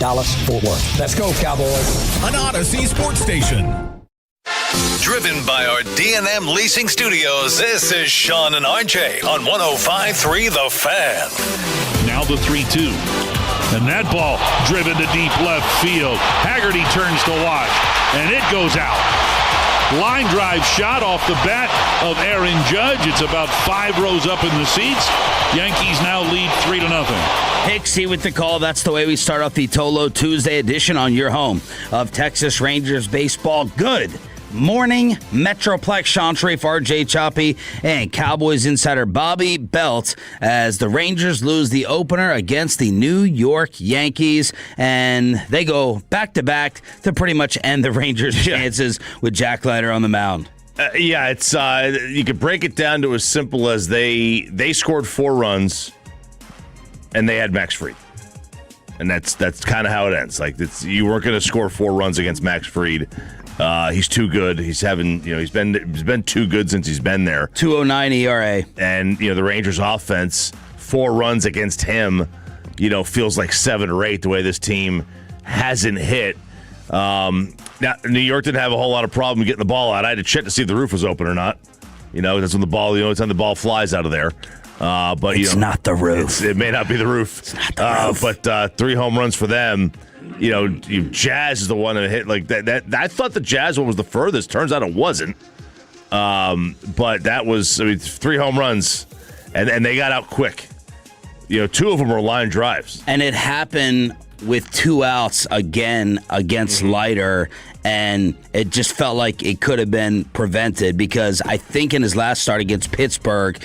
Dallas-Fort Worth. Let's go, Cowboys. An Odyssey sports station. Driven by our D&M Leasing Studios, this is Sean and RJ on 105.3 The Fan. Now the 3-2. And that ball driven to deep left field. Haggerty turns to watch, and it goes out. Line drive shot off the bat of Aaron Judge. It's about 5 rows up in the seats. Yankees now lead 3-0. Hixie with the call. That's the way we start off the Tolo Tuesday edition on your home of Texas Rangers baseball. Good morning, Metroplex. Sean Sharif, RJ Choppy, and Cowboys insider Bobby Belt as the Rangers lose the opener against the New York Yankees, and they go back-to-back to pretty much end the Rangers' chances with Jack Leiter on the mound. It's you could break it down to as simple as they scored 4 runs, and they had Max Fried. And that's kind of how it ends. Like you weren't going to score 4 runs against Max Fried. He's too good. He's been too good since he's been there. 2.09 ERA. And the Rangers offense, 4 runs against him, feels like 7 or 8 the way this team hasn't hit. Now New York didn't have a whole lot of problem getting the ball out. I had to check to see if the roof was open or not. That's when the only time the ball flies out of there. But it's not the roof. It may not be the roof. It's not the roof. But 3 home runs for them. Jazz is the one that hit like that. I thought the Jazz one was the furthest. Turns out it wasn't. But that was 3 home runs, and they got out quick. 2 of them were line drives, and it happened with 2 outs again against Leiter, and it just felt like it could have been prevented because I think in his last start against Pittsburgh,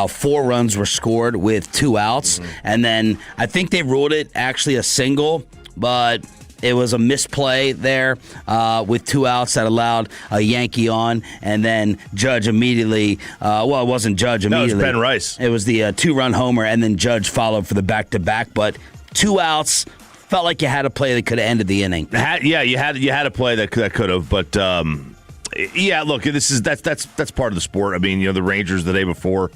4 runs were scored with 2 outs, and then I think they ruled it actually a single, but it was a misplay there with 2 outs that allowed a Yankee on, and then Judge immediately, it wasn't Judge immediately. No, it was Ben Rice. It was the 2-run homer, and then Judge followed for the back-to-back, but 2 outs. Felt like you had a play that could have ended the inning. You had a play that could have, but look, that's part of the sport. I mean, the Rangers the day before,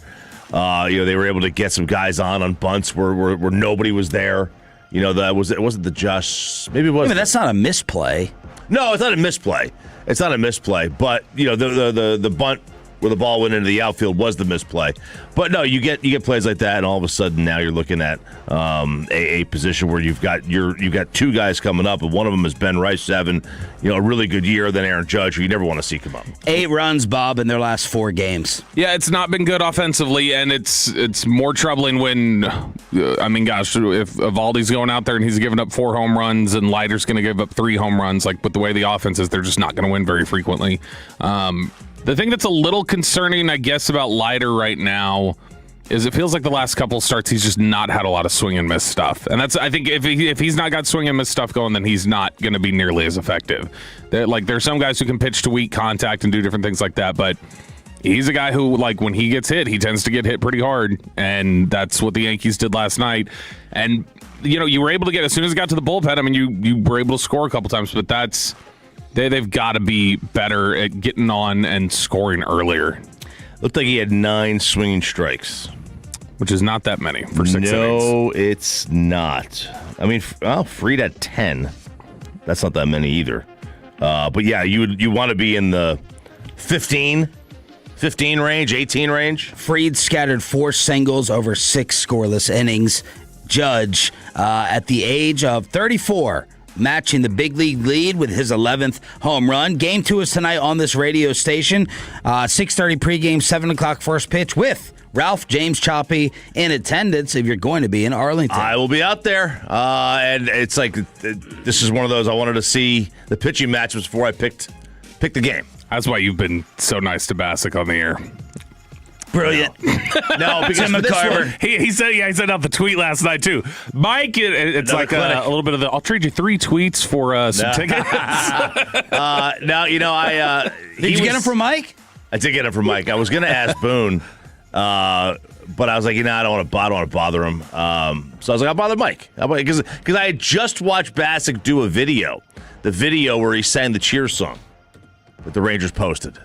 they were able to get some guys on bunts where nobody was there. It wasn't the Josh. Maybe it was. That's not a misplay. No, it's not a misplay. It's not a misplay, but the bunt where the ball went into the outfield was the misplay. But no, you get plays like that, and all of a sudden now you're looking at a position where you've got 2 guys coming up, and one of them is Ben Rice having a really good year than Aaron Judge, who you never want to see come up. 8 runs, Bob, in their last 4 games. Yeah, it's not been good offensively, and it's more troubling when if Evaldi's going out there and he's giving up 4 home runs, and Leiter's going to give up 3 home runs. Like with the way the offense is, they're just not going to win very frequently. The thing that's a little concerning, I guess, about Leiter right now is it feels like the last couple starts he's just not had a lot of swing and miss stuff. And that's, I think, if he's not got swing and miss stuff going, then he's not going to be nearly as effective. There's some guys who can pitch to weak contact and do different things like that, but he's a guy who, when he gets hit, he tends to get hit pretty hard, and that's what the Yankees did last night. And, you were able to get, as soon as it got to the bullpen, you were able to score a couple times, but that's... They've got to be better at getting on and scoring earlier. Looked like he had 9 swinging strikes. Which is not that many for 6 innings. No, it's not. Fried had 10. That's not that many either. But yeah, you want to be in the 15 range, 18 range. Fried scattered 4 singles over 6 scoreless innings. Judge, at the age of 34, matching the big league lead with his 11th home run. Game 2 is tonight on this radio station. 6:30 pregame, 7 o'clock first pitch with Ralph James Choppy in attendance if you're going to be in Arlington. I will be out there. And it's like, this is one of those, I wanted to see the pitching matches before I picked the game. That's why you've been so nice to Bassick on the air. Brilliant. No, because Tim McCarver. He sent out the tweet last night too. Mike, it's Another like a little bit of the. I'll trade you 3 tweets for some tickets. Did you get them from Mike? I did get him from Mike. I was going to ask Boone, but I was like, I don't want to bother him. So I was like, I'll bother Mike because I had just watched Bassick do a video, the video where he sang the cheer song that the Rangers posted.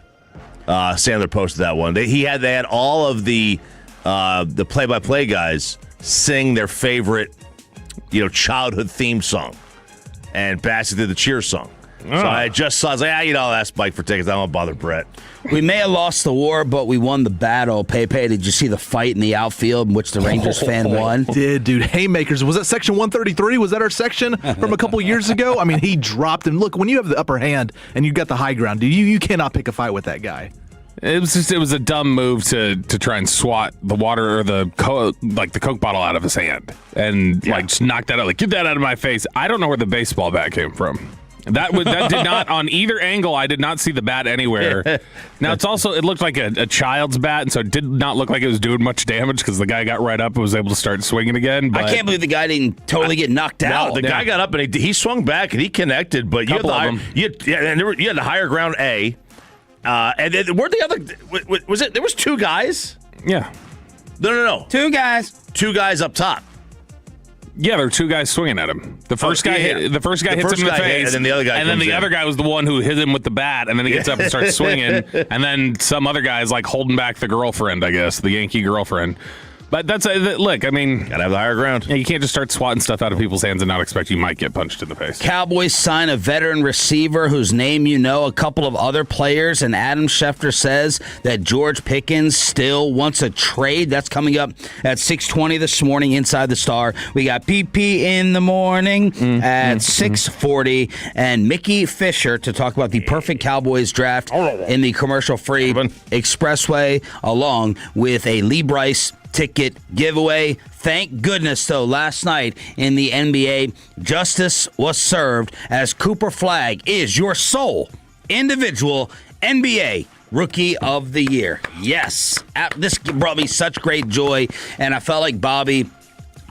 Sandler posted that one. They had all of the play-by-play guys sing their favorite, childhood theme song. and Bassett did the cheer song. So I was like, I'll ask Mike for tickets. I don't want to bother Brett. We may have lost the war, but we won the battle. Pepe, did you see the fight in the outfield in which the Rangers fan won? Dude, haymakers. Was that section 133? Was that our section from a couple years ago? I mean, he dropped him. Look, when you have the upper hand and you got the high ground, dude, you cannot pick a fight with that guy. It was a dumb move to try and swat the water or the Coke bottle out of his hand and just knock that out. Like, get that out of my face. I don't know where the baseball bat came from. That did not, on either angle, I did not see the bat anywhere. Now, it looked like a child's bat, and so it did not look like it was doing much damage because the guy got right up and was able to start swinging again. But I can't believe the guy didn't totally get knocked out. No, the guy got up and he swung back and he connected, but you had the higher ground A. And then were the other, was it, there was two guys? Yeah. No. Two guys up top. Yeah, there were two guys swinging at him. The first guy hits him in the face, and then the other guy. And then the other guy was the one who hit him with the bat, and then he gets up and starts swinging, and then some other guy's like holding back the girlfriend, I guess, the Yankee girlfriend. But that's look. I mean, gotta have the higher ground. Yeah, you can't just start swatting stuff out of people's hands and not expect you might get punched in the face. Cowboys sign a veteran receiver whose name you know, a couple of other players, and Adam Schefter says that George Pickens still wants a trade. That's coming up at 6:20 this morning inside the Star. We got PP in the morning at 6:40, and Mickey Fisher to talk about the perfect Cowboys draft in the commercial-free Expressway, along with a Lee Bryce ticket giveaway. Thank goodness, though, last night in the NBA, justice was served as Cooper Flagg is your sole individual NBA Rookie of the Year. Yes, this brought me such great joy, and I felt like Bobby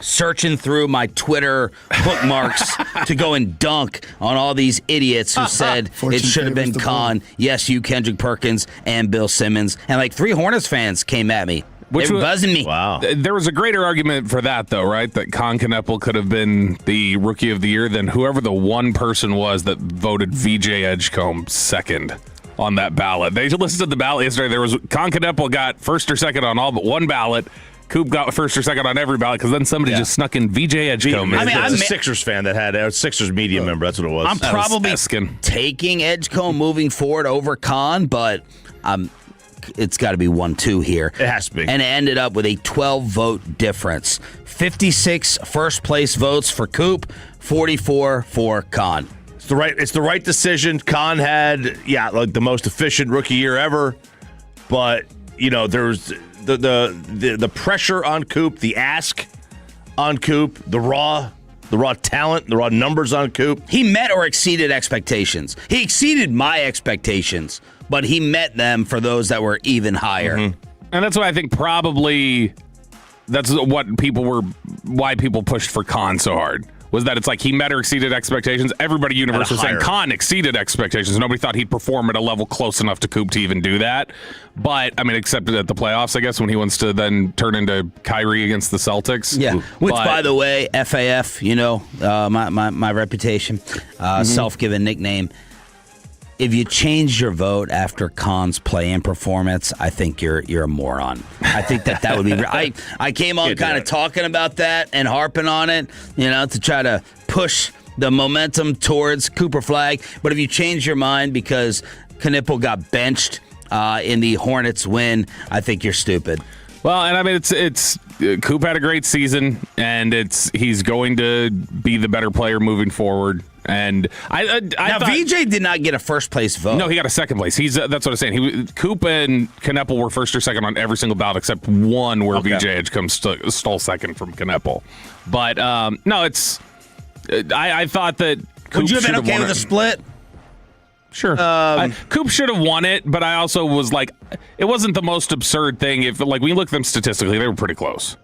searching through my Twitter bookmarks to go and dunk on all these idiots who said it should have been Khan. Yes, you, Kendrick Perkins, and Bill Simmons. And like 3 Hornets fans came at me. They were buzzing me. Wow. There was a greater argument for that, though, right? That Con Kneppel could have been the Rookie of the Year than whoever the one person was that voted VJ Edgecombe second on that ballot. They listed the ballot yesterday. There was Con Kneppel got first or second on all but one ballot. Coop got first or second on every ballot because then somebody just snuck in VJ Edgecombe. I'm a Sixers fan that had a Sixers media member. That's what it was. I'm probably taking Edgecombe moving forward over Con, but it's got to be 1-2 here. It has to be. And it ended up with a 12-vote difference. 56 first-place votes for Coop, 44 for Con. It's the right decision. Con had, the most efficient rookie year ever. But, there's the pressure on Coop, the ask on Coop, the raw talent, the raw numbers on Coop. He met or exceeded expectations. He exceeded my expectations, but he met them for those that were even higher. Mm-hmm. And that's why I think probably that's why people pushed for Con so hard. Was that it's like he met or exceeded expectations. Everybody universe was saying Con exceeded expectations. Nobody thought he'd perform at a level close enough to Coop to even do that. But, except at the playoffs, I guess, when he wants to then turn into Kyrie against the Celtics. Yeah, by the way, FAF, my reputation, self-given nickname. If you change your vote after Con's play-in performance, I think you're a moron. I think that would be. I came on kind of talking about that and harping on it, to try to push the momentum towards Cooper Flagg. But if you change your mind because Kneppel got benched in the Hornets win, I think you're stupid. Well, and it's Coop had a great season, and he's going to be the better player moving forward. And I thought, VJ did not get a first place vote. No, he got a second place. That's what I'm saying. Coop and Kneppel were first or second on every single ballot except one where VJ Edgecombe stole second from Kneppel. But no, I thought that Coop would you have been okay with a split? Sure. Coop should have won it, but I also was like, it wasn't the most absurd thing. If when you look at them statistically, they were pretty close.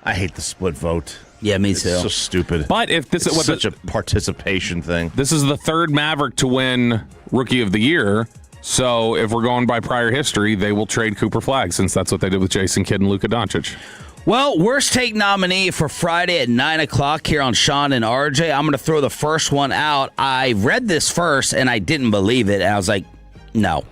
I hate the split vote. Yeah, me too. It's so stupid. But if this is such a participation thing. This is the third Maverick to win Rookie of the Year. So if we're going by prior history, they will trade Cooper Flagg since that's what they did with Jason Kidd and Luka Doncic. Well, worst take nominee for Friday at 9 o'clock here on Sean and RJ. I'm going to throw the first one out. I read this first and I didn't believe it. And I was like, no.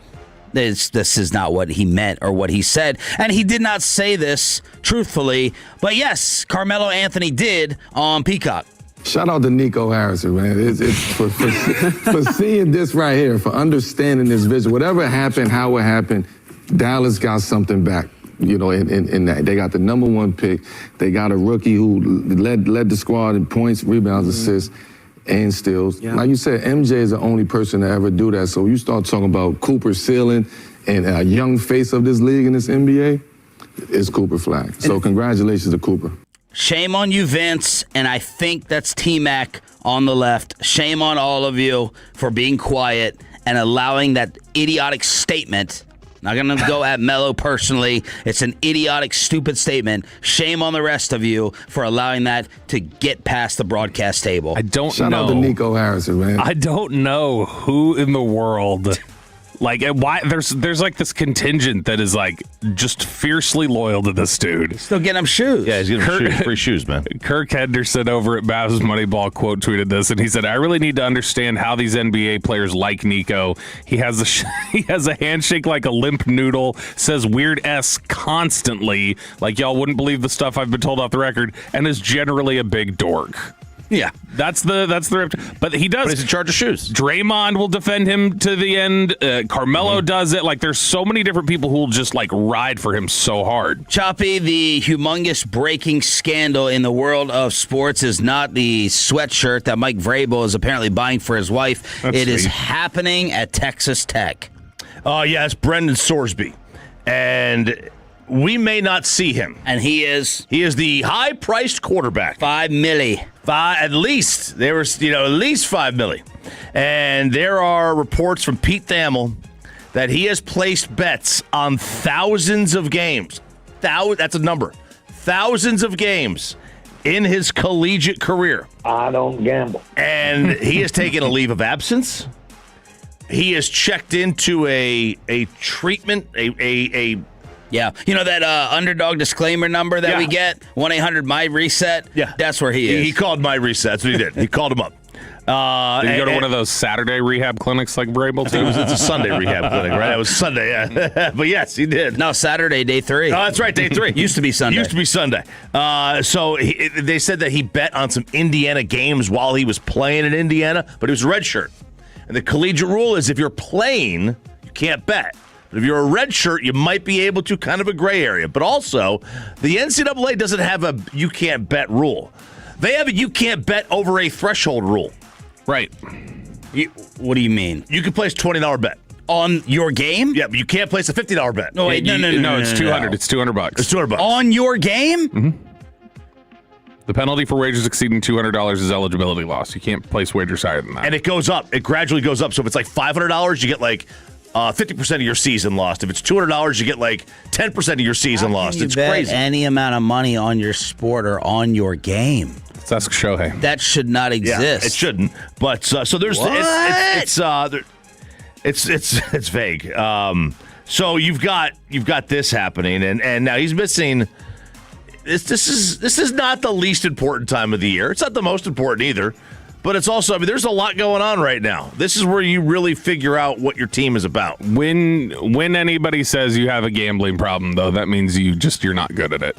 This is not what he meant or what he said. And he did not say this truthfully. But yes, Carmelo Anthony did on Peacock. Shout out to Nico Harrison, man. It's for seeing this right here, for understanding this vision. Whatever happened, how it happened, Dallas got something back. You know, in that they got the number 1 pick. They got a rookie who led the squad in points, rebounds, assists, and steals. Yeah. Like you said, MJ is the only person to ever do that. So you start talking about Cooper ceiling and a young face of this league in this NBA, it's Cooper Flagg. So congratulations to Cooper. Shame on you, Vince, and I think that's T-Mac on the left. Shame on all of you for being quiet and allowing that idiotic statement. Not going to go at Melo personally. It's an idiotic, stupid statement. Shame on the rest of you for allowing that to get past the broadcast table. I don't know. Shout out to Nico Harrison, man. I don't know who in the world... Like, why there's like this contingent that is like just fiercely loyal to this dude. Still getting him shoes. Yeah, he's getting him free shoes, man. Kirk Henderson over at Mavs Moneyball quote tweeted this, and he said, "I really need to understand how these NBA players like Nico. He has a handshake like a limp noodle, says weird S constantly, like y'all wouldn't believe the stuff I've been told off the record, and is generally a big dork." Yeah, that's the. But he does. But he's in charge of shoes. Draymond will defend him to the end. Carmelo does it. Like, there's so many different people who will just like ride for him so hard. Choppy, the humongous breaking scandal in the world of sports is not the sweatshirt that Mike Vrabel is apparently buying for his wife. It is happening at Texas Tech. Yeah, it's Brendan Sorsby, and we may not see him. And he is the high-priced quarterback. $5 million. At least. There was, at least $5 million. And there are reports from Pete Thamel that he has placed bets on thousands of games. That's a number. Thousands of games in his collegiate career. I don't gamble. And he has taken a leave of absence. He has checked into a treatment, Yeah. You know that underdog disclaimer number that we get? 1-800-MY-RESET? Yeah. That's where he is. He called my reset. That's what he did. He called him up. Did you go to one of those Saturday rehab clinics like Vrabel? It's a Sunday rehab clinic, right? It was Sunday, yeah. But yes, he did. No, Saturday, day 3. Oh, that's right, day 3. Used to be Sunday. So they said that he bet on some Indiana games while he was playing in Indiana, but he was a redshirt. And the collegiate rule is if you're playing, you can't bet. But if you're a red shirt, you might be able to, kind of a gray area. But also, the NCAA doesn't have a you can't bet rule. They have a you can't bet over a threshold rule. Right. What do you mean? You can place a $20 bet. On your game? Yeah, but you can't place a $50 bet. No, wait, no, it's $200. It's $200. It's $200. On your game? Mm-hmm. The penalty for wagers exceeding $200 is eligibility loss. You can't place wagers higher than that. And it goes up. It gradually goes up. So if it's like $500, you get like 50% of your season lost. If it's $200, you get like 10% of your season lost. It's crazy. Any amount of money on your sport or on your game. Let's ask Shohei. That should not exist. Yeah, it shouldn't. But so there's it's vague. So you've got this happening, and now he's missing. This is not the least important time of the year. It's not the most important either. But it's also, there's a lot going on right now. This is where you really figure out what your team is about. When anybody says you have a gambling problem, though, that means you're not good at it.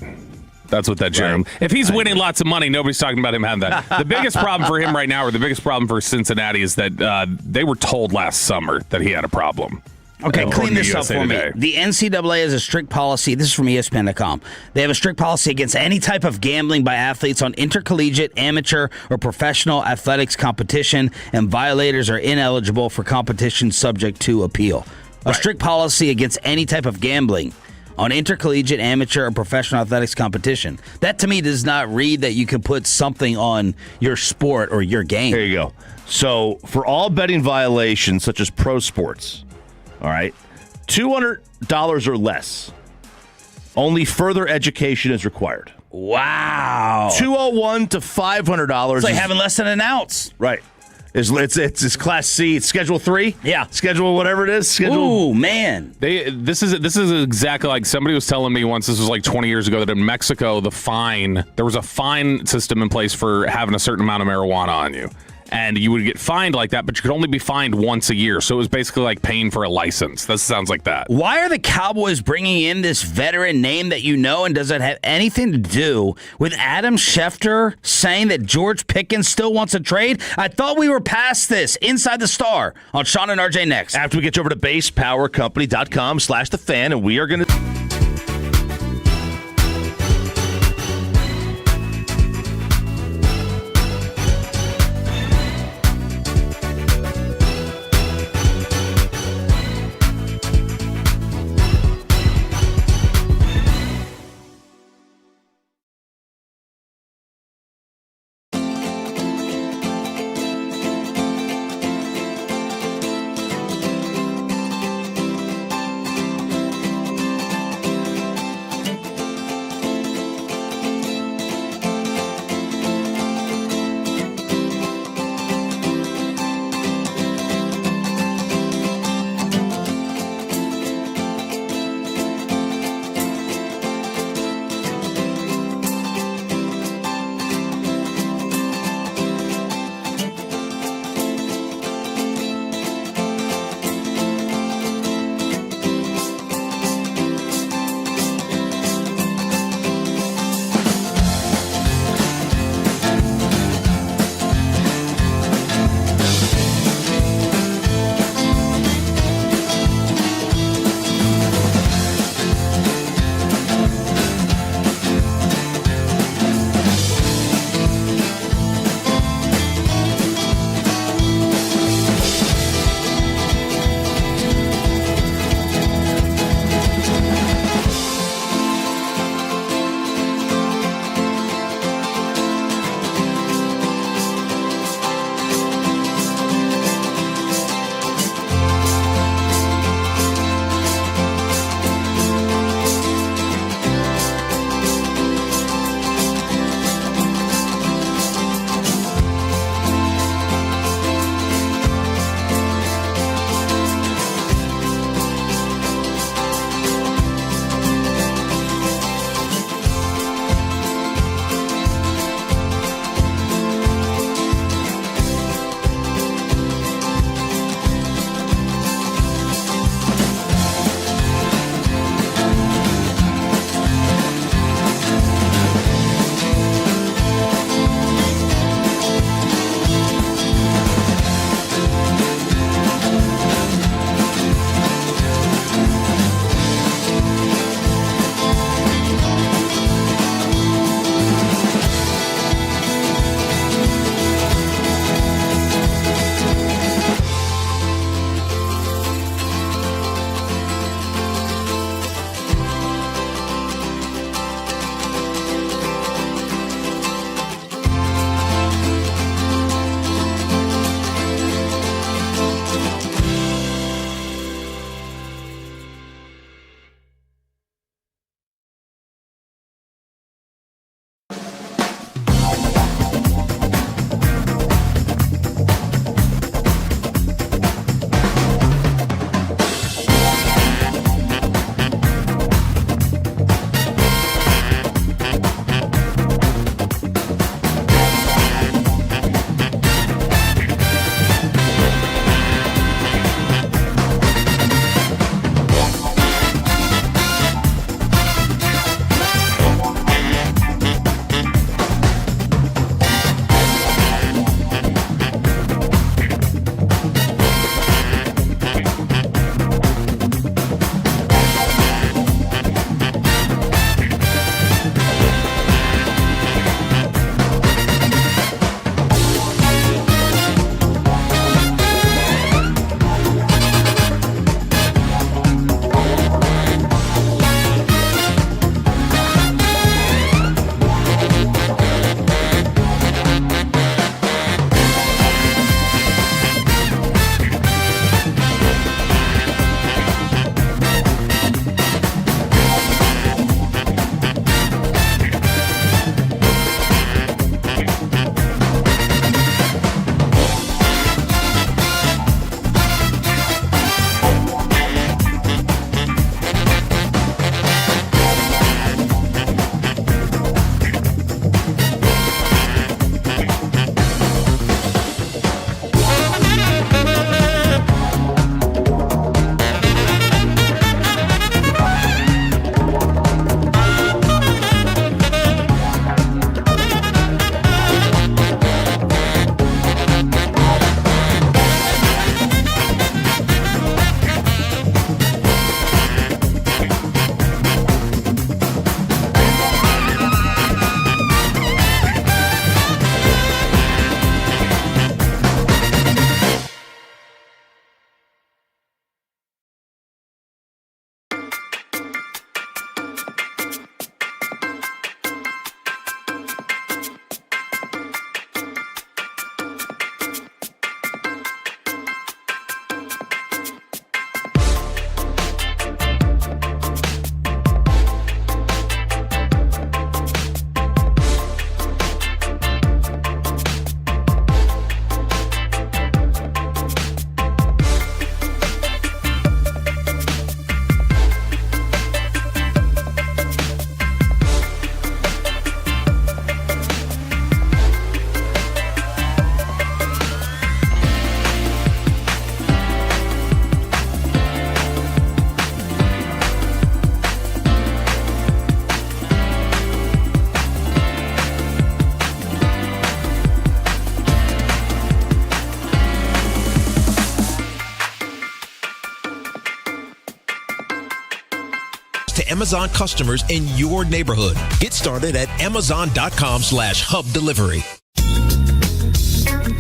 That's what that generally. If he's winning lots of money, nobody's talking about him having that. The biggest problem for him right now, or the biggest problem for Cincinnati, is that they were told last summer that he had a problem. Okay, clean this up for me. The NCAA has a strict policy. This is from ESPN.com. They have a strict policy against any type of gambling by athletes on intercollegiate, amateur, or professional athletics competition, and violators are ineligible for competition subject to appeal. A strict policy against any type of gambling on intercollegiate, amateur, or professional athletics competition. That, to me, does not read that you can put something on your sport or your game. There you go. So, for all betting violations, such as pro sports, all right, $200 or less. Only further education is required. Wow. $201 to $500. It's like having less than an ounce. Right. It's Class C. It's Schedule 3. Yeah. Schedule whatever it is. Ooh, man. This is exactly like somebody was telling me once. This was like 20 years ago that in Mexico there was a fine system in place for having a certain amount of marijuana on you. and you would get fined like that, but you could only be fined once a year. So it was basically like paying for a license. That sounds like that. Why are the Cowboys bringing in this veteran name that you know, and does it have anything to do with Adam Schefter saying that George Pickens still wants a trade? I thought we were past this. Inside the Star on Sean and RJ next. After we get you over to basepowercompany.com/thefan, and we are going to... Amazon customers in your neighborhood. Get started at Amazon.com/hub delivery.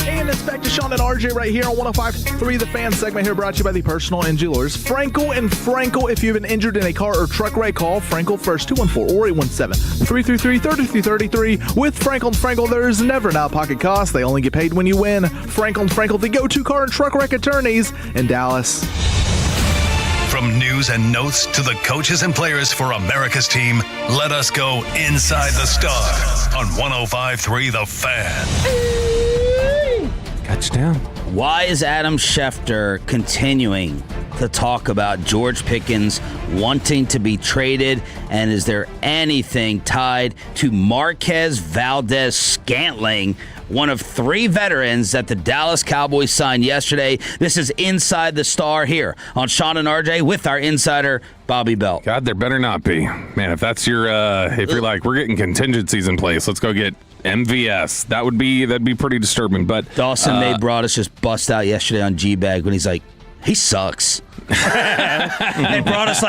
And it's back to Sean and RJ right here on 105.3 The Fan segment here, brought to you by the Personal Injury Lawyers. Frankel and Frankel. If you've been injured in a car or truck wreck, call Frankel first, 214 or 817-333-3333. With Frankel and Frankel, there's never an out-of-pocket cost. They only get paid when you win. Frankel and Frankel, the go-to car and truck wreck attorneys in Dallas. From news and notes to the coaches and players for America's team, let us go inside the star on 105.3 The Fan. Touchdown. Why is Adam Schefter continuing to talk about George Pickens wanting to be traded? And is there anything tied to Marquez Valdez-Scantling, one of 3 veterans that the Dallas Cowboys signed yesterday? This is Inside the Star here on Sean and RJ with our insider, Bobby Belt. God, there better not be. Man, if that's your, if you're like, we're getting contingencies in place, let's go get MVS. That'd be pretty disturbing. But Dawson May brought us just bust out yesterday on G-Bag when he's like, he sucks. They brought us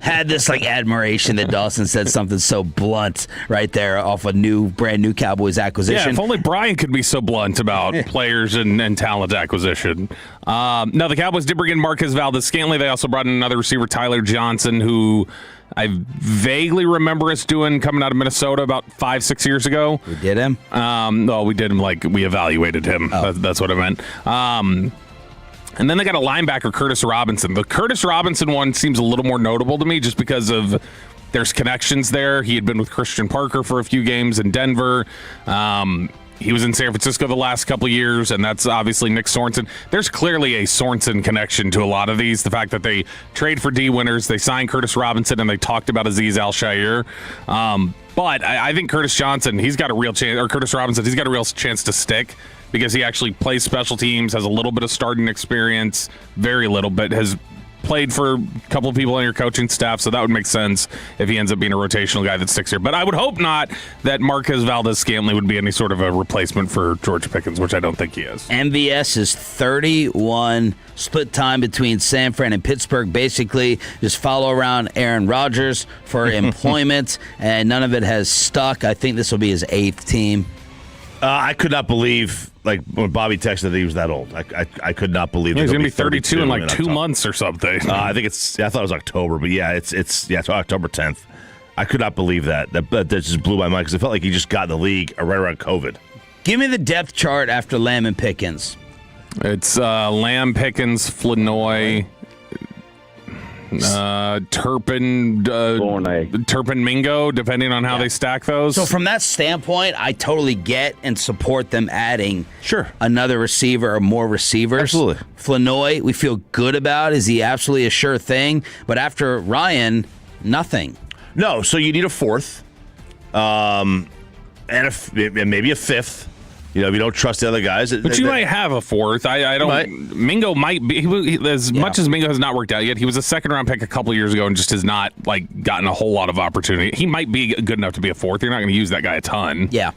had this admiration that Dawson said something so blunt right there off a brand new Cowboys acquisition. Yeah, if only Brian could be so blunt about players and talent acquisition. No, the Cowboys did bring in Marquez Valdez-Scantling. They also brought in another receiver, Tyler Johnson, who I vaguely remember us coming out of Minnesota about 5-6 years ago. We did him? No, we did him we evaluated him. Oh. That's what I meant. And then they got a linebacker, Curtis Robinson. The Curtis Robinson one seems a little more notable to me just because of there's connections there. He had been with Christian Parker for a few games in Denver. He was in San Francisco the last couple of years, and that's obviously Nick Sorensen. There's clearly a Sorensen connection to a lot of these. The fact that they trade for D winners, they signed Curtis Robinson, and they talked about Azeez Al-Shaair. But I think Curtis Robinson, he's got a real chance to stick because he actually plays special teams, has a little bit of starting experience, very little, but has played for a couple of people on your coaching staff, so that would make sense if he ends up being a rotational guy that sticks here. But I would hope not that Marquez Valdez-Scantling would be any sort of a replacement for George Pickens, which I don't think he is. MVS is 31, split time between San Fran and Pittsburgh. Basically, just follow around Aaron Rodgers for employment, and none of it has stuck. I think this will be his 8th team. I could not believe, when Bobby texted that he was that old. I could not believe he's going to be 32 in 2 months or something. I think I thought it was October, but yeah, it's October 10th. I could not believe that. That just blew my mind because it felt like he just got in the league right around COVID. Give me the depth chart after Lamb and Pickens. It's Lamb, Pickens, Flanoy, Turpin, Mingo, depending on how they stack those. So from that standpoint, I totally get and support them adding another receiver or more receivers. Absolutely. Flanoy, we feel good about. Is he absolutely a sure thing? But after Ryan, nothing. No, so you need a 4th, and maybe a 5th. If you don't trust the other guys. But you might have a 4th. I don't. Right. Mingo might be. Much as Mingo has not worked out yet, he was a 2nd-round pick a couple years ago and just has not gotten a whole lot of opportunity. He might be good enough to be a 4th. You're not going to use that guy a ton. Yeah.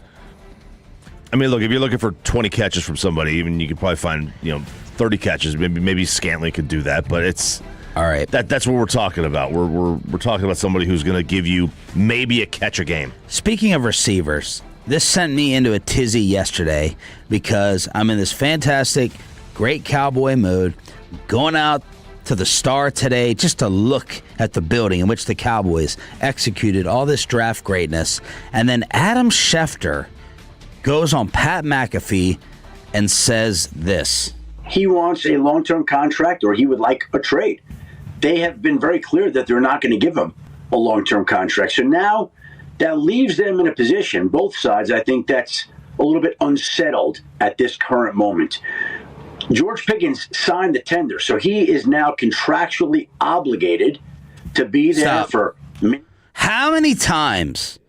I mean, look, if you're looking for 20 catches from somebody, even you could probably find 30 catches. Maybe Scantling could do that, but it's all right. That's what we're talking about. We're talking about somebody who's going to give you maybe a catch a game. Speaking of receivers. This sent me into a tizzy yesterday because I'm in this fantastic, great Cowboy mood, going out to the Star today just to look at the building in which the Cowboys executed all this draft greatness. And then Adam Schefter goes on Pat McAfee and says this. He wants a long-term contract or he would like a trade. They have been very clear that they're not going to give him a long-term contract. So now that leaves them in a position, both sides, I think that's a little bit unsettled at this current moment. George Pickens signed the tender, so he is now contractually obligated to be there for... How many times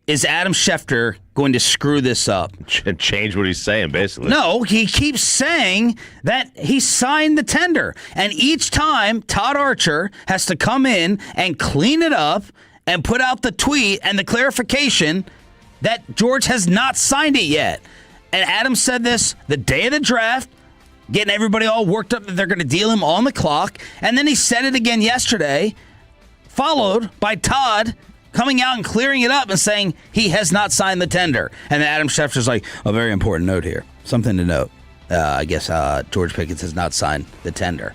is Adam Schefter going to screw this up? Change what he's saying, basically. No, he keeps saying that he signed the tender. And each time, Todd Archer has to come in and clean it up and put out the tweet and the clarification that George has not signed it yet. And Adam said this the day of the draft, getting everybody all worked up that they're going to deal him on the clock. And then he said it again yesterday, followed by Todd coming out and clearing it up and saying he has not signed the tender. And then Adam Schefter's like, a very important note here. Something to note. I guess George Pickens has not signed the tender.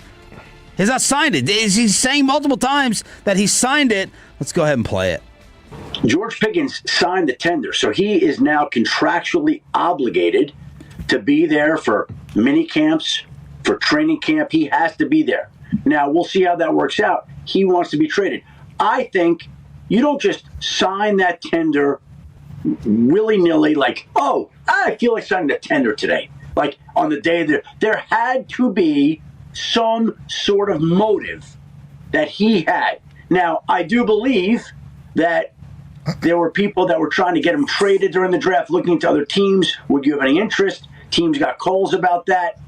He's not signed it. He's saying multiple times that he signed it. Let's go ahead and play it. George Pickens signed the tender, so he is now contractually obligated to be there for mini camps, for training camp. He has to be there. Now, we'll see how that works out. He wants to be traded. I think you don't just sign that tender willy-nilly like, oh, I feel like signing a tender today. Like on the day there had to be some sort of motive that he had. Now, I do believe that there were people that were trying to get him traded during the draft, looking to other teams. Would you have any interest? Teams got calls about that,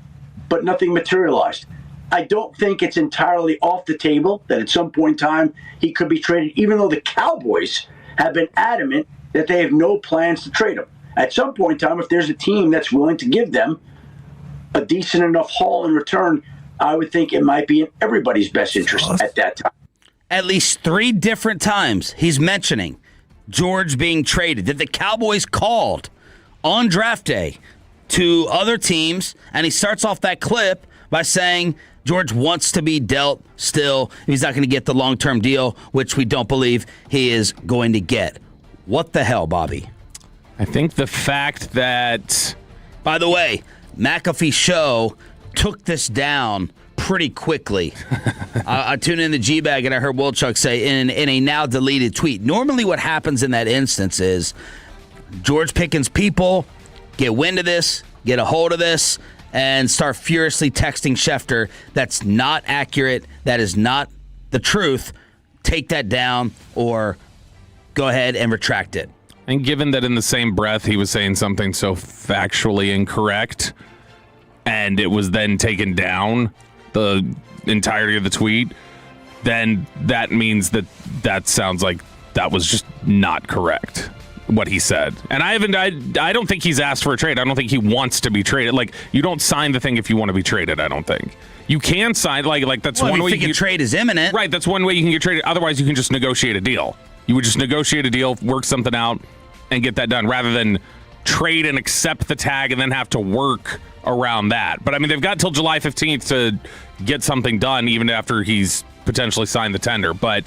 but nothing materialized. I don't think it's entirely off the table that at some point in time he could be traded, even though the Cowboys have been adamant that they have no plans to trade him. At some point in time, if there's a team that's willing to give them a decent enough haul in return, I would think it might be in everybody's best interest at that time. At least 3 different times he's mentioning George being traded, that the Cowboys called on draft day to other teams, and he starts off that clip by saying George wants to be dealt still. He's not going to get the long-term deal, which we don't believe he is going to get. What the hell, Bobby? I think the fact that... By the way, McAfee Show took this down pretty quickly. I tuned in to G-Bag and I heard Wilchuk say in a now deleted tweet, normally what happens in that instance is George Pickens' people get wind of this, get a hold of this, and start furiously texting Schefter. That's not accurate. That is not the truth. Take that down or go ahead and retract it. And given that in the same breath he was saying something so factually incorrect and it was then taken down, the entirety of the tweet, then that means that sounds like that was just not correct, what he said. And I don't think he's asked for a trade. I don't think he wants to be traded. Like, you don't sign the thing if you want to be traded, I don't think. You can sign, like that's one way you can trade is imminent. Right, that's one way you can get traded. Otherwise, you can just negotiate a deal. You would just negotiate a deal, work something out, and get that done, rather than trade and accept the tag and then have to work around that. But, I mean, they've got till July 15th to get something done, even after he's potentially signed the tender. But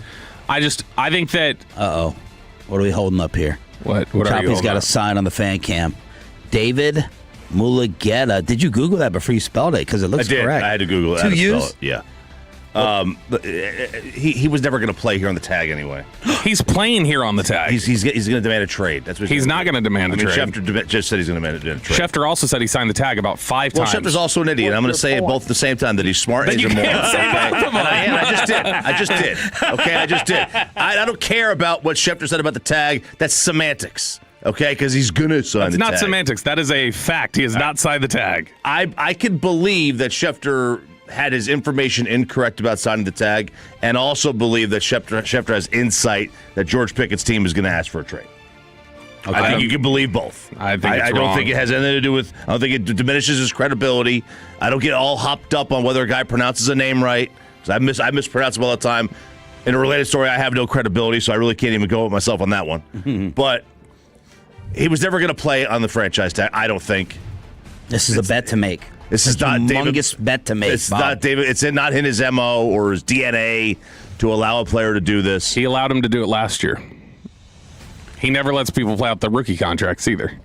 I think that... Uh-oh. What are we holding up here? What are you holding Choppy's got up? a sign on the fan cam. David Mulugeta. Did you Google that before you spelled it? Because it looks correct. I had to Google it. 2 U's? Yeah. He was never going to play here on the tag anyway. He's playing here on the tag. He's going to demand a trade. That's what he's not going to demand a trade. Schefter just said he's going to demand a trade. Schefter also said he signed the tag about 5 times. Well, Schefter's also an idiot. I'm going to say it both at the same time, that he's smart and he's a moron. I just did. Okay, I just did. I don't care about what Schefter said about the tag. That's semantics. Okay, because he's going to sign the tag. That's not semantics. That is a fact. He has not signed the tag. I can believe that Schefter had his information incorrect about signing the tag, and also believe that Schefter has insight that George Pickett's team is going to ask for a trade. Okay. I think you can believe both. I don't wrong. think it has anything to do with. I don't think it diminishes his credibility. I don't get all hopped up on whether a guy pronounces a name right, because I mispronounce him all the time. In a related story, I have no credibility, so I really can't even go with myself on that one. But he was never going to play on the franchise tag, I don't think. This is a bet to make. This is not humongous bet to make. It's Bob. not David. It's not in his MO or his DNA to allow a player to do this. He allowed him to do it last year. He never lets people play out the rookie contracts either.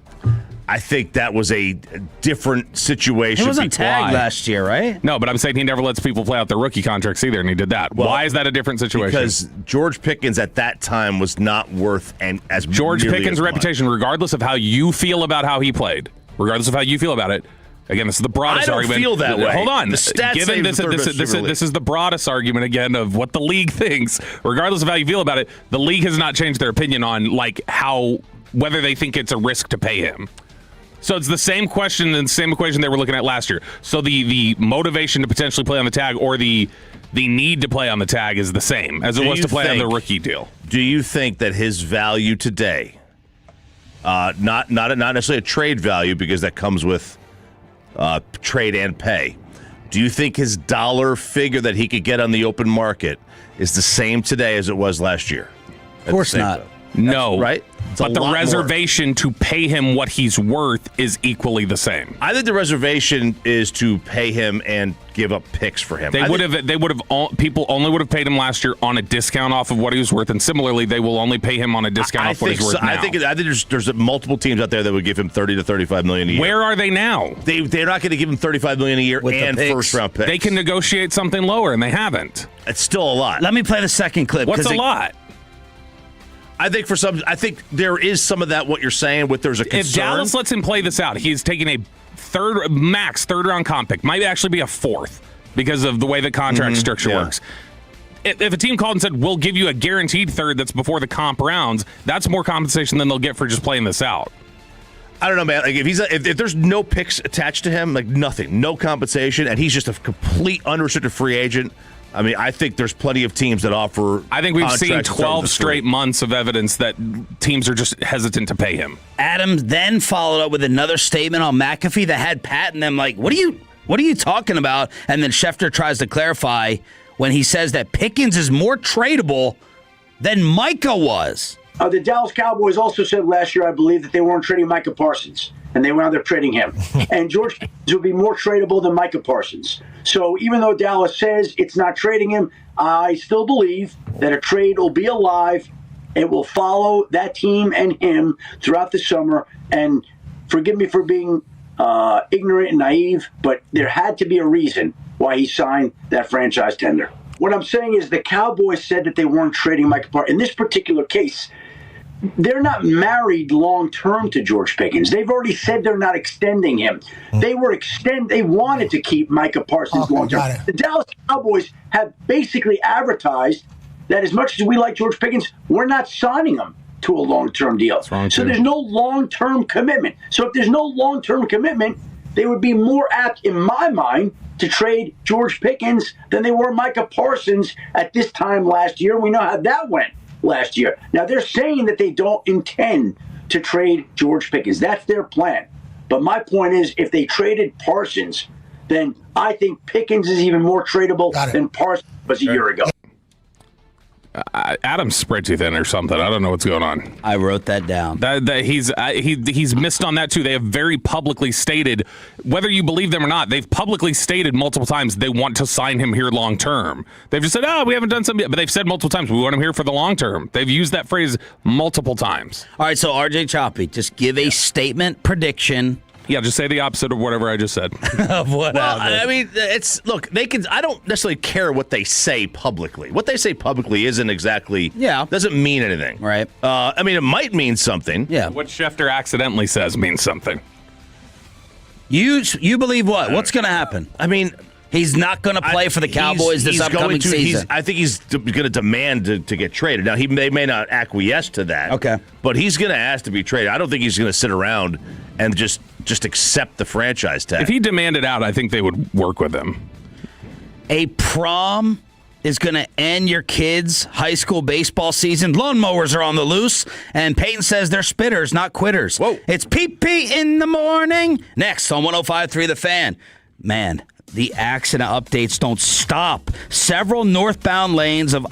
I think that was a different situation. He wasn't tagged last year, right? No, but I'm saying he never lets people play out their rookie contracts either, and he did that. Well, why is that a different situation? Because George Pickens at that time was not worth as George Pickens' reputation, regardless of how you feel about how he played, regardless of how you feel about it. Again, this is the broadest argument. I don't feel that way. Hold on. The stats Given this is the broadest argument again of what the league thinks. Regardless of how you feel about it, the league has not changed their opinion on whether they think it's a risk to pay him. So it's the same question and the same equation they were looking at last year. So the motivation to potentially play on the tag or the need to play on the tag is the same as it was to play on the rookie deal. Do you think that his value today, not necessarily a trade value because that comes with trade and pay, Do you think his dollar figure that he could get on the open market is the same today as it was last year? Of course not. No. Right? It's a But the lot reservation to pay him what he's worth is equally the same. I think the reservation is to pay him and give up picks for him. People only would have paid him last year on a discount off of what he was worth, and similarly, they will only pay him on a discount off what he's worth now. I think there's multiple teams out there that would give him $30 to $35 million a year. Where are they now? They're not going to give him $35 million a year With and the picks. first round picks. They can negotiate something lower, and they haven't. It's still a lot. Let me play the second clip. What's a lot? I think there is some of that. What you're saying, with there's a concern. If Dallas lets him play this out, he's taking a third round comp pick, might actually be a fourth because of the way the contract structure works. If a team called and said, we'll give you a guaranteed third that's before the comp rounds, that's more compensation than they'll get for just playing this out. I don't know, man. Like if there's no picks attached to him, like nothing, no compensation, and he's just a complete unrestricted free agent. I mean, I think there's plenty of teams that offer. I think we've seen contracts 12 straight months of evidence that teams are just hesitant to pay him. Adams then followed up with another statement on McAfee that had Pat and them like, what are you talking about? And then Schefter tries to clarify when he says that Pickens is more tradable than Micah was. The Dallas Cowboys also said last year, I believe, that they weren't trading Micah Parsons, and they wound up trading him. And George Pickens would be more tradable than Micah Parsons. So even though Dallas says it's not trading him, I still believe that a trade will be alive. It will follow that team and him throughout the summer. And forgive me for being ignorant and naive, but there had to be a reason why he signed that franchise tender. What I'm saying is the Cowboys said that they weren't trading Micah Parsons. In this particular case, they're not married long-term to George Pickens. They've already said they're not extending him. They wanted to keep Micah Parsons long-term. The Dallas Cowboys have basically advertised that as much as we like George Pickens, we're not signing him to a long-term deal. So there's no long-term commitment. So if there's no long-term commitment, they would be more apt, in my mind, to trade George Pickens than they were Micah Parsons at this time last year. We know how that went last year. Now, they're saying that they don't intend to trade George Pickens. That's their plan. But my point is, if they traded Parsons, then I think Pickens is even more tradable than Parsons was a year ago. Adam's spread too thin or something. I don't know what's going on. I wrote that down. He's missed on that too. They have very publicly stated, whether you believe them or not, they've publicly stated multiple times they want to sign him here long term. They've just said, we haven't done something yet, but they've said multiple times we want him here for the long term. They've used that phrase multiple times. All right, so RJ Choppy, just give a statement prediction. Yeah, just say the opposite of whatever I just said. Of what happened. I mean, they can. I don't necessarily care what they say publicly. What they say publicly isn't exactly. Doesn't mean anything. Right. I mean, it might mean something. Yeah. What Schefter accidentally says means something. You believe what? What's going to happen? I mean, he's not going to play for the Cowboys this upcoming season. I think he's going to demand to get traded. Now, they may not acquiesce to that. Okay. But he's going to ask to be traded. I don't think he's going to sit around and just accept the franchise tag. If he demanded out, I think they would work with him. A prom is going to end your kids' high school baseball season. Lawnmowers are on the loose, and Peyton says they're spitters, not quitters. Whoa. It's pee-pee in the morning. Next on 105.3 The Fan. Man, the accident updates don't stop. Several northbound lanes of...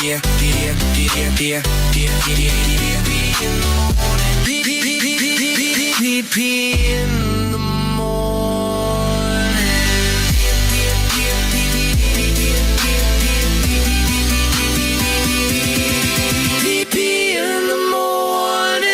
in the morning. In the morning.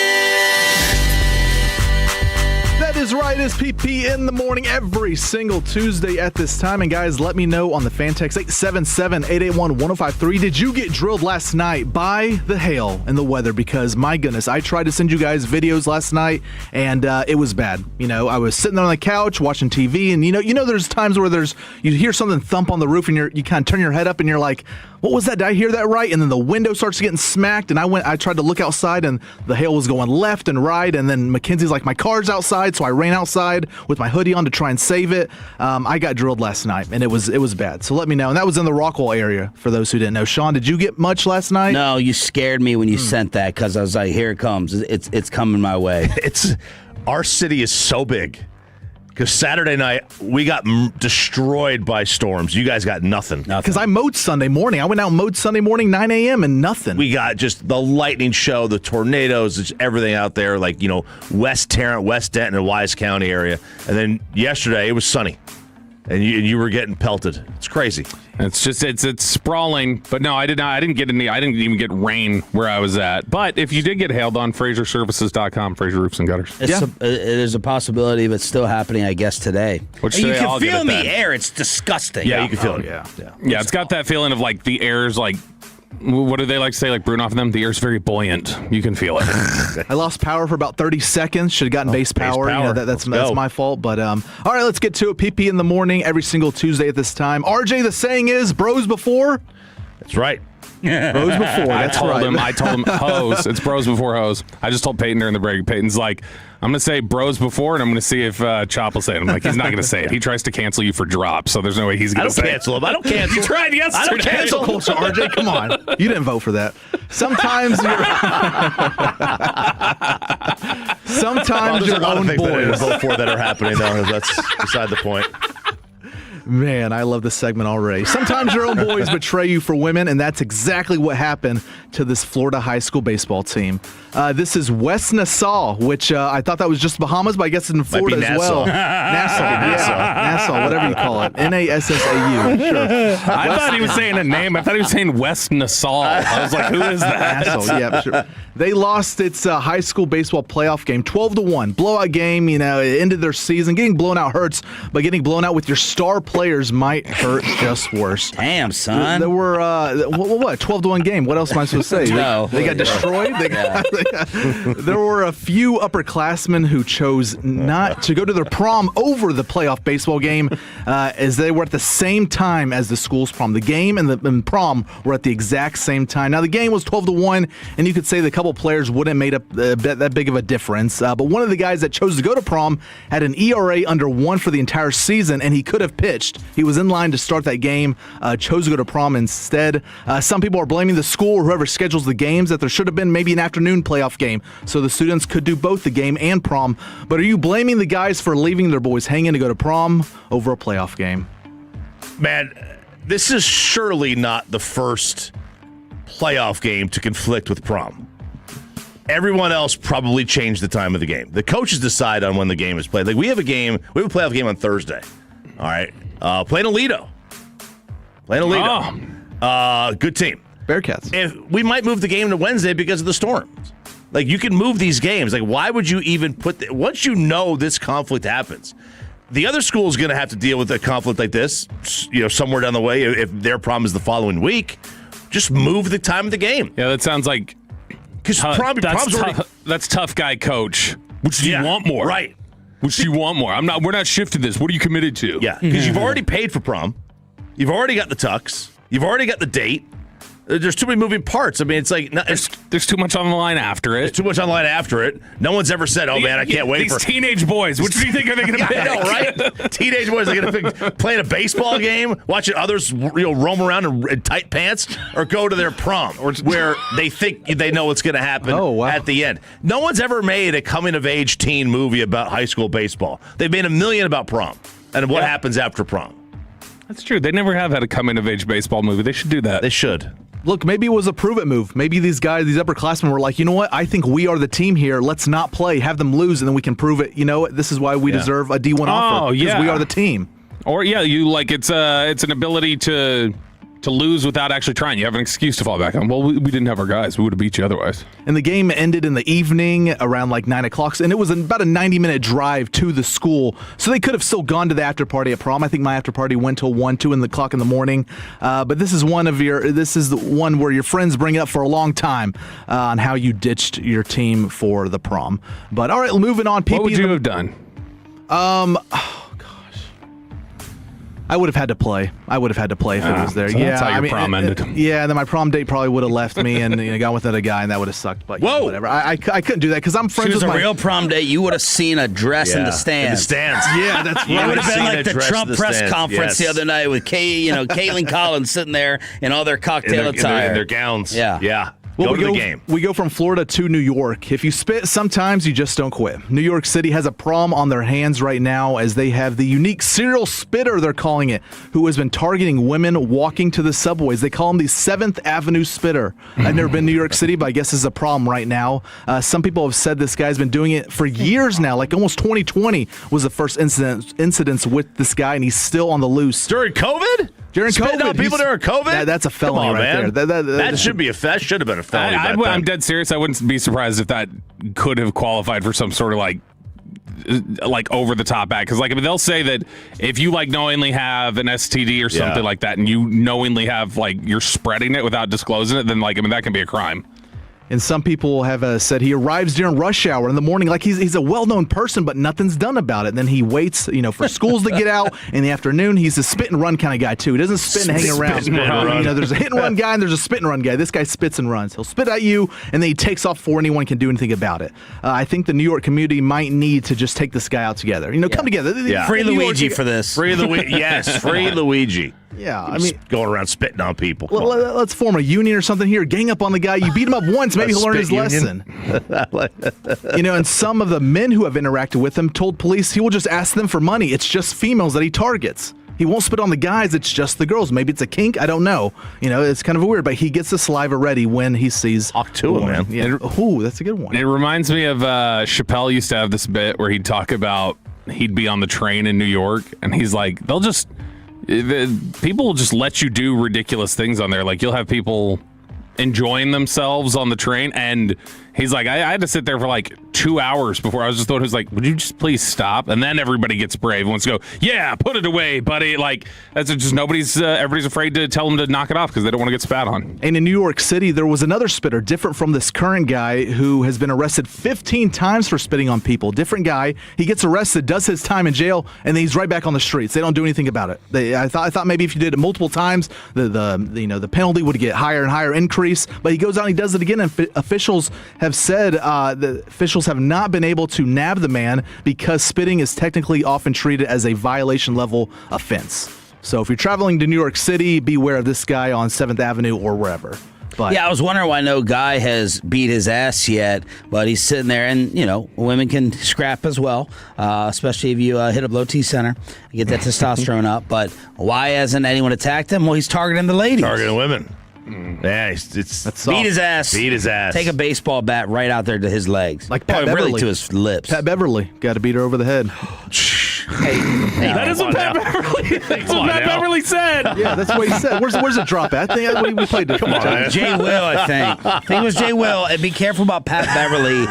That is right. It's PP in the morning every single Tuesday at this time. And guys, let me know on the fan text 877-881-1053. Did you get drilled last night by the hail and the weather? Because my goodness, I tried to send you guys videos last night and it was bad. You know, I was sitting there on the couch watching TV, and you know, there's times where you hear something thump on the roof and you kind of turn your head up and you're like, what was that? Did I hear that right? And then the window starts getting smacked, and I tried to look outside, and the hail was going left and right, and then Mackenzie's like, my car's outside, so I ran outside with my hoodie on to try and save it. I got drilled last night, and it was bad. So let me know. And that was in the Rockwell area, for those who didn't know. Sean, did you get much last night? No, you scared me when you sent that, because I was like, here it comes. It's coming my way. Our city is so big. Because Saturday night, we got destroyed by storms. You guys got nothing. Because I mowed Sunday morning. I went out and mowed Sunday morning, 9 a.m., and nothing. We got just the lightning show, the tornadoes, just everything out there, like, West Tarrant, West Denton, and Wise County area. And then yesterday, it was sunny. And you were getting pelted. It's crazy. It's just it's sprawling. But no, I didn't even get rain where I was at. But if you did get hailed on, FrazierServices.com, Frazier Roofs and Gutters. There's a possibility of it still happening, I guess, today. Which you today can I'll feel get in it the then. air. It's disgusting. Yeah, you can feel it. Yeah. Yeah, it's got that feeling of like the air's like, what do they like to say, like brewing off of them? The air's very buoyant. You can feel it. I lost power for about 30 seconds. Should have gotten base power. You know, that's my fault. But all right, let's get to it. PP in the morning every single Tuesday at this time. RJ, the saying is bros before. That's right. Bros before. That's I told him hose. It's bros before hose. I just told Peyton during the break. Peyton's like, I'm going to say bros before, and I'm going to see if Chop will say it. I'm like, he's not going to say it. He tries to cancel you for drop, so there's no way he's going to say it. I don't cancel him. I don't cancel. You tried yesterday. I don't cancel. Culture, RJ, come on. You didn't vote for that. Sometimes there's your a lot of own things that I didn't boys. vote for that are happening, though. That's beside the point. Man, I love this segment already. Sometimes your own boys betray you for women, and that's exactly what happened to this Florida high school baseball team. This is West Nassau, which I thought that was just Bahamas, but I guess it's in Florida as well. Nassau, whatever you call it. Nassau. Sure. I thought he was saying a name. I thought he was saying West Nassau. I was like, who is that? Nassau, yeah, sure. They lost its high school baseball playoff game 12-1. Blowout game, it ended their season. Getting blown out hurts, but getting blown out with your star players might hurt just worse. Damn, son. There were, 12-1 game. What else am I supposed to say? No. They got destroyed? There were a few upperclassmen who chose not to go to their prom over the playoff baseball game as they were at the same time as the school's prom. The game and prom were at the exact same time. Now, the game was 12-1, and you could say the couple players wouldn't have made up that big of a difference. But one of the guys that chose to go to prom had an ERA under 1 for the entire season, and he could have pitched. He was in line to start that game, chose to go to prom instead. Some people are blaming the school or whoever schedules the games that there should have been maybe an afternoon playoff game so the students could do both the game and prom. But are you blaming the guys for leaving their boys hanging to go to prom over a playoff game? Man, this is surely not the first playoff game to conflict with prom. Everyone else probably changed the time of the game. The coaches decide on when the game is played. Like we have a playoff game on Thursday. All right. Playing Aledo. Good team. Bearcats. If we might move the game to Wednesday because of the storms. Like, you can move these games. Like, why would you even put once you know this conflict happens, the other school is going to have to deal with a conflict like this, somewhere down the way. If their problem is the following week, just move the time of the game. Yeah, that sounds like because that's tough guy coach. Which do you want more? Right. Which do you want more? We're not shifting this. What are you committed to? Yeah, because you've already paid for prom. You've already got the tux. You've already got the date. There's too many moving parts. I mean, it's like there's too much on the line after it. There's too much on the line after it. No one's ever said, "Oh man, I can't wait for these teenage boys." Which do you think are they going to pick? I know, right? Teenage boys are going to pick playing a baseball game, watching others roam around in tight pants, or go to their prom, where they think they know what's going to happen at the end. No one's ever made a coming of age teen movie about high school baseball. They've made a million about prom and what happens after prom. That's true. They never have had a coming of age baseball movie. They should do that. They should. Look, maybe it was a prove-it move. Maybe these guys, these upperclassmen were like, you know what? I think we are the team here. Let's not play. Have them lose, and then we can prove it. You know, this is why we deserve a D1 offer. Because we are the team. Or, it's an ability to lose without actually trying. You have an excuse to fall back on. Well, we didn't have our guys. We would have beat you otherwise. And the game ended in the evening around like 9 o'clock, and it was about a 90-minute drive to the school. So they could have still gone to the after party at prom. I think my after party went till 1, 2 o'clock in the morning. But this is the one where your friends bring it up for a long time on how you ditched your team for the prom. But all right, moving on. What would you have done? I would have had to play. I would have had to play if it was there. So that's how your prom ended. Yeah, then my prom date probably would have left me and gone with another guy, and that would have sucked. But whatever. I couldn't do that because I'm friends with a real prom date. You would have seen a dress in the stands. In the stands. Yeah, that's right. It would have been like the Trump press conference the other night with Caitlin Collins sitting there in all their cocktail attire. In their gowns. Yeah. Well, go to the game. We go from Florida to New York. If you spit, sometimes you just don't quit. New York City has a prom on their hands right now as they have the unique serial spitter, they're calling it, who has been targeting women walking to the subways. They call him the 7th Avenue Spitter. I've never been to New York City, but I guess it's a problem right now. Some people have said this guy's been doing it for years now. Like almost 2020 was the first incidents with this guy, and he's still on the loose. During COVID? During Spitting COVID, on people during COVID? That's a felony right there. That should be that should have been a felony. I'm dead serious. I wouldn't be surprised if that could have qualified for some sort of like over the top act. Because they'll say that if you knowingly have an STD or something like that, and you knowingly have you're spreading it without disclosing it, then that can be a crime. And some people have said he arrives during rush hour in the morning, like he's a well-known person, but nothing's done about it. And then he waits, for schools to get out in the afternoon. He's a spit and run kind of guy too. He doesn't spit and hang around. There's a hit and run guy and there's a spit and run guy. This guy spits and runs. He'll spit at you and then he takes off before anyone can do anything about it. I think the New York community might need to just take this guy out together. Come together. Yeah. Free Luigi for this. Free Luigi. Yes, free Luigi. Yeah, going around spitting on people. Let's form a union or something here. Gang up on the guy. You beat him up once, maybe he'll learn his lesson. And some of the men who have interacted with him told police he will just ask them for money. It's just females that he targets. He won't spit on the guys. It's just the girls. Maybe it's a kink. I don't know. It's kind of weird, but he gets the saliva ready when he sees. Talk to him, man. Yeah. Ooh, that's a good one. It reminds me of Chappelle used to have this bit where he'd talk about he'd be on the train in New York, and he's like, people will just let you do ridiculous things on there. You'll have people enjoying themselves on the train, and he's like, I had to sit there for 2 hours before I was just thought, who's like, would you just please stop? And then everybody gets brave and wants to go, yeah, put it away, buddy. That's just everybody's afraid to tell them to knock it off because they don't want to get spat on. And in New York City, there was another spitter different from this current guy who has been arrested 15 times for spitting on people. Different guy. He gets arrested, does his time in jail, and then he's right back on the streets. They don't do anything about it. I thought maybe if you did it multiple times, the penalty would get higher and higher increase. But he goes out and he does it again, and officials have said the officials have not been able to nab the man because spitting is technically often treated as a violation level offense. So if you're traveling to New York City, beware of this guy on 7th Avenue or wherever. But yeah, I was wondering why no guy has beat his ass yet, but he's sitting there, and women can scrap as well, especially if you hit up low T center, get that testosterone up. But why hasn't anyone attacked him? Well, he's targeting the ladies, targeting women. Yeah, it's beat his ass. Beat his ass. Take a baseball bat right out there to his legs, like Pat Beverly. Really to his lips. Pat Beverly got to beat her over the head. Hey, that is what Pat Beverly. That's what Pat Beverly said. Yeah, that's what he said. Where's the drop at? I think we played it. Come on, Jay Will. I think it was Jay Will. And be careful about Pat Beverly.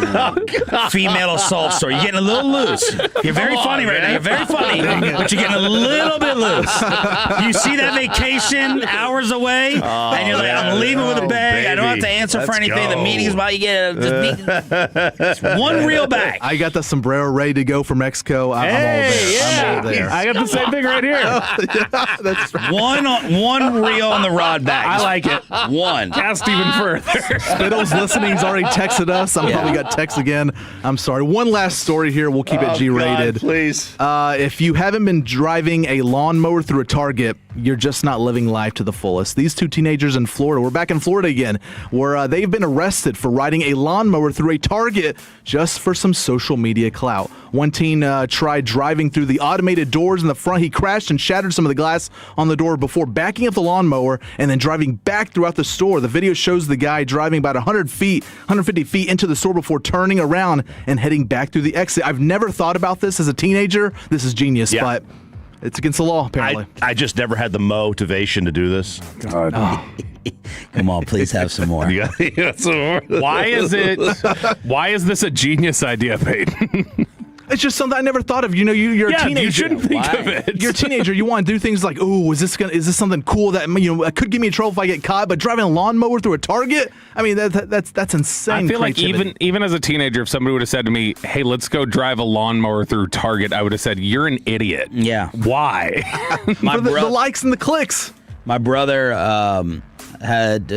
Female assault story. You're getting a little loose. You're very funny right now. You're very funny, but you're getting a little bit loose. You see that vacation hours away, and you're like, I'm leaving with a bag. Baby. I don't have to answer for anything. The meeting's about you get just one reel back. I got the sombrero ready to go for Mexico. I'm all there. I'm all there. I got the same thing right here. Yeah, that's right. One reel on the rod bag. I like it. One. Cast even further. Spittle's listening. He's already texted us. I'm probably got texts again. I'm sorry. One last story here. We'll keep it G-rated. God, please. If you haven't been driving a lawnmower through a Target, you're just not living life to the fullest. These two teenagers in Florida, we're back in Florida again, where they've been arrested for riding a lawnmower through a Target just for some social media clout. One teen tried driving through the automated doors in the front. He crashed and shattered some of the glass on the door before backing up the lawnmower and then driving back throughout the store. The video shows the guy driving about 150 feet into the store before turning around and heading back through the exit. I've never thought about this as a teenager. This is genius, but it's against the law, apparently. I just never had the motivation to do this. God. Come on, please have some more. You got some more? Why is this a genius idea, Peyton? It's just something I never thought of. You know, you're a teenager. You shouldn't think of it. You're a teenager. You want to do things like, oh, is this something cool that could give me in trouble if I get caught? But driving a lawnmower through a Target, I mean, that's insane. I feel creativity. like even as a teenager, if somebody would have said to me, "Hey, let's go drive a lawnmower through Target," I would have said, "You're an idiot." Yeah. Why? For the likes and the clicks. My brother had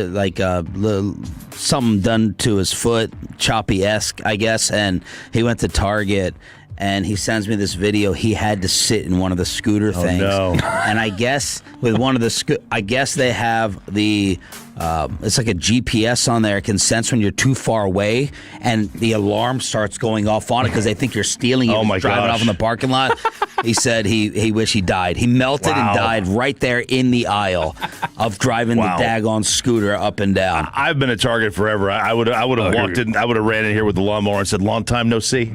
something done to his foot, choppy-esque, I guess, and he went to Target. And he sends me this video. He had to sit in one of the scooter things. No. And I guess with one of the I guess they have the it's like a GPS on there. It can sense when you're too far away, and the alarm starts going off on it because they think you're stealing it. Oh my driving gosh. off in the parking lot. He said he wished he died. He melted and died right there in the aisle of driving the daggone scooter up and down. I've been at Target forever. I would have walked in. I would have ran in here with the lawnmower and said, "Long time no see."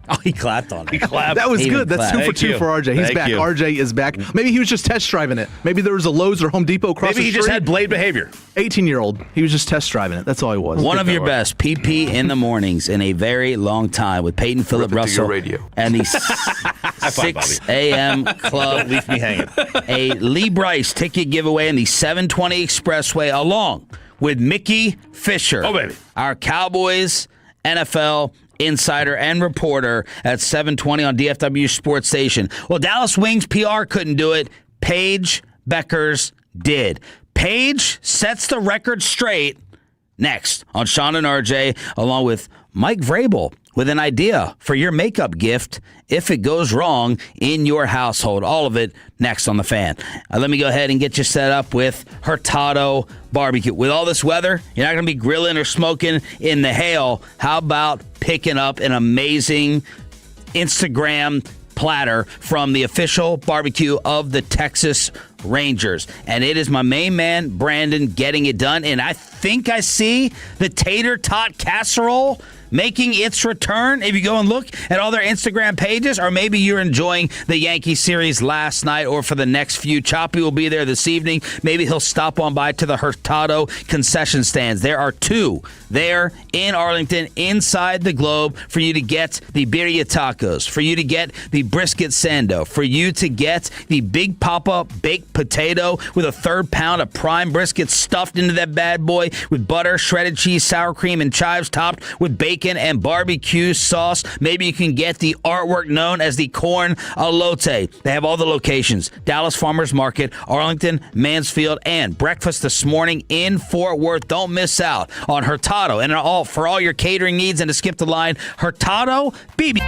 Oh, he clapped on it. He clapped. That was He good. even That's clapped. 2 for 2 for RJ. He's Thank back. you. RJ is back. Maybe he was just test driving it. Maybe there was a Lowe's or Home Depot across Maybe the he street. just had blade behavior. 18-year-old. He was just test driving it. That's all he was. One of your best, PP in the mornings in a very long time with Peyton Phillip Russell and the 6 a.m. club. Don't leave me hanging. A Lee Bryce ticket giveaway in the 720 Expressway along with Mickey Fisher. Oh, baby. Our Cowboys NFL insider and reporter at 720 on DFW Sports Station. Well, Dallas Wings PR couldn't do it. Paige Beckers did. Paige sets the record straight next on Sean and RJ, along with Mike Vrabel with an idea for your makeup gift if it goes wrong in your household. All of it next on The Fan. Let me go ahead and get you set up with Hurtado Barbecue. With all this weather, you're not going to be grilling or smoking in the hail. How about picking up an amazing Instagram platter from the official barbecue of the Texas Rangers? And it is my main man, Brandon, getting it done. And I think I see the tater tot casserole making its return. If you go and look at all their Instagram pages, or maybe you're enjoying the Yankee series last night or for the next few. Choppy will be there this evening. Maybe he'll stop on by to the Hurtado concession stands. There are 2 there in Arlington inside the Globe for you to get the birria tacos, for you to get the brisket sando, for you to get the Big Papa baked potato with a 1/3 pound of prime brisket stuffed into that bad boy with butter, shredded cheese, sour cream, and chives topped with bacon and barbecue sauce. Maybe you can get the artwork known as the corn elote. They have all the locations: Dallas Farmers Market, Arlington, Mansfield, and breakfast this morning in Fort Worth. Don't miss out on Hurtado. And for all your catering needs, and to skip the line, Hurtado BB.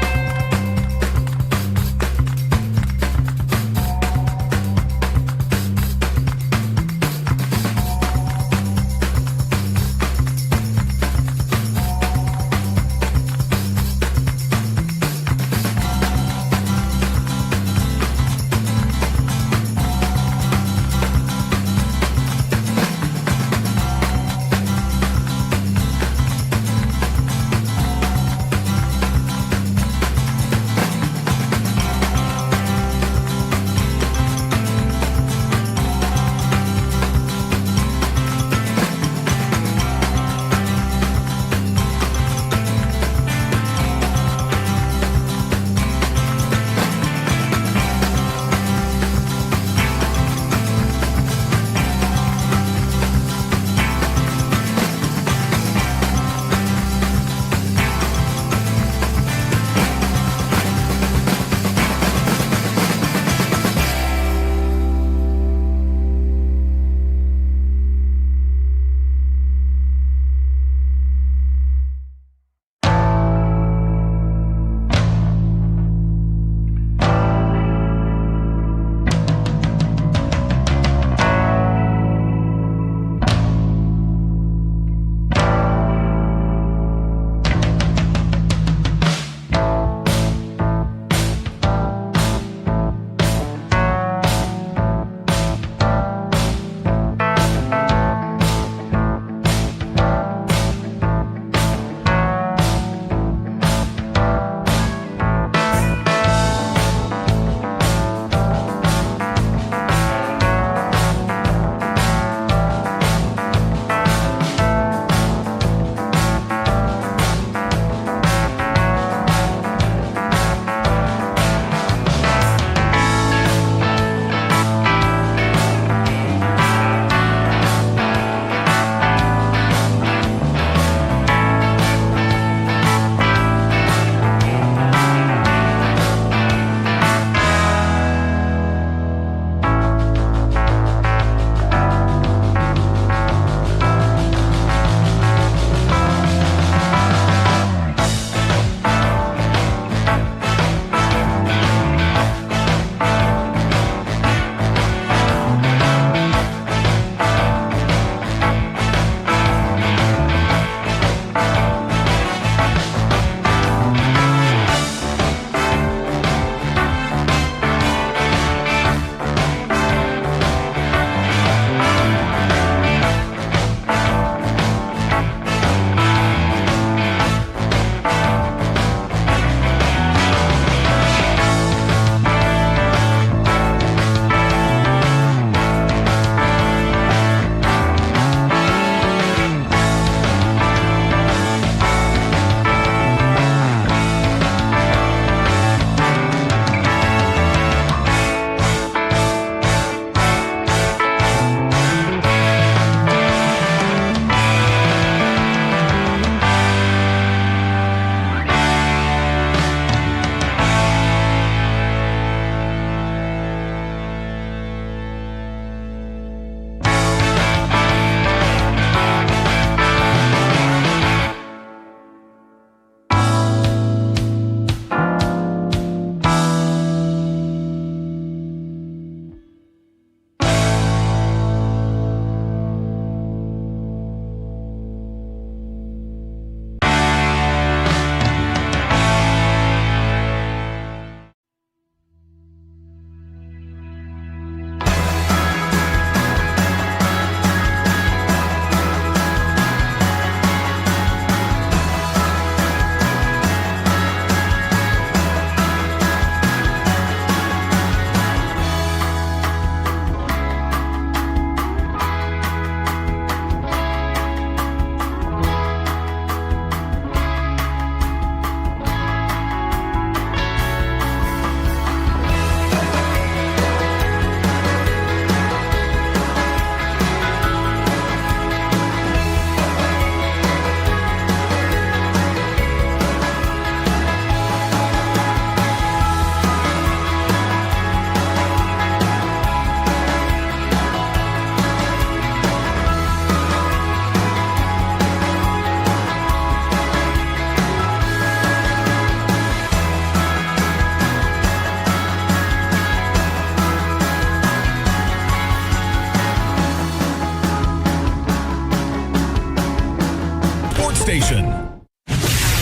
station.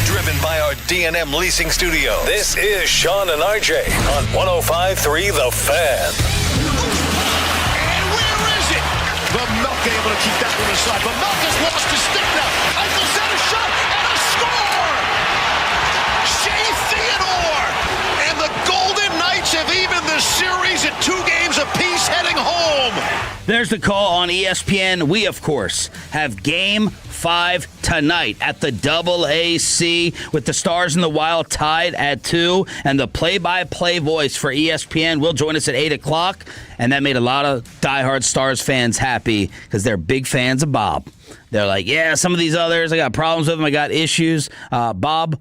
Driven by our D&M Leasing Studio, this is Sean and RJ on 105.3 The Fan. And where is it? But Milk able to keep that one aside. But Milk has lost his stick now. Eichel set a shot and a score! Shea Theodore! And the Golden Knights have evened the series at 2 games apiece heading home. There's the call on ESPN. We, of course, have Game 5 tonight at the AAC with the Stars and the Wild tied at 2. And the play-by-play voice for ESPN will join us at 8 o'clock. And that made a lot of diehard Stars fans happy because they're big fans of Bob. They're like, yeah, some of these others, I got problems with them. I got issues. Bob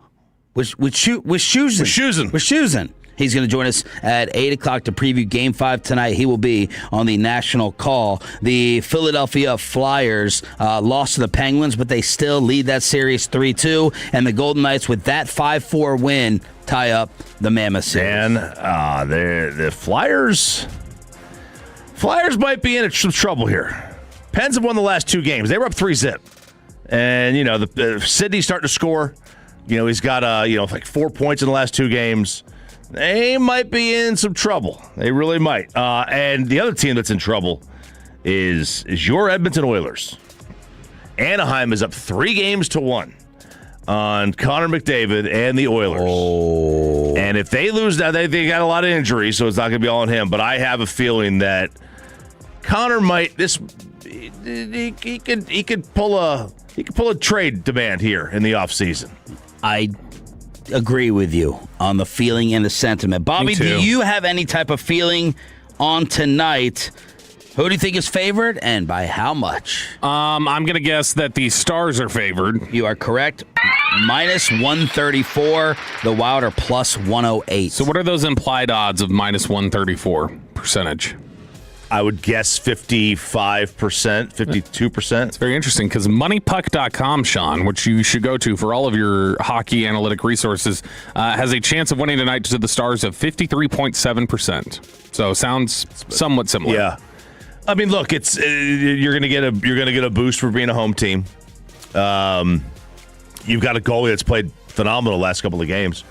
was choosing. He's going to join us at 8 o'clock to preview Game 5 tonight. He will be on the national call. The Philadelphia Flyers lost to the Penguins, but they still lead that series 3-2. And the Golden Knights, with that 5-4 win, tie up the Mammoth series. Man, the Flyers might be in some trouble here. Pens have won the last 2 games. They were up 3-0. And, the Sidney's starting to score. He's got, like 4 points in the last 2 games. They might be in some trouble. They really might. And the other team that's in trouble is your Edmonton Oilers. Anaheim is up 3-1 on Connor McDavid and the Oilers. Oh. And if they lose now, they got a lot of injuries, so it's not going to be all on him. But I have a feeling that Connor might he could pull a trade demand here in the offseason. I agree with you on the feeling and the sentiment. Bobby, do you have any type of feeling on tonight? Who do you think is favored and by how much? I'm going to guess that the Stars are favored. You are correct. Minus 134. The Wild are plus 108. So what are those implied odds of minus 134 percentage? I would guess 55%, 52%. It's very interesting because moneypuck.com, Sean, which you should go to for all of your hockey analytic resources, has a chance of winning tonight to the Stars of 53.7%. So sounds somewhat similar. Yeah. I mean, look, it's you're going to get a boost for being a home team. You've got a goalie that's played phenomenal the last couple of games.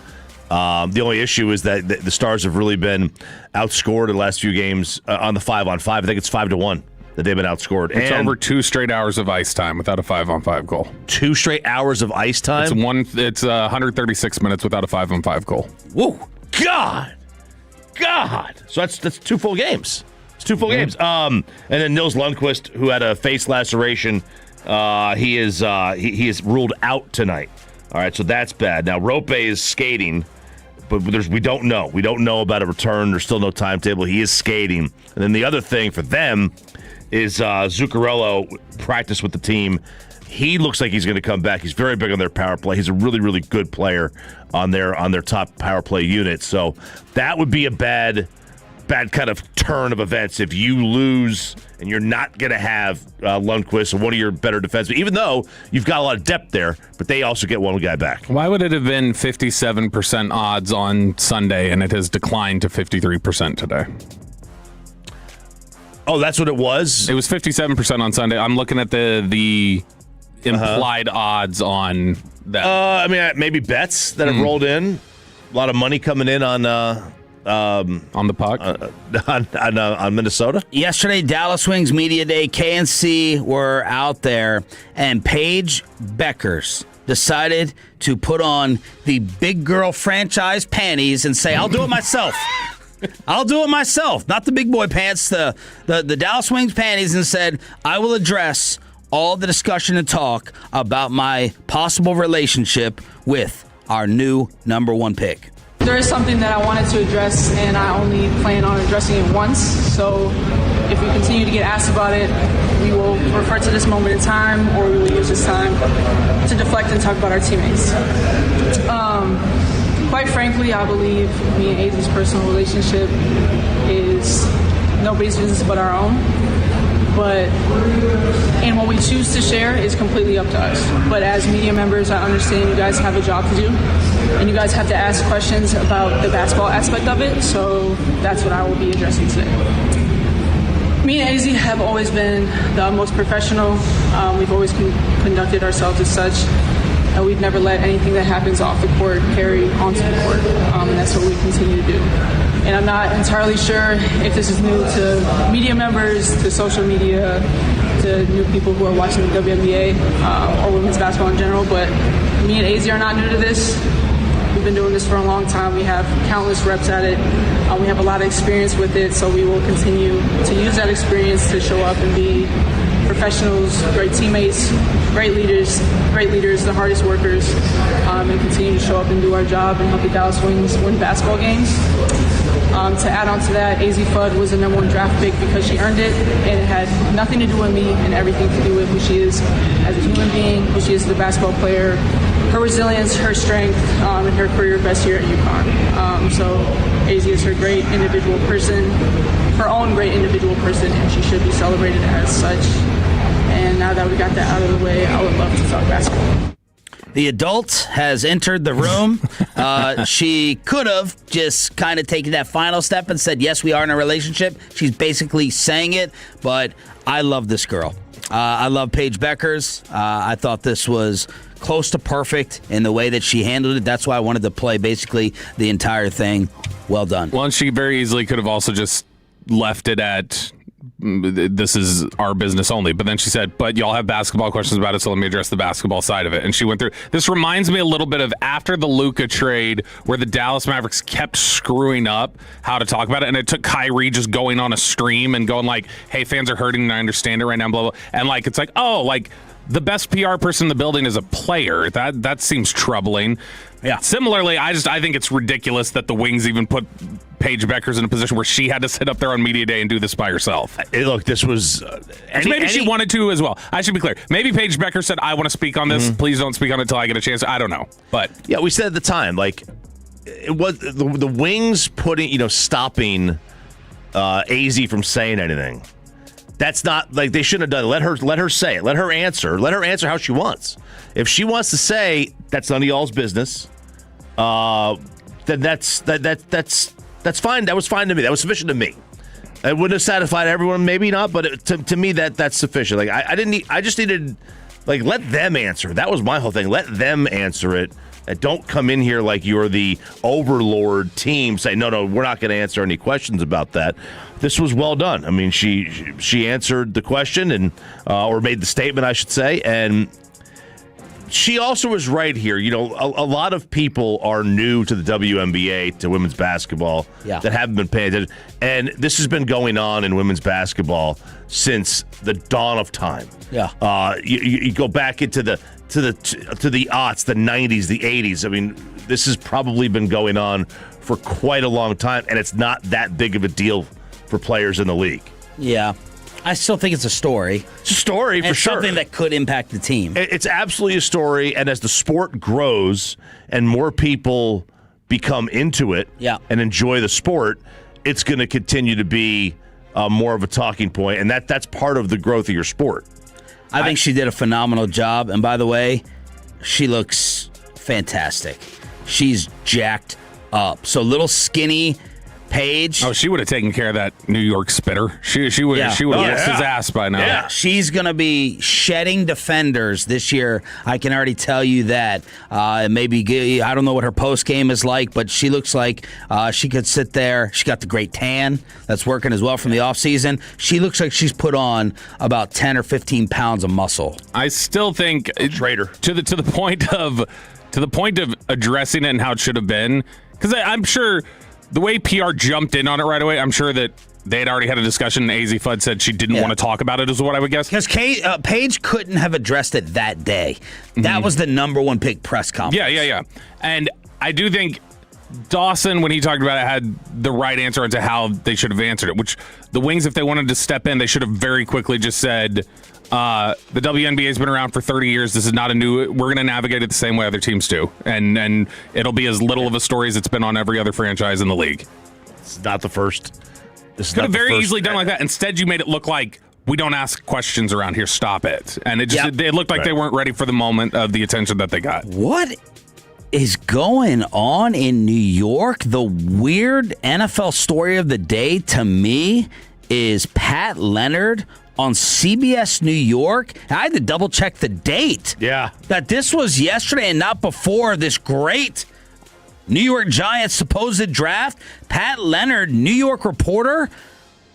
The only issue is that the Stars have really been outscored in the last few games on the 5-on-5. I think it's 5-1 that they've been outscored. It's over 2 straight hours of ice time without a 5-on-5 goal. 2 straight hours of ice time? It's 136 minutes without a 5-on-5 goal. Whoa, God. So that's 2 full games. It's 2 full games. And then Nils Lundqvist, who had a face laceration, he is ruled out tonight. All right, so that's bad. Now Rope is skating. But we don't know. We don't know about a return. There's still no timetable. He is skating. And then the other thing for them is Zuccarello practiced with the team. He looks like he's going to come back. He's very big on their power play. He's a really, really good player on their top power play unit. So that would be a bad kind of turn of events if you lose and you're not going to have Lundqvist or one of your better defensemen, even though you've got a lot of depth there, but they also get one guy back. Why would it have been 57% odds on Sunday and it has declined to 53% today? Oh, that's what it was? It was 57% on Sunday. I'm looking at the implied odds on that. I mean, maybe bets that have rolled in. A lot of money coming in on the puck on Minnesota. Yesterday, Dallas Wings Media Day, KNC were out there, and Paige Beckers decided to put on the big girl franchise panties and say, I'll do it myself. I'll do it myself. Not the big boy pants, the Dallas Wings panties, and said, I will address all the discussion and talk about my possible relationship with our new number 1 pick. There is something that I wanted to address, and I only plan on addressing it once. So if we continue to get asked about it, we will refer to this moment in time, or we will use this time to deflect and talk about our teammates. Quite frankly, I believe me and Aiden's personal relationship is nobody's business but our own. And what we choose to share is completely up to us. But as media members, I understand you guys have a job to do, and you guys have to ask questions about the basketball aspect of it, so that's what I will be addressing today. Me and AZ have always been the most professional. We've always conducted ourselves as such. and we've never let anything that happens off the court carry onto the court, and that's what we continue to do. And I'm not entirely sure if this is new to media members, to social media, to new people who are watching the WNBA or women's basketball in general, but me and AZ are not new to this. We've been doing this for a long time. We have countless reps at it. We have a lot of experience with it, so we will continue to use that experience to show up and be professionals, great teammates, great leaders, the hardest workers, and continue to show up and do our job and help the Dallas Wings win basketball games. To add on to that, AZ Fudd was the #1 draft pick because she earned it, and it had nothing to do with me and everything to do with who she is as a human being, who she is as a basketball player, her resilience, her strength, and her career best year at UConn. So AZ is her great individual person, her own great individual person, and she should be celebrated as such. And now that we got that out of the way, I would love to talk basketball. The adult has entered the room. She could have just kind of taken that final step and said, yes, we are in a relationship. She's basically saying it, but I love this girl. I love Paige Beckers. I thought this was close to perfect in the way that she handled it. That's why I wanted to play basically the entire thing. Well done. Well, and she very easily could have also just left it at, this is our business only. But then she said, but y'all have basketball questions about it, so let me address the basketball side of it. And she went through. This reminds me a little bit of after the Luka trade where the Dallas Mavericks kept screwing up how to talk about it. And it took Kyrie just going on a stream and going like, hey, fans are hurting and I understand it right now, blah, blah. And like, it's like, oh, like the best PR person in the building is a player. That seems troubling. Yeah. Similarly, I think it's ridiculous that the Wings even put Paige Beckers in a position where she had to sit up there on media day and do this by herself. Hey, look, this was maybe she wanted to as well. I should be clear. Maybe Paige Becker said, "I want to speak on this. Please don't speak on it until I get a chance." I don't know, but yeah, we said at the time, like it was the Wings putting, stopping AZ from saying anything. That's not like they shouldn't have done it. Let her say it. Let her answer. Let her answer how she wants. If she wants to say that's none of y'all's business, then that's fine. That was fine to me. That was sufficient to me. It wouldn't have satisfied everyone, maybe not, but to me that's sufficient. Like I just needed, like, let them answer. That was my whole thing. Let them answer it. And don't come in here like you're the overlord team. Say no, we're not going to answer any questions about that. This was well done. I mean, she answered the question and or made the statement, I should say, and she also was right here. A lot of people are new to the WNBA, to women's basketball, that haven't been paying attention. And this has been going on in women's basketball since the dawn of time. Yeah. You go back into the aughts, the 90s, the 80s. I mean, this has probably been going on for quite a long time, and it's not that big of a deal for players in the league. Yeah. I still think it's a story. It's a story, for sure. Something that could impact the team. It's absolutely a story, and as the sport grows and more people become into it and enjoy the sport, it's going to continue to be more of a talking point, and that's part of the growth of your sport. I think she did a phenomenal job, and by the way, she looks fantastic. She's jacked up. So little skinny Paige. Oh, she would have taken care of that New York spitter. She would have whipped his ass by now. Yeah. She's going to be shedding defenders this year. I can already tell you that. Maybe, I don't know what her post game is like, but she looks like she could sit there. She got the great tan that's working as well from the offseason. She looks like she's put on about 10 or 15 pounds of muscle. I still think traitor to the point of addressing it and how it should have been, because I'm sure the way PR jumped in on it right away, I'm sure that they had already had a discussion, and AZ Fudd said she didn't want to talk about it, is what I would guess. Because Paige couldn't have addressed it that day. That was the #1 pick press conference. Yeah. And I do think Dawson, when he talked about it, had the right answer into how they should have answered it, which the Wings, if they wanted to step in, they should have very quickly just said, the WNBA has been around for 30 years. This is not we're going to navigate it the same way other teams do. And it'll be as little of a story as it's been on every other franchise in the league. It's not the first. This could have very easily done like that. Instead, you made it look like we don't ask questions around here. Stop it. And it looked like they weren't ready for the moment of the attention that they got. What is going on in New York? The weird NFL story of the day to me is Pat Leonard on CBS New York. I had to double check the date. Yeah. That this was yesterday and not before this great New York Giants supposed draft. Pat Leonard, New York reporter,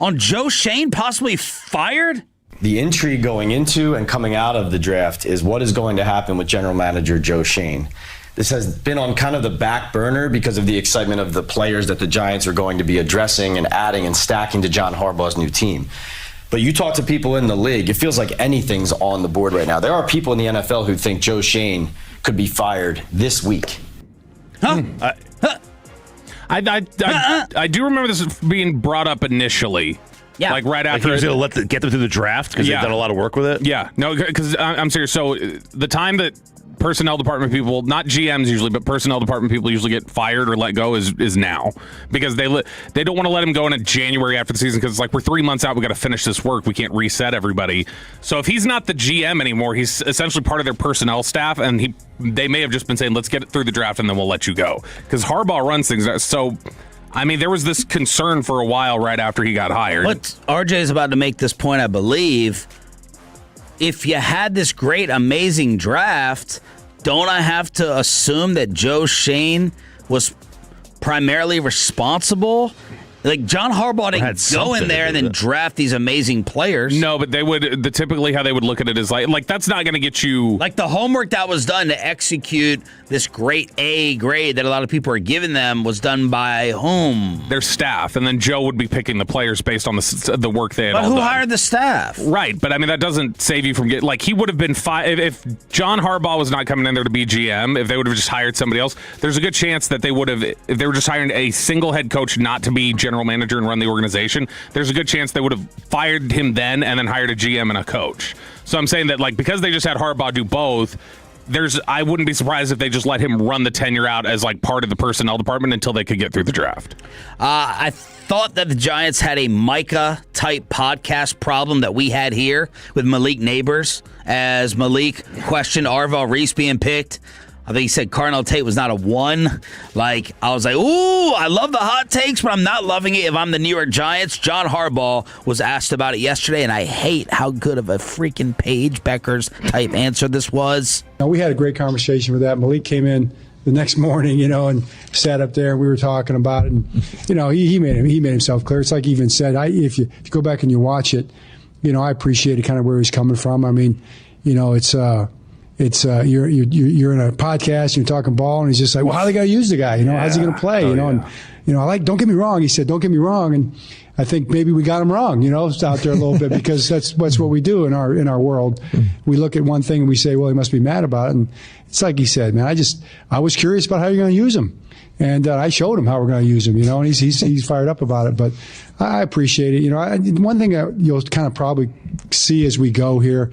on Joe Schoen possibly fired. The intrigue going into and coming out of the draft is what is going to happen with general manager Joe Schoen. This has been on kind of the back burner because of the excitement of the players that the Giants are going to be addressing and adding and stacking to John Harbaugh's new team. But you talk to people in the league, it feels like anything's on the board right now. There are people in the NFL who think Joe Schoen could be fired this week. Huh? I do remember this being brought up initially. Yeah. Like right Like after. he was going to get them through the draft because they've done a lot of work with it? Yeah. No, because I'm serious. So the time that personnel department people, not GMs usually, but personnel department people usually get fired or let go is now, because they don't want to let him go in January after the season, because it's like, we're 3 months out, we got to finish this work, we can't reset everybody. So if he's not the GM anymore, he's essentially part of their personnel staff, and they may have just been saying, let's get it through the draft and then we'll let you go, because Harbaugh runs things. So I mean, there was this concern for a while right after he got hired. But RJ is about to make this point, I believe. If you had this great, amazing draft, don't I have to assume that Joe Schoen was primarily responsible? Like, John Harbaugh didn't go in there and then draft these amazing players. No, but they would. Typically, how they would look at it is like that's not going to get you. Like, the homework that was done to execute this great A grade that a lot of people are giving them was done by whom? Their staff, and then Joe would be picking the players based on the work they had. But all who done. hired the staff? Right, but I mean that doesn't save you from getting. Like, he would have been if John Harbaugh was not coming in there to be GM. If they would have just hired somebody else, there's a good chance that they would have. If they were just hiring a single head coach not to be general manager and run the organization, there's a good chance they would have fired him then and then hired a GM and a coach. So I'm saying that, like, because they just had Harbaugh do both, I wouldn't be surprised if they just let him run the tenure out as like part of the personnel department until they could get through the draft. I thought that the Giants had a Micah type podcast problem that we had here with Malik Neighbors, as Malik questioned Arvell Reese being picked. I think he said Cardinal Tate was not a 1. Like, I was like, ooh, I love the hot takes, but I'm not loving it if I'm the New York Giants. John Harbaugh was asked about it yesterday, and I hate how good of a freaking Paige Beckers type answer this was. Now, we had a great conversation with that. Malik came in the next morning, and sat up there, and we were talking about it. And, he made himself clear. It's like he even said, if you go back and you watch it, I appreciated kind of where he's coming from. I mean, it's you're in a podcast, and you're talking ball, and he's just like, well, how are they going to use the guy? How's he going to play? And don't get me wrong. He said, don't get me wrong, and I think maybe we got him wrong. It's out there a little bit, because that's what we do in our world. We look at one thing and we say, well, he must be mad about it, and it's like he said, man, I was curious about how you're going to use him, and I showed him how we're going to use him. And he's fired up about it. But I appreciate it. One thing that you'll kind of probably see as we go here.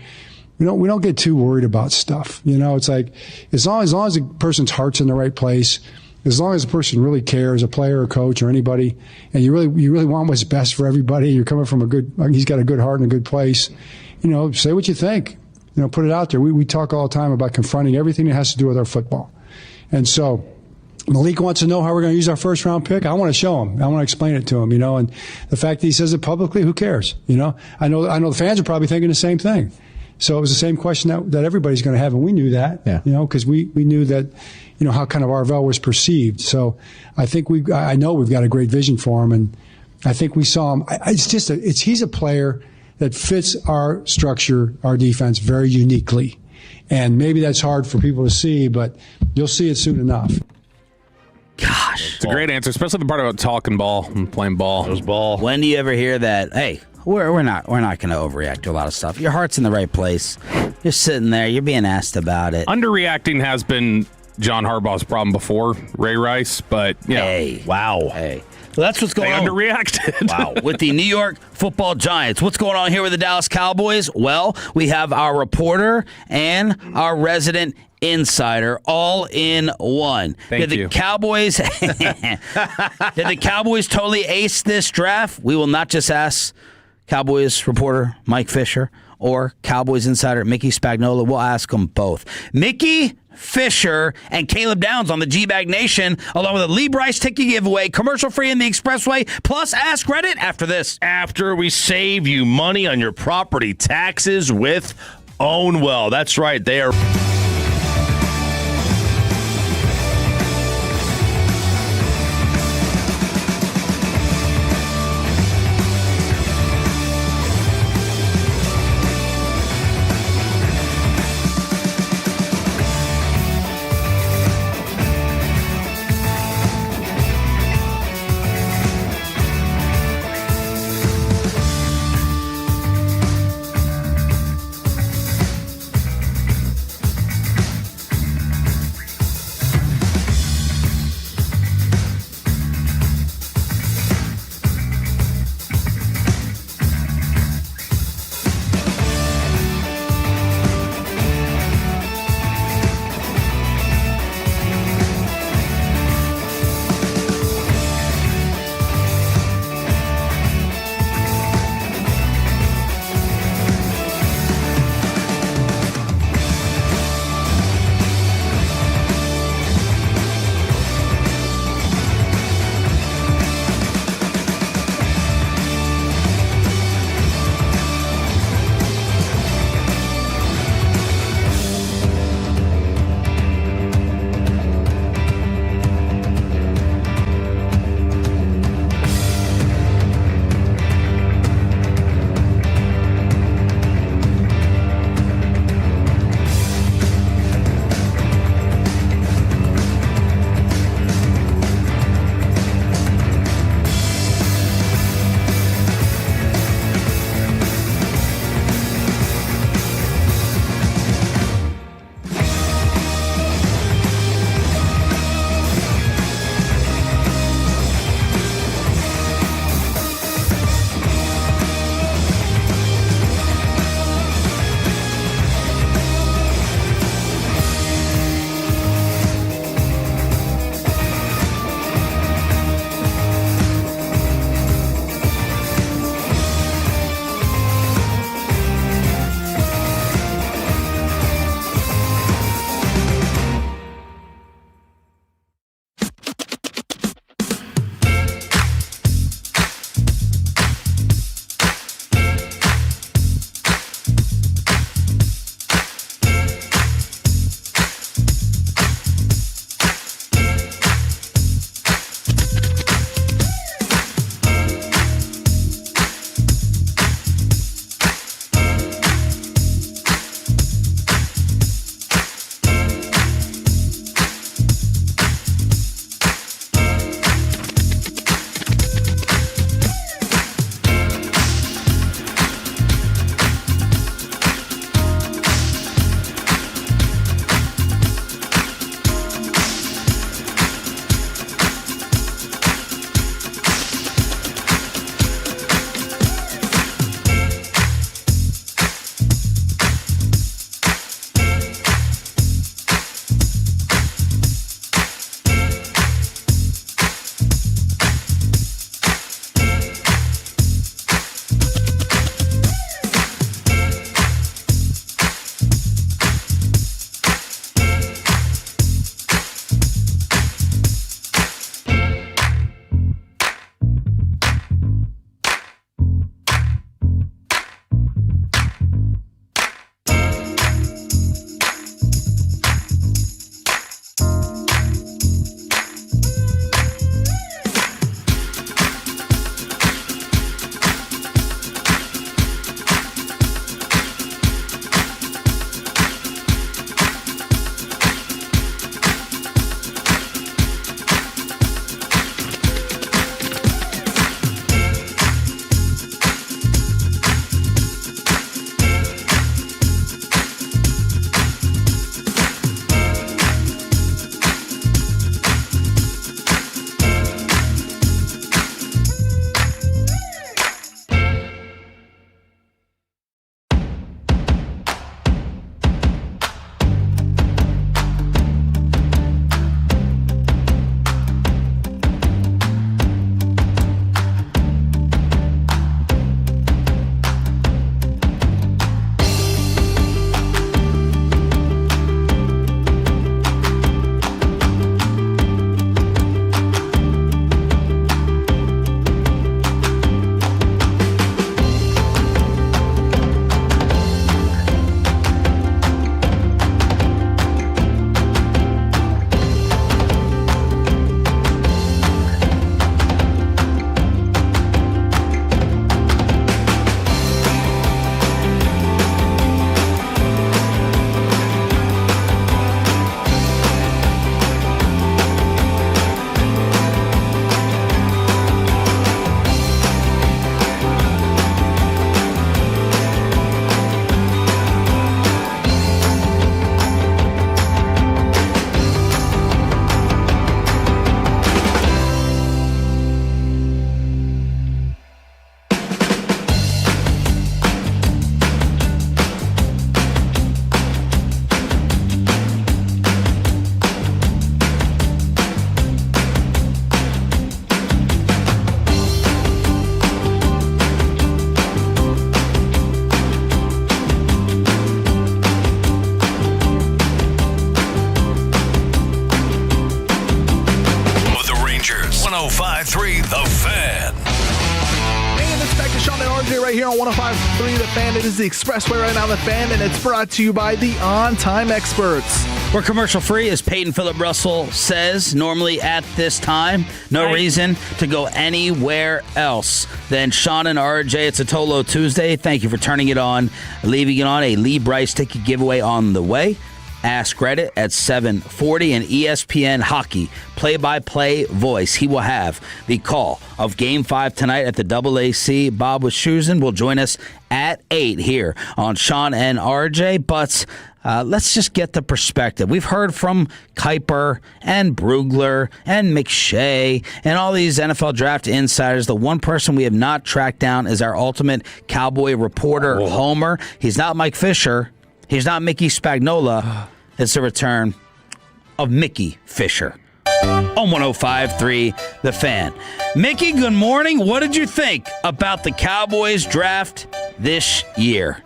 We don't get too worried about stuff. It's like as long as the person's heart's in the right place, as long as the person really cares, a player or coach or anybody, and you really want what's best for everybody, you're coming from he's got a good heart and a good place, say what you think. Put it out there. We talk all the time about confronting everything that has to do with our football. And so Malik wants to know how we're going to use our first round pick. I want to show him. I want to explain it to him, and the fact that he says it publicly, who cares? I know the fans are probably thinking the same thing. So it was the same question that everybody's going to have, and we knew that, because we knew that, how kind of Arvell was perceived. So I think I know we've got a great vision for him, and I think we saw him. He's a player that fits our structure, our defense very uniquely, and maybe that's hard for people to see, but you'll see it soon enough. Gosh, it's a great answer, especially the part about talking ball and playing ball. Those ball. When do you ever hear that? Hey, we're not going to overreact to a lot of stuff. Your heart's in the right place. You're sitting there. You're being asked about it. Underreacting has been John Harbaugh's problem before, Ray Rice, but Hey, wow. Hey, well, that's what's going on. They underreacted. Wow. With the New York Football Giants. What's going on here with the Dallas Cowboys? Well, we have our reporter and our resident insider all in one. Thank you. Did the Cowboys totally ace this draft? We will not just ask Cowboys reporter Mike Fisher or Cowboys insider Mickey Spagnola. We'll ask them both. Mickey Fisher and Caleb Downs on the G-Bag Nation, along with a Lee Bryce ticket giveaway, commercial-free in the Expressway, plus Ask Reddit after this. After we save you money on your property taxes with Ownwell. That's right. They are... here on 105.3 The Fan. It is the Expressway right now on The Fan, and it's brought to you by the On Time Experts. We're commercial free, as Peyton Phillip Russell says, normally at this time. No reason to go anywhere else than Sean and RJ. It's a Tolo Tuesday. Thank you for turning it on, leaving it on. A Lee Bryce ticket giveaway on the way. Ask Reddit at 7:40, and ESPN Hockey play-by-play voice. He will have the call of Game 5 tonight at the AAC. Bob Wischusen will join us at 8 here on Sean and RJ. But let's just get the perspective. We've heard from Kuiper and Brugler and McShay and all these NFL draft insiders. The one person we have not tracked down is our ultimate Cowboy reporter, Homer. He's not Mike Fisher. He's not Mickey Spagnola. It's the return of Mickey Fisher on 105.3 The Fan. Mickey, good morning. What did you think about the Cowboys draft this year?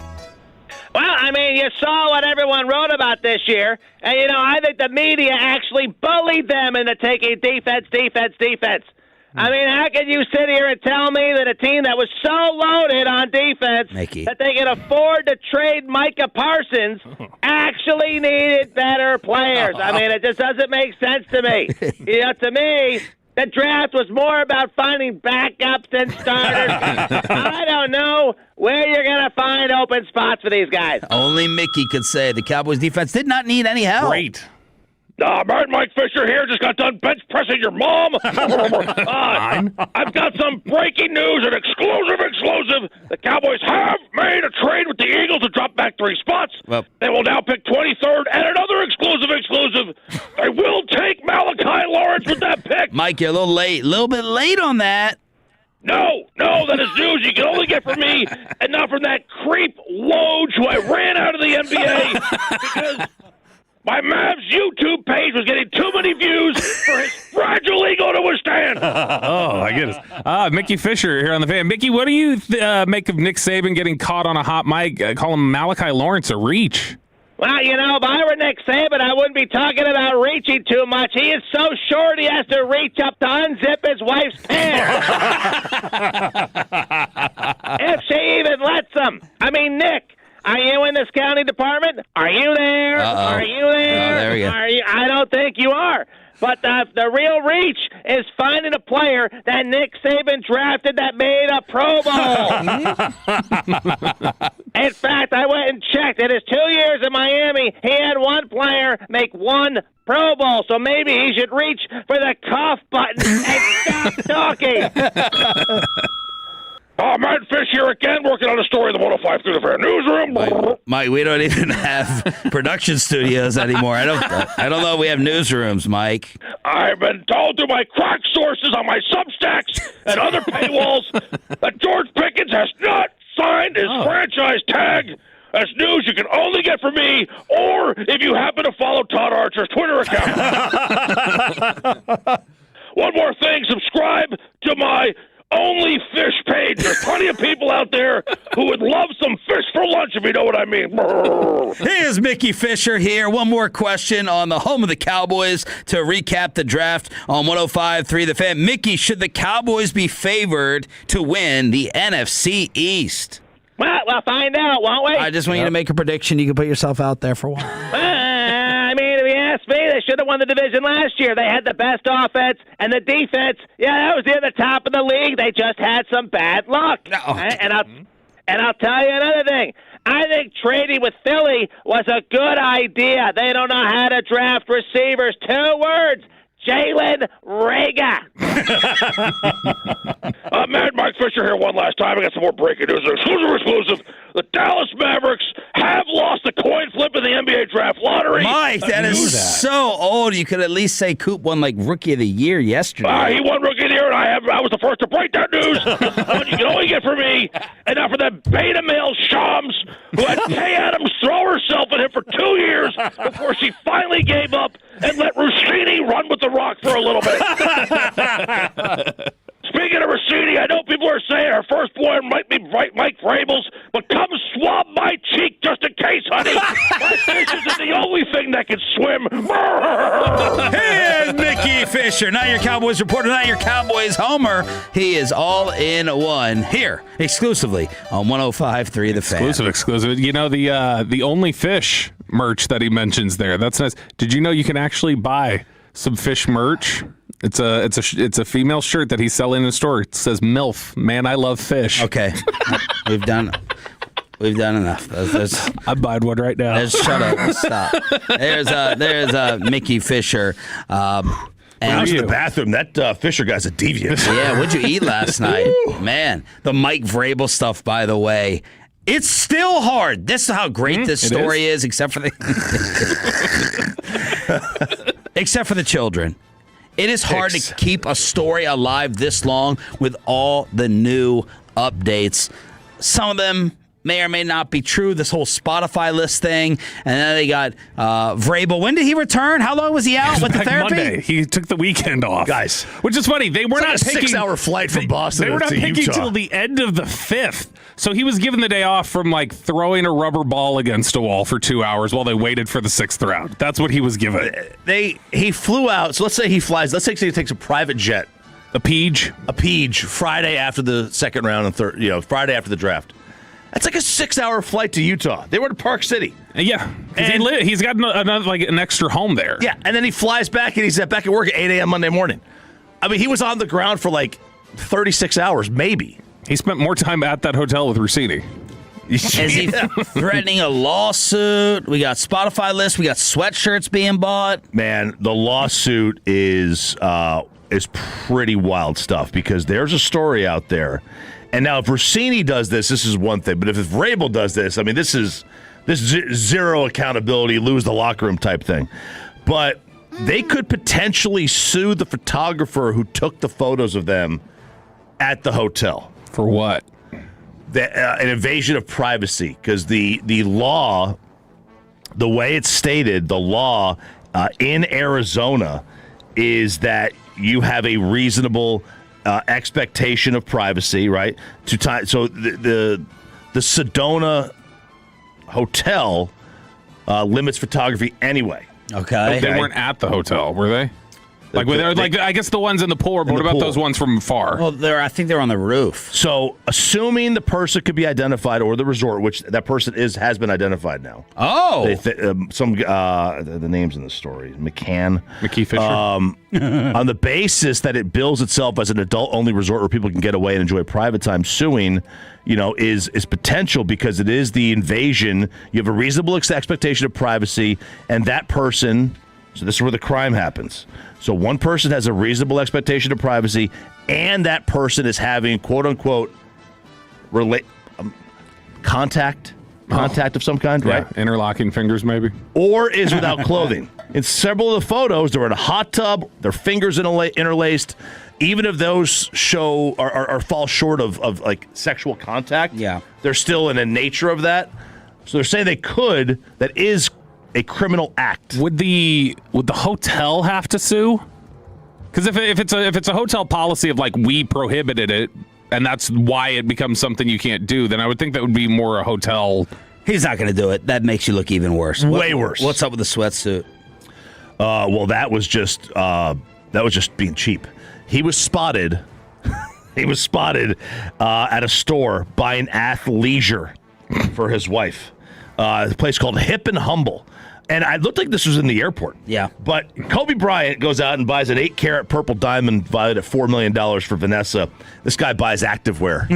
Well, I mean, you saw what everyone wrote about this year. And, I think the media actually bullied them into taking defense. I mean, how can you sit here and tell me that a team that was so loaded on defense that they could afford to trade Micah Parsons actually needed better players? I mean, it just doesn't make sense to me. To me, the draft was more about finding backups than starters. I don't know where you're going to find open spots for these guys. Only Mickey could say the Cowboys defense did not need any help. Great. Mike Fisher here, just got done bench pressing your mom. I've got some breaking news, an exclusive. The Cowboys have made a trade with the Eagles to drop back 3 spots. Well, they will now pick 23rd, and another exclusive. They will take Malachi Lawrence with that pick. Mike, you're a little bit late on that. No, that is news you can only get from me, and not from that creep Woj who I ran out of the NBA because my Mavs YouTube page was getting too many views for his fragile ego to withstand. Oh, my goodness. Mickey Fisher here on The Fan. Mickey, what do you make of Nick Saban getting caught on a hot mic, calling Malachi Lawrence a reach? Well, if I were Nick Saban, I wouldn't be talking about reaching too much. He is so short he has to reach up to unzip his wife's pants. If she even lets him. I mean, Nick, are you in this county department? Are you there? Are you there? Oh, there we go. I don't think you are. But the real reach is finding a player that Nick Saban drafted that made a Pro Bowl. In fact, I went and checked. In his 2 years in Miami, he had one player make 1 Pro Bowl. So maybe he should reach for the cough button and stop talking. Matt Fish here again, working on a story in the 105 through the Fair newsroom. Mike, we don't even have production studios anymore. I don't know if we have newsrooms, Mike. I've been told through my crack sources on my Substacks and other paywalls that George Pickens has not signed his franchise tag. That's news you can only get from me, or if you happen to follow Todd Archer's Twitter account. One more thing, subscribe to my Only Fish page. There's plenty of people out there who would love some fish for lunch, if you know what I mean. Here's Mickey Fisher here. One more question on the home of the Cowboys to recap the draft on 105.3 The Fan. Mickey, should the Cowboys be favored to win the NFC East? Well, we'll find out, won't we? I just want you to make a prediction. You can put yourself out there for one. I mean, if you ask me, they should have won the division last year. They had the best offense, and the defense, that was near the top of the league. They just had some bad luck. And I'll tell you another thing. I think trading with Philly was a good idea. They don't know how to draft receivers. 2 words. Jalen Reagor. Mike Fisher here one last time. I got some more breaking news. Exclusive. The Dallas Mavericks have lost the coin flip in the NBA draft lottery. Mike, that is so old. You could at least say Coop won like Rookie of the Year yesterday. He won Rookie of the Year, and I was the first to break that news. One you can only get from me. And now for that beta male Shams, who had Kay Adams throw herself at him for 2 years before she finally gave up and let Rossini run with the rock for a little bit. Speaking of Rossini, I know people are saying her firstborn might be Mike Vrabel's, but come swab my cheek just in case, honey. My fish isn't the only thing that can swim. Here's Mickey Mickey Fisher, not your Cowboys reporter, not your Cowboys homer. He is all in one here, exclusively on 105.3 The Fan. Exclusive. You know, the only fish merch that he mentions there. That's nice. Did you know you can actually buy some fish merch? It's a female shirt that he's selling in the store. It says MILF, man, I love fish. Okay. We've done enough. I'm buying one right now. Shut up. Stop. There's Mickey Fisher. When I was in the bathroom, that Fisher guy's a deviant. Yeah, what'd you eat last night? Man, the Mike Vrabel stuff, by the way. It's still hard. This is how great this story is, except for the children. It is hard to keep a story alive this long with all the new updates. Some of them may or may not be true, this whole Spotify list thing. And then they got Vrabel. When did he return? How long was he out with the therapy? Monday. He took the weekend off. Guys. Which is funny. They were not picking... 6-hour flight from Boston They were not to picking Utah. till the end of the 5th. So he was given the day off from, like, throwing a rubber ball against a wall for 2 hours while they waited for the 6th round. That's what he was given. He flew out. So let's say he flies. Let's say he takes a private jet. A Peach Friday after the second round and Friday after the draft. That's like a 6-hour flight to Utah. They were to Park City. Yeah, and he's got another, like an extra home there. Yeah, and then he flies back and he's back at work at 8 a.m. Monday morning. I mean, he was on the ground for like 36 hours, maybe. He spent more time at that hotel with Rossini. Is he threatening a lawsuit? We got Spotify lists. We got sweatshirts being bought. Man, the lawsuit is pretty wild stuff because there's a story out there. And now if Rossini does this is one thing. But if Vrabel does this, I mean, this is zero accountability, lose the locker room type thing. But they could potentially sue the photographer who took the photos of them at the hotel. For what? An invasion of privacy. Because the law, the way it's stated, the law in Arizona is that you have a reasonable expectation of privacy, right? So the Sedona hotel limits photography anyway. Okay. They weren't at the hotel, were they? I guess the ones in the pool. But what about those ones from far? Well, I think they're on the roof. So, assuming the person could be identified or the resort, which that person has been identified now. Oh, the names in the story: Mickey Fisher. On the basis that it bills itself as an adult-only resort where people can get away and enjoy private time, suing, is potential because it is the invasion. You have a reasonable expectation of privacy, and that person. So this is where the crime happens. So one person has a reasonable expectation of privacy, and that person is having quote unquote contact of some kind, right? Interlocking fingers, maybe, or is without clothing. In several of the photos, they're in a hot tub, their fingers interlaced. Even if those show or fall short of like sexual contact, they're still in the nature of that. So they're saying that is a criminal act. Would the hotel have to sue? Because if it's a hotel policy of like we prohibited it, and that's why it becomes something you can't do, then I would think that would be more a hotel. He's not going to do it. That makes you look even worse. Way worse. What's up with the sweatsuit? Well, that was just being cheap. He was spotted. At a store buying athleisure for his wife. A place called Hip and Humble. And it looked like this was in the airport. Yeah. But Kobe Bryant goes out and buys an 8-carat purple diamond valued at $4 million for Vanessa. This guy buys activewear.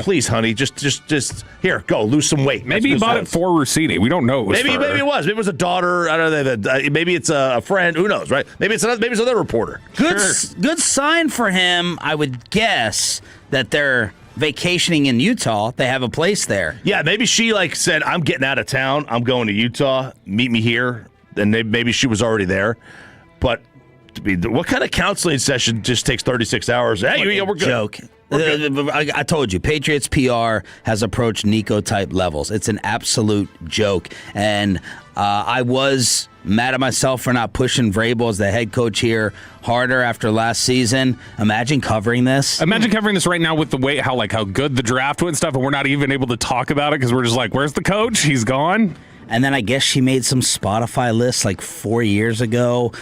Please, honey, just here, go, lose some weight. Maybe he bought it for Rossini. We don't know. Maybe it was. Maybe it was a daughter. I don't know. Maybe it's a friend. Who knows, right? Maybe it's another reporter. Good sign for him, I would guess, that they're vacationing in Utah. They have a place there. Yeah, maybe she said, I'm getting out of town. I'm going to Utah. Meet me here. And maybe she was already there. But what kind of counseling session just takes 36 hours? Hey, we're good. Joke. I told you, Patriots PR has approached Nico-type levels. It's an absolute joke. And I was mad at myself for not pushing Vrabel as the head coach here harder after last season. Imagine covering this. Imagine covering this right now with the way how good the draft went and stuff, and we're not even able to talk about it because we're just like, where's the coach? He's gone. And then I guess she made some Spotify lists 4 years ago.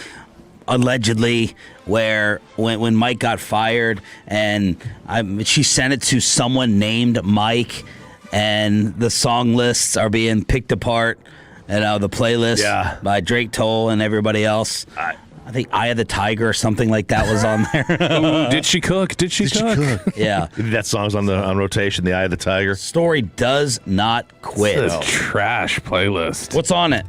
allegedly, where when Mike got fired, and she sent it to someone named Mike, and the song lists are being picked apart, the playlist by Drake Toll and everybody else. I think Eye of the Tiger or something like that was on there. Ooh, did she cook? Did she cook? Yeah. That song's on rotation, The Eye of the Tiger. Story does not quit. It's a trash playlist. What's on it?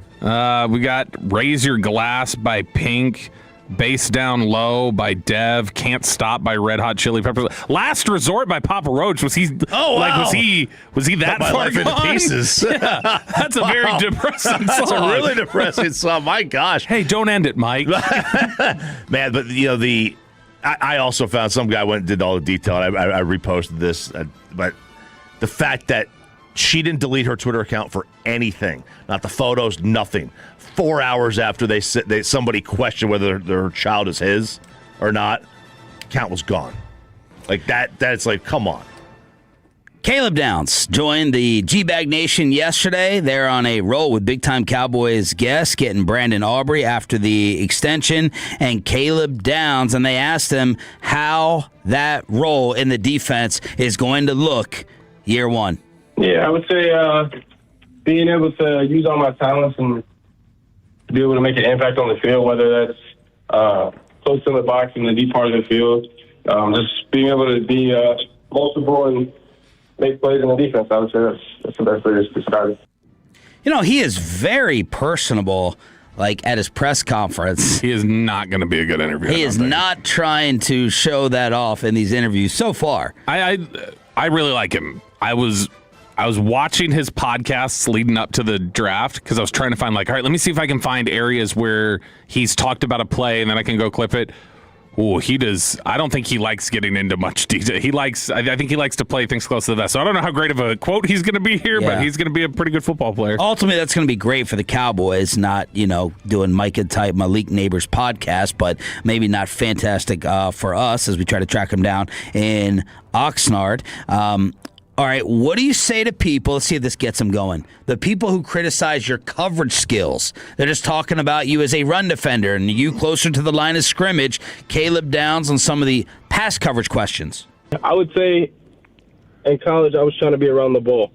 We got Raise Your Glass by Pink, Bass Down Low by Dev, Can't Stop by Red Hot Chili Peppers, Last Resort by Papa Roach. Was he was he that Cut my far life into gone? pieces. Yeah, that's a very depressing song. That's a really depressing song. My gosh. Hey, don't end it, Mike. Man, but I also found some guy went and did all the detail. And I reposted this, but the fact that she didn't delete her Twitter account for anything, not the photos, nothing. 4 hours after somebody questioned whether their child is his or not, account was gone. Like that. That's like, come on. Caleb Downs joined the G-Bag Nation yesterday. They're on a roll with big-time Cowboys guests, getting Brandon Aubrey after the extension, and Caleb Downs, and they asked him how that role in the defense is going to look year one. Yeah, I would say being able to use all my talents and be able to make an impact on the field, whether that's close to the box in the deep part of the field, just being able to be multiple and make plays in the defense. I would say that's the best way to describe it. He is very personable, like at his press conference. He is not going to be a good interviewer. He is not trying to show that off in these interviews so far. I really like him. I was watching his podcasts leading up to the draft because I was trying to find, all right, let me see if I can find areas where he's talked about a play and then I can go clip it. Oh, he does. I don't think he likes getting into much detail. I think he likes to play things close to the vest. So I don't know how great of a quote he's going to be here, but he's going to be a pretty good football player. Ultimately, that's going to be great for the Cowboys, not, doing Micah-type Malik Neighbors podcast, but maybe not fantastic for us as we try to track him down in Oxnard. All right, what do you say to people? Let's see if this gets them going. The people who criticize your coverage skills. They're just talking about you as a run defender and you closer to the line of scrimmage. Caleb Downs on some of the pass coverage questions. I would say in college I was trying to be around the ball.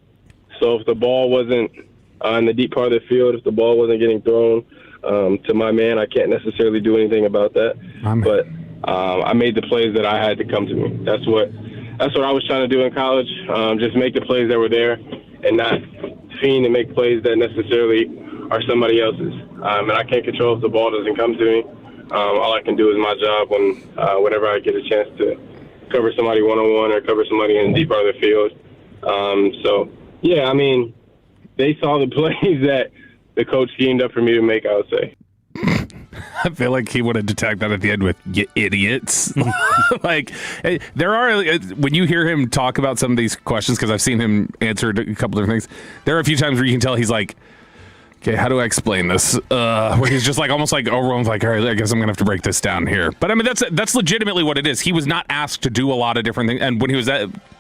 So if the ball wasn't in the deep part of the field, if the ball wasn't getting thrown to my man, I can't necessarily do anything about that. But I made the plays that I had to come to me. That's what I was trying to do in college, just make the plays that were there and not fiend and make plays that necessarily are somebody else's. And I can't control if the ball doesn't come to me. All I can do is my job whenever I get a chance to cover somebody one-on-one or cover somebody in the deep part of the field. They saw the plays that the coach schemed up for me to make, I would say. I feel like he would have detected that at the end with "you idiots." There are, when you hear him talk about some of these questions, because I've seen him answer a couple different things, there are a few times where you can tell he's like, okay, how do I explain this? Where he's just almost overwhelmed, all right, I guess I'm going to have to break this down here. But I mean, that's legitimately what it is. He was not asked to do a lot of different things. And when he was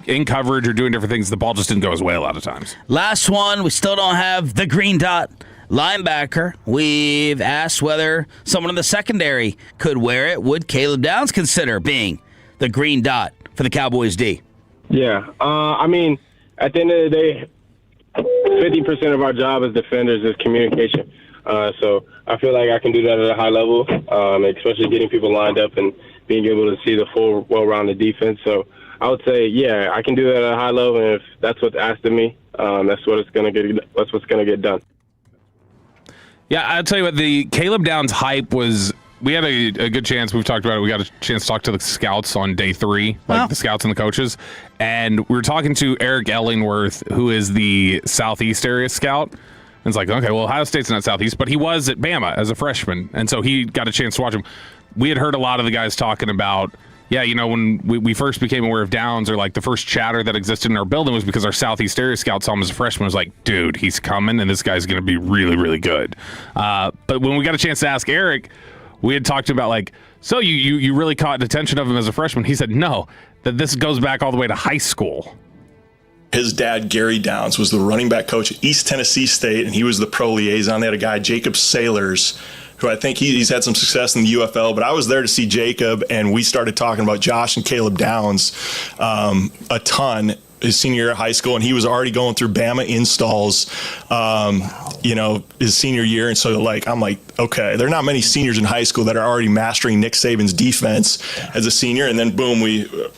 in coverage or doing different things, the ball just didn't go his way a lot of times. Last one, we still don't have the green dot linebacker. We've asked whether someone in the secondary could wear it. Would Caleb Downs consider being the green dot for the Cowboys D? Yeah. At the end of the day, 50% of our job as defenders is communication. So I feel like I can do that at a high level, especially getting people lined up and being able to see the full, well-rounded defense. So I would say, yeah, I can do that at a high level, and if that's what's asked of me, that's what's going to get done. Yeah, I'll tell you what, the Caleb Downs hype was, we had a good chance, we've talked about it, we got a chance to talk to the scouts on day 3, the scouts and the coaches, and we were talking to Eric Ellingworth, who is the Southeast area scout, and it's like, okay, well, Ohio State's not Southeast, but he was at Bama as a freshman, and so he got a chance to watch him. We had heard a lot of the guys talking about, when we first became aware of Downs, or the first chatter that existed in our building was because our Southeast area scout saw him as a freshman, was like, dude, he's coming, and this guy's going to be really, really good. But when we got a chance to ask Eric, we had talked about, so you really caught attention of him as a freshman. He said, no, that this goes back all the way to high school. His dad, Gary Downs, was the running back coach at East Tennessee State, and he was the pro liaison. They had a guy, Jacob Sailors, who I think he's had some success in the UFL, but I was there to see Jacob, and we started talking about Josh and Caleb Downs a ton his senior year of high school, and he was already going through Bama installs, his senior year. And so I'm like, okay, there are not many seniors in high school that are already mastering Nick Saban's defense as a senior. And then boom,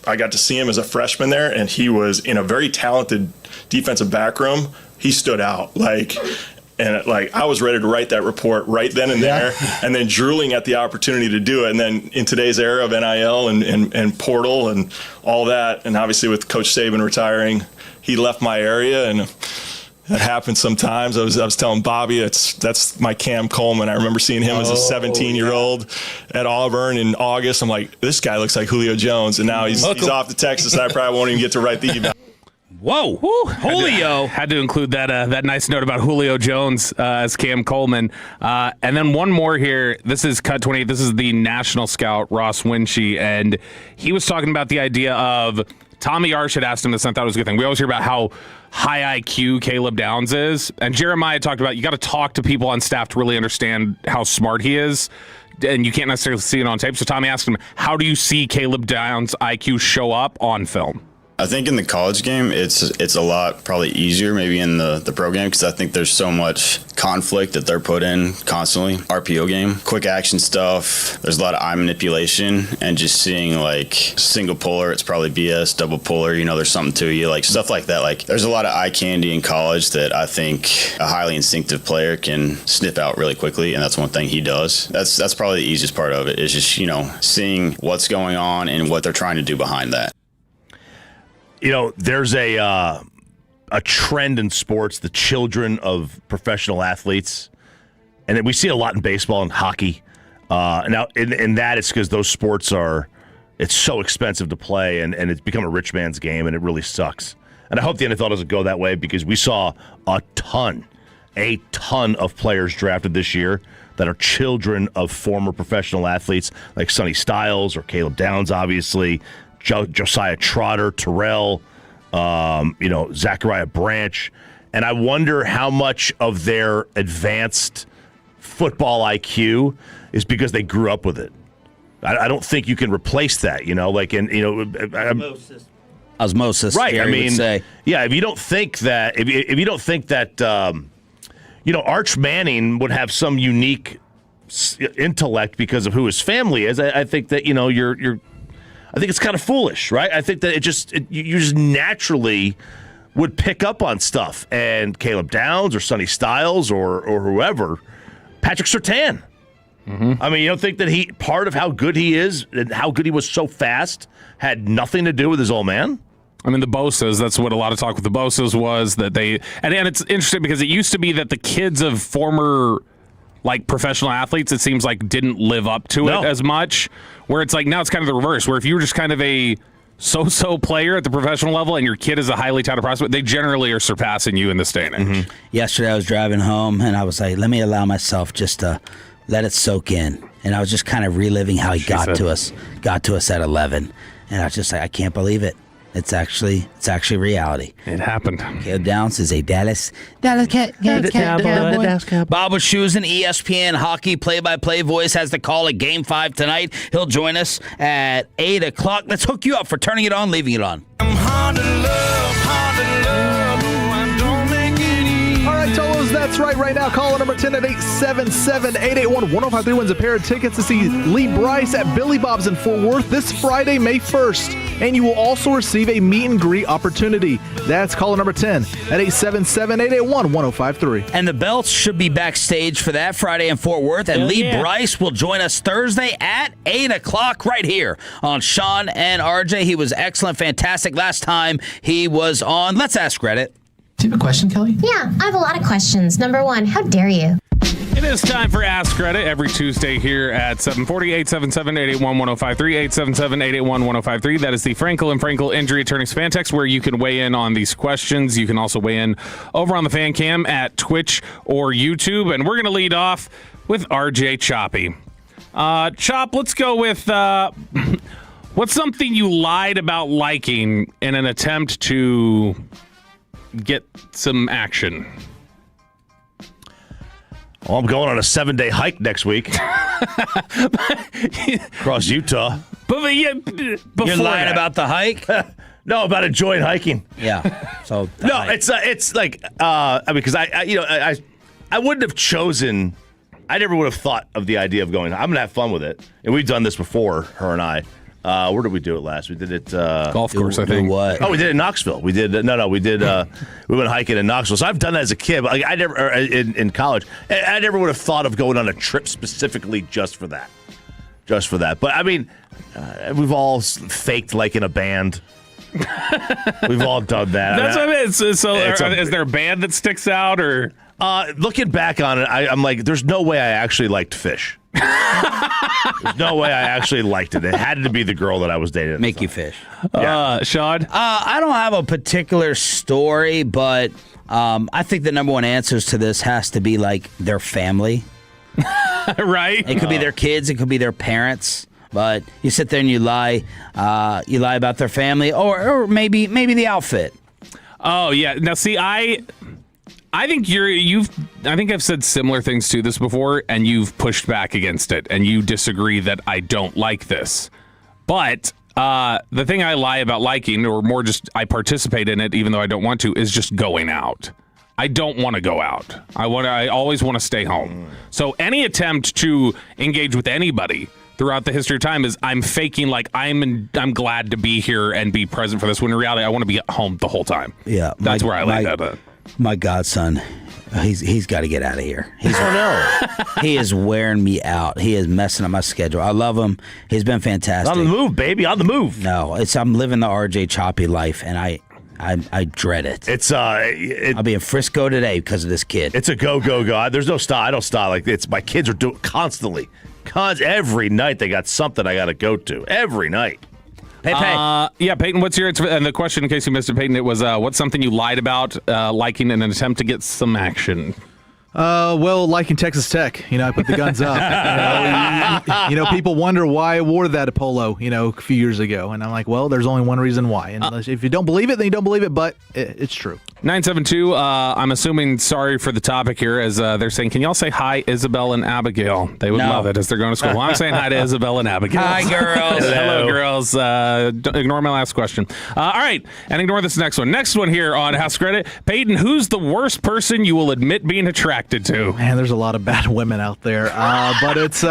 I got to see him as a freshman there, and he was in a very talented defensive back room. He stood out I was ready to write that report right then and there, and then drooling at the opportunity to do it. And then in today's era of NIL and portal and all that, and obviously with Coach Saban retiring, he left my area, and that happens sometimes. I was telling Bobby that's my Cam Coleman. I remember seeing him as a 17-year-old at Auburn in August. I'm like, this guy looks like Julio Jones, and now he's off to Texas, and I probably won't even get to write the email. Whoa, Julio. Had to include that nice note about Julio Jones as Cam Coleman. And then one more here. This is Cut 28. This is the national scout, Ross Winchie, and he was talking about the idea of Tommy Arsh had asked him this, and I thought it was a good thing. We always hear about how high IQ Caleb Downs is, and Jeremiah talked about you got to talk to people on staff to really understand how smart he is, and you can't necessarily see it on tape. So Tommy asked him, how do you see Caleb Downs' IQ show up on film? I think in the college game, it's a lot probably easier maybe in the pro game, because I think there's so much conflict that they're put in constantly. RPO game, quick action stuff. There's a lot of eye manipulation, and just seeing single puller, it's probably BS, double puller, there's something to you, stuff like that. There's a lot of eye candy in college that I think a highly instinctive player can sniff out really quickly, and that's one thing he does. That's probably the easiest part of it, is just, seeing what's going on and what they're trying to do behind that. There's a trend in sports, the children of professional athletes, and we see a lot in baseball and hockey. Now, in that, it's because those sports it's so expensive to play, and it's become a rich man's game, and it really sucks. And I hope the NFL doesn't go that way, because we saw a ton of players drafted this year that are children of former professional athletes, like Sonny Styles or Caleb Downs, obviously. Josiah Trotter, Terrell, Zachariah Branch. And I wonder how much of their advanced football IQ is because they grew up with it. I don't think you can replace that, Osmosis. Right. Gary would say. Yeah, if you don't think that, Arch Manning would have some unique intellect because of who his family is, I think that, I think it's kind of foolish, right? I think that you just naturally would pick up on stuff. And Caleb Downs or Sonny Styles or whoever, Patrick Surtain. Mm-hmm. I mean, you don't think that part of how good he is and how good he was so fast had nothing to do with his old man? I mean, the Bosas, that's what a lot of talk with the Bosas was, that they, and it's interesting because it used to be that the kids of former professional athletes, it seems like didn't live up to it as much, where it's now it's kind of the reverse, where if you were just kind of a so-so player at the professional level and your kid is a highly touted prospect, they generally are surpassing you in this day and age. Mm-hmm. Yesterday I was driving home, and I was like, let me allow myself just to let it soak in. And I was just kind of reliving how he got to us at 11. And I was just like, I can't believe it. It's actually reality. It happened. Caleb Downs is a Dallas Cowboy. Bob Wischusen, ESPN hockey play-by-play voice, has the call at Game 5 tonight. He'll join us at 8 o'clock. Let's hook you up for turning it on, leaving it on. I'm hard to love, I don't make it easy. All right, Tolos, that's right now. Call number 10 at 877-881-1053 wins a pair of tickets to see Lee Bryce at Billy Bob's in Fort Worth this Friday, May 1st. And you will also receive a meet and greet opportunity. That's caller number 10 at 877-881-1053. And the Belts should be backstage for that Friday in Fort Worth. And Lee Bryce will join us Thursday at 8 o'clock right here on Sean and RJ. He was excellent, fantastic last time he was on. Let's ask Reddit. Do you have a question, Kelly? Yeah, I have a lot of questions. Number one, how dare you? It is time for Ask Reddit every Tuesday here at 7:40, 877-881-1053, 877-881-1053. That is the Frankel and Frankel Injury Attorneys fan text, where you can weigh in on these questions. You can also weigh in over on the fan cam at Twitch or YouTube. And we're going to lead off with RJ Choppy. Chop, let's go with what's something you lied about liking in an attempt to get some action? Well, I'm going on a 7-day hike next week across Utah. You're lying about the hike? No, about enjoying hiking. Yeah. So no, it's like because I wouldn't have chosen. I never would have thought of the idea of going. I'm gonna have fun with it, and we've done this before. Her and I. Where did we do it last? We did it golf course. I think. What? Oh, we did it in Knoxville. We did we did. We went hiking in Knoxville. So I've done that as a kid. But like, I never in college. I never would have thought of going on a trip specifically just for that. But I mean, we've all faked like in a band. We've all done that. That's what it is. So, is there a band that sticks out, or looking back on it, I'm like, there's no way I actually liked fish. There's no way I actually liked it. It had to be the girl that I was dating. Make you fish. Sean? I don't have a particular story, but I think the number one answers to this has to be like their family. Right? It could be their kids. It could be their parents. But you sit there and you lie about their family, or maybe the outfit. Oh yeah. Now see, I think I think I've said similar things to this before, and you've pushed back against it, and you disagree that I don't like this. But the thing I lie about liking, or more just I participate in it even though I don't want to, is just going out. I don't want to go out. I always want to stay home. So any attempt to engage with anybody throughout the history of time is I'm faking like I'm glad to be here and be present for this, when in reality I want to be at home the whole time. Yeah. That's where I land at. My godson, he's got to get out of here. He is wearing me out. He is messing up my schedule. I love him. He's been fantastic. On the move, baby. On the move. No, I'm living the RJ Choppy life, and I dread it. I'll be in Frisco today because of this kid. It's a go. There's no stop. I don't stop. Like my kids are doing constantly. Every night they got something I got to go to. Every night. Hey, Peyton. Yeah, Peyton, what's your answer? And the question, in case you missed it, Peyton, it was what's something you lied about liking in an attempt to get some action? Well, like in Texas Tech, I put the guns up. People wonder why I wore that Apollo, a few years ago. And I'm like, well, there's only one reason why. And if you don't believe it, then you don't believe it, but it's true. 972, I'm assuming, sorry for the topic here, as they're saying, can y'all say hi, Isabel and Abigail? They would love it as they're going to school. Well, I'm saying hi to Isabel and Abigail. Hi, girls. Hello, girls. Don't ignore my last question. All right, and ignore this next one. Next one here on House Credit. Peyton, who's the worst person you will admit being attracted to? Man, there's a lot of bad women out there, but it's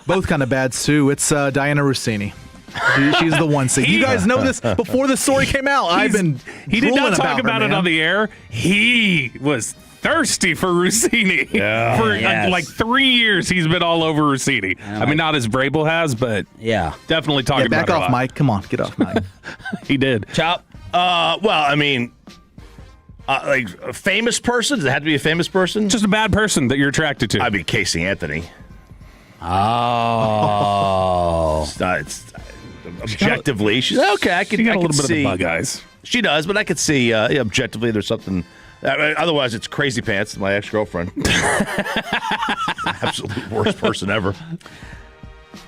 both kind of bad, too. It's Diana Rossini. She's the one. You guys know this before the story came out. He did not talk about it on the air. He was thirsty for Rossini. For like 3 years, he's been all over Rossini. I mean, not as Vrabel has, but definitely talking about it. Back off, Mike. Come on, get off, Mike. He did. Chop. Well, I mean, like a famous person? Does it have to be a famous person? Just a bad person that you're attracted to. I'd be Casey Anthony. Oh. It's objectively, she's okay. I can a little see. bit of bug eyes. She does, but I could see objectively there's something. Otherwise, it's Crazy Pants, my ex-girlfriend. Absolute worst person ever.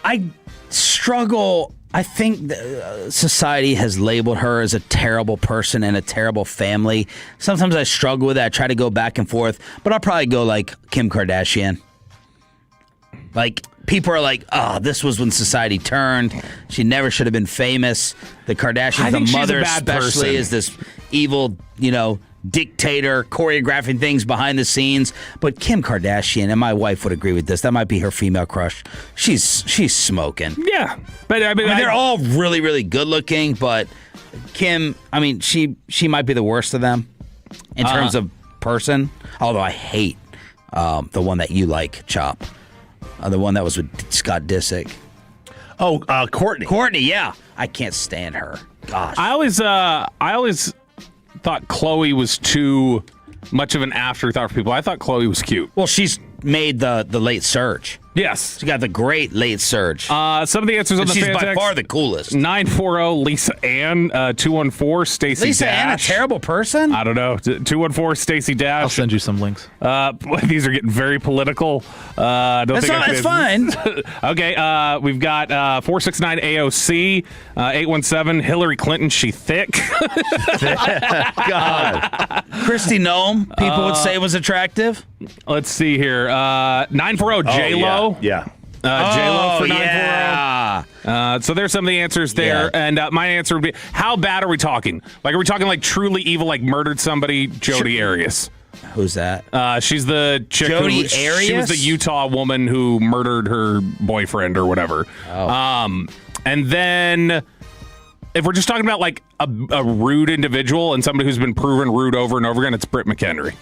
I struggle. I think society has labeled her as a terrible person and a terrible family. Sometimes I struggle with that. I try to go back and forth, but I'll probably go like Kim Kardashian. Like, people are like, oh, this was when society turned. She never should have been famous. The Kardashians, the mother especially, is this evil, dictator choreographing things behind the scenes. But Kim Kardashian, and my wife would agree with this, that might be her female crush. She's smoking. Yeah. But I mean they're all really, really good looking, but Kim, I mean, she might be the worst of them in terms of person. Although I hate the one that you like, Chop. The one that was with Scott Disick. Oh, Courtney. Courtney, yeah. I can't stand her. Gosh. I always thought Chloe was too much of an afterthought for people. I thought Chloe was cute. Well, she's made the late surge. Yes. She got the great late surge. Some of the answers on the She's fan by text. far the coolest. 940 Lisa Ann, 214 Stacy Lisa Dash. Ann, a terrible person? I don't know. 214 Stacy Dash. I'll send you some links. These are getting very political. That's fine. Okay, we've got 469 AOC, 817 Hillary Clinton. She thick. God. Christy Nome, people would say was attractive. Let's see here. 940 J-Lo. Yeah. J-Lo for 940. Yeah. So there's some of the answers there. Yeah. And my answer would be, how bad are we talking? Like, are we talking like truly evil, like murdered somebody? Jodi Arias. Who's that? She's the chick Jodi She Arias? was the Utah woman who murdered her boyfriend or whatever. Oh. And then if we're just talking about like a rude individual and somebody who's been proven rude over and over again, it's Britt McHenry.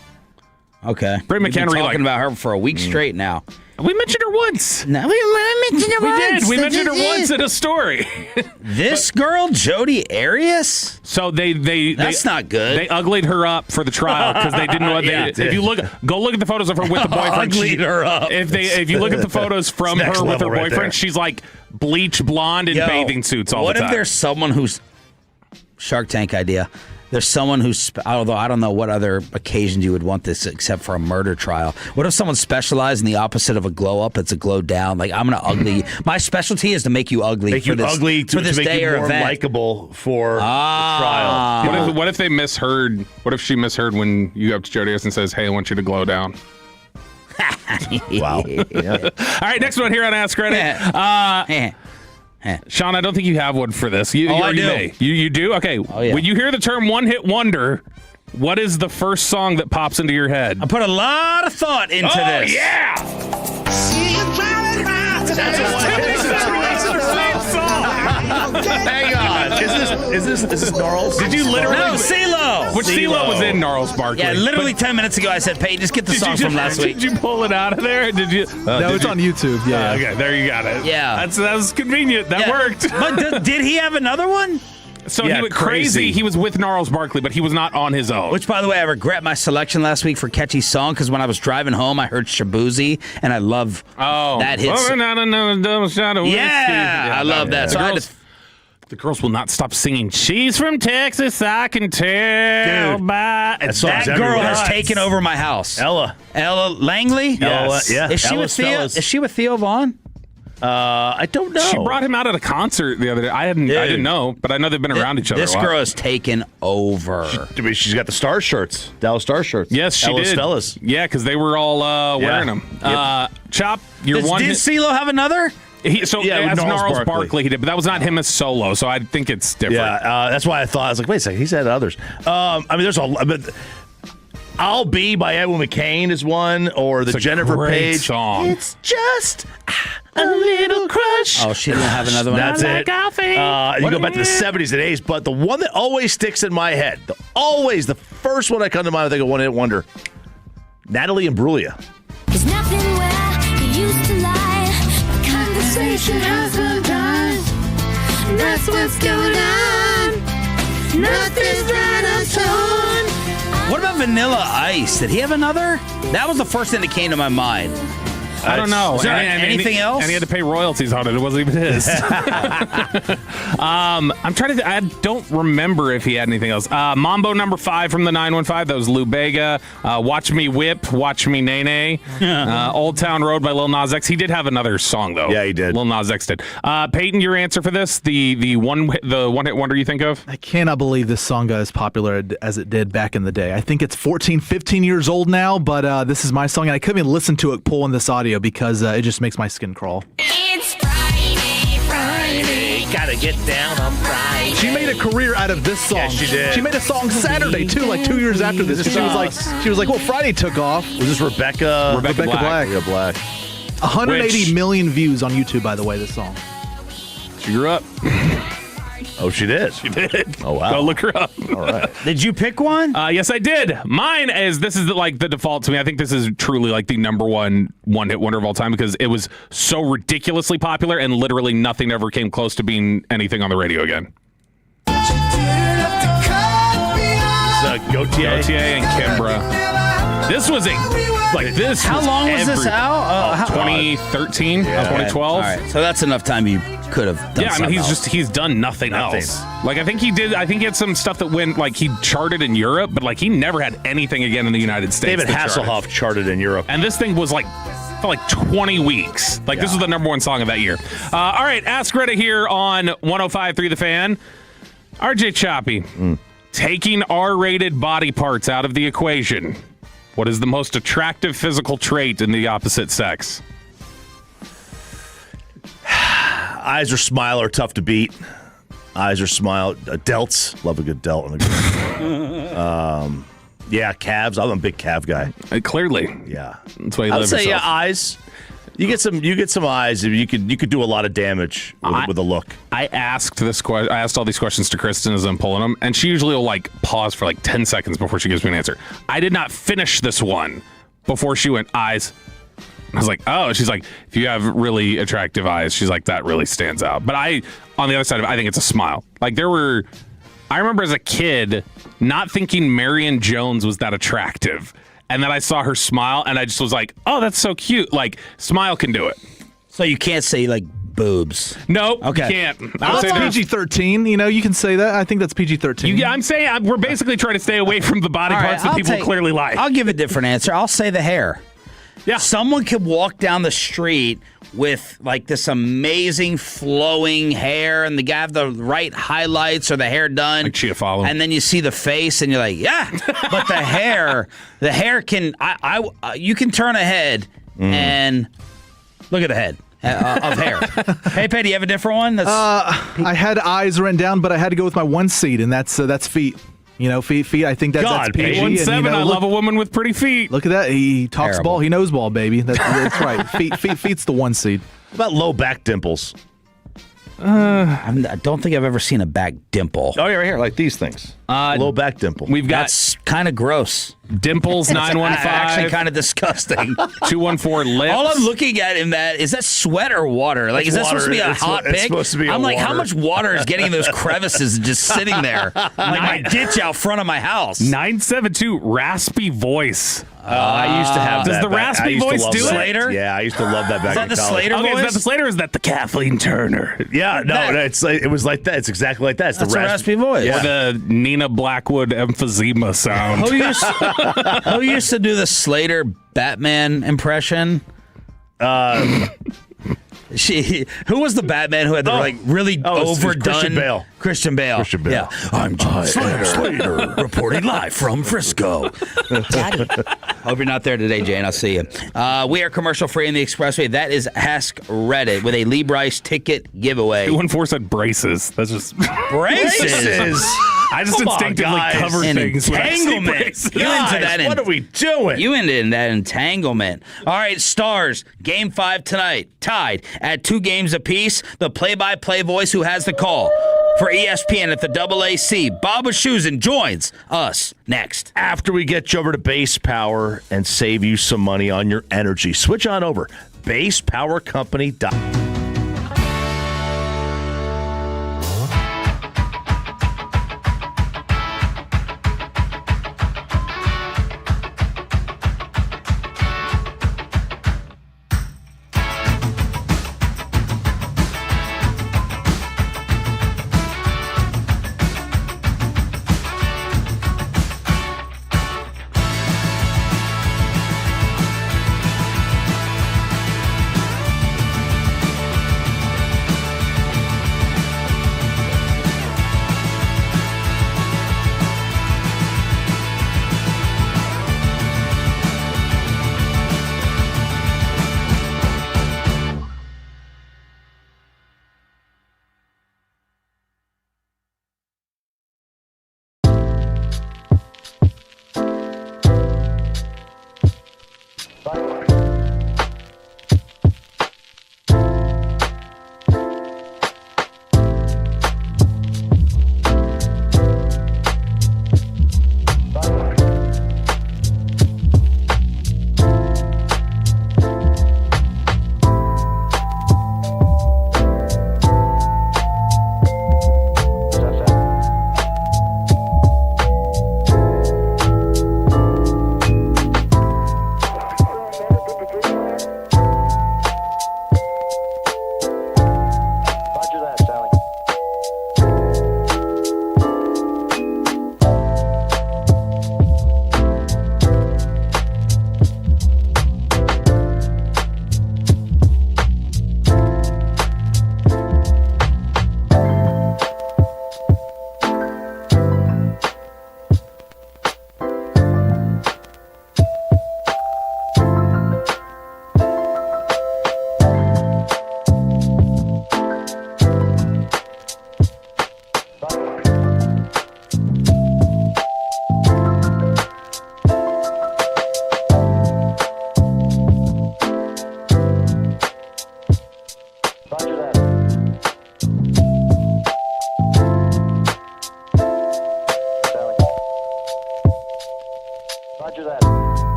Okay. Britt We've been McHenry, talking about her for a week straight now. We mentioned her once. No, we mentioned her once. We did. We mentioned her once in a story. This girl, Jodi Arias? So that's not good. They uglied her up for the trial because they didn't know what Yeah, they. If you go look at the photos of her with the boyfriend. Uglied her up. If you look at the photos from Next her with her level right boyfriend, there. she's like bleach blonde in bathing suits all what the time. if there's someone who's Shark Tank idea? There's someone who's, although I don't know what other occasions you would want this except for a murder trial. What if someone specialized in the opposite of a glow up? It's a glow down. Like, I'm going to ugly. My specialty is to make you ugly. Make for you this, ugly for this to make day you or more event. likable for the trial. What if they misheard? What if she misheard when you go up to Jodi Arias and says, "Hey, I want you to glow down"? Wow. Yeah. All right, next one here on Ask Reddit. Sean, I don't think you have one for this. I do. May. You do? Okay. Oh, yeah. When you hear the term one-hit wonder, what is the first song that pops into your head? I put a lot of thought into this. Yeah! Hang on. Is this Gnarls? Did you literally? No, CeeLo. Which CeeLo was in Gnarls Barkley. Yeah, literally 10 minutes ago I said, Peyton, just get the song from last week. Did you pull it out of there? Did you? No, it's on YouTube. Yeah. Okay, there you got it. Yeah. That was convenient. That worked. But did he have another one? So Yeah, he went crazy. crazy. He was with Gnarls Barkley, but he was not on his own. Which, by the way, I regret my selection last week for Catchy Song because when I was driving home, I heard Shabuzi, and I love that hit. Yeah, I love that. So I had to the girls will not stop singing. She's from Texas, I can tell Dude, by. that song's that girl everywhere. has taken over my house. Ella Langley? Yes. Yeah. Is she Ella's with Theo? fellas. Is she with Theo Vaughn? I don't know. She brought him out at a concert the other day. I didn't know, but I know they've been around each other. This a while. girl has taken over. I mean, she's got the Star shirts, Dallas Star shirts. Yes, she Ella's did. fellas. Yeah, because they were all wearing them. Chop, your one. Did CeeLo have another? As Gnarls Gnarls Barkley. Barkley, he did, but that was not him as solo, so I think it's different. Yeah, that's why I thought, I was like, wait a second, he's had others. I mean, there's but I'll Be by Edwin McCain is one, or the It's a Jennifer great Page song. It's just a little crush. Oh, she didn't have another one. That's it. You go back to the 70s and 80s, but the one that always sticks in my head, the first one that comes to mind, I think of one hit wonder, Natalie Imbruglia. There's nothing where you used to lie. Conversation has been done. That's what's going on. Nothing's right on. What about Vanilla Ice? Did he have another? That was the first thing that came to my mind. I don't know. Is there anything else? And he had to pay royalties on it. It wasn't even his. I'm trying to. I don't remember if he had anything else. Mambo number 5 from the 915. That was Lou Bega. Watch Me Whip. Watch Me Nay Nay. Old Town Road by Lil Nas X. He did have another song though. Yeah, he did. Lil Nas X did. Peyton, your answer for this? The one hit wonder you think of? I cannot believe this song got as popular as it did back in the day. I think it's 14, 15 years old now, but this is my song, and I couldn't even listen to it pulling this audio because it just makes my skin crawl. It's Friday. Gotta get down on Friday. She made a career out of this song. Yeah, she did. She made a song Saturday too, like 2 years after this. 'Cause she was like, well, Friday took off. Was this Rebecca Black? Rebecca Black. 180 million views on YouTube, by the way, this song. She grew up. Oh, she did. She did. Oh, wow. Go look her up. All right. Did you pick one? Yes, I did. Mine is the default to me. I think this is truly like the number one hit wonder of all time because it was so ridiculously popular and literally nothing ever came close to being anything on the radio again. Gautier and Kimbra. This was a Like this. How long was this out? 2013, 2012. All right, so that's enough time you could have done. Yeah, I mean, he's done nothing else. Like, I think he had some stuff that went, like, he charted in Europe, but, like, he never had anything again in the United States. David Hasselhoff charted in Europe. And this thing was, like, for like 20 weeks. Like, this was the number one song of that year. All right, Ask Reddit here on 105.3 The Fan. RJ Choppy, taking R-rated body parts out of the equation. What is the most attractive physical trait in the opposite sex? Eyes or smile are tough to beat. Eyes or smile. Delts. Love a good delt on the ground. Yeah, calves. I'm a big calf guy. Clearly. Yeah. That's why you I love would say yourself. Eyes. You get some eyes. You could do a lot of damage with a look. I asked all these questions to Kristen as I'm pulling them, and she usually will like pause for like 10 seconds before she gives me an answer. I did not finish this one before she went eyes. I was like, oh, she's like, if you have really attractive eyes, she's like, that really stands out. But on the other side of it, I think it's a smile. Like I remember as a kid not thinking Marion Jones was that attractive. And then I saw her smile, and I just was like, oh, that's so cute. Like, smile can do it. So you can't say, like, boobs. Nope, okay. You can't. That's PG-13. You know, you can say that. I think that's PG-13. Yeah, I'm saying we're basically trying to stay away from the body parts that people clearly like. I'll give a different answer. I'll say the hair. Yeah. Someone could walk down the street with like this amazing flowing hair, and the guy have the right highlights or the hair done. Like Chia follow. And then you see the face, and you're like, yeah. But the hair can. You can turn a head and look at the head of hair. Hey, Petty, you have a different one? I had eyes written down, but I had to go with my one seed, and that's feet. You know, feet. I think that's PG. 1-7. I love a woman with pretty feet. Look at that. He talks Terrible. ball. He knows ball, baby. That's right. Feet's the one seed. What about low back dimples? I don't think I've ever seen a back dimple. Oh, yeah, right here, like these things. Low back dimple. We've got That's kind of gross. Dimples 915. Actually, kind of disgusting. 214 lips. All I'm looking at in that is that sweat or water? Like, is that supposed to be a hot pick? It's supposed to be I'm like, how water. much water is getting in those crevices and just sitting there? Like my ditch out front of my house. 972 raspy voice. I used to have Does that. the back. I raspy used to voice love do that. it? Slater? Yeah, I used to love that back Is that in the college. Slater Okay, voice? is that the Slater or is that the Kathleen Turner? Yeah, no, it was like that. It's exactly like that. It's That's the a raspy voice. Yeah. Or the Nina Blackwood emphysema sound. Who used to do the Slater Batman impression? Who was the Batman who had the really overdone? Christian Bale. Christian Bale. Yeah. I'm John Slater, reporting live from Frisco. Daddy. Hope you're not there today, Jane. I'll see you. We are commercial free in the Expressway. That is Ask Reddit with a Lee Bryce ticket giveaway. 214 said braces. That's just Braces. I just Come on, instinctively guys. cover An things. when I see entanglement. braces. You into that? What are we doing? You into that entanglement. All right, Stars, Game 5 tonight, tied at 2 games apiece. The play-by-play voice who has the call for ESPN at the AAC, Bob Wischusen, joins us next. After we get you over to Base Power and save you some money on your energy, switch on over. BasePowerCompany.com.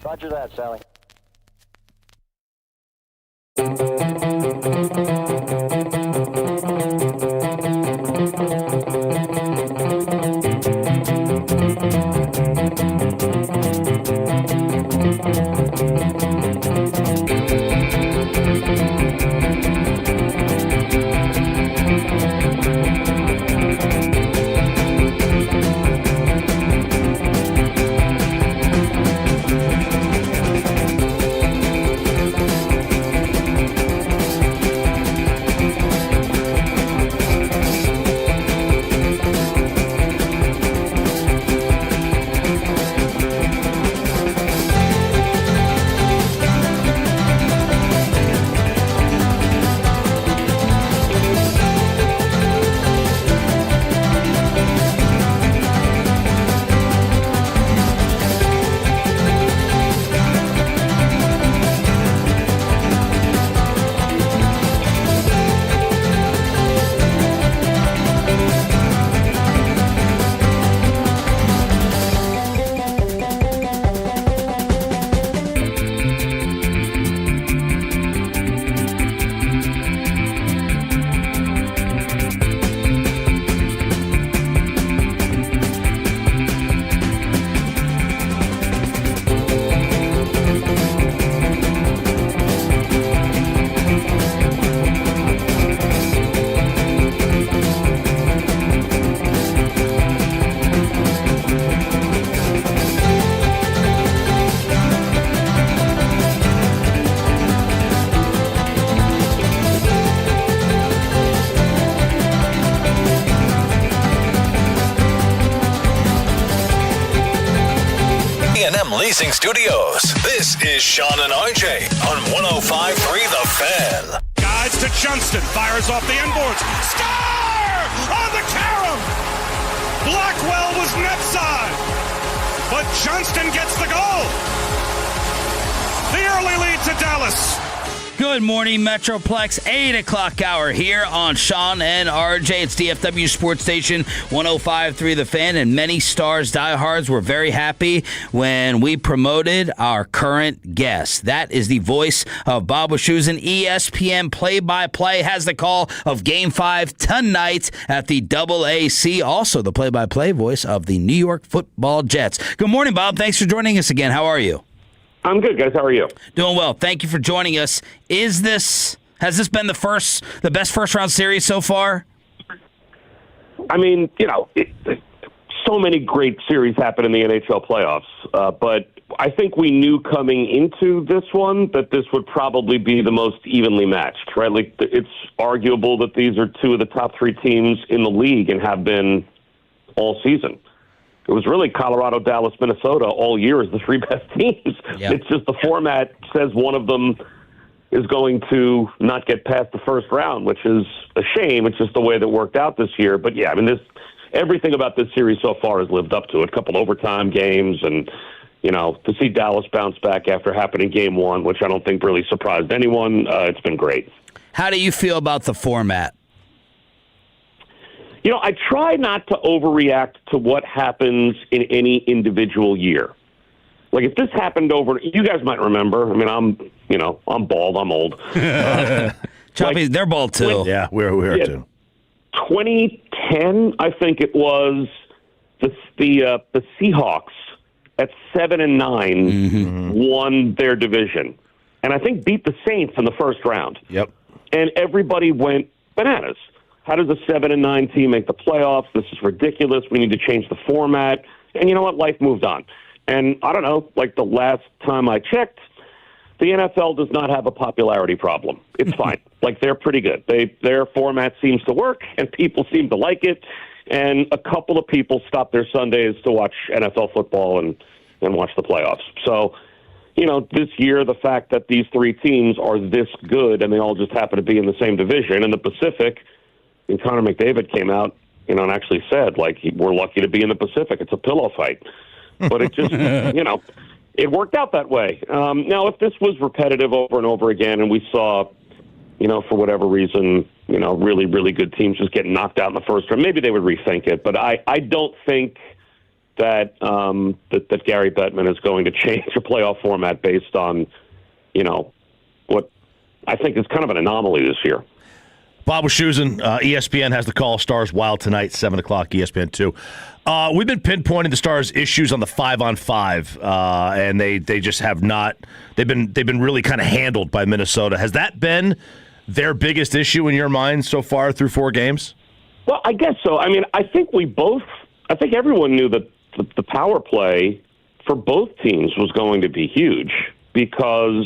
Roger that, Sally. Leasing Studios. This is Sean and RJ on 105.3 The Fan. Guides to Johnston, fires off the inboards. Star on the carom. Blackwell was net side, but Johnston gets the goal. The early lead to Dallas. Good morning, Metroplex. 8 o'clock hour here on Sean and RJ. It's DFW Sports Station 105.3 The Fan, and many Stars diehards were very happy when we promoted our current guest. That is the voice of Bob Wischusen. ESPN play-by-play has the call of Game 5 tonight at the AAC. Also, the play-by-play voice of the New York Football Jets. Good morning, Bob. Thanks for joining us again. How are you? I'm good, guys. How are you? Doing well. Thank you for joining us. Has this been the best first round series so far? I mean, so many great series happen in the NHL playoffs, but I think we knew coming into this one that this would probably be the most evenly matched, right? Like, it's arguable that these are two of the top three teams in the league and have been all season. It was really Colorado, Dallas, Minnesota all year as the three best teams. Yep. It's just the format says one of them is going to not get past the first round, which is a shame. It's just the way that worked out this year. But, yeah, I mean, everything about this series so far has lived up to it. A couple overtime games and, to see Dallas bounce back after happening game one, which I don't think really surprised anyone, it's been great. How do you feel about the format? I try not to overreact to what happens in any individual year. Like, if this happened you guys might remember. I mean, I'm bald. I'm old. Choppy, they're bald too. Yeah, we are too. 2010, I think it was, the Seahawks at 7-9 won their division, and I think beat the Saints in the first round. Yep. And everybody went bananas. How does a 7-9 team make the playoffs? This is ridiculous. We need to change the format. And you know what? Life moved on. And I don't know, like the last time I checked, the NFL does not have a popularity problem. It's fine. Like, they're pretty good. Their format seems to work, and people seem to like it. And a couple of people stop their Sundays to watch NFL football and watch the playoffs. So, this year, the fact that these three teams are this good and they all just happen to be in the same division in the Pacific. And Connor McDavid came out, and actually said, like, we're lucky to be in the Pacific. It's a pillow fight. But it just, it worked out that way. Now, if this was repetitive over and over again and we saw, for whatever reason, really, really good teams just getting knocked out in the first round, maybe they would rethink it. But I don't think that that Gary Bettman is going to change a playoff format based on, what I think is kind of an anomaly this year. Bob Wischusen, ESPN has the call Stars Wild tonight, 7 o'clock, ESPN 2. We've been pinpointing the Stars' issues on the 5-on-5, and they just have not. They've been really kind of handled by Minnesota. Has that been their biggest issue in your mind so far through 4 games? Well, I guess so. I mean, I think everyone knew that the power play for both teams was going to be huge because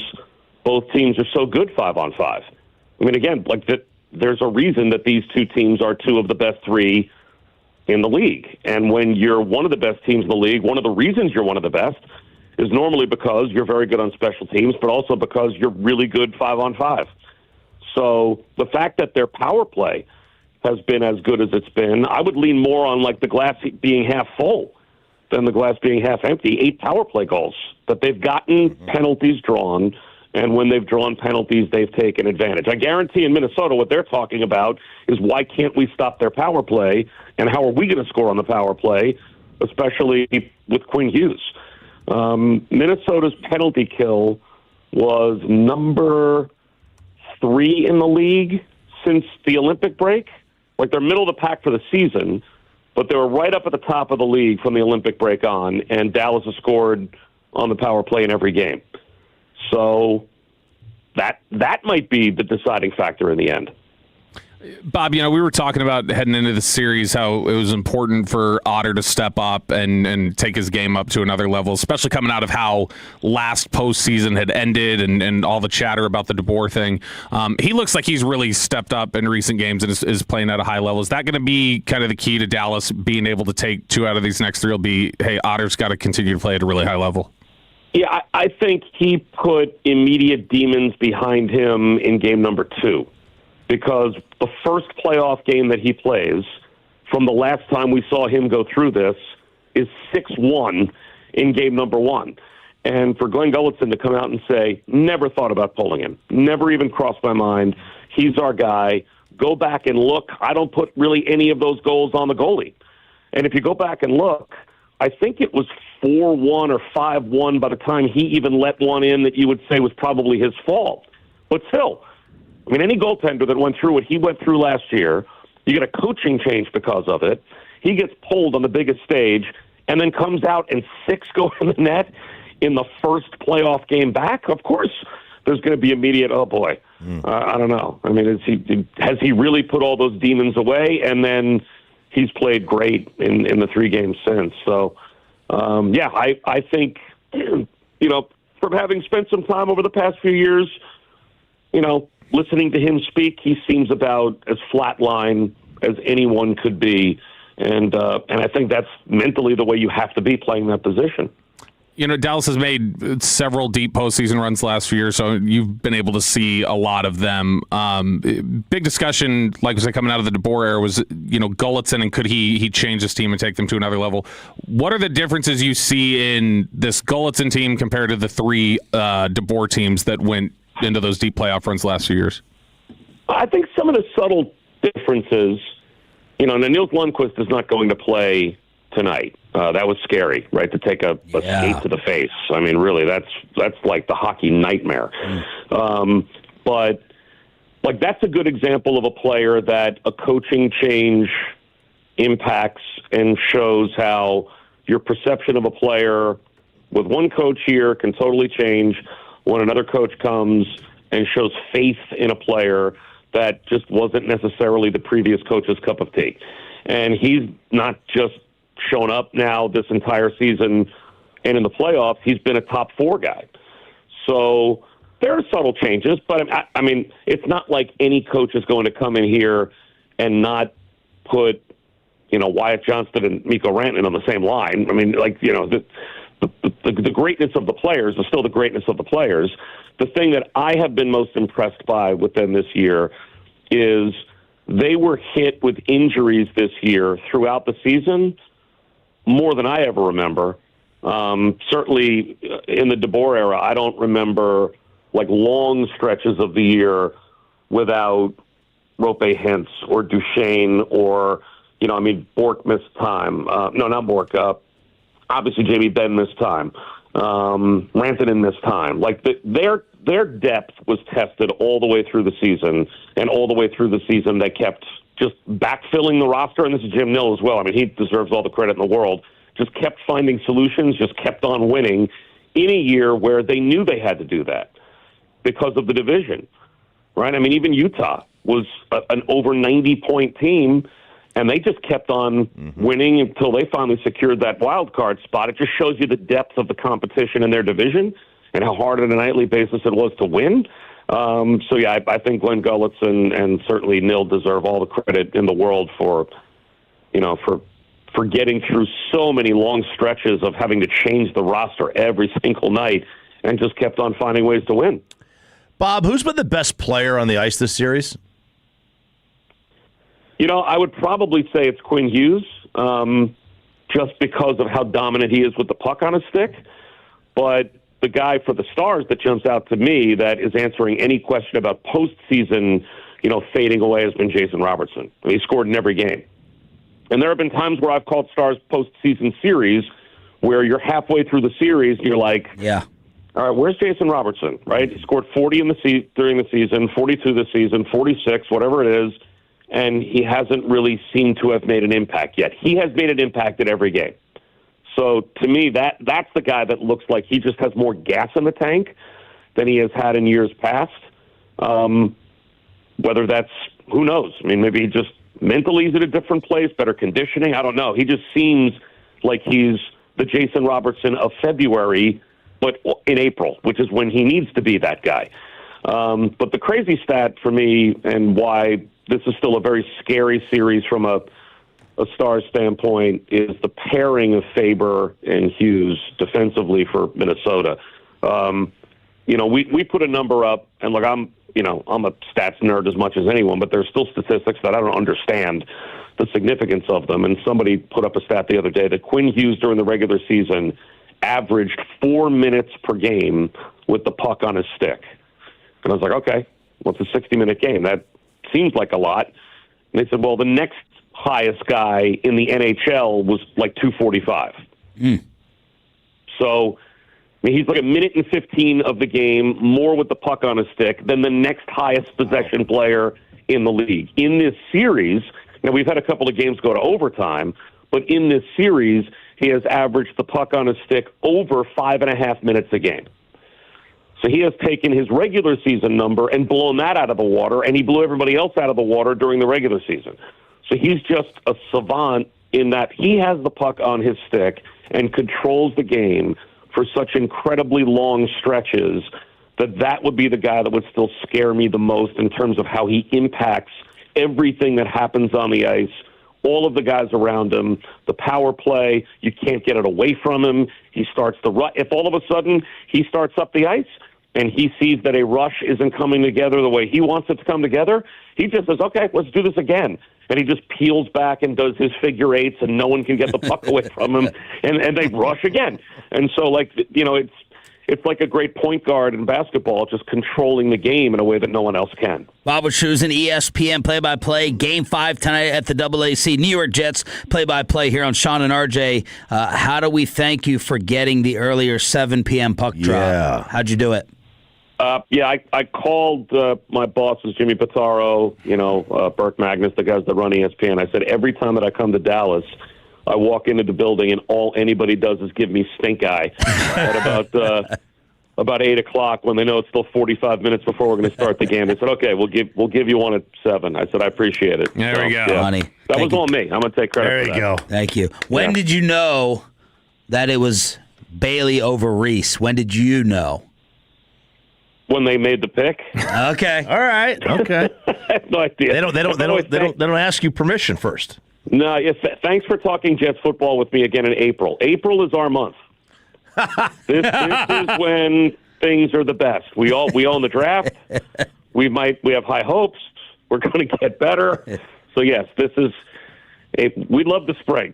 both teams are so good 5-on-5. I mean, again, there's a reason that these two teams are 2 of the best 3 in the league. And when you're one of the best teams in the league, one of the reasons you're one of the best is normally because you're very good on special teams, but also because you're really good 5-on-5. So the fact that their power play has been as good as it's been, I would lean more on the glass being half full than the glass being half empty. 8 power play goals that they've gotten penalties drawn, and when they've drawn penalties, they've taken advantage. I guarantee in Minnesota what they're talking about is why can't we stop their power play, and how are we going to score on the power play, especially with Quinn Hughes. Minnesota's penalty kill was number 3 in the league since the Olympic break. They're middle of the pack for the season, but they were right up at the top of the league from the Olympic break on, and Dallas has scored on the power play in every game. So that might be the deciding factor in the end. Bob, we were talking about heading into the series how it was important for Otter to step up and take his game up to another level, especially coming out of how last postseason had ended and all the chatter about the DeBoer thing. He looks like he's really stepped up in recent games and is playing at a high level. Is that going to be kind of the key to Dallas being able to take 2 out of these next 3? Will be, hey, Otter's got to continue to play at a really high level? Yeah, I think he put immediate demons behind him in game number 2. Because the first playoff game that he plays from the last time we saw him go through this is 6-1 in game number 1. And for Glenn Gulletson to come out and say, never thought about pulling him, never even crossed my mind, he's our guy, go back and look, I don't put really any of those goals on the goalie. And if you go back and look, I think it was 4-1 or 5-1 by the time he even let one in that you would say was probably his fault. But still, I mean, any goaltender that went through what he went through last year, you get a coaching change because of it. He gets pulled on the biggest stage and then comes out and 6 go in the net in the first playoff game back. Of course, there's going to be immediate, oh boy, I don't know. I mean, has he really put all those demons away? And then he's played great in the 3 games since. So, I think, from having spent some time over the past few years, listening to him speak, he seems about as flatline as anyone could be. And I think that's mentally the way you have to be playing that position. Dallas has made several deep postseason runs last few years, so you've been able to see a lot of them. Big discussion, like I said, coming out of the DeBoer era was, Gulletson, and could he change his team and take them to another level? What are the differences you see in this Gulletson team compared to the 3 DeBoer teams that went into those deep playoff runs the last few years? I think some of the subtle differences, Nils Lundqvist is not going to play tonight. That was scary, right? To take a skate to the face. I mean, really, that's like the hockey nightmare. But that's a good example of a player that a coaching change impacts and shows how your perception of a player with one coach here can totally change when another coach comes and shows faith in a player that just wasn't necessarily the previous coach's cup of tea. And he's not just shown up now this entire season and in the playoffs, he's been a top 4 guy. So there are subtle changes, but I mean, it's not like any coach is going to come in here and not put, Wyatt Johnston and Mikko Rantanen on the same line. I mean, the greatness of the players is still the greatness of the players. The thing that I have been most impressed by with them this year is they were hit with injuries this year throughout the season more than I ever remember. Certainly in the DeBoer era, I don't remember long stretches of the year without Rope Hintz or Duchesne or, Bork missed time. No, not Bork. obviously Jamie Benn this time, Rantanen this time. Like their depth was tested all the way through the season, and all the way through the season they kept just backfilling the roster, and this is Jim Nill as well. I mean, he deserves all the credit in the world. Just kept finding solutions, just kept on winning in a year where they knew they had to do that because of the division, right? I mean, even Utah was an over 90-point team, and they just kept on winning until they finally secured that wild card spot. It just shows you the depth of the competition in their division and how hard on a nightly basis it was to win. So, yeah, I think Glenn Gullitz and certainly Nill deserve all the credit in the world for getting through so many long stretches of having to change the roster every single night and just kept on finding ways to win. Bob, who's been the best player on the ice this series? I would probably say it's Quinn Hughes, just because of how dominant he is with the puck on his stick. But the guy for the Stars that jumps out to me that is answering any question about postseason, fading away has been Jason Robertson. I mean, he scored in every game. And there have been times where I've called Stars postseason series where you're halfway through the series and you're like, yeah, all right, where's Jason Robertson, right? He scored 40 during the season, 42 this season, 46, whatever it is, and he hasn't really seemed to have made an impact yet. He has made an impact in every game. So to me, that's the guy that looks like he just has more gas in the tank than he has had in years past. Whether that's, who knows? I mean, maybe he just mentally he's at a different place, better conditioning. I don't know. He just seems like he's the Jason Robertson of February, but in April, which is when he needs to be that guy. But the crazy stat for me and why this is still a very scary series from a Stars standpoint is the pairing of Faber and Hughes defensively for Minnesota. We put a number up, and look, I'm a stats nerd as much as anyone, but there's still statistics that I don't understand the significance of them. And somebody put up a stat the other day that Quinn Hughes during the regular season averaged 4 minutes per game with the puck on his stick. And I was like, okay, well, it's a 60-minute game. That seems like a lot. And they said, well, the next highest guy in the NHL was like 245. So I mean, he's like a minute and 15 of the game, more with the puck on his stick than the next highest possession player in the league. In this series, now we've had a couple of games go to overtime, but in this series, he has averaged the puck on his stick over 5.5 minutes a game. So he has taken his regular season number and blown that out of the water, and he blew everybody else out of the water during the regular season. So he's just a savant in that he has the puck on his stick and controls the game for such incredibly long stretches that would be the guy that would still scare me the most in terms of how he impacts everything that happens on the ice, all of the guys around him, the power play, you can't get it away from him. He starts the rush. If all of a sudden he starts up the ice and he sees that a rush isn't coming together the way he wants it to come together, he just says, okay, let's do this again. And he just peels back and does his figure eights, and no one can get the puck away from him, and they rush again. And so, it's like a great point guard in basketball, just controlling the game in a way that no one else can. Bob Wischusen, ESPN play-by-play. Game 5 tonight at the AAC. New York Jets play-by-play here on Sean and RJ. How do we thank you for getting the earlier 7 p.m. puck drop? Yeah. How'd you do it? I called my bosses, Jimmy Pitaro, Burke Magnus, the guys that run ESPN. I said, every time that I come to Dallas, I walk into the building and all anybody does is give me stink eye at about 8 o'clock when they know it's still 45 minutes before we're going to start the game. They said, okay, we'll give you one at 7. I said, I appreciate it. There we go. Yeah, Honey. that was all me. I'm going to take credit for that. There you go. Thank you. When did you know that it was Bailey over Reese? When did you know? When they made the pick. Okay. All right. Okay. I have no idea. They don't ask you permission first. No, yes, thanks for talking Jets football with me again in April. April is our month. This is when things are the best. We own the draft. We have high hopes. We're going to get better. So yes, we love the spring.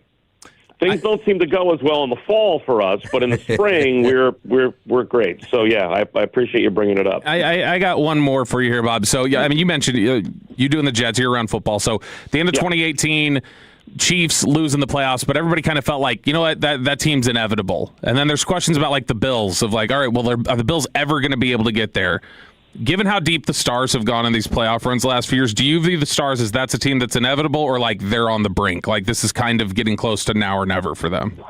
Things don't seem to go as well in the fall for us, but in the spring we're great. So yeah, I appreciate you bringing it up. I got one more for you here, Bob. So yeah, I mean, you mentioned you doing the Jets, you're around football. So at the end of 2018, Chiefs losing the playoffs, but everybody kind of felt like, you know what, that team's inevitable. And then there's questions about like the Bills of like, all right, well, are the Bills ever going to be able to get there? Given how deep the Stars have gone in these playoff runs the last few years, do you view the Stars as that's a team that's inevitable, or like they're on the brink? Like this is kind of getting close to now or never for them?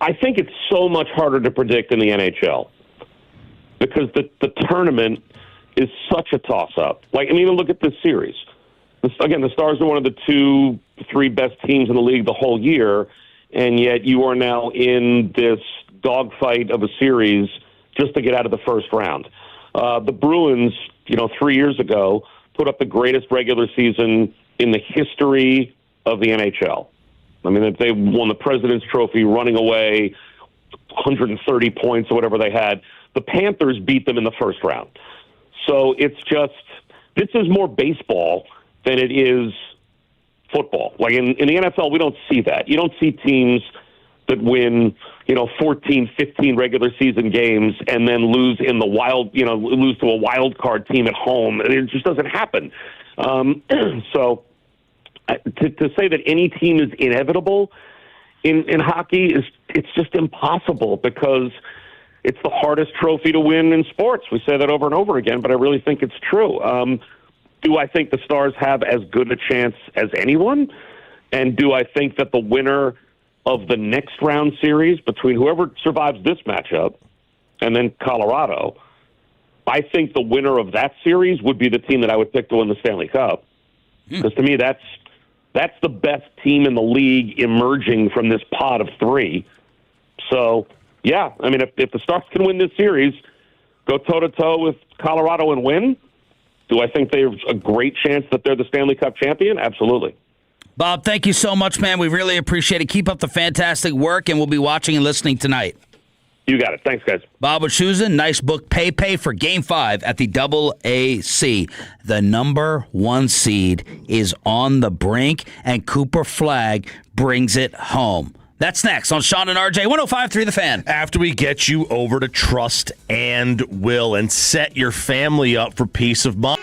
I think it's so much harder to predict in the NHL because the tournament is such a toss-up. Like, I mean, even look at this series. Again, the Stars are one of the 2-3 best teams in the league the whole year, and yet you are now in this dogfight of a series just to get out of the first round. The Bruins, 3 years ago, put up the greatest regular season in the history of the NHL. I mean, they won the President's Trophy running away 130 points or whatever they had. The Panthers beat them in the first round. So it's just, this is more baseball than it is football. Like in the NFL, we don't see that. You don't see teams that win, 14, 15 regular season games and then lose in the lose to a wild card team at home. It just doesn't happen. So to say that any team is inevitable in hockey it's just impossible because it's the hardest trophy to win in sports. We say that over and over again, but I really think it's true. Do I think the Stars have as good a chance as anyone? And do I think that the winner of the next round series between whoever survives this matchup and then Colorado, I think the winner of that series would be the team that I would pick to win the Stanley Cup. Because to me, that's the best team in the league emerging from this pot of three. So, yeah, I mean, if the Stars can win this series, go toe-to-toe with Colorado and win, do I think they have a great chance that they're the Stanley Cup champion? Absolutely. Bob, thank you so much, man. We really appreciate it. Keep up the fantastic work, and we'll be watching and listening tonight. You got it. Thanks, guys. Bob Wischusen, nice book, Pay for Game 5 at the AAC. The number 1 seed is on the brink, and Cooper Flagg brings it home. That's next on Sean and RJ, 105.3 The Fan. After we get you over to Trust and Will and set your family up for peace of mind.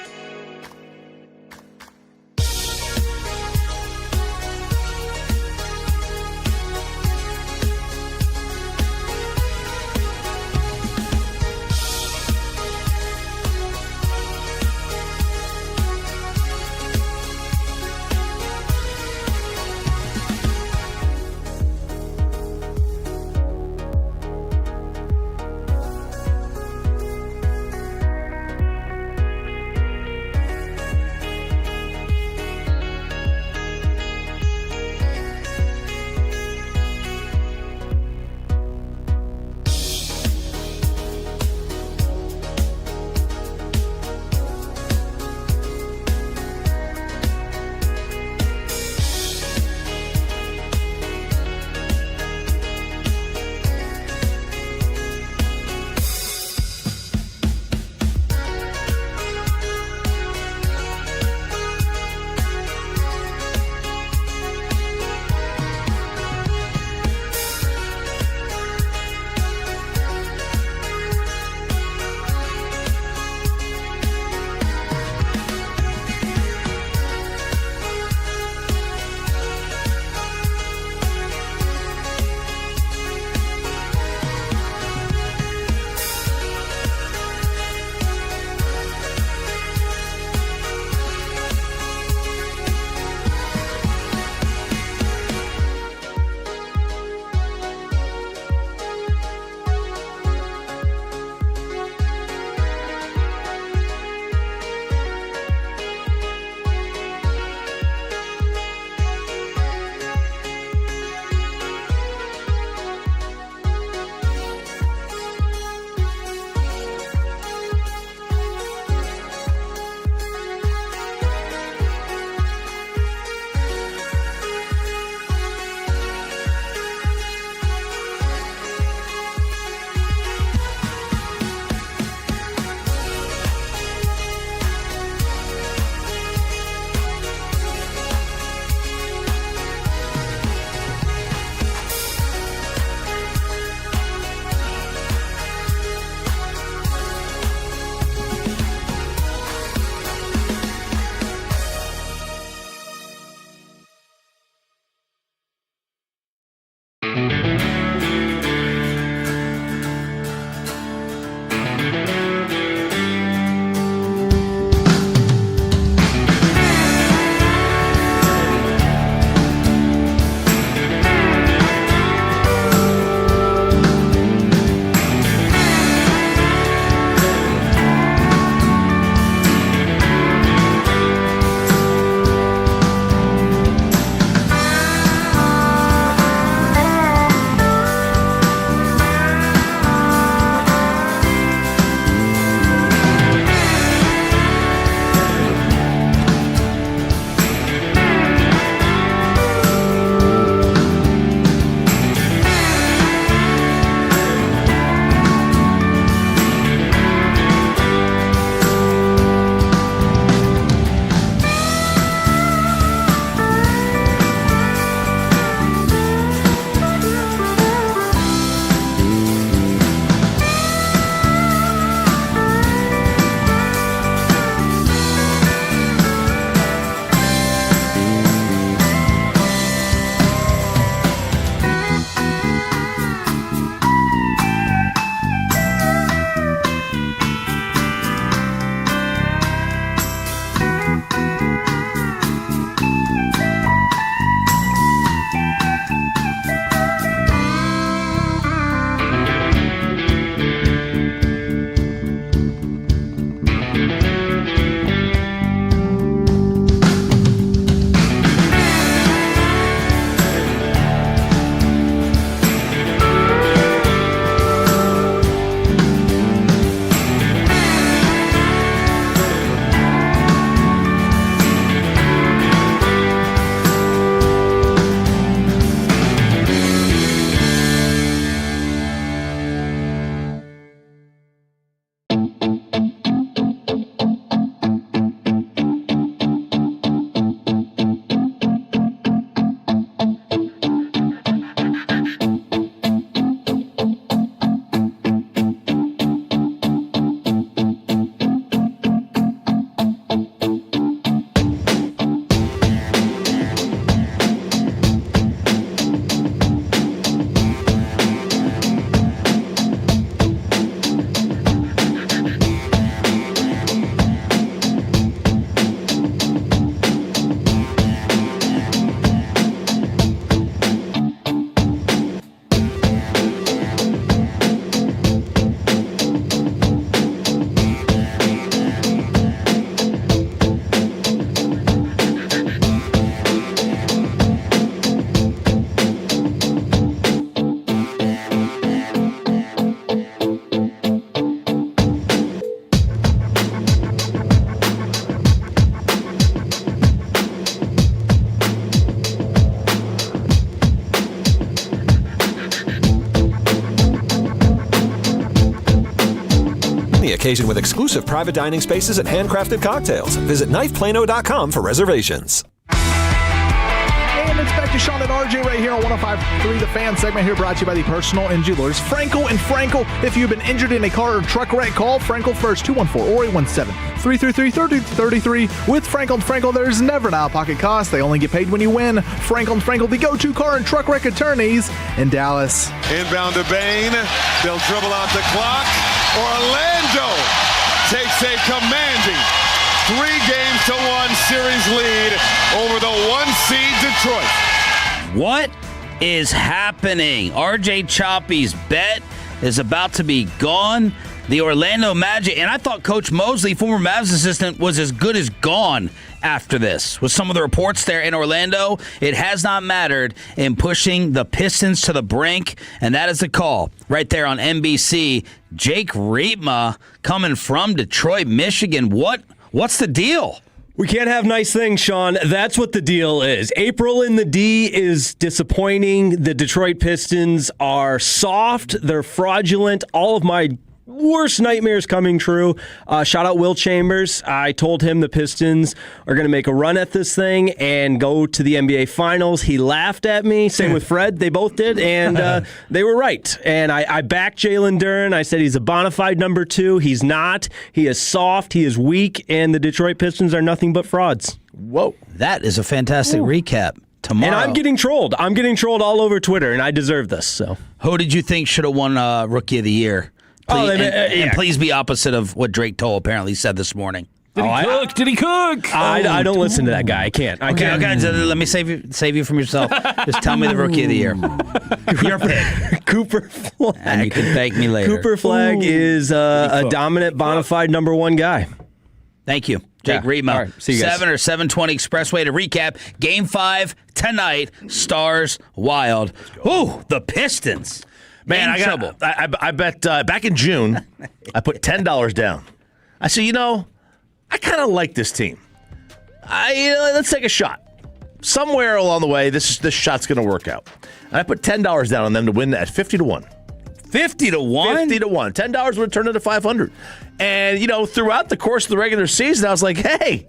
occasion with exclusive private dining spaces and handcrafted cocktails. Visit knifeplano.com for reservations. And it's back to Sean and RJ right here on 105.3 The Fan segment here brought to you by the personal injury lawyers Frankel and Frankel. If you've been injured in a car or truck wreck, call Frankel first, 214-or817-333-3033. With Frankel and Frankel, there's never an out-of-pocket cost. They only get paid when you win. Frankel and Frankel, the go-to car and truck wreck attorneys in Dallas. Inbound to Bain. They'll dribble out the clock. Orlando takes a commanding 3-1 series lead over the 1-seed Detroit. What is happening? RJ Choppy's bet is about to be gone. The Orlando Magic, and I thought Coach Mosley, former Mavs assistant, was as good as gone after this. With some of the reports there in Orlando, it has not mattered in pushing the Pistons to the brink, and that is the call right there on NBC. Jake Riepma coming from Detroit, Michigan. What's the deal? We can't have nice things, Sean. That's what the deal is. April in the D is disappointing. The Detroit Pistons are soft. They're fraudulent. All of my worst nightmares coming true. Shout out Will Chambers. I told him the Pistons are going to make a run at this thing and go to the NBA Finals. He laughed at me. Same with Fred. They both did, and they were right. And I backed Jalen Duren. I said he's a bona fide number 2. He's not. He is soft. He is weak, and the Detroit Pistons are nothing but frauds. Whoa. That is a fantastic recap. tomorrow. And I'm getting trolled. I'm getting trolled all over Twitter, and I deserve this. So, who did you think should have won Rookie of the Year? Please, and please be opposite of what Drake Toll apparently said this morning. Did he cook? Did he cook? I don't listen to that guy. I can't. Okay, let me save you from yourself. Just tell me the Rookie of the Year. Your pick. Cooper Flagg. And you can thank me later. Cooper Flagg is a dominant, bona fide number one guy. Thank you. Jake Remo. All right, see you guys. 7 or 7:20 Expressway to recap. Game 5 tonight. Stars Wild. Ooh, the Pistons. Man, in trouble. I bet back in June, I put $10 down. I said, I kind of like this team. Let's take a shot. Somewhere along the way, this shot's going to work out. And I put $10 down on them to win at 50-1. 50-1? 50-1. $10 would turn into $500. And, throughout the course of the regular season, I was like, hey,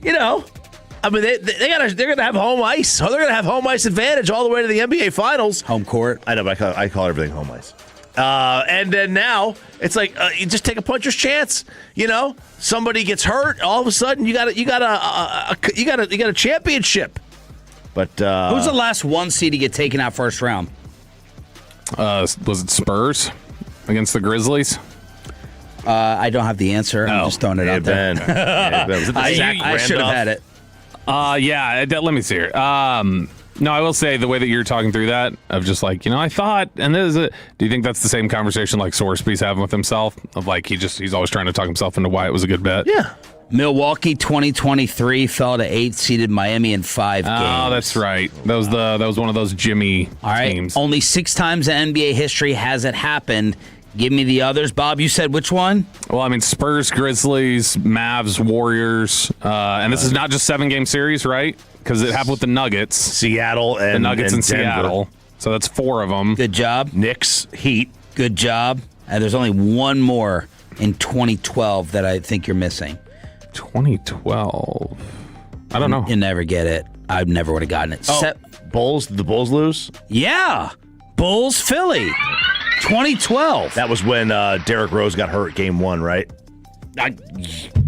they're going to have home ice. They're going to have home ice advantage all the way to the NBA Finals. Home court. I know, but I call everything home ice. And then now it's like you just take a puncher's chance. Somebody gets hurt, all of a sudden you got a championship. But who's the last one seed to get taken out first round? Was it Spurs against the Grizzlies? I don't have the answer. I'm just throwing it out there. Was it the I should have had it. Let me see here. No, I will say the way that you're talking through that, of just like, I thought, and this is it. Do you think that's the same conversation like Sorsby's having with himself? Of like, he's always trying to talk himself into why it was a good bet? Yeah. Milwaukee 2023 fell to 8th seeded Miami in 5 games. Oh, that's right. That was one of those Jimmy teams. Only 6 times in NBA history has it happened. Give me the others. Bob, you said which one? Well, Spurs, Grizzlies, Mavs, Warriors. And this is not just 7-game series, right? Because it happened with the Nuggets. Seattle and the Nuggets and Denver. Seattle. So that's 4 of them. Good job. Knicks, Heat. Good job. And there's only one more in 2012 that I think you're missing. 2012. I don't know. You never get it. I never would have gotten it. Bulls? Did the Bulls lose? Yeah. Bulls, Philly. 2012. That was when Derrick Rose got hurt game 1, right? I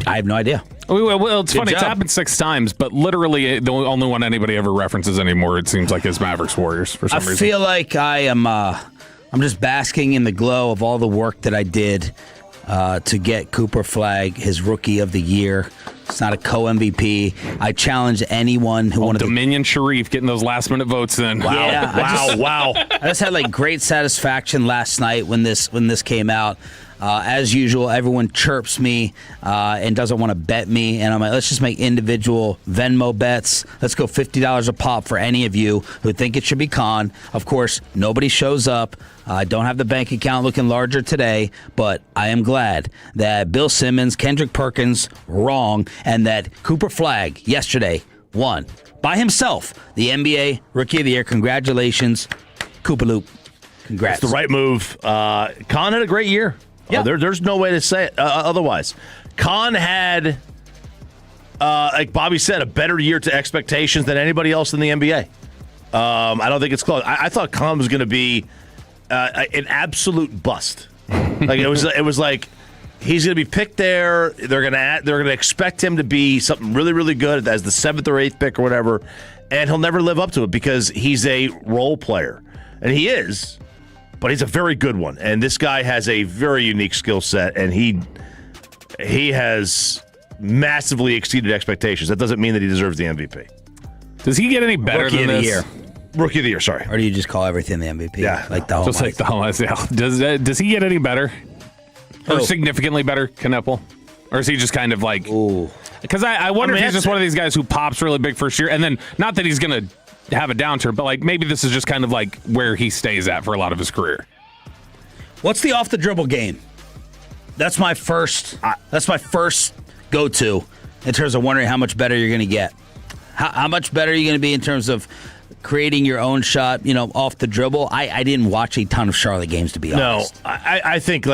have no idea. Well, it's Good funny. job. It's happened 6 times, but literally the only one anybody ever references anymore, it seems like, is Mavericks Warriors for some reason. I feel like I'm just basking in the glow of all the work that I did to get Cooper Flagg his Rookie of the Year. It's not a co-MVP. I challenge anyone who wanted Dominion Sharif getting those last-minute votes in. Wow. Yeah, Wow. I just had great satisfaction last night when this came out. As usual, everyone chirps me and doesn't want to bet me. And I'm like, let's just make individual Venmo bets. Let's go $50 a pop for any of you who think it should be Con. Of course, nobody shows up. I don't have the bank account looking larger today, but I am glad that Bill Simmons, Kendrick Perkins, wrong, and that Cooper Flagg yesterday won by himself the NBA Rookie of the Year. Congratulations, Koopa Loop. Congrats. It's the right move. Con had a great year. Yeah. There's no way to say it otherwise. Con had, like Bobby said, a better year to expectations than anybody else in the NBA. I don't think it's close. I thought Con was going to be an absolute bust. Like it was like he's going to be picked there. They're going to expect him to be something really, really good as the 7th or 8th pick or whatever, and he'll never live up to it because he's a role player, and he is. But he's a very good one, and this guy has a very unique skill set, and he has massively exceeded expectations. That doesn't mean that he deserves the MVP. Does he get any better Rookie than of the this? Year. Rookie of the Year, sorry. Or do you just call everything the MVP? Yeah. Like the home Just like ice? the home ice, yeah. Does he get any better? Or significantly better, Kneppel? Or is he just kind of like... Ooh. Because I wonder if he's just one of these guys who pops really big first year, and then, not that he's going to have a downturn, but maybe this is just kind of where he stays at for a lot of his career. What's the off the dribble game? That's my first go-to in terms of wondering how much better you're going to get. How much better are you going to be in terms of creating your own shot, off the dribble? I didn't watch a ton of Charlotte games, to be honest. No, I think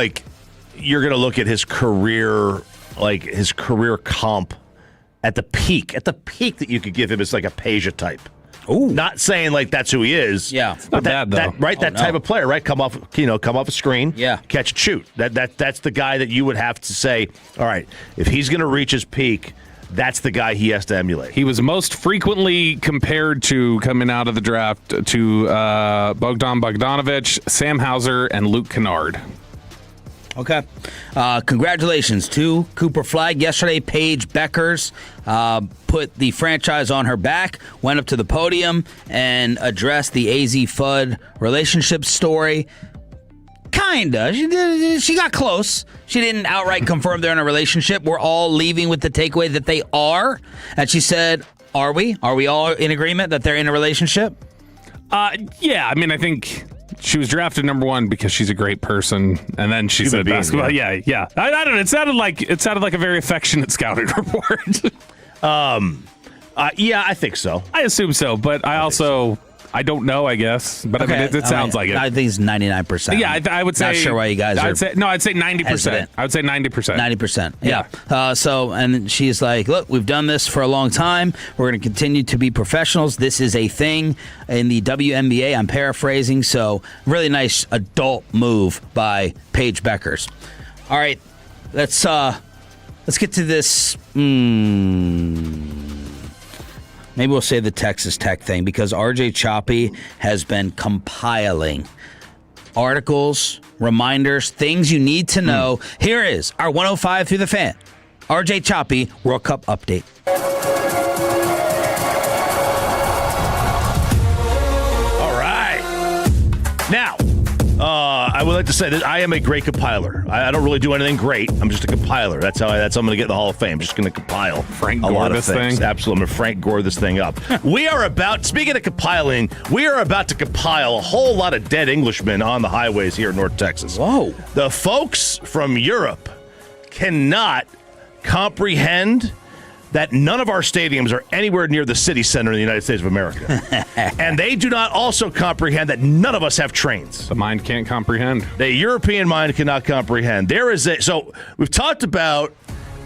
you're going to look at his career, his career comp at the peak that you could give him is like a Peja type. Ooh. Not saying that's who he is. Yeah. But bad, though. Type of player, right? Come off a screen. Yeah. Catch and shoot. That's the guy that you would have to say, all right, if he's going to reach his peak, that's the guy he has to emulate. He was most frequently compared to, coming out of the draft, to Bogdan Bogdanovic, Sam Hauser, and Luke Kennard. Okay. Congratulations to Cooper Flagg. Yesterday, Paige Beckers put the franchise on her back, went up to the podium, and addressed the AZ Fudd relationship story. Kinda. She got close. She didn't outright confirm they're in a relationship. We're all leaving with the takeaway that they are. And she said, are we? Are we all in agreement that they're in a relationship? Yeah, I mean, I think she was drafted number 1 because she's a great person, and then she said basketball. Yeah. I don't know. It sounded like a very affectionate scouting report. Yeah, I think so. I assume so, but I don't know, I guess. But Okay. I mean, it sounds like it. I think it's 99%. Yeah, I would say. Not sure why you guys are. I'd say 90%. hesitant. I would say 90%. 90%. Yeah. So, and she's like, look, we've done this for a long time. We're going to continue to be professionals. This is a thing in the WNBA. I'm paraphrasing. So, really nice adult move by Paige Beckers. All right. Let's get to this. Maybe we'll say the Texas Tech thing, because RJ Choppy has been compiling articles, reminders, things you need to know. Here is our 105 through the fan. RJ Choppy World Cup update. All right. Now, I would like to say that I am a great compiler. I don't really do anything great. I'm just a compiler. That's how I'm going to get in the Hall of Fame. Just going to compile Frank a Gore lot of this things. thing. Absolutely. I'm going to Frank Gore this thing up. Speaking of compiling, we are about to compile a whole lot of dead Englishmen on the highways here in North Texas. Whoa. The folks from Europe cannot comprehend that none of our stadiums are anywhere near the city center in the United States of America. And they do not also comprehend that none of us have trains. The mind can't comprehend. The European mind cannot comprehend. So we've talked about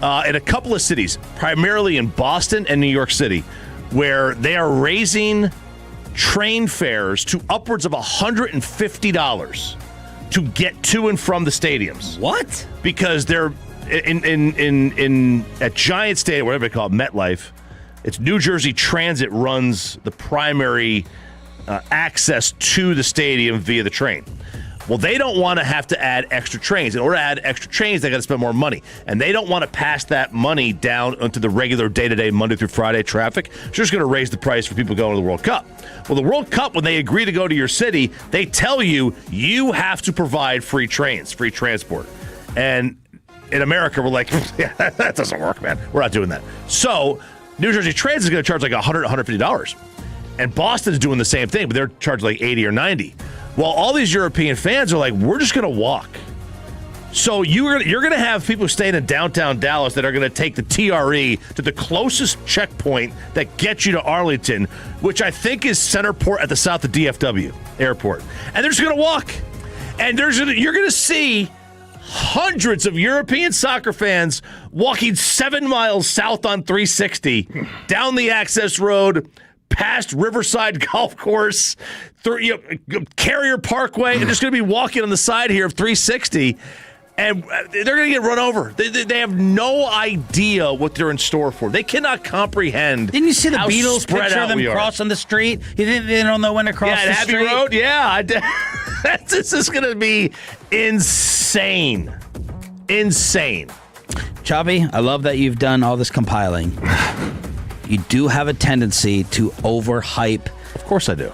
in a couple of cities, primarily in Boston and New York City, where they are raising train fares to upwards of $150 to get to and from the stadiums. What? Because they're in at Giant Stadium, whatever they call it, MetLife. It's New Jersey Transit runs the primary access to the stadium via the train. Well, they don't want to have to add extra trains. In order to add extra trains, they got to spend more money. And they don't want to pass that money down onto the regular day-to-day Monday through Friday traffic. So they're just going to raise the price for people going to the World Cup. Well, the World Cup, when they agree to go to your city, they tell you have to provide free trains, free transport. And in America, we're like, yeah, that doesn't work, man. We're not doing that. So New Jersey Transit is going to charge like $100, $150. And Boston's doing the same thing, but they're charging like $80 or $90. Well, all these European fans are like, we're just going to walk. So you're going to have people staying in downtown Dallas that are going to take the TRE to the closest checkpoint that gets you to Arlington, which I think is Centerport at the south of DFW Airport. And they're just going to walk. And you're going to see hundreds of European soccer fans walking 7 miles south on 360, down the access road, past Riverside Golf Course, through Carrier Parkway, and just going to be walking on the side here of 360, and they're going to get run over. They have no idea what they're in store for. They cannot comprehend. Didn't you see the how Beatles spread picture out of them we are. crossing the street? You think they don't know when to cross the Abbey street? Road? Yeah. This is going to be insane. Insane. Choppy, I love that you've done all this compiling. You do have a tendency to overhype. Of course I do.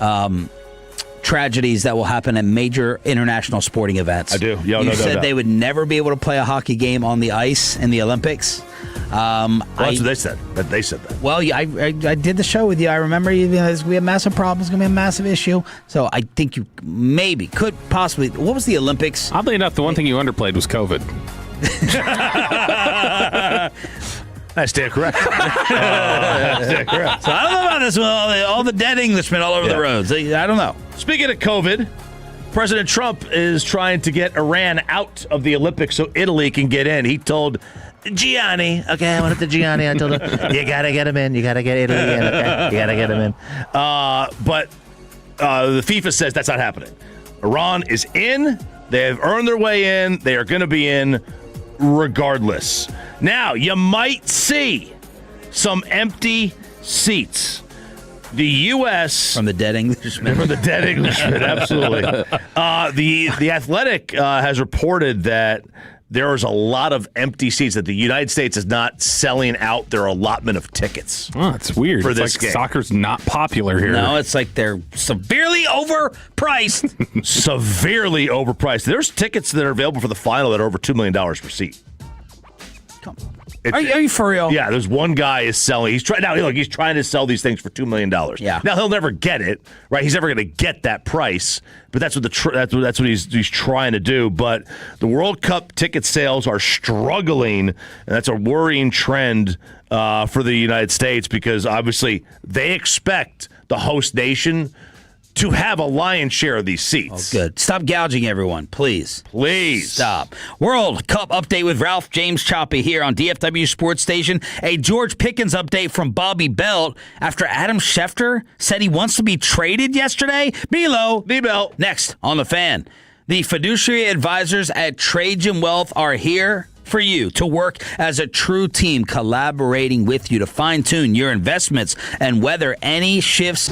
Tragedies that will happen at major international sporting events. I do. You said they would never be able to play a hockey game on the ice in the Olympics. Well, that's what they said. They said that. Well, I did the show with you. I remember we have massive problems. It's going to be a massive issue. So I think you maybe could possibly. What was the Olympics? Oddly enough, the one thing you underplayed was COVID. I stand correct. So I don't know about this with all the dead Englishmen all over the roads. I don't know. Speaking of COVID, President Trump is trying to get Iran out of the Olympics so Italy can get in. He told Gianni, okay, I went up to Gianni. I told him, you got to get him in. You got to get Italy in, okay? You got to get him in. But the FIFA says that's not happening. Iran is in. They have earned their way in. They are going to be in regardless. Now, you might see some empty seats. The U.S. From the dead Englishman. From the dead Englishman, absolutely. The Athletic has reported that there is a lot of empty seats, that the United States is not selling out their allotment of tickets. Oh, it's weird. For it's this like game. Soccer's not popular here. No, it's like they're severely overpriced. Severely overpriced. There's tickets that are available for the final that are over $2 million per seat. Are you for real? Yeah, there's one guy is selling. He's trying now. Look, he's trying to sell these things for $2 million. Yeah. Now he'll never get it, right? He's never going to get that price. But that's what that's what he's trying to do. But the World Cup ticket sales are struggling, and that's a worrying trend for the United States, because obviously they expect the host nation to have a lion's share of these seats. Oh, good. Stop gouging everyone, please. Please. Stop. World Cup update with Ralph James Choppy here on DFW Sports Station. A George Pickens update from Bobby Belt after Adam Schefter said he wants to be traded yesterday. Milo. Belt. Next on The Fan. The fiduciary advisors at Trajan Wealth are here for you to work as a true team, collaborating with you to fine-tune your investments and weather any shifts.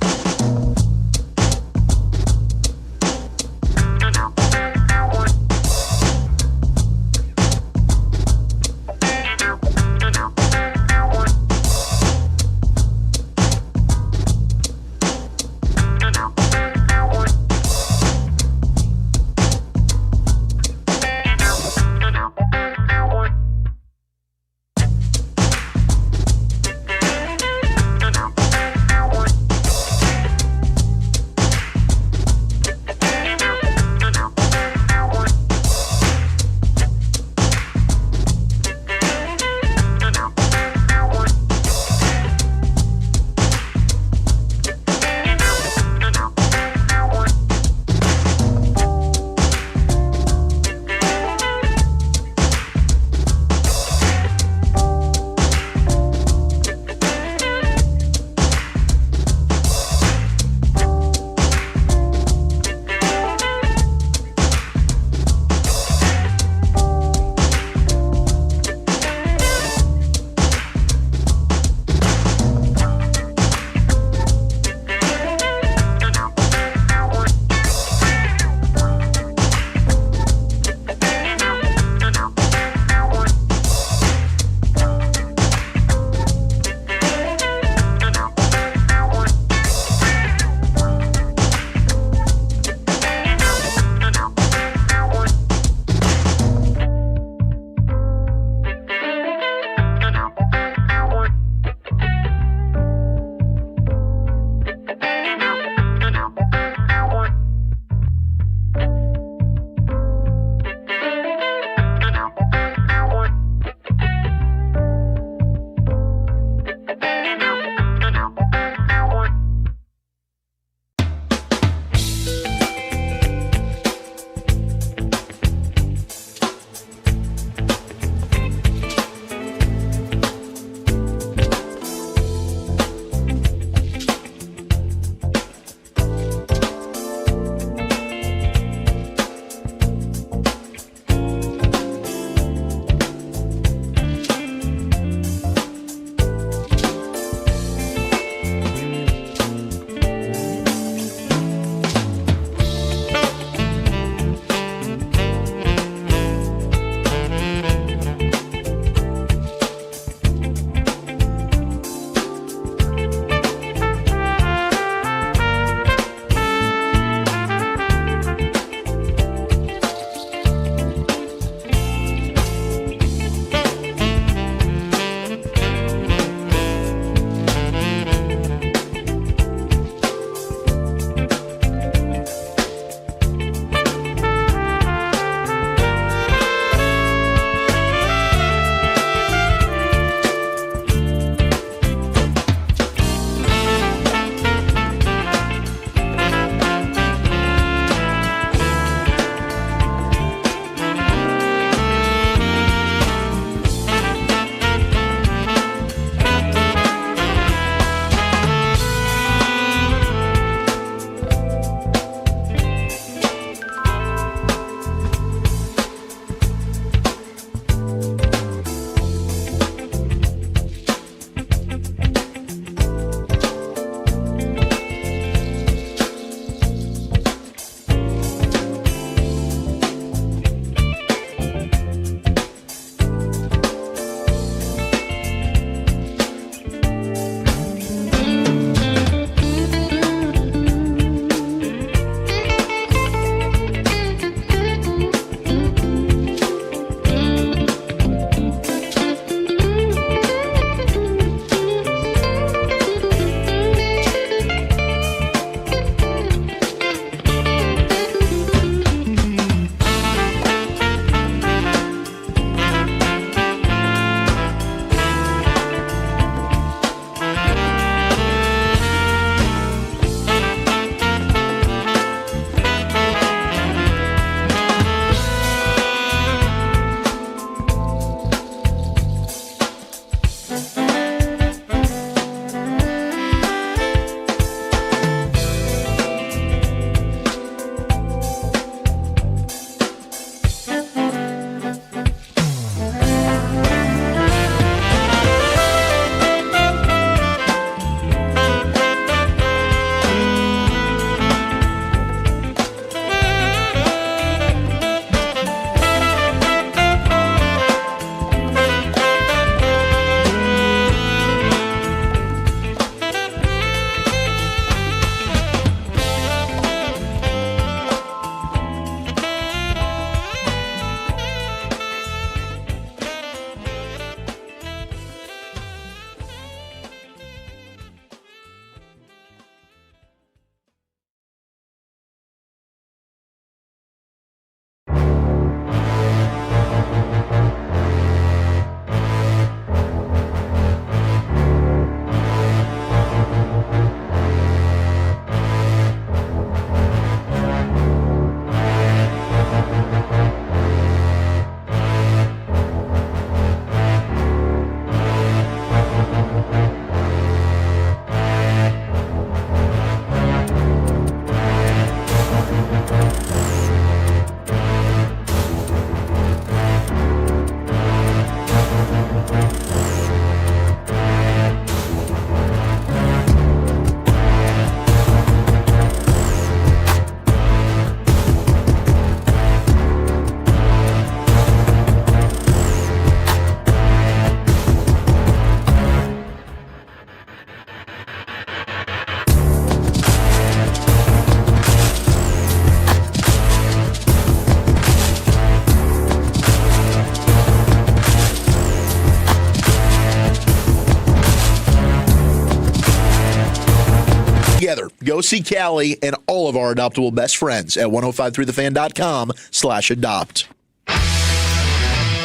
see Callie and all of our adoptable best friends at 1053thefan.com/adopt.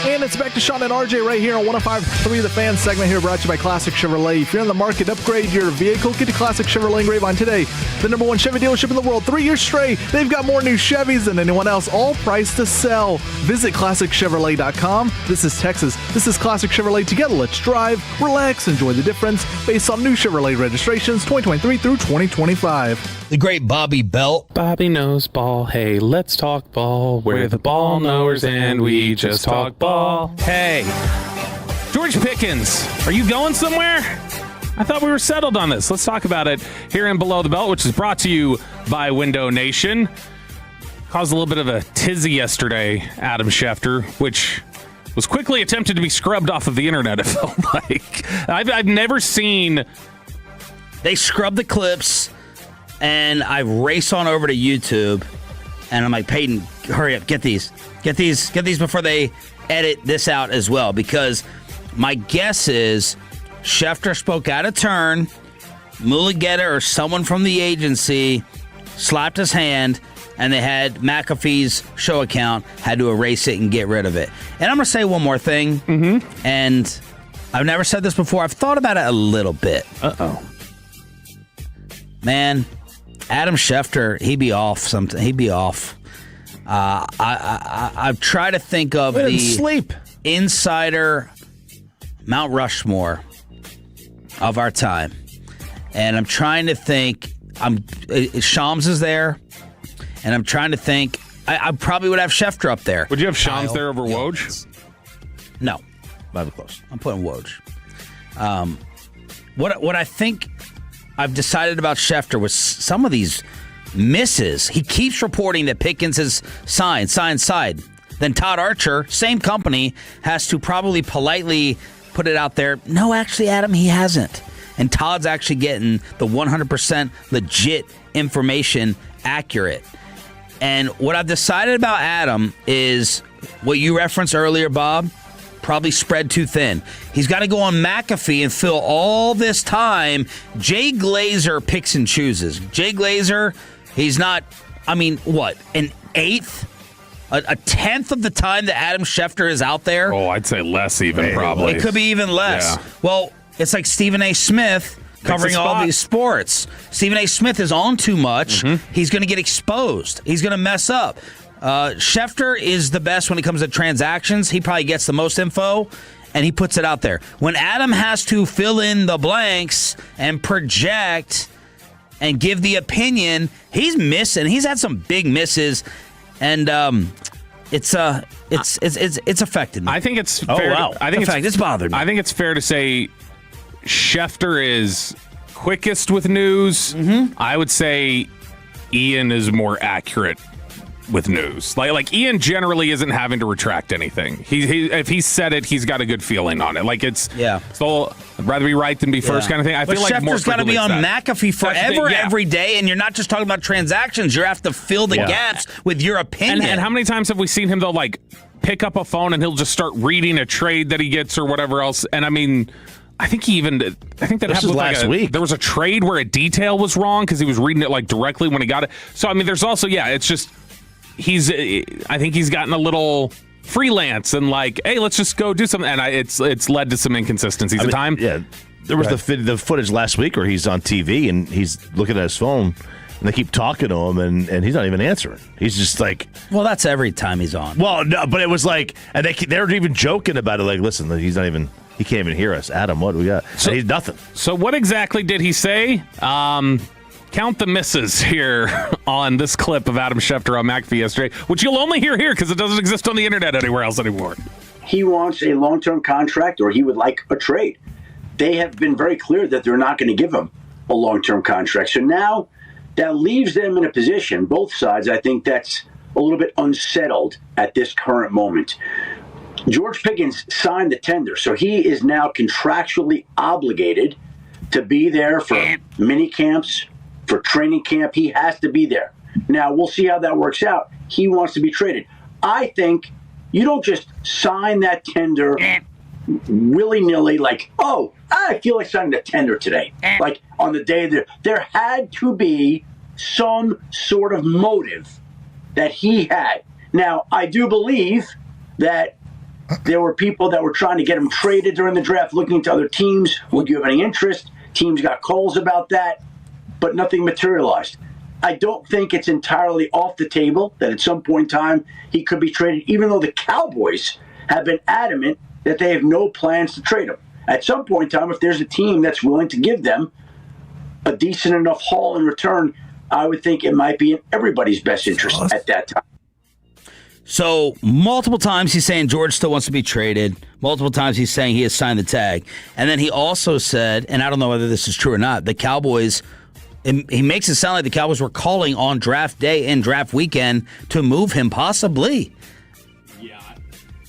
And it's back to Sean and RJ right here on 105.3 The Fan segment here, brought to you by Classic Chevrolet. If you're in the market to upgrade your vehicle, get to Classic Chevrolet in Grapevine today. The #1 Chevy dealership in the world, 3 years straight. They've got more new Chevys than anyone else, all priced to sell. Visit ClassicChevrolet.com. This is Texas. This is Classic Chevrolet. Together, let's drive, relax, enjoy the difference based on new Chevrolet registrations 2023 through 2025. The great Bobby Belt. Bobby knows ball. Hey, let's talk ball. We're the ball knowers and we just talk ball. Hey, George Pickens, are you going somewhere? I thought we were settled on this. Let's talk about it here in Below the Belt, which is brought to you by Window Nation. Caused a little bit of a tizzy yesterday, Adam Schefter, which was quickly attempted to be scrubbed off of the internet, it felt like. I've never seen... They scrubbed the clips, and I race on over to YouTube, and I'm like, Peyton, hurry up, get these before they edit this out as well, because my guess is Schefter spoke out of turn, Mulligeta or someone from the agency slapped his hand, and they had McAfee's show account, had to erase it and get rid of it. And I'm going to say one more thing, and I've never said this before. I've thought about it a little bit. Man, Adam Schefter, he'd be off something. He'd be off. I've tried to think of the insider Mount Rushmore of our time, and I'm trying to think. Shams is there, and I'm trying to think. I probably would have Schefter up there. Would you have Shams there over Woj? No, Bible close. I'm putting Woj. What I think I've decided about Schefter was some of these misses. He keeps reporting that Pickens has signed. Then Todd Archer, same company, has to probably politely put it out there. No, actually, Adam, he hasn't. And Todd's actually getting the 100% legit information accurate. And what I've decided about Adam is what you referenced earlier, Bob, probably spread too thin. He's got to go on McAfee and fill all this time. Jay Glazer picks and chooses. Jay Glazer, he's not, an eighth? A tenth of the time that Adam Schefter is out there? Oh, I'd say less even, probably. It could be even less. Yeah. Well, it's like Stephen A. Smith covering all these sports. Stephen A. Smith is on too much. He's going to get exposed. He's going to mess up. Schefter is the best when it comes to transactions. He probably gets the most info, and he puts it out there. When Adam has to fill in the blanks and project and give the opinion, he's missing. He's had some big misses, and it's affected me. I think it's fair. It's bothered me. I think it's fair to say Schefter is quickest with news. I would say Ian is more accurate with news. Like Ian generally isn't having to retract anything. He if he said it, he's got a good feeling on it. Like so I'd rather be right than be first kind of thing. I feel like Schefter's got to be on McAfee forever, every day, and you're not just talking about transactions. You have to fill the gaps with your opinion. And how many times have we seen him though, like pick up a phone and he'll just start reading a trade that he gets or whatever else? And I mean, I think that happened last week. There was a trade where a detail was wrong because he was reading it like directly when he got it. So I mean, there's also it's just. I think he's gotten a little freelance and like, hey, let's just go do something. And it's led to some inconsistencies at time. Yeah, there was the footage last week where he's on TV and he's looking at his phone and they keep talking to him and he's not even answering. He's just like, well, that's every time he's on. Well, no, but it was like, and they were even joking about it. Like, listen, he can't even hear us. Adam, what do we got? So he's nothing. So what exactly did he say? Count the misses here on this clip of Adam Schefter on McAfee yesterday, which you'll only hear here because it doesn't exist on the internet anywhere else anymore. He wants a long-term contract or he would like a trade. They have been very clear that they're not going to give him a long-term contract. So now that leaves them in a position, both sides, I think that's a little bit unsettled at this current moment. George Pickens signed the tender, so he is now contractually obligated to be there for mini camps, for training camp. He has to be there. Now, we'll see how that works out. He wants to be traded. I think you don't just sign that tender willy-nilly, like, oh, I feel like signing a tender today. Like on the day there had to be some sort of motive that he had. Now, I do believe that there were people that were trying to get him traded during the draft, looking into other teams. Would you have any interest? Teams got calls about that, but nothing materialized. I don't think it's entirely off the table that at some point in time he could be traded, even though the Cowboys have been adamant that they have no plans to trade him. At some point in time, if there's a team that's willing to give them a decent enough haul in return, I would think it might be in everybody's best interest at that time. So multiple times he's saying George still wants to be traded. Multiple times he's saying he has signed the tag. And then he also said, and I don't know whether this is true or not, the Cowboys, he makes it sound like the Cowboys were calling on draft day and draft weekend to move him possibly.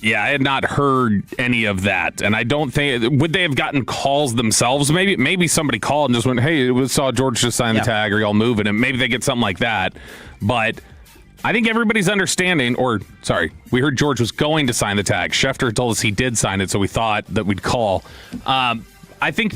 Yeah, I had not heard any of that, and I don't think would they have gotten calls themselves. Maybe somebody called and just went, "Hey, we saw George just sign the tag, or y'all moving him." Maybe they get something like that. But I think everybody's understanding, we heard George was going to sign the tag. Schefter told us he did sign it, so we thought that we'd call. I think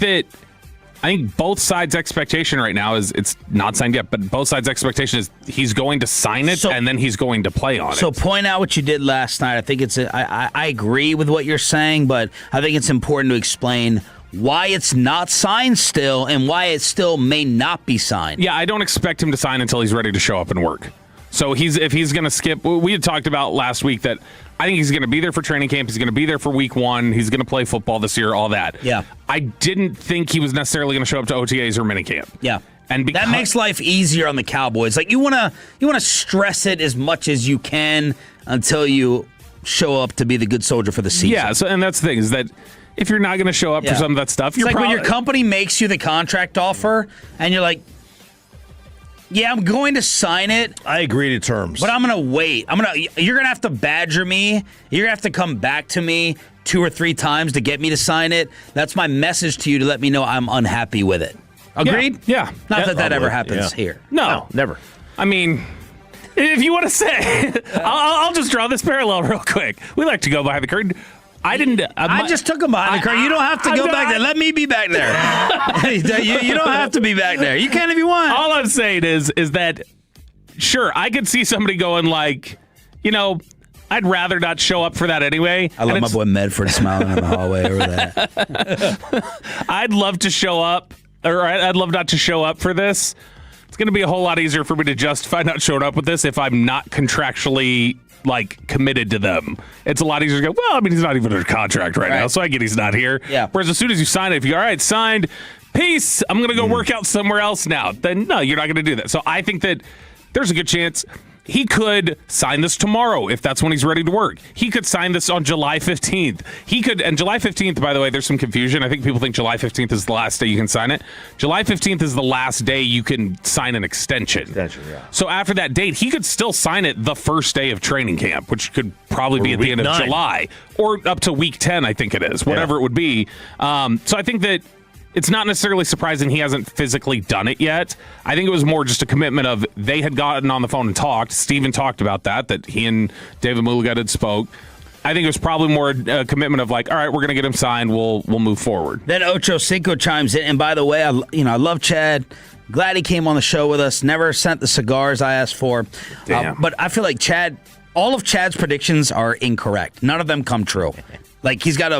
both sides' expectation right now is it's not signed yet, but both sides' expectation is he's going to sign it and then he's going to play on it. So point out what you did last night. I think I agree with what you're saying, but I think it's important to explain why it's not signed still and why it still may not be signed. Yeah, I don't expect him to sign until he's ready to show up and work. So if he's going to skip, we had talked about last week that I think he's going to be there for training camp. He's going to be there for week 1. He's going to play football this year, all that. Yeah. I didn't think he was necessarily going to show up to OTAs or minicamp. Yeah. And that makes life easier on the Cowboys. Like you want to stress it as much as you can until you show up to be the good soldier for the season. Yeah, and that's the thing is that if you're not going to show up for some of that stuff, it's like when your company makes you the contract offer and you're like, yeah, I'm going to sign it. I agree to terms. But I'm going to wait. You're going to have to badger me. You're going to have to come back to me 2 or 3 times to get me to sign it. That's my message to you to let me know I'm unhappy with it. Agreed? Yeah. Not that ever happens here. No, never. I mean, if you want to say, I'll just draw this parallel real quick. We like to go behind the curtain. I just took him behind the curtain. You don't have to go back there. Let me be back there. you don't have to be back there. You can if you want. All I'm saying is that, sure, I could see somebody going like, I'd rather not show up for that anyway. I love my boy Medford smiling in the hallway over that. I'd love to show up, or I'd love not to show up for this. It's going to be a whole lot easier for me to justify not showing up with this if I'm not contractually committed to them. It's a lot easier to go, well, I mean, he's not even under contract right now, so I get he's not here. Yeah. Whereas as soon as you sign it, if you go, all right, signed, peace, I'm going to go work out somewhere else now, then no, you're not going to do that. So I think that there's a good chance he could sign this tomorrow if that's when he's ready to work. He could sign this on July 15th. And July 15th, by the way, there's some confusion. I think people think July 15th is the last day you can sign it. July 15th is the last day you can sign an extension. So after that date, he could still sign it the first day of training camp, which could probably be at the end of July or up to week 10, I think it is, whatever it would be. So I think that it's not necessarily surprising he hasn't physically done it yet. I think it was more just a commitment of they had gotten on the phone and talked. Steven talked about that he and David Mulligad had spoke. I think it was probably more a commitment of all right, we're going to get him signed. We'll move forward. Then Ocho Cinco chimes in. And by the way, I love Chad. Glad he came on the show with us. Never sent the cigars I asked for. But I feel like all of Chad's predictions are incorrect. None of them come true. He's got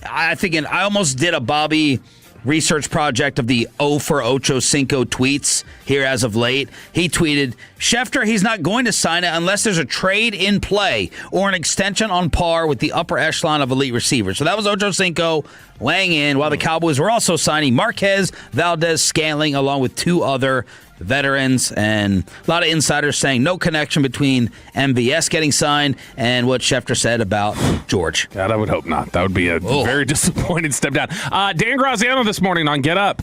I almost did a Bobby research project of the 0 for Ocho Cinco tweets here as of late. He tweeted, Schefter, he's not going to sign it unless there's a trade in play or an extension on par with the upper echelon of elite receivers. So that was Ocho Cinco weighing in, while the Cowboys were also signing Marquez, Valdez, Scantling, along with 2 other veterans, and a lot of insiders saying no connection between MVS getting signed and what Schefter said about George. God, I would hope not. That would be a very disappointing step down. Dan Graziano this morning on Get Up,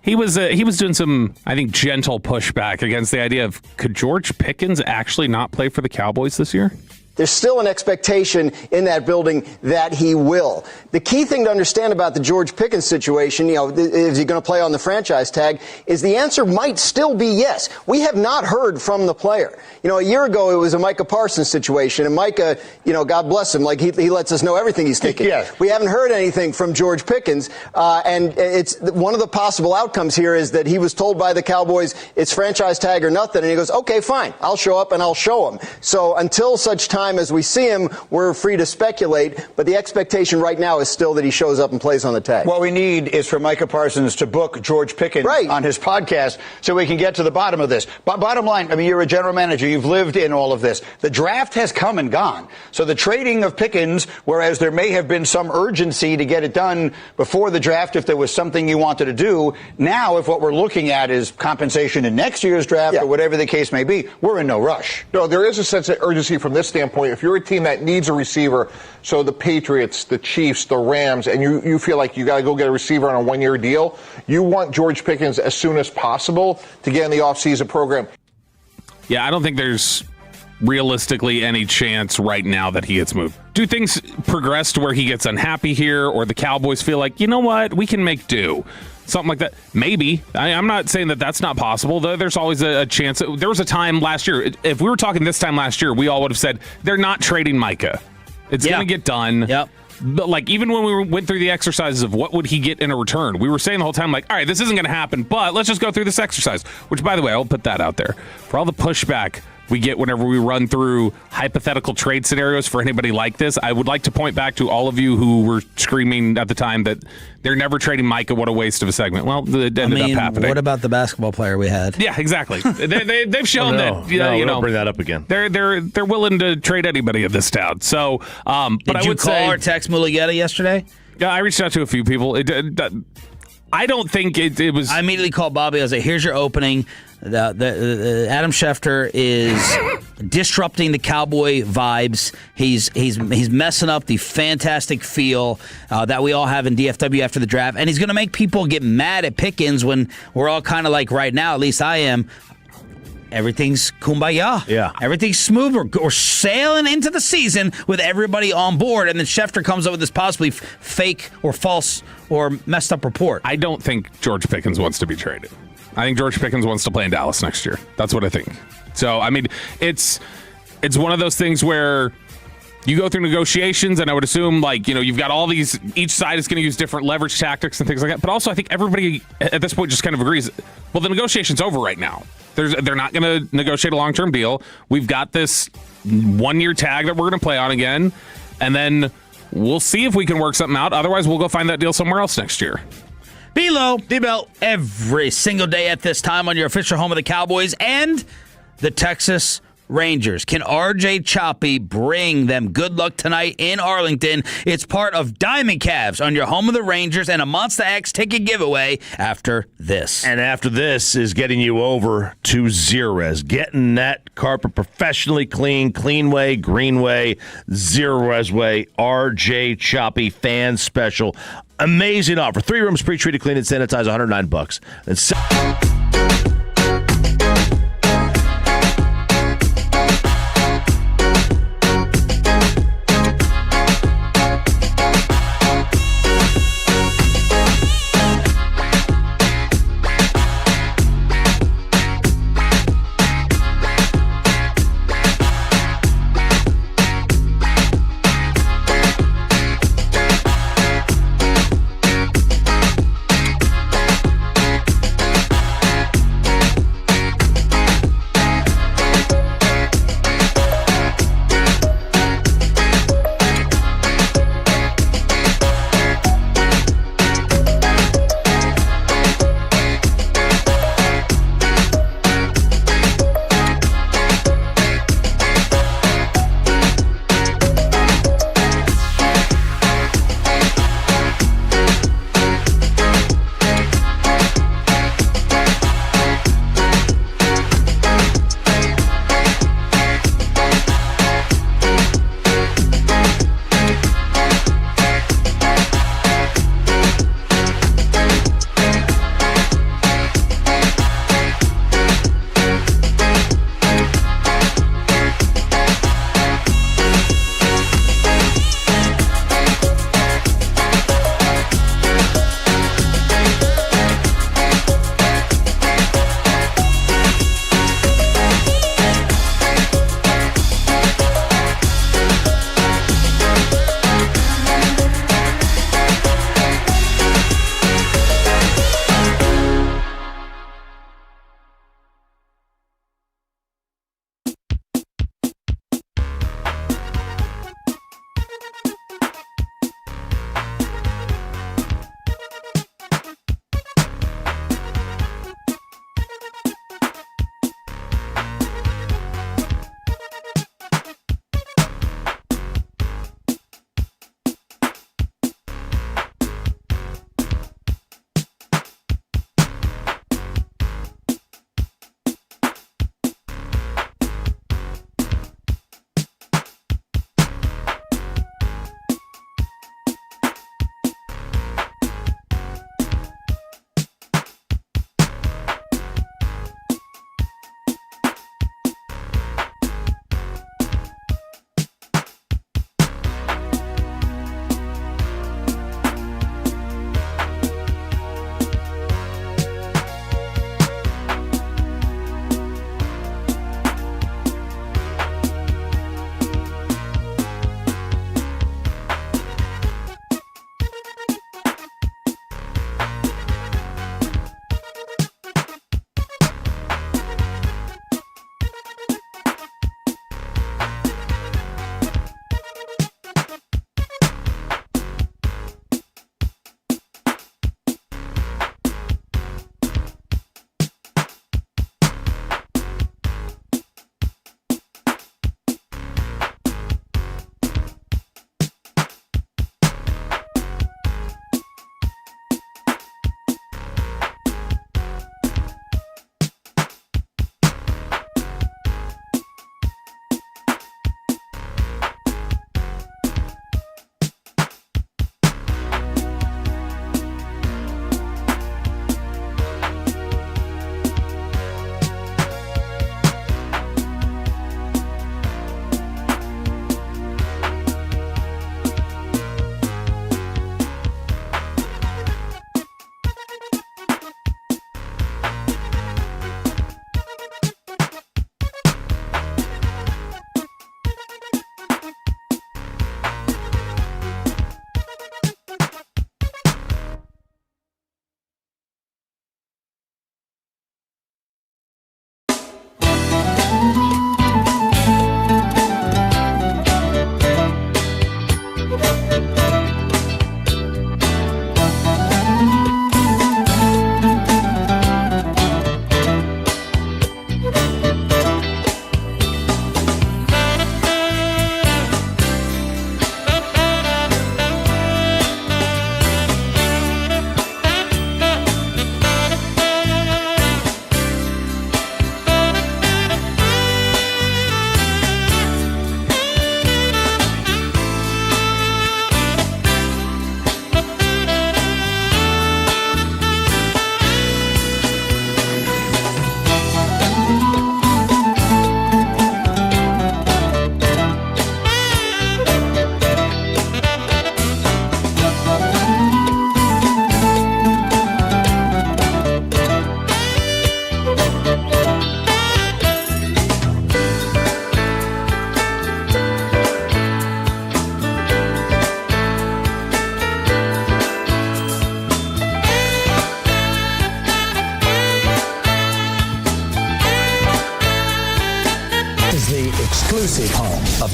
he was doing some, I think, gentle pushback against the idea of could George Pickens actually not play for the Cowboys this year? There's still an expectation in that building that he will. The key thing to understand about the George Pickens situation, is he going to play on the franchise tag, is the answer might still be yes. We have not heard from the player. A year ago it was a Micah Parsons situation, and Micah, God bless him, like he lets us know everything he's thinking. Yeah. We haven't heard anything from George Pickens, and it's one of the possible outcomes here is that he was told by the Cowboys it's franchise tag or nothing, and he goes, okay, fine, I'll show up and I'll show him. So until such time as we see him, we're free to speculate, but the expectation right now is still that he shows up and plays on the tag. What we need is for Micah Parsons to book George Pickens on his podcast so we can get to the bottom of this. But bottom line, you're a general manager. You've lived in all of this. The draft has come and gone. So the trading of Pickens, whereas there may have been some urgency to get it done before the draft if there was something you wanted to do, now if what we're looking at is compensation in next year's draft or whatever the case may be, we're in no rush. No, there is a sense of urgency from this standpoint. If you're a team that needs a receiver, so the Patriots, the Chiefs, the Rams, and you feel like you got to go get a receiver on a one-year deal, you want George Pickens as soon as possible to get in the offseason program. Yeah, I don't think there's realistically any chance right now that he gets moved. Do things progress to where he gets unhappy here, or the Cowboys feel like, you know what, we can make do? Something like that. Maybe. I'm not saying that that's not possible. There's always a chance. There was a time last year. If we were talking this time last year, we all would have said they're not trading Micah. It's going to get done. Yep. But even when we went through the exercises of what would he get in a return, we were saying the whole time, all right, this isn't going to happen, but let's just go through this exercise. Which, by the way, I'll put that out there. For all the pushback we get whenever we run through hypothetical trade scenarios for anybody like this, I would like to point back to all of you who were screaming at the time that they're never trading Micah. What a waste of a segment. Well, it ended up happening. What about the basketball player we had? Yeah, exactly. They've shown that. Don't bring that up again. They're willing to trade anybody in this town. So, but Did I you would call say, or text Mulugeta yesterday? Yeah, I reached out to a few people. I don't think it was. I immediately called Bobby. I was like, "Here's your opening." Adam Schefter is disrupting the Cowboy vibes. He's messing up the fantastic feel that we all have in DFW after the draft, and he's going to make people get mad at Pickens when we're all kind of like right now. At least I am. Everything's kumbaya. Yeah. Everything's smooth. We're sailing into the season with everybody on board, and then Schefter comes up with this possibly fake or false or messed up report. I don't think George Pickens wants to be traded. I think George Pickens wants to play in Dallas next year. That's what I think. So, it's one of those things where you go through negotiations, and I would assume, you've got all these, each side is going to use different leverage tactics and things like that. But also, I think everybody at this point just kind of agrees, well, the negotiation's over right now. They're not going to negotiate a long-term deal. We've got this one-year tag that we're going to play on again, and then we'll see if we can work something out. Otherwise, we'll go find that deal somewhere else next year. Below, D-Bell, every single day at this time on your official home of the Cowboys and the Texas Rangers. Can RJ Choppy bring them good luck tonight in Arlington? It's part of Diamond Calves on your home of the Rangers and a Monster X ticket giveaway after this. And after this is getting you over to Zerez, getting that carpet professionally clean way, green way, Zerez way, RJ Choppy fan special. Amazing offer. 3 rooms, pre-treated, clean and sanitized, $109. And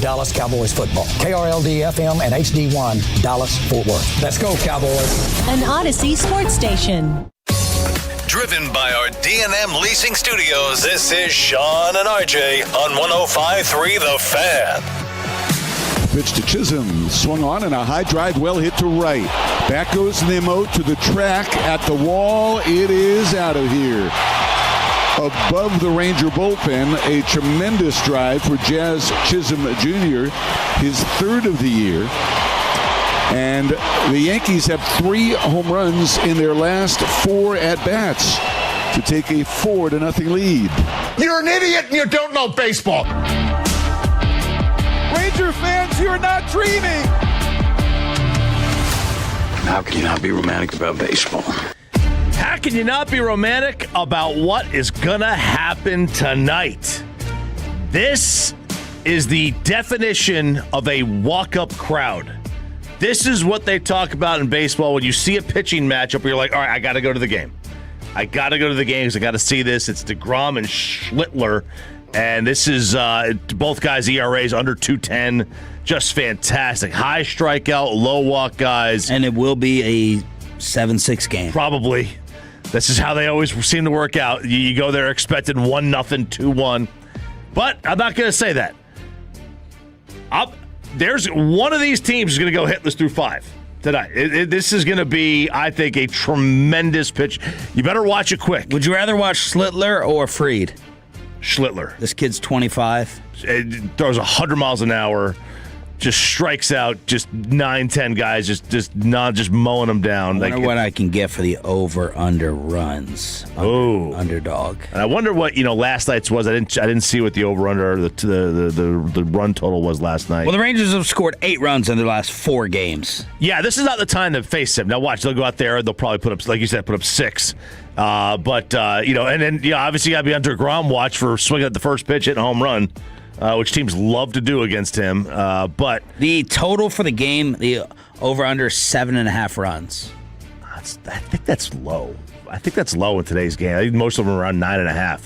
of Dallas Cowboys football. KRLD-FM and HD1, Dallas, Fort Worth. Let's go, Cowboys. An Odyssey sports station. Driven by our D&M Leasing Studios, this is Sean and RJ on 105.3 The Fan. Pitch to Chisholm, swung on and a high drive, well hit to right. Back goes Nimmo to the track at the wall. It is out of here. Above the Ranger bullpen, a tremendous drive for Jazz Chisholm Jr., his third of the year. And the Yankees have 3 home runs in their last 4 at-bats to take a 4-0 lead. You're an idiot and you don't know baseball. Ranger fans, you're not dreaming. How can you not be romantic about baseball? How can you not be romantic about what is going to happen tonight? This is the definition of a walk-up crowd. This is what they talk about in baseball when you see a pitching matchup where you're like, all right, I got to go to the game. I got to go to the game because I got to see this. It's DeGrom and Schlittler, and this is both guys' ERAs under 2.10. Just fantastic. High strikeout, low walk guys. And it will be a 7-6 game. Probably. This is how they always seem to work out. You go there expecting 1-0, 2-1. But I'm not going to say that. There's one of these teams is going to go hitless through 5 tonight. This is going to be, I think, a tremendous pitch. You better watch it quick. Would you rather watch Schlittler or Fried? Schlittler. This kid's 25. It throws 100 miles an hour. Just strikes out just 9-10 guys, just mowing them down. I wonder what I can get for the over/under runs. Underdog. And I wonder what last night's was. I didn't see what the over/under the run total was last night. Well, the Rangers have scored 8 runs in their last 4 games. Yeah, this is not the time to face them. Now watch, they'll go out there and they'll probably put up, like you said, 6. And then obviously you got to be under Grom watch for swinging at the first pitch, hitting a home run. Which teams love to do against him. But the total for the game, the over/under 7.5 runs. I think that's low. I think that's low in today's game. I think most of them are around 9.5.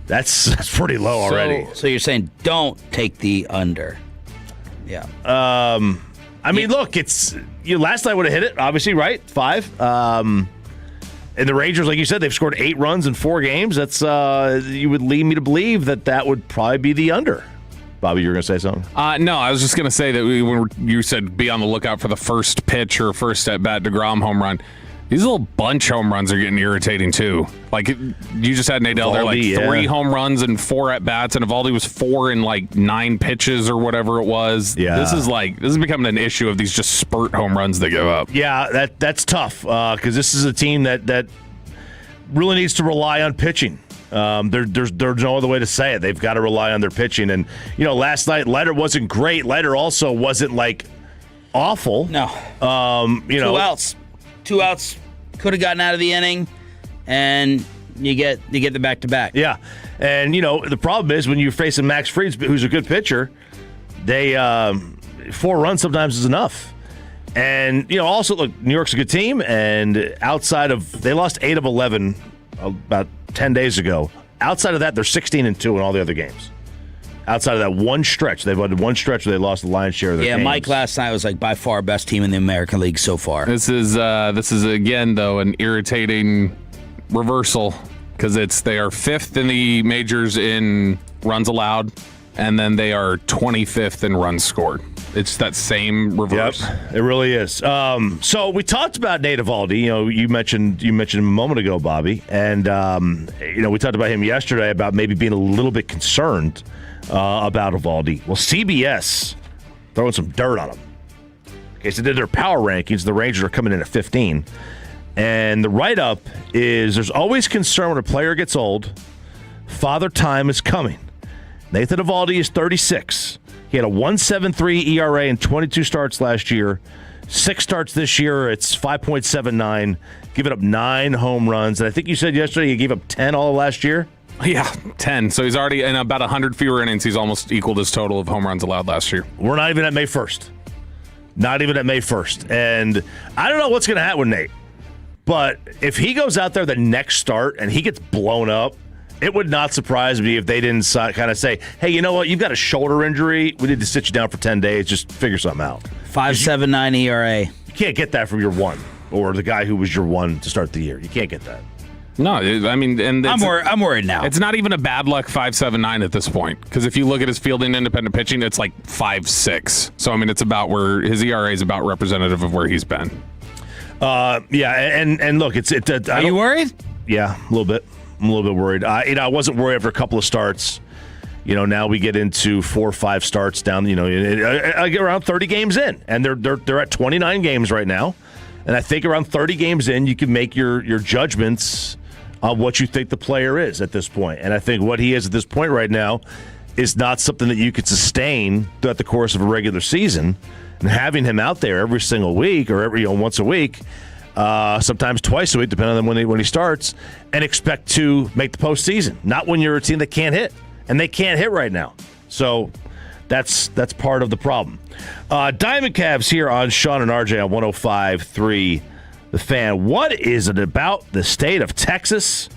That's pretty low already. So you're saying don't take the under? Yeah. I mean, look, it's last night would have hit it, obviously, right? 5. And the Rangers, like you said, they've scored 8 runs in 4 games. That's you would lead me to believe that would probably be the under. Bobby, you were going to say something? No, I was just going to say that when you said be on the lookout for the first pitch or first at-bat DeGrom home run, these little bunch home runs are getting irritating, too. Like, you just had Nadell there, like 3 home runs and 4 at-bats, and Evaldi was 4 in, 9 pitches or whatever it was. Yeah. This is becoming an issue of these just spurt home runs they give up. Yeah, that's tough, because this is a team that really needs to rely on pitching. There's no other way to say it. They've got to rely on their pitching. And, last night, Leiter wasn't great. Leiter also wasn't, awful. No. 2 outs. Could have gotten out of the inning, and you get the back-to-back. Yeah. And, the problem is when you're facing Max Fried, who's a good pitcher, they 4 runs sometimes is enough. And, also, look, New York's a good team, and outside of – they lost 8 of 11 about 10 days ago. Outside of that, they're 16-2 in all the other games. Outside of that one stretch, they've had one stretch where they lost the lion's share of their games. Mike last night was by far best team in the American League so far. This is again though an irritating reversal because they are 5th in the majors in runs allowed, and then they are 25th in runs scored. It's that same reverse. Yep, it really is. So we talked about Nate Evaldi. You mentioned him a moment ago, Bobby, and we talked about him yesterday about maybe being a little bit concerned about Evaldi. Well, CBS throwing some dirt on him. Okay, so they did their power rankings. The Rangers are coming in at 15. And the write-up is there's always concern when a player gets old. Father Time is coming. Nathan Evaldi is 36. He had a 1.73 ERA in 22 starts last year. 6 starts this year. It's 5.79. Giving up 9 home runs. And I think you said yesterday he gave up 10 all last year. Yeah, 10. So he's already in about 100 fewer innings. He's almost equaled his total of home runs allowed last year. We're not even at May 1st. Not even at May 1st. And I don't know what's going to happen with Nate. But if he goes out there the next start and he gets blown up It would not surprise me if they didn't kind of say, hey, you know what? You've got a shoulder injury. We need to sit you down for 10 days. Just figure something out. 5.79 ERA. You can't get that from your one or the guy who was your one to start the year. You can't get that. No, I mean, and I'm worried now. It's not even a bad luck 5.79 at this point, because if you look at his fielding independent pitching, it's like 5.6. So I mean, it's about where his ERA is about representative of where he's been. And look, Are you worried? Yeah, a little bit. I'm a little bit worried. I wasn't worried after a couple of starts. Now we get into 4 or 5 starts down. I get around 30 games in, and they're at 29 games right now. And I think around 30 games in, you can make your judgments on what you think the player is at this point. And I think what he is at this point right now is not something that you could sustain throughout the course of a regular season. And having him out there every single week or every once a week, sometimes twice a week, depending on when he starts, and expect to make the postseason. Not when you're a team that can't hit, and they can't hit right now. So that's part of the problem. Diamond Cavs here on Sean and RJ on 105.3 The Fan. What is it about the state of Texas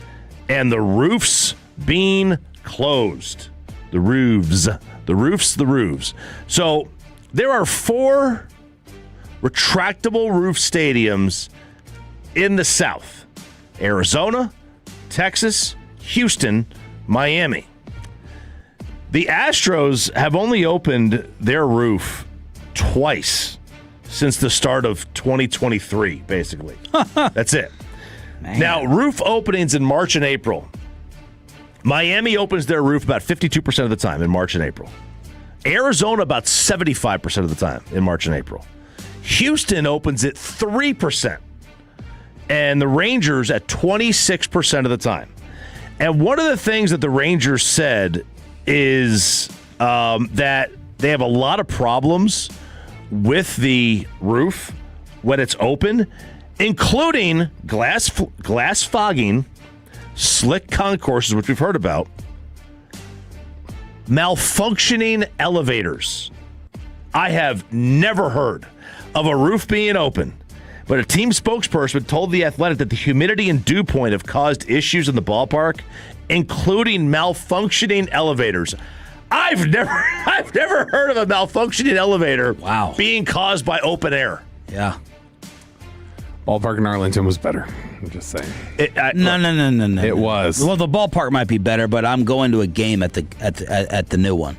and the roofs being closed? The roofs. So there are 4 retractable roof stadiums in the South: Arizona, Texas, Houston, Miami. The Astros have only opened their roof twice since the start of 2023, basically. That's it. Man. Now, roof openings in March and April. Miami opens their roof about 52% of the time in March and April. Arizona about 75% of the time in March and April. Houston opens it 3%. And the Rangers at 26% of the time. And one of the things that the Rangers said is that they have a lot of problems with the roof when it's open, including glass fogging, slick concourses, which we've heard about, malfunctioning elevators. I have never heard of a roof being open, but a team spokesperson told The Athletic that the humidity and dew point have caused issues in the ballpark, including malfunctioning elevators. I've never heard of a malfunctioning elevator being caused by open air. Yeah. Ballpark in Arlington was better. I'm just saying. No. It was. Well, the ballpark might be better, but I'm going to a game at the new one.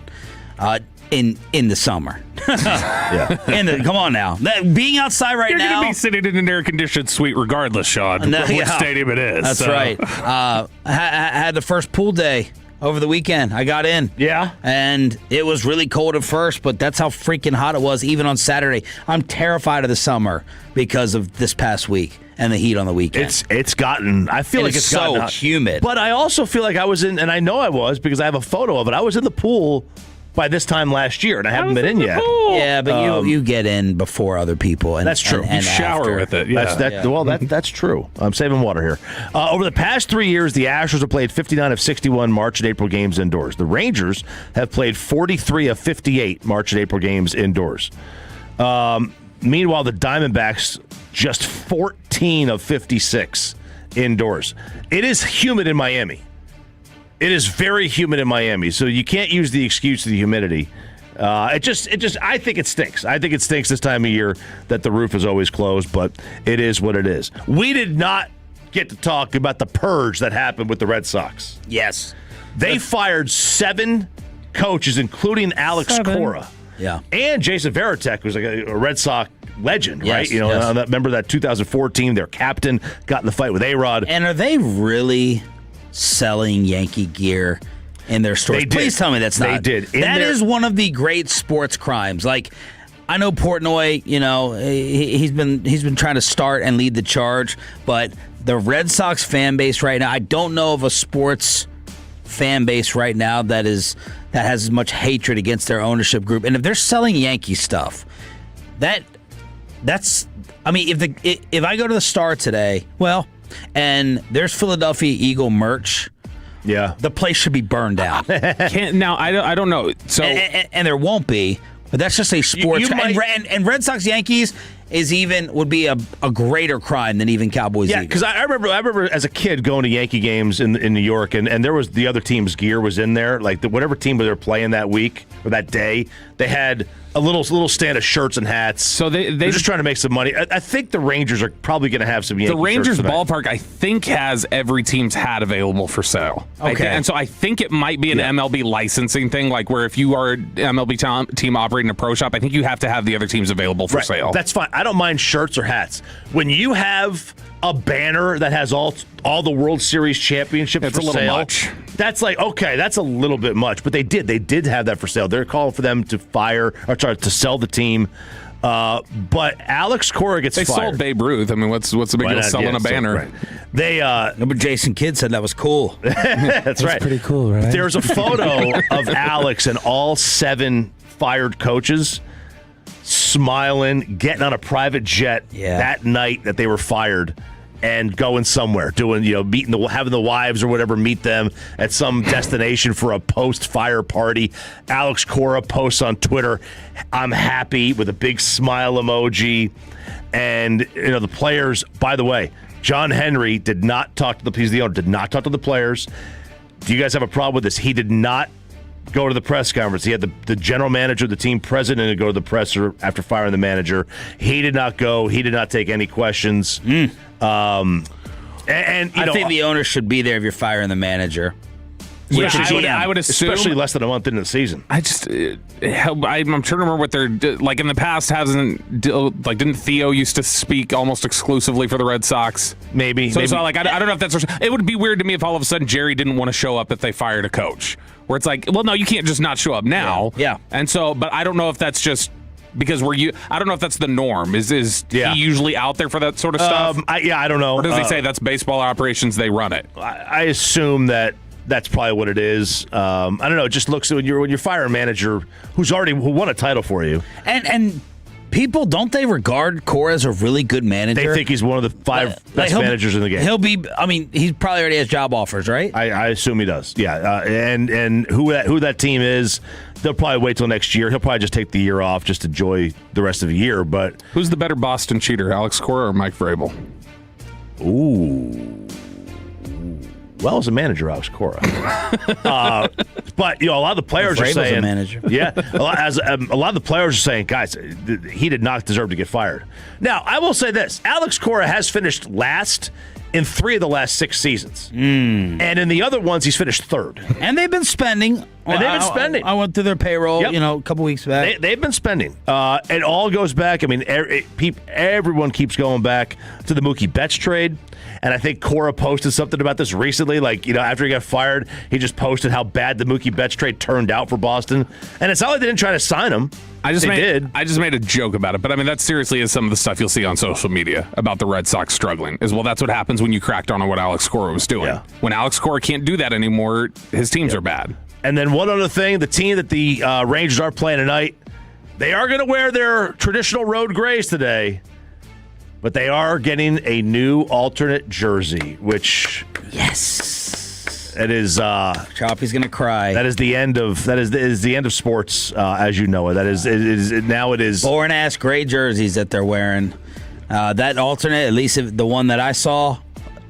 In the summer. Yeah. Come on now. Being outside right now. You're going to be sitting in an air-conditioned suite regardless, Sean, what stadium it is. That's right. I had the first pool day over the weekend. I got in. Yeah. And it was really cold at first, but that's how freaking hot it was even on Saturday. I'm terrified of the summer because of this past week and the heat on the weekend. It's gotten, I feel like it's gotten so humid. But I also feel like I was in, and I know I was because I have a photo of it, I was in the pool by this time last year, and I haven't been in yet. Yeah, but you get in before other people. And that's true. And you shower with it. Yeah. Well, that's true. I'm saving water here. Over the past 3 years, the Astros have played 59 of 61 March and April games indoors. The Rangers have played 43 of 58 March and April games indoors. Meanwhile, the Diamondbacks just 14 of 56 indoors. It is humid in Miami. It is very humid in Miami, so you can't use the excuse of the humidity. I think it stinks. I think it stinks this time of year that the roof is always closed, but it is what it is. We did not get to talk about the purge that happened with the Red Sox. Yes. They fired 7 coaches, including Alex Cora. Yeah. And Jason Varitek, who's like a Red Sox legend, yes, right? You know, remember that 2014, their captain got in the fight with A-Rod. And are they really selling Yankee gear in their stores? Please tell me that's not. They did. That is one of the great sports crimes. Like, I know Portnoy, you know, he's been trying to start and lead the charge, but the Red Sox fan base right now, I don't know of a sports fan base right now that has as much hatred against their ownership group. And if they're selling Yankee stuff, that's I mean, if I go to the Star today, well, and there's Philadelphia Eagle merch, yeah, the place should be burned down. I don't know. So and there won't be, but that's just a sports. And Red Sox Yankees, would be a greater crime than even Cowboys. Yeah, because I remember as a kid going to Yankee games in New York, and there was the other team's gear was in there, like whatever team they were playing that week or that day, they had a little stand of shirts and hats. So they're just trying to make some money. I think the Rangers are probably going to have some Yankee The Rangers shirts tonight. ballpark, I think, has every team's hat available for sale. Okay. And so I think it might be an MLB licensing thing, like where if you are an MLB team operating a pro shop, I think you have to have the other teams available for sale. That's fine. I don't mind shirts or hats. When you have a banner that has all the World Series championships That's for a little sale, much. that's like, okay, that's a little bit much. But they did have that for sale. They're calling for them to to sell the team. But Alex Cora gets fired. They sold Babe Ruth. I mean, what's the big deal selling a banner? Right. They but Jason Kidd said that was cool. That's right. Pretty cool, right? There's a photo of Alex and all 7 fired coaches smiling, getting on a private jet that night that they were fired, and going somewhere, having the wives or whatever meet them at some destination for a post-fire party. Alex Cora posts on Twitter, "I'm happy," with a big smile emoji. And the players, by the way, John Henry did not talk to he's the owner, did not talk to the players. Do you guys have a problem with this? He did not go to the press conference. He had the general manager, the team president, to go to the presser after firing the manager. He did not go. He did not take any questions. I think the owner should be there if you're firing the manager. Yeah, I would assume, especially less than a month into the season. I'm trying to remember what they're like in the past. Didn't Theo used to speak almost exclusively for the Red Sox? Maybe. So I don't know if that's. It would be weird to me if all of a sudden Jerry didn't want to show up if they fired a coach. Where it's like, well, no, you can't just not show up now. Yeah. And so, but I don't know if that's just because I don't know if that's the norm. Is he usually out there for that sort of stuff? I don't know. Or does he say that's baseball operations? They run it. I assume that's probably what it is. I don't know. It just looks when you fire a manager who won a title for you, and people, don't they regard Cora as a really good manager? They think he's one of the 5 best managers in the game. He'll be. I mean, he probably already has job offers, right? I assume he does. Yeah, and who that team is, they'll probably wait till next year. He'll probably just take the year off, just enjoy the rest of the year. But who's the better Boston cheater, Alex Cora or Mike Vrabel? Ooh. Well, as a manager, Alex Cora. But a lot of the players are saying, a manager. Yeah, a lot of the players are saying, guys, he did not deserve to get fired. Now, I will say this: Alex Cora has finished last in 3 of the last 6 seasons, and in the other ones, he's finished 3rd. And they've been spending. I went through their payroll, a couple weeks back. They've been spending. It all goes back. I mean, everyone keeps going back to the Mookie Betts trade. And I think Cora posted something about this recently. After he got fired, he just posted how bad the Mookie Betts trade turned out for Boston. And it's not like they didn't try to sign him. I just made a joke about it. But, I mean, that seriously is some of the stuff you'll see on social media about the Red Sox struggling. That's what happens when you cracked on what Alex Cora was doing. Yeah. When Alex Cora can't do that anymore, his teams are bad. And then one other thing, the team that the Rangers are playing tonight, they are going to wear their traditional road grays today. But they are getting a new alternate jersey, which it is. Choppy's gonna cry. That is the end of the end of sports as you know it. It is boring ass gray jerseys that they're wearing. That alternate, at least the one that I saw,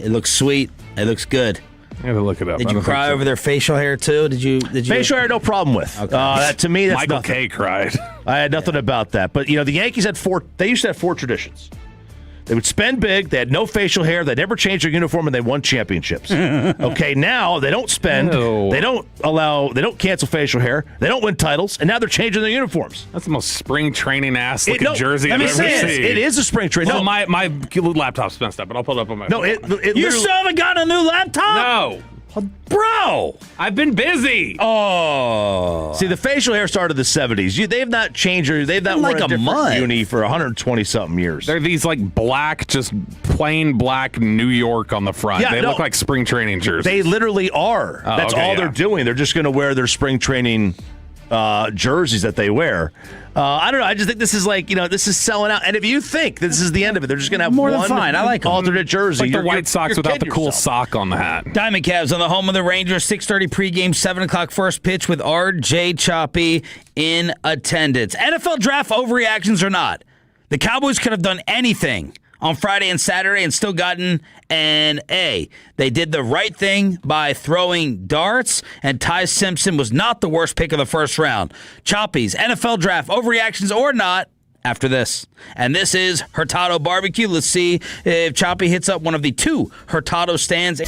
it looks sweet. It looks good. I have to look it up. Did you cry over their facial hair too? Did you? Facial hair, no problem with. Okay. That to me, that's Michael nothing. K cried. I had nothing about that. But the Yankees had 4. They used to have 4 traditions. They would spend big. They had no facial hair. They never changed their uniform, and they won championships. Okay, now they don't spend. No. They don't cancel facial hair. They don't win titles, and now they're changing their uniforms. That's the most spring training ass looking jersey I've ever seen. It is a spring training. Well, my laptop's messed up, but I'll pull it up on my phone. You still haven't got a new laptop? No. Bro, I've been busy. Oh, see, the facial hair started in the 70s. They've not changed. They've not worn a different uni for 120 something years. They're these black, just plain black New York on the front. Yeah, they look like spring training jerseys. They literally are. That's all they're doing. They're just going to wear their spring training jerseys that they wear. I don't know. I just think this is this is selling out. And if you think this is the end of it, they're just going to have more one than fine. I like alternate jersey. Like the White Sox without the cool sock on the hat. Diamond Cavs on the home of the Rangers. 6:30 pregame, 7:00 first pitch with RJ Choppy in attendance. NFL draft overreactions or not? The Cowboys could have done anything on Friday and Saturday and still gotten an A. They did the right thing by throwing darts, and Ty Simpson was not the worst pick of the first round. Choppy's NFL draft, overreactions or not, after this. And this is Hurtado Barbecue. Let's see if Choppy hits up one of the 2 Hurtado stands.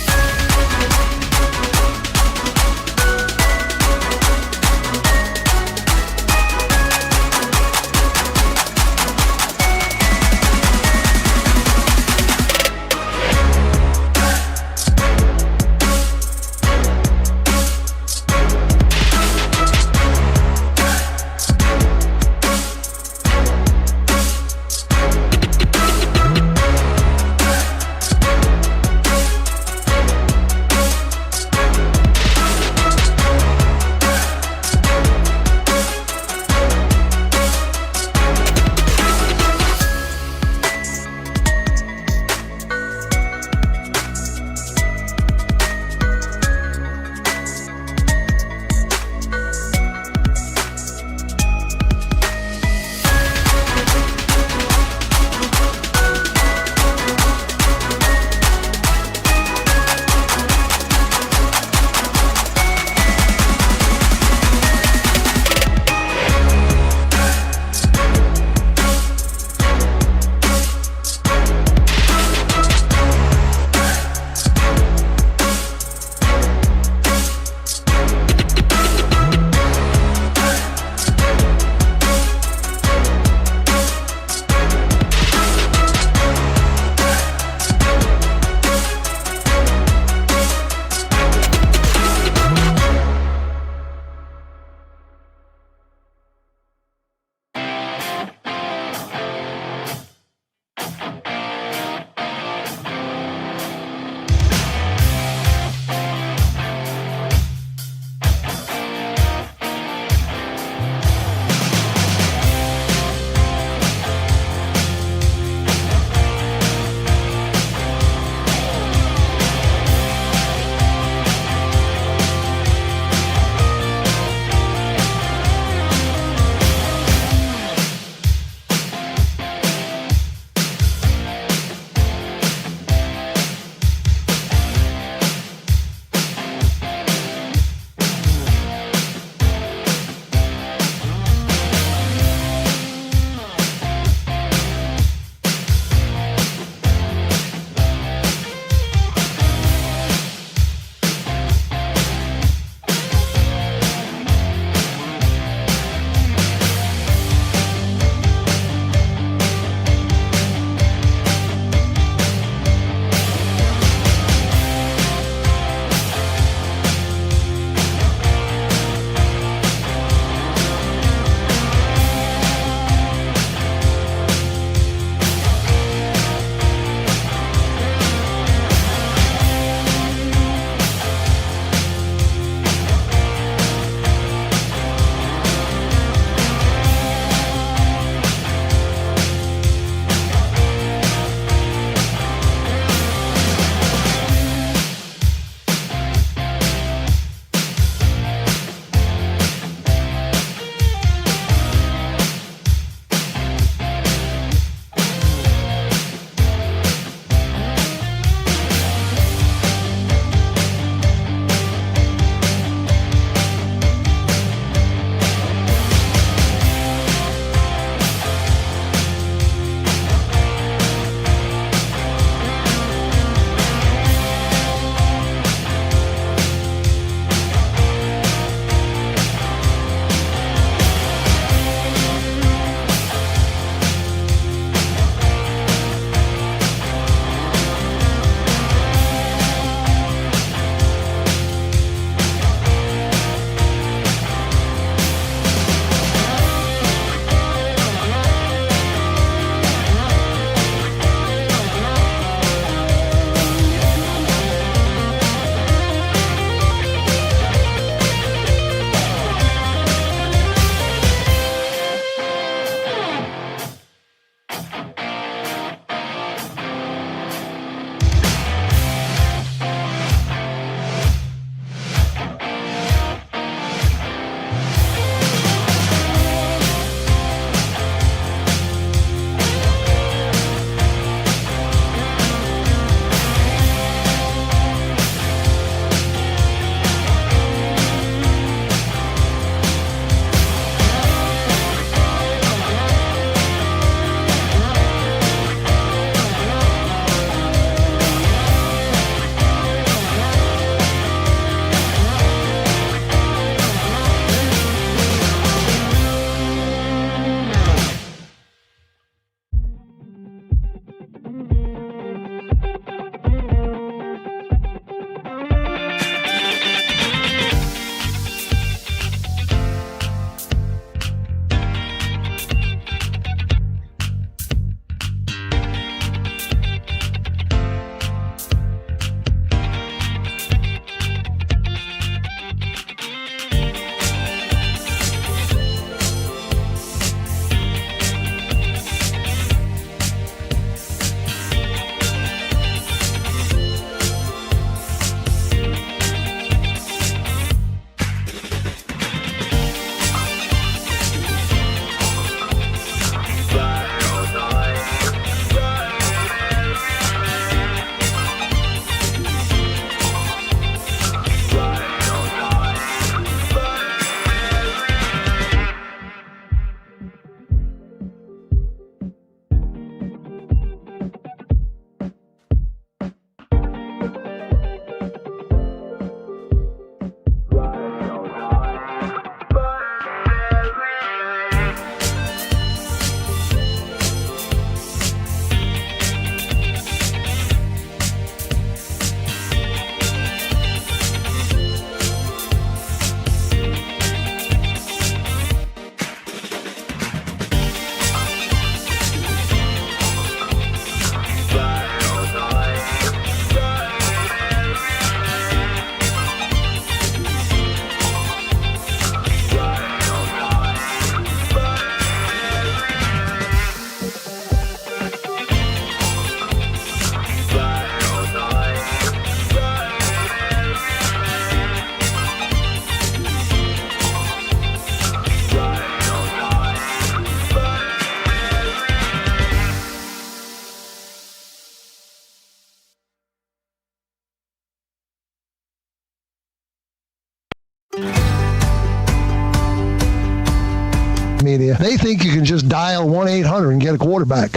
media. They think you can just dial 1-800 and get a quarterback.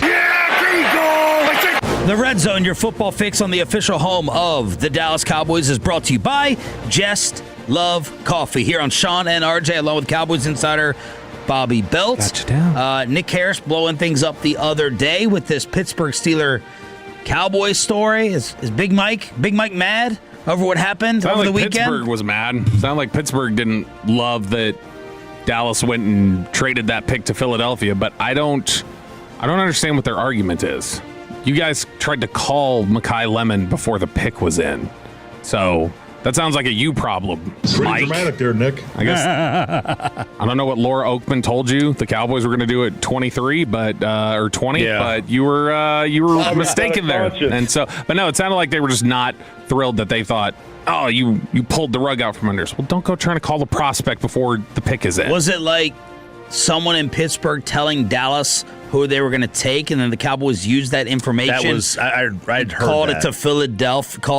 The Red Zone, your football fix on the official home of the Dallas Cowboys, is brought to you by Just Love Coffee. Here on Sean and RJ, along with Cowboys insider Bobby Belt. Got you down. Nick Harris blowing things up the other day with this Pittsburgh Steelers Cowboys story. Is Big Mike mad over what happened over the weekend? Pittsburgh was mad. Sounded like Pittsburgh didn't love that Dallas went and traded that pick to Philadelphia, but I don't understand what their argument is. You guys tried to call Mekhi Lemon before the pick was in. So that sounds like a you problem, Pretty Mike. dramatic there, Nick. I guess I don't know what Laura Oakman told you the Cowboys were going to do at 23, or 20, but you were mistaken there. And so, but no, it sounded like they were just not thrilled that they thought, oh, you pulled the rug out from under us. Well, don't go trying to call the prospect before the pick is in. Was it like someone in Pittsburgh telling Dallas who they were going to take, and then the Cowboys used that information? That was I'd heard called that. it to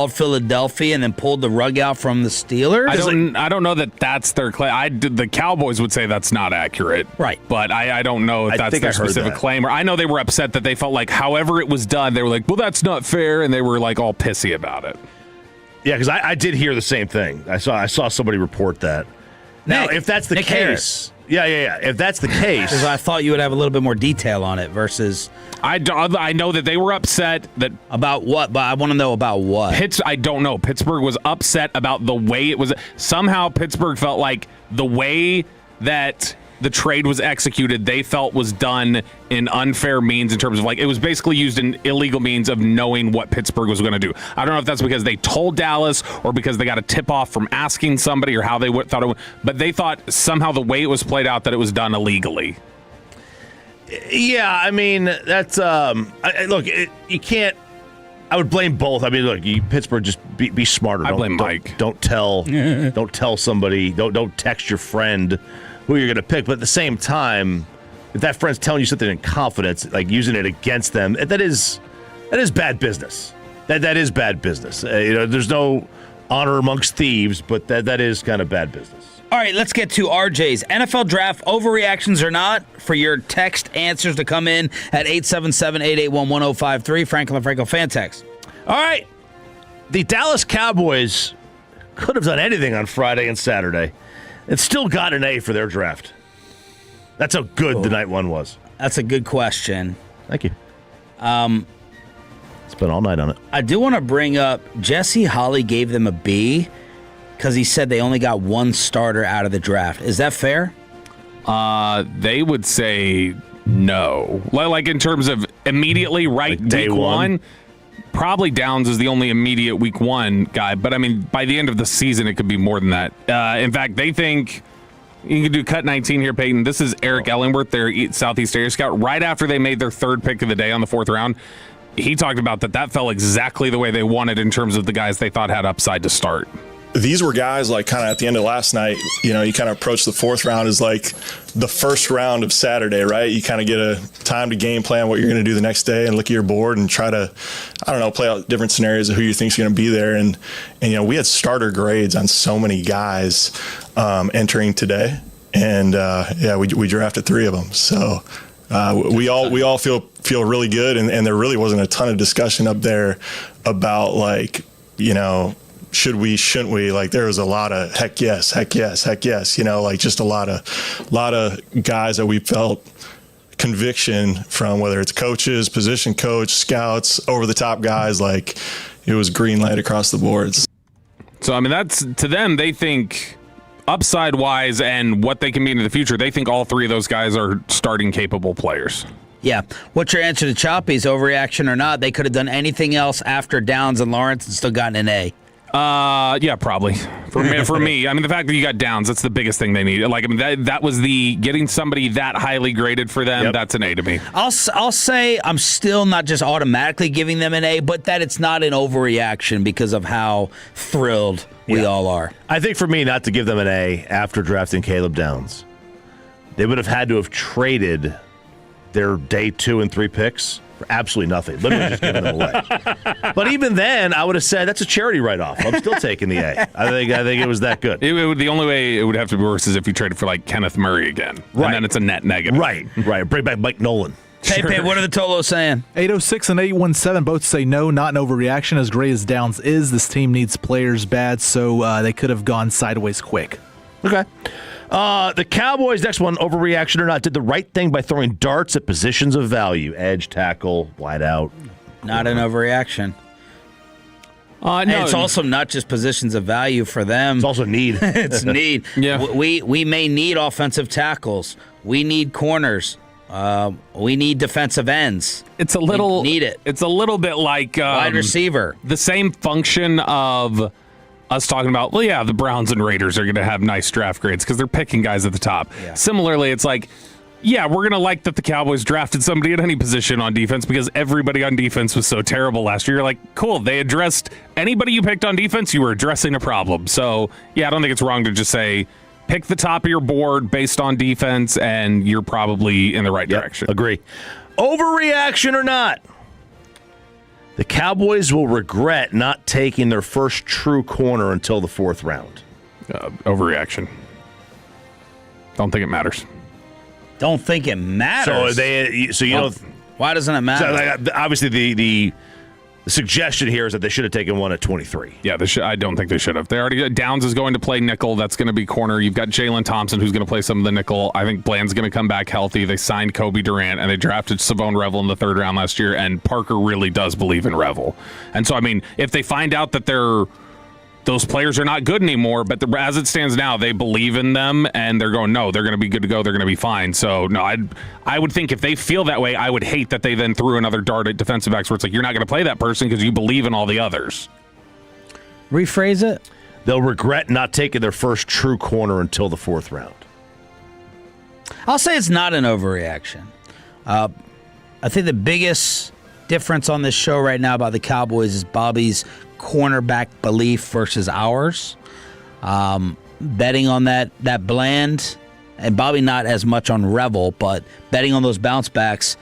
Philadelphia, and then pulled the rug out from the Steelers. I don't know that that's their claim. The Cowboys would say that's not accurate, right? But I don't know if that's their specific claim. Or I know they were upset that they felt like however it was done, they were like, well, that's not fair, and they were like all pissy about it. Yeah, because I did hear the same thing. I saw somebody report that. Now, if that's the Nick case. Harris. Yeah. If that's the case, Because I thought you would have a little bit more detail on it versus. I know that they were upset that about what, but I want to know about what. I don't know. Pittsburgh was upset about the way it was. Somehow Pittsburgh felt like the way that the trade was executed, they felt was done in unfair means in terms of like it was basically used in illegal means of knowing what Pittsburgh was going to do. I don't know if that's because they told Dallas or because they got a tip off from asking somebody or how they thought it went, but they thought somehow the way it was played out that it was done illegally. Yeah, I mean that's look. You can't. I would blame both. I mean, look, Pittsburgh just be smarter. I blame Mike. Don't tell somebody. Don't text your friend who you're going to pick. But at the same time, if that friend's telling you something in confidence, like using it against them, that is bad business. That is bad business. There's no honor amongst thieves, but that is kind of bad business. All right, let's get to RJ's NFL draft overreactions or not for your text answers to come in at 877-881-1053. Franco fan text. All right. The Dallas Cowboys could have done anything on Friday and Saturday and still got an A for their draft. That's how good the night one was. That's a good question. Thank you. Spent all night on it. I do want to bring up Jesse Holley gave them a B because he said they only got one starter out of the draft. Is that fair? They would say no. Like in terms of immediately right like day week one, probably Downs is the only immediate week one guy. But I mean, by the end of the season, it could be more than that. In fact, they think you can do cut 19 here, Peyton. This is Eric Ellingworth, their Southeast area scout. Right after they made their third pick of the day on the fourth round, he talked about that fell exactly the way they wanted in terms of the guys they thought had upside to start. These were guys like kind of at the end of last night, you kind of approach the fourth round as like the first round of Saturday, right? You kind of get a time to game plan what you're going to do the next day and look at your board and try to, play out different scenarios of who you think is going to be there. And we had starter grades on so many guys entering today. And we drafted 3 of them. So we all feel really good. And there really wasn't a ton of discussion up there about should we, shouldn't we? Like there was a lot of heck yes, just a lot of guys that we felt conviction from, whether it's coaches, position coach, scouts, over the top guys, like it was green light across the boards. So I mean, that's to them, they think upside wise and what they can mean in the future, they think all 3 of those guys are starting capable players. Yeah. What's your answer to Choppy's overreaction or not? They could have done anything else after Downs and Lawrence and still gotten an A. Yeah, probably. For me, I mean, the fact that you got Downs, that's the biggest thing they need. Like, I mean, that was getting somebody that highly graded for them. Yep. That's an A to me. I'll say I'm still not just automatically giving them an A, but that it's not an overreaction because of how thrilled we all are. I think for me, not to give them an A after drafting Caleb Downs, they would have had to have traded their day 2 and 3 picks for absolutely nothing. Literally just giving them away. But even then, I would have said that's a charity write-off. I'm still taking the A. I think it was that good. The only way it would have to be worse is if you traded for like Kenneth Murray again. Right. And then it's a net negative. Right. Bring back Mike Nolan. Hey, what are the Tolos saying? 806 and 817 both say no, not an overreaction. As great as Downs is, this team needs players bad, so they could have gone sideways quick. Okay. The Cowboys, next one, overreaction or not, did the right thing by throwing darts at positions of value. Edge, tackle, wide out. Not an overreaction. No. And it's also not just positions of value for them. It's also need. It's need. Yeah. We may need offensive tackles. We need corners. We need defensive ends. It's a little need it. It's a little bit like wide receiver. The same function of us talking about, well, yeah, the Browns and Raiders are going to have nice draft grades because they're picking guys at the top. Yeah. Similarly, it's like, yeah, we're going to like that the Cowboys drafted somebody at any position on defense because everybody on defense was so terrible last year. You're like, cool, they addressed anybody you picked on defense, you were addressing a problem. So, yeah, I don't think it's wrong to just say, pick the top of your board based on defense, and you're probably in the right direction. Agree. Overreaction or not, the Cowboys will regret not taking their first true corner until the 4th round. Overreaction. Don't think it matters. Don't think it matters. Why doesn't it matter? So, obviously, the suggestion here is that they should have taken one at 23. Yeah, I don't think they should have. They already Downs is going to play nickel. That's going to be corner. You've got Jalen Thompson, who's going to play some of the nickel. I think Bland's going to come back healthy. They signed Kobe Durant, and they drafted Savone Revel in the 3rd round last year, and Parker really does believe in Revel. And so, I mean, if they find out that those players are not good anymore, but as it stands now, they believe in them, and they're going, no, they're going to be good to go. They're going to be fine. So, no, I would think if they feel that way, I would hate that they then threw another dart at defensive backs where it's like, you're not going to play that person because you believe in all the others. Rephrase it. They'll regret not taking their first true corner until the 4th round. I'll say it's not an overreaction. I think the biggest difference on this show right now about the Cowboys is Bobby's cornerback belief versus ours. Betting on that Bland, and Bobby not as much on Revel, but betting on those bounce backs,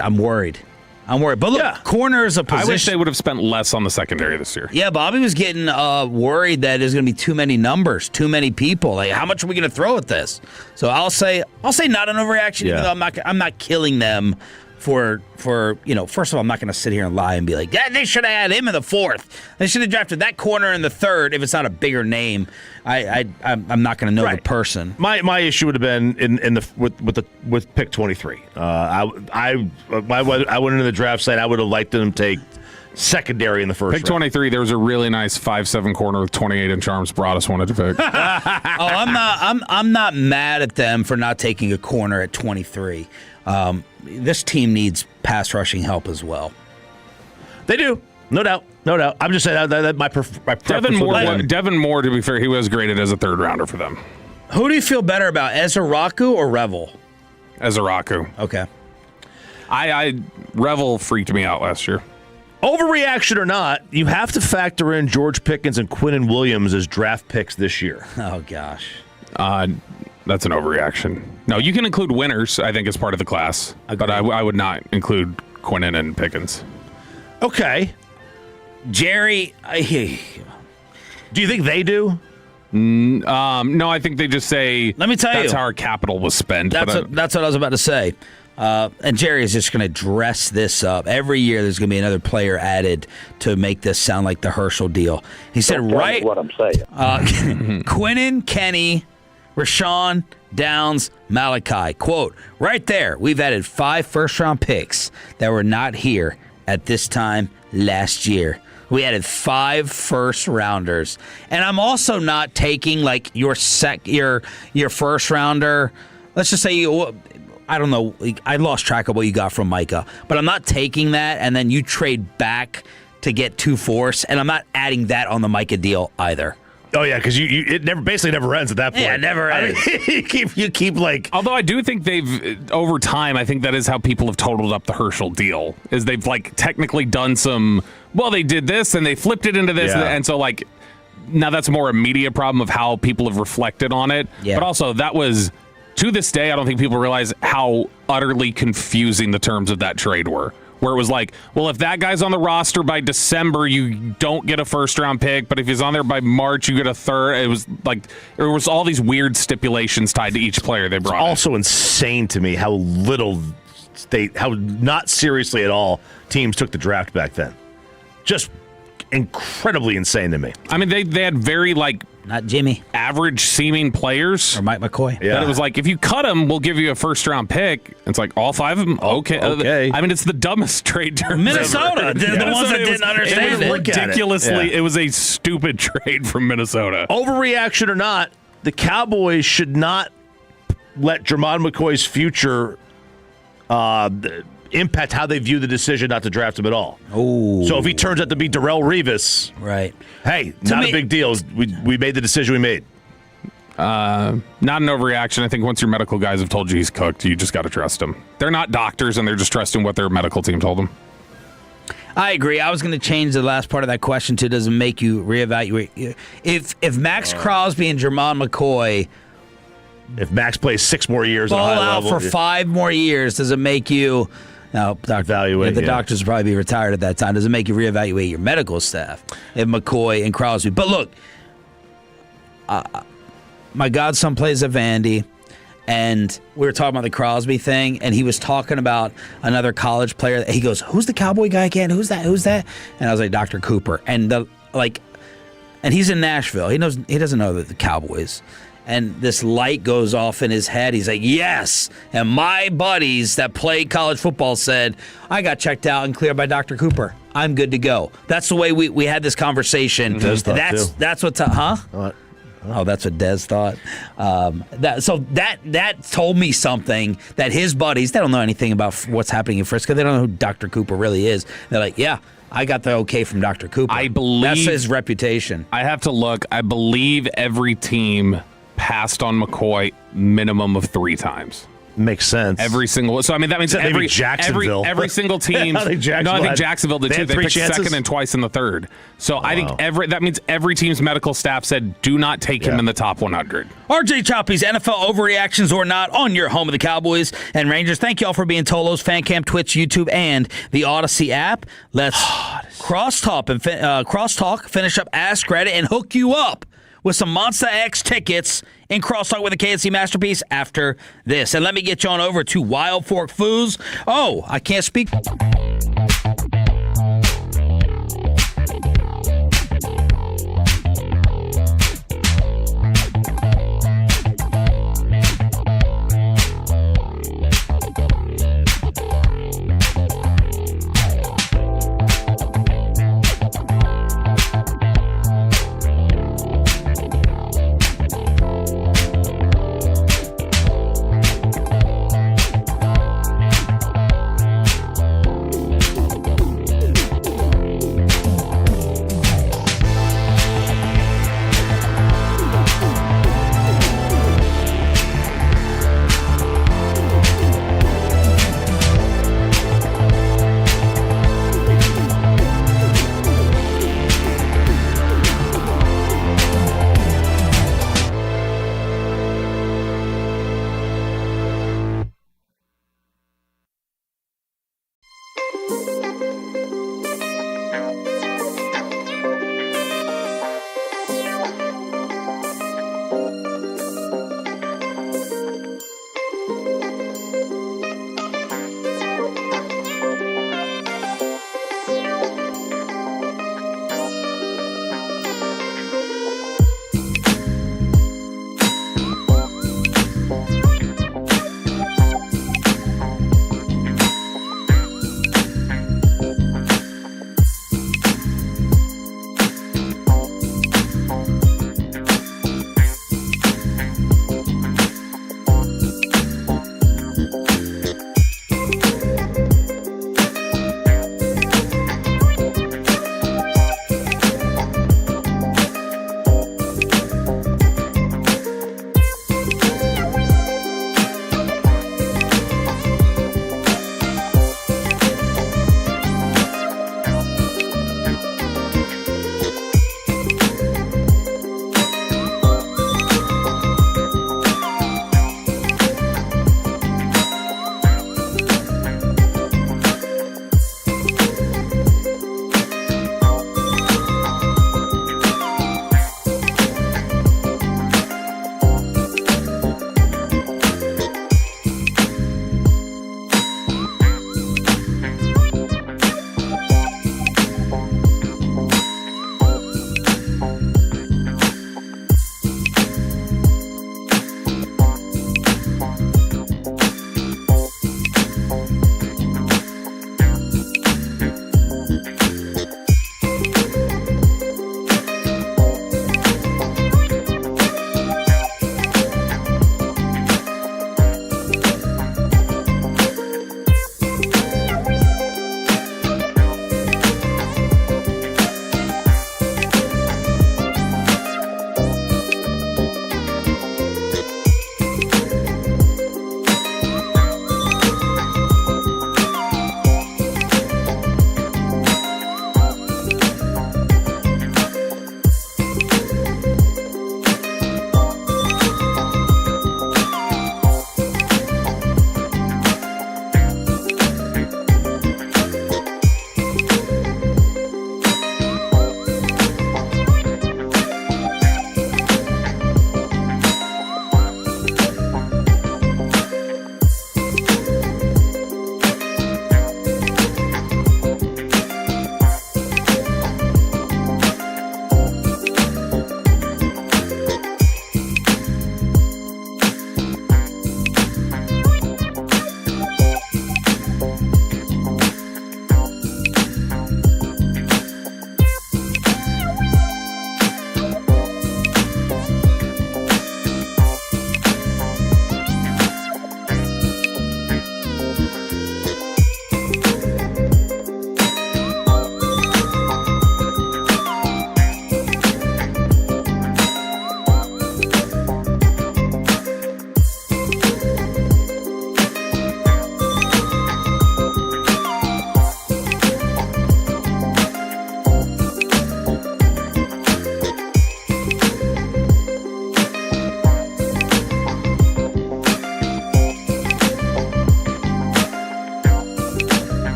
I'm worried. But look, corner is a position. I wish they would have spent less on the secondary this year. Yeah, Bobby was getting worried that there's going to be too many numbers, too many people. Like, how much are we going to throw at this? So I'll say not an overreaction, even though I'm not killing them. For first of all, I'm not going to sit here and lie and be like, yeah, they should have had him in the 4th. They should have drafted that corner in the 3rd. If it's not a bigger name, I'm not going to know the person. My issue would have been with pick 23. I went into the draft site. I would have liked them to take secondary in the first pick 23. There was a really nice 5'7" corner with 28-inch arms. Broadus wanted to pick. I'm not mad at them for not taking a corner at 23. This team needs pass rushing help as well. They do, no doubt. I'm just saying that my preference. Devin Moore, to be fair, he was graded as a 3rd rounder for them. Who do you feel better about, Ezeraku or Revel? Ezeraku. Okay. Revel freaked me out last year. Overreaction or not, you have to factor in George Pickens and Quinnen Williams as draft picks this year. Oh gosh. That's an overreaction. No, you can include winners, I think, as part of the class. But I would not include Quinnen and Pickens. Okay. Jerry, do you think they do? No, I think they just say, let me tell you, that's how our capital was spent. That's what I was about to say. And Jerry is just going to dress this up. Every year there's going to be another player added to make this sound like the Herschel deal. He said, right, what I'm saying. Quinnen, Kenny, Rashawn, Downs, Malachi. Quote, right there, we've added 5 first-round picks that were not here at this time last year. We added 5 first-rounders. And I'm also not taking, like, your first-rounder. Let's just say, I don't know, I lost track of what you got from Micah. But I'm not taking that, and then you trade back to get 2 fourths, and I'm not adding that on the Micah deal either. Oh yeah, because it basically never ends at that point. Yeah, it never ends. You keep like. Although I do think they've over time, I think that is how people have totaled up the Herschel deal. Is they've like technically done some. Well, they did this and they flipped it into this, and so like now that's more a media problem of how people have reflected on it. Yeah. But also that was to this day, I don't think people realize how utterly confusing the terms of that trade were. Where it was like, well, if that guy's on the roster by December, you don't get a first-round pick, but if he's on there by March, you get a third. It was like there was all these weird stipulations tied to each player they brought. It's also insane to me how not seriously at all teams took the draft back then. Just incredibly insane to me. I mean, they had very not Jimmy, average seeming players, or Mike McCoy. Yeah, it was like if you cut them, we'll give you a first-round pick. It's like all 5 of them. Okay. I mean, it's the dumbest trade terms. Minnesota, they're the ones that didn't understand it. Ridiculously, it was a stupid trade from Minnesota. Overreaction or not, the Cowboys should not let Jermon McCoy's future impact how they view the decision not to draft him at all. Oh, so if he turns out to be Darrelle Revis, right? Hey, not a big deal. We made the decision we made. Not an overreaction. I think once your medical guys have told you he's cooked, you just got to trust him. They're not doctors, and they're just trusting what their medical team told them. I agree. I was going to change the last part of that question to does it make you reevaluate? If Max Crosby and Jermon McCoy, if Max plays 6 more years at a high out level, for 5 more years, does it make you? Now, evaluate. The doctors will probably be retired at that time. Does it make you reevaluate your medical staff if McCoy and Crosby? But look, my godson plays at Vandy, and we were talking about the Crosby thing, and he was talking about another college player. He goes, "Who's the Cowboy guy again? Who's that? Who's that?" And I was like, "Dr. Cooper." And and he's in Nashville. He doesn't know the Cowboys. And this light goes off in his head. He's like, yes. And my buddies that play college football said, I got checked out and cleared by Dr. Cooper. I'm good to go. That's the way we had this conversation. Dez thought that's what, Oh, that's what Dez thought. That told me something that his buddies, they don't know anything about what's happening in Frisco. They don't know who Dr. Cooper really is. They're like, yeah, I got the okay from Dr. Cooper. I believe that's his reputation. I have to look. I believe every team passed on McCoy minimum of 3 times. Makes sense. Every single. So I mean that means every Jacksonville. every single team. I think Jacksonville did too. They picked second and twice in the third. So I think that means every team's medical staff said do not take him in the top 100. RJ Choppy's NFL overreactions or not on your home of the Cowboys and Rangers. Thank you all for being Tolos, Fan Cam, Twitch, YouTube, and the Odyssey app. Let's crosstalk finish up Ask Reddit, and hook you up with some Monster X tickets in Crosstalk with a KNC Masterpiece after this. And let me get you on over to Wild Fork Foods. Oh, I can't speak.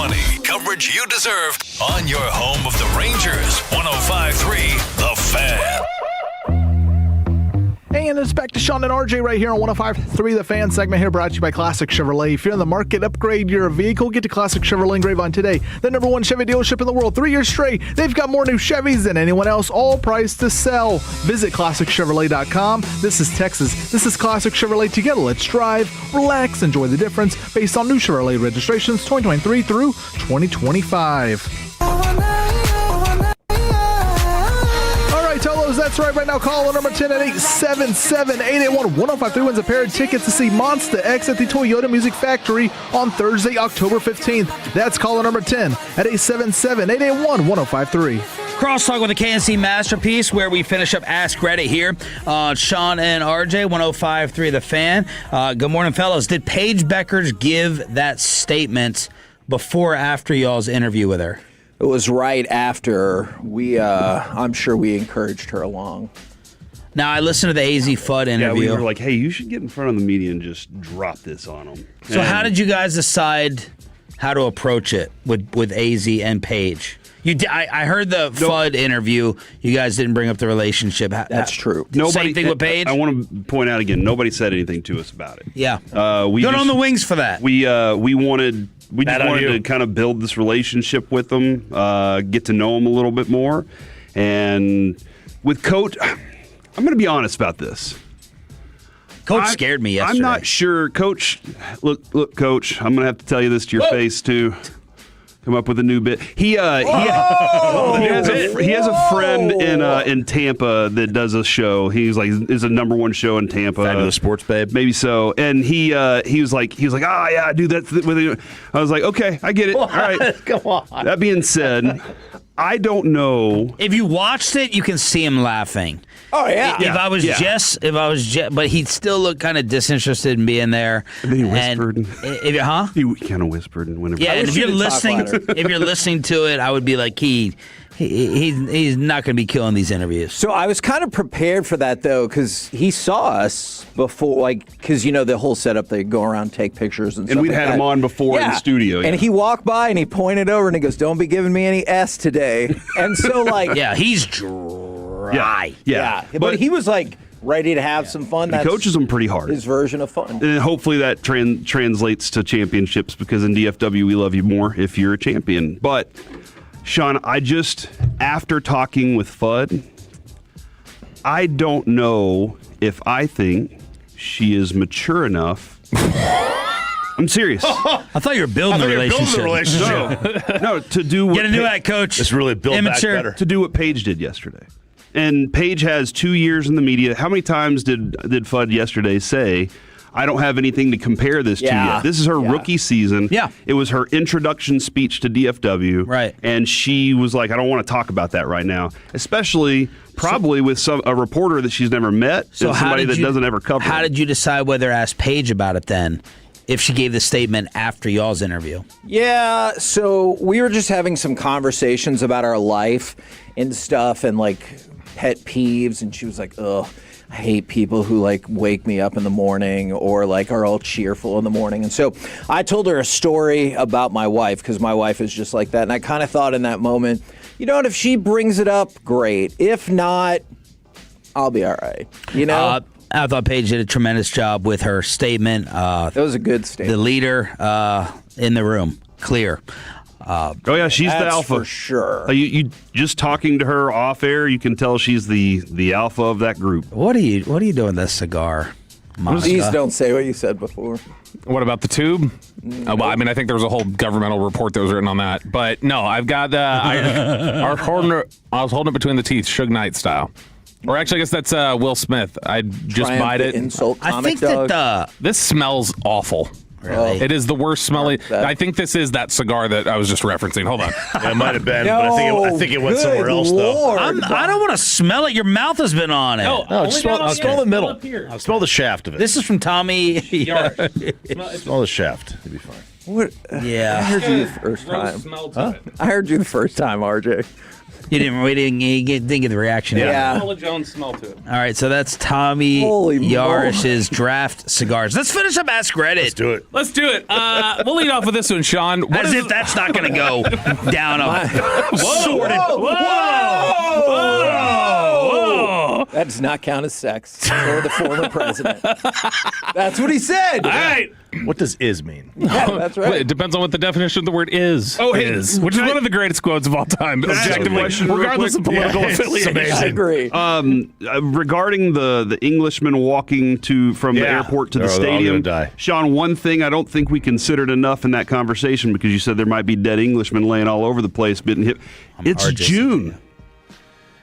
money. Coverage you deserve on your home of the Rangers. 105.3 The Fan. And it's back to Sean and RJ right here on 105.3 The Fan segment here, brought to you by Classic Chevrolet. If you're in the market, upgrade your vehicle, get to Classic Chevrolet in Grapevine today. The #1 Chevy dealership in the world, 3 years straight. They've got more new Chevys than anyone else, all priced to sell. Visit ClassicChevrolet.com. This is Texas. This is Classic Chevrolet. Together, let's drive, relax, enjoy the difference based on new Chevrolet registrations 2023 through 2025. Tolos, that's right now. Call number 10 at 877-881-1053 wins a pair of tickets to see Monsta X at the Toyota Music Factory on Thursday, October 15th. That's caller number 10 at 877-881-1053. Crosstalk with the KNC Masterpiece, where we finish up Ask Reddit here. Sean and RJ, 105.3 The Fan. Good morning, fellas. Did Paige Beckers give that statement before or after y'all's interview with her? It was right after. I'm sure we encouraged her along. Now, I listened to the AZ Fudd interview. Yeah, we were like, hey, you should get in front of the media and just drop this on them. So how did you guys decide how to approach it with AZ and Paige? I heard the Fudd interview. You guys didn't bring up the relationship. That's true. Same thing with Paige? I want to point out again, nobody said anything to us about it. Yeah. Good on the wings for that. We just wanted to kind of build this relationship with them, get to know them a little bit more. And with Coach, I'm going to be honest about this. Coach scared me yesterday. I'm not sure. Coach, look, Coach, I'm going to have to tell you this to your face, too. Come up with a new bit. He has a friend in Tampa that does a show. He's like is a #1 show in Tampa. Fabulous Sports Babe, maybe so. And he was like, yeah, dude, that's with you. I was like, okay, I get it. All right, come on. That being said, I don't know. If you watched it, you can see him laughing. Oh yeah. If I was but he still looked kind of disinterested in being there. And then he whispered. He kind of whispered and whenever. Yeah, and if you're listening to it, I would be like, he's not going to be killing these interviews. So I was kind of prepared for that though, because he saw us before, because the whole setup, they go around, take pictures and stuff. And we'd had him on before in the studio. And he walked by and he pointed over and he goes, "Don't be giving me any S today." And so yeah, he's dry. Yeah. But he was like ready to have some fun. He coaches them pretty hard. His version of fun. And hopefully that translates to championships, because in DFW we love you more if you're a champion. But Sean, after talking with Fudd, I don't know if I think she is mature enough. I'm serious. I thought you were building the relationship. No, to do what get into that, coach. It's really built back better. To do what Paige did yesterday. And Paige has 2 years in the media. How many times did Fudd yesterday say, I don't have anything to compare this to yet? This is her rookie season. Yeah. It was her introduction speech to DFW. Right. And she was like, I don't want to talk about that right now. Especially probably with a reporter that she's never met, and somebody that doesn't ever cover How her. did you decide whether to ask Paige about it then, if she gave the statement after y'all's interview? Yeah, so we were just having some conversations about our life and stuff and pet peeves, and she was like, ugh, I hate people who wake me up in the morning or are all cheerful in the morning. And so I told her a story about my wife, because my wife is just like that. And I kind of thought in that moment, if she brings it up, great. If not, I'll be all right. I thought Paige did a tremendous job with her statement. That was a good statement. The leader in the room, clear. She's the alpha for sure. You just talking to her off air, you can tell she's the alpha of that group. What are you doing with this cigar? Please don't say what you said before. What about the tube? I think there was a whole governmental report that was written on that. But no, I've got I was holding it between the teeth, Suge Knight style. Or actually, I guess that's Will Smith. I just bite it. Insult comic I think dog. that this smells awful. Really? It is the worst smelling. I think this is that cigar that I was just referencing. Hold on. It might have been, but I think it went somewhere else, though. I don't want to smell it. Your mouth has been on it. No, smell the middle. Smell the shaft of it. This is from Tommy. Smell the shaft. It'd be fine. What? Yeah. I heard you the first time. I heard you the first time, RJ. You didn't get the reaction. Yeah. Paula Jones smell to it. All right, so that's Tommy Yarish's draft cigars. Let's finish up Ask Reddit. Let's do it. Let's do it. We'll lead off with this one, Sean. As if that's not going to go down a sorted. Whoa. That does not count as sex for the former president. That's what he said. All right. What does "is" mean? Yeah, that's right. It depends on what the definition of the word is. Oh, is, which is one of the greatest quotes of all time, objectively, regardless of political affiliation. I agree. Regarding the Englishman walking from the airport to the stadium, Sean, one thing I don't think we considered enough in that conversation, because you said there might be dead Englishmen laying all over the place, getting hit. It's June.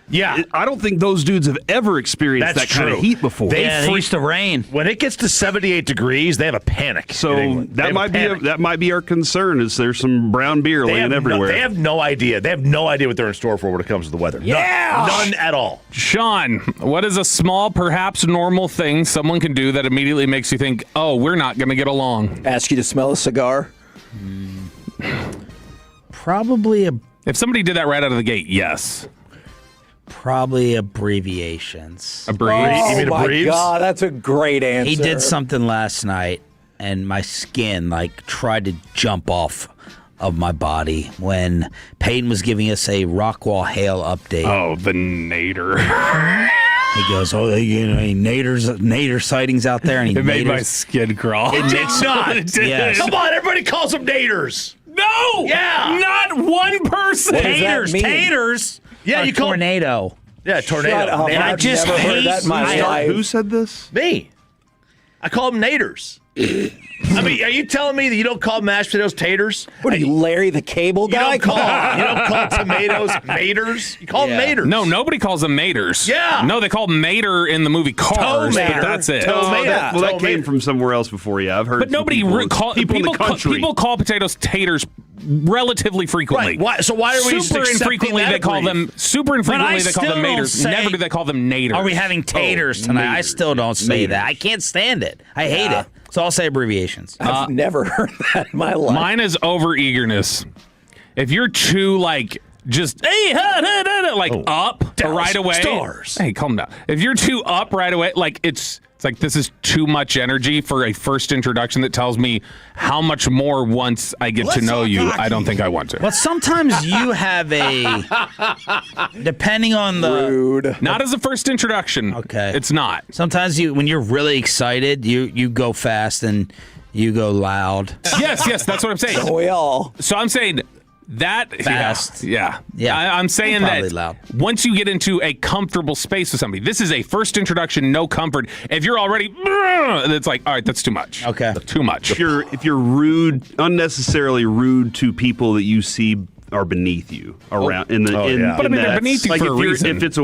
Yeah. I don't think those dudes have ever experienced that kind of heat before. They used to rain. When it gets to 78 degrees, they have a panic. So that might be our concern. Is there's some brown beer laying everywhere? They have no idea. They have no idea what they're in store for when it comes to the weather. Yeah, none at all. Sean, what is a small, perhaps normal thing someone can do that immediately makes you think, "Oh, we're not going to get along"? Ask you to smell a cigar. Probably if somebody did that right out of the gate, yes. Probably abbreviations. Oh my God, that's a great answer. He did something last night, and my skin tried to jump off of my body when Peyton was giving us a Rockwall Hail update. Oh, the nader. He goes, nader sightings out there, and it made my skin crawl. It did not. Yes. Come on, everybody calls them naders. No. Yeah. Not one person. Taters. Yeah, you call tornado. Yeah, tornado. Shut up. And I just hate that in my life. Who said this? Me. I call them naders. I mean, are you telling me that you don't call mashed potatoes taters? What are you, Larry the Cable Guy? You don't call tomatoes maters. You call them maters. No, nobody calls them maters. Yeah. No, they call mater in the movie Cars. Tomater. That's it. That came from somewhere else before. Yeah, I've heard. But nobody people call potatoes taters relatively frequently. Right. So why are we super infrequently they call them maters? Say, never do they call them naters. Are we having taters tonight? I still don't say that. I can't stand it. I hate it. So I'll say abbreviations. I've never heard that in my life. Mine is over-eagerness. If you're too, just, hey, up right away. Stars. Hey, calm down. If you're too up right away, it's like this is too much energy for a first introduction that tells me how much more once I get to know you, I don't think I want to. Well, sometimes you have depending on the... Rude. Not as a first introduction. Okay. It's not. Sometimes when you're really excited, you go fast and you go loud. Yes, that's what I'm saying. Don't we all? So I'm saying... That fast. Yeah. I'm saying probably that loud. Once you get into a comfortable space with somebody, this is a first introduction, no comfort. If you're already, it's like, all right, that's too much. Okay, too much. If you're rude, unnecessarily rude to people that you see are beneath you around but I mean, they're beneath you for a reason. If it's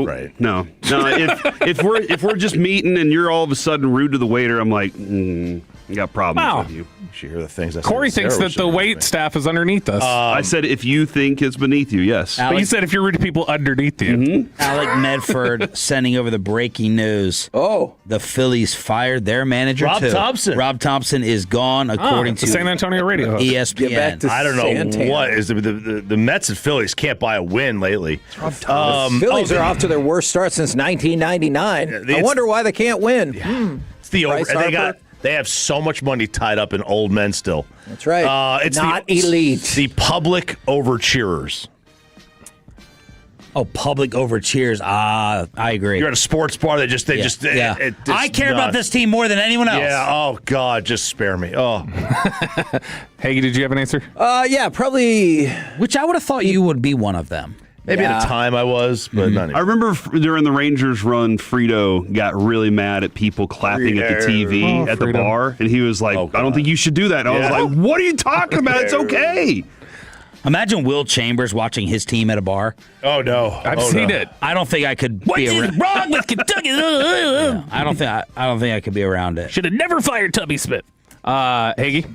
if we're just meeting and you're all of a sudden rude to the waiter, I'm like, I got problems with you. You should hear the things that Corey thinks that the wait staff is underneath us. I said if you think it's beneath you, yes. But you said if you're rude to people underneath you. Mm-hmm. Alec Medford sending over the breaking news. Oh. The Phillies fired their manager, Rob too. Thompson. Rob Thompson is gone, according to the San Antonio radio host. ESPN. I don't know what is the Mets and Phillies can't buy a win lately. The Phillies are off to their worst start since 1999. I wonder why they can't win. Yeah. It's the over. They have so much money tied up in old men still. That's right. It's not elite. The public overcheerers. Oh, public overcheers. I agree. You're at a sports bar. They just I care about this team more than anyone else. Yeah. Oh God, just spare me. Oh. Hey, did you have an answer? Yeah, probably. Which I would have thought you would be one of them. Maybe at a time I was, but not anymore. I remember during the Rangers run, Frito got really mad at people clapping at the TV at the bar, and he was like, I don't think you should do that. And I was like, what are you talking about? It's okay. Imagine Will Chambers watching his team at a bar. Oh, no. I've seen it. I don't think I could be around. What's wrong with Kentucky? I don't think I could be around it. Should have never fired Tubby Smith. Hagee?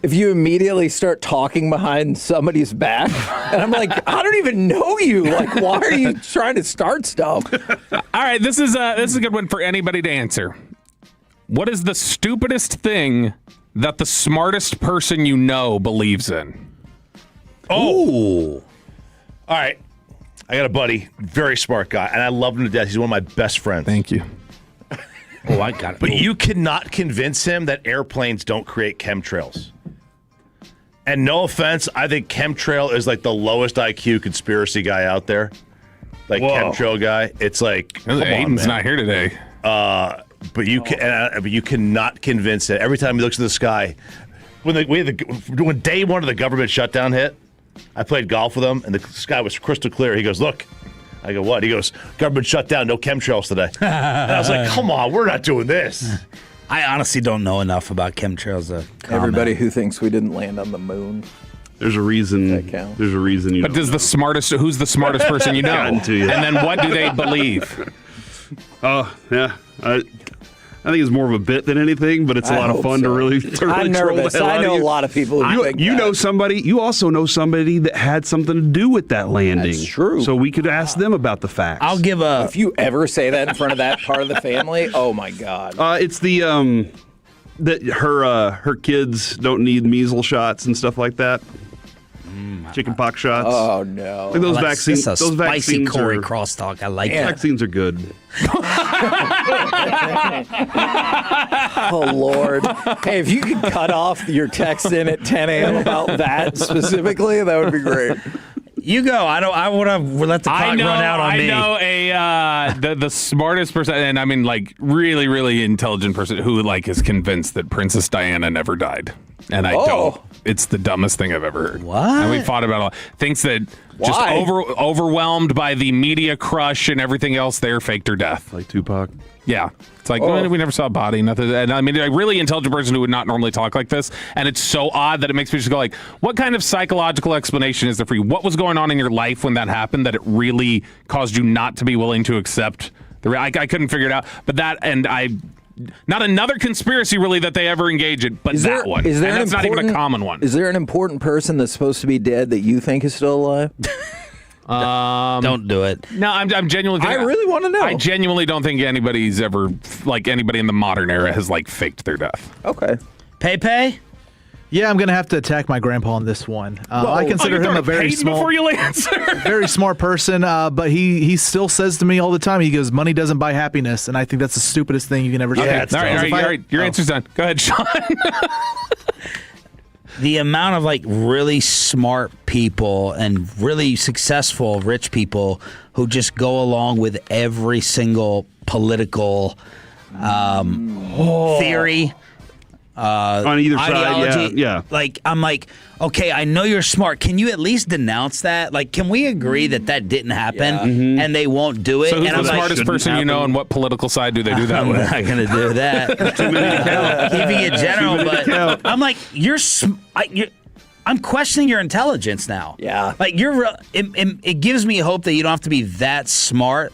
If you immediately start talking behind somebody's back, and I'm like, I don't even know you. Like, why are you trying to start stuff? All right, this is a good one for anybody to answer. What is the stupidest thing that the smartest person you know believes in? Oh. All right. I got a buddy, very smart guy, and I love him to death. He's one of my best friends. Thank you. Oh, I got it. But you cannot convince him that airplanes don't create chemtrails. And no offense, I think chemtrail is like the lowest IQ conspiracy guy out there. Like chemtrail guy. It's like, come on, Aiden's man. not here today. But you but you cannot convince it. Every time he looks at the sky, when day one of the government shutdown hit, I played golf with him, and the sky was crystal clear. He goes, "Look." I go, "What?" He goes, "Government shutdown, no chemtrails today." And I was like, "Come on, we're not doing this." I honestly don't know enough about chemtrails to comment. Everybody who thinks we didn't land on the moon. There's a reason. That counts. There's a reason. But who's the smartest person you know? Gotten to you. And then what do they believe? Oh, yeah. I think it's more of a bit than anything, but it's a lot of fun to really I'm troll the nervous. hell I out know of a lot of people who think you that. know somebody. You also know somebody that had something to do with that landing. That's true. So we could ask them about the facts. I'll give a. If you ever say that in front of that part of the family, oh my God. It's the that her kids don't need measles shots and stuff like that. Chickenpox shots. Oh no! Like those vaccines. This is a Those spicy vaccines Corey are crosstalk. I like it. vaccines are good. Oh Lord! Hey, if you could cut off your text in at 10 a.m. about that specifically, that would be great. You go. I want to let the clock run out on me. I know the smartest person, and I mean like really, really intelligent person who like is convinced that Princess Diana never died. And I don't. It's the dumbest thing I've ever heard. What? And we fought about it a lot. Thinks that just overwhelmed by the media crush and everything else, they faked her death. Like Tupac. Yeah. It's like, we never saw a body, nothing. And I mean, a really intelligent person who would not normally talk like this. And it's so odd that it makes me just go like, what kind of psychological explanation is there for you? What was going on in your life when that happened that it really caused you not to be willing to accept I couldn't figure it out. But that, and not another conspiracy really that they ever engage in, but that one. Is there and that's not even a common one. Is there an important person that's supposed to be dead that you think is still alive? Don't do it. No, I'm genuinely. I really want to know. I genuinely don't think anybody's ever anybody in the modern era has faked their death. Okay. Pepe? Yeah, I'm going to have to attack my grandpa on this one. I consider him a very small, before you answer. very smart person, but he still says to me all the time, he goes, money doesn't buy happiness, and I think that's the stupidest thing you can ever say. Yeah, all right. Your answer's done. Go ahead, Sean. The amount of really smart people and really successful rich people who just go along with every single political theory. On either ideology. side, yeah. I'm like, okay, I know you're smart. Can you at least denounce that? Can we agree that didn't happen? Mm-hmm. And they won't do it? So who's and the smartest person you know, and what political side do they do that I'm with? not going to do that. Too many to count. Keeping it general, Too many to count. but I'm like, I'm questioning your intelligence now. Yeah. It gives me hope that you don't have to be that smart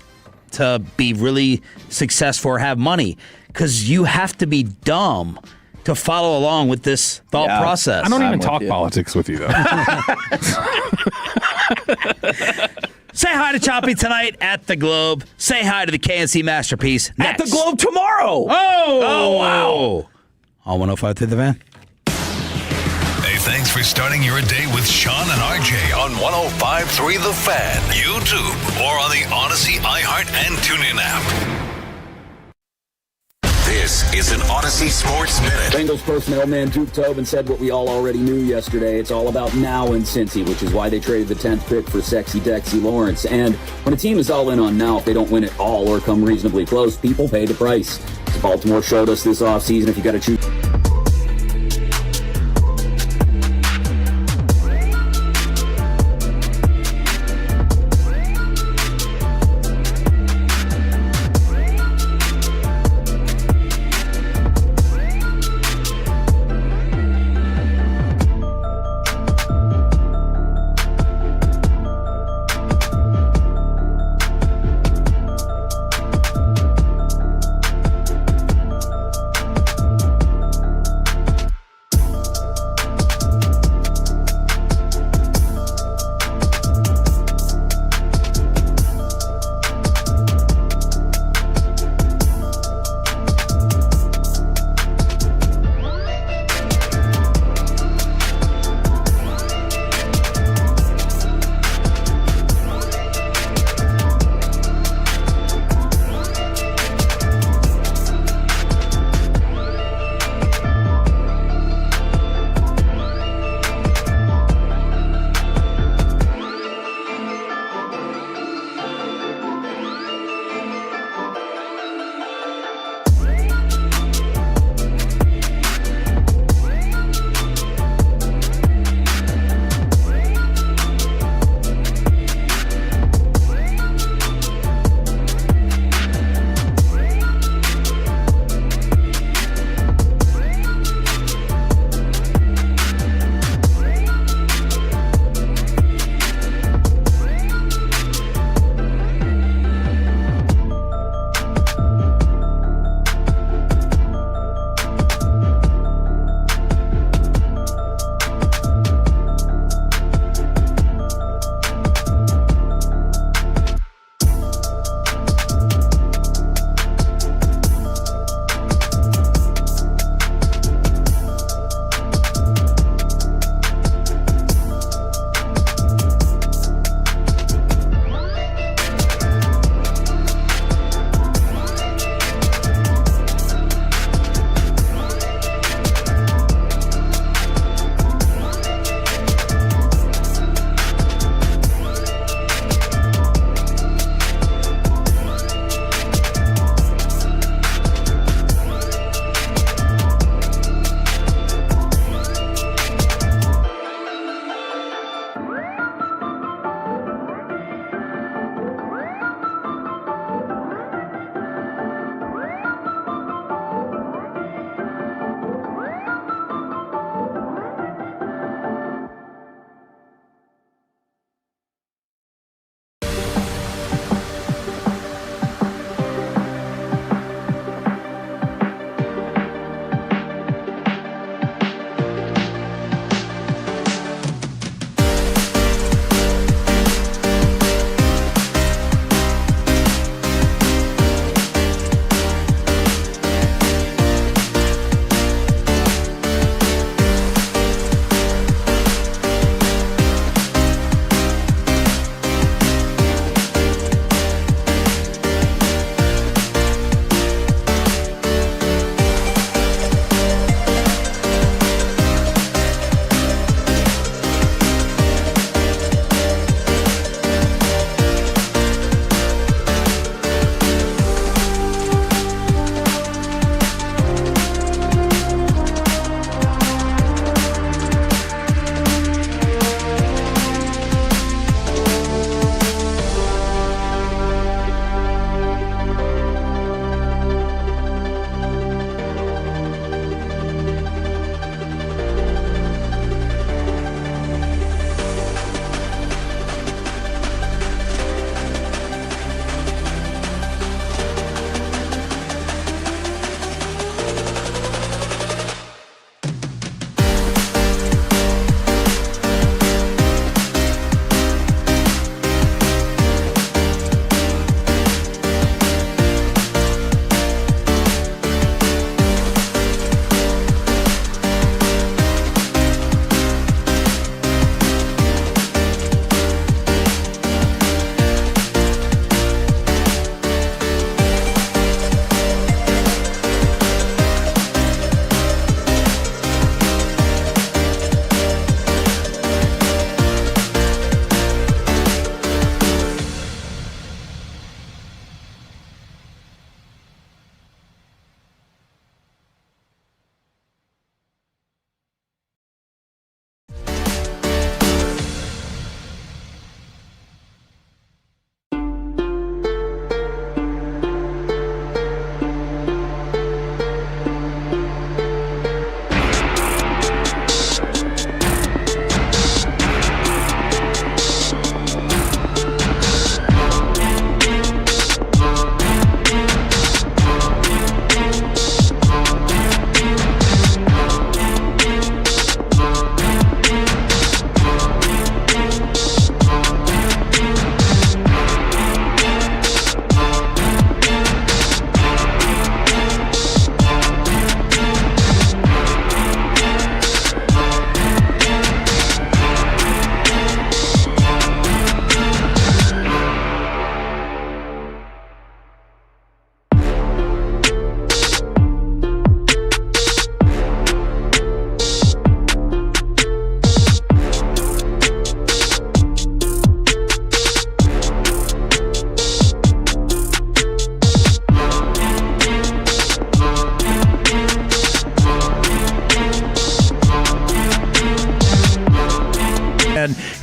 to be really successful or have money, because you have to be dumb to follow along with this thought process. I don't even talk politics with you, though. Say hi to Choppy tonight at the Globe. Say hi to the KNC Masterpiece next. At the Globe tomorrow. Oh, wow. On 105 The Van. Hey, thanks for starting your day with Sean and RJ on 105.3 The Fan, YouTube, or on the Odyssey, iHeart, and TuneIn app. This is an Odyssey Sports Minute. Bengals personnel man Duke Tobin said what we all already knew yesterday. It's all about now in Cincy, which is why they traded the 10th pick for sexy Dexy Lawrence. And when a team is all in on now, if they don't win it all or come reasonably close, people pay the price. As Baltimore showed us this offseason, if you got to choose...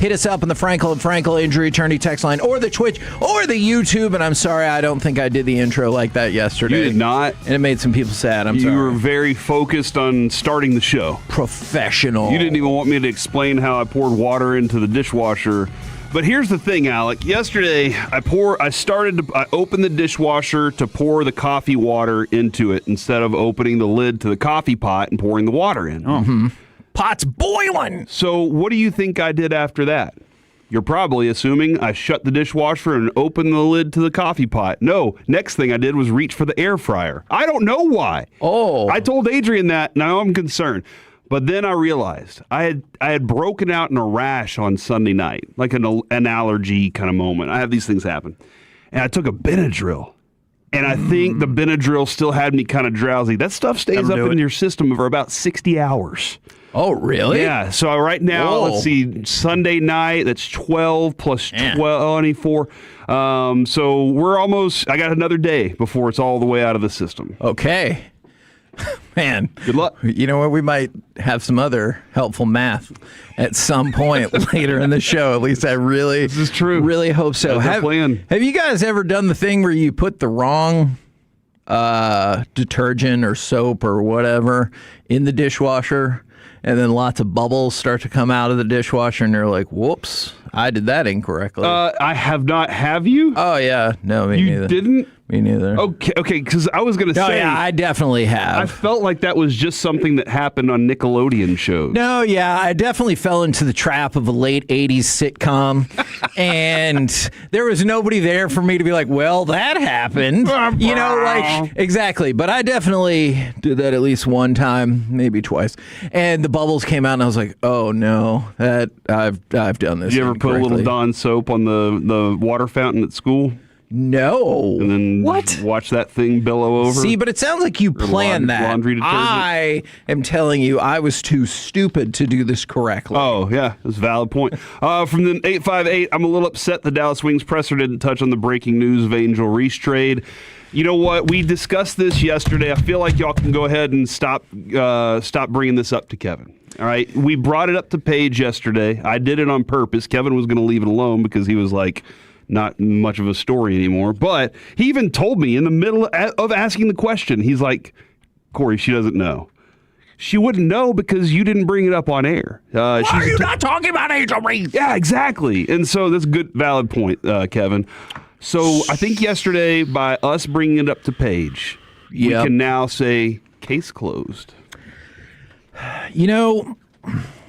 hit us up on the Frankel and Frankel Injury Attorney text line or the Twitch or the YouTube. And I'm sorry, I don't think I did the intro like that yesterday. You did not. And it made some people sad. I'm sorry. You were very focused on starting the show. Professional. You didn't even want me to explain how I poured water into the dishwasher. But here's the thing, Alec. Yesterday, I opened the dishwasher to pour the coffee water into it instead of opening the lid to the coffee pot and pouring the water in. Mm-hmm. Pot's boiling. So what do you think I did after that? You're probably assuming I shut the dishwasher and opened the lid to the coffee pot. No, next thing I did was reach for the air fryer. I don't know why. Oh. I told Adrian that. Now I'm concerned. But then I realized I had broken out in a rash on Sunday night, like an allergy kind of moment. I have these things happen. And I took a Benadryl. And I think the Benadryl still had me kind of drowsy. That stuff stays up in your system for about 60 hours. Oh, really? Yeah. So right now, let's see, Sunday night, that's 12 plus 24. So we're almost, I got another day before it's all the way out of the system. Okay. Man, good luck. You know what? We might have some other helpful math at some point later in the show. At least I really, this is true. Really hope so. Have you guys ever done the thing where you put the wrong detergent or soap or whatever in the dishwasher, and then lots of bubbles start to come out of the dishwasher, and you're like, "Whoops, I did that incorrectly." I have not. Have you? Oh yeah, no, me neither. You didn't? Me neither. Okay, because I was going to say... Oh, yeah, I definitely have. I felt like that was just something that happened on Nickelodeon shows. No, yeah, I definitely fell into the trap of a late 80s sitcom, and there was nobody there for me to be like, well, that happened. You know, like, exactly. But I definitely did that at least one time, maybe twice. And the bubbles came out, and I was like, oh, no, that I've done this. Did you ever put a little Dawn soap on the water fountain at school? No. And then watch that thing billow over? See, but it sounds like you planned that. Laundry detergent? I am telling you, I was too stupid to do this correctly. Oh, yeah. That's a valid point. From the 858, I'm a little upset the Dallas Wings presser didn't touch on the breaking news of Angel Reese trade. You know what? We discussed this yesterday. I feel like y'all can go ahead and stop bringing this up to Kevin. All right? We brought it up to Paige yesterday. I did it on purpose. Kevin was going to leave it alone because he was like... not much of a story anymore. But he even told me in the middle of asking the question, he's like, Corey, she doesn't know. She wouldn't know because you didn't bring it up on air. Why are you not talking about Angel Reese? Yeah, exactly. And so that's a good, valid point, Kevin. So I think yesterday, by us bringing it up to Paige, we can now say case closed. You know...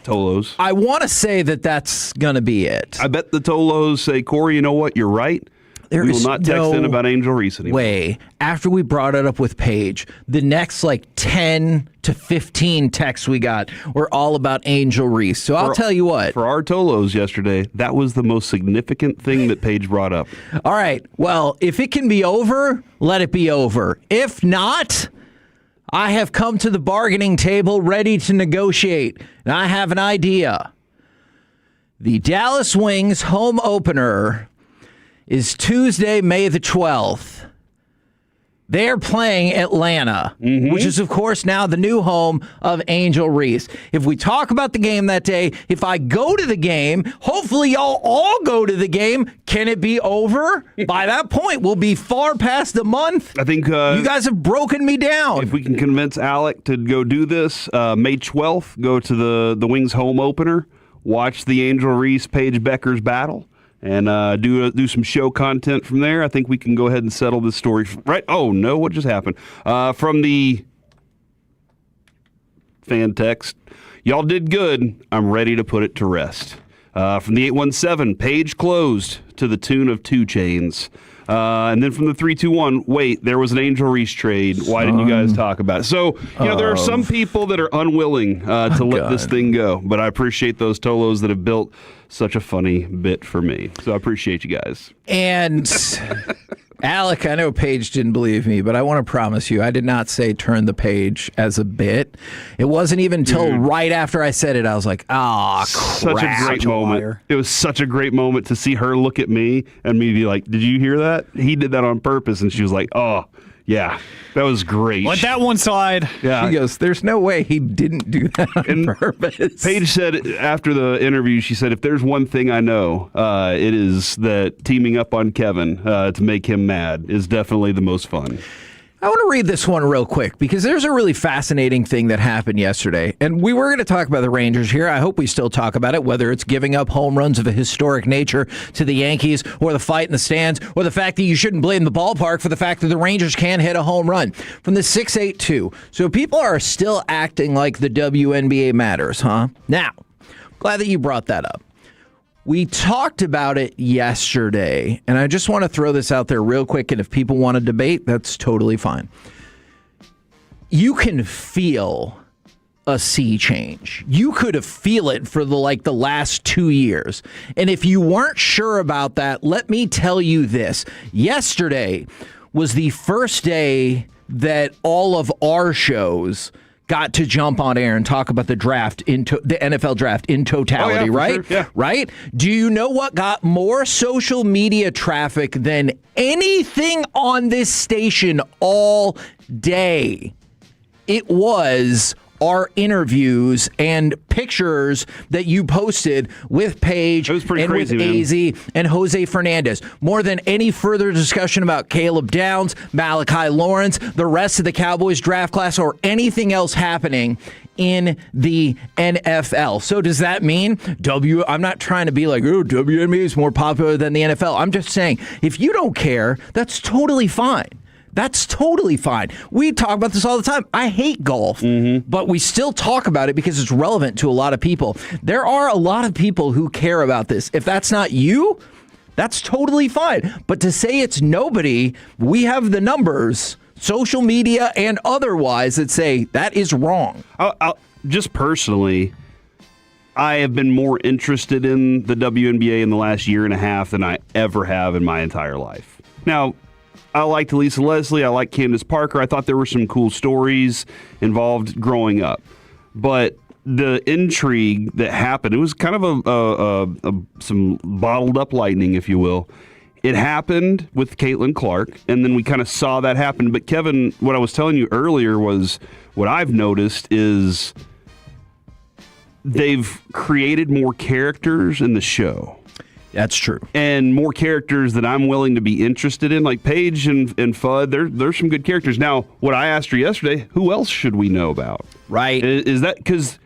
Tolos. I want to say that that's going to be it. I bet the Tolos say, Corey, you know what? You're right. We will not text in about Angel Reese anymore. Way. After we brought it up with Paige, the next 10 to 15 texts we got were all about Angel Reese. So I'll tell you what. For our Tolos yesterday, that was the most significant thing that Paige brought up. All right. Well, if it can be over, let it be over. If not... I have come to the bargaining table ready to negotiate, and I have an idea. The Dallas Wings home opener is Tuesday, May the 12th. They're playing Atlanta, which is, of course, now the new home of Angel Reese. If we talk about the game that day, if I go to the game, hopefully y'all all go to the game. Can it be over? By that point, we'll be far past the month. I think you guys have broken me down. If we can convince Alec to go do this, May 12th, go to the Wings home opener, watch the Angel Reese Paige Becker's battle. And do some show content from there. I think we can go ahead and settle this story. Right? Oh, no, what just happened? From the fan text, y'all did good. I'm ready to put it to rest. From the 817, Page closed to the tune of 2 Chainz. And then from the 321, wait, there was an Angel Reese trade. Why didn't you guys talk about it? So, there are some people that are unwilling to let this thing go. But I appreciate those Tolos that have built such a funny bit for me. So I appreciate you guys. And Alec, I know Paige didn't believe me, but I want to promise you, I did not say turn the page as a bit. It wasn't even until right after I said it, I was like, crap. Such a great moment. It was such a great moment to see her look at me and me be like, did you hear that? He did that on purpose. And she was like, oh, Yeah, that was great. Let that one slide. Yeah. He goes, there's no way he didn't do that on purpose. Paige said after the interview, she said, if there's one thing I know, it is that teaming up on Kevin to make him mad is definitely the most fun. I want to read this one real quick because there's a really fascinating thing that happened yesterday. And we were going to talk about the Rangers here. I hope we still talk about it, whether it's giving up home runs of a historic nature to the Yankees or the fight in the stands or the fact that you shouldn't blame the ballpark for the fact that the Rangers can't hit a home run. From the 682. So people are still acting like the WNBA matters, huh? Now, glad that you brought that up. We talked about it yesterday, and I just want to throw this out there real quick, and if people want to debate, that's totally fine. You can feel a sea change. You could feel it for the last 2 years. And if you weren't sure about that, let me tell you this. Yesterday was the first day that all of our shows got to jump on air and talk about the draft the NFL draft in totality, right? Sure. Yeah. Right? Do you know what got more social media traffic than anything on this station all day? It was our interviews and pictures that you posted with Paige and crazy, with AZ and Jose Fernandez. More than any further discussion about Caleb Downs, Malachi Lawrence, the rest of the Cowboys draft class, or anything else happening in the NFL. So does that mean I'm not trying to be like, oh, WNBA is more popular than the NFL. I'm just saying, if you don't care, that's totally fine. That's totally fine. We talk about this all the time. I hate golf, but we still talk about it because it's relevant to a lot of people. There are a lot of people who care about this. If that's not you, that's totally fine. But to say it's nobody, we have the numbers, social media and otherwise, that say that is wrong. Just personally, I have been more interested in the WNBA in the last year and a half than I ever have in my entire life. Now, I liked Lisa Leslie. I liked Candace Parker. I thought there were some cool stories involved growing up. But the intrigue that happened, it was kind of some bottled up lightning, if you will. It happened with Caitlin Clark, and then we kind of saw that happen. But Kevin, what I was telling you earlier was what I've noticed is they've created more characters in the show. That's true. And more characters that I'm willing to be interested in, like Paige and Fudd. There's some good characters. Now, what I asked her yesterday, who else should we know about? Right. Is that because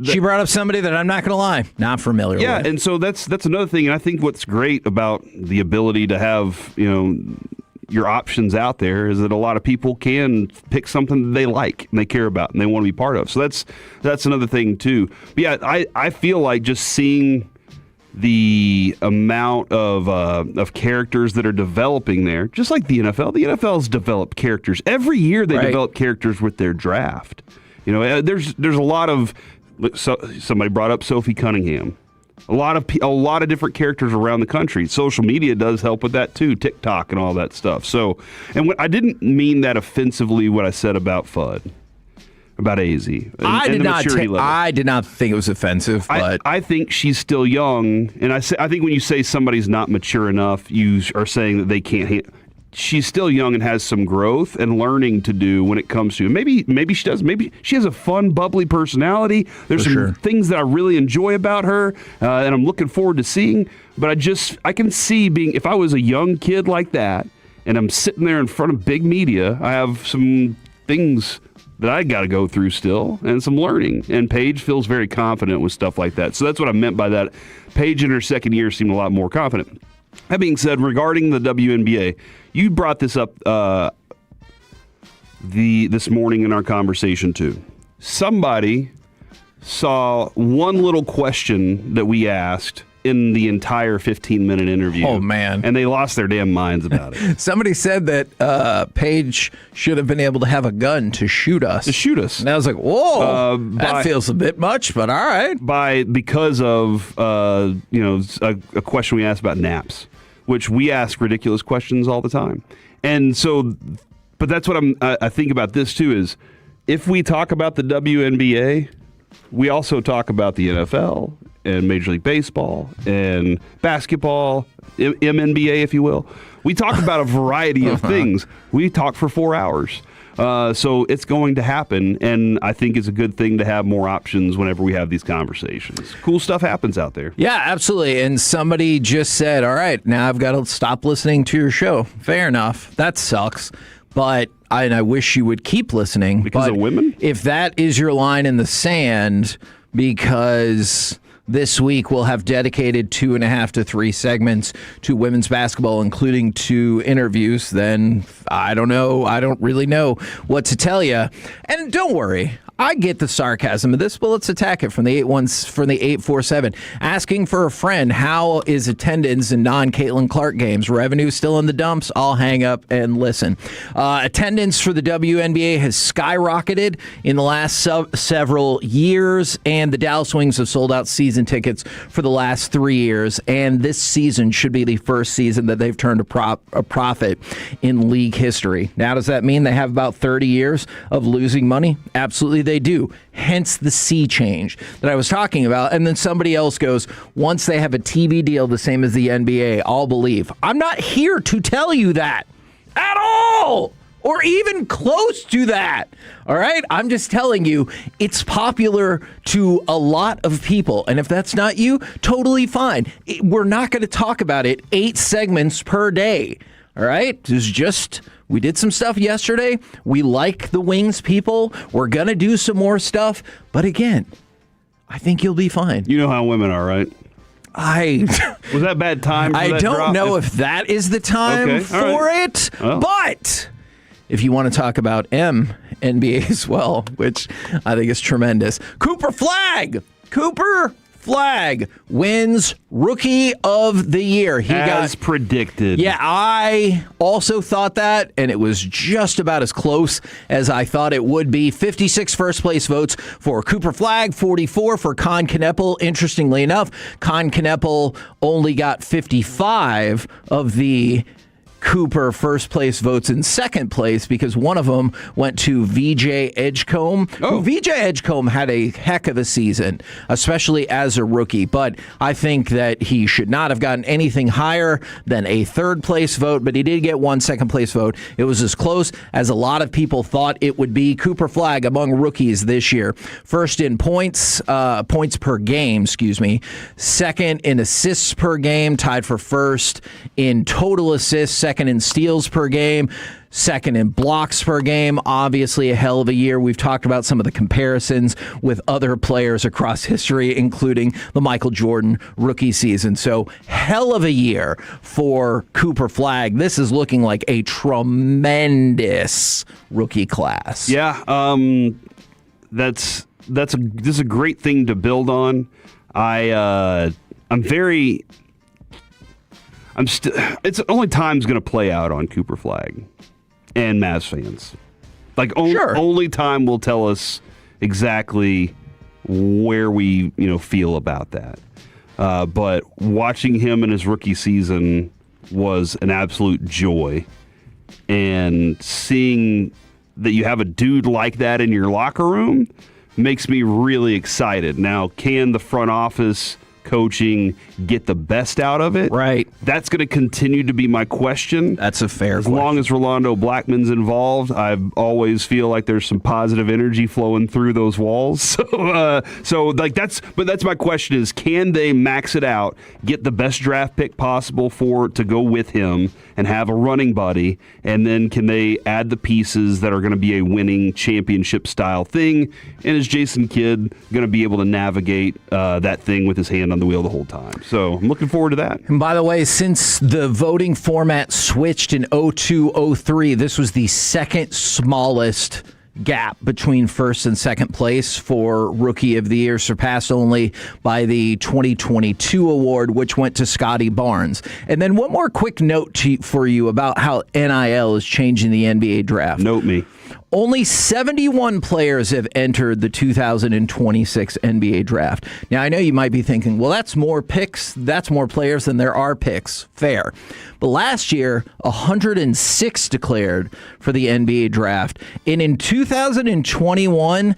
she brought up somebody that I'm not going to lie, not familiar with. Yeah, and so that's another thing. And I think what's great about the ability to have, your options out there is that a lot of people can pick something that they like and they care about and they want to be part of. So that's another thing too. But yeah, I feel like just seeing the amount of characters that are developing there, just like the NFL. The NFL's developed characters every year. They develop characters with their draft. There's a lot of. Somebody brought up Sophie Cunningham. A lot of different characters around the country. Social media does help with that too, TikTok and all that stuff. So, I didn't mean that offensively. What I said about Fudd. About AZ. I did not think it was offensive, but I think she's still young, and I think when you say somebody's not mature enough, you are saying that they can't. She's still young and has some growth and learning to do when it comes to. Maybe she does. Maybe she has a fun, bubbly personality. There's some things that I really enjoy about her, and I'm looking forward to seeing. But I can see if I was a young kid like that, and I'm sitting there in front of big media, I have some things that I got to go through still and some learning. And Paige feels very confident with stuff like that. So that's what I meant by that. Paige in her second year seemed a lot more confident. That being said, regarding the WNBA, you brought this up this morning in our conversation too. Somebody saw one little question that we asked in the entire 15-minute interview. Oh, man. And they lost their damn minds about it. Somebody said that Paige should have been able to have a gun to shoot us. And I was like, whoa, that feels a bit much, but all right. Because of, a question we asked about naps, which we ask ridiculous questions all the time. And so, but that's what I think about this too, is if we talk about the WNBA, we also talk about the NFL. and Major League Baseball and basketball, MNBA, if you will. We talk about a variety of things. We talk for 4 hours. So it's going to happen, and I think it's a good thing to have more options whenever we have these conversations. Cool stuff happens out there. Yeah, absolutely. And somebody just said, all right, now I've got to stop listening to your show. Fair enough. That sucks. But I wish you would keep listening. Because of women? If that is your line in the sand, because this week we'll have dedicated 2.5 to 3 segments to women's basketball, including 2 interviews, then I don't know. I don't really know what to tell you. And don't worry. I get the sarcasm of this, but let's attack it from the 847. Asking for a friend, how is attendance in non-Caitlin Clark games? Revenue still in the dumps? I'll hang up and listen. Attendance for the WNBA has skyrocketed in the last several years, and the Dallas Wings have sold out season tickets for the last 3 years, and this season should be the first season that they've turned a profit in league history. Now, does that mean they have about 30 years of losing money? Absolutely they do. Hence the sea change that I was talking about. And then somebody else goes, once they have a TV deal the same as the NBA, I'll believe. I'm not here to tell you that at all, or even close to that. All right? I'm just telling you it's popular to a lot of people. And if that's not you, totally fine. We're not going to talk about it 8 segments per day. All right? It's just, we did some stuff yesterday. We like the Wings people. We're going to do some more stuff. But again, I think you'll be fine. You know how women are, right? Was that bad time? I don't know if that is the time for it. Well. But if you want to talk about NBA as well, which I think is tremendous. Cooper Flagg wins Rookie of the Year. He got predicted. Yeah, I also thought that, and it was just about as close as I thought it would be. 56 first-place votes for Cooper Flagg, 44 for Con Kneppel. Interestingly enough, Con Kneppel only got 55 of the Cooper first place votes in second place because one of them went to VJ Edgecombe. VJ Edgecombe had a heck of a season, especially as a rookie, but I think that he should not have gotten anything higher than a third place vote, but he did get one second place vote. It was as close as a lot of people thought it would be. Cooper Flagg among rookies this year. First in points per game, second in assists per game, tied for first in total assists, second in steals per game, second in blocks per game. Obviously a hell of a year. We've talked about some of the comparisons with other players across history, including the Michael Jordan rookie season. So hell of a year for Cooper Flagg. This is looking like a tremendous rookie class. Yeah, this is a great thing to build on. It's only time's going to play out on Cooper Flagg and Mavs fans. Only time will tell us exactly where we feel about that. But watching him in his rookie season was an absolute joy, and seeing that you have a dude like that in your locker room makes me really excited. Now, can the front office coaching get the best out of it? Right. That's going to continue to be my question. That's a fair question. As long as Rolando Blackman's involved, I always feel like there's some positive energy flowing through those walls. That's my question is, can they max it out, get the best draft pick possible to go with him and have a running buddy, and then can they add the pieces that are going to be a winning championship style thing? And is Jason Kidd going to be able to navigate that thing with his hand on the wheel the whole time? So I'm looking forward to that. And by the way, since the voting format switched in 02-03, this was the second smallest gap between first and second place for Rookie of the Year, surpassed only by the 2022 award, which went to Scotty Barnes. And then one more quick note for you about how NIL is changing the NBA draft. Note me. Only 71 players have entered the 2026 NBA draft. Now, I know you might be thinking, well, that's more picks, that's more players than there are picks. Fair. But last year, 106 declared for the NBA draft. And in 2021,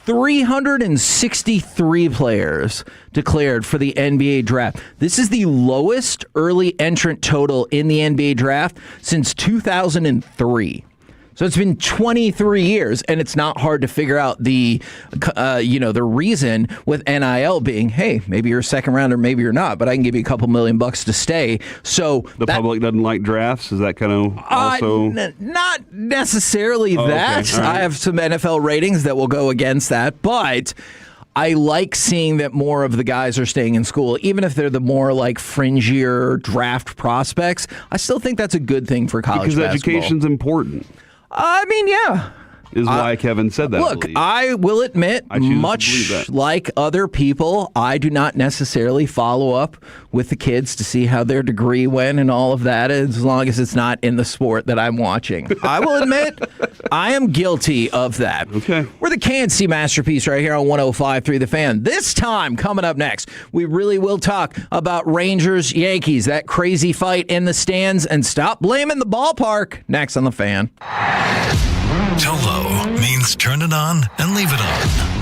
363 players declared for the NBA draft. This is the lowest early entrant total in the NBA draft since 2003. So it's been 23 years, and it's not hard to figure out the reason with NIL being, hey, maybe you're a second rounder, maybe you're not, but I can give you a couple $1 million to stay. So the public doesn't like drafts. Is that kind of also not necessarily Oh, that? okay. All right. I have some NFL ratings that will go against that, but I like seeing that more of the guys are staying in school, even if they're the more like fringier draft prospects. I still think that's a good thing for college because basketball. education's important. I mean, yeah. Is why Kevin said that. Look, I will admit, I choose to much believe that. like other people, I do not necessarily follow up with the kids to see how their degree went and all of that, as long as it's not in the sport that I'm watching. I will admit, I am guilty of that. Okay. We're the KNC Masterpiece right here on 105.3 The Fan. This time, coming up next, we really will talk about Rangers-Yankees, that crazy fight in the stands, and stop blaming the ballpark. Next on The Fan. Tolo means turn it on and leave it on.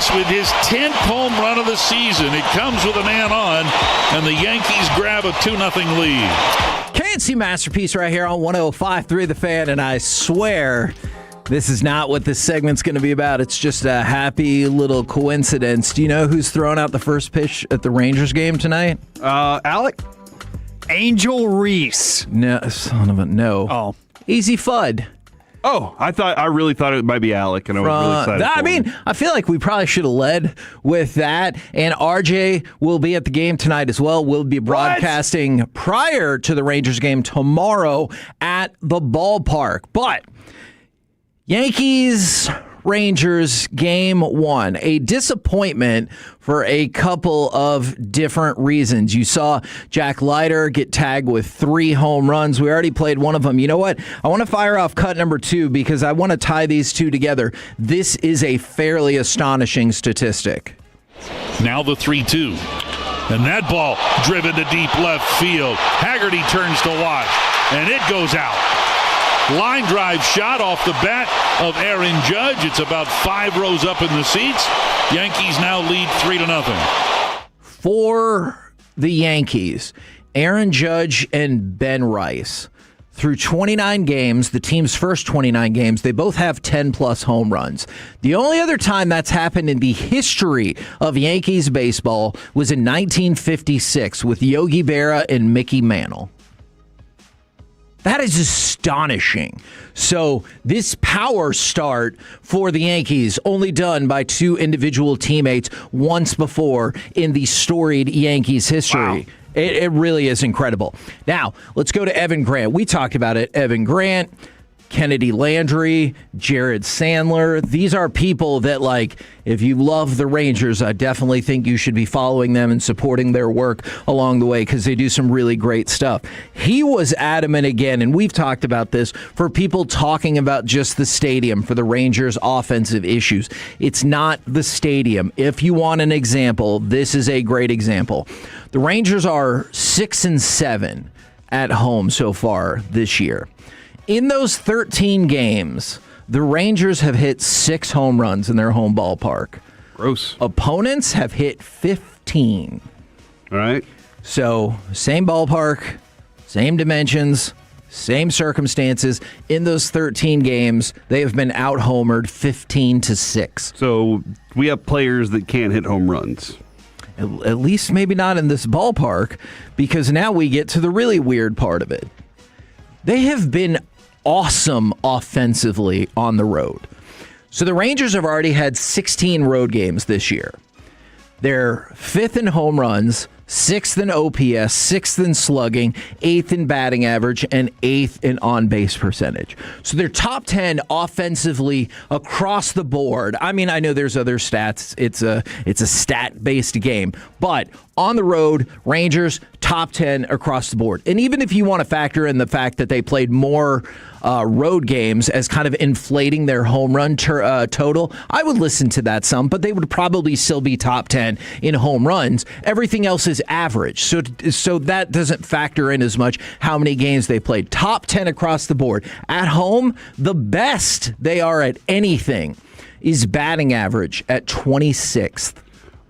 Rice with his 10th home run of the season. It comes with a man on, and the Yankees grab a 2-0 lead. KNC Masterpiece right here on 105.3 The Fan, and I swear this is not what this segment's going to be about. It's just a happy little coincidence. Do you know who's throwing out the first pitch at the Rangers game tonight? Alec? Angel Reese. No, son of a no. Oh. Easy Fudd. Oh, I really thought it might be Alec, and I was really excited. I mean, I feel like we probably should have led with that. And RJ will be at the game tonight as well. We'll be broadcasting prior to the Rangers game tomorrow at the ballpark. But Yankees Rangers game 1, a disappointment for a couple of different reasons. You saw Jack Leiter get tagged with 3 home runs. We already played one of them. You know what? I want to fire off cut number 2 because I want to tie these two together. This is a fairly astonishing statistic. Now the 3-2. And that ball driven to deep left field. Haggerty turns to watch, and it goes out. Line drive shot off the bat of Aaron Judge. It's about 5 rows up in the seats. Yankees now lead 3-0. For the Yankees, Aaron Judge and Ben Rice, through 29 games, the team's first 29 games, they both have 10-plus home runs. The only other time that's happened in the history of Yankees baseball was in 1956 with Yogi Berra and Mickey Mantle. That is astonishing. So this power start for the Yankees, only done by 2 individual teammates once before in the storied Yankees history. Wow. It really is incredible. Now, let's go to Evan Grant. We talked about it. Evan Grant, Kennedy Landry, Jared Sandler. These are people that, like, if you love the Rangers, I definitely think you should be following them and supporting their work along the way because they do some really great stuff. He was adamant again, and we've talked about this, for people talking about just the stadium for the Rangers' offensive issues. It's not the stadium. If you want an example, this is a great example. The Rangers are 6-7 at home so far this year. In those 13 games, the Rangers have hit 6 home runs in their home ballpark. Gross. Opponents have hit 15. All right. So, same ballpark, same dimensions, same circumstances. In those 13 games, they have been out-homered 15-6. So, we have players that can't hit home runs. At least maybe not in this ballpark, because now we get to the really weird part of it. They have been awesome offensively on the road. So the Rangers have already had 16 road games this year. They're 5th in home runs, 6th in OPS, 6th in slugging, 8th in batting average, and 8th in on-base percentage. So they're top 10 offensively across the board. I mean, I know there's other stats. It's a stat-based game. But on the road, Rangers, top 10 across the board. And even if you want to factor in the fact that they played more road games as kind of inflating their home run total, I would listen to that some, but they would probably still be top 10 in home runs. Everything else is average. So that doesn't factor in as much how many games they played. Top 10 across the board. At home, the best they are at anything is batting average at 26th.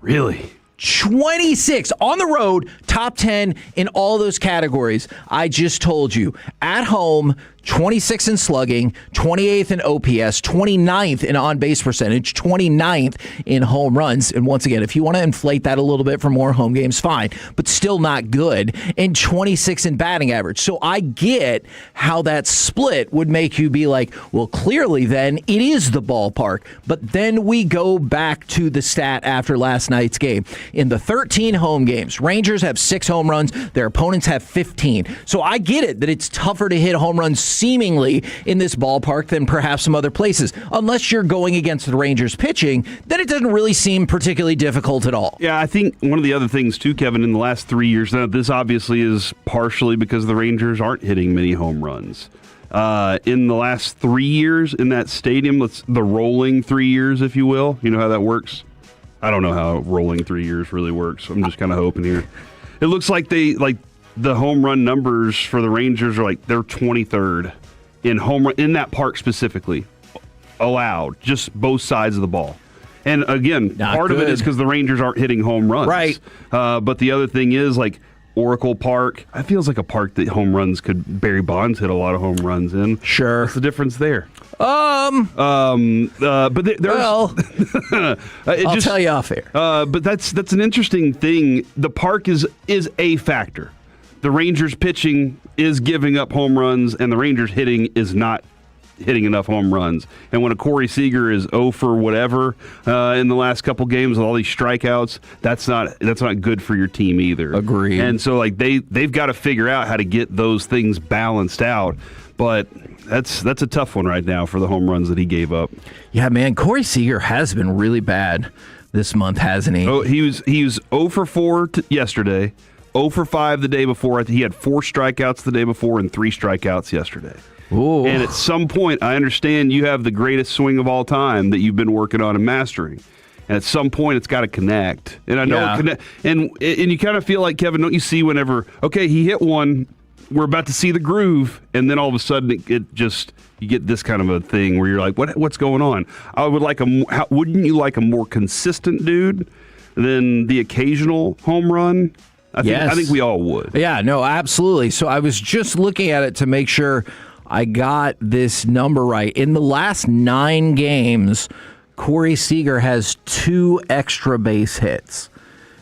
Really? 26 on the road, top 10 in all those categories. I just told you. At home, 26 in slugging, 28th in OPS, 29th in on-base percentage, 29th in home runs. And once again, if you want to inflate that a little bit for more home games, fine, but still not good. And 26 in batting average. So I get how that split would make you be like, well, clearly then it is the ballpark. But then we go back to the stat after last night's game. In the 13 home games, Rangers have 6 home runs. Their opponents have 15. So I get it that it's tougher to hit home runs seemingly in this ballpark than perhaps some other places. Unless you're going against the Rangers pitching, then it doesn't really seem particularly difficult at all. Yeah, I think one of the other things too, Kevin, in the last 3 years, now this obviously is partially because the Rangers aren't hitting many home runs. In the last 3 years in that stadium, the rolling 3 years, if you will, you know how that works? I don't know how rolling 3 years really works. I'm just kind of hoping here. It looks like the home run numbers for the Rangers are they're 23rd in home run in that park specifically allowed, just both sides of the ball. And again, part of it is because the Rangers aren't hitting home runs. Right. But the other thing is, like, Oracle Park, it feels like a park that home runs Barry Bonds hit a lot of home runs in. Sure. What's the difference there? But there's, I'll tell you off air. But that's an interesting thing. The park is a factor. The Rangers pitching is giving up home runs, and the Rangers hitting is not hitting enough home runs. And when a Corey Seager is 0 for whatever in the last couple games with all these strikeouts, that's not good for your team either. Agreed. And so like they've got to figure out how to get those things balanced out. But that's a tough one right now for the home runs that he gave up. Yeah, man, Corey Seager has been really bad this month, hasn't he? Oh, he was 0 for 4 yesterday, 0 for 5 the day before. He had 4 strikeouts the day before and 3 strikeouts yesterday. Ooh. And at some point, I understand you have the greatest swing of all time that you've been working on and mastering. And at some point, it's got to connect. And I know it connect. And you kind of feel like, Kevin, don't you see whenever, okay, he hit one, we're about to see the groove, and then all of a sudden it just you get this kind of a thing where you're like, what's going on? I would like wouldn't you like a more consistent dude than the occasional home run? I think we all would. Yeah, no, absolutely. So I was just looking at it to make sure I got this number right. In the last 9 games, Corey Seager has 2 extra base hits.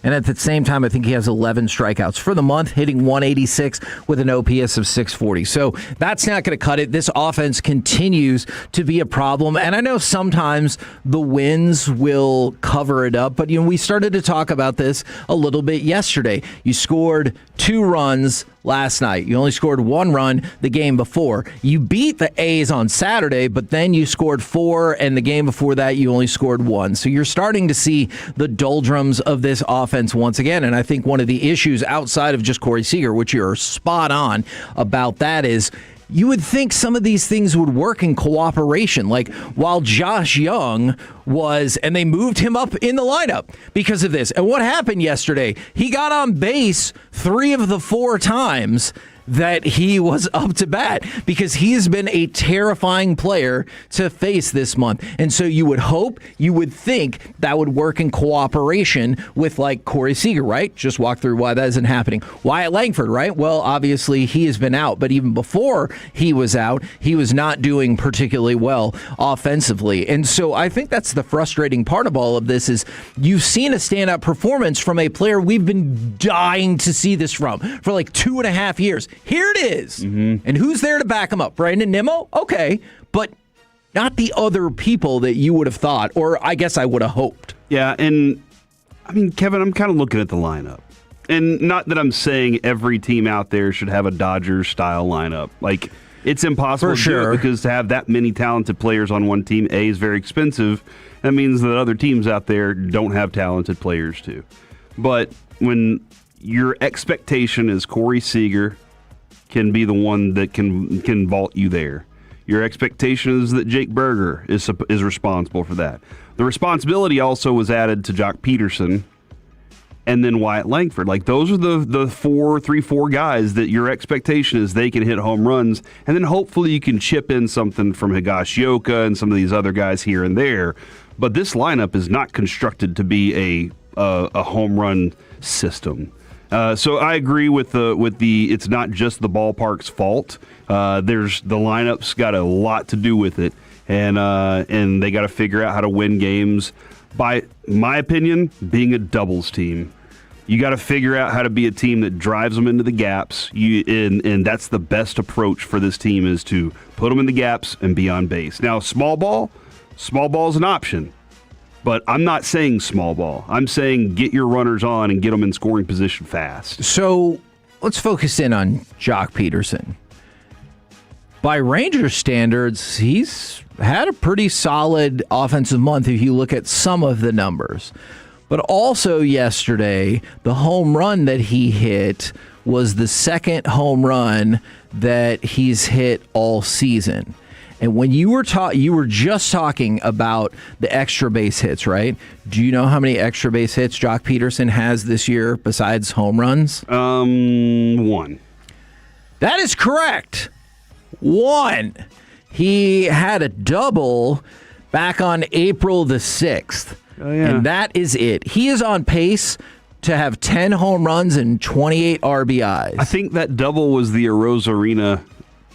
And at the same time, I think he has 11 strikeouts for the month, hitting 186 with an OPS of 640. So that's not going to cut it. This offense continues to be a problem. And I know sometimes the wins will cover it up, but we started to talk about this a little bit yesterday. You scored 2 runs last night. You only scored 1 run the game before. You beat the A's on Saturday, but then you scored 4, and the game before that you only scored 1. So you're starting to see the doldrums of this offense once again, and I think one of the issues outside of just Corey Seager, which you're spot on about that, is you would think some of these things would work in cooperation. Like while Josh Young and they moved him up in the lineup because of this. And what happened yesterday? He got on base 3 of the 4 times that he was up to bat because he has been a terrifying player to face this month. And so you would think that would work in cooperation with like Corey Seager, right? Just walk through why that isn't happening. Wyatt Langford, right? Well, obviously he has been out, but even before he was out, he was not doing particularly well offensively. And so I think that's the frustrating part of all of this is you've seen a standout performance from a player we've been dying to see this from for like 2.5 years. Here it is. Mm-hmm. And who's there to back him up? Brandon Nimmo? Okay. But not the other people that you would have thought, or I guess I would have hoped. Yeah, and I mean, Kevin, I'm kind of looking at the lineup. And not that I'm saying every team out there should have a Dodgers-style lineup. Like, it's impossible to do it because to have that many talented players on one team, A, is very expensive. That means that other teams out there don't have talented players, too. But when your expectation is Corey Seager can be the one that can vault you there. Your expectation is that Jake Berger is responsible for that. The responsibility also was added to Jock Peterson and then Wyatt Langford. Like those are the 4 guys that your expectation is they can hit home runs, and then hopefully you can chip in something from Higashioka and some of these other guys here and there. But this lineup is not constructed to be a home run system. So I agree with the it's not just the ballpark's fault. There's the lineup's got a lot to do with it, and they got to figure out how to win games. By my opinion, being a doubles team, you got to figure out how to be a team that drives them into the gaps. And that's the best approach for this team is to put them in the gaps and be on base. Now, small ball is an option. But I'm not saying small ball. I'm saying get your runners on and get them in scoring position fast. So let's focus in on Jock Peterson. By Rangers standards, he's had a pretty solid offensive month if you look at some of the numbers. But also yesterday, the home run that he hit was the second home run that he's hit all season. And when you were just talking about the extra base hits, right? Do you know how many extra base hits Jock Peterson has this year besides home runs? 1. That is correct. 1. He had a double back on April the 6th. And that is it. He is on pace to have 10 home runs and 28 RBIs. I think that double was the Arozarena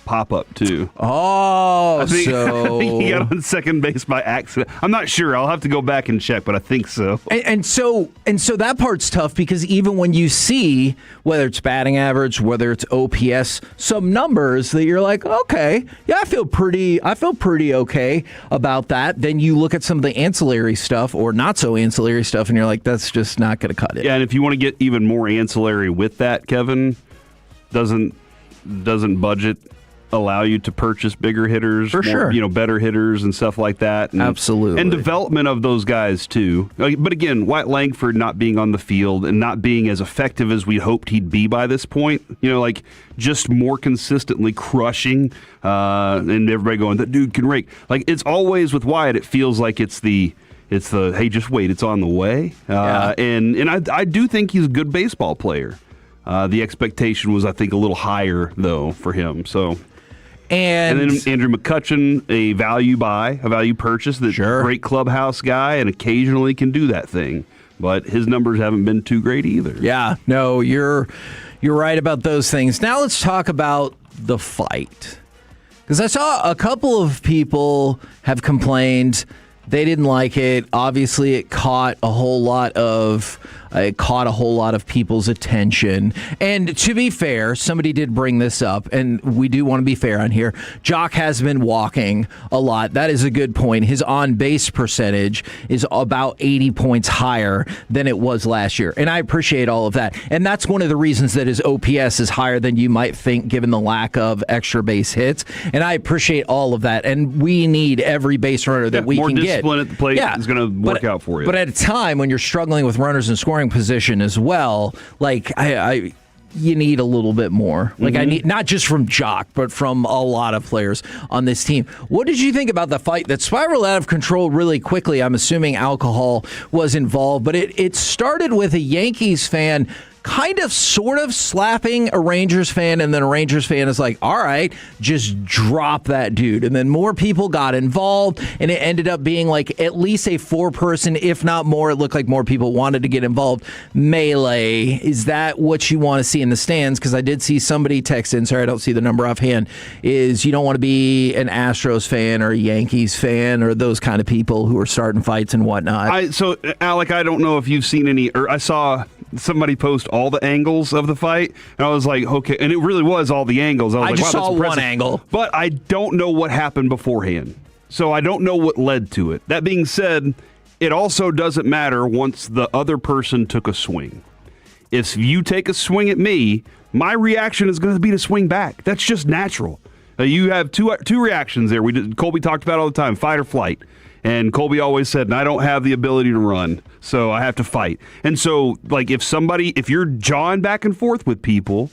pop-up, too. Oh, I think he got so... on second base by accident. I'm not sure. I'll have to go back and check, but I think so. And so that part's tough because even when you see, whether it's batting average, whether it's OPS, some numbers that you're like, okay, yeah, I feel pretty okay about that. Then you look at some of the ancillary stuff or not so ancillary stuff, and you're like, that's just not going to cut it. Yeah, and if you want to get even more ancillary with that, Kevin, doesn't budget allow you to purchase bigger hitters, for sure, better hitters and stuff like that. And, absolutely. And development of those guys too. But again, Wyatt Langford not being on the field and not being as effective as we hoped he'd be by this point, just more consistently crushing and everybody going, that dude can rake. Like, it's always with Wyatt, it feels like it's the hey, just wait, it's on the way. And I do think he's a good baseball player. The expectation was, I think, a little higher though for him. So. And then Andrew McCutchen, a value purchase, great clubhouse guy, and occasionally can do that thing. But his numbers haven't been too great either. Yeah, no, you're right about those things. Now let's talk about the fight. Because I saw a couple of people have complained they didn't like it. Obviously, it caught a whole lot of people's attention. And to be fair, somebody did bring this up, and we do want to be fair on here. Jock has been walking a lot. That is a good point. His on-base percentage is about 80 points higher than it was last year. And I appreciate all of that. And that's one of the reasons that his OPS is higher than you might think, given the lack of extra base hits. And I appreciate all of that. And we need every base runner that we can get. More discipline at the plate is going to work out for you. But at a time when you're struggling with runners in scoring position as well, like you need a little bit more. Like I need, not just from Jock, but from a lot of players on this team. What did you think about the fight that spiraled out of control really quickly? I'm assuming alcohol was involved, but it started with a Yankees fan kind of sort of slapping a Rangers fan, and then a Rangers fan is like, all right, just drop that dude. And then more people got involved, and it ended up being like at least a 4-person, if not more. It looked like more people wanted to get involved. Melee. Is that what you want to see in the stands? Because I did see somebody text in, sorry, I don't see the number offhand, is you don't want to be an Astros fan or a Yankees fan or those kind of people who are starting fights and whatnot. So, Alec, I don't know if you've seen any, or I saw somebody post all the angles of the fight, and I was like, okay, and it really was all the angles. I was like, just wow, saw that's impressive. one angle. But I don't know what happened beforehand, so I don't know what led to it. That being said, it also doesn't matter once the other person took a swing. If you take a swing at me, my reaction is going to be to swing back. That's just natural. You have two reactions there. Colby talked about it all the time, fight or flight. And Colby always said, I don't have the ability to run, so I have to fight. And so, like, if you're jawing back and forth with people,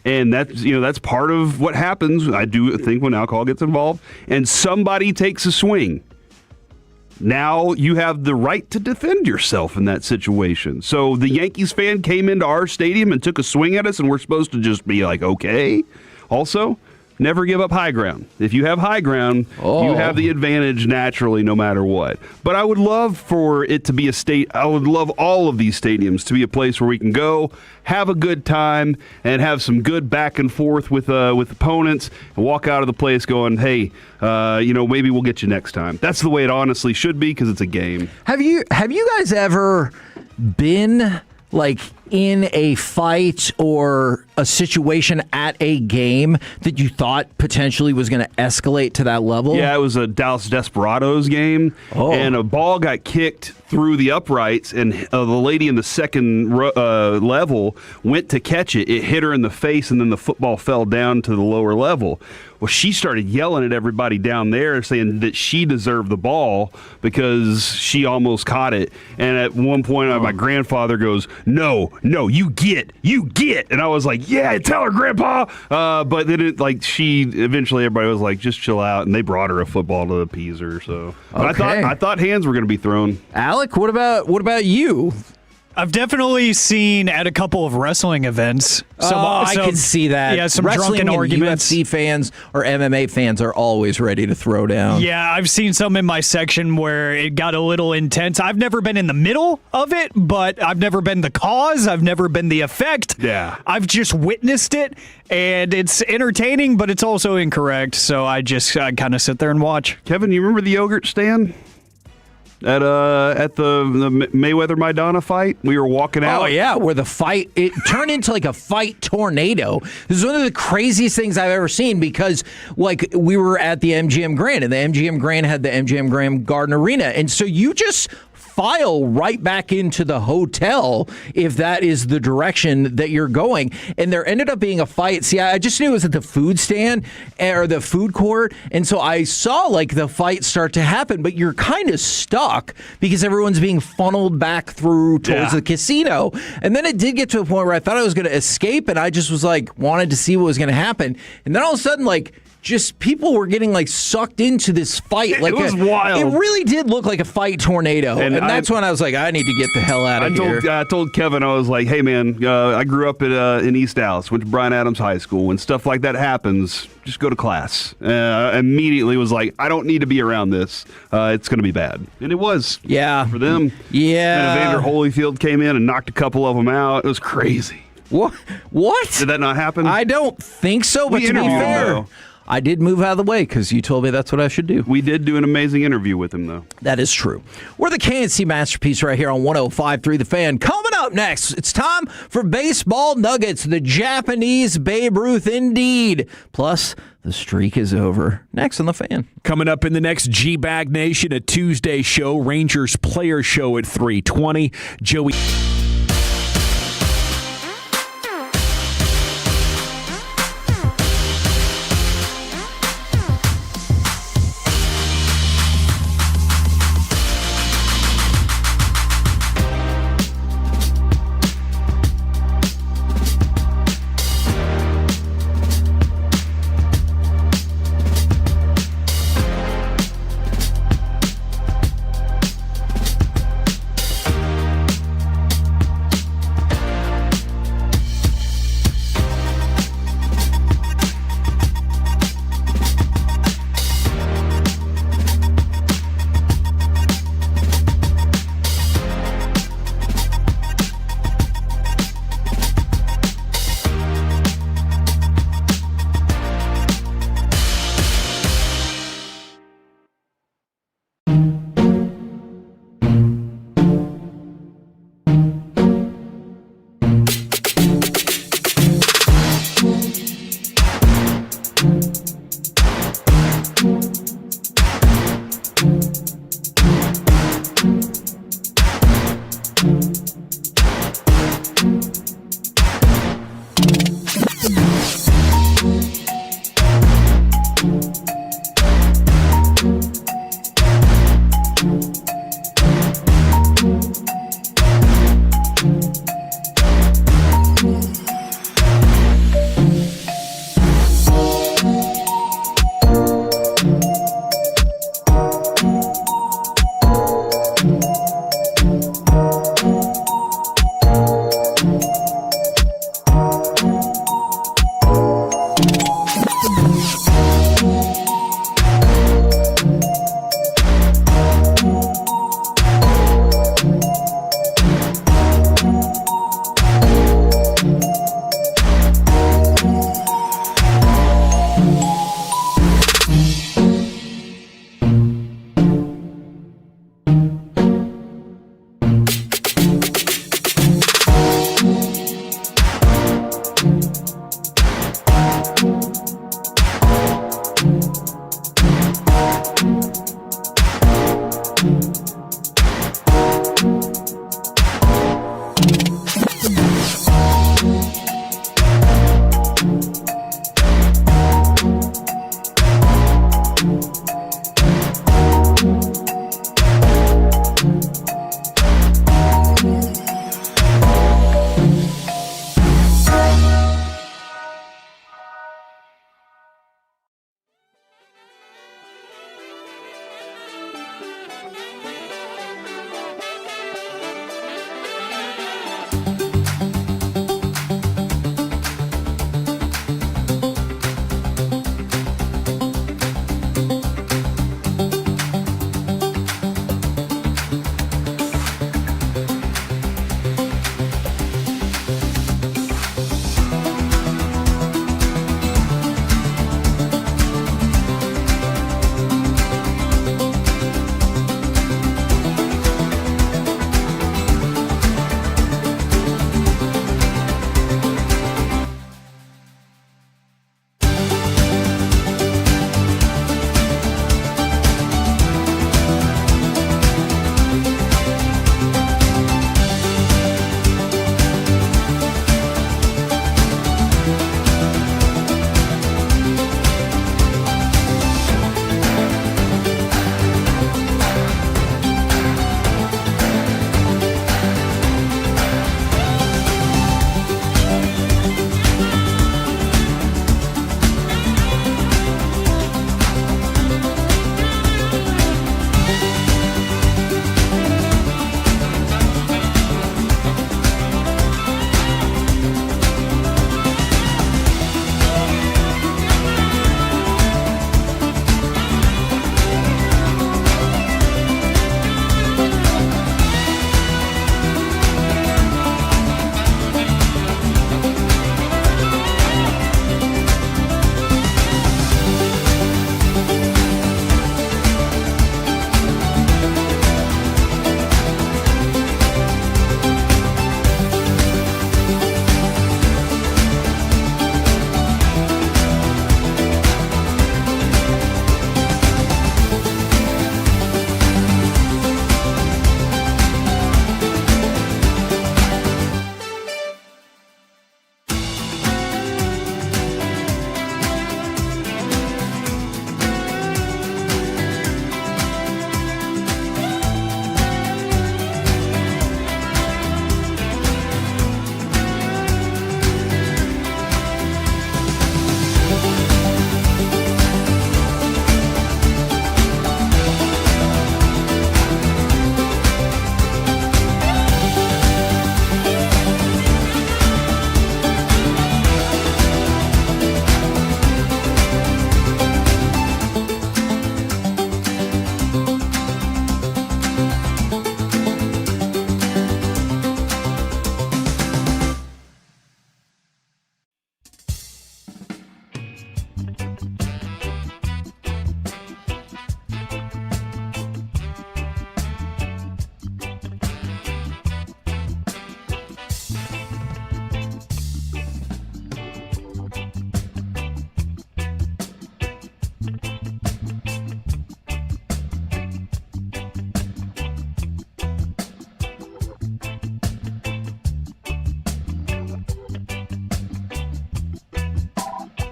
and that's part of what happens, I do think, when alcohol gets involved, and somebody takes a swing, now you have the right to defend yourself in that situation. So the Yankees fan came into our stadium and took a swing at us, and we're supposed to just be like, okay. Also, never give up high ground. If you have high ground, you have the advantage naturally no matter what. But I would love for it to be I would love all of these stadiums to be a place where we can go, have a good time, and have some good back and forth with opponents, and walk out of the place going, hey, maybe we'll get you next time. That's the way it honestly should be, because it's a game. Have you guys ever been like in a fight or a situation at a game that you thought potentially was going to escalate to that level? Yeah, it was a Dallas Desperados game, and a ball got kicked through the uprights, and the lady in the second level went to catch it. It hit her in the face, and then the football fell down to the lower level. Well, she started yelling at everybody down there, saying that she deserved the ball because she almost caught it. And at one point, my grandfather goes, no, you get. And I was like, yeah, tell her, Grandpa. But then eventually everybody was like, just chill out. And they brought her a football to appease her. So I thought hands were going to be thrown. Alec, what about you? I've definitely seen at a couple of wrestling events. I can see that. Yeah, some wrestling drunken and arguments. UFC fans or MMA fans are always ready to throw down. Yeah, I've seen some in my section where it got a little intense. I've never been in the middle of it, but I've never been the cause. I've never been the effect. Yeah. I've just witnessed it, and it's entertaining, but it's also incorrect. So I kind of sit there and watch. Kevin, you remember the yogurt stand? At the Mayweather Maidana fight, we were walking out. Oh yeah, where the fight it turned into like a fight tornado. This is one of the craziest things I've ever seen because like we were at the MGM Grand and the MGM Grand had the MGM Grand Garden Arena, and so you just file right back into the hotel if that is the direction that you're going. And there ended up being a fight. See, I just knew it was at the food stand or the food court. And so I saw like the fight start to happen, but you're kind of stuck because everyone's being funneled back through towards the casino. And then it did get to a point where I thought I was going to escape and I just was like, wanted to see what was going to happen. And then all of a sudden, like, just people were getting like sucked into this fight. Like it was wild. It really did look like a fight tornado. And that's when I was like, I need to get the hell out of here. I told Kevin, I was like, hey man, I grew up in East Dallas, went to Bryan Adams High School. When stuff like that happens, just go to class. Immediately was like, I don't need to be around this. It's going to be bad. And it was. Yeah. For them. Yeah. And Evander Holyfield came in and knocked a couple of them out. It was crazy. What? Did that not happen? I don't think so, but to be fair, I did move out of the way because you told me that's what I should do. We did do an amazing interview with him, though. That is true. We're the KNC Masterpiece right here on 105.3 The Fan. Coming up next, it's time for Baseball Nuggets, the Japanese Babe Ruth indeed. Plus, the streak is over. Next on The Fan. Coming up in the next G-Bag Nation, a Tuesday show, Rangers Player Show at 3:20. Joey...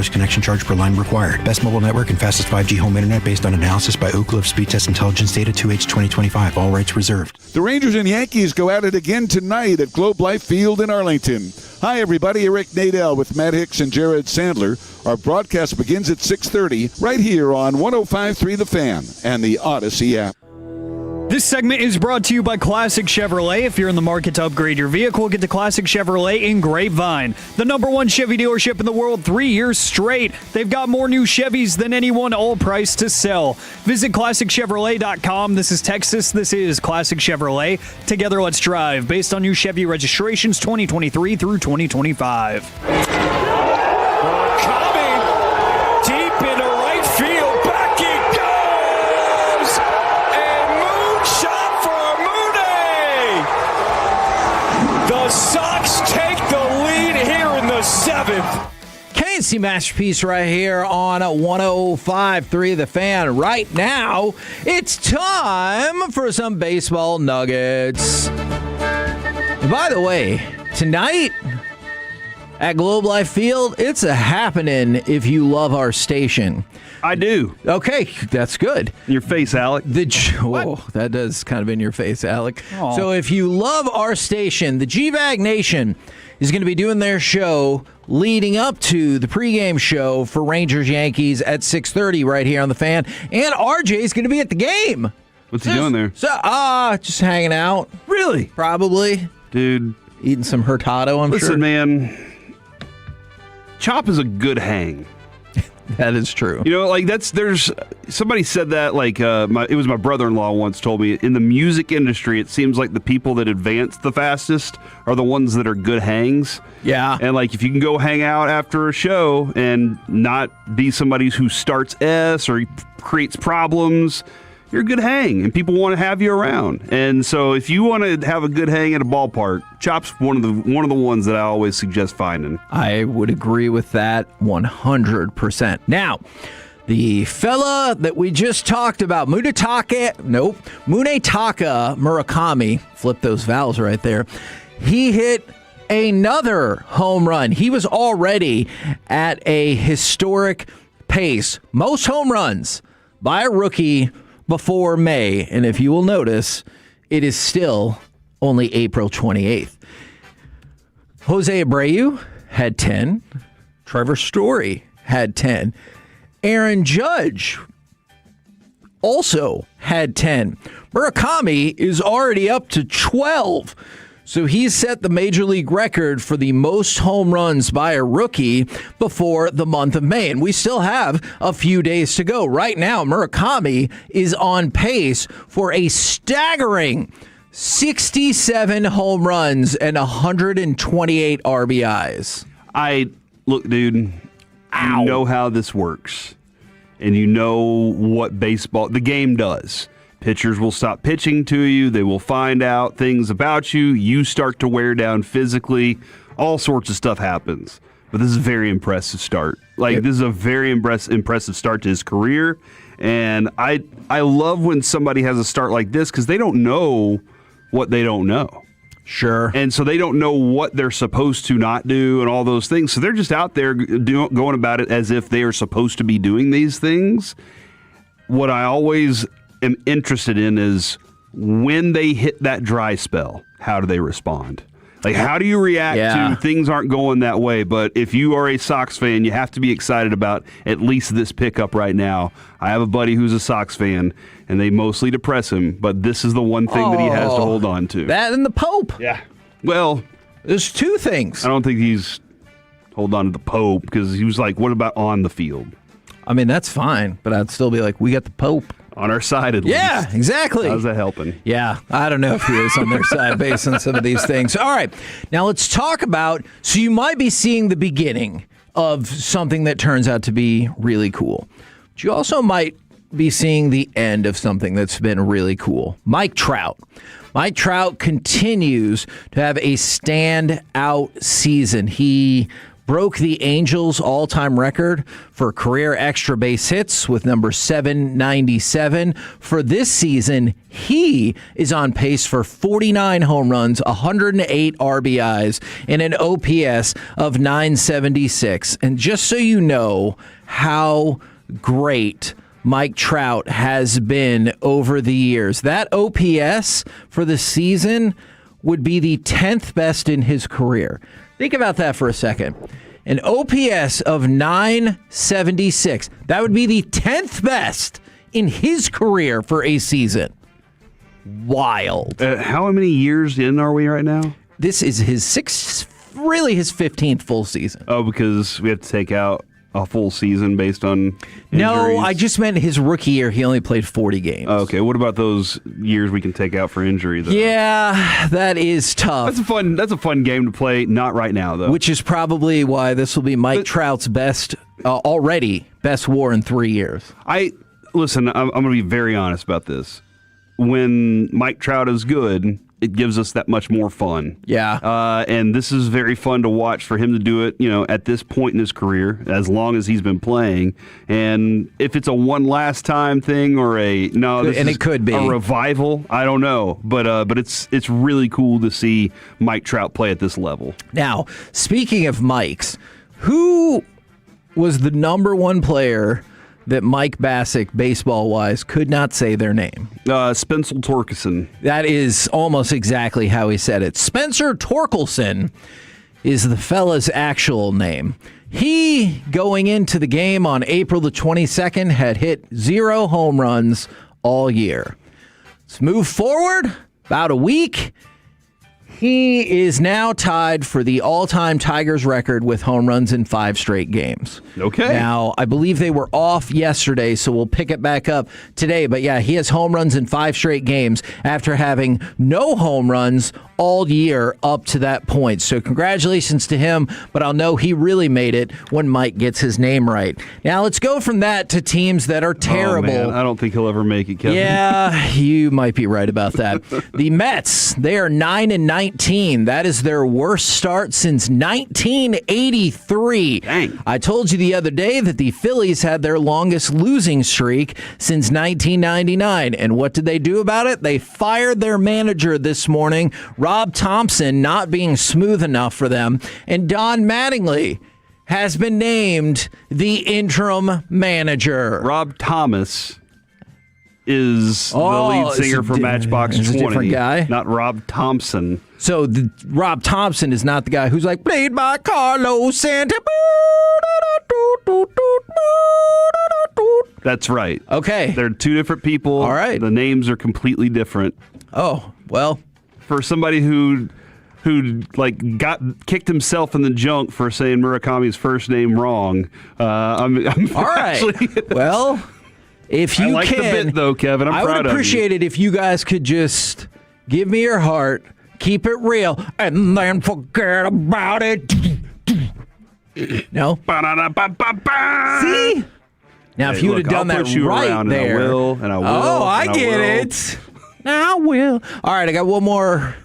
$5 connection charge per line required. Best mobile network and fastest 5G home internet based on analysis by Oak Cliff Speed Test Intelligence Data 2H 2025. All rights reserved. The Rangers and Yankees go at it again tonight at Globe Life Field in Arlington. Hi, everybody. Eric Nadel with Matt Hicks and Jared Sandler. Our broadcast begins at 6:30 right here on 105.3 The Fan and the Odyssey app. This segment is brought to you by Classic Chevrolet. If you're in the market to upgrade your vehicle, get to Classic Chevrolet in Grapevine. The #1 Chevy dealership in the world 3 years straight. They've got more new Chevys than anyone, all priced to sell. Visit ClassicChevrolet.com. This is Texas. This is Classic Chevrolet. Together, let's drive. Based on new Chevy registrations 2023 through 2025. Sox take the lead here in the 7th. Casey Masterpiece right here on 105.3 The Fan. Right now, it's time for some baseball nuggets. By the way, tonight at Globe Life Field, it's a happening if you love our station. I do. Okay, that's good. In your face, Alec. Whoa, that does kind of in your face, Alec. Aw. So if you love our station, the G-Bag Nation is going to be doing their show leading up to the pregame show for Rangers-Yankees at 6:30 right here on The Fan. And RJ's going to be at the game. What's he doing there? So, just hanging out. Really? Probably. Dude. Eating some Hurtado, I'm sure. Listen, man. Chop is a good hang. That is true. You know, like there's somebody said that, like it was my brother-in-law once told me, in the music industry, it seems like the people that advance the fastest are the ones that are good hangs. Yeah. And like if you can go hang out after a show and not be somebody who starts S or creates problems, you're a good hang and people want to have you around. And so if you want to have a good hang at a ballpark, Chop's one of the ones that I always suggest finding. I would agree with that 100%. Now, the fella that we just talked about, Munetaka Murakami, flip those vowels right there, he hit another home run. He was already at a historic pace. Most home runs by a rookie before May. And if you will notice, it is still only April 28th. Jose Abreu had 10. Trevor Story had 10. Aaron Judge also had 10. Murakami is already up to 12. So he's set the major league record for the most home runs by a rookie before the month of May. And we still have a few days to go. Right now, Murakami is on pace for a staggering 67 home runs and 128 RBIs. Look, dude, you know how this works. And you know what the game does. Pitchers will stop pitching to you. They will find out things about you. You start to wear down physically. All sorts of stuff happens. But this is a very impressive start. This is a very impressive start to his career. And I love when somebody has a start like this because they don't know what they don't know. Sure. And so they don't know what they're supposed to not do and all those things. So they're just out there going about it as if they are supposed to be doing these things. What I always am interested in is when they hit that dry spell, how do they respond? Like, how do you react to things aren't going that way? But if you are a Sox fan, you have to be excited about at least this pickup right now. I have a buddy who's a Sox fan, and they mostly depress him, but this is the one thing that he has to hold on to. That and the Pope. Yeah. Well, there's two things. I don't think he's hold on to the Pope because he was like, what about on the field? I mean, that's fine, but I'd still be like, we got the Pope. On our side, at least. Yeah, exactly. How's that helping? Yeah, I don't know if he is on their side based on some of these things. All right, now let's talk about, so you might be seeing the beginning of something that turns out to be really cool. But you also might be seeing the end of something that's been really cool. Mike Trout. Mike Trout continues to have a standout season. He broke the Angels' all-time record for career extra base hits with number 797. For this season, he is on pace for 49 home runs, 108 RBIs, and an OPS of 976. And just so you know how great Mike Trout has been over the years, that OPS for the season would be the 10th best in his career. Think about that for a second. An OPS of 976. That would be the 10th best in his career for a season. Wild. How many years in are we right now? This is his 15th full season. Oh, because we have to take out a full season based on injuries? No, I just meant his rookie year. He only played 40 games. Okay, what about those years we can take out for injury, though? Yeah, that is tough. That's a fun game to play. Not right now, though. Which is probably why this will be Mike Trout's best WAR in 3 years. Listen, I'm going to be very honest about this. When Mike Trout is good, it gives us that much more fun. Yeah. And this is very fun to watch for him to do it, at this point in his career, as long as he's been playing. And if it's a one last time thing or it could be a revival, I don't know. But it's really cool to see Mike Trout play at this level. Now, speaking of Mikes, who was the number one player that Mike Bassick, baseball-wise, could not say their name? Spencer Torkelson. That is almost exactly how he said it. Spencer Torkelson is the fella's actual name. He, going into the game on April the 22nd, had hit 0 home runs all year. Let's move forward about a week. He is now tied for the all-time Tigers record with home runs in 5 straight games. Okay. Now, I believe they were off yesterday, so we'll pick it back up today. But yeah, he has home runs in 5 straight games after having no home runs all year up to that point. So congratulations to him, but I'll know he really made it when Mike gets his name right. Now, let's go from that to teams that are terrible. Oh, man. I don't think he'll ever make it, Kevin. Yeah, you might be right about that. The Mets, they are 9-19. That is their worst start since 1983. Dang. I told you the other day that the Phillies had their longest losing streak since 1999. And what did they do about it? They fired their manager this morning, Rob Thompson, not being smooth enough for them. And Don Mattingly has been named the interim manager. Rob Thomas is the lead singer for Matchbox 20. Is a different guy? Not Rob Thompson. So Rob Thompson is not the guy who's like, played by Carlos Santana. That's right. Okay. They're 2 different people. All right. The names are completely different. Oh, well. For somebody who got kicked himself in the junk for saying Murakami's first name wrong, I'm all right. Well, if you I like can, the bit though, Kevin. I would appreciate it if you guys could just give me your heart, keep it real, and then forget about it. No. See? Now, if you would have done that right there. I will. Oh, I get it. I will. All right, I got one more.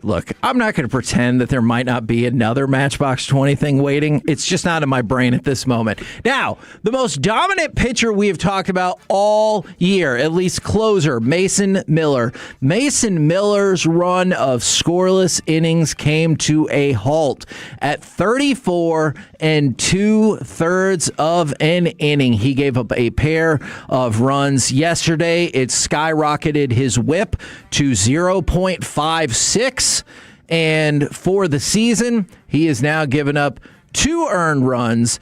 Look, I'm not going to pretend that there might not be another Matchbox 20 thing waiting. It's just not in my brain at this moment. Now, the most dominant pitcher we have talked about all year, at least closer, Mason Miller. Mason Miller's run of scoreless innings came to a halt at 34 2/3 of an inning. He gave up a pair of runs yesterday. It skyrocketed his whip to 0.56. And for the season, he has now given up 2 earned runs,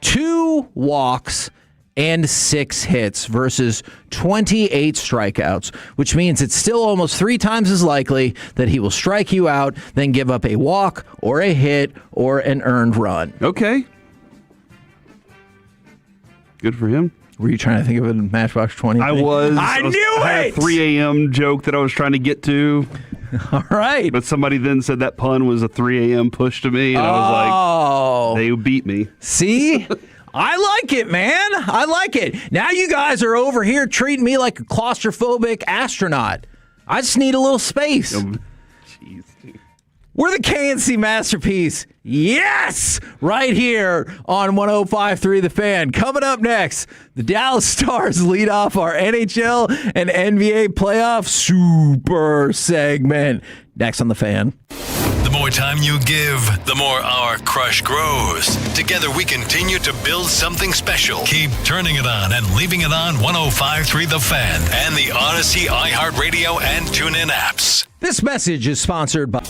2 walks, and 6 hits versus 28 strikeouts, which means it's still almost 3 times as likely that he will strike you out than give up a walk or a hit or an earned run. Okay. Good for him. Were you trying to think of a Matchbox 20 thing? I was. I knew it! I had a 3 a.m. joke that I was trying to get to. All right. But somebody then said that pun was a 3 a.m. push to me, and I was like, they beat me. See? I like it, man. I like it. Now you guys are over here treating me like a claustrophobic astronaut. I just need a little space. Jeez. We're the KNC Masterpiece. Yes! Right here on 105.3 The Fan. Coming up next, the Dallas Stars lead off our NHL and NBA playoff super segment. Next on The Fan. The more time you give, the more our crush grows. Together we continue to build something special. Keep turning it on and leaving it on 105.3 The Fan and the Odyssey, iHeartRadio, and TuneIn apps. This message is sponsored by...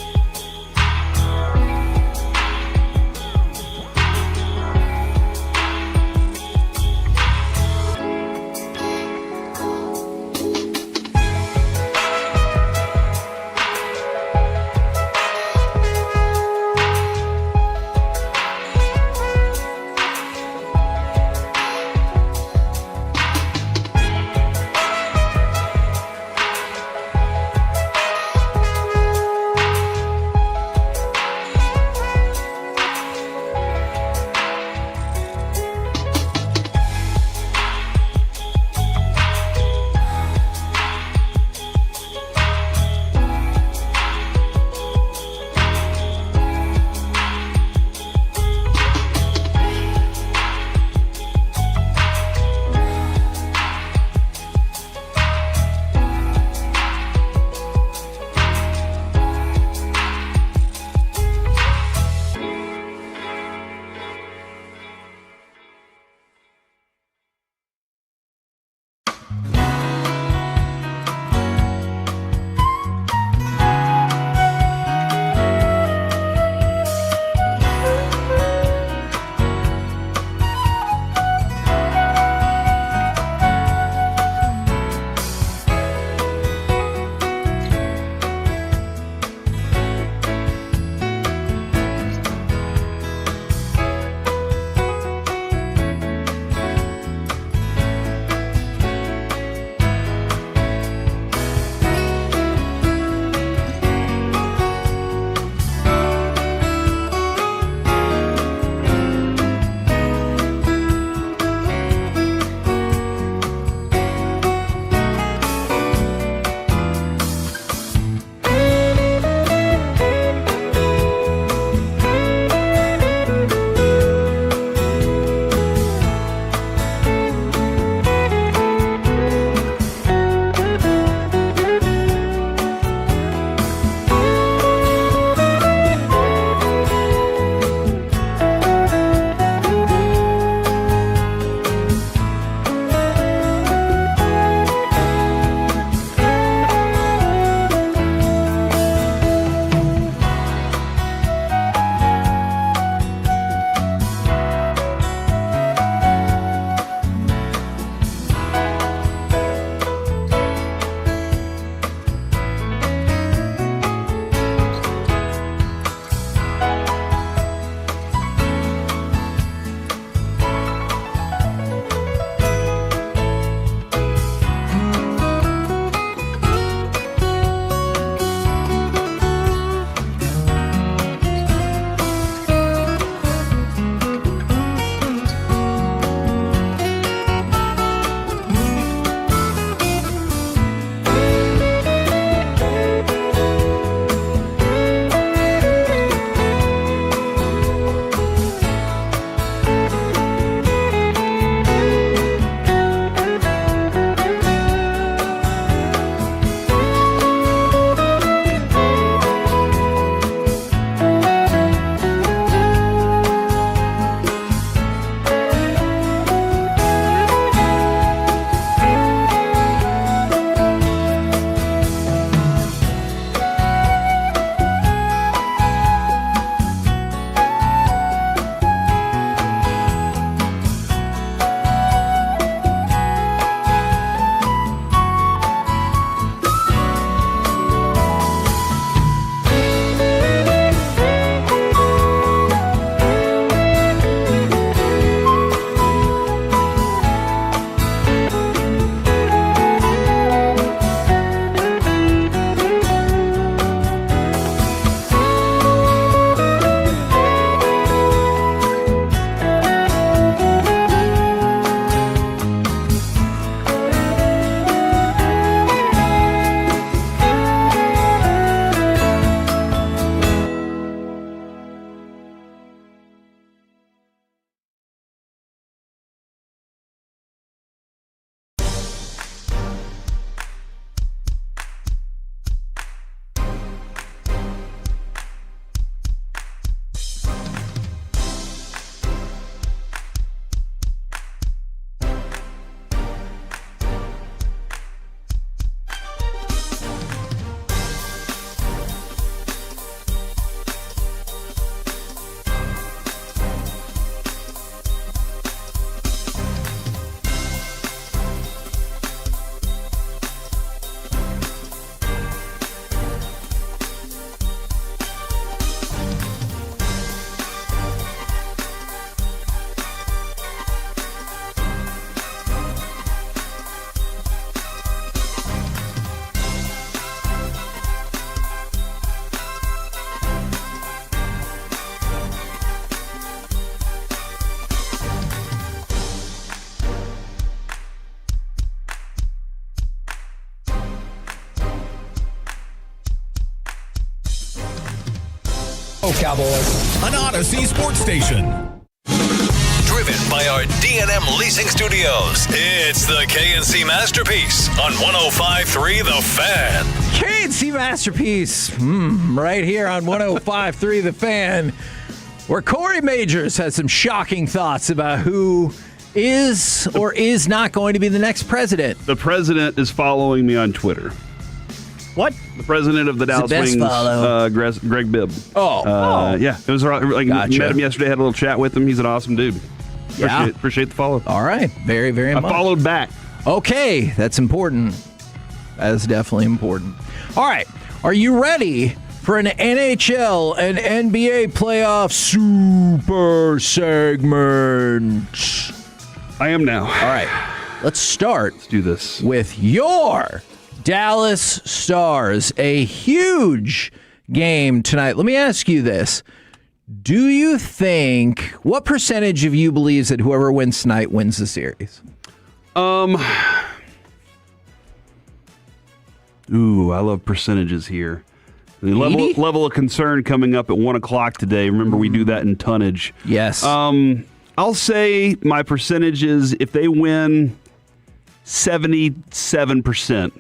Cowboys. An Odyssey sports station. Driven by our D&M Leasing Studios, it's the KNC Masterpiece on 105.3 The Fan. KNC Masterpiece, right here on 105.3 The Fan, where Corey Majors has some shocking thoughts about who is or is not going to be the next president. The president is following me on Twitter. What? The president of the Dallas Wings, Greg Bibb. Yeah. It was like Gotcha. Met him yesterday, had a little chat with him. He's an awesome dude. Appreciate the follow. All right. Very, very much. I followed back. Okay. That's important. That is definitely important. All right. Are you ready for an NHL and NBA playoff super segment? I am now. All right. Let's start. Let's do this. With your Dallas Stars. A huge game tonight. Let me ask you this. Do you think, what percentage of you believes that whoever wins tonight wins the series? I love percentages here. The level of concern coming up at 1 o'clock today. Remember, we do that in tonnage. Yes. I'll say my percentage is if they win 77%,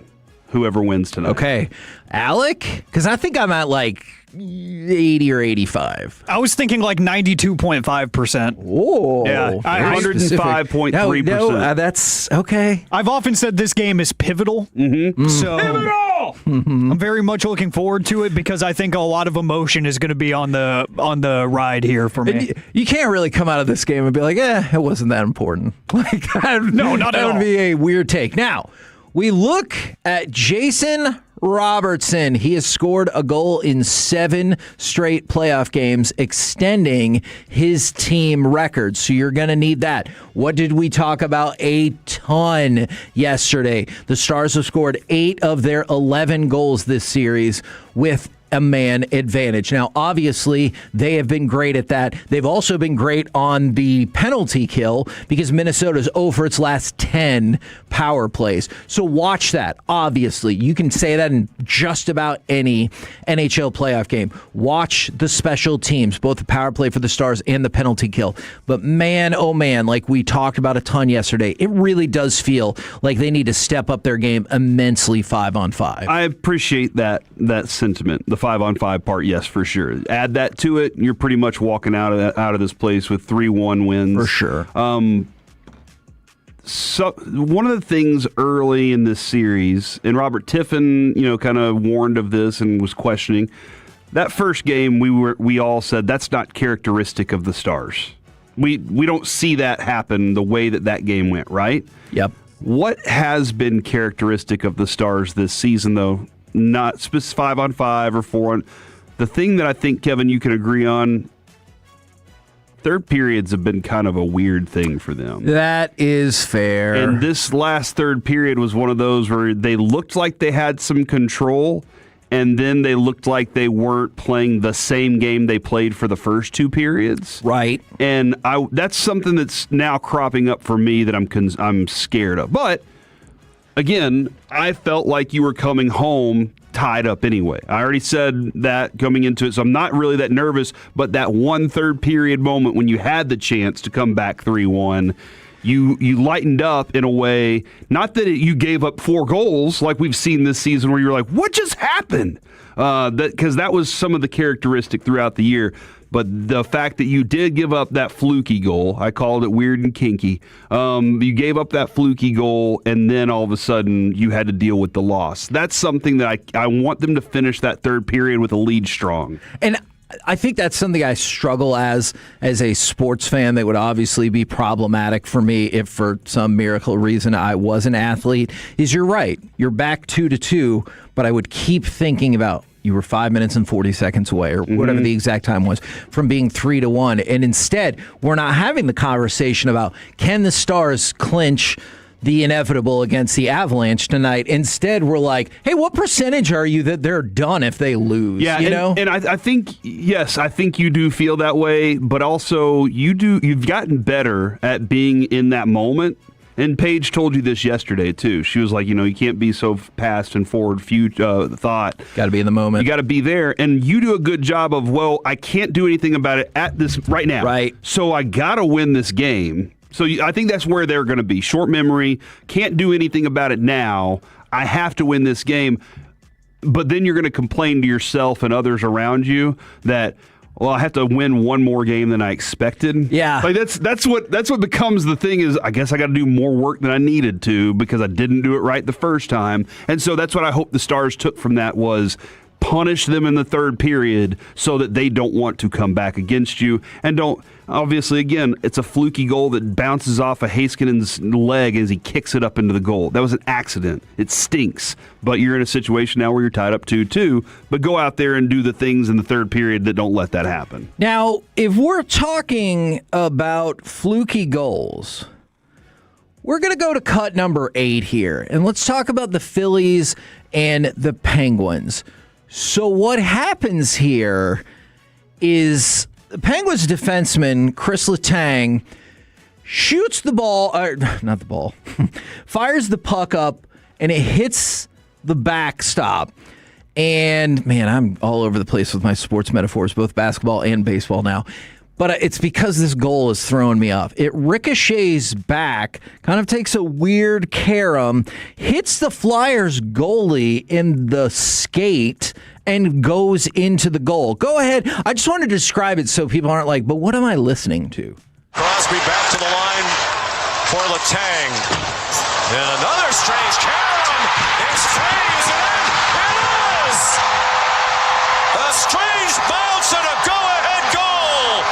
whoever wins tonight. Okay. Alec? Because I think I'm at like 80 or 85. I was thinking like 92.5%. Whoa. Yeah. 105.3%. No, that's okay. I've often said this game is pivotal. Mm-hmm. So I'm very much looking forward to it because I think a lot of emotion is going to be on the ride here for me. You can't really come out of this game and be like, it wasn't that important. Like, no, not at all. That would be a weird take. Now, we look at Jason Robertson. He has scored a goal in 7 straight playoff games, extending his team record. So you're going to need that. What did we talk about a ton yesterday? The Stars have scored 8 of their 11 goals this series with a man advantage. Now, obviously, they have been great at that. They've also been great on the penalty kill because Minnesota's 0 for its last 10 power plays. So watch that. Obviously, you can say that in just about any NHL playoff game. Watch the special teams, both the power play for the Stars and the penalty kill. But man, oh man, like we talked about a ton yesterday, it really does feel like they need to step up their game immensely 5-on-5. I appreciate that sentiment. The 5-on-5 part, yes, for sure. Add that to it, you're pretty much walking out of this place with 3-1 wins. For sure. So one of the things early in this series, and Robert Tiffin, kind of warned of this and was questioning, that first game we all said that's not characteristic of the Stars. We don't see that happen the way that game went, right? Yep. What has been characteristic of the Stars this season, though? Not 5-on-5 or 4-on. The thing that I think, Kevin, you can agree on, third periods have been kind of a weird thing for them. That is fair. And this last third period was one of those where they looked like they had some control, and then they looked like they weren't playing the same game they played for the first 2 periods. Right. And that's something that's now cropping up for me that I'm scared of. But again, I felt like you were coming home tied up anyway. I already said that coming into it, so I'm not really that nervous, but that 1 third period moment when you had the chance to come back 3-1, you lightened up in a way, not that you gave up 4 goals like we've seen this season where you're like, what just happened? Because that was some of the characteristic throughout the year. But the fact that you did give up that fluky goal, I called it weird and kinky. You gave up that fluky goal, and then all of a sudden you had to deal with the loss. That's something that I want them to finish that third period with a lead strong. And I think that's something I struggle as a sports fan that would obviously be problematic for me if for some miracle reason I was an athlete, is you're right. You're back 2-2, but I would keep thinking about you were 5 minutes and 40 seconds away, or whatever the exact time was, from being 3-1. And instead, we're not having the conversation about can the Stars clinch the inevitable against the Avalanche tonight. Instead, we're like, hey, what percentage are you that they're done if they lose? Yeah, and I think, yes, I think you do feel that way, but also you've gotten better at being in that moment And Paige told you this yesterday, too. She was like, you can't be so past and forward thought. Got to be in the moment. You got to be there. And you do a good job of, well, I can't do anything about it at this right now. Right. So I got to win this game. So I think that's where they're going to be. Short memory, can't do anything about it now. I have to win this game. But then you're going to complain to yourself and others around you that, well, I have to win one more game than I expected. Yeah. Like that's what becomes the thing is, I guess I got to do more work than I needed to because I didn't do it right the first time. And so that's what I hope the Stars took from that was punish them in the third period so that they don't want to come back against you and don't. Obviously, again, it's a fluky goal that bounces off of Haskinen's leg as he kicks it up into the goal. That was an accident. It stinks. But you're in a situation now where you're tied up 2-2. But go out there and do the things in the third period that don't let that happen. Now, if we're talking about fluky goals, we're going to go to cut number 8 here. And let's talk about the Phillies and the Penguins. So what happens here is the Penguins defenseman, Chris Letang, shoots the ball, not the ball, fires the puck up, and it hits the backstop. And, man, I'm all over the place with my sports metaphors, both basketball and baseball now. But it's because this goal is throwing me off. It ricochets back, kind of takes a weird carom, hits the Flyers goalie in the skate, and goes into the goal. Go ahead. I just want to describe it so people aren't like, but what am I listening to? Crosby back to the line for Letang. And another strange carom. It stays in. It is a strange bounce and a go-ahead goal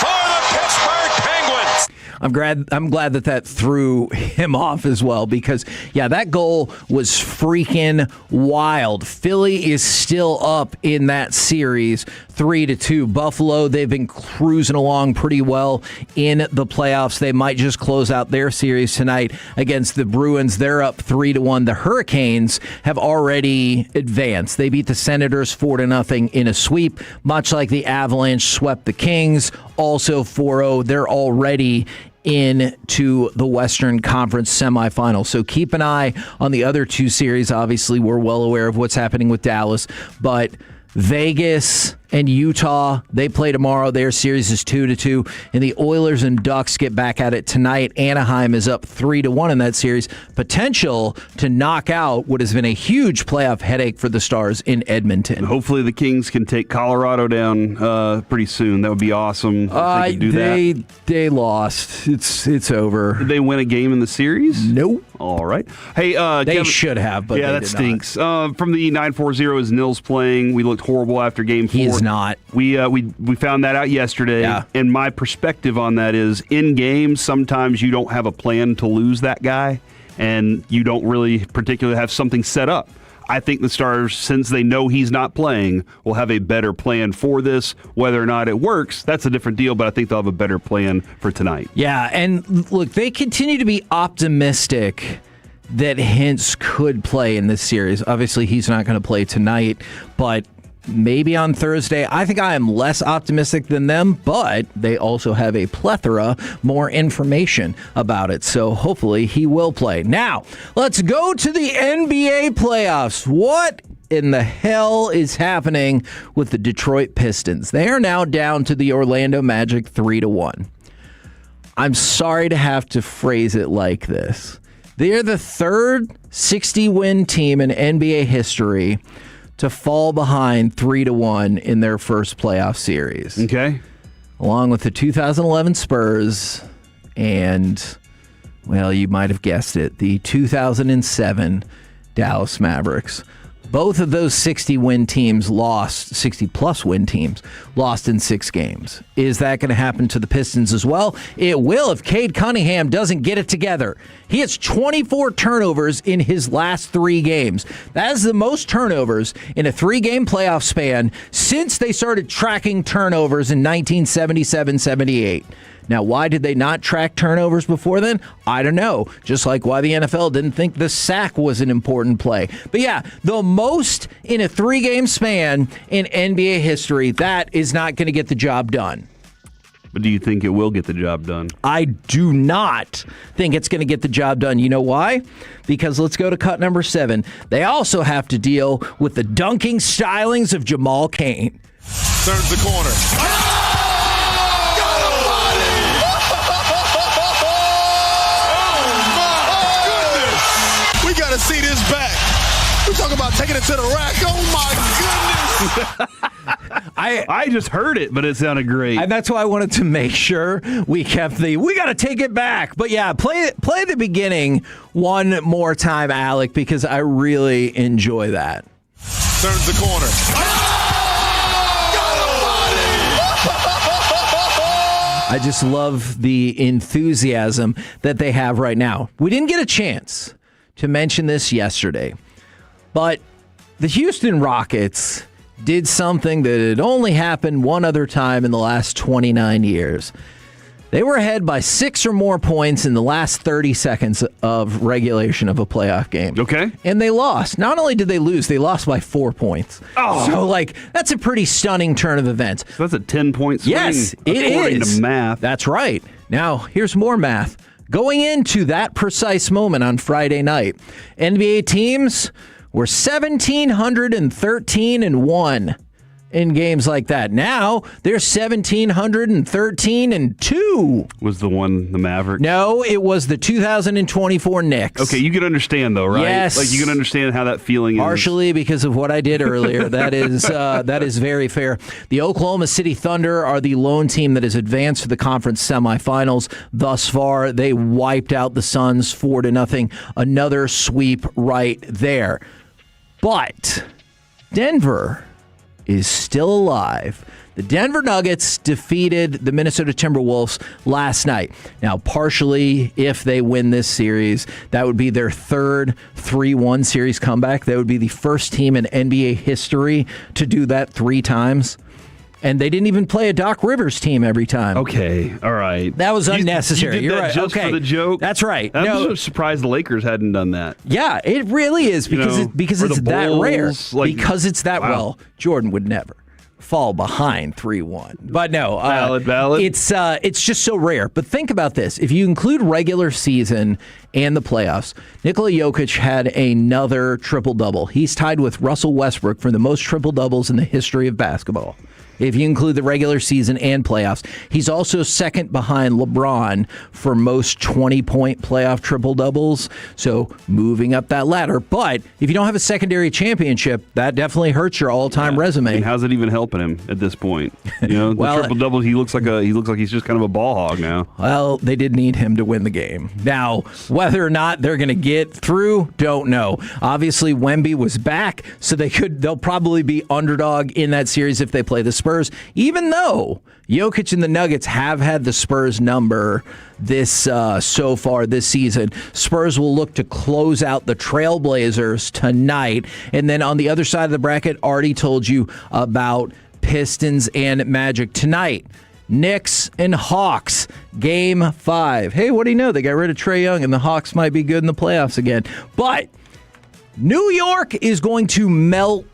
for the Pittsburgh Penguins. I'm glad that threw him off as well because, yeah, that goal was freaking wild. Philly is still up in that series 3-2. Buffalo, they've been cruising along pretty well in the playoffs. They might just close out their series tonight against the Bruins. They're up 3-1. The Hurricanes have already advanced. They beat the Senators 4-0 in a sweep, much like the Avalanche swept the Kings, also 4-0. They're already into the Western Conference semifinals. So keep an eye on the other two series. Obviously, we're well aware of what's happening with Dallas, but Vegas and Utah, they play tomorrow. Their series is 2-2. And the Oilers and Ducks get back at it tonight. Anaheim is up 3-1 in that series. Potential to knock out what has been a huge playoff headache for the Stars in Edmonton. Hopefully the Kings can take Colorado down pretty soon. That would be awesome if they could do that. They lost. It's over. Did they win a game in the series? Nope. All right. Hey, they Kevin, should have, but yeah, they that did stinks. From the 940 is Nils playing. We looked horrible after game 4. He is not. We found that out yesterday. Yeah. And my perspective on that is in games, sometimes you don't have a plan to lose that guy, and you don't really particularly have something set up. I think the Stars, since they know he's not playing, will have a better plan for this. Whether or not it works, that's a different deal, but I think they'll have a better plan for tonight. Yeah, and look, they continue to be optimistic that Hintz could play in this series. Obviously, he's not going to play tonight, but maybe on Thursday. I think I am less optimistic than them, but they also have a plethora more information about it. So hopefully he will play. Now, let's go to the NBA playoffs. What in the hell is happening with the Detroit Pistons? They are now down to the Orlando Magic 3-1. I'm sorry to have to phrase it like this. They are the third 60-win team in NBA history to fall behind 3-1 in their first playoff series. Okay. Along with the 2011 Spurs and, well, you might have guessed it, the 2007 Dallas Mavericks. Both of those 60-win teams lost, 60-plus win teams, lost in 6 games. Is that going to happen to the Pistons as well? It will if Cade Cunningham doesn't get it together. He has 24 turnovers in his last 3 games. That is the most turnovers in a 3-game playoff span since they started tracking turnovers in 1977-78. Now, why did they not track turnovers before then? I don't know. Just like why the NFL didn't think the sack was an important play. But yeah, the most in a 3-game span in NBA history, that is not going to get the job done. But do you think it will get the job done? I do not think it's going to get the job done. You know why? Because let's go to cut number 7. They also have to deal with the dunking stylings of Jamal Cain. Turns the corner. We got to see this back. We're talking about taking it to the rack. Oh, my goodness. I just heard it, but it sounded great. And that's why I wanted to make sure we kept we got to take it back. But yeah, play the beginning one more time, Alec, because I really enjoy that. Turns the corner. I just love the enthusiasm that they have right now. We didn't get a chance to mention this yesterday, but the Houston Rockets did something that had only happened one other time in the last 29 years. They were ahead by 6 or more points in the last 30 seconds of regulation of a playoff game. Okay. And they lost. Not only did they lose, they lost by 4 points. Oh. So, that's a pretty stunning turn of events. So that's a 10-point swing. Yes, it according is. to math. That's right. Now, here's more math. Going into that precise moment on Friday night, NBA teams were 1,713-1 in games like that. Now they're 1,713-2. Was the one the Mavericks? No, it was the 2024 Knicks. Okay, you can understand though, right? Yes. Like you can understand how that feeling is. Partially because of what I did earlier. That is very fair. The Oklahoma City Thunder are the lone team that has advanced to the conference semifinals thus far. They wiped out the Suns 4-0. Another sweep right there. But Denver is still alive. The Denver Nuggets defeated the Minnesota Timberwolves last night. Now, partially, if they win this series, that would be their third 3-1 series comeback. That would be the first team in NBA history to do that 3 times. And they didn't even play a Doc Rivers team every time. Okay, all right. That was unnecessary. You did You're that right. just Okay. for the joke? That's right. I'm No. just surprised the Lakers hadn't done that. Yeah, it really is because or it's the that Bulls, rare. like- Because it's that wow. well, Jordan would never fall behind 3-1. But no, valid. It's just so rare. But think about this: if you include regular season and the playoffs, Nikola Jokic had another triple double. He's tied with Russell Westbrook for the most triple doubles in the history of basketball. If you include the regular season and playoffs, he's also second behind LeBron for most 20-point playoff triple-doubles, so moving up that ladder. But if you don't have a secondary championship, that definitely hurts your all-time resume. And how's it even helping him at this point? You know, the Well, triple-double, he looks like he's just kind of a ball hog now. Well, they did need him to win the game. Now, whether or not they're going to get through, don't know. Obviously, Wemby was back, so they'll probably be underdog in that series if they play the Spurs, even though Jokic and the Nuggets have had the Spurs number so far this season. Spurs will look to close out the Trailblazers tonight. And then on the other side of the bracket, already told you about Pistons and Magic tonight. Knicks and Hawks, Game 5. Hey, what do you know? They got rid of Trae Young, and the Hawks might be good in the playoffs again. But New York is going to melt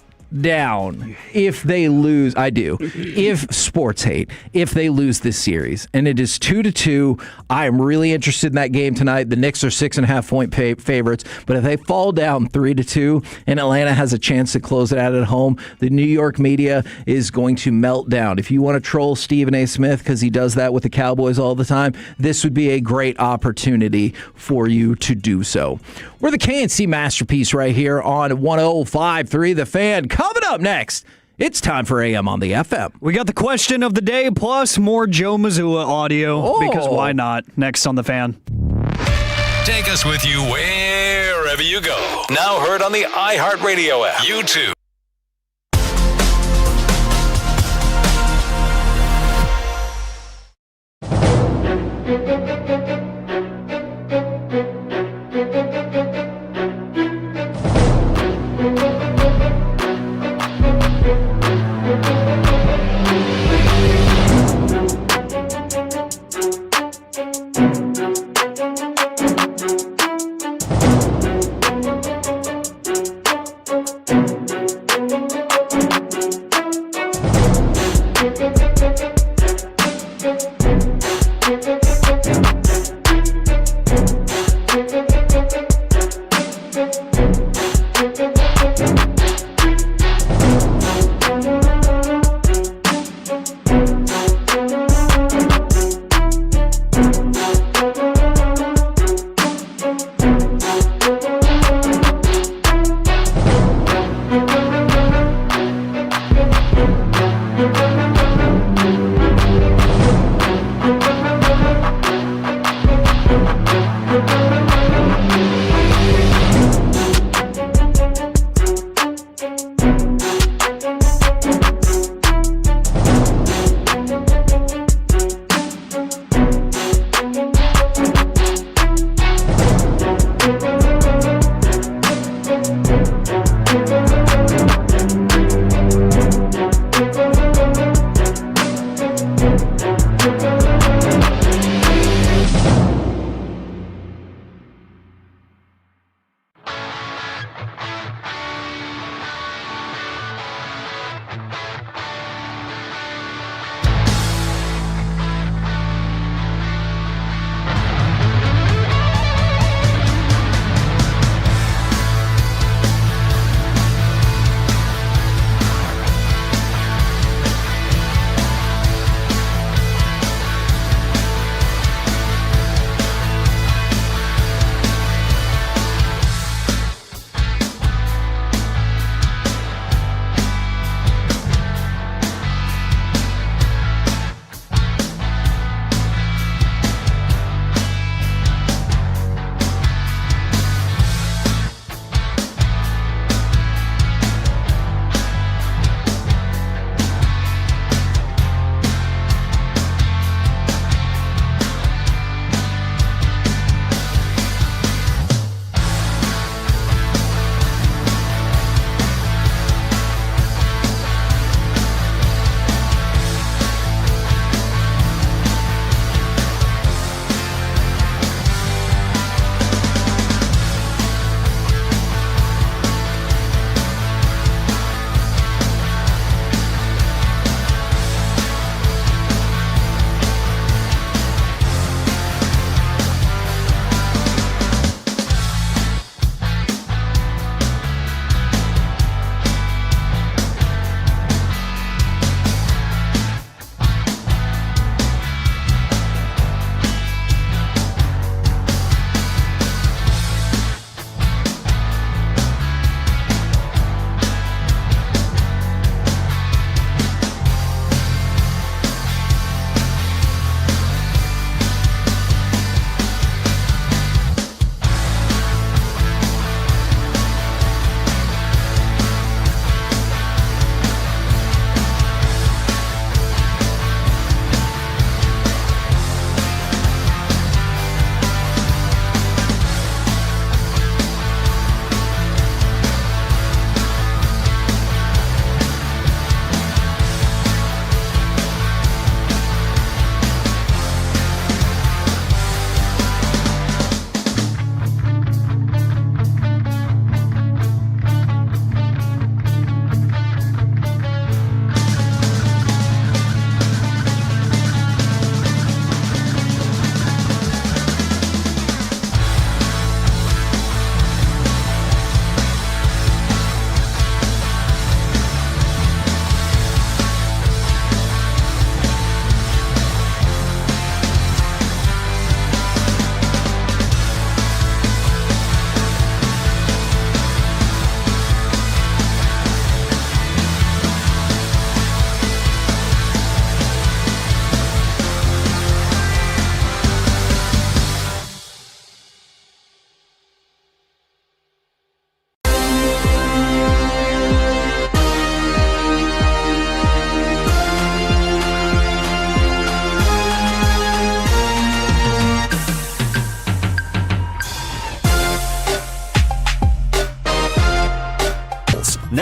down if they lose. I do. If sports hate, if they lose this series, and it is 2-2, I am really interested in that game tonight. The Knicks are 6.5-point favorites, but if they fall down 3-2 and Atlanta has a chance to close it out at home, the New York media is going to melt down. If you want to troll Stephen A. Smith because he does that with the Cowboys all the time, this would be a great opportunity for you to do so. We're the KNC Masterpiece right here on 105.3 The Fan. Coming up next, it's time for AM on the FM. We got the question of the day plus more Joe Mazzulla audio because why not? Next on The Fan. Take us with you wherever you go. Now heard on the iHeartRadio app, YouTube.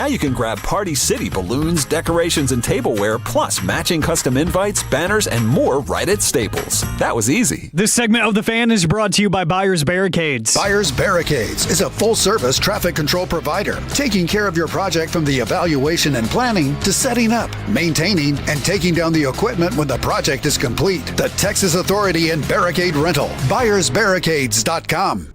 Now you can grab Party City balloons, decorations, and tableware, plus matching custom invites, banners, and more right at Staples. That was easy. This segment of The Fan is brought to you by Buyers Barricades. Buyers Barricades is a full-service traffic control provider, taking care of your project from the evaluation and planning to setting up, maintaining, and taking down the equipment when the project is complete. The Texas Authority in Barricade Rental. BuyersBarricades.com.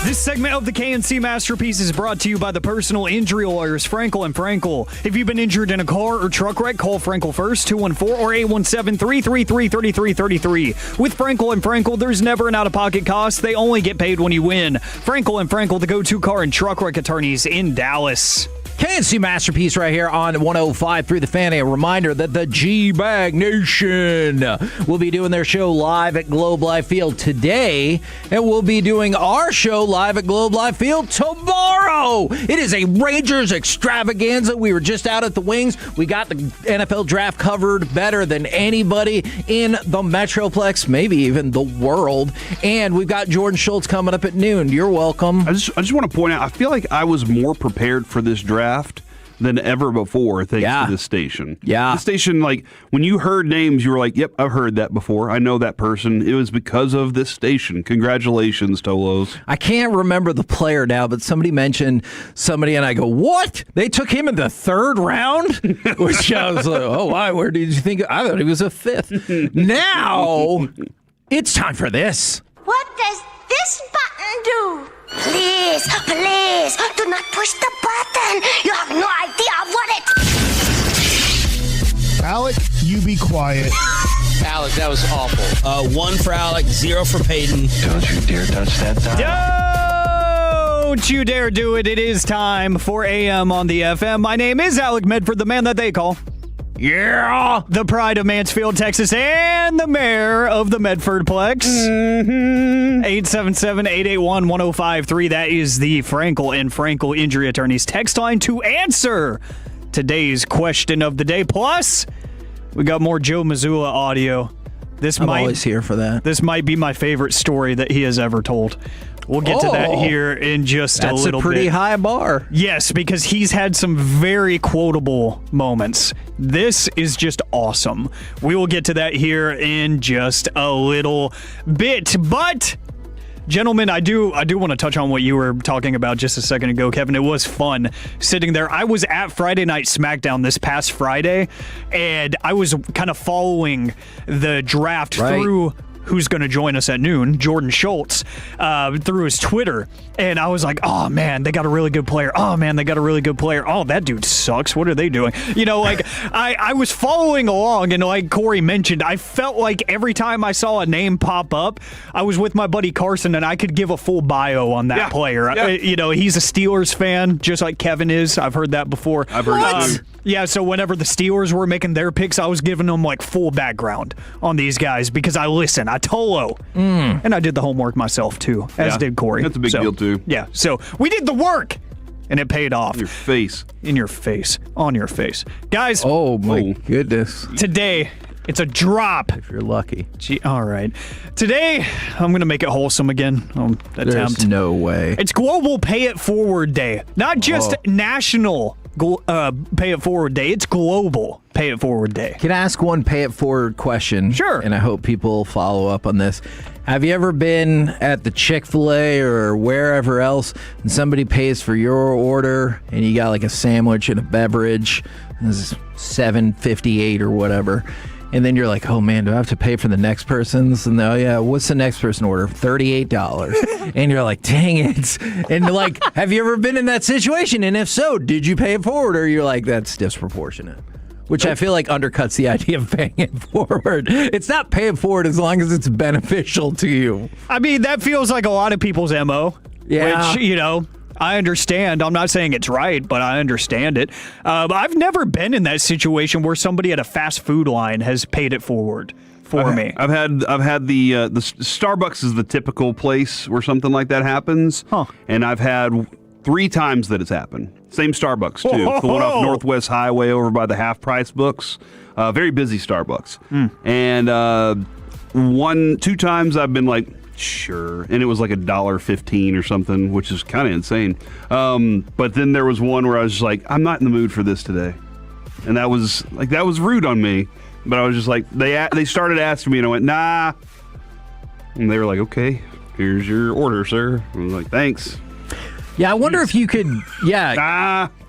This segment of the KNC Masterpiece is brought to you by the personal injury lawyers, Frankel & Frankel. If you've been injured in a car or truck wreck, call Frankel first, 214 or 817-333-3333. With Frankel & Frankel, there's never an out-of-pocket cost. They only get paid when you win. Frankel & Frankel, the go-to car and truck wreck attorneys in Dallas. KNC Masterpiece right here on 105.3 The Fan. A reminder that the G-Bag Nation will be doing their show live at Globe Life Field today, and we'll be doing our show live at Globe Life Field tomorrow. It is a Rangers extravaganza. We were just out at the Wings. We got the NFL draft covered better than anybody in the Metroplex, maybe even the world. And we've got Jordan Schultz coming up at noon. You're welcome. I just want to point out, I feel like I was more prepared for this draft than ever before, thanks to this station. Yeah. The station, like, when you heard names, you were like, yep, I've heard that before. I know that person. It was because of this station. Congratulations, Tolos. I can't remember the player now, but somebody mentioned somebody, and I go, what? They took him in the third round? Which I was like, oh, why? Where did you think? I thought he was a fifth. Now, it's time for this. What does this button do? Please, please, do not push the button. You have no idea what it... Alec, you be quiet. Alec, that was awful. 1 for Alec, 0 for Peyton. Don't you dare touch that dial. Don't you dare do it. It is time for AM on the FM. My name is Alec Medford, the man that they call... Yeah! The pride of Mansfield, Texas, and the mayor of the Medfordplex. 877-881-1053. That is the Frankel and Frankel Injury Attorneys text line to answer today's question of the day. Plus, we got more Joe Mazzulla audio. I'm always here for that. This might be my favorite story that he has ever told. We'll get to that here in just a little bit. That's a pretty high bar. Yes, because he's had some very quotable moments. This is just awesome. We will get to that here in just a little bit. But, gentlemen, I do want to touch on what you were talking about just a second ago, Kevin. It was fun sitting there. I was at Friday Night SmackDown this past Friday, and I was kind of following the draft through who's going to join us at noon, Jordan Schultz, through his Twitter. And I was like, oh, man, they got a really good player. Oh, man, they got a really good player. Oh, that dude sucks. What are they doing? You know, like, I was following along, and like Corey mentioned, I felt like every time I saw a name pop up, I was with my buddy Carson, and I could give a full bio on that player. Yeah. You know, he's a Steelers fan, just like Kevin is. I've heard that before. I've heard that too. Yeah, so whenever the Steelers were making their picks, I was giving them like full background on these guys because I listen. I Tolo. And I did the homework myself too, as did Corey. That's a big deal too. Yeah, so we did the work and it paid off. In your face. In your face. On your face. Guys. Oh my goodness. Today, it's a drop. If you're lucky. Gee, all right. Today, I'm going to make it wholesome again. There's no way. It's Global Pay It Forward Day. Not just National Pay It Forward Day. It's Global Pay It Forward Day. Can I ask one Pay It Forward question? Sure. And I hope people follow up on this. Have you ever been at the Chick-fil-A or wherever else and somebody pays for your order and you got like a sandwich and a beverage? This is $7.58 or whatever. And then you're like, oh man, do I have to pay for the next person's? And oh yeah, what's the next person order? $38. And you're like, dang it. And like, have you ever been in that situation? And if so, did you pay it forward? Or you're like, that's disproportionate. Which I feel like undercuts the idea of paying it forward. It's not pay it forward as long as it's beneficial to you. I mean, that feels like a lot of people's MO. Yeah. Which, you know, I understand. I'm not saying it's right, but I understand it. But I've never been in that situation where somebody at a fast food line has paid it forward for me. I've had the Starbucks is the typical place where something like that happens. And I've had 3 times that it's happened. Same Starbucks too. The one off Northwest Highway over by the Half Price Books. Very busy Starbucks. And 2 times I've been like, sure. And it was like $1.15 or something, which is kind of insane. But then there was one where I was just like, I'm not in the mood for this today. And that was rude on me. But I was just like, they started asking me, and I went, nah. And they were like, okay, here's your order, sir. I was like, thanks. Yeah, I wonder if you could,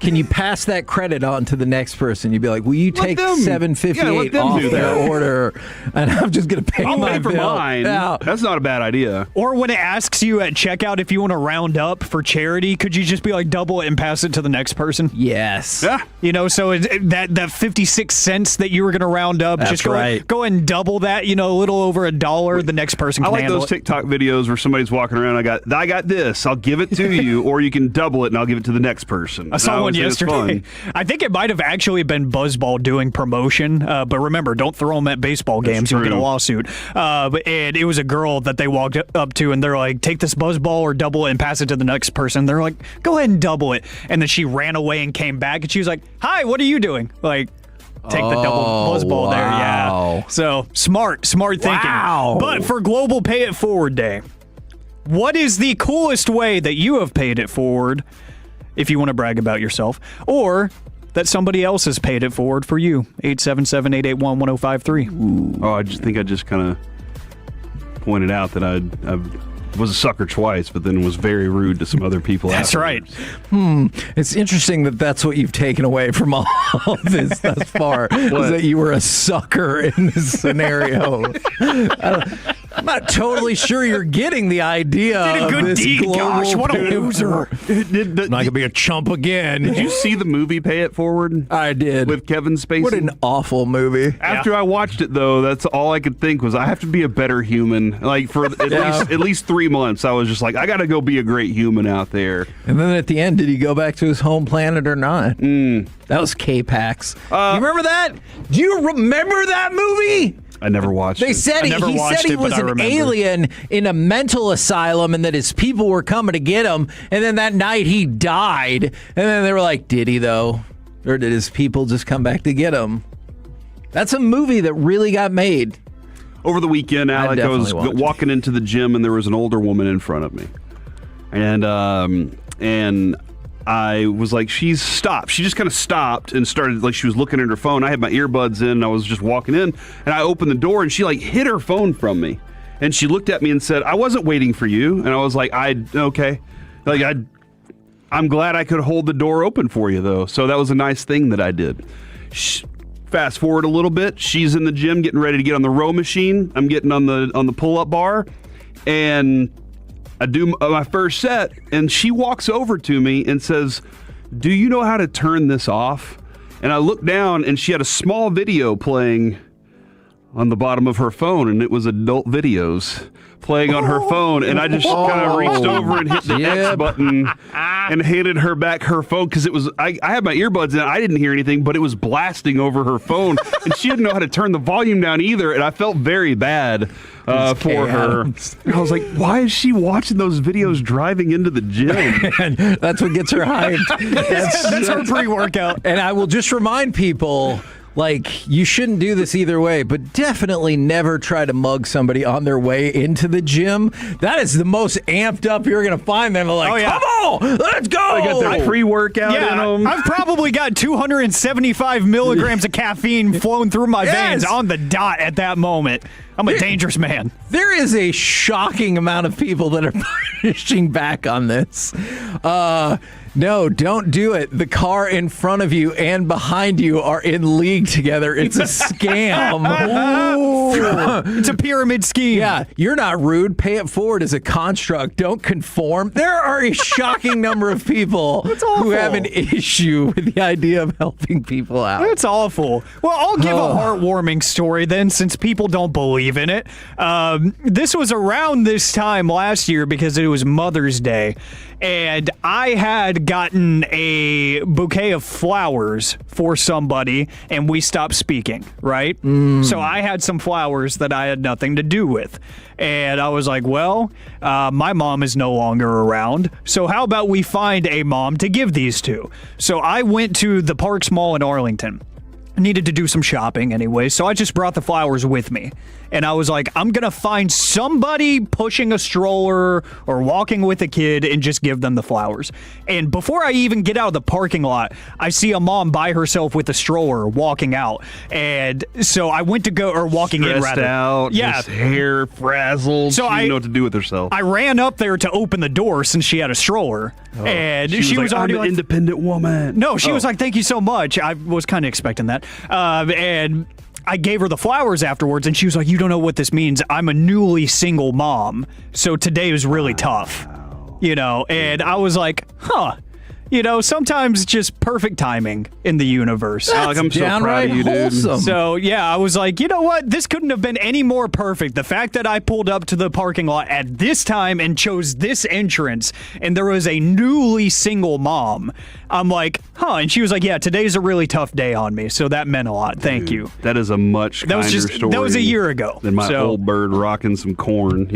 can you pass that credit on to the next person? You'd be like, will you take $7.58 off their order, and I'm just going to pay my bill. Mine. Yeah. That's not a bad idea. Or when it asks you at checkout if you want to round up for charity, could you just be like, double it and pass it to the next person? Yes. Yeah. You know, so that 56 cents that you were going to round up, That's just go ahead and double that, a little over $1, the next person can handle it. I like those TikTok videos where somebody's walking around, I got this, I'll give it to you, or you can double it and I'll give it to the next person. I saw one yesterday. I think it might have actually been Buzzball doing promotion, but remember, don't throw them at baseball games. You'll get a lawsuit. And it was a girl that they walked up to, and they're like, take this Buzzball or double it and pass it to the next person. They're like, go ahead and double it. And then she ran away and came back, and she was like, hi, what are you doing? Like, take the double Buzzball there. Yeah. So smart thinking. Wow. But for Global Pay It Forward Day, what is the coolest way that you have paid it forward, if you want to brag about yourself, or that somebody else has paid it forward for you? 877-881-1053. Oh, I just kind of pointed out that I was a sucker twice, but then was very rude to some other people. That's afterwards. right. It's interesting that that's what you've taken away from all of this thus far, is that you were a sucker in this scenario. I'm not totally sure you're getting the idea. Did a good of this deed, gosh, what a loser. I'm not going to be a chump again. Did you see the movie Pay It Forward? I did. With Kevin Spacey? What an awful movie. After I watched it, though, that's all I could think was I have to be a better human. Like, for at least 3 months, I was just like, I got to go be a great human out there. And then at the end, did he go back to his home planet or not? That was K-Pax. You remember that? Do you remember that movie? I never watched They said he was an alien in a mental asylum and that his people were coming to get him. And then that night he died. And then they were like, did he though? Or did his people just come back to get him? That's a movie that really got made. Over the weekend, Alec, I was walking into the gym and there was an older woman in front of me. And I was like, she's stopped. She just kind of stopped and started, like, she was looking at her phone. I had my earbuds in and I was just walking in, and I opened the door and she like hid her phone from me. And she looked at me and said, I wasn't waiting for you. And I was like, okay. Like, I'm glad I could hold the door open for you, though. So that was a nice thing that I did. Fast forward a little bit. She's in the gym getting ready to get on the row machine. I'm getting on the pull-up bar. And I do my first set, and she walks over to me and says, do you know how to turn this off? And I looked down, and she had a small video playing on the bottom of her phone, and it was adult videos playing on her phone. And I just kind of reached over and hit the X button and handed her back her phone, because it was I had my earbuds in. I didn't hear anything, but it was blasting over her phone, and she didn't know how to turn the volume down either. And I felt very bad for her. And I was like, why is she watching those videos driving into the gym? And that's what gets her hyped. That's her pre-workout. And I will just remind people, like, you shouldn't do this either way, but definitely never try to mug somebody on their way into the gym. That is the most amped up you're going to find them. Like, come on, let's go. They got their pre-workout in them. I've probably got 275 milligrams of caffeine flowing through my veins on the dot at that moment. I'm a dangerous man. There is a shocking amount of people that are pushing back on this. No, don't do it. The car in front of you and behind you are in league together. It's a scam. It's a pyramid scheme. Yeah, you're not rude. Pay it forward as a construct. Don't conform. There are a shocking number of people who have an issue with the idea of helping people out. That's awful. Well, I'll give a heartwarming story then, since people don't believe in it. This was around this time last year because it was Mother's Day. And I had gotten a bouquet of flowers for somebody, and we stopped speaking, right? So I had some flowers that I had nothing to do with. And I was like, well, my mom is no longer around, so how about we find a mom to give these to? So I went to the Parks Mall in Arlington. I needed to do some shopping anyway, so I just brought the flowers with me. and I was like, I'm going to find somebody pushing a stroller or walking with a kid and just give them the flowers. And before I even get out of the parking lot, I see a mom by herself with a stroller walking out. And so I went to go, or walking in rather. Out, just hair frazzled. So she I didn't know what to do with herself. I ran up there to open the door since she had a stroller. And she was already I'm an independent woman. No, she was like, thank you so much. I was kind of expecting that. And I gave her the flowers afterwards, and she was like, you don't know what this means. I'm a newly single mom, so today was really tough. And I was like, sometimes just perfect timing in the universe. Alec, I'm so proud of you, dude. So, I was like, you know what? This couldn't have been any more perfect. The fact that I pulled up to the parking lot at this time and chose this entrance, and there was a newly single mom, I'm like, and she was like, yeah, today's a really tough day on me, so that meant a lot. Thank you. That is a much kinder story. That was a year ago. Than my old bird rocking some corn,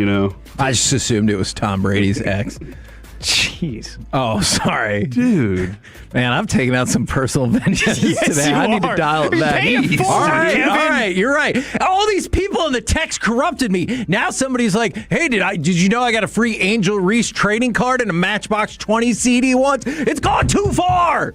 I just assumed it was Tom Brady's ex. Jeez. Oh, sorry. Dude. Man, I'm taking out some personal vengeance today. I need to dial it back. All right, you're right. All these people in the text corrupted me. Now somebody's like, hey, did you know I got a free Angel Reese trading card and a Matchbox 20 CD once? It's gone too far.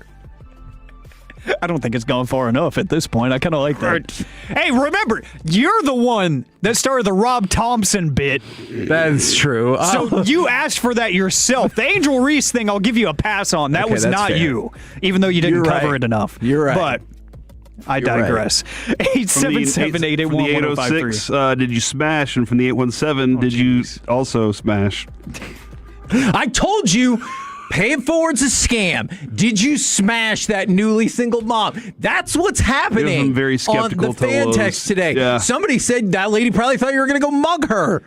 I don't think it's gone far enough at this point. I kind of like that. Hey, remember, you're the one that started the Rob Thompson bit. That's true. So you asked for that yourself. The Angel Reese thing, I'll give you a pass on. That was not you, even though you didn't cover it enough. You're right. But I digress. 877-788-1053. Did you smash? And from the 817, did you also smash? I told you. Pay it forward's a scam. Did you smash that newly single mom? That's what's happening I'm very skeptical on the fan text today. Yeah. Somebody said that lady probably thought you were going to go mug her.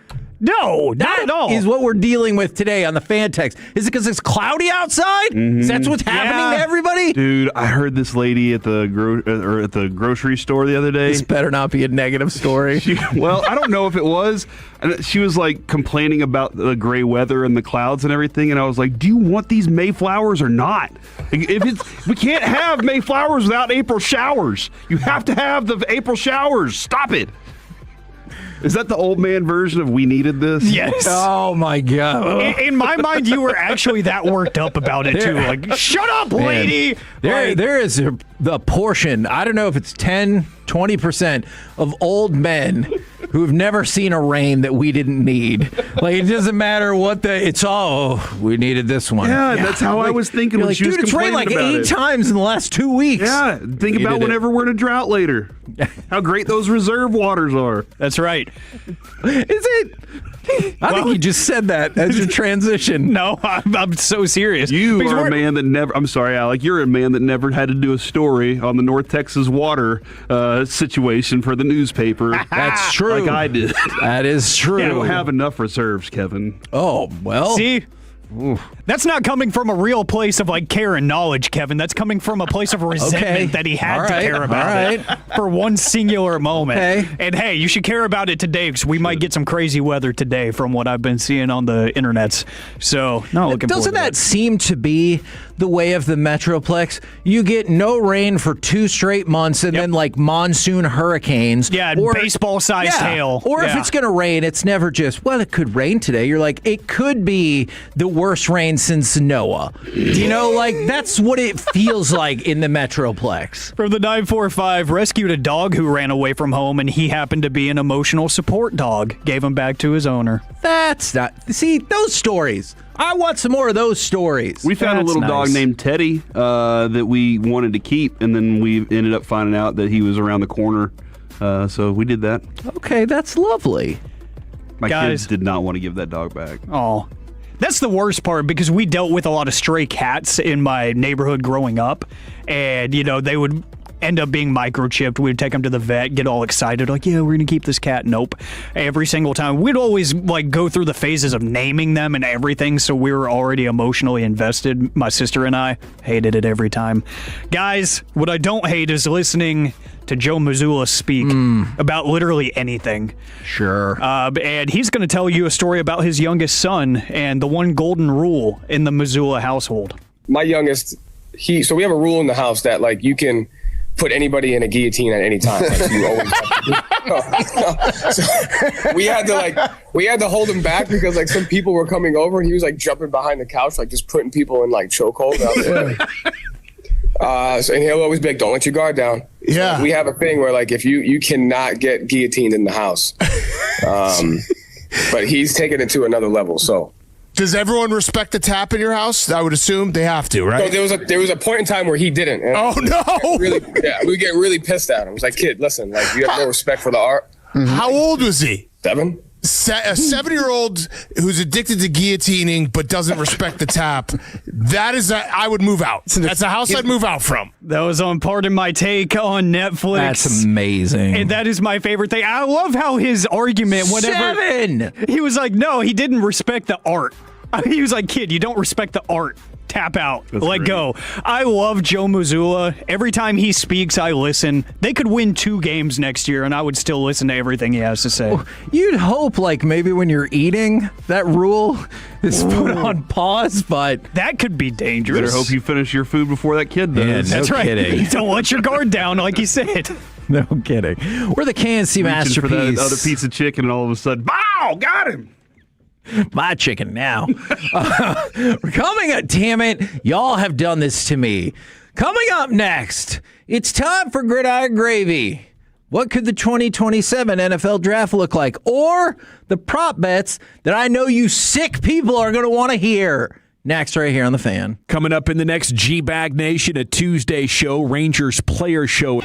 No, not at all. Is what we're dealing with today on the fan text. Is it because it's cloudy outside? Mm-hmm. That's what's happening to everybody? Dude, I heard this lady at the grocery store the other day. This better not be a negative story. Well, I don't know if it was. She was like complaining about the gray weather and the clouds and everything, and I was like, do you want these Mayflowers or not? We can't have Mayflowers without April showers. You have to have the April showers. Stop it. Is that the old man version of we needed this? Yes. Oh, my God. In my mind, you were actually that worked up about it, too. Like, shut up, lady! There is a portion, I don't know if it's 10, 20% of old men who've never seen a rain that we didn't need. Like, it doesn't matter what we needed this one. Yeah, that's how I was thinking when she was complaining about it. Dude, it's rained like 8 times in the last 2 weeks. Yeah, think about whenever we're in a drought later. How great those reserve waters are. That's right. Is it? I think you just said that as your transition. No, I'm so serious. You are a man that never, I'm sorry, Alec, you're a man that never had to do a story on the North Texas water situation for the newspaper. That's true. Like I did. That is true. You don't have enough reserves, Kevin. Oh, well. See? That's not coming from a real place of like care and knowledge, Kevin. That's coming from a place of resentment that he had to care about it for one singular moment. And hey, you should care about it today because we might get some crazy weather today from what I've been seeing on the internets. So, no, looking forward to Doesn't that seem to be the way of the Metroplex? You get no rain for 2 straight months and then like monsoon hurricanes. Yeah, or baseball-sized hail. Or if it's going to rain, it's never just, well, it could rain today. You're like, it could be the worst rain since Noah. You know, like that's what it feels like in the Metroplex. From the 945, rescued a dog who ran away from home, and he happened to be an emotional support dog. Gave him back to his owner. That's not... See, those stories. I want some more of those stories. We found a little dog named Teddy that we wanted to keep, and then we ended up finding out that he was around the corner. So we did that. Okay, that's lovely. My kids did not want to give that dog back. Oh. That's the worst part because we dealt with a lot of stray cats in my neighborhood growing up. And, you know, they would end up being microchipped. We'd take them to the vet, get all excited, like, yeah, we're going to keep this cat. Nope. Every single time. We'd always, like, go through the phases of naming them and everything, so we were already emotionally invested. My sister and I hated it every time. Guys, what I don't hate is listening to Joe Mazzulla speak about literally anything. Sure. And he's going to tell you a story about his youngest son and the one golden rule in the Mazzulla household. My youngest, so we have a rule in the house that, like, you can put anybody in a guillotine at any time. Like, you always so we had to hold him back because like some people were coming over and he was like jumping behind the couch, like just putting people in like chokehold. And he'll always be like, "Don't let your guard down." Yeah. So we have a thing where like if you cannot get guillotined in the house, but he's taken it to another level. So. Does everyone respect the tap in your house? I would assume they have to, right? So there was a point in time where he didn't. Oh no! We get really pissed at him. I was like, "Kid, listen, like you have no respect for the art." How old was he? 7. A 7-year-old who's addicted to guillotining but doesn't respect the tap. I would move out. That's a house I'd move out from. That was on Pardon My Take on Netflix. That's amazing. And that is my favorite thing. I love how his argument, whenever 7! He was like, no, he didn't respect the art. He was like, kid, you don't respect the art. Tap out. Let go. I love Joe Mazzulla. Every time he speaks, I listen. They could win 2 games next year, and I would still listen to everything he has to say. You'd hope, like, maybe when you're eating, that rule is put on pause, but that could be dangerous. Better hope you finish your food before that kid does. Yeah, That's right. kidding. Don't let your guard down, like you said. No kidding. We're the KNC masterpiece. For that other piece of chicken, and all of a sudden, bow, got him. My chicken now. We're coming up, damn it. Y'all have done this to me. Coming up next, it's time for Gridiron Gravy. What could the 2027 NFL draft look like? Or the prop bets that I know you sick people are going to want to hear. Next, right here on The Fan. Coming up in the next G-Bag Nation, a Tuesday show, Rangers Player Show.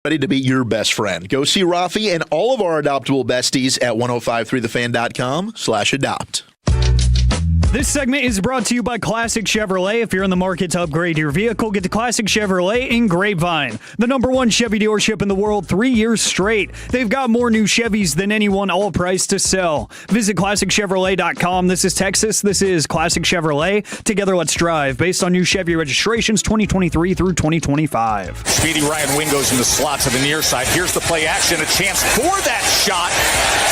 Ready to be your best friend. Go see Rafi and all of our adoptable besties at 1053thefan.com/adopt. This segment is brought to you by Classic Chevrolet. If you're in the market to upgrade your vehicle, get to Classic Chevrolet in Grapevine, the #1 Chevy dealership in the world 3 years straight. They've got more new Chevys than anyone, all priced to sell. Visit ClassicChevrolet.com. This is Texas. This is Classic Chevrolet. Together, let's drive. Based on new Chevy registrations 2023 through 2025. Speedy Ryan Wing goes in the slot to the near side. Here's the play action. A chance for that shot.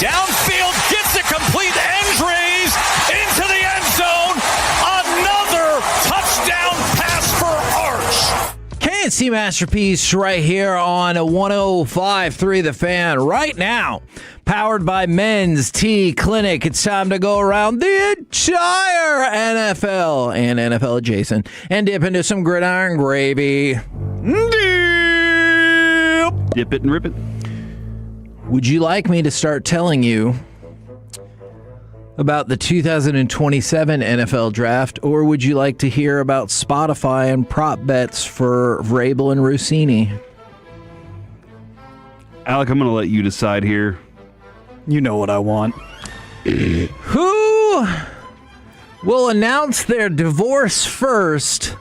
Downfield, gets it complete. Andres into the end zone. Another touchdown pass for Arch. KNC Masterpiece right here on 105.3 The Fan right now. Powered by Men's T Clinic. It's time to go around the entire NFL and NFL adjacent and dip into some gridiron gravy. Dip it and rip it. Would you like me to start telling you about the 2027 NFL draft, or would you like to hear about Spotify and prop bets for Vrabel and Rossini? Alec, I'm going to let you decide here. You know what I want. Who will announce their divorce first,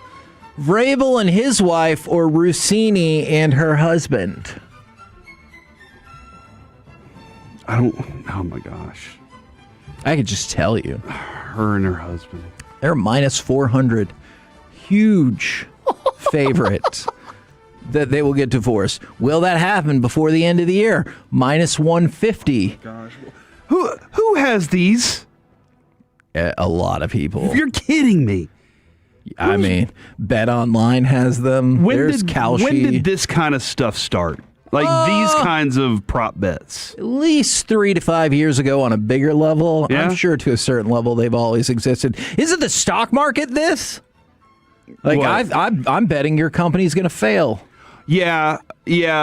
Vrabel and his wife, or Rossini and her husband? Oh my gosh. I could just tell you. Her and her husband. They're minus 400. Huge favorite that they will get divorced. Will that happen before the end of the year? Minus 150. Gosh. Who has these? A lot of people. You're kidding me. I mean, Bet Online has them. There's Kalshi. When did this kind of stuff start? Like these kinds of prop bets? At least 3 to 5 years ago on a bigger level. Yeah? I'm sure to a certain level they've always existed. Is it the stock market this? Like, I'm betting your company's going to fail. Yeah,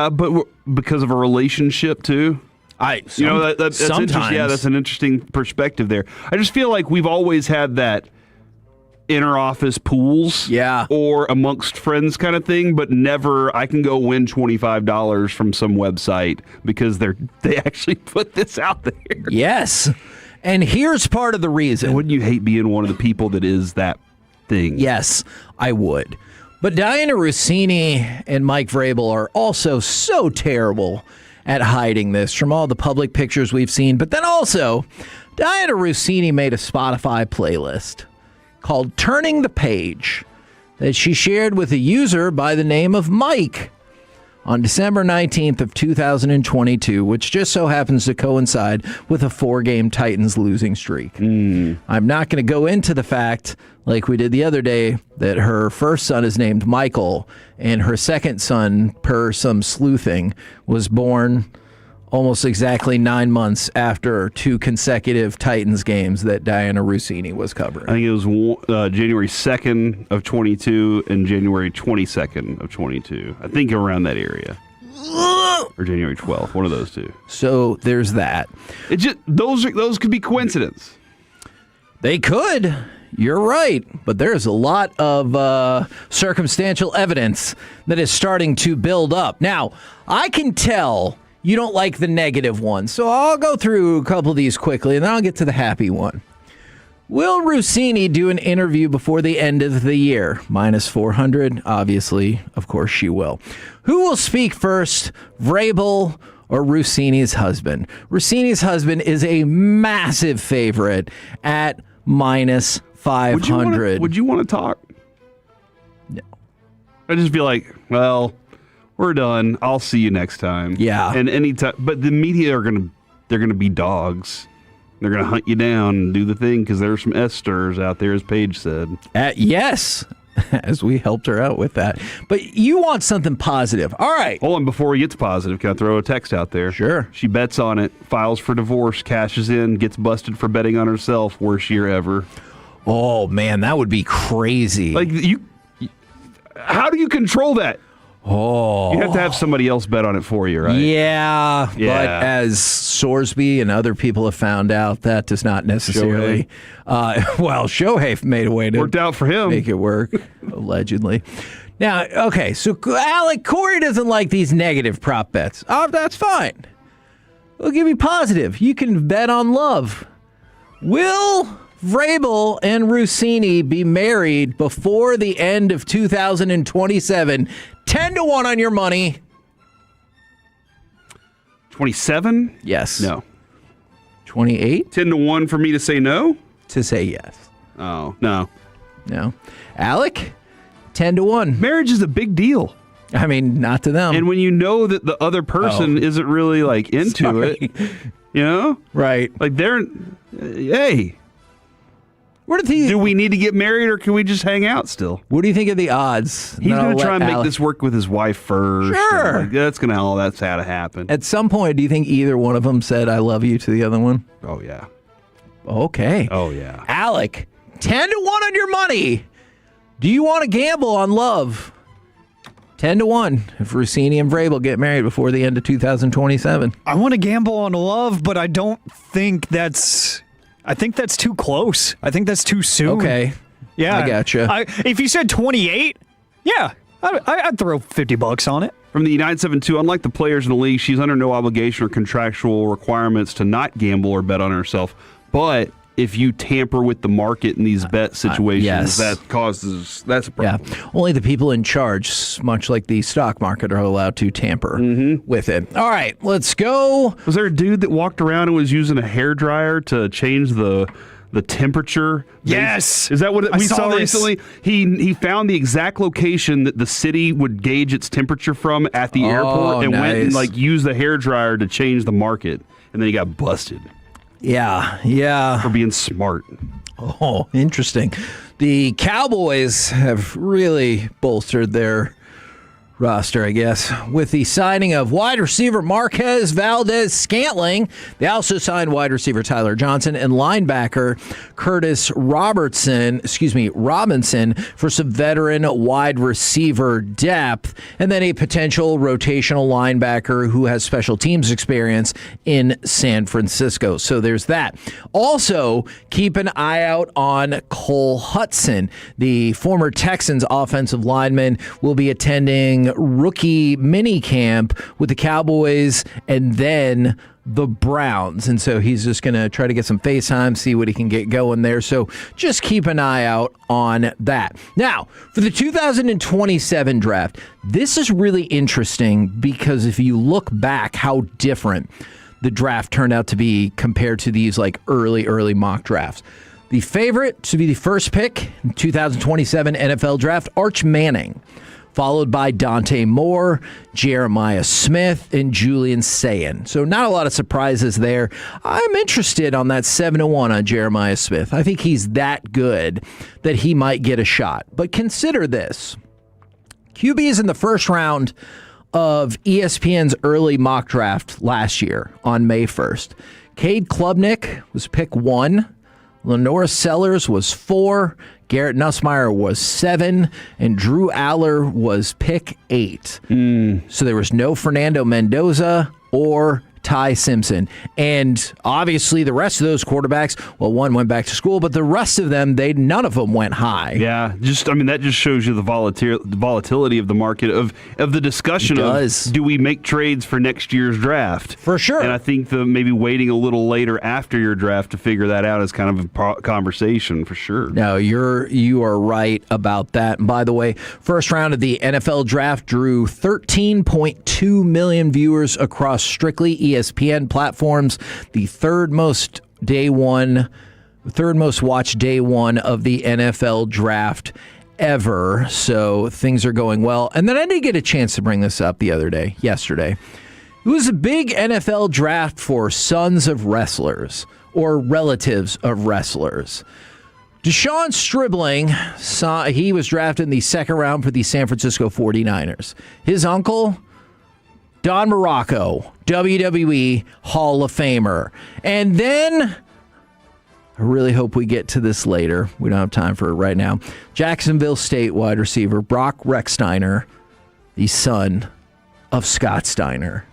but because of a relationship too. That's interesting. Yeah, that's an interesting perspective there. I just feel like we've always had that inter-office pools, or amongst friends kind of thing, but never I can go win $25 from some website because they actually put this out there. Yes, and here's part of the reason. Wouldn't you hate being one of the people that is that thing? Yes, I would. But Diana Rossini and Mike Vrabel are also so terrible at hiding this from all the public pictures we've seen. But then also, Diana Rossini made a Spotify playlist called Turning the Page that she shared with a user by the name of Mike on December 19th of 2022, which just so happens to coincide with a 4-game Titans losing streak. I'm not going to go into the fact, like we did the other day, that her first son is named Michael and her second son, per some sleuthing, was born almost exactly 9 months after 2 consecutive Titans games that Diana Rossini was covering. I think it was January 2nd of 22 and January 22nd of 22. I think around that area. Or January 12th, one of those two. So there's that. It just those could be coincidence. They could. You're right. But there's a lot of circumstantial evidence that is starting to build up. Now, I can tell you don't like the negative one, so I'll go through a couple of these quickly, and then I'll get to the happy one. Will Rossini do an interview before the end of the year? Minus 400, obviously. Of course she will. Who will speak first, Vrabel or Rossini's husband? Rossini's husband is a massive favorite at minus 500. Would you want to talk? No. I'd just be like, well, we're done. I'll see you next time. Yeah. And anytime, but the media they're gonna be dogs. They're gonna hunt you down and do the thing because there's some esters out there, as Paige said. Yes, as we helped her out with that. But you want something positive. All right. Hold on, before we get to positive, can I throw a text out there? Sure. She bets on it, files for divorce, cashes in, gets busted for betting on herself. Worst year ever. Oh man, that would be crazy. Like how do you control that? Oh. You have to have somebody else bet on it for you, right? Yeah. But as Sorsby and other people have found out, that does not necessarily. Shohei made a way to worked out for him. Make it work, allegedly. Now, okay, so Alec, Corey doesn't like these negative prop bets. Oh, that's fine. We'll give you positive. You can bet on love. Will Vrabel and Rossini be married before the end of 2027? 10-1 on your money. 27? Yes. No. 28? 10-1 for me to say no? To say yes. Oh, no. No. Alec? 10-1. Marriage is a big deal. I mean, not to them. And when you know that the other person isn't really like into it, you know? Right. Like they're, hey. Do we need to get married or can we just hang out still? What do you think of the odds? He's going to try and make this work with his wife first. Sure. Like, that's going to all that's how to happen. At some point, do you think either one of them said, I love you to the other one? Oh, yeah. Okay. Oh, yeah. Alec, 10-1 on your money. Do you want to gamble on love? 10-1 if Rossini and Vrabel get married before the end of 2027. I want to gamble on love, but I don't think that's... I think that's too close. I think that's too soon. Okay. Yeah. I gotcha. If you said 28, yeah, I'd throw $50 on it. From the 972, unlike the players in the league, she's under no obligation or contractual requirements to not gamble or bet on herself. But if you tamper with the market in these bet situations, that's a problem. Yeah. Only the people in charge, much like the stock market, are allowed to tamper with it. All right, let's go. Was there a dude that walked around and was using a hairdryer to change the temperature? Yes. Is that what we saw this recently? He found the exact location that the city would gauge its temperature from at the airport and went and used the hairdryer to change the market. And then he got busted. Yeah. For being smart. Oh, interesting. The Cowboys have really bolstered their roster, I guess, with the signing of wide receiver Marquez Valdez-Scantling. They also signed wide receiver Tyler Johnson and linebacker Curtis Robinson for some veteran wide receiver depth, and then a potential rotational linebacker who has special teams experience in San Francisco. So there's that. Also, keep an eye out on Cole Hudson. The former Texans offensive lineman will be attending rookie mini camp with the Cowboys and then the Browns. And so he's just going to try to get some face time, see what he can get going there. So just keep an eye out on that. Now, for the 2027 draft, this is really interesting because if you look back how different the draft turned out to be compared to these like early mock drafts. The favorite to be the first pick in 2027 NFL draft, Arch Manning, followed by Dante Moore, Jeremiah Smith, and Julian Sayin. So not a lot of surprises there. I'm interested on that 7-1 on Jeremiah Smith. I think he's that good that he might get a shot. But consider this. QB is in the first round of ESPN's early mock draft last year on May 1st. Cade Klubnik was pick 1. Lenora Sellers was 4. Garrett Nussmeier was 7, and Drew Aller was pick 8. So there was no Fernando Mendoza or Ty Simpson. And obviously the rest of those quarterbacks, well, one went back to school, but the rest of them, none of them went high. Yeah, that just shows you the volatility of the market, of the discussion of do we make trades for next year's draft? For sure. And I think maybe waiting a little later after your draft to figure that out is kind of a conversation for sure. No, you are right about that. And by the way, first round of the NFL draft drew 13.2 million viewers across strictly ESPN platforms, the third most watched day one of the NFL draft ever. So things are going well. And then I did get a chance to bring this up yesterday. It was a big NFL draft for sons of wrestlers or relatives of wrestlers. Deshaun Stribling, he was drafted in the second round for the San Francisco 49ers. His uncle, Don Morocco, WWE Hall of Famer. And then, I really hope we get to this later. We don't have time for it right now. Jacksonville State wide receiver Brock Rechsteiner, the son of Scott Steiner.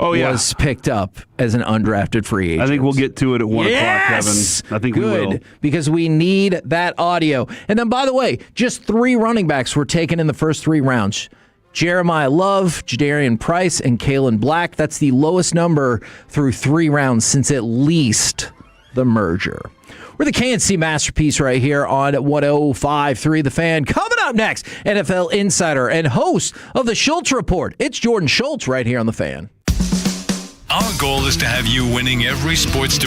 was picked up as an undrafted free agent. I think we'll get to it at 1 o'clock, Kevin. I think we will. Because we need that audio. And then, by the way, just 3 running backs were taken in the first 3 rounds. Jeremiah Love, Jadarian Price, and Kalen Black. That's the lowest number through 3 rounds since at least the merger. We're the KNC Masterpiece right here on 105.3 The Fan. Coming up next, NFL insider and host of the Schultz Report. It's Jordan Schultz right here on The Fan. Our goal is to have you winning every sports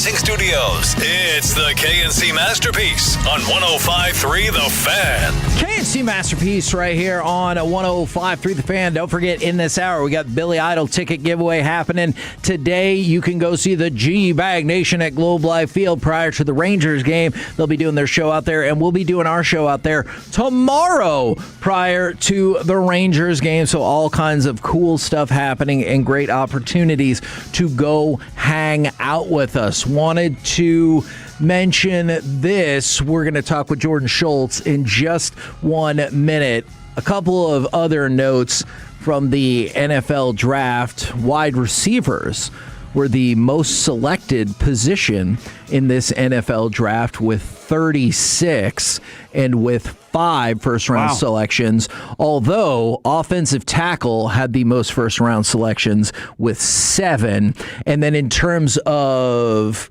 Racing Studios. It's the KNC Masterpiece on 105.3 The Fan. KNC Masterpiece right here on 105.3 The Fan. Don't forget, in this hour, we got Billy Idol ticket giveaway happening today. You can go see the G-Bag Nation at Globe Life Field prior to the Rangers game. They'll be doing their show out there, and we'll be doing our show out there tomorrow prior to the Rangers game. So all kinds of cool stuff happening and great opportunities to go hang out with us. Wanted to mention this. We're going to talk with Jordan Schultz in just 1 minute. A couple of other notes from the NFL draft. Wide receivers were the most selected position in this NFL draft with 36 and with 5 first-round selections, although offensive tackle had the most first-round selections with 7. And then in terms of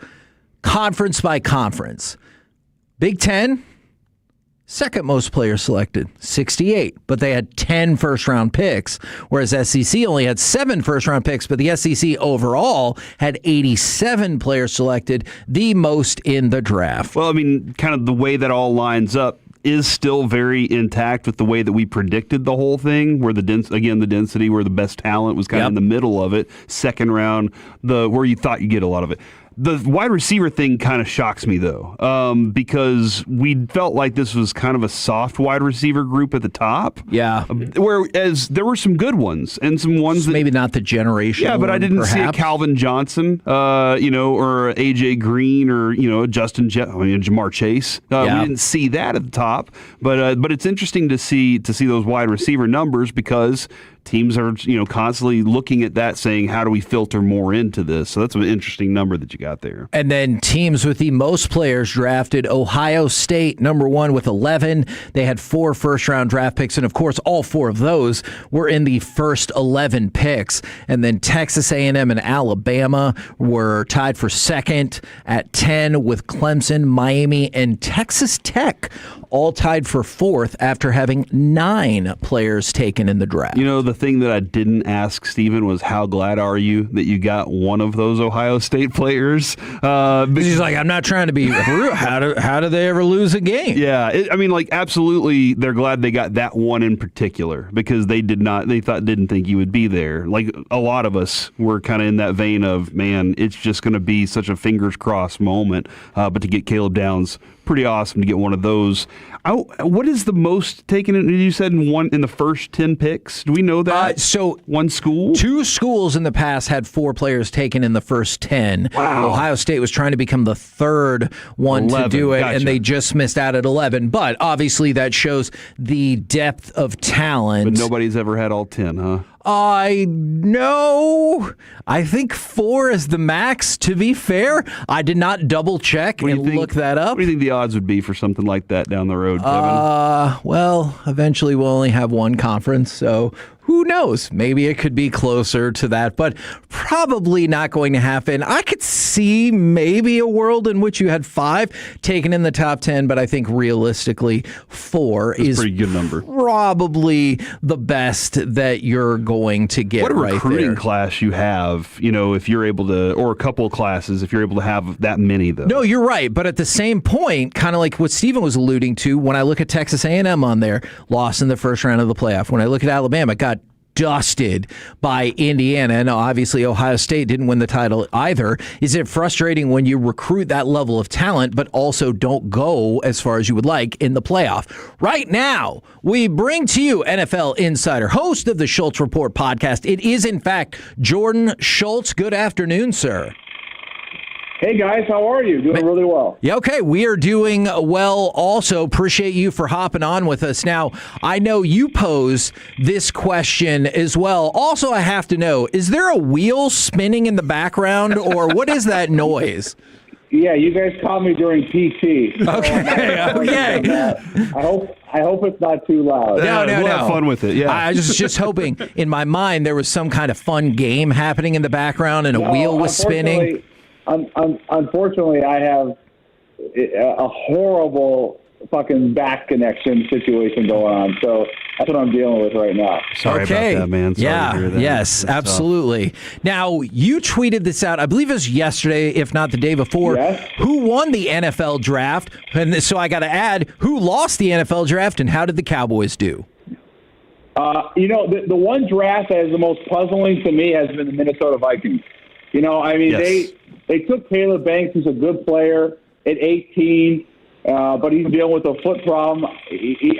conference by conference, Big Ten, second most players selected, 68, but they had 10 first-round picks, whereas SEC only had 7 first-round picks, but the SEC overall had 87 players selected, the most in the draft. Well, I mean, kind of the way that all lines up is still very intact with the way that we predicted the whole thing, where the density, where the best talent was kind of in the middle of it. Second round, where you thought you'd get a lot of it. The wide receiver thing kind of shocks me, though, because we felt like this was kind of a soft wide receiver group at the top. Yeah. Whereas there were some good ones and some ones that, maybe not the generation. Yeah, but I didn't see a Calvin Johnson, or A.J. Green, or Jamar Chase. We didn't see that at the top. But it's interesting to see those wide receiver numbers, because teams are, constantly looking at that, saying, how do we filter more into this? So that's an interesting number that you got there. And then teams with the most players drafted, Ohio State, number 1 with 11. They had 4 first-round draft picks, and of course, all 4 of those were in the first 11 picks. And then Texas A&M and Alabama were tied for second at 10, with Clemson, Miami, and Texas Tech all tied for 4th after having 9 players taken in the draft. The thing that I didn't ask Steven was, how glad are you that you got one of those Ohio State players? He's like, I'm not trying to be rude. How do they ever lose a game? Yeah, absolutely, they're glad they got that one in particular, because they didn't think you would be there. Like a lot of us were kind of in that vein of, man, it's just going to be such a fingers crossed moment. But to get Caleb Downs, pretty awesome to get one of those. What is the most taken? You said in the first 10 picks. Do we know that? So one school, 2 schools in the past had 4 players taken in the first 10. Wow. Ohio State was trying to become the 3rd one 11. to do it, Gotcha. and they just missed out at 11. But obviously, that shows the depth of talent. But nobody's ever had all 10, huh? I know. I think 4 is the max, to be fair. I did not double check and look that up. What do you think the odds would be for something like that down the road, Kevin? Well, eventually we'll only have one conference, so who knows? Maybe it could be closer to that, but probably not going to happen. I could see maybe a world in which you had 5 taken in the top 10, but I think realistically 4 is a pretty good number. Probably the best that you're going to get. What a right recruiting there. class you have, if you're able to, or a couple of classes, if you're able to have that many, though. No, you're right. But at the same point, kind of like what Steven was alluding to, when I look at Texas A&M on there, lost in the first round of the playoff. When I look at Alabama, got dusted by Indiana, and obviously Ohio State didn't win the title either. Is it frustrating when you recruit that level of talent but also don't go as far as you would like in the playoff? Right now, we bring to you NFL Insider, host of the Schultz Report podcast. It is, in fact, Jordan Schultz. Good afternoon, sir. Hey, guys, how are you? Doing really well. Yeah, okay. We are doing well also. Appreciate you for hopping on with us. Now, I know you pose this question as well. Also, I have to know, is there a wheel spinning in the background, or what is that noise? Yeah, you guys caught me during PT. Okay. I hope it's not too loud. No. We'll have fun with it. Yeah. I was just hoping, in my mind, there was some kind of fun game happening in the background and a wheel was spinning. Unfortunately, I have a horrible fucking back connection situation going on. So that's what I'm dealing with right now. Sorry about that, man. Sorry to hear that. Yes, That's absolutely. Now, you tweeted this out, I believe it was yesterday, if not the day before. Yes. Who won the NFL draft? And so I got to add, who lost the NFL draft and how did the Cowboys do? The one draft that is the most puzzling to me has been the Minnesota Vikings. Yes. They took Caleb Banks, who's a good player, at 18, but he's dealing with a foot problem.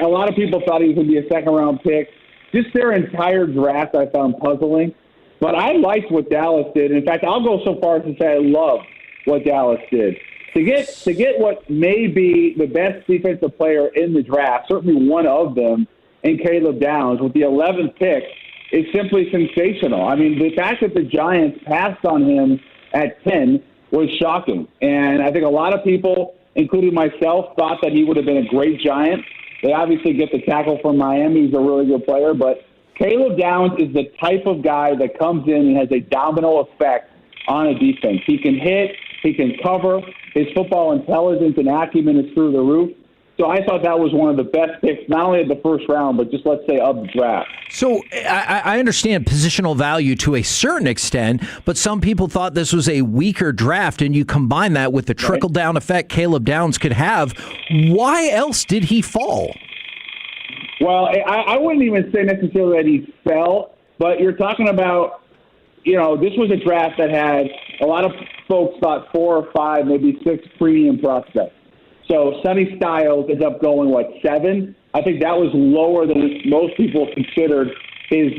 A lot of people thought he was going to be a second-round pick. Just their entire draft I found puzzling. But I liked what Dallas did. In fact, I'll go so far as to say I love what Dallas did. To get what may be the best defensive player in the draft, certainly one of them, in Caleb Downs with the 11th pick, is simply sensational. I mean, the fact that the Giants passed on him at 10 was shocking. And I think a lot of people, including myself, thought that he would have been a great Giant. They obviously get the tackle from Miami. He's a really good player. But Caleb Downs is the type of guy that comes in and has a domino effect on a defense. He can hit. He can cover. His football intelligence and acumen is through the roof. So I thought that was one of the best picks, not only of the first round, but just, let's say, of the draft. So I understand positional value to a certain extent, but some people thought this was a weaker draft, and you combine that with the trickle-down effect Caleb Downs could have. Why else did he fall? Well, I wouldn't even say necessarily that he fell, but you're talking about, this was a draft that had a lot of folks thought 4 or 5, maybe 6 premium prospects. So Sonny Styles ends up going, 7? I think that was lower than most people considered his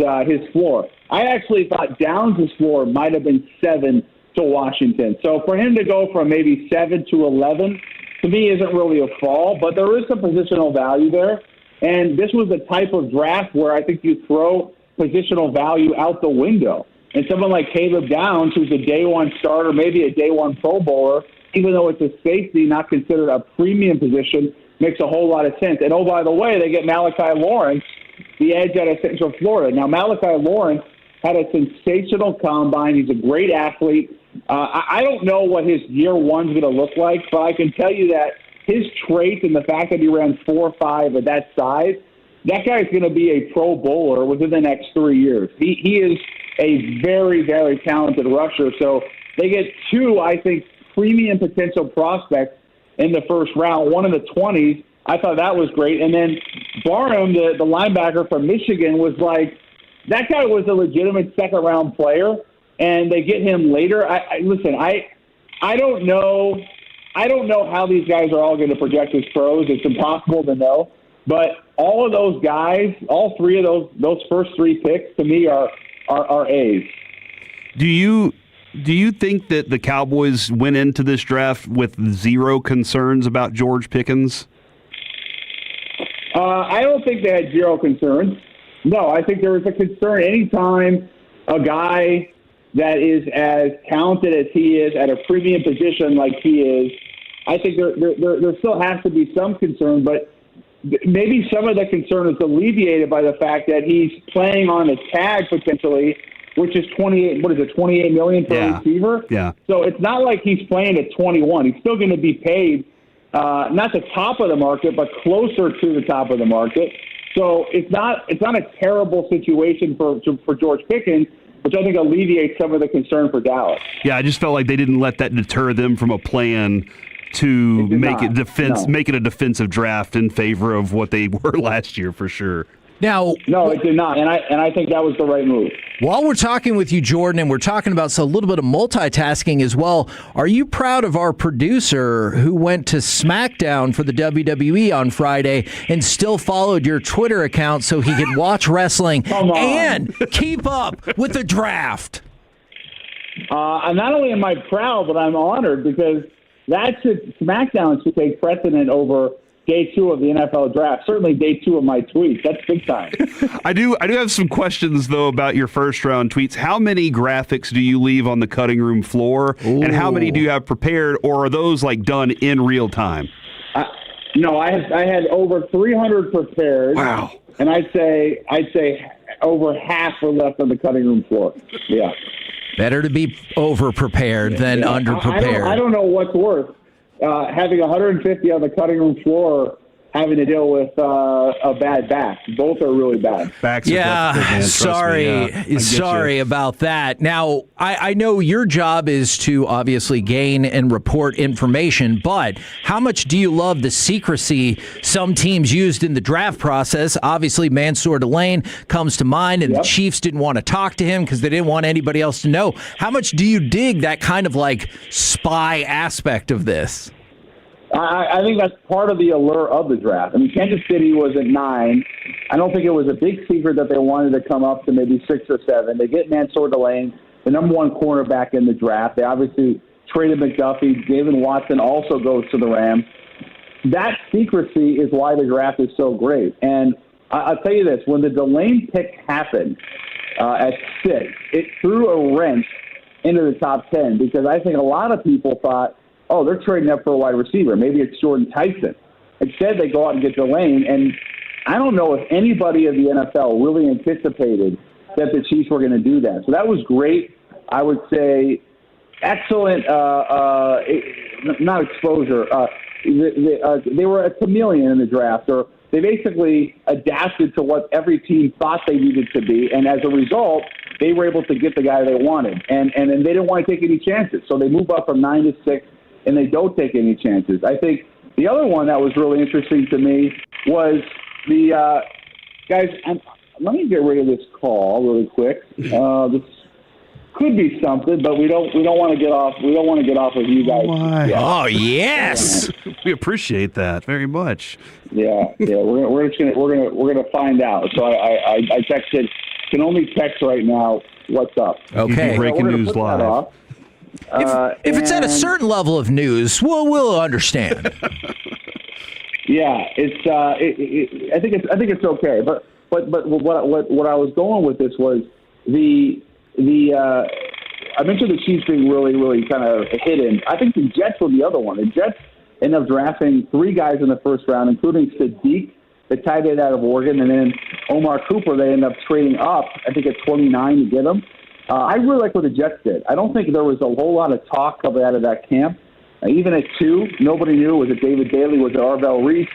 floor. I actually thought Downs' floor might have been 7 to Washington. So for him to go from maybe 7 to 11, to me, isn't really a fall, but there is some positional value there. And this was the type of draft where I think you throw positional value out the window. And someone like Caleb Downs, who's a day one starter, maybe a day one Pro Bowler, even though it's a safety, not considered a premium position, makes a whole lot of sense. And, oh, by the way, they get Malachi Lawrence, the edge out of Central Florida. Now, Malachi Lawrence had a sensational combine. He's a great athlete. I don't know what his year one's going to look like, but I can tell you that his traits and the fact that he ran 4.5 at that size, that guy's going to be a Pro Bowler within the next 3 years. He is a very, very talented rusher. So they get 2, I think, premium potential prospects in the first round, one in the 20s. I thought that was great. And then Barham, the linebacker from Michigan, was that guy was a legitimate second-round player, and they get him later. I don't know. I don't know how these guys are all going to project as pros. It's impossible to know. But all of those guys, all 3 of those first 3 picks, to me, are A's. Do you think that the Cowboys went into this draft with 0 concerns about George Pickens? I don't think they had 0 concerns. No, I think there was a concern anytime a guy that is as talented as he is at a premium position like he is. I think there still has to be some concern, but maybe some of the concern is alleviated by the fact that he's playing on a tag potentially, which is $28 million per receiver. Yeah. So it's not like he's playing at 21. He's still going to be paid, not the top of the market, but closer to the top of the market. So it's not a terrible situation for George Pickens, which I think alleviates some of the concern for Dallas. Yeah, I just felt like they didn't let that deter them from a plan to make it a defensive draft in favor of what they were last year for sure. Now, no, it did not, and I think that was the right move. While we're talking with you, Jordan, and we're talking about a little bit of multitasking as well, are you proud of our producer who went to SmackDown for the WWE on Friday and still followed your Twitter account so he could watch wrestling and keep up with the draft? Not only am I proud, but I'm honored because SmackDown should take precedent over day 2 of the NFL draft. Certainly day 2 of my tweets. That's big time. I do have some questions, though, about your first round tweets. How many graphics do you leave on the cutting room floor? Ooh. And how many do you have prepared, or are those done in real time? No, I had over 300 prepared. Wow. And I'd say over half were left on the cutting room floor. Yeah. Better to be over-prepared than under-prepared. I don't know what's worse. Having 150 on the cutting room floor having to deal with a bad back. Both are really bad. Backs are difficult, man. Trust me. Sorry about that. Now, I know your job is to obviously gain and report information, but how much do you love the secrecy some teams used in the draft process? Obviously, Mansour Delane comes to mind, and the Chiefs didn't want to talk to him because they didn't want anybody else to know. How much do you dig that kind of like spy aspect of this? I think that's part of the allure of the draft. I mean, Kansas City was at 9. I don't think it was a big secret that they wanted to come up to maybe 6 or 7. They get Mansour Delane, the number 1 cornerback in the draft. They obviously traded McDuffie. David Watson also goes to the Rams. That secrecy is why the draft is so great. And I'll tell you this, when the Delane pick happened at 6, it threw a wrench into the top 10 because I think a lot of people thought, oh, they're trading up for a wide receiver. Maybe it's Jordan Tyson. Instead, they go out and get Delane. And I don't know if anybody in the NFL really anticipated that the Chiefs were going to do that. So that was great. I would say excellent, not exposure. They were a chameleon in the draft, or they basically adapted to what every team thought they needed to be. And as a result, they were able to get the guy they wanted. And they didn't want to take any chances. So they move up from 9 to 6. And they don't take any chances. I think the other one that was really interesting to me was the guys. Let me get rid of this call really quick. This could be something, but we don't want to get off. We don't want to get off of you guys. Oh yes, we appreciate that very much. Yeah. We're gonna find out. So I texted. Can only text right now. What's up? Okay. Breaking news live. If it's at a certain level of news, we'll understand. Yeah, it's. I think it's okay. But what I was going with this was the I mentioned the Chiefs being really kind of hidden. I think the Jets were the other one. The Jets ended up drafting 3 guys in the first round, including Sadiq, the tight end out of Oregon, and then Omar Cooper. They ended up trading up, I think, at 29 to get him. I really like what the Jets did. I don't think there was a whole lot of talk coming out of that camp. Even at 2, nobody knew. Was it David Bailey? Was it Arvell Reese?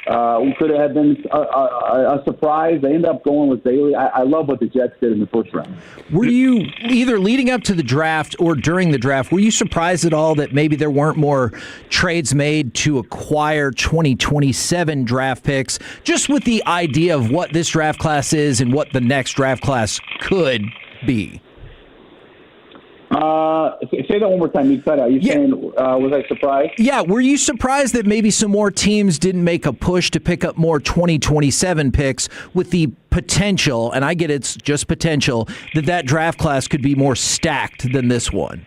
Who could have been a surprise? They ended up going with Bailey. I love what the Jets did in the first round. Were you, either leading up to the draft or during the draft, were you surprised at all that maybe there weren't more trades made to acquire 2027 draft picks, just with the idea of what this draft class is and what the next draft class could be? Say that one more time. You cut out. You saying, was I surprised? Yeah. Were you surprised that maybe some more teams didn't make a push to pick up more 2027 picks with the potential, and I get it's just potential, that draft class could be more stacked than this one?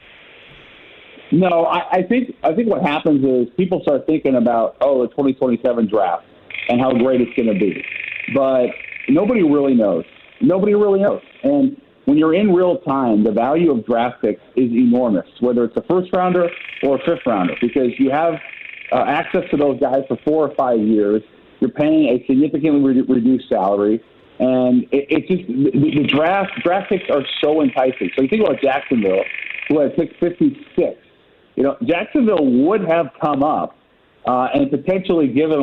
No, I think what happens is people start thinking about, the 2027 draft and how great it's going to be. But nobody really knows. And when you're in real time, the value of draft picks is enormous, whether it's a first rounder or a fifth rounder, because you have access to those guys for 4 or 5 years. You're paying a significantly reduced salary, and it's just the draft picks are so enticing. So you think about Jacksonville, who had picked 56. Jacksonville would have come up and potentially traded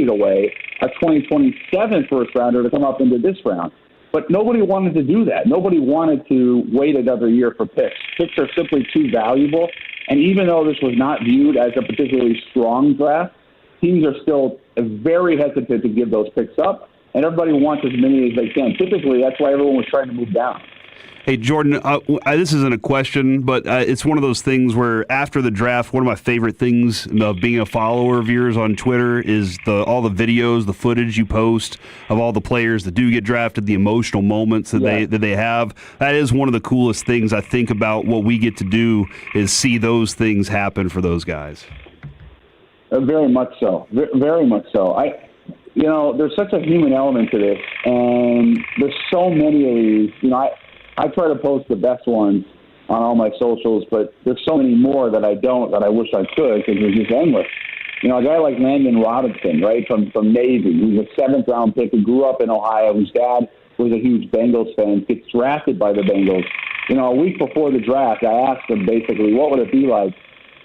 away a 2027 first rounder to come up into this round. But nobody wanted to do that. Nobody wanted to wait another year for picks. Picks are simply too valuable. And even though this was not viewed as a particularly strong draft, teams are still very hesitant to give those picks up. And everybody wants as many as they can. Typically, that's why everyone was trying to move down. Hey, Jordan, this isn't a question, but it's one of those things where after the draft, one of my favorite things of being a follower of yours on Twitter is all the videos, the footage you post of all the players that do get drafted, the emotional moments that they have. That is one of the coolest things I think about what we get to do is see those things happen for those guys. Very much so. Very much so. There's such a human element to this, and there's so many of these. I try to post the best ones on all my socials, but there's so many more that I don't, that I wish I could, because it's just endless. A guy like Landon Robinson, right, from Navy, who's a 7th-round pick, who grew up in Ohio, whose dad was a huge Bengals fan, gets drafted by the Bengals. A week before the draft, I asked him basically, what would it be like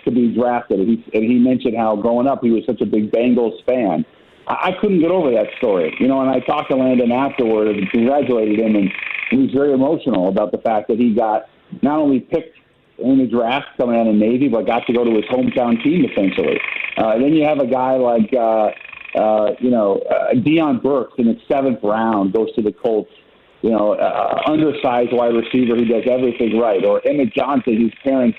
to be drafted. And he mentioned how growing up he was such a big Bengals fan. I couldn't get over that story, and I talked to Landon afterward and congratulated him, and he was very emotional about the fact that he got not only picked in the draft coming out of Navy, but got to go to his hometown team essentially. Then you have a guy like Deion Burks in the 7th round goes to the Colts. Undersized wide receiver who does everything right, or Emmett Johnson, whose parents,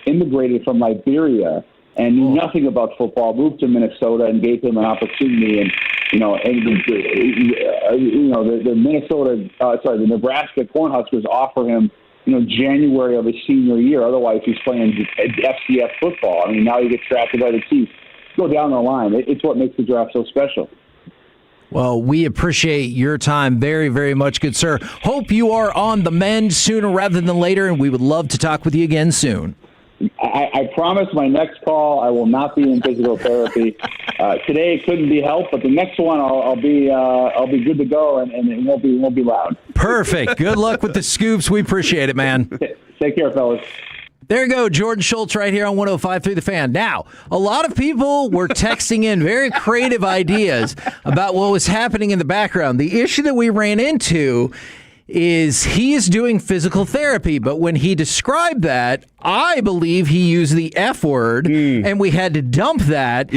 immigrated from Liberia and knew nothing about football, moved to Minnesota and gave him an opportunity. And the Nebraska Cornhuskers offer him, January of his senior year. Otherwise, he's playing FCS football. I mean, now he gets drafted by the Chiefs. Go down the line. It's what makes the draft so special. Well, we appreciate your time very, very much, good sir. Hope you are on the mend sooner rather than later, and we would love to talk with you again soon. I promise my next call I will not be in physical therapy. Today it couldn't be helped, but the next one I'll be good to go and it won't be loud. Perfect. Good luck with the scoops. We appreciate it, man. Take care, fellas. There you go, Jordan Schultz right here on 105.3 The Fan. Now, a lot of people were texting in very creative ideas about what was happening in the background. The issue that we ran into is he is doing physical therapy, but when he described that, I believe he used the F word, and we had to dump that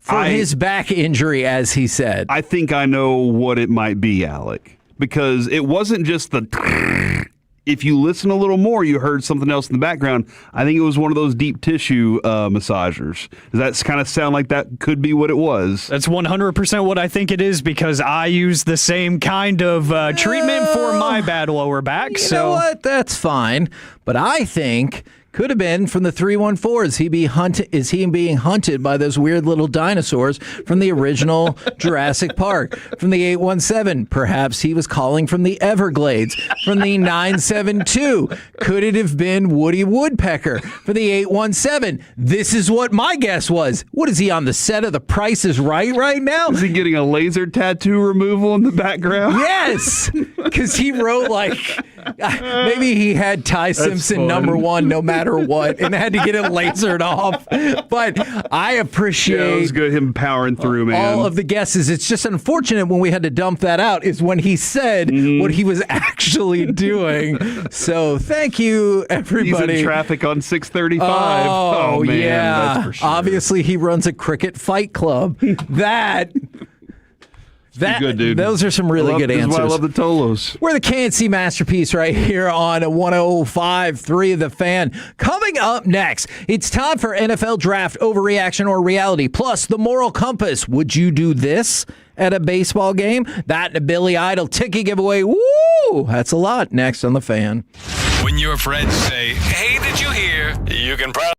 for his back injury, as he said. I think I know what it might be, Alec, because it wasn't just the... If you listen a little more, you heard something else in the background. I think it was one of those deep tissue massagers. Does that kind of sound like that could be what it was? That's 100% what I think it is, because I use the same kind of treatment for my bad lower back. You know what? That's fine. But I think could have been from the 314. Is he being hunted by those weird little dinosaurs from the original Jurassic Park? From the 817, perhaps he was calling from the Everglades. From the 972, could it have been Woody Woodpecker? For the 817, this is what my guess was. What is he on the set of The Price is right now? Is he getting a laser tattoo removal in the background? Yes, because he wrote maybe he had Ty Simpson #1 no matter what and had to get it lasered off. But I appreciate it was good him powering through, man. All of the guesses. It's just unfortunate when we had to dump that out is when he said what he was actually doing. So thank you, everybody. He's in traffic on 635. Oh man, yeah. That's for sure. Obviously, he runs a cricket fight club. That good, dude. Those are some really good answers. That's why I love the Tolos. We're the KNC Masterpiece right here on 105.3 The Fan. Coming up next, it's time for NFL Draft Overreaction or Reality, plus the moral compass. Would you do this at a baseball game? That and a Billy Idol ticket giveaway. Woo! That's a lot. Next on The Fan. When your friends say, "Hey, did you hear?" You can probably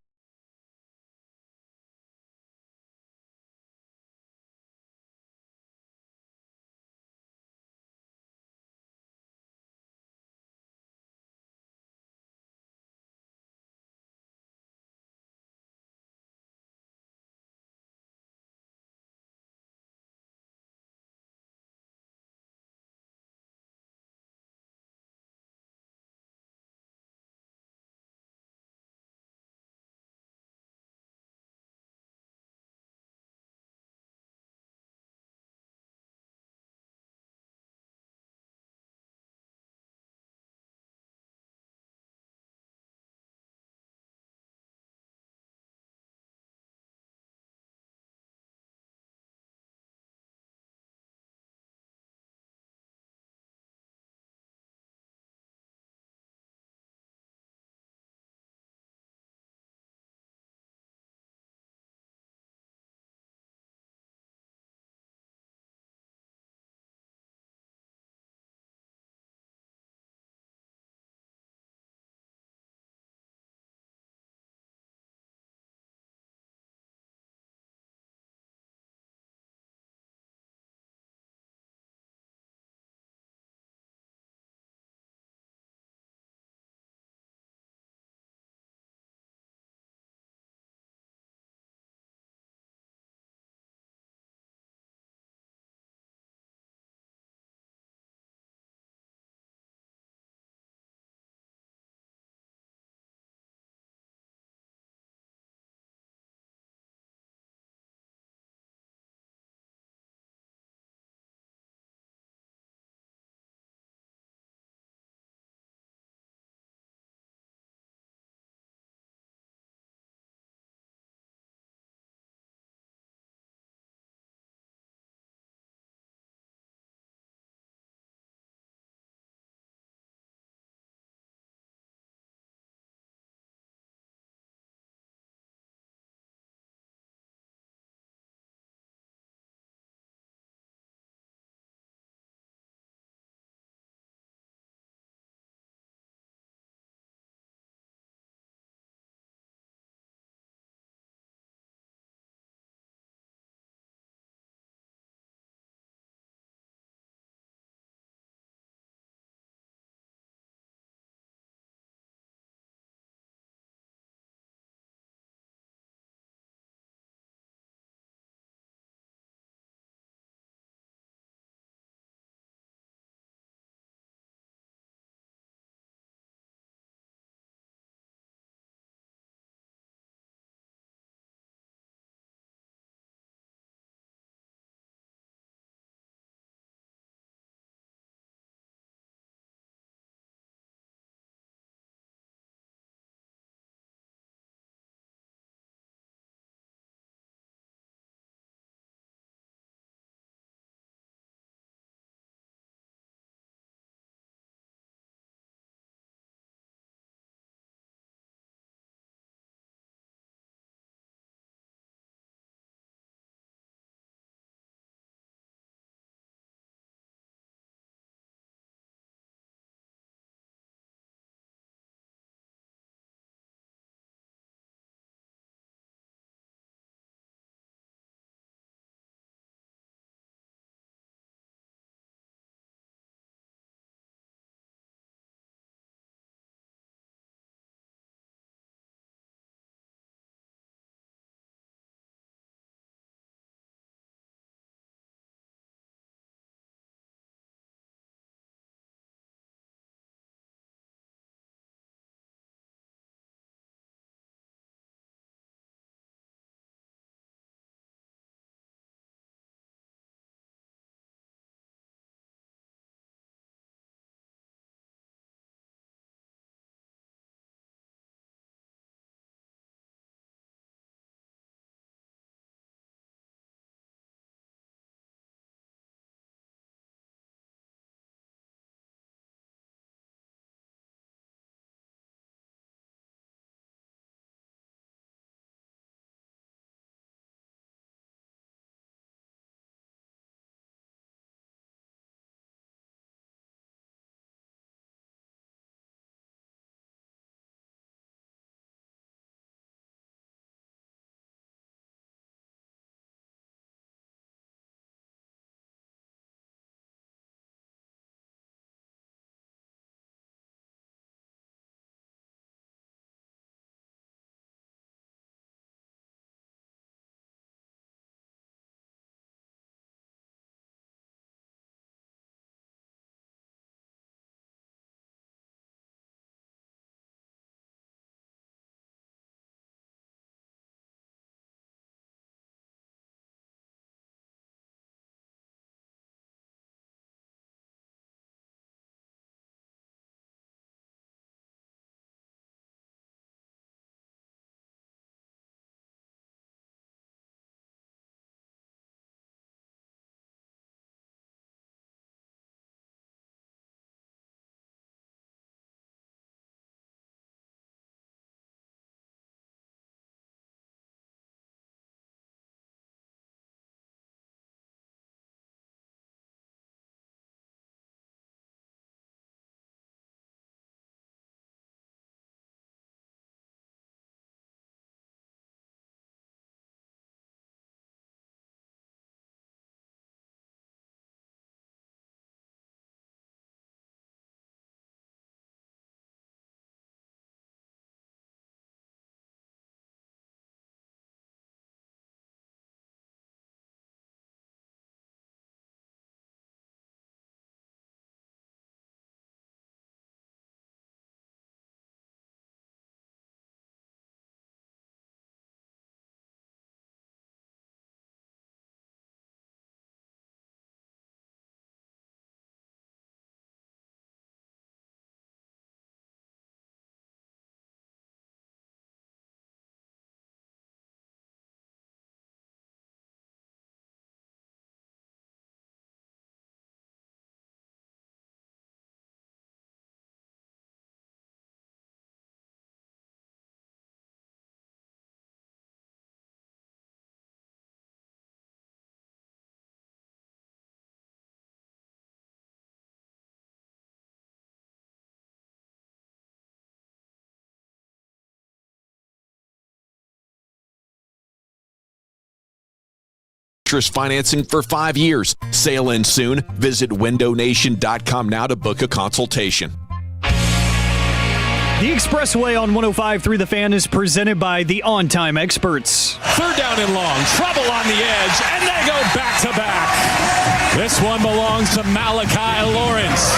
interest financing for 5 years. Sale ends soon. Visit windownation.com now to book a consultation. The Expressway on 105.3 The Fan is presented by the On Time Experts. Third down and long. Trouble on the edge, and they go back to back. This one belongs to Malachi Lawrence.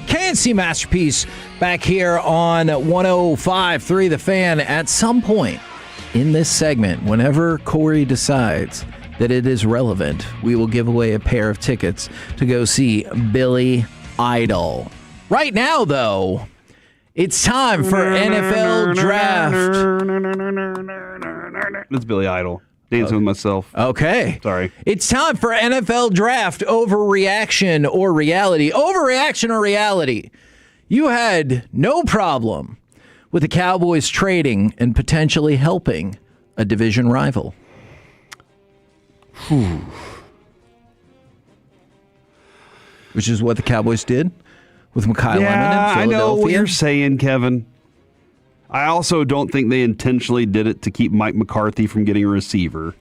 KNC Masterpiece back here on 105.3 The Fan. At some point in this segment, whenever Corey decides that it is relevant, we will give away a pair of tickets to go see Billy Idol. Right now, though, it's time for NFL Draft. It's Billy Idol. Dancing with myself. Okay. Sorry. It's time for NFL Draft Overreaction or Reality. Overreaction or reality? You had no problem with the Cowboys trading and potentially helping a division rival. Which is what the Cowboys did with Mekhi Lemon in Philadelphia. I know what you're saying, Kevin. I also don't think they intentionally did it to keep Mike McCarthy from getting a receiver.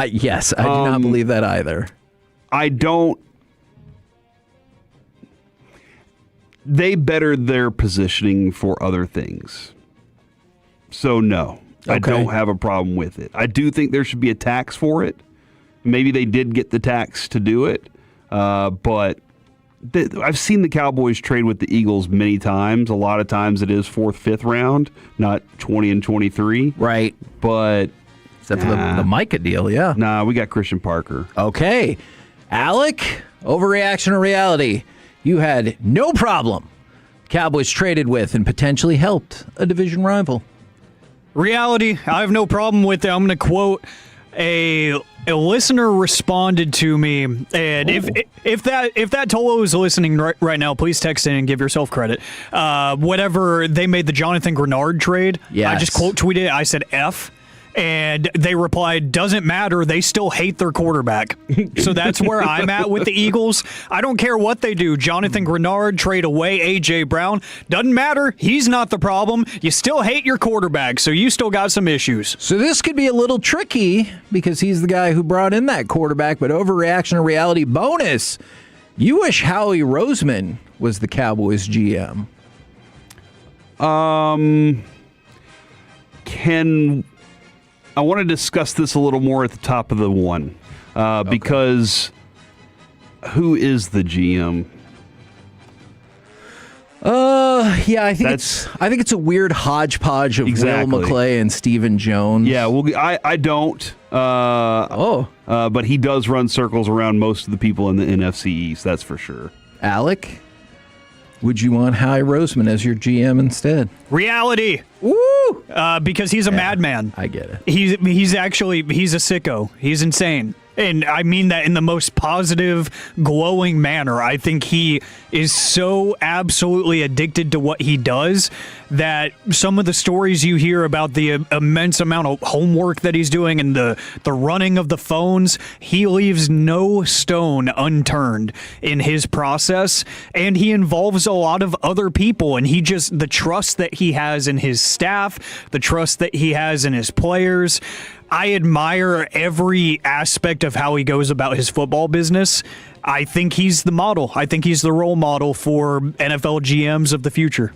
Yes, I do not believe that either. I don't. They bettered their positioning for other things. So, no, I don't have a problem with it. I do think there should be a tax for it. Maybe they did get the tax to do it, but I've seen the Cowboys trade with the Eagles many times. A lot of times it is 4th, 5th round, not 20 and 23. Right. But except for the Micah deal, yeah. Nah, we got Christian Parker. Okay. Alec, overreaction or reality? You had no problem Cowboys traded with and potentially helped a division rival. Reality, I have no problem with it. I'm going to quote a listener responded to me, and if that Tolo is listening right now, please text in and give yourself credit. Whatever they made the Jonathan Grenard trade, yes. I just quote tweeted, I said F, and they replied, doesn't matter, they still hate their quarterback. So that's where I'm at with the Eagles. I don't care what they do. Jonathan Grenard, trade away A.J. Brown. Doesn't matter. He's not the problem. You still hate your quarterback, so you still got some issues. So this could be a little tricky because he's the guy who brought in that quarterback, but overreaction or reality bonus. You wish Howie Roseman was the Cowboys GM. I want to discuss this a little more at the top of the one, because who is the GM? Yeah, I think it's a weird hodgepodge of Will McClay and Stephen Jones. Yeah, well, I don't. But he does run circles around most of the people in the NFC East. That's for sure. Alec, would you want Howie Roseman as your GM instead? Reality. Woo! Because he's a madman. I get it. He's a sicko. He's insane. And I mean that in the most positive, glowing manner. I think he is so absolutely addicted to what he does that some of the stories you hear about the immense amount of homework that he's doing and the running of the phones, he leaves no stone unturned in his process. And he involves a lot of other people. And the trust that he has in his staff, the trust that he has in his players, I admire every aspect of how he goes about his football business. I think he's the model. I think he's the role model for NFL GMs of the future.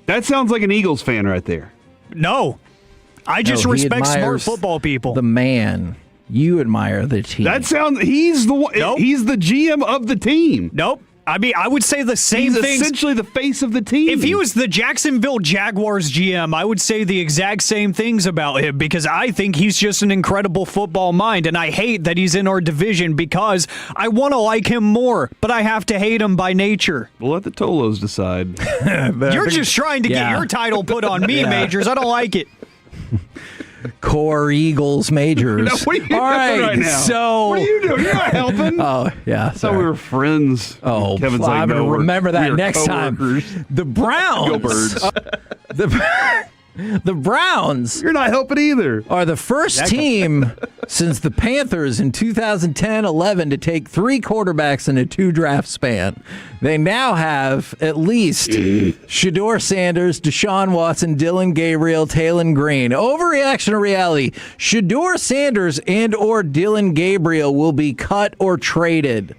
That sounds like an Eagles fan right there. No. I just respect smart football people. The man. You admire the team. He's the one. Nope. He's the GM of the team. Nope. I mean, I would say the same thing. He's essentially the face of the team. If he was the Jacksonville Jaguars GM, I would say the exact same things about him because I think he's just an incredible football mind, and I hate that he's in our division because I want to like him more, but I have to hate him by nature. We'll let the Tolos decide. You're just trying to get your title put on me, Majors. I don't like it. Core Eagles Majors. What are you doing All right now? So what are you doing? You're not helping. Oh yeah, I thought we were friends. Oh, Kevin's like, I'm gonna remember that next co-workers. time. The Browns. Go Birds. The Browns. You're not helping either. Are the first team since the Panthers in 2010-11 to take 3 quarterbacks in a 2-draft span. They now have at least Shedeur Sanders, Deshaun Watson, Dylan Gabriel, Taylor Green. Overreaction or reality? Shedeur Sanders and or Dylan Gabriel will be cut or traded.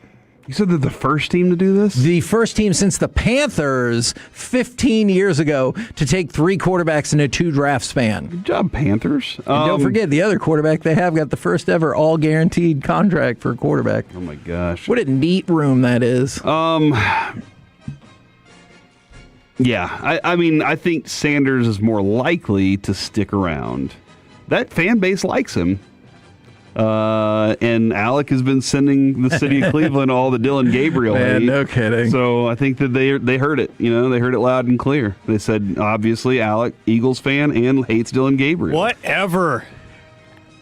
You said they're the first team to do this? The first team since the Panthers 15 years ago to take 3 quarterbacks in a 2-draft span. Good job, Panthers. And don't forget, the other quarterback they have got the first ever all-guaranteed contract for a quarterback. Oh, my gosh. What a neat room that is. Yeah, I mean, I think Sanders is more likely to stick around. That fan base likes him. And Alec has been sending the city of Cleveland all the Dylan Gabriel hate. No kidding. So I think that they heard it. You know, they heard it loud and clear. They said, obviously, Alec, Eagles fan, and hates Dylan Gabriel. Whatever.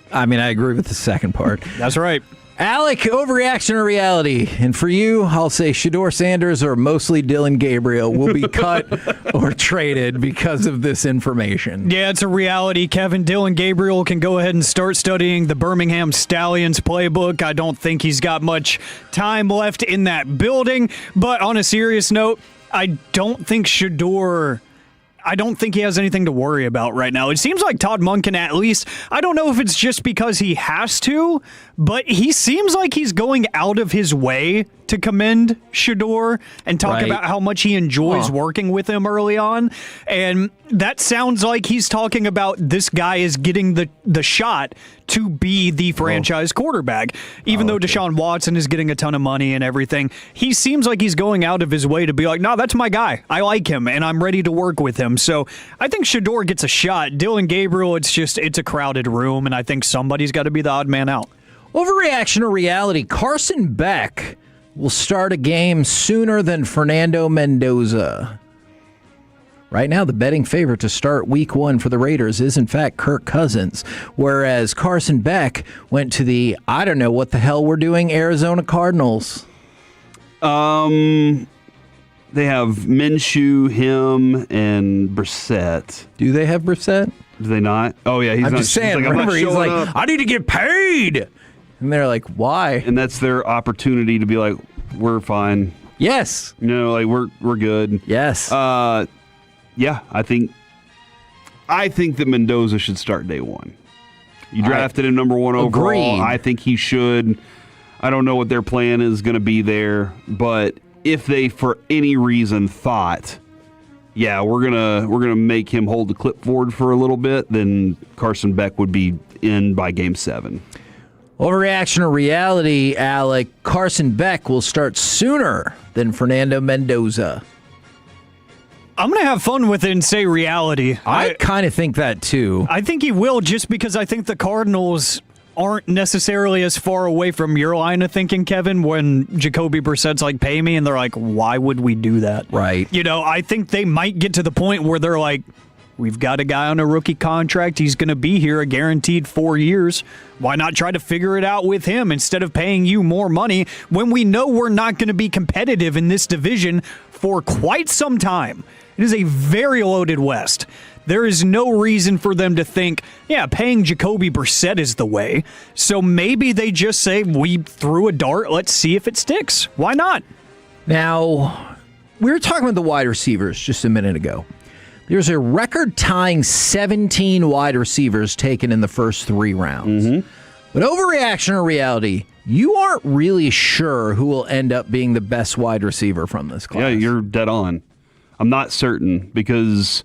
I mean, I agree with the second part. That's right. Alec, overreaction or reality? And for you, I'll say Shedeur Sanders or mostly Dylan Gabriel will be cut or traded because of this information. Yeah, it's a reality. Kevin, Dylan Gabriel can go ahead and start studying the Birmingham Stallions playbook. I don't think he's got much time left in that building. But on a serious note, I don't think he has anything to worry about right now. It seems like Todd Monken, at least, I don't know if it's just because he has to, but he seems like he's going out of his way to commend Shedeur and talk about how much he enjoys working with him early on. And that sounds like he's talking about this guy is getting the shot to be the franchise quarterback. Even though Deshaun Watson is getting a ton of money and everything, he seems like he's going out of his way to be like, no, that's my guy. I like him, and I'm ready to work with him. So I think Shedeur gets a shot. Dylan Gabriel, it's a crowded room, and I think somebody's got to be the odd man out. Overreaction or reality? Carson Beck will start a game sooner than Fernando Mendoza. Right now, the betting favorite to start week 1 for the Raiders is, in fact, Kirk Cousins, whereas Carson Beck went to the, I don't know what the hell we're doing, Arizona Cardinals. They have Minshew, him, and Brissett. Do they have Brissett? Do they not? Oh, yeah. I'm just saying, remember, he's like, I need to get paid. And they're like, why? And that's their opportunity to be like, we're fine. Yes. You know, like we're good. Yes. Yeah, I think that Mendoza should start day 1. You drafted him number 1 overall. Agreed. I think he should. I don't know what their plan is going to be there, but if they for any reason thought, yeah, we're gonna make him hold the clipboard for a little bit, then Carson Beck would be in by game 7. Overreaction or reality, Alec? Carson Beck will start sooner than Fernando Mendoza. I'm going to have fun with it and say reality. I kind of think that, too. I think he will, just because I think the Cardinals aren't necessarily as far away from your line of thinking, Kevin, when Jacoby Brissett's like, pay me, and they're like, why would we do that? Right. You know, I think they might get to the point where they're like, we've got a guy on a rookie contract. He's going to be here a guaranteed 4 years. Why not try to figure it out with him instead of paying you more money when we know we're not going to be competitive in this division for quite some time? It is a very loaded West. There is no reason for them to think, yeah, paying Jacoby Brissett is the way. So maybe they just say, we threw a dart. Let's see if it sticks. Why not? Now, we were talking about the wide receivers just a minute ago. There's a record-tying 17 wide receivers taken in the first 3 rounds. Mm-hmm. But overreaction or reality, you aren't really sure who will end up being the best wide receiver from this class. Yeah, you're dead on. I'm not certain because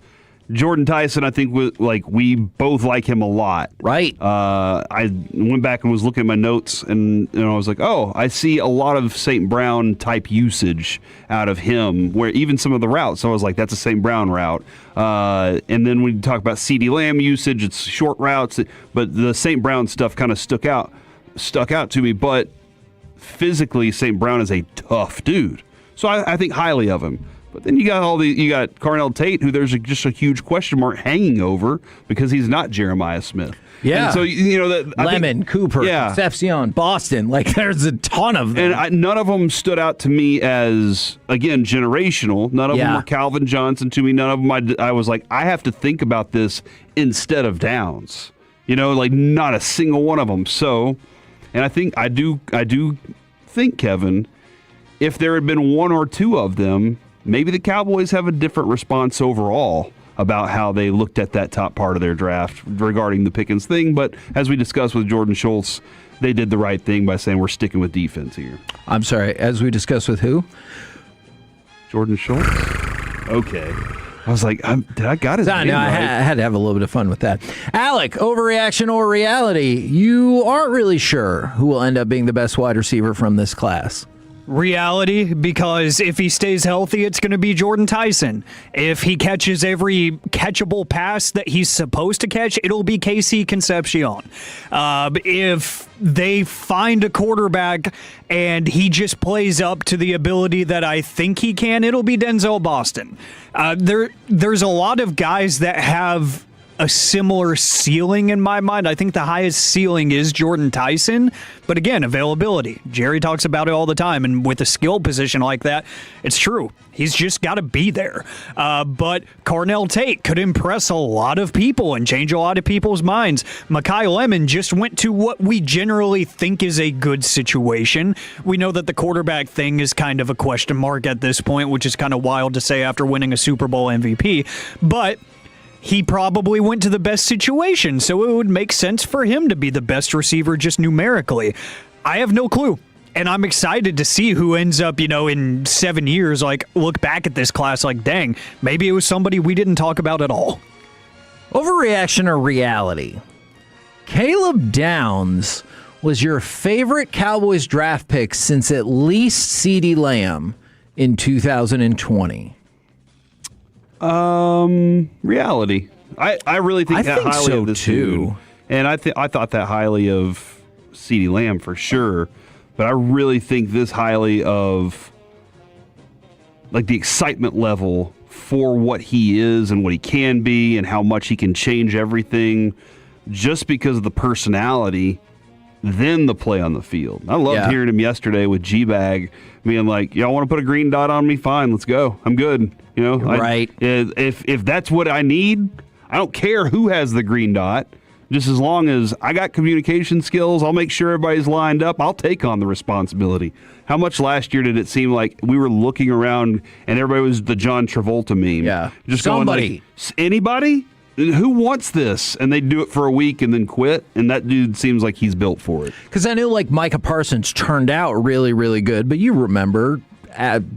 Jordan Tyson, I think, we both like him a lot. Right. I went back and was looking at my notes, and I was like, oh, I see a lot of St. Brown type usage out of him, where even some of the routes, I was like, that's a St. Brown route. And then when you talk about CeeDee Lamb usage, it's short routes, but the St. Brown stuff kind of stuck out to me. But physically, St. Brown is a tough dude, so I think highly of him. But then you got Carnell Tate, who there's just a huge question mark hanging over because he's not Jeremiah Smith. Yeah. And so Lemon, Cooper, Concepcion, Boston. Like there's a ton of them. And none of them stood out to me as, again, generational. None of them were Calvin Johnson to me. None of them I was like, I have to think about this instead of Downs. Like not a single one of them. So, and I do think, Kevin, if there had been one or two of them, maybe the Cowboys have a different response overall about how they looked at that top part of their draft regarding the Pickens thing. But as we discussed with Jordan Schultz, they did the right thing by saying we're sticking with defense here. I'm sorry, as we discussed with who? Jordan Schultz? Okay. I was like, I got his name right. I had to have a little bit of fun with that. Alec, overreaction or reality? You aren't really sure who will end up being the best wide receiver from this class. Reality, because if he stays healthy, it's going to be Jordan Tyson. If he catches every catchable pass that he's supposed to catch, it'll be KC Concepcion. If they find a quarterback and he just plays up to the ability that I think he can, it'll be Denzel Boston. There's a lot of guys that have a similar ceiling in my mind. I think the highest ceiling is Jordan Tyson, but again, availability. Jerry talks about it all the time, and with a skill position like that, it's true. He's just got to be there. But Carnell Tate could impress a lot of people and change a lot of people's minds. Mekhi Lemon just went to what we generally think is a good situation. We know that the quarterback thing is kind of a question mark at this point, which is kind of wild to say after winning a Super Bowl MVP, but he probably went to the best situation, so it would make sense for him to be the best receiver just numerically. I have no clue, and I'm excited to see who ends up, in 7 years, look back at this class like, dang, maybe it was somebody we didn't talk about at all. Overreaction or reality? Caleb Downs was your favorite Cowboys draft pick since at least CeeDee Lamb in 2020. Reality. I really think that highly so of this too. dude. And I thought that highly of CeeDee Lamb for sure. But I really think this highly of the excitement level for what he is and what he can be and how much he can change everything just because of the personality, then the play on the field. I loved hearing him yesterday with G-Bag being like, y'all want to put a green dot on me? Fine, let's go. I'm good. Right. If that's what I need, I don't care who has the green dot. Just as long as I got communication skills, I'll make sure everybody's lined up. I'll take on the responsibility. How much last year did it seem like we were looking around and everybody was the John Travolta meme? Yeah. Just somebody. Going anybody? Who wants this? And they do it for a week and then quit. And that dude seems like he's built for it. Because I knew Micah Parsons turned out really, really good. But you remember,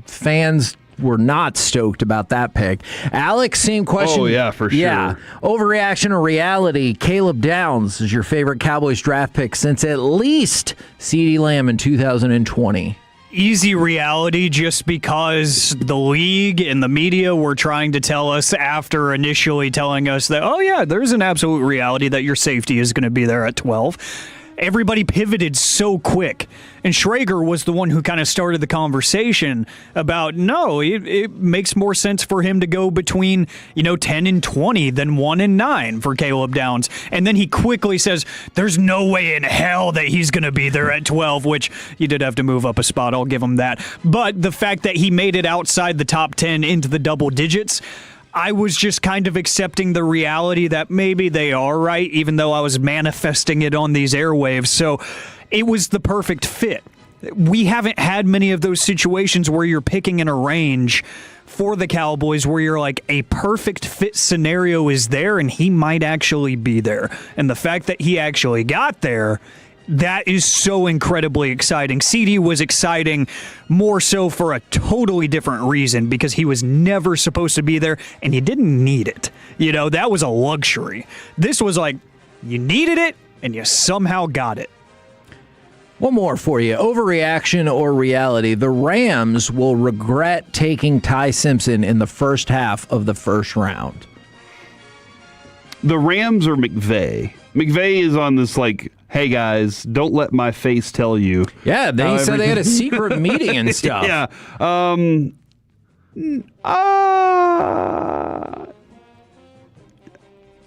fans were not stoked about that pick. Alex, same question. Oh, yeah, for sure. Yeah. Overreaction or reality? Caleb Downs is your favorite Cowboys draft pick since at least CeeDee Lamb in 2020. Easy reality, just because the league and the media were trying to tell us after initially telling us that, oh yeah, there's an absolute reality that your safety is going to be there at 12. Everybody pivoted so quick. And Schrager was the one who kind of started the conversation about, no, it makes more sense for him to go between, 10 and 20 than 1 and 9 for Caleb Downs. And then he quickly says, there's no way in hell that he's going to be there at 12, which he did have to move up a spot. I'll give him that. But the fact that he made it outside the top 10 into the double digits, I was just kind of accepting the reality that maybe they are right, even though I was manifesting it on these airwaves. So it was the perfect fit. We haven't had many of those situations where you're picking in a range for the Cowboys where you're like, a perfect fit scenario is there and he might actually be there. And the fact that he actually got there, that is so incredibly exciting. CD was exciting more so for a totally different reason because he was never supposed to be there and he didn't need it. That was a luxury. This was like, you needed it and you somehow got it. One more for you. Overreaction or reality? The Rams will regret taking Ty Simpson in the first half of the first round. The Rams or McVay? McVay is on this hey guys, don't let my face tell you. Yeah, they said they had a secret meeting and stuff. Yeah.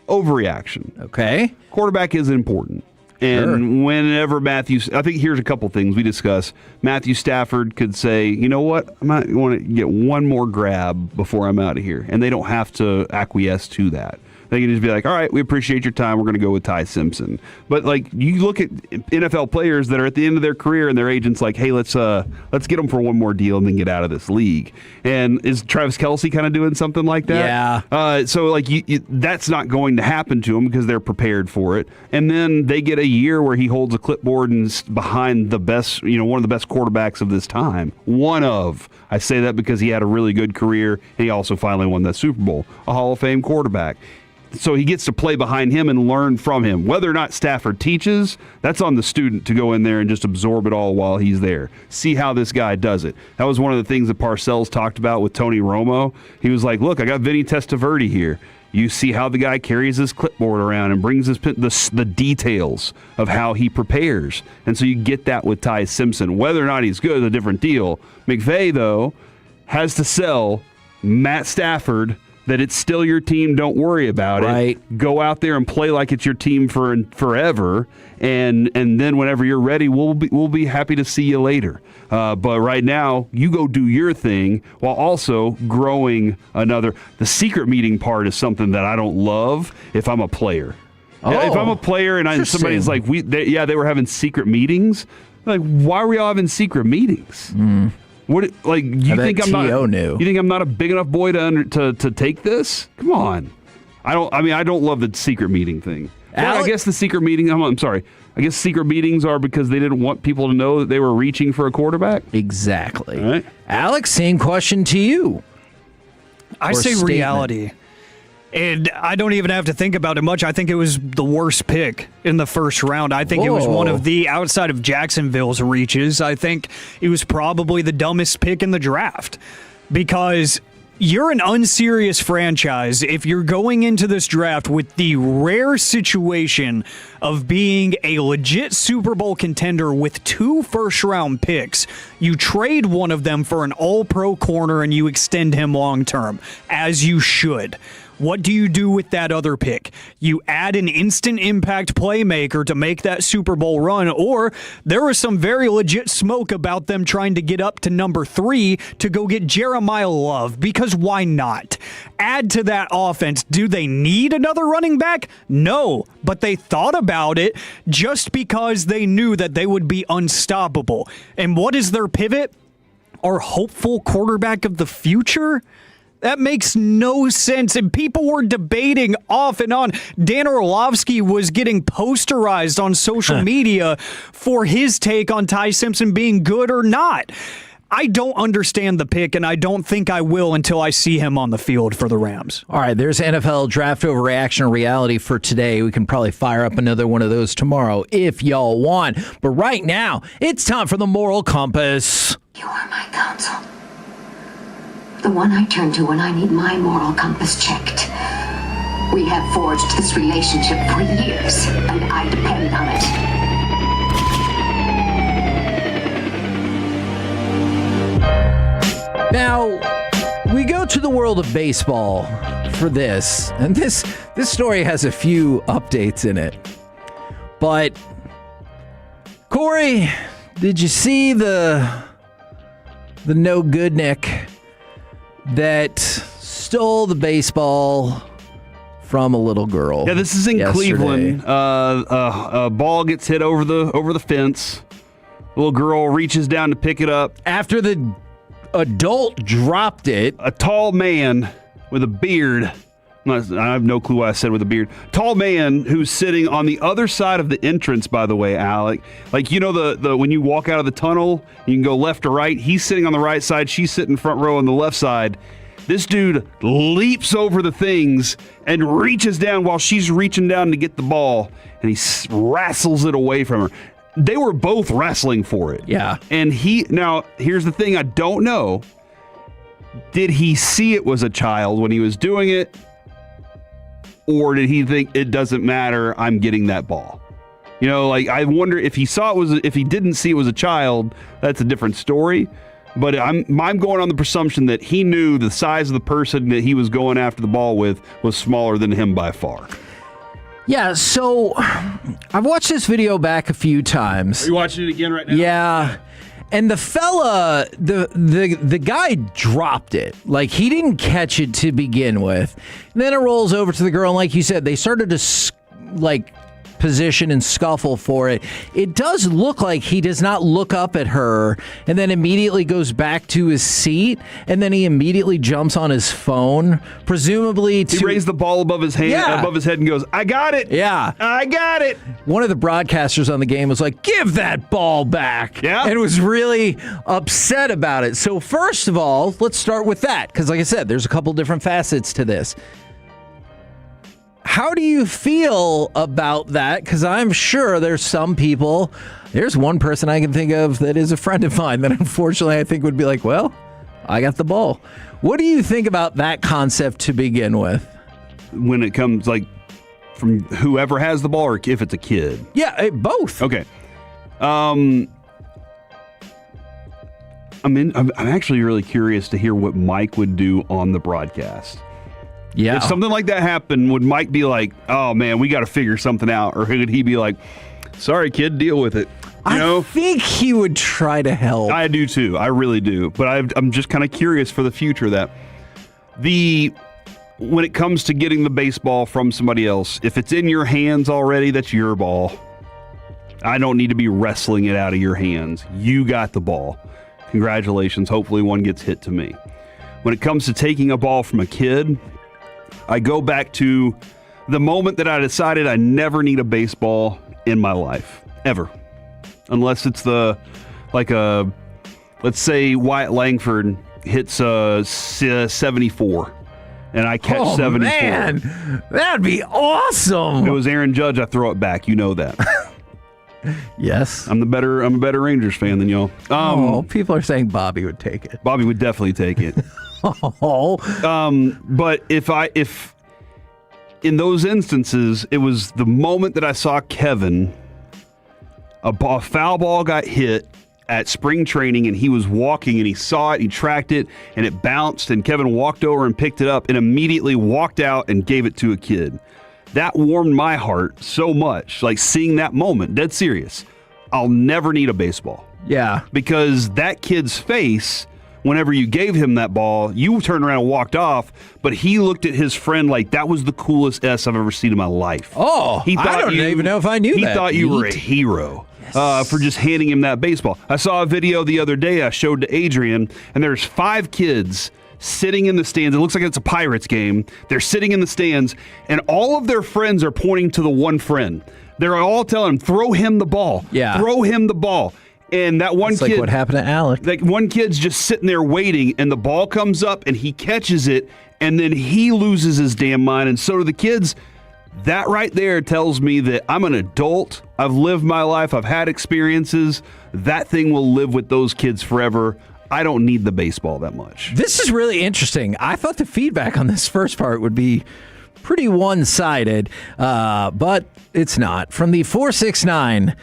Overreaction. Okay. Quarterback is important. And whenever I think here's a couple things we discuss. Matthew Stafford could say, you know what, I might want to get one more grab before I'm out of here. And they don't have to acquiesce to that. They can just be like, all right, we appreciate your time. We're going to go with Ty Simpson. But like you look at NFL players that are at the end of their career and their agent's like, hey, let's get them for one more deal and then get out of this league. And is Travis Kelce kind of doing something like that? Yeah. So like that's not going to happen to them because they're prepared for it. And then they get a year where he holds a clipboard and is behind the best, one of the best quarterbacks of this time. I say that because he had a really good career and he also finally won that Super Bowl, a Hall of Fame quarterback. So he gets to play behind him and learn from him. Whether or not Stafford teaches, that's on the student to go in there and just absorb it all while he's there. See how this guy does it. That was one of the things that Parcells talked about with Tony Romo. He was like, look, I got Vinny Testaverde here. You see how the guy carries his clipboard around and brings the details of how he prepares. And so you get that with Ty Simpson. Whether or not he's good is a different deal. McVay, though, has to sell Matt Stafford that it's still your team, don't worry about it. Go out there and play like it's your team for forever, and then whenever you're ready, we'll be happy to see you later. But right now, you go do your thing while also growing another. The secret meeting part is something that I don't love if I'm a player. If I'm a player and somebody's like, they were having secret meetings, like, why are we all having secret meetings? What you think I'm not? You think I'm not a big enough boy to take this? Come on, I don't love the secret meeting thing. Well, I guess the secret meeting. I'm sorry. I guess secret meetings are because they didn't want people to know that they were reaching for a quarterback. Exactly. All right. Alex, same question to you. I say reality. And I don't even have to think about it much. I think it was the worst pick in the first round. I think it was one of the, outside of Jacksonville's reaches, I think it was probably the dumbest pick in the draft. Because you're an unserious franchise if you're going into this draft with the rare situation of being a legit Super Bowl contender with 2 first-round picks. You trade one of them for an all-pro corner and you extend him long-term, as you should. What do you do with that other pick? You add an instant impact playmaker to make that Super Bowl run, or there was some very legit smoke about them trying to get up to number 3 to go get Jeremiah Love, because why not? Add to that offense. Do they need another running back? No, but they thought about it just because they knew that they would be unstoppable. And what is their pivot? Our hopeful quarterback of the future? That makes no sense, and people were debating off and on. Dan Orlovsky was getting posterized on social media for his take on Ty Simpson being good or not. I don't understand the pick, and I don't think I will until I see him on the field for the Rams. All right, there's NFL Draft Overreaction Reality for today. We can probably fire up another one of those tomorrow if y'all want. But right now, it's time for the Moral Compass. You are my counsel. The one I turn to when I need my moral compass checked. We have forged this relationship for years, and I depend on it. Now, we go to the world of baseball for this, and this story has a few updates in it. But, Corey, did you see the no good Nick that stole the baseball from a little girl? Yeah, this is in Cleveland. A ball gets hit over the fence. Little girl reaches down to pick it up. After the adult dropped it. A tall man with a beard. I have no clue why I said with a beard. Tall man who's sitting on the other side of the entrance, by the way, Alec. Like, you know, the when you walk out of the tunnel, you can go left or right. He's sitting on the right side. She's sitting front row on the left side. This dude leaps over the things and reaches down while she's reaching down to get the ball, and he wrestles it away from her. They were both wrestling for it. Yeah. And now, here's the thing I don't know. Did he see it was a child when he was doing it? Or did he think it doesn't matter, I'm getting that ball? You know, like, I wonder if he didn't see it was a child, that's a different story. But I'm going on the presumption that he knew the size of the person that he was going after the ball with was smaller than him by far. Yeah, so I've watched this video back a few times. Are you watching it again right now? Yeah. And the fella, the guy dropped it. Like, he didn't catch it to begin with. And then it rolls over to the girl, and like you said, they started to, position and scuffle for it. It does look like he does not look up at her and then immediately goes back to his seat, and then he immediately jumps on his phone, presumably to... He raised the ball above his hand, above his head, and goes, "I got it! Yeah. I got it!" One of the broadcasters on the game was like, "Give that ball back!" Yeah. And was really upset about it. So first of all, let's start with that, because like I said, there's a couple different facets to this. How do you feel about that? Because I'm sure there's some people, there's one person I can think of that is a friend of mine that unfortunately I think would be like, well, I got the ball. What do you think about that concept to begin with? When it comes, from whoever has the ball, or if it's a kid? Yeah, both. Okay. I'm actually really curious to hear what Mike would do on the broadcast. Yeah. If something like that happened, would Mike be like, "Oh man, we got to figure something out," or would he be like, "Sorry, kid, deal with it"? I think he would try to help. I do too. I really do. But I'm just kind of curious for the future that when it comes to getting the baseball from somebody else, if it's in your hands already, that's your ball. I don't need to be wrestling it out of your hands. You got the ball. Congratulations. Hopefully one gets hit to me. When it comes to taking a ball from a kid, I go back to the moment that I decided I never need a baseball in my life, ever. Unless it's let's say Wyatt Langford hits 74 and I catch 74. Man, that'd be awesome. If it was Aaron Judge, I throw it back. You know that. Yes. I'm a better Rangers fan than y'all. People are saying Bobby would take it. Bobby would definitely take it. But if in those instances, it was the moment that I saw Kevin, a foul ball got hit at spring training, and he was walking, and he saw it, he tracked it, and it bounced, and Kevin walked over and picked it up and immediately walked out and gave it to a kid. That warmed my heart so much, seeing that moment, dead serious. I'll never need a baseball. Yeah. Because that kid's face, whenever you gave him that ball, you turned around and walked off, but he looked at his friend like that was the coolest S I've ever seen in my life. Oh, I don't even know if I knew that. He thought you were a hero. For just handing him that baseball. I saw a video the other day I showed to Adrian, and there's 5 kids sitting in the stands. It looks like it's a Pirates game. They're sitting in the stands, and all of their friends are pointing to the one friend. They're all telling him, "Throw him the ball. Yeah. Throw him the ball." And that one kid, like what happened to Alec. One kid's just sitting there waiting, and the ball comes up, and he catches it, and then he loses his damn mind, and so do the kids. That right there tells me that I'm an adult. I've lived my life. I've had experiences. That thing will live with those kids forever. I don't need the baseball that much. This is really interesting. I thought the feedback on this first part would be pretty one-sided, but it's not. From the 469,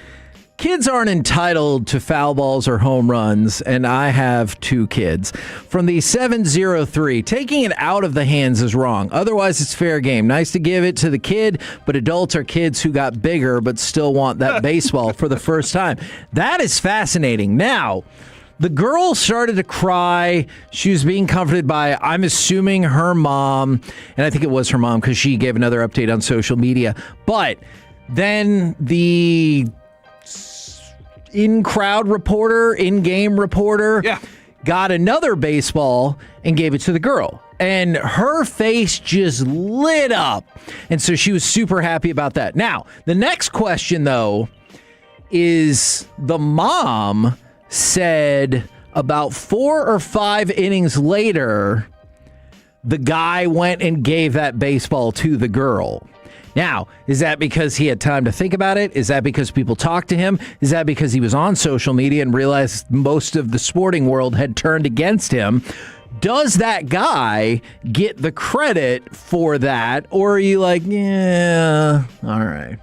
kids aren't entitled to foul balls or home runs, and I have 2 kids. From the 703, taking it out of the hands is wrong. Otherwise, it's fair game. Nice to give it to the kid, but adults are kids who got bigger but still want that baseball for the first time. That is fascinating. Now, the girl started to cry. She was being comforted by, I'm assuming, her mom, and I think it was her mom because she gave another update on social media. But then the in-game reporter got another baseball and gave it to the girl. And her face just lit up. And so she was super happy about that. Now, the next question, though, is the mom said about 4 or 5 innings later, the guy went and gave that baseball to the girl. Now, is that because he had time to think about it? Is that because people talked to him? Is that because he was on social media and realized most of the sporting world had turned against him? Does that guy get the credit for that? Or are you like, yeah, all right.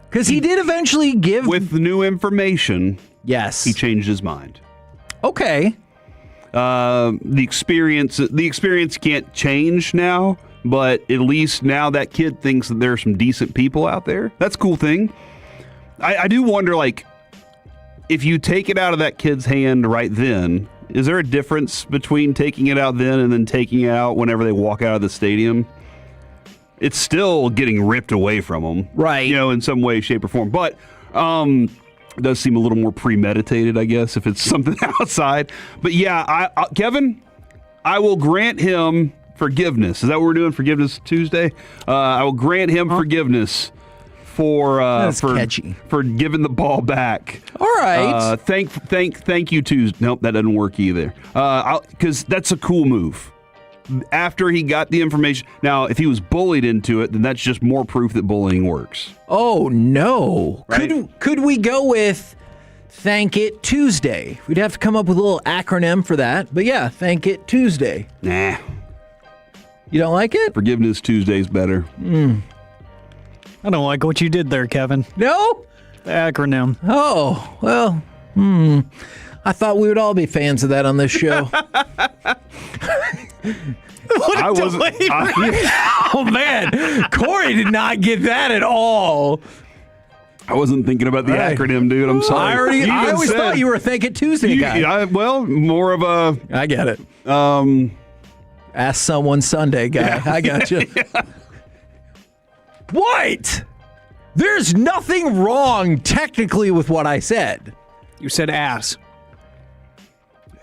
Because he did eventually give... With the new information, yes, he changed his mind. Okay. The experience can't change now, but at least now that kid thinks that there are some decent people out there. That's a cool thing. I do wonder, if you take it out of that kid's hand right then, is there a difference between taking it out then and then taking it out whenever they walk out of the stadium? It's still getting ripped away from them. Right. In some way, shape, or form. But it does seem a little more premeditated, I guess, if it's something outside. But yeah, Kevin, I will grant him forgiveness. Is that what we're doing? Forgiveness Tuesday? I will grant him forgiveness for giving the ball back. All right. Thank you, Tuesday. Nope, that doesn't work either. Because that's a cool move. After he got the information. Now, if he was bullied into it, then that's just more proof that bullying works. Oh, no. Right? Could we go with Thank It Tuesday? We'd have to come up with a little acronym for that. But yeah, Thank It Tuesday. Nah. You don't like it? Forgiveness Tuesday's better. I don't like what you did there, Kevin. No? The acronym. Oh, well, I thought we would all be fans of that on this show. What a delivery. Oh, man. Corey did not get that at all. I wasn't thinking about the acronym, dude. I'm sorry. I always thought you were a Thank It Tuesday guy. More of a... I get it. Ask Someone Sunday guy. Yeah. I got you. Yeah. What? There's nothing wrong technically with what I said. You said ass.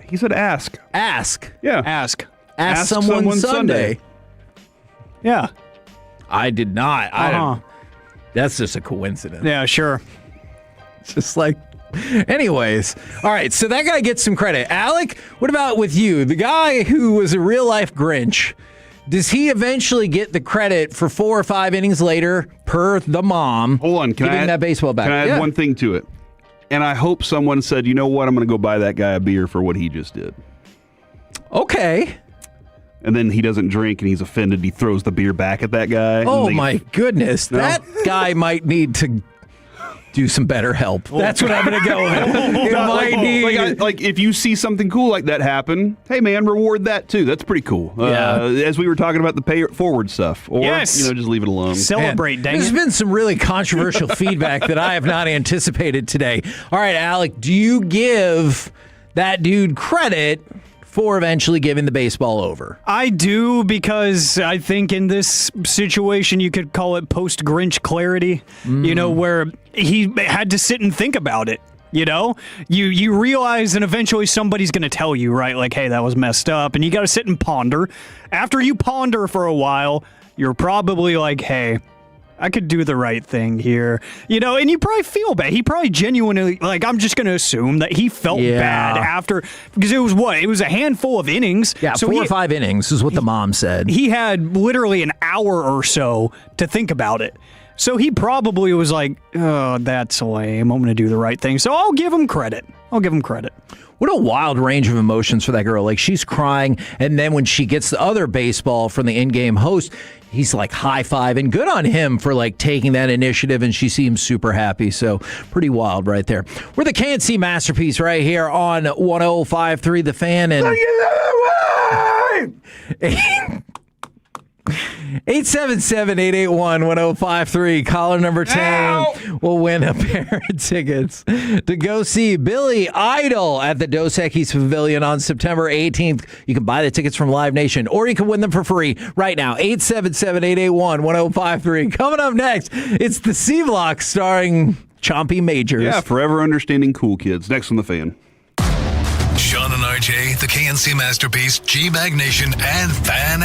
He said ask. Ask. Yeah. Ask. Ask someone Sunday. Yeah. I did not. That's just a coincidence. Yeah, sure. It's just like... Anyways, all right, so that guy gets some credit. Alec, what about with you? The guy who was a real-life Grinch, does he eventually get the credit for 4 or 5 innings later per the mom? Hold on, giving that baseball back? Can I add one thing to it? And I hope someone said, you know what, I'm going to go buy that guy a beer for what he just did. Okay. And then he doesn't drink and he's offended. He throws the beer back at that guy. Oh, my goodness. No? That guy might need to do some better help. That's what I'm going to go with. Like if you see something cool like that happen, hey, man, reward that too. That's pretty cool. Yeah. As we were talking about the pay it forward stuff. Or, just leave it alone. Celebrate, dang it. There's been some really controversial feedback that I have not anticipated today. All right, Alec, do you give that dude credit for eventually giving the baseball over? I do, because I think in this situation you could call it post-Grinch clarity, where he had to sit and think about it. You realize, and eventually somebody's going to tell you, right? Like, hey, that was messed up. And you got to sit and ponder. After you ponder for a while, you're probably like, hey, I could do the right thing here. And you probably feel bad. He probably genuinely, I'm just going to assume that he felt bad after, because it was what? It was a handful of innings. Yeah, so 4 or 5 innings is what the mom said. He had literally an hour or so to think about it. So he probably was like, oh, that's lame. I'm going to do the right thing. So I'll give him credit. What a wild range of emotions for that girl. Like, she's crying, and then when she gets the other baseball from the in-game host, he's like high-fiving. Good on him for taking that initiative, and she seems super happy. So pretty wild right there. We're the KNC Masterpiece right here on 105.3 The Fan. And 877-881-1053. Caller number 10 will win a pair of tickets to go see Billy Idol at the Dos Equis Pavilion on September 18th. You can buy the tickets from Live Nation, or you can win them for free right now. 877-881-1053. Coming up next, it's the C-Block starring Chompy Majors. Yeah, forever understanding cool kids. Next on The Fan. Sean and RJ, the KNC Masterpiece, G-Bag Nation, and Fan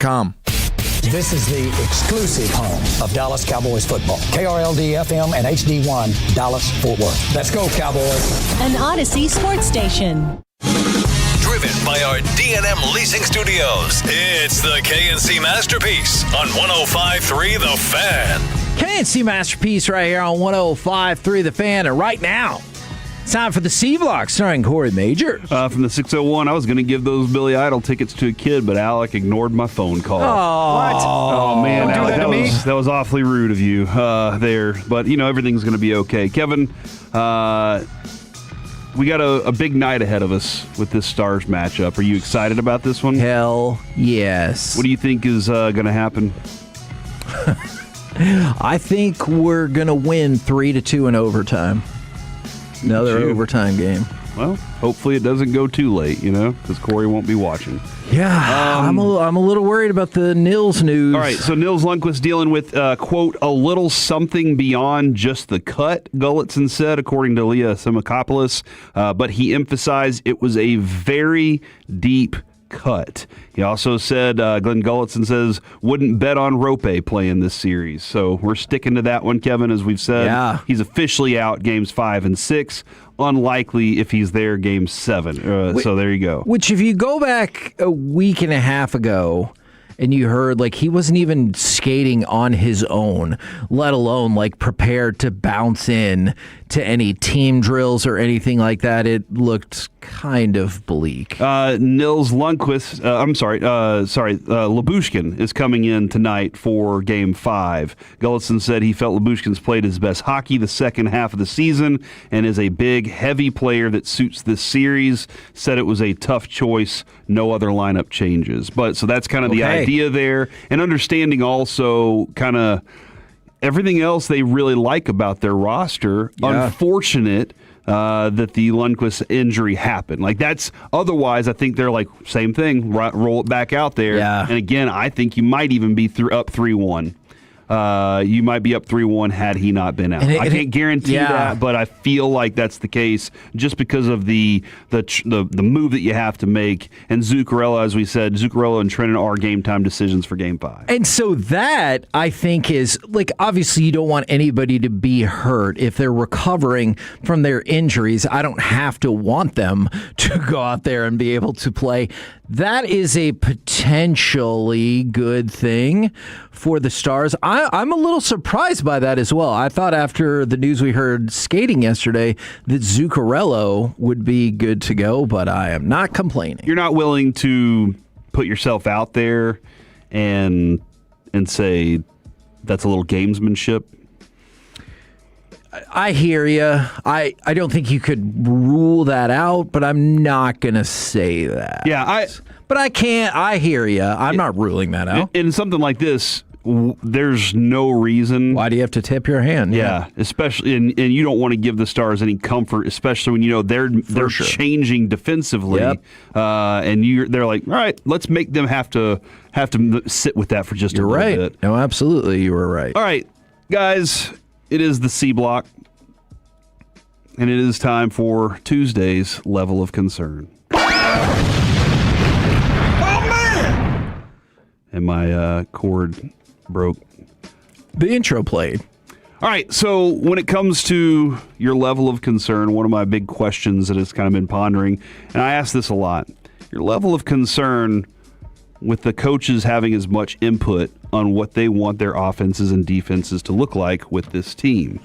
krld-fm.com. This is the exclusive home of Dallas Cowboys football. KRLD-FM and HD1, Dallas-Fort Worth. Let's go, Cowboys. An Odyssey sports station. Driven by our D&M Leasing Studios, it's the KNC Masterpiece on 105.3 The Fan. KNC Masterpiece right here on 105.3 The Fan. And right now, it's time for the C-Block starring Corey Majors. From the 601, I was going to give those Billy Idol tickets to a kid, but Alec ignored my phone call. Oh, man, don't Alec, do that to me. that was awfully rude of you there. But, everything's going to be okay. Kevin, we got a big night ahead of us with this Stars matchup. Are you excited about this one? Hell yes. What do you think is going to happen? I think we're going to win 3-2 in overtime. Another overtime game. Well, hopefully it doesn't go too late, because Corey won't be watching. Yeah, I'm a little worried about the Nils news. All right, so Nils Lundqvist dealing with, quote, a little something beyond just the cut, Gulletson said, according to Leah Simakopoulos. But he emphasized it was a very deep cut. He also said, Glenn Gulletson says, wouldn't bet on Rope playing this series. So we're sticking to that one, Kevin, as we've said. Yeah. He's officially out games 5 and 6. Unlikely if he's there game 7. So there you go. Which, if you go back a week and a half ago and you heard, he wasn't even skating on his own, let alone, prepared to bounce in to any team drills or anything like that, it looked kind of bleak. Nils Lundqvist, Lyubushkin is coming in tonight for Game 5. Gulletson said he felt Lyubushkin's played his best hockey the second half of the season and is a big, heavy player that suits this series. Said it was a tough choice, no other lineup changes. So that's kind of the idea there, and understanding also kind of everything else they really like about their roster. Yeah. Unfortunate that the Lundqvist injury happened. That's otherwise, I think they're same thing, roll it back out there. Yeah. And again, I think you might even be up 3-1. You might be up 3-1 had he not been out. I can't guarantee that, but I feel like that's the case just because of the move that you have to make. And Zuccarello, as we said, Zuccarello and Trennan are game time decisions for Game 5. And so that, I think, is obviously you don't want anybody to be hurt. If they're recovering from their injuries, I don't have to want them to go out there and be able to play. That is a potentially good thing for the Stars. I'm a little surprised by that as well. I thought after the news we heard skating yesterday that Zuccarello would be good to go, but I am not complaining. You're not willing to put yourself out there and say that's a little gamesmanship? I hear you. I don't think you could rule that out, but I'm not going to say that. Yeah, But I can't. I hear you. I'm not ruling that out. In something like this, there's no reason. Why do you have to tip your hand? Yeah, especially, and you don't want to give the Stars any comfort, especially when they're changing defensively, and they're like, all right, let's make them have to sit with that for just a little bit. No, absolutely, you were right. All right, guys. It is the C Block, and it is time for Tuesday's Level of Concern. Oh, man! And my cord broke. The intro played. All right, so when it comes to your level of concern, one of my big questions that has kind of been pondering, and I ask this a lot, your level of concern with the coaches having as much input on what they want their offenses and defenses to look like with this team.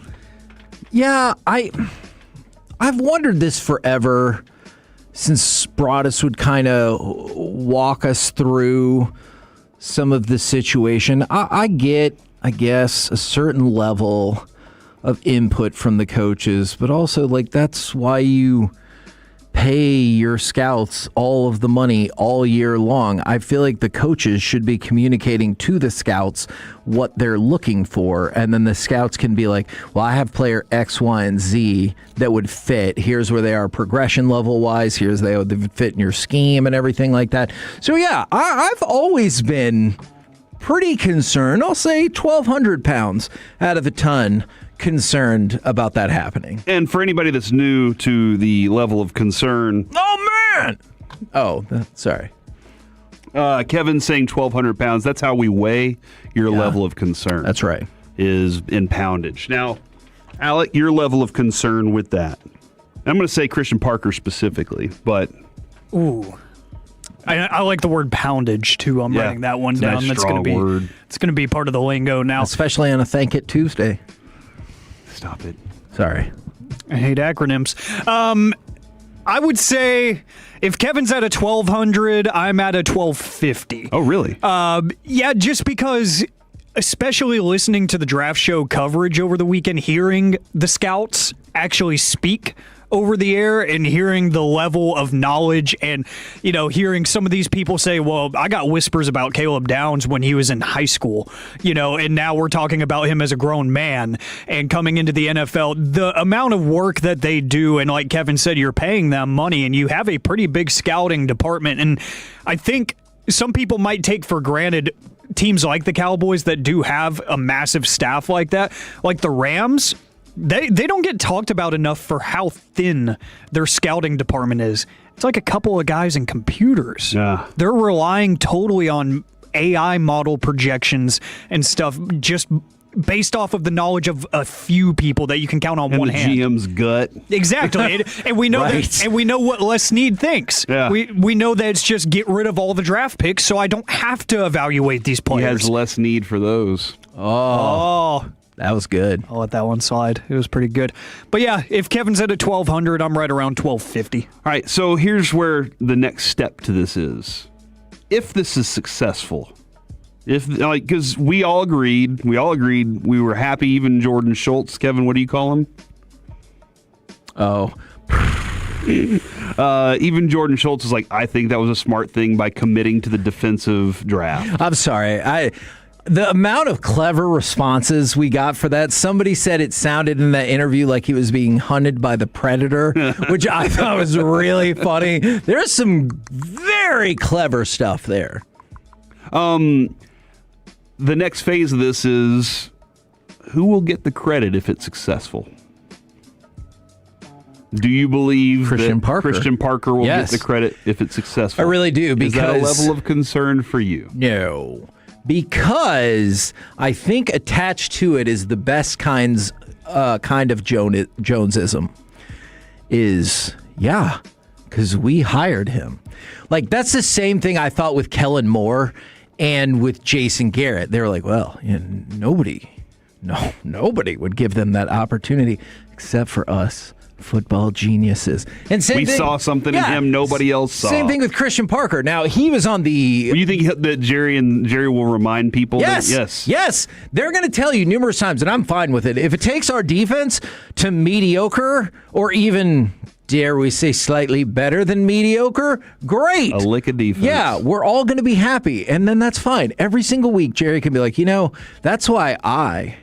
Yeah, I've wondered this forever since Broadus would kind of walk us through some of the situation. I get, I guess, a certain level of input from the coaches, but also that's why you pay your scouts all of the money all year long. I feel like the coaches should be communicating to the scouts what they're looking for, and then the scouts can be like, well, I have player X, Y, and Z that would fit. Here's where they are progression level wise. Here's they would fit in your scheme and everything like that. So yeah, I've always been pretty concerned. I'll say 1,200 pounds out of a ton concerned about that happening. And for anybody that's new to the level of concern... Oh, man! Oh, sorry. Kevin's saying 1,200 pounds. That's how we weigh your level of concern. That's right. Is in poundage. Now, Alec, your level of concern with that. I'm going to say Christian Parker specifically, but... Ooh. I like the word poundage, too. I'm writing that one down. That's going to be word. It's going to be part of the lingo now. Especially on a Thank It Tuesday. Stop it. Sorry. I hate acronyms. I would say if Kevin's at a 1,200, I'm at a 1,250. Oh, really? Yeah, just because, especially listening to the draft show coverage over the weekend, hearing the scouts actually speak over the air and hearing the level of knowledge and, hearing some of these people say, well, I got whispers about Caleb Downs when he was in high school, and now we're talking about him as a grown man and coming into the NFL. The amount of work that they do, and like Kevin said, you're paying them money and you have a pretty big scouting department. And I think some people might take for granted teams like the Cowboys that do have a massive staff like that, like the Rams. They don't get talked about enough for how thin their scouting department is. It's like a couple of guys in computers. Yeah. They're relying totally on AI model projections and stuff just based off of the knowledge of a few people that you can count on and one the hand. GM's gut. Exactly. and we know that, and we know what Les Snead thinks. Yeah. We know that it's just get rid of all the draft picks so I don't have to evaluate these players. He has less need for those. Oh. That was good. I'll let that one slide. It was pretty good. But yeah, if Kevin's at a 1,200, I'm right around 1,250. All right, so here's where the next step to this is. If this is successful, because we all agreed, we were happy, even Jordan Schultz. Kevin, what do you call him? Oh. Even Jordan Schultz is like, I think that was a smart thing by committing to the defensive draft. I'm sorry. The amount of clever responses we got for that, somebody said it sounded in that interview like he was being hunted by the predator, which I thought was really funny. There's some very clever stuff there. The next phase of this is who will get the credit if it's successful? Do you believe Christian Parker will get the credit if it's successful? I really do. Because is that a level of concern for you? No. Because I think attached to it is the best kind of Jonesism is, because we hired him. Like, that's the same thing I thought with Kellen Moore and with Jason Garrett. They were like, well, nobody would give them that opportunity except for us football geniuses. And we saw something in him nobody else saw. Same thing with Christian Parker. Now, he was on the... You think that Jerry will remind people? Yes. They're going to tell you numerous times, and I'm fine with it. If it takes our defense to mediocre or even, dare we say, slightly better than mediocre, great. A lick of defense. Yeah, we're all going to be happy, and then that's fine. Every single week, Jerry can be like, that's why I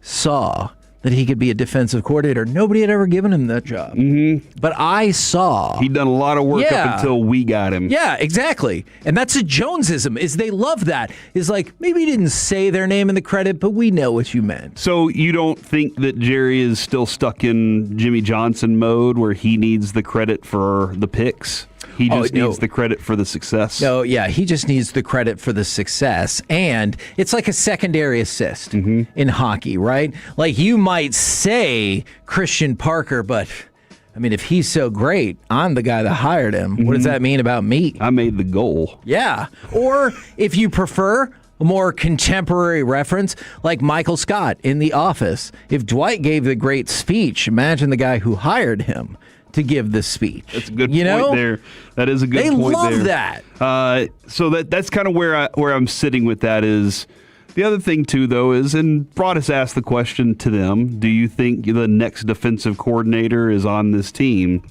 saw that he could be a defensive coordinator. Nobody had ever given him that job. Mm-hmm. But I saw... He'd done a lot of work up until we got him. Yeah, exactly. And that's a Jonesism, is they love that. Is like, maybe you didn't say their name in the credit, but we know what you meant. So you don't think that Jerry is still stuck in Jimmy Johnson mode where he needs the credit for the picks? He just needs the credit for the success. No, yeah, he just needs the credit for the success. And it's like a secondary assist in hockey, right? Like, you might say Christian Parker, but, I mean, if he's so great, I'm the guy that hired him. What does that mean about me? I made the goal. Yeah. Or, if you prefer, a more contemporary reference, like Michael Scott in The Office. If Dwight gave the great speech, imagine the guy who hired him to give this speech. That's a good point there. That is a good point there. They love that. So that's kind of where I'm sitting with that is. The other thing, too, though, is, and Broadus asked the question to them, do you think the next defensive coordinator is on this team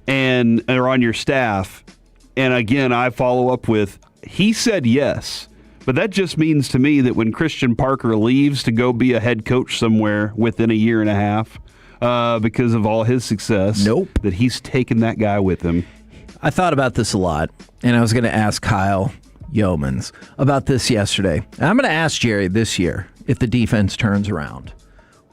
or on your staff? And again, I follow up with, he said yes. But that just means to me that when Christian Parker leaves to go be a head coach somewhere within a year and a half, because of all his success, that he's taken that guy with him. I thought about this a lot, and I was going to ask Kyle Yeomans about this yesterday. And I'm going to ask Jerry this year if the defense turns around.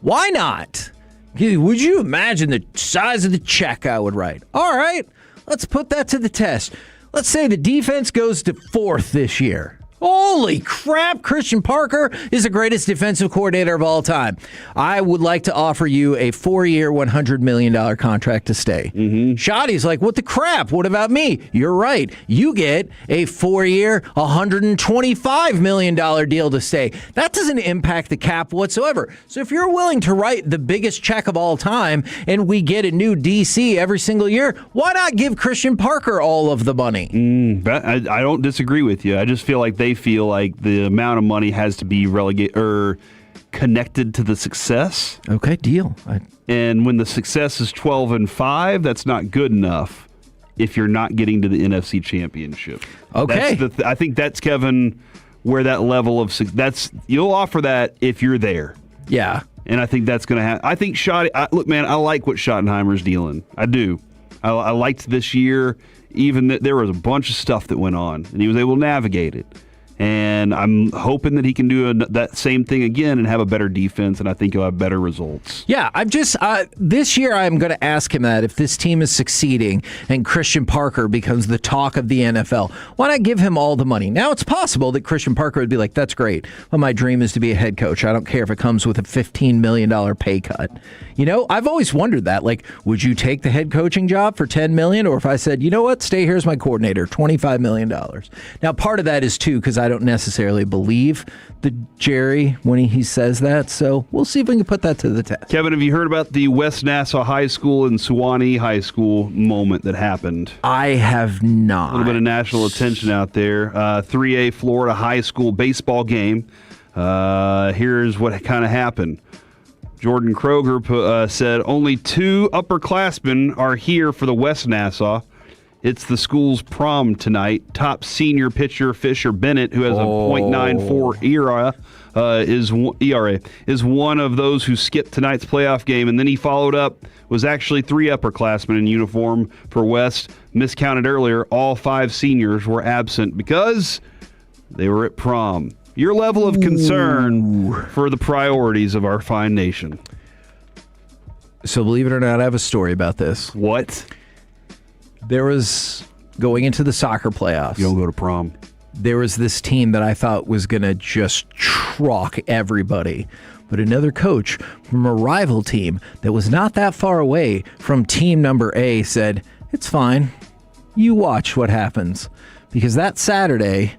Why not? Would you imagine the size of the check I would write? All right, let's put that to the test. Let's say the defense goes to 4th this year. Holy crap, Christian Parker is the greatest defensive coordinator of all time. I would like to offer you a 4-year, $100 million contract to stay. Shoddy's like, what the crap? What about me? You're right. You get a 4-year, $125 million deal to stay. That doesn't impact the cap whatsoever. So if you're willing to write the biggest check of all time and we get a new DC every single year, why not give Christian Parker all of the money? I don't disagree with you. I just feel like they feel like the amount of money has to be relegated or connected to the success. Okay, deal. And when the success is 12-5, that's not good enough if you're not getting to the NFC Championship. Okay. I think that's, Kevin, where that level of you'll offer that if you're there. Yeah. And I think that's going to happen. I think look, man, I like what Schottenheimer's dealing. I do. I liked this year, even that there was a bunch of stuff that went on, and he was able to navigate it. And I'm hoping that he can do that same thing again and have a better defense, and I think he'll have better results. Yeah, I'm just this year I'm going to ask him that if this team is succeeding and Christian Parker becomes the talk of the NFL, why not give him all the money? Now, it's possible that Christian Parker would be like, that's great, but my dream is to be a head coach. I don't care if it comes with a $15 million pay cut. You know, I've always wondered that. Like, would you take the head coaching job for $10 million? Or if I said, you know what, stay here as my coordinator, $25 million. Now, part of that is, too, because I don't necessarily believe the Jerry when he says that. So we'll see if we can put that to the test. Kevin, have you heard about the West Nassau High School and Sewanee High School moment that happened? I have not. A little bit of national attention out there. 3A Florida High School baseball game. Here's what kind of happened. Jordan Kroger said only 2 upperclassmen are here for the West Nassau. It's the school's prom tonight. Top senior pitcher Fisher Bennett, who has a .94 ERA, is one of those who skipped tonight's playoff game. And then he followed up, was actually 3 upperclassmen in uniform for West. Miscounted earlier, all 5 seniors were absent because they were at prom. Your level of concern for the priorities of our fine nation. So believe it or not, I have a story about this. What? There was, going into the soccer playoffs. You don't go to prom. There was this team that I thought was going to just truck everybody. But another coach from a rival team that was not that far away from team number A said, it's fine. You watch what happens. Because that Saturday,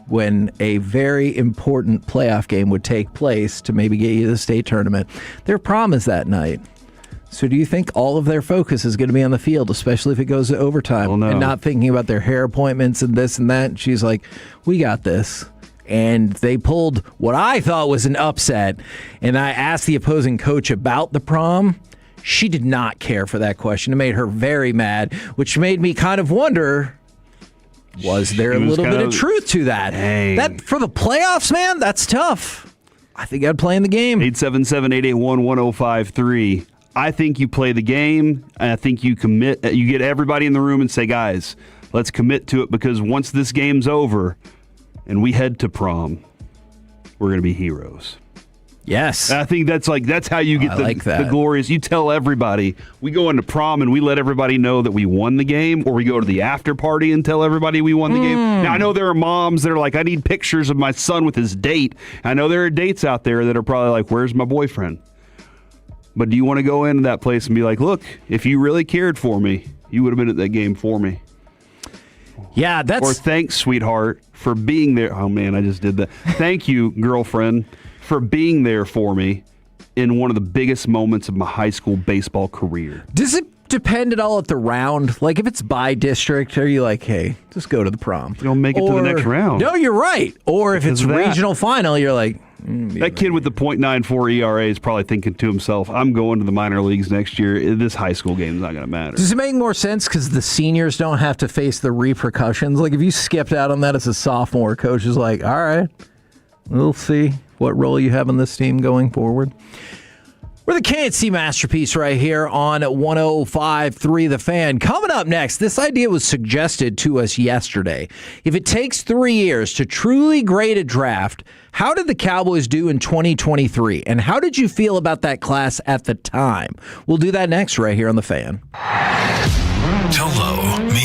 when a very important playoff game would take place to maybe get you to the state tournament, their prom is that night. So do you think all of their focus is going to be on the field, especially if it goes to overtime, and not thinking about their hair appointments and this and that? And she's like, we got this. And they pulled what I thought was an upset. And I asked the opposing coach about the prom. She did not care for that question. It made her very mad, which made me kind of wonder, was there a little bit of truth to that? Dang. That for the playoffs, man, that's tough. I think I'd play in the game. 877-881-1053. I think you play the game, and I think you commit. You get everybody in the room and say, guys, let's commit to it, because once this game's over and we head to prom, we're going to be heroes. Yes. And I think that's how you get the glorious. You tell everybody, we go into prom and we let everybody know that we won the game, or we go to the after party and tell everybody we won the game. Now, I know there are moms that are like, I need pictures of my son with his date. I know there are dates out there that are probably like, where's my boyfriend? But do you want to go into that place and be like, look, if you really cared for me, you would have been at that game for me? Yeah, that's... Or thanks, sweetheart, for being there. Oh, man, I just did that. Thank you, girlfriend, for being there for me in one of the biggest moments of my high school baseball career. Does it depend at all at the round? Like, if it's by district, are you like, hey, just go to the prom? You don't make it to the next round. No, you're right. Or if it's regional final, you're like... that kid with the .94 ERA is probably thinking to himself, I'm going to the minor leagues next year. This high school game is not going to matter. Does it make more sense because the seniors don't have to face the repercussions? Like, if you skipped out on that as a sophomore, coach is like, all right, we'll see what role you have on this team going forward. We're the KNC Masterpiece right here on 105.3 The Fan. Coming up next, this idea was suggested to us yesterday. If it takes 3 years to truly grade a draft, how did the Cowboys do in 2023? And how did you feel about that class at the time? We'll do that next right here on The Fan. Tolo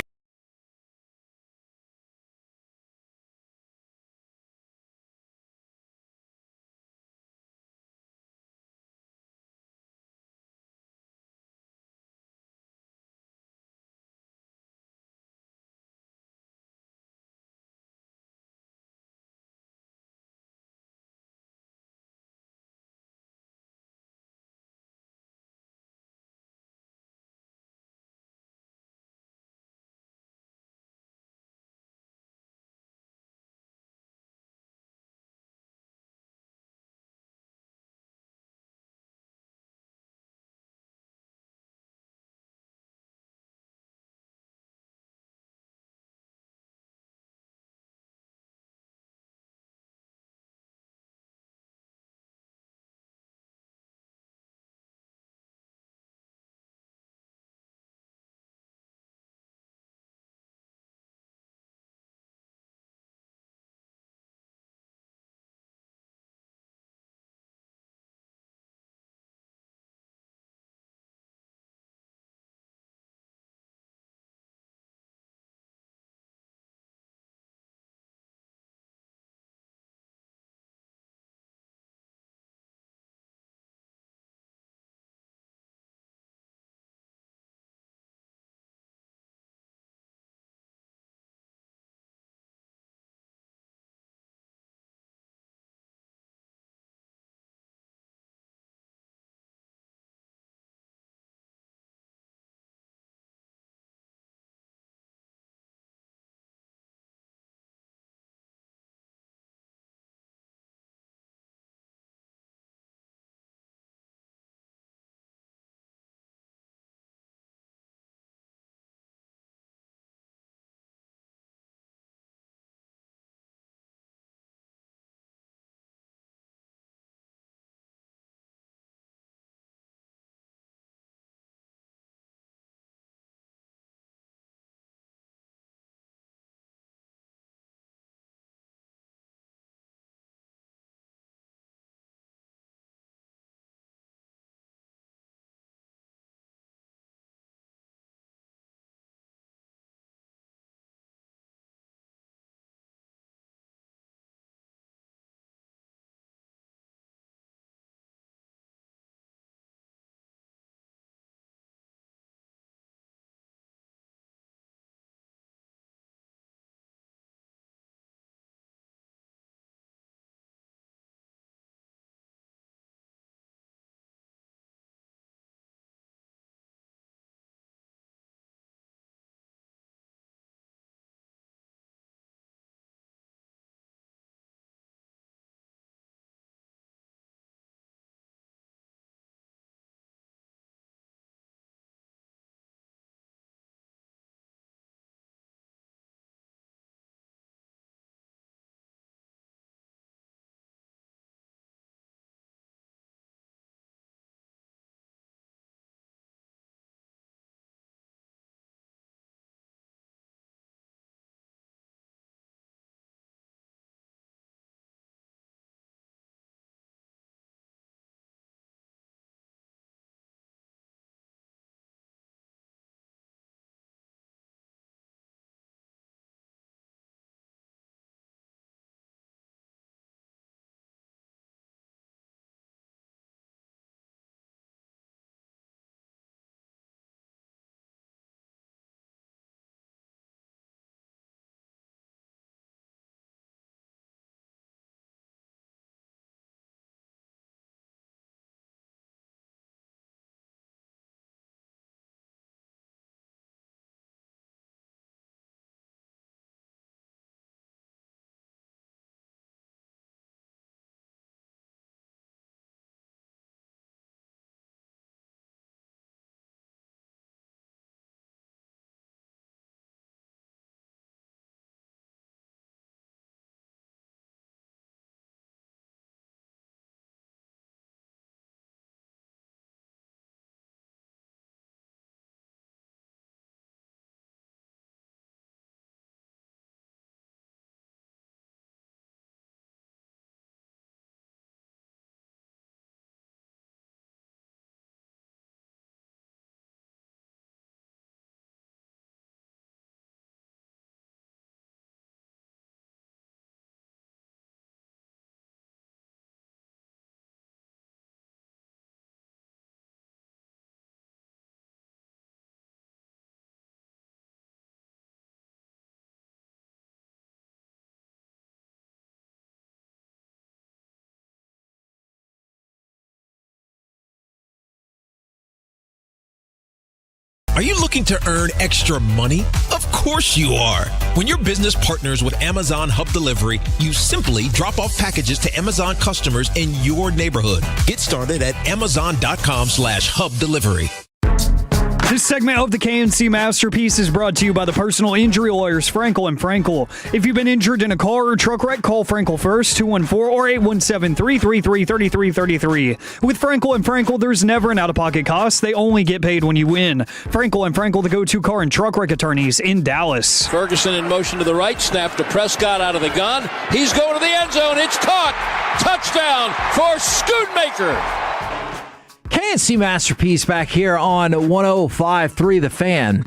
Are you looking to earn extra money? Of course you are. When your business partners with Amazon Hub Delivery, you simply drop off packages to Amazon customers in your neighborhood. Get started at Amazon.com/Hub Delivery. This segment of the KNC Masterpiece is brought to you by the personal injury lawyers Frankel & Frankel. If you've been injured in a car or truck wreck, call Frankel first, 214 or 817-333-3333. With Frankel & Frankel, there's never an out-of-pocket cost. They only get paid when you win. Frankel & Frankel, the go-to car and truck wreck attorneys in Dallas. Ferguson in motion to the right, snap to Prescott out of the gun. He's going to the end zone. It's caught. Touchdown for Schoonmaker. KNC Masterpiece back here on 105.3 The Fan.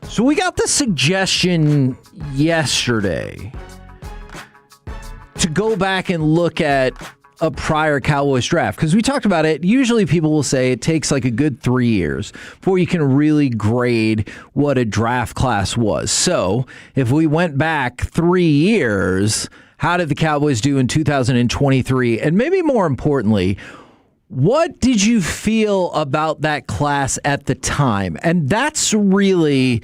So we got the suggestion yesterday to go back and look at a prior Cowboys draft, because we talked about it. Usually people will say it takes like a good 3 years before you can really grade what a draft class was. So if we went back 3 years, how did the Cowboys do in 2023? And maybe more importantly, what did you feel about that class at the time? And that's really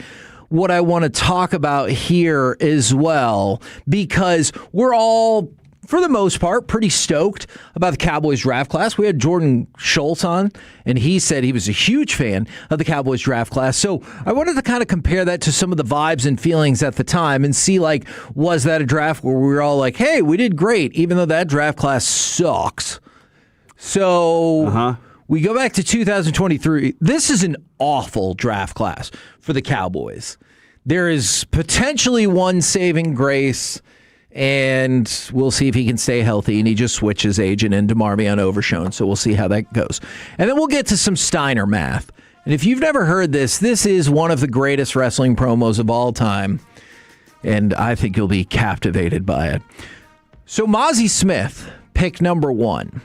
what I want to talk about here as well, because we're all, for the most part, pretty stoked about the Cowboys draft class. We had Jordan Schultz on, and he said he was a huge fan of the Cowboys draft class. So I wanted to kind of compare that to some of the vibes and feelings at the time and see, like, was that a draft where we were all like, hey, we did great, even though that draft class sucks. So we go back to 2023. This is an awful draft class for the Cowboys. There is potentially one saving grace, and we'll see if he can stay healthy, and he just switches agent into Marmion Overshone, so we'll see how that goes. And then we'll get to some Steiner math. And if you've never heard this, this is one of the greatest wrestling promos of all time, and I think you'll be captivated by it. So Mozzie Smith, pick number 1.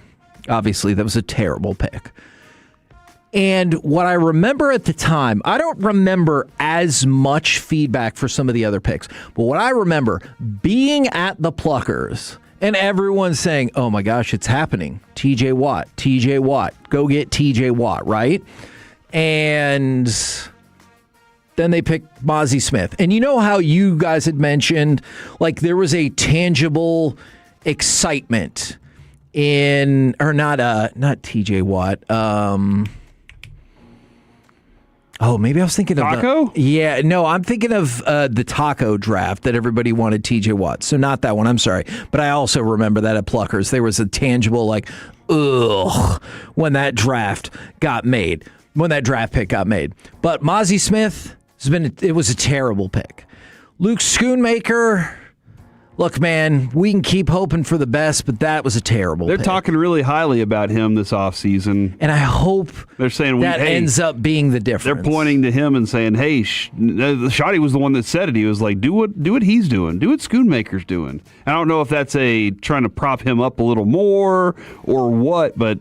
Obviously, that was a terrible pick. And what I remember at the time, I don't remember as much feedback for some of the other picks, but what I remember being at the Pluckers and everyone saying, oh my gosh, it's happening. TJ Watt, go get TJ Watt, right? And then they picked Mozzie Smith. And you know how you guys had mentioned, like, there was a tangible excitement in, or not TJ Watt. Maybe I was thinking of Taco? I'm thinking of the Taco draft that everybody wanted TJ Watt. So not that one, I'm sorry. But I also remember that at Pluckers. There was a tangible, like, ugh, when that draft pick got made. But Mozzie Smith, it was a terrible pick. Luke Schoonmaker, look, man, we can keep hoping for the best, but that was a terrible pick. They're talking really highly about him this offseason. And I hope they're saying that ends up being the difference. They're pointing to him and saying, hey, Shoddy was the one that said it. He was like, do what he's doing. Do what Schoonmaker's doing. I don't know if that's trying to prop him up a little more or what, but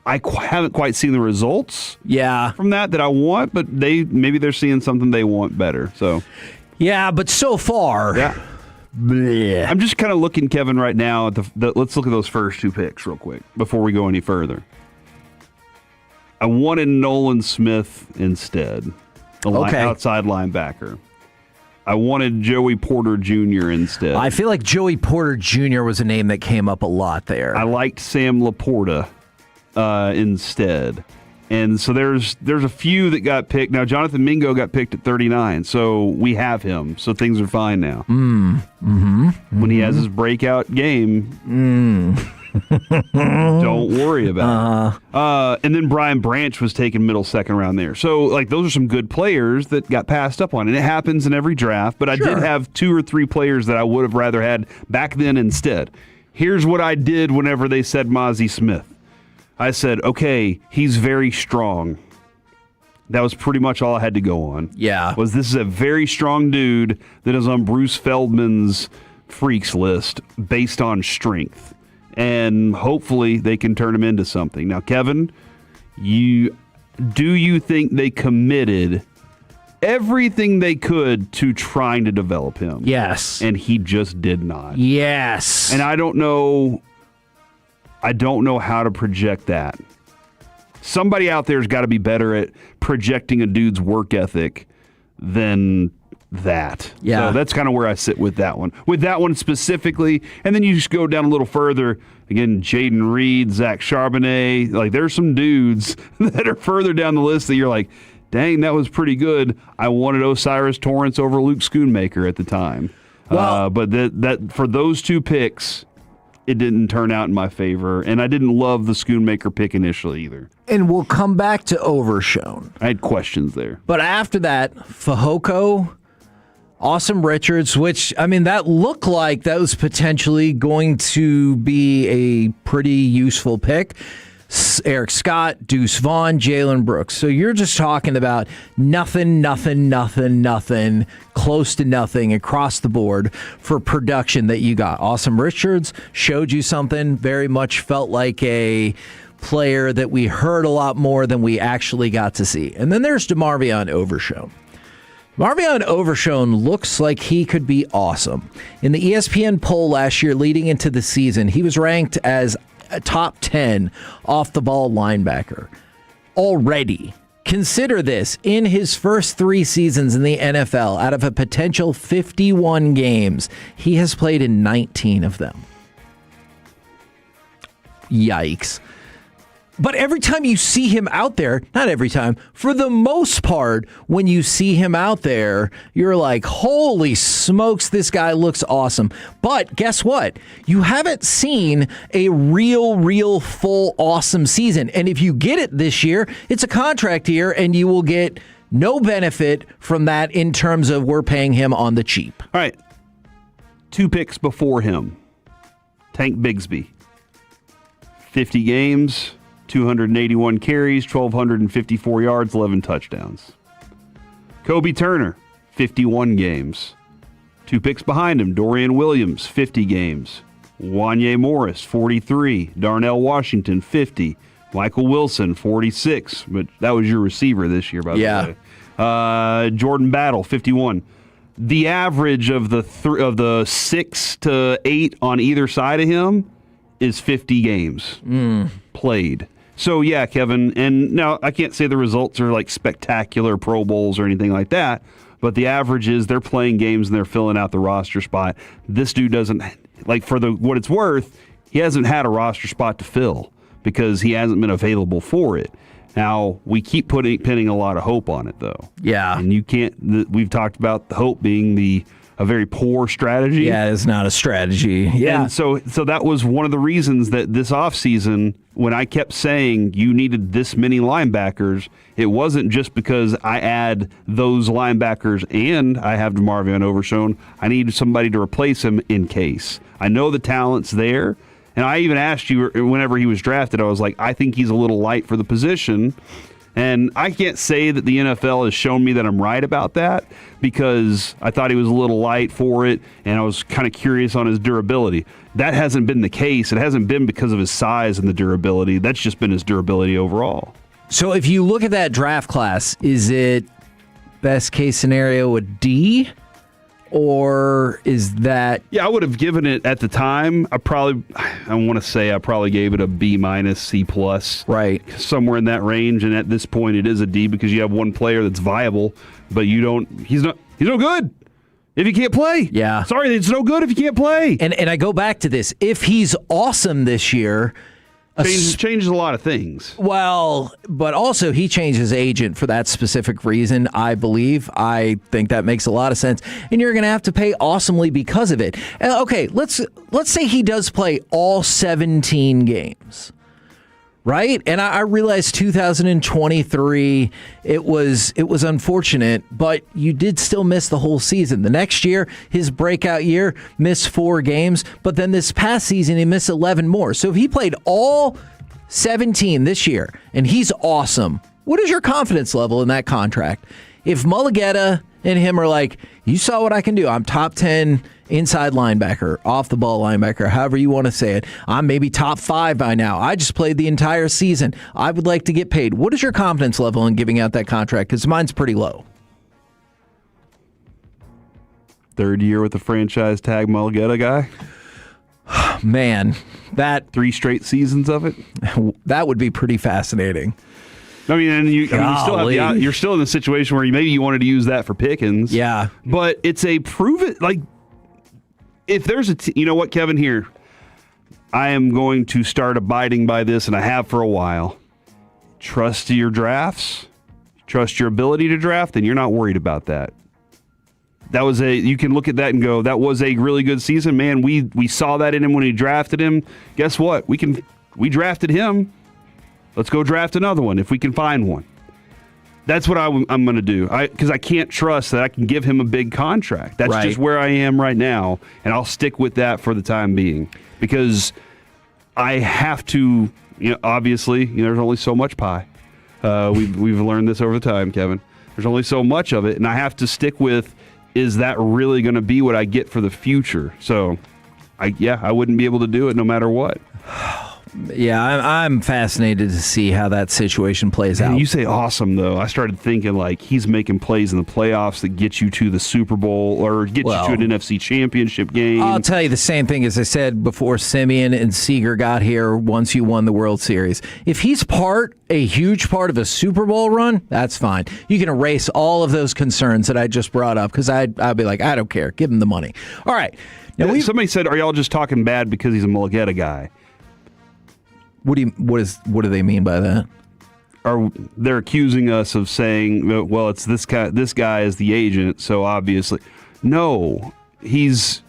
I haven't quite seen the results from that I want, but maybe they're seeing something they want better. So, yeah, but so far... Yeah. Bleh. I'm just kind of looking, Kevin, right now at let's look at those first 2 picks real quick before we go any further. I wanted Nolan Smith instead, outside linebacker. I wanted Joey Porter Jr. instead. I feel like Joey Porter Jr. was a name that came up a lot there. I liked Sam Laporta instead. And so there's a few that got picked. Now, Jonathan Mingo got picked at 39, so we have him. So things are fine now. When he has his breakout game, don't worry about it. And then Brian Branch was taken middle second round there. So, like, those are some good players that got passed up on. And it happens in every draft, but I did have 2 or 3 players that I would have rather had back then instead. Here's what I did whenever they said Mozzie Smith. I said, okay, he's very strong. That was pretty much all I had to go on. Yeah. This is a very strong dude that is on Bruce Feldman's freaks list based on strength. And hopefully they can turn him into something. Now, Kevin, do you think they committed everything they could to trying to develop him? Yes. And he just did not. Yes. And I don't know how to project that. somebody out there's got to be better at projecting a dude's work ethic than that. Yeah. So that's kind of where I sit with that one. With that one specifically, and then you just go down a little further. Again, Jaden Reed, Zach Charbonnet. Like, there's some dudes that are further down the list that you're like, dang, that was pretty good. I wanted Osiris Torrance over Luke Schoonmaker at the time. Well, but that for those two picks, it didn't turn out in my favor. And I didn't love the Schoonmaker pick initially either. And we'll come back to Overshown. I had questions there. But after that, Fehoko, Awesome Richards, which, I mean, that looked like that was potentially going to be a pretty useful pick. Eric Scott, Deuce Vaughn, Jalen Brooks. So you're just talking about nothing, close to nothing across the board for production that you got. Awesome Richards showed you something, very much felt like a player that we heard a lot more than we actually got to see. And then there's DeMarvion Overshown. Marvion Overshown looks like he could be awesome. In the ESPN poll last year leading into the season, he was ranked as a top 10 off-the-ball linebacker already. Consider this. In his first 3 seasons in the NFL, out of a potential 51 games, he has played in 19 of them. Yikes. But every time you see him out there, not every time, for the most part, when you see him out there, you're like, holy smokes, this guy looks awesome. But guess what? You haven't seen a real, full, awesome season. And if you get it this year, it's a contract year, and you will get no benefit from that in terms of we're paying him on the cheap. All right. 2 picks before him. Tank Bigsby. 50 games. 281 carries, 1,254 yards, 11 touchdowns. Kobe Turner, 51 games. 2 picks behind him, Dorian Williams, 50 games. Wanye Morris, 43. Darnell Washington, 50. Michael Wilson, 46. But that was your receiver this year, by the way. Jordan Battle, 51. The average of the 6 to 8 on either side of him is 50 games played. So, yeah, Kevin, and now I can't say the results are like spectacular Pro Bowls or anything like that, but the average is they're playing games and they're filling out the roster spot. This dude doesn't, like, for what it's worth, he hasn't had a roster spot to fill because he hasn't been available for it. Now, we keep pinning a lot of hope on it, though. Yeah. And you can't, we've talked about the hope being a very poor strategy. Yeah, it's not a strategy. Yeah. And so that was one of the reasons that this offseason, when I kept saying you needed this many linebackers, it wasn't just because I add those linebackers and I have DeMarvion Overshown. I needed somebody to replace him in case. I know the talent's there. And I even asked you whenever he was drafted, I was like, I think he's a little light for the position. And I can't say that the NFL has shown me that I'm right about that because I thought he was a little light for it, and I was kind of curious on his durability. That hasn't been the case. It hasn't been because of his size and the durability. That's just been his durability overall. So if you look at that draft class, is it best case scenario a D? Or is that... Yeah, I would have given it at the time. I want to say I probably gave it a B minus, C plus. Right. Somewhere in that range. And at this point, it is a D because you have one player that's viable, but he's no good if he can't play. Yeah. Sorry, it's no good if you can't play. And I go back to this. If he's awesome this year... Changes a lot of things. Well, but also he changed his agent for that specific reason, I believe. I think that makes a lot of sense. And you're going to have to pay awesomely because of it. Okay, let's say he does play all 17 games. Right? And I realize 2023, it was unfortunate, but you did still miss the whole season. The next year, his breakout year, missed 4 games, but then this past season, he missed 11 more. So if he played all 17 this year, and he's awesome, what is your confidence level in that contract? If Mulligetta and him are like, you saw what I can do. I'm top 10 inside linebacker, off the ball linebacker, however you want to say it. I'm maybe top 5 by now. I just played the entire season. I would like to get paid. What is your confidence level in giving out that contract? Because mine's pretty low. 3rd year with the franchise tag Mulligetta guy? man, that 3 straight seasons of it. That would be pretty fascinating. I mean, and you still have you're still in a situation where maybe you wanted to use that for Pickens. Yeah, but it's a prove it. Like, if there's you know what, Kevin, here, I am going to start abiding by this, and I have for a while. Trust your drafts, trust your ability to draft, and you're not worried about that. You can look at that and go, that was a really good season, man. We saw that in him when he drafted him. Guess what? We drafted him. Let's go draft another one if we can find one. That's what I'm going to do. Because I can't trust that I can give him a big contract. That's just where I am right now, and I'll stick with that for the time being. Because I have to, obviously, there's only so much pie. We've learned this over time, Kevin. There's only so much of it, and I have to stick with, is that really going to be what I get for the future? So, I wouldn't be able to do it no matter what. Yeah, I'm fascinated to see how that situation plays out. You say awesome, though. I started thinking, he's making plays in the playoffs that get you to the Super Bowl or get you to an NFC championship game. I'll tell you the same thing as I said before Simeon and Seager got here once you won the World Series. If he's a huge part of a Super Bowl run, that's fine. You can erase all of those concerns that I just brought up because I'd be like, I don't care. Give him the money. All right. Now, somebody said, are y'all just talking bad because he's a Mulligetta guy? What do they mean by that? They're accusing us of saying, well, it's this guy is the agent, so obviously. No, he's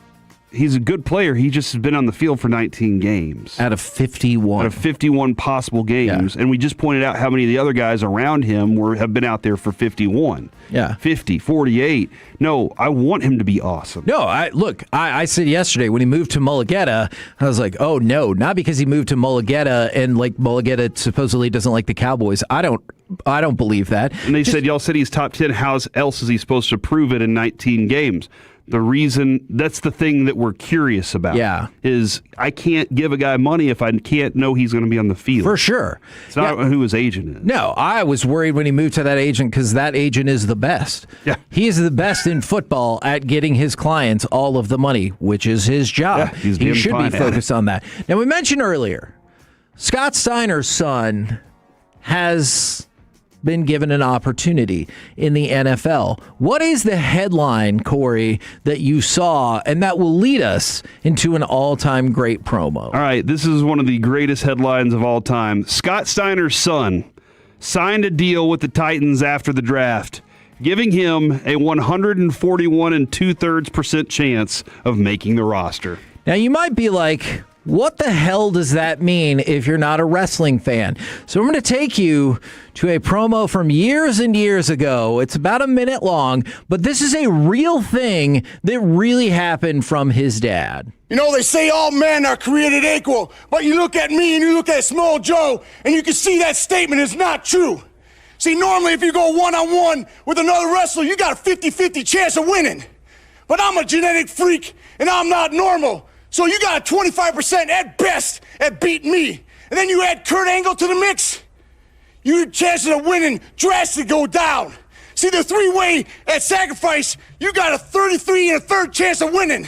a good player. He just has been on the field for 19 games. Out of 51. Out of 51 possible games. Yeah. And we just pointed out how many of the other guys around him have been out there for 51. Yeah. 50, 48. No, I want him to be awesome. No, I said yesterday when he moved to Mulligetta, I was like, oh, no, not because he moved to Mulligetta and Mulligetta supposedly doesn't like the Cowboys. I don't believe that. And y'all said he's top 10. How else is he supposed to prove it in 19 games? The reason, that's the thing that we're curious about. Yeah. Is I can't give a guy money if I can't know he's going to be on the field. For sure. It's not who his agent is. No, I was worried when he moved to that agent because that agent is the best. Yeah. He is the best in football at getting his clients all of the money, which is his job. Yeah, he should be focused on that. Now, we mentioned earlier, Scott Steiner's son has been given an opportunity in the NFL. What is the headline, Corey, that you saw and that will lead us into an all-time great promo? All right, this is one of the greatest headlines of all time. Scott Steiner's son signed a deal with the Titans after the draft, giving him a 141 2/3% chance of making the roster. Now, you might be like, what the hell does that mean if you're not a wrestling fan? So I'm going to take you to a promo from years and years ago. It's about a minute long, but this is a real thing that really happened from his dad. They say all men are created equal, but you look at me and you look at Small Joe, and you can see that statement is not true. See, normally if you go one-on-one with another wrestler, you got a 50-50 chance of winning. But I'm a genetic freak, and I'm not normal. So you got a 25% at best at beating me. And then you add Kurt Angle to the mix, your chances of winning drastically go down. See, the three-way at sacrifice, you got a 33 1/3 chance of winning.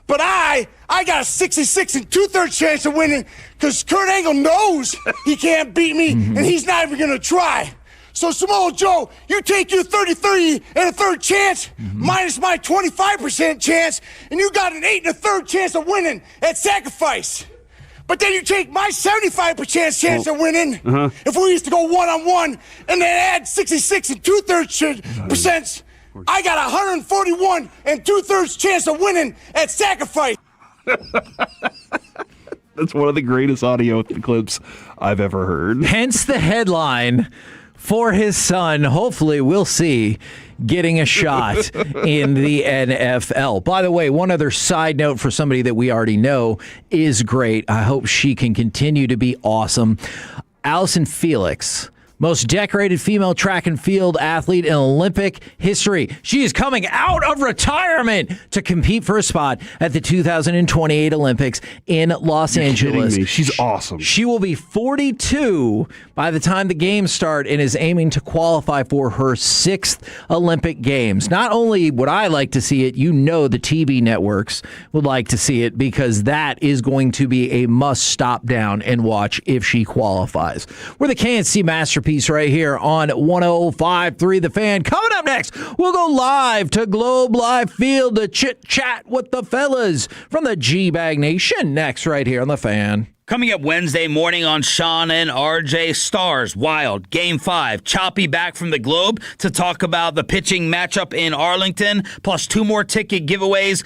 But I got a 66 2/3 chance of winning because Kurt Angle knows he can't beat me, and he's not even going to try. So, Samoa Joe, you take your 33 1/3 chance minus my 25% chance, and you got an 8 1/3 chance of winning at sacrifice. But then you take my 75% chance of winning if we used to go one-on-one and then add 66 2/3%. I got a 141 2/3 chance of winning at sacrifice. That's one of the greatest audio clips I've ever heard. Hence the headline for his son, hopefully we'll see, getting a shot in the NFL. By the way, one other side note for somebody that we already know is great. I hope she can continue to be awesome. Allison Felix most decorated female track and field athlete in Olympic history. She is coming out of retirement to compete for a spot at the 2028 Olympics in Los Angeles. Kidding me. She's awesome. She will be 42 by the time the games start and is aiming to qualify for her 6th Olympic Games. Not only would I like to see it, the TV networks would like to see it, because that is going to be a must stop down and watch if she qualifies. We're the KNC Masterpiece right here on 105.3 The Fan. Coming up next, we'll go live to Globe Life Field to chit-chat with the fellas from the G-Bag Nation. Next right here on The Fan. Coming up Wednesday morning on Sean and RJ, Stars Wild Game 5. Choppy back from the Globe to talk about the pitching matchup in Arlington, plus 2 more ticket giveaways.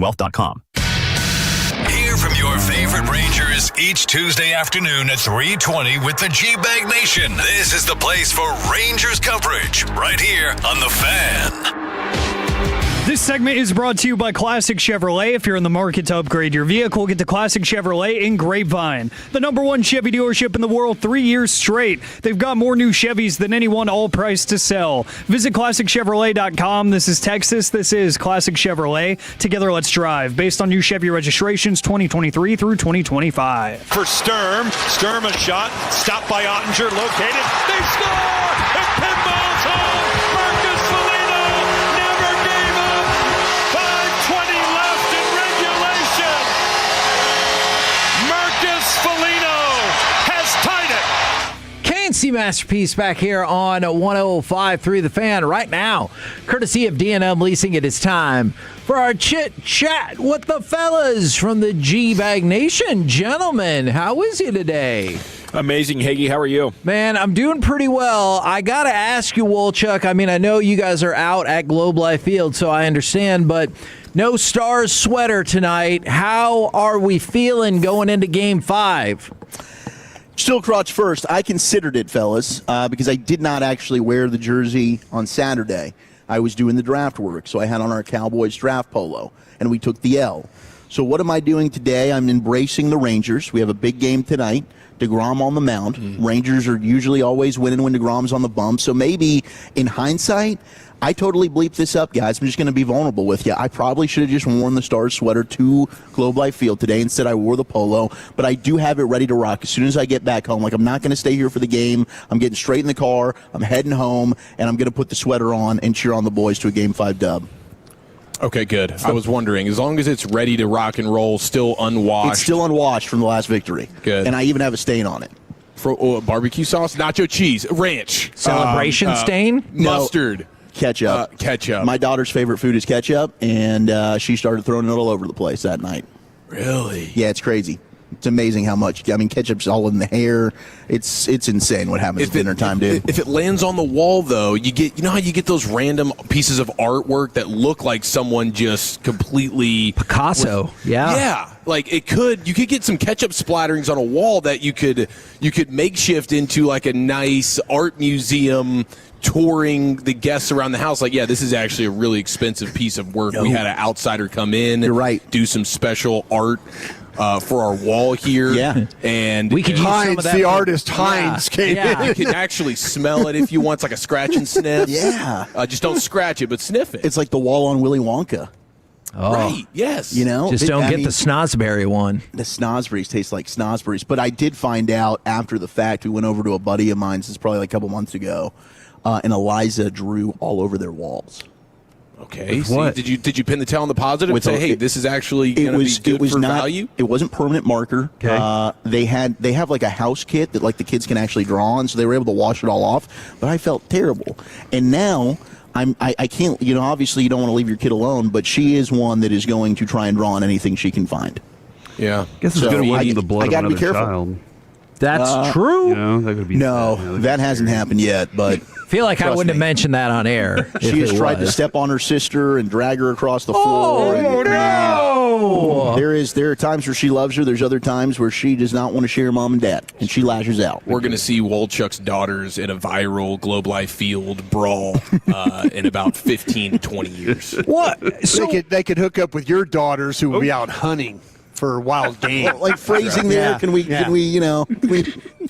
wealth.com. Hear from your favorite Rangers each Tuesday afternoon at 3:20 with the G-Bag Nation. This is the place for Rangers coverage right here on The Fan. This segment is brought to you by Classic Chevrolet. If you're in the market to upgrade your vehicle, get to Classic Chevrolet in Grapevine. The #1 Chevy dealership in the world 3 years straight. They've got more new Chevys than anyone, all priced to sell. Visit ClassicChevrolet.com. This is Texas. This is Classic Chevrolet. Together, let's drive. Based on new Chevy registrations 2023 through 2025. For Sturm. Sturm a shot. Stopped by Ottinger. Located. They score! It pinballs home! Marcus Foligno never gave up! 5:20 left in regulation! Marcus Foligno has tied it! KNC Masterpiece back here on 105.3 The Fan right now. Courtesy of D&M Leasing, it is time for our chit-chat with the fellas from the G-Bag Nation. Gentlemen, how is you today? Amazing, Hagee. How are you? Man, I'm doing pretty well. I got to ask you, Wolchuk, I mean, I know you guys are out at Globe Life Field, so I understand, but no Stars sweater tonight. How are we feeling going into Game 5? Still crotch first. I considered it, fellas, because I did not actually wear the jersey on Saturday. I was doing the draft work, so I had on our Cowboys draft polo, and we took the L. So what am I doing today? I'm embracing the Rangers. We have a big game tonight. DeGrom on the mound. Rangers are usually always winning when DeGrom's on the bump. So maybe in hindsight, I totally bleeped this up, guys. I'm just going to be vulnerable with you. I probably should have just worn the Stars sweater to Globe Life Field today. Instead, I wore the polo. But I do have it ready to rock as soon as I get back home. Like, I'm not going to stay here for the game. I'm getting straight in the car. I'm heading home, and I'm going to put the sweater on and cheer on the boys to a Game 5 dub. Okay, good. I was wondering, as long as it's ready to rock and roll, still unwashed. It's still unwashed from the last victory. Good. And I even have a stain on it. For barbecue sauce, nacho cheese, ranch. Celebration stain? Mustard. Ketchup. Ketchup. My daughter's favorite food is ketchup, and she started throwing it all over the place that night. Really? Yeah, it's crazy. It's amazing how much. I mean, ketchup's all in the hair. It's insane what happens at dinner time, dude. If it lands on the wall, though, you know how you get those random pieces of artwork that look like someone just completely Picasso. Yeah. Yeah. Like you could get some ketchup splatterings on a wall that you could makeshift into like a nice art museum, touring the guests around the house. Like, yeah, this is actually a really expensive piece of work. We had an outsider come in. You're right. Do some special art for our wall here. Yeah. And we could use some of that. The artist Hines came in. You can actually smell it if you want. It's like a scratch and sniff. Yeah. Just don't scratch it, but sniff it. It's like the wall on Willy Wonka. Oh. Right, yes. You know? Just don't get the snozberry one. The snozberries taste like snozberries. But I did find out after the fact, we went over to a buddy of mine, this is probably like a couple months ago, and Eliza drew all over their walls. Okay. See, did you pin the tail on the positive and say, hey, this is actually going to be good for value? It wasn't permanent marker. Okay. They have like a house kit that like the kids can actually draw on, so they were able to wash it all off. But I felt terrible. And now I can't, you know, obviously you don't want to leave your kid alone, but she is one that is going to try and draw on anything she can find. Yeah. I guess it's going to weaken the blood of another child. That's true. You know, that could be that hasn't happened yet, but I feel like I wouldn't have mentioned that on air. She has tried to step on her sister and drag her across the floor. Oh, no! There are times where she loves her. There's other times where she does not want to share mom and dad, and she lashes out. We're going to see Wolchuk's daughters in a viral Globe Life Field brawl in about 15 to 20 years. What? So they could hook up with your daughters who will be out hunting for wild game. Well, like phrasing there, Yeah. can we, you know,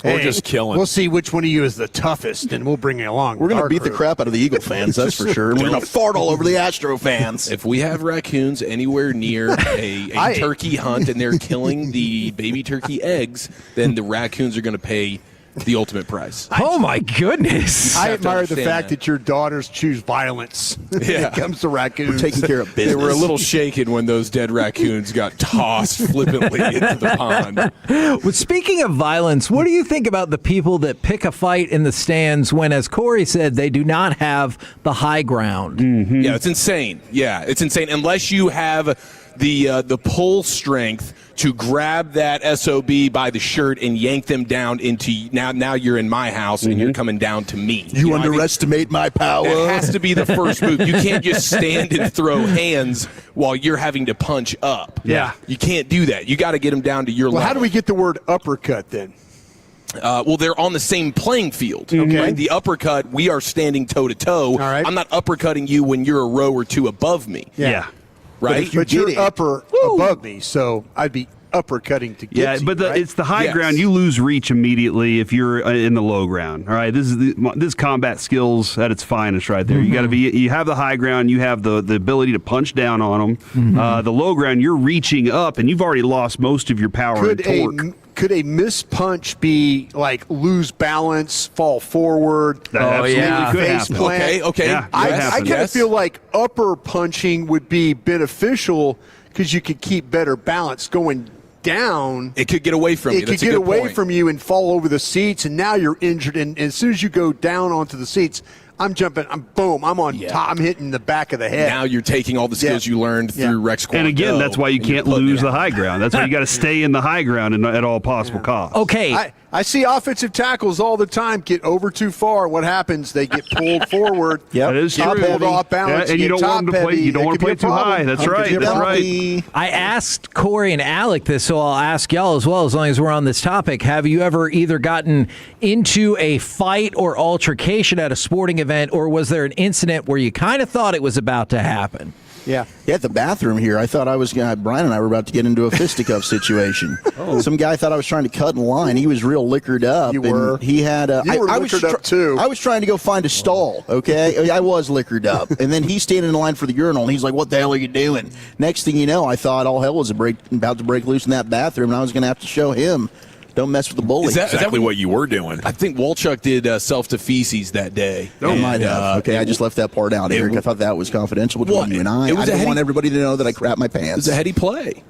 Or just killing. We'll see which one of you is the toughest, and we'll bring you along. We're going to beat the crap out of the Eagle fans, that's for sure. And we're going to fart all over the Astro fans. If we have raccoons anywhere near a turkey hunt and they're killing the baby turkey eggs, then the raccoons are going to pay the ultimate price. Oh, my goodness. I admire the fact that your daughters choose violence when it comes to raccoons. We're taking care of business. They were a little shaken when those dead raccoons got tossed flippantly into the pond. Well, speaking of violence, what do you think about the people that pick a fight in the stands when, as Corey said, they do not have the high ground? Yeah, it's insane. Yeah, it's insane. Unless you have the pull strength to grab that SOB by the shirt and yank them down into now you're in my house and you're coming down to me. You know underestimate my power. It has to be the first move. You can't just stand and throw hands while you're having to punch up. Yeah. You can't do that. You got to get them down to your level. How do we get the word uppercut then? Well, they're on the same playing field. Okay. Right? The uppercut, we are standing toe-to-toe. All right. I'm not uppercutting you when you're a row or two above me. Yeah. Right? But you're upper above me, so I'd be uppercutting to get Yeah, to but you, right? it's the high ground. You lose reach immediately if you're in the low ground. All right, this is combat skills at its finest right there. You got to be. You have the high ground. You have the ability to punch down on them. The low ground, you're reaching up, and you've already lost most of your power and torque. Could a miss punch be like lose balance, fall forward? That absolutely could face happen. plant? Okay. Yeah, I kind of feel like upper punching would be beneficial because you could keep better balance going down. It could get away from you. It could get away from you and fall over the seats, and now you're injured. And as soon as you go down onto the seats, I'm jumping. I'm on top. I'm hitting the back of the head. Now you're taking all the skills you learned through Rex Kwon And again, Do, that's why you and can't you're putting lose it the out. high ground. That's why you got to stay in the high ground at all possible costs. Okay. I see offensive tackles all the time get over too far. What happens? They get pulled forward. That is get true. pulled off balance. Yeah, and you get don't want them to play. top-heavy. You don't It want to could play be a too high. problem. That's right. That's right. I asked Corey and Alec this, so I'll ask y'all as well, as long as we're on this topic. Have you ever either gotten into a fight or altercation at a sporting event, or was there an incident where you kind of thought it was about to happen? Yeah, at the bathroom here, I thought Brian and I were about to get into a fisticuff situation. Some guy thought I was trying to cut in line. He was real liquored up. You were. He had. You were liquored up too. I was trying to go find a stall. Okay, I was liquored up, and then he's standing in line for the urinal, and he's like, "What the hell are you doing?" Next thing you know, I thought all hell was about to break loose in that bathroom, and I was going to have to show him. Don't mess with the bully. Is that what you were doing? I think Walchuk did self-to-feces that day. I might have. Okay, I just left that part out, Eric. I thought that was confidential between you and I. I didn't want everybody to know that I crap my pants. It was a heady play.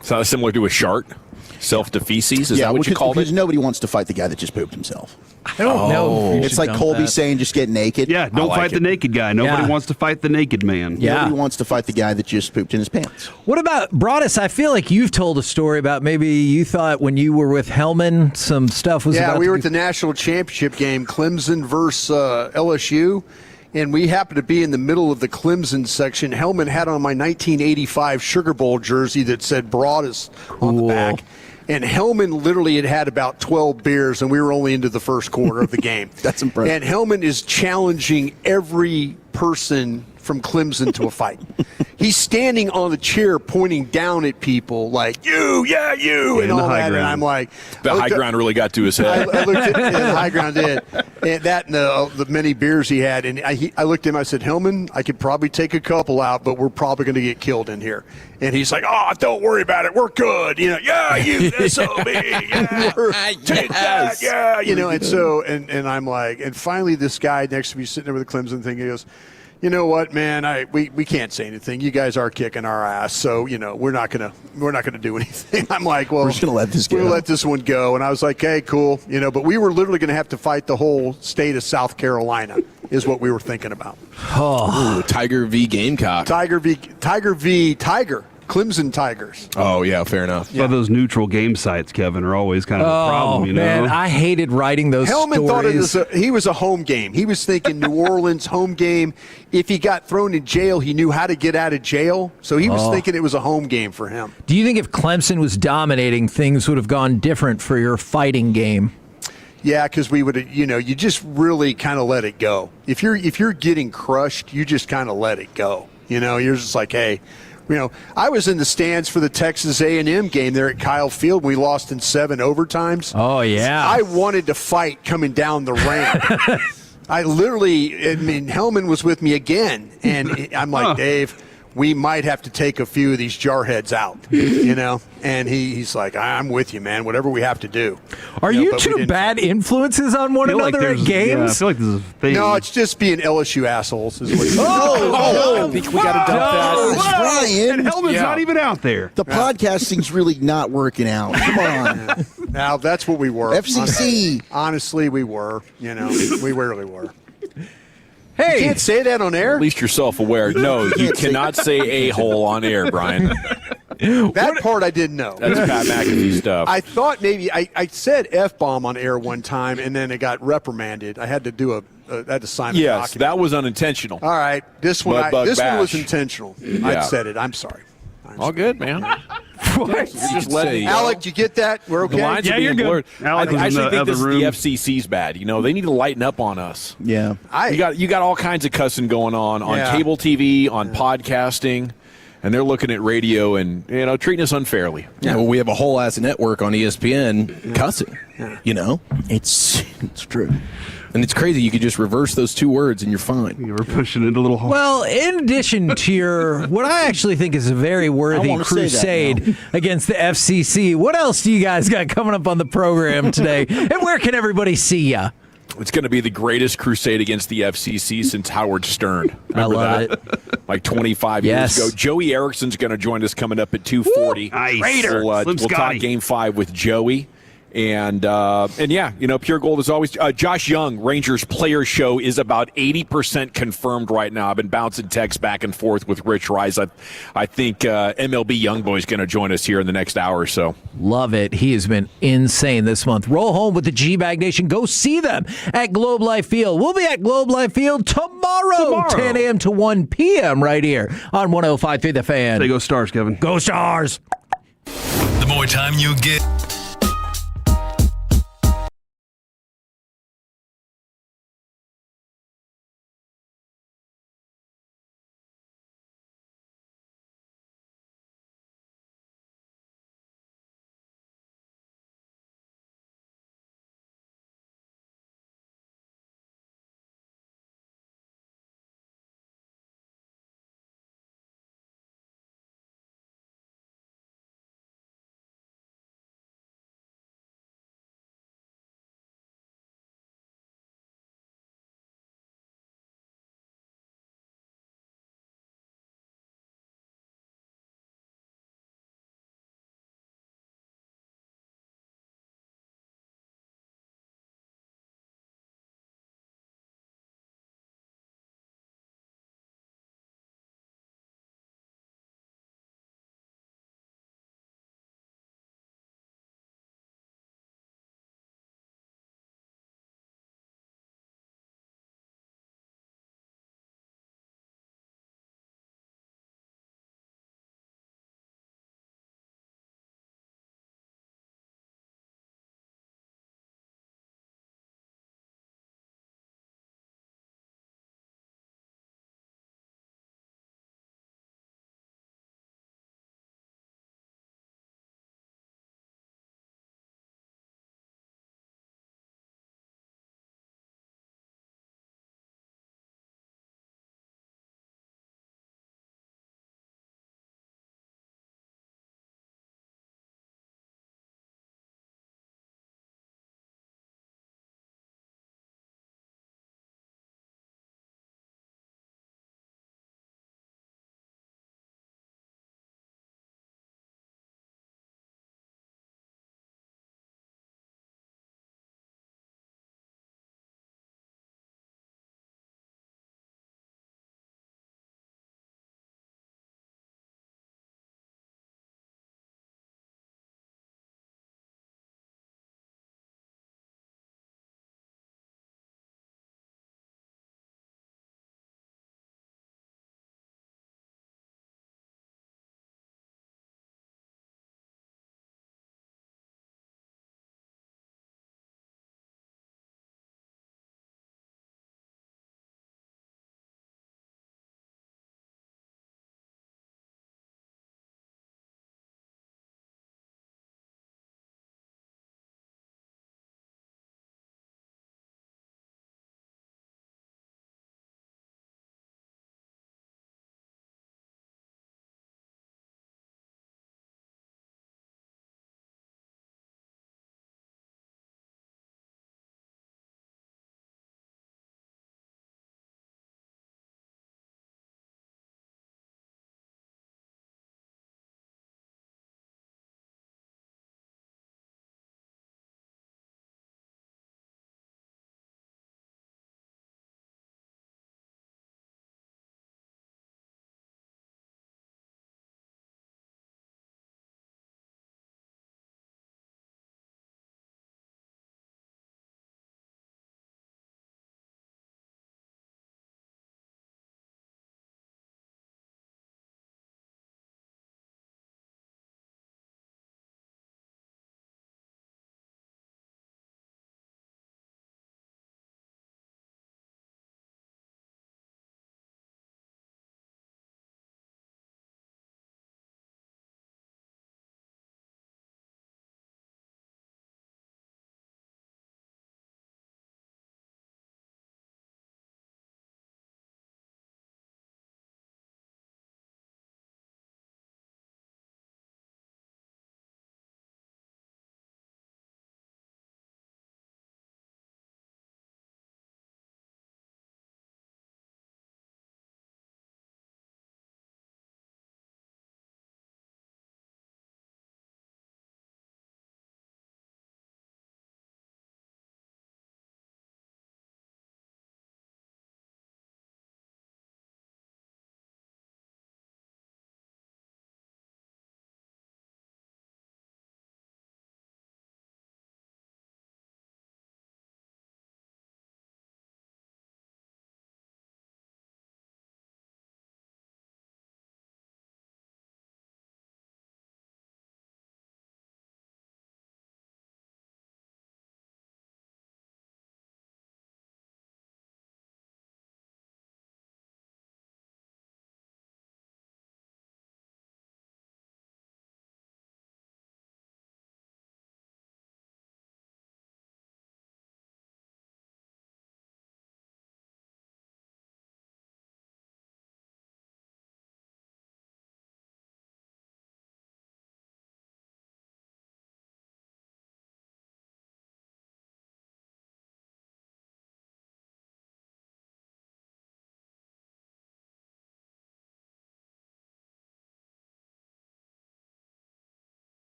Sounds similar to a shark. Self-defeces, is that what you called it? Because nobody wants to fight the guy that just pooped himself. I don't know. It's like Colby saying just get naked. Yeah, don't fight the naked guy. Nobody wants to fight the naked man. Nobody wants to fight the guy that just pooped in his pants. What about Broadus? I feel like you've told a story about maybe you thought when you were with Hellman, some stuff was about we to were be- at the national championship game, Clemson versus LSU, and we happened to be in the middle of the Clemson section. Hellman had on my 1985 Sugar Bowl jersey that said Broadus on the back. And Hellman literally had about 12 beers, and we were only into the first quarter of the game. That's impressive. And Hellman is challenging every person from Clemson to a fight. He's standing on the chair pointing down at people like, you, and all that. And I'm like... The high ground really got to his head. I looked at the high ground did. And that and the many beers he had. And I looked at him, I said, Hellman, I could probably take a couple out, but we're probably going to get killed in here. And he's like, oh, don't worry about it. We're good. You SOB. Yeah. Take that. Yeah. And so, and I'm like, and finally this guy next to me sitting there with the Clemson thing, he goes, you know what, man? We can't say anything. You guys are kicking our ass, so we're not gonna do anything. I'm like, well, we're just gonna let this go. We'll let this one go. And I was like, hey, cool, But we were literally gonna have to fight the whole state of South Carolina, is what we were thinking about. Ooh, Tiger v. Gamecock. Tiger v. Tiger. Clemson Tigers. Oh, yeah, fair enough. So those neutral game sites, Kevin, are always kind of a problem, man, I hated writing those Hellman stories. thought he was a home game. He was thinking New Orleans home game. If he got thrown in jail, he knew how to get out of jail. So he was thinking it was a home game for him. Do you think if Clemson was dominating, things would have gone different for your fighting game? Yeah, because we would, you just really kind of let it go. If you're getting crushed, you just kind of let it go. You're just like, hey. I was in the stands for the Texas A&M game there at Kyle Field. We lost in 7 overtimes. Oh, yeah. I wanted to fight coming down the ramp. Hellman was with me again, and I'm like, Dave, we might have to take a few of these jarheads out, And he's like, I'm with you, man, whatever we have to do. Are you two bad influences on one another at games? Yeah, I feel like this is a thing. No, it's just being LSU assholes. Is what I think we got to dump that. Brian. And Hellman's not even out there. The podcasting's really not working out. Come on. Now, that's what we were. FCC. Honestly, we were. We really were. Hey, you can't say that on air. At least you're self-aware. No, you cannot say a-hole on air, Brian. That part I didn't know. That's Pat McAfee stuff. I thought maybe I said F-bomb on air one time, and then it got reprimanded. I had to do I had to sign a Yes, document. that was unintentional. All right, this one Mud this one was bash. intentional. Yeah. I said it. I'm sorry. All good, man. What? You're just letting Alec, you get that? We're okay. The lines are being blurred. Alec was I in the actually think other this room. the FCC's bad. You know, they need to lighten up on us. Yeah. You got all kinds of cussing going on Yeah. cable TV, on podcasting, and they're looking at radio and treating us unfairly. Yeah, well, we have a whole ass network on ESPN cussing. You know, it's true. And it's crazy. You could just reverse those two words and you're fine. You were pushing it a little hard. Well, in addition to your, what I actually think is a very worthy wanna say that crusade against the FCC, what else do you guys got coming up on the program today? And where can everybody see ya? It's going to be the greatest crusade against the FCC since Howard Stern. Remember love that? Like 25 Yes. years ago. Joey Erickson's going to join us coming up at 2:40. Nice. We'll, Slim we'll talk Scotty. Game 5 with Joey. And yeah, Pure Gold is always Josh Young, Rangers Player Show is about 80% confirmed right now. I've been bouncing texts back and forth with Rich Rice. I think MLB Youngboy is going to join us here in the next hour or so. Love it. He has been insane this month. Roll home with the G-Bag Nation. Go see them at Globe Life Field. We'll be at Globe Life Field tomorrow. 10 a.m. to 1 p.m. right here on 105.3 The Fan. Say go Stars, Kevin. Go Stars! The more time you get,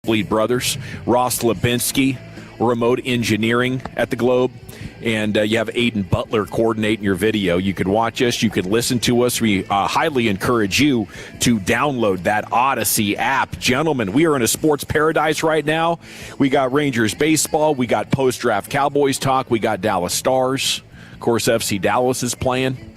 Bleed Brothers, Ross Lubinski, remote engineering at the Globe. And you have Aiden Butler coordinating your video. You could watch us. You could listen to us. We highly encourage you to download that Odyssey app. Gentlemen, we are in a sports paradise right now. We got Rangers baseball. We got post-draft Cowboys talk. We got Dallas Stars. Of course, FC Dallas is playing.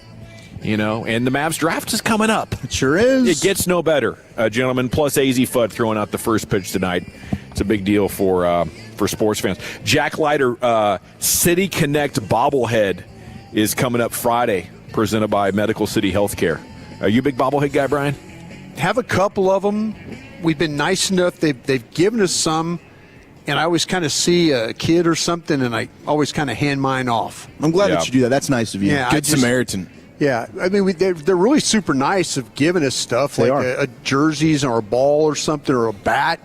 And the Mavs draft is coming up. It sure is. It gets no better, gentlemen. Plus, AZ Fudd throwing out the first pitch tonight. It's a big deal for sports fans. Jack Leiter City Connect bobblehead is coming up Friday, presented by Medical City Healthcare. Are you a big bobblehead guy, Brian? Have a couple of them. We've been nice enough. They've given us some, and I always kind of see a kid or something, and I always kind of hand mine off. I'm glad that you do that. That's nice of you. Yeah, Good Samaritan. Yeah, I mean, they're really super nice of giving us stuff like a jerseys or a ball or something or a bat.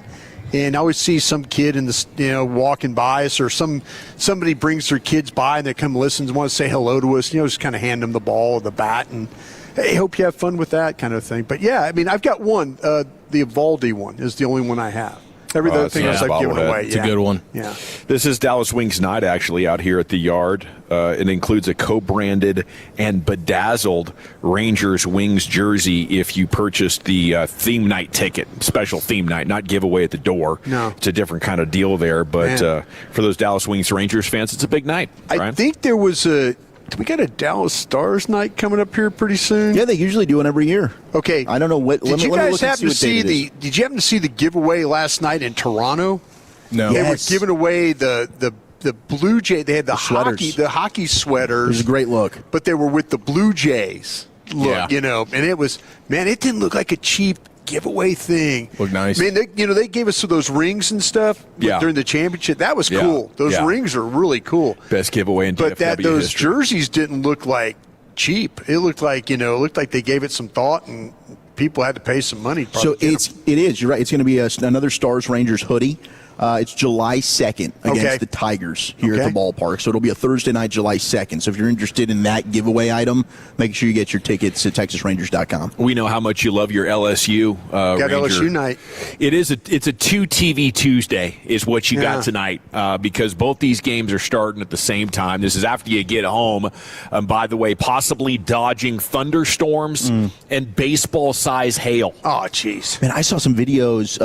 And I always see some kid in the walking by us, or somebody brings their kids by and they come listen and want to say hello to us. Just kind of hand them the ball or the bat and hey, hope you have fun with that kind of thing. But yeah, I mean, I've got one. The Evaldi one is the only one I have. Every other thing else I've given away. It's a good one. Yeah. This is Dallas Wings Night, actually, out here at the Yard. It includes a co-branded and bedazzled Rangers Wings jersey if you purchased the theme night ticket, special theme night, not giveaway at the door. No. It's a different kind of deal there. But for those Dallas Wings Rangers fans, it's a big night. I think there was we got a Dallas Stars night coming up here pretty soon. Yeah, they usually do one every year. Okay. I don't know what. Did you guys happen to see Did you happen to see the giveaway last night in Toronto? No. They were giving away the Blue Jay. They had the hockey sweaters. It was a great look, but they were with the Blue Jays look. Yeah. And it was it didn't look like a cheap giveaway thing. Looked nice. Man, they gave us those rings and stuff during the championship. That was cool. Those rings are really cool. Best giveaway in DFW those history. jerseys didn't look like cheap. It looked like they gave it some thought and people had to pay some money. So it is. You're right. It's going to be another Stars Rangers hoodie. It's July 2nd against the Tigers here at the ballpark. So it'll be a Thursday night, July 2nd. So if you're interested in that giveaway item, make sure you get your tickets at TexasRangers.com. We know how much you love your LSU. Got Ranger. LSU night. It's a 2 TV Tuesday is what you got tonight because both these games are starting at the same time. This is after you get home. By the way, possibly dodging thunderstorms and baseball-size hail. Oh, jeez. Man, I saw some videos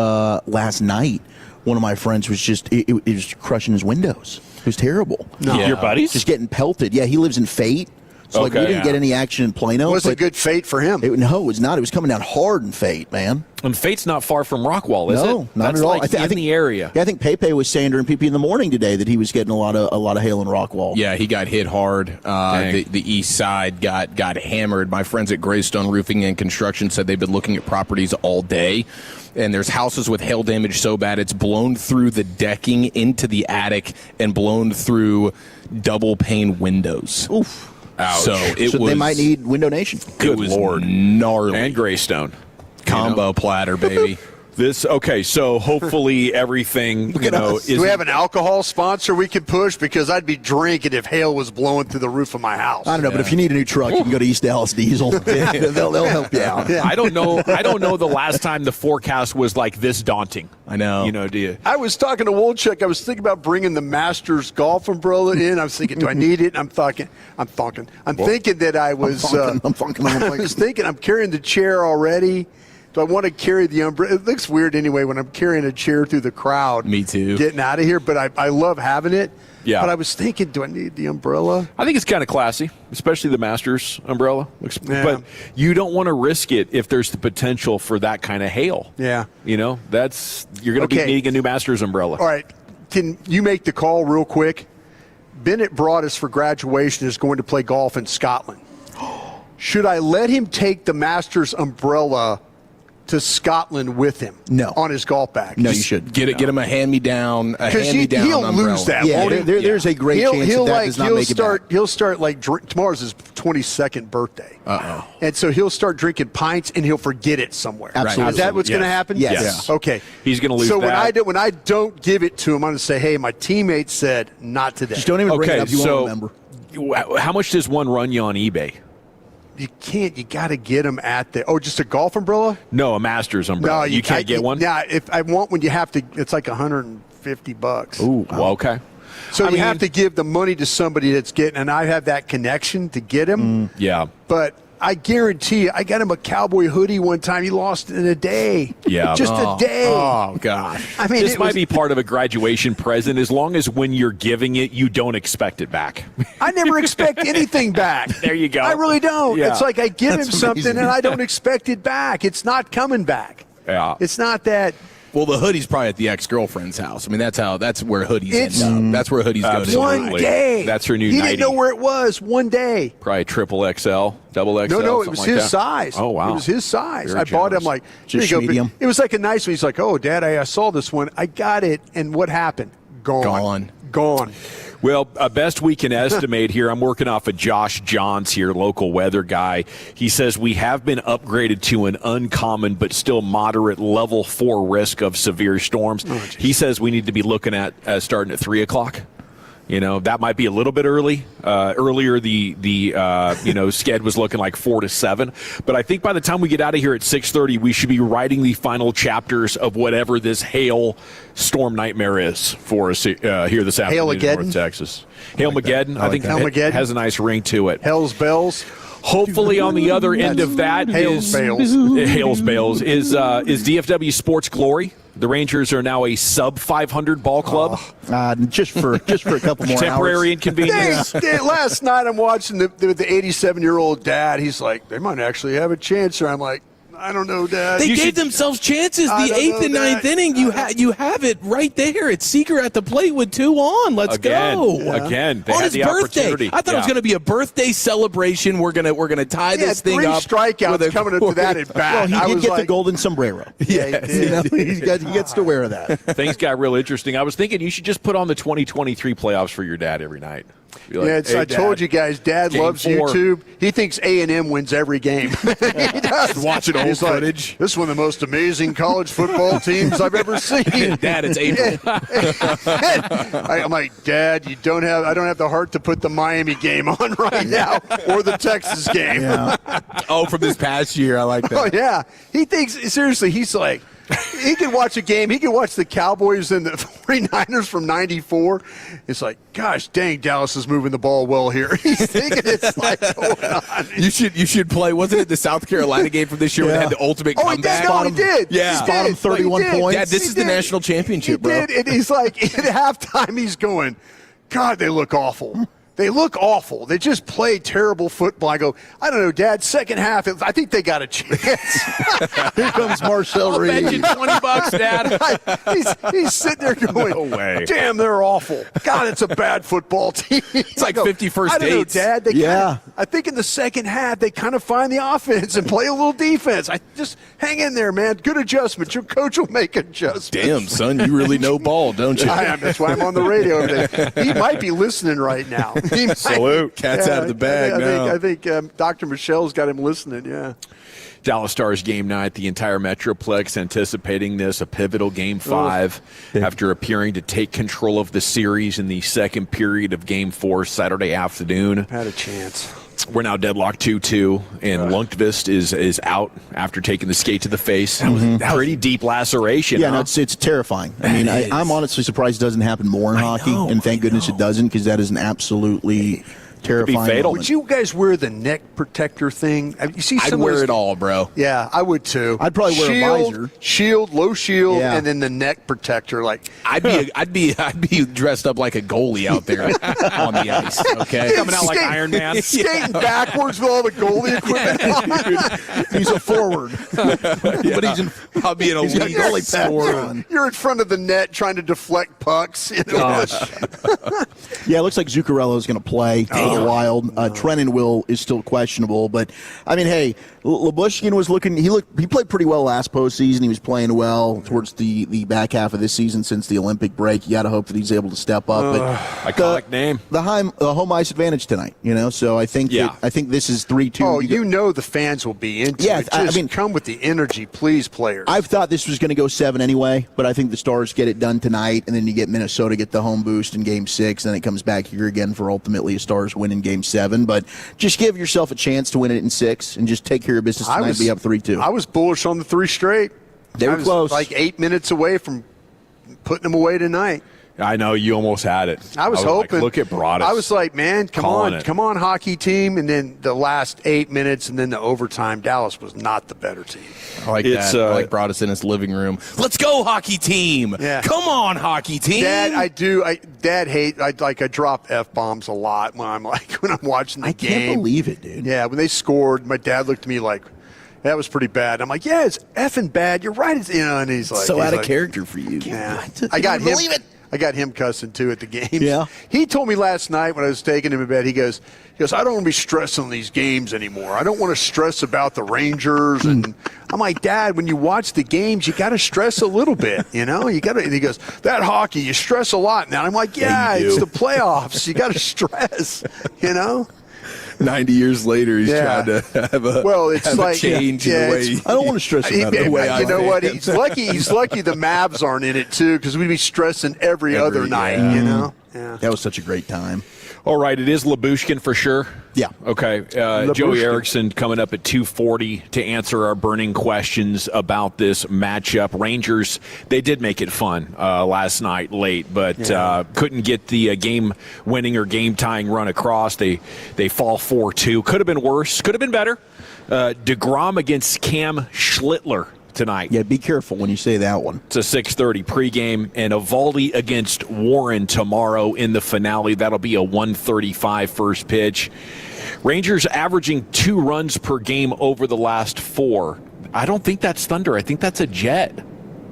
last night. One of my friends was it was crushing his windows. It was terrible. No. Your buddies? Just getting pelted. Yeah, he lives in Fate. So we didn't get any action in Plano. It wasn't a good fate for him. No, it was not. It was coming down hard in Fate, man. And Fate's not far from Rockwall, is it? No, not That's at all. Like I think the area. Yeah, I think Pepe was saying during PP in the morning today that he was getting a lot of hail in Rockwall. Yeah, he got hit hard. The east side got hammered. My friends at Greystone Roofing and Construction said they've been looking at properties all day. And there's houses with hail damage so bad it's blown through the decking into the attic and blown through double pane windows. Oof. Ouch. So they might need Window Nation. Good Lord. Gnarly. And Greystone. Combo platter, baby. So hopefully everything, is. Do we have an alcohol sponsor we could push? Because I'd be drinking if hail was blowing through the roof of my house. I don't know, but if you need a new truck, you can go to East Dallas Diesel. They'll help you out. I don't know the last time the forecast was like this daunting. I know. Do you? I was talking to Wolchuk. I was thinking about bringing the Masters golf umbrella in. I was thinking, do I need it? I'm thinking that I was. I was thinking I'm carrying the chair already. Do I want to carry the umbrella? It looks weird anyway when I'm carrying a chair through the crowd. Me too. Getting out of here, but I love having it. Yeah. But I was thinking, do I need the umbrella? I think it's kind of classy, especially the Masters umbrella. But you don't want to risk it if there's the potential for that kind of hail. Yeah. You're going to be needing a new Masters umbrella. All right. Can you make the call real quick? Bennett Broadus for graduation is going to play golf in Scotland. Should I let him take the Masters umbrella to Scotland with him? No. On his golf bag? No, you should. Get him a hand-me-down he'll umbrella. lose that, won't he? There's a great chance that does not make it back. He'll start tomorrow's his 22nd birthday. Uh-oh. And so he'll start drinking pints and he'll forget it somewhere. Absolutely. Is that what's going to happen? Yes. Okay. He's going to lose that. So when I don't give it to him, I'm going to say, hey, my teammate said not today. Just don't even bring it up. You won't remember. How much does one run you on eBay? you can't. You got to get them at the. Oh, just a golf umbrella? No, a Masters umbrella. No, you can't get one. Yeah, if I want one, you have to. It's like $150. Ooh, well, okay. So you have to give the money to somebody that's getting, and I have that connection to get him. Yeah. But I guarantee you, I got him a cowboy hoodie one time. He lost it in a day. Yeah. Just a day. Oh, gosh. I mean, this might be part of a graduation present as long as when you're giving it, you don't expect it back. I never expect anything back. There you go. I really don't. Yeah. It's like I give That's him something amazing. and I don't expect it back. It's not coming back. Yeah. It's not that. Well, the hoodie's probably at the ex-girlfriend's house. I mean, that's where hoodies end up. That's where hoodies go to. One day. That's her new He 90. didn't know where it was one day. Probably triple XL, double XL. No, it was something his like that. size. Oh, wow. It was his size. Very I bought him generous. like, Just here you go. medium? It was like a nice one. He's like, oh, Dad, I saw this one. I got it. And what happened? Gone. Well, best we can estimate here, I'm working off of Josh Johns here, local weather guy. He says we have been upgraded to an uncommon but still moderate level 4 risk of severe storms. He says we need to be looking at starting at 3 o'clock. You know, that might be a little bit early. Earlier, the sked was looking like 4 to 7. But I think by the time we get out of here at 6:30, we should be writing the final chapters of whatever this hail storm nightmare is for us here this afternoon in North Texas. Hail-mageddon. I think it has a nice ring to it. Hell's bells. Hopefully, on the other end of that Hail's bells. Hail's bells is DFW Sports Glory. The Rangers are now a sub 500 ball club. Just for a couple more temporary hours. inconvenience. Last night I'm watching the 87-year-old dad. He's like, they might actually have a chance here. I'm like, I don't know, Dad. They gave themselves chances. The 8th and 9th inning, you have it right there. It's Seager at the plate with 2 on. Let's go. Again, they on had his the birthday. opportunity. I thought it was going to be a birthday celebration. We're gonna tie this thing 3 up. strikeouts with a coming up to that at bat. Well, he did get the like, golden sombrero. Yeah, he gets to wear that. Things got real interesting. I was thinking you should just put on the 2023 playoffs for your dad every night. Be like, I told you guys, Dad Game loves 4. YouTube. He thinks A&M wins every game. He does. Watching old He's like, footage. this is one of the most amazing college football teams I've ever seen. Dad, it's April. I'm like, Dad, I don't have the heart to put the Miami game on right now or the Texas game. Yeah. Oh, from this past year, I like that. Oh, yeah. He thinks, seriously, he's like, he could watch a game. He could watch the Cowboys and the 49ers from 94. It's like, gosh, dang, Dallas is moving the ball well here. He's thinking it's like going on. You should play. Wasn't it the South Carolina game from this year where they had the ultimate comeback? He did. Yeah. He Bottom did. 31 points. Yeah, this is the national championship, He bro. did. And he's like, at halftime, he's going, God, they look awful. They look awful. They just play terrible football. I go, I don't know, Dad. Second half, I think they got a chance. Here comes Marcel Reed. I'll bet you $20, Dad. he's sitting there going, No way. Damn, they're awful. God, it's a bad football team. It's like 51st I don't know, dates. Dad. I think in the second half, they kind of find the offense and play a little defense. I just hang in there, man. Good adjustments. Your coach will make adjustments. Damn, son, you really know ball, don't you? I am. That's why I'm on the radio every day. He might be listening right now. Salute. Cat's out of the bag now. I think Dr. Michelle's got him listening, yeah. Dallas Stars game night, the entire Metroplex anticipating this, a pivotal Game 5 after appearing to take control of the series in the second period of Game 4 Saturday afternoon. Had a chance. We're now deadlocked 2-2, and Lundqvist is out after taking the skate to the face. That was a pretty deep laceration. Yeah, huh? no, it's terrifying. I mean, I'm honestly surprised it doesn't happen more in hockey, and thank goodness it doesn't, because that is an absolutely terrifying fatal. moment. Would you guys wear the neck protector thing? You see, I'd wear it all, bro. Yeah, I would too. I'd probably wear a visor. Shield, low shield, Yeah. and then the neck protector. Like I'd be dressed up like a goalie out there on the ice. Okay, Coming out like Iron Man. skating backwards with all the goalie equipment on. He's a forward. But I'll be an He's got elite goalie pads scorer. on. You're in front of the net trying to deflect pucks. You know? Yeah, it looks like Zuccarello's going to play for a while. Trennan is still questionable, but I mean, hey, Labushkin was looking. He played pretty well last postseason. He was playing well towards the back half of this season since the Olympic break. You got to hope that he's able to step up. But iconic name. The home ice advantage tonight. You know, so I think this is 3-2. Oh, you know the fans will be into it. Just come with the energy, please, players. I've thought this was going to go 7 anyway, but I think the Stars get it done tonight, and then you get Minnesota get the home boost in Game 6, and then it comes back here again for ultimately a Stars win. win in Game 7, but just give yourself a chance to win it in 6 and just take care of business tonight and be up 3-2. I was bullish on the 3 straight. They were close. Like 8 minutes away from putting them away tonight. I know you almost had it. I was hoping. Like, look at Broadus. I was like, man, come on, hockey team. And then the last 8 minutes and then the overtime, Dallas was not the better team. I like that. I like Broadus in his living room. Let's go, hockey team. Yeah. Come on, hockey team. Dad, I do. Dad hate. I drop F-bombs a lot when I'm watching the game. I can't believe it, dude. Yeah, when they scored, my dad looked at me like, that was pretty bad. I'm like, yeah, it's effing bad. You're right. And he's like, so out of character for you. Yeah, I got him. I got him cussing too at the games. Yeah. He told me last night when I was taking him to bed, he goes, I don't want to be stressing these games anymore. I don't want to stress about the Rangers. And I'm like, Dad, when you watch the games, you got to stress a little bit, you know? You got to. And he goes, that hockey, you stress a lot now. I'm like, yeah, it's the playoffs. You got to stress, you know? 90 years later, he's trying to have a change in the way. I don't want to stress about it the way I You know what? He's lucky the Mavs aren't in it, too, because we'd be stressing every other night, you know? Yeah. That was such a great time. All right, it is Labushkin for sure. Yeah. Okay. Joey Erickson coming up at 2:40 to answer our burning questions about this matchup. Rangers, they did make it fun last night late, but couldn't get the game-winning or game-tying run across. They fall 4-2. Could have been worse. Could have been better. DeGrom against Cam Schlittler tonight. Yeah, be careful when you say that one. It's a 6:30 pregame, and Eovaldi against Warren tomorrow in the finale. That'll be a 1:35 first pitch. Rangers averaging 2 runs per game over the last 4. I don't think that's thunder. I think that's a jet.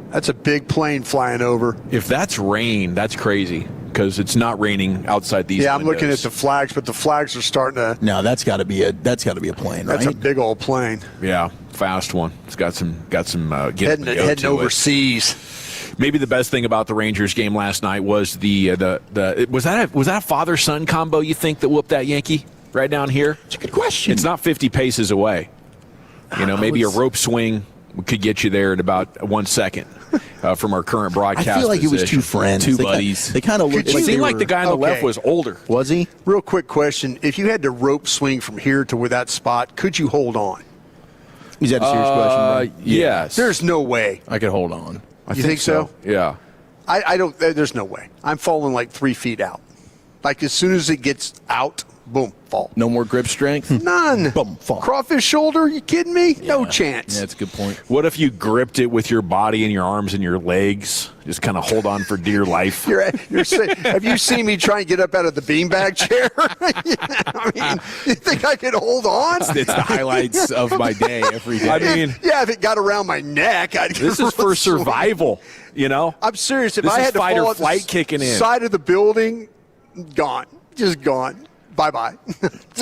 That's a big plane flying over. If that's rain, that's crazy because it's not raining outside these windows. I'm looking at the flags, but the flags are starting to. No, that's got to be a plane, right? That's a big old plane. Yeah, fast one. It's got some heading overseas. Maybe the best thing about the Rangers game last night was was that a father-son combo you think that whooped that Yankee right down here? It's a good question. It's not 50 paces away. You know, maybe a rope swing could get you there in about 1 second from our current broadcast. I feel like it was 2 friends, 2 buddies. They kind of looked. It seemed like the guy on the left was older. Was he? Real quick question: if you had to rope swing from here to where that spot, could you hold on? Is that a serious question? Bro? Yes. There's no way. I could hold on. You think so? Yeah. I don't. There's no way. I'm falling like 3 feet out. Like as soon as it gets out, boom, fall. No more grip strength? None. Boom, fall. Crawfish shoulder? You kidding me? Yeah. No chance. Yeah, that's a good point. What if you gripped it with your body and your arms and your legs? Just kind of hold on for dear life. Have you seen me try and get up out of the beanbag chair? I mean, you think I could hold on? It's the highlights of my day every day. I mean, yeah, if it got around my neck, this is for survival. You know, I'm serious. If this I is had to fight fall or at flight the kicking in. Side of the building, gone, just gone. Bye-bye.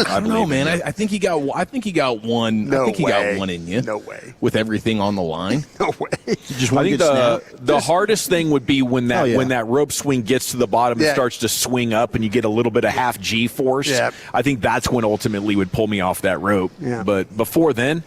I don't know, man. I think he got one. I think he got one in you. No way. With everything on the line. No way. Just I think the hardest thing would be when that rope swing gets to the bottom and starts to swing up and you get a little bit of half G force. Yeah. I think that's when ultimately would pull me off that rope. Yeah. But before then,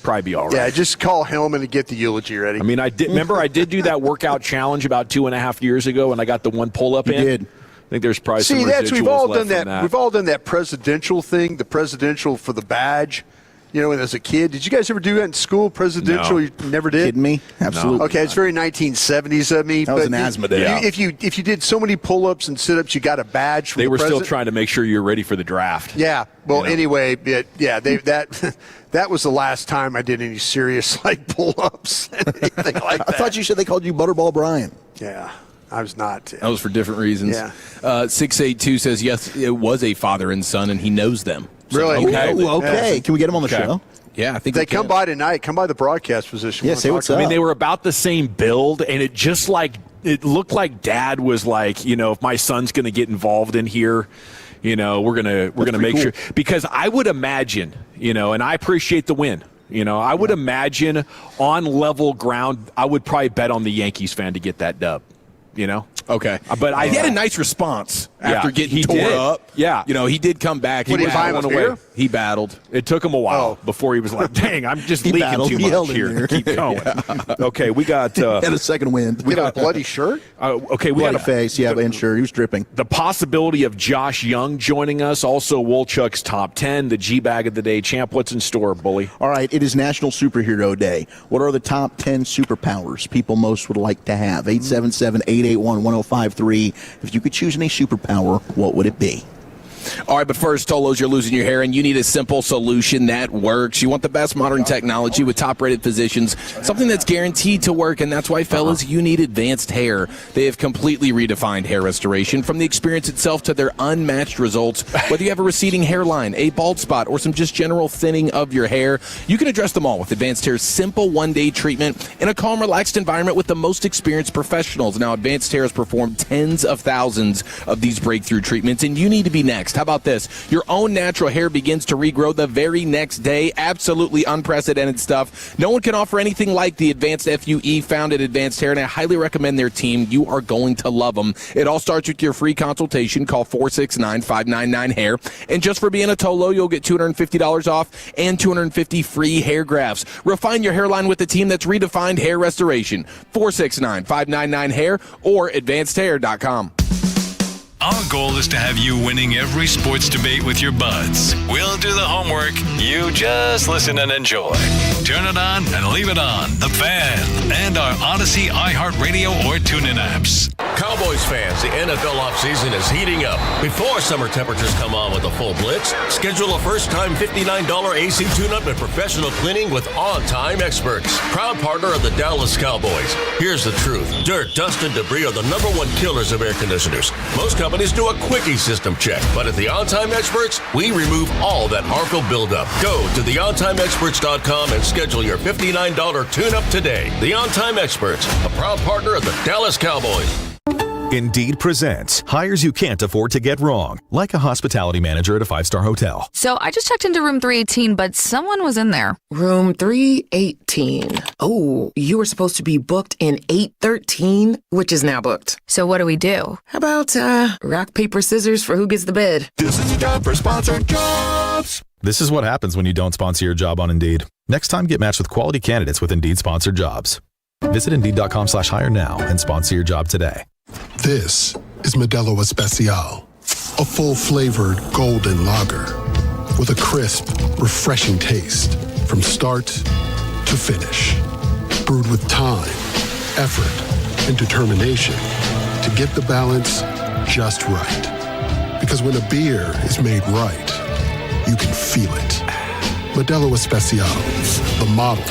probably be all right. Yeah, just call Hellman and get the eulogy ready. I mean, I did do that workout challenge about 2.5 years ago, and I got the one pull-up in. You did. I think there's probably some that's we've residuals all left done that. from that. We've all done that presidential thing, the presidential for the badge. You know, as a kid, did you guys ever do that in school? Presidential, No. You never did. Kidding me? Absolutely. Okay, it's very 1970s of me. That was an asthma day. If you did so many pull-ups and sit-ups, you got a badge. From They the were still president. trying to make sure you're ready for the draft. Yeah. Well, You know? anyway, that was the last time I did any serious pull-ups, anything like that. I thought you said they called you Butterball Brian. Yeah. I was not. That was for different reasons. Yeah. 682 says, yes, it was a father and son, and he knows them. So, Really? Okay. Yeah. Can we get him on the show? Yeah, I think They come by tonight. Come by the broadcast position. Yeah, We'll say talk what's to up. I mean, they were about the same build, and it looked like Dad was like, if my son's going to get involved in here, we're gonna make sure, because I would imagine, and I appreciate the win. I would imagine on level ground, I would probably bet on the Yankees fan to get that dub. Okay. But he had a nice response after getting tore up. Yeah. He did come back. What, He did he buy him a beer? He battled. It took him a while before he was like, dang, I'm just leaking battled. too He much held in here. there. Keep going. Okay, we got... and a second wind. We got a bloody shirt? Okay, we bloody got face, and shirt. He was dripping. The possibility of Josh Young joining us. Also, Wolchuk's Top 10, the G-Bag of the Day. Champ, what's in store, Bully? All right, it is National Superhero Day. What are the top 10 superpowers people most would like to have? 877-881-1053. If you could choose any superpower, what would it be? All right, but first, Tolos, you're losing your hair, and you need a simple solution that works. You want the best modern technology with top-rated physicians, something that's guaranteed to work, and that's why, fellas, you need Advanced Hair. They have completely redefined hair restoration, from the experience itself to their unmatched results. Whether you have a receding hairline, a bald spot, or some just general thinning of your hair, you can address them all with Advanced Hair's simple one-day treatment in a calm, relaxed environment with the most experienced professionals. Now, Advanced Hair has performed tens of thousands of these breakthrough treatments, and you need to be next. How about this? Your own natural hair begins to regrow the very next day. Absolutely unprecedented stuff. No one can offer anything like the Advanced FUE found at Advanced Hair, and I highly recommend their team. You are going to love them. It all starts with your free consultation. Call 469-599-HAIR. And just for being a Tolo, you'll get $250 off and 250 free hair grafts. Refine your hairline with the team that's redefined hair restoration. 469-599-HAIR or advancedhair.com. Our goal is to have you winning every sports debate with your buds. We'll do the homework. You just listen and enjoy. Turn it on and leave it on. The Fan and our Odyssey, iHeartRadio, or TuneIn apps. Cowboys fans, the NFL offseason is heating up. Before summer temperatures come on with a full blitz, schedule a first-time $59 AC tune-up and professional cleaning with on-time experts. Proud partner of the Dallas Cowboys. Here's the truth. Dirt, dust, and debris are the number one killers of air conditioners. Most companies do a quickie system check, but at the On-Time Experts, we remove all that harmful buildup. Go to theontimeexperts.com and schedule your $59 tune-up today. The On-Time Experts, a proud partner of the Dallas Cowboys. Indeed presents hires you can't afford to get wrong, like a hospitality manager at a 5-star hotel. So I just checked into room 318, but someone was in there. Room 318. Oh, you were supposed to be booked in 813, which is now booked. So what do we do? How about rock, paper, scissors for who gets the bid? This is time for sponsored jobs. This is what happens when you don't sponsor your job on Indeed. Next time, get matched with quality candidates with Indeed sponsored jobs. Visit Indeed.com/hire now and sponsor your job today. This is Modelo Especial, a full-flavored golden lager with a crisp, refreshing taste from start to finish. Brewed with time, effort, and determination to get the balance just right. Because when a beer is made right, you can feel it. Modelo Especial, the model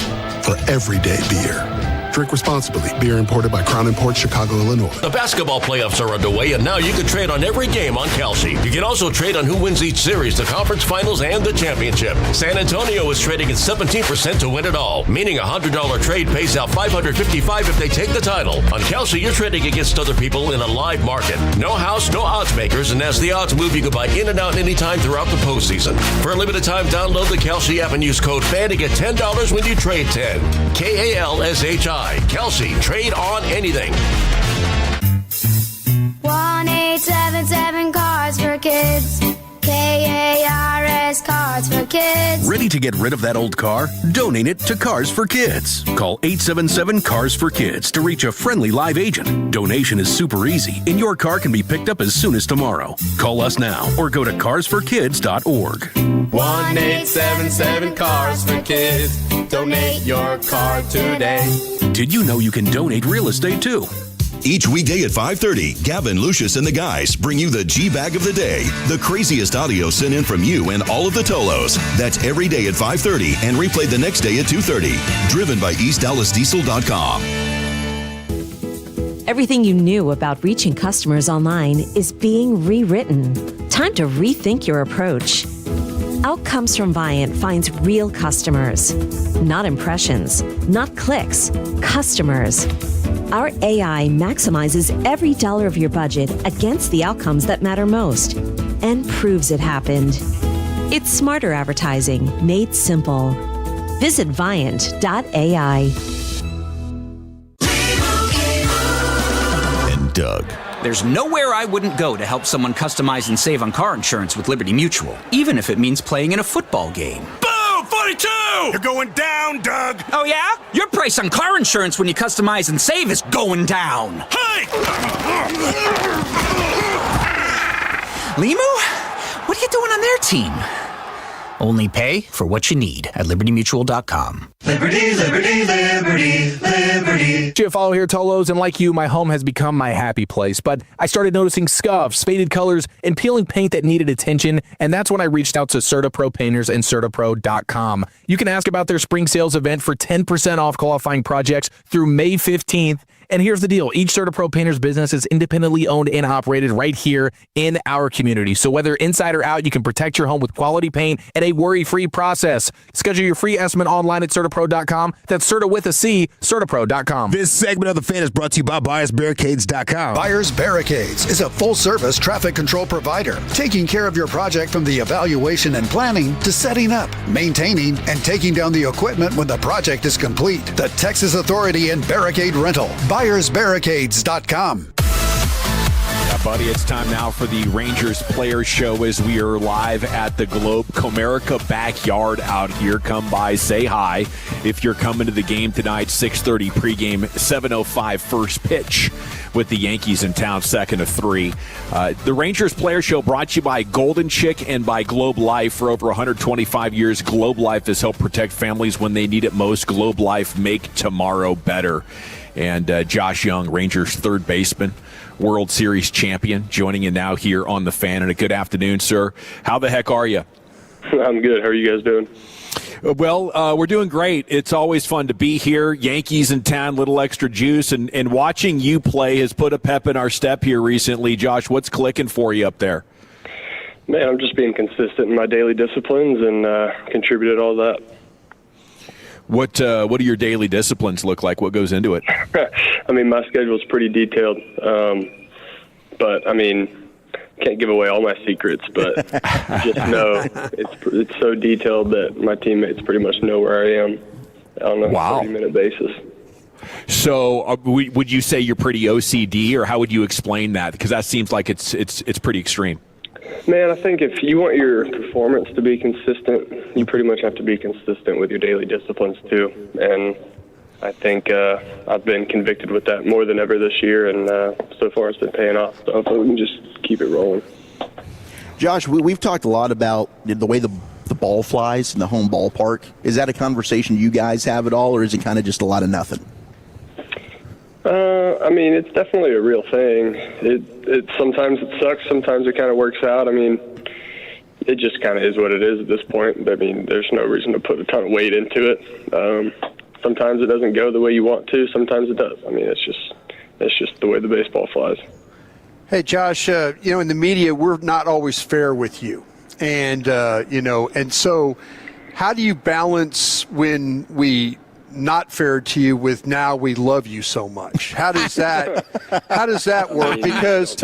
for everyday beer. Drink responsibly. Beer imported by Crown Imports, Chicago, Illinois. The basketball playoffs are underway, and now you can trade on every game on Kalshi. You can also trade on who wins each series, the conference finals, and the championship. San Antonio is trading at 17% to win it all, meaning a $100 trade pays out $555 if they take the title. On Kalshi, you're trading against other people in a live market. No house, no odds makers, and as the odds move, you can buy in and out anytime throughout the postseason. For a limited time, download the Kalshi app and use code FAN to get $10 when you trade 10. KALSHI. Kalshi, trade on anything. 1-877 Cards for Kids. KARS Cards for Kids. Ready to get rid of that old car? Donate it to Cars for Kids. Call 877 Cars for Kids to reach a friendly live agent. Donation is super easy, and your car can be picked up as soon as tomorrow. Call us now or go to carsforkids.org. 1-877 Cars for Kids. Donate your car today. Did you know you can donate real estate too? Each weekday at 5:30, Gavin, Lucius, and the guys bring you the G-Bag of the Day. The craziest audio sent in from you and all of the Tolos. That's every day at 5:30 and replayed the next day at 2:30. Driven by EastDallasDiesel.com. Everything you knew about reaching customers online is being rewritten. Time to rethink your approach. Outcomes from Viant finds real customers, not impressions, not clicks, customers. Our AI maximizes every dollar of your budget against the outcomes that matter most and proves it happened. It's smarter advertising made simple. Visit Viant.ai. Doug. There's nowhere I wouldn't go to help someone customize and save on car insurance with Liberty Mutual, even if it means playing in a football game. Boom! 42! You're going down, Doug! Oh, yeah? Your price on car insurance when you customize and save is going down. Hey! Limu? What are you doing on their team? Only pay for what you need at libertymutual.com. Liberty, liberty, liberty, liberty. Follow here, Tolos, and like you, my home has become my happy place. But I started noticing scuffs, faded colors, and peeling paint that needed attention, and that's when I reached out to CertaPro Painters and CertaPro.com. You can ask about their spring sales event for 10% off qualifying projects through May 15th. And here's the deal. Each CertaPro Painters business is independently owned and operated right here in our community. So whether inside or out, you can protect your home with quality paint and a worry-free process. Schedule your free estimate online at CertaPro.com. That's Certa with a C, CertaPro.com. This segment of The Fan is brought to you by BuyersBarricades.com. Buyers Barricades is a full-service traffic control provider, taking care of your project from the evaluation and planning to setting up, maintaining, and taking down the equipment when the project is complete. The Texas Authority in Barricade Rental. BuyersBarricades.com. Yeah, buddy, it's time now for the Rangers Players Show as we are live at the Globe Comerica backyard out here. Come by, say hi. If you're coming to the game tonight, 6:30 pregame, 7:05 first pitch with the Yankees in town, 2nd of 3. The Rangers Players Show brought to you by Golden Chick and by Globe Life. For over 125 years, Globe Life has helped protect families when they need it most. Globe Life, make tomorrow better. And Josh Young, Rangers third baseman, World Series champion, joining you now here on The Fan. And a good afternoon, sir. How the heck are you? I'm good. How are you guys doing? Well, we're doing great. It's always fun to be here. Yankees in town, little extra juice. And watching you play has put a pep in our step here recently. Josh, what's clicking for you up there? Man, I'm just being consistent in my daily disciplines and contributed all that. What do your daily disciplines look like? What goes into it? I mean, my schedule is pretty detailed, but I mean, can't give away all my secrets. But just know it's so detailed that my teammates pretty much know where I am on a 30-minute basis. So, would you say you're pretty OCD, or how would you explain that? Because that seems like it's pretty extreme. Man, I think if you want your performance to be consistent, you pretty much have to be consistent with your daily disciplines too. And I think I've been convicted with that more than ever this year, and so far it's been paying off. So hopefully we can just keep it rolling. Josh, we've talked a lot about the way the ball flies in the home ballpark. Is that a conversation you guys have at all, or is it kind of just a lot of nothing? I mean, it's definitely a real thing. It sometimes it sucks, sometimes it kind of works out. I mean, it just kind of is what it is at this point. I mean, there's no reason to put a ton of weight into it. Sometimes it doesn't go the way you want to. Sometimes it does. I mean, it's just the way the baseball flies. Hey, Josh, in the media, we're not always fair with you. And, and so how do you balance when we not fair to you with now we love you so much? How does that work? Because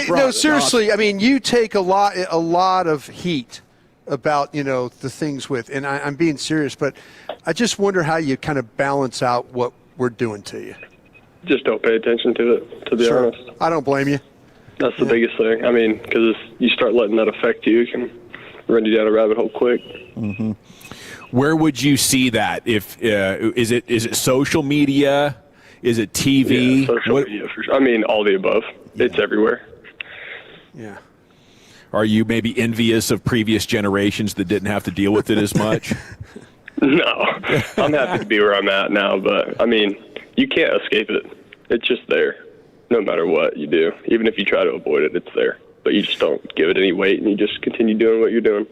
no, seriously, I mean, you take a lot of heat about the things with, and I'm being serious, but I just wonder how you kind of balance out what we're doing to you. Just don't pay attention to it, to be honest. I don't blame you. That's the biggest thing. I mean, because you start letting that affect you, it can run you down a rabbit hole quick. Mm-hmm. Where would you see that? If is it social media? Is it TV? Yeah, social media for sure. I mean, all the above. Yeah. It's everywhere. Yeah. Are you maybe envious of previous generations that didn't have to deal with it as much? No, I'm happy to be where I'm at now. But I mean, you can't escape it. It's just there, no matter what you do. Even if you try to avoid it, it's there. But you just don't give it any weight, and you just continue doing what you're doing.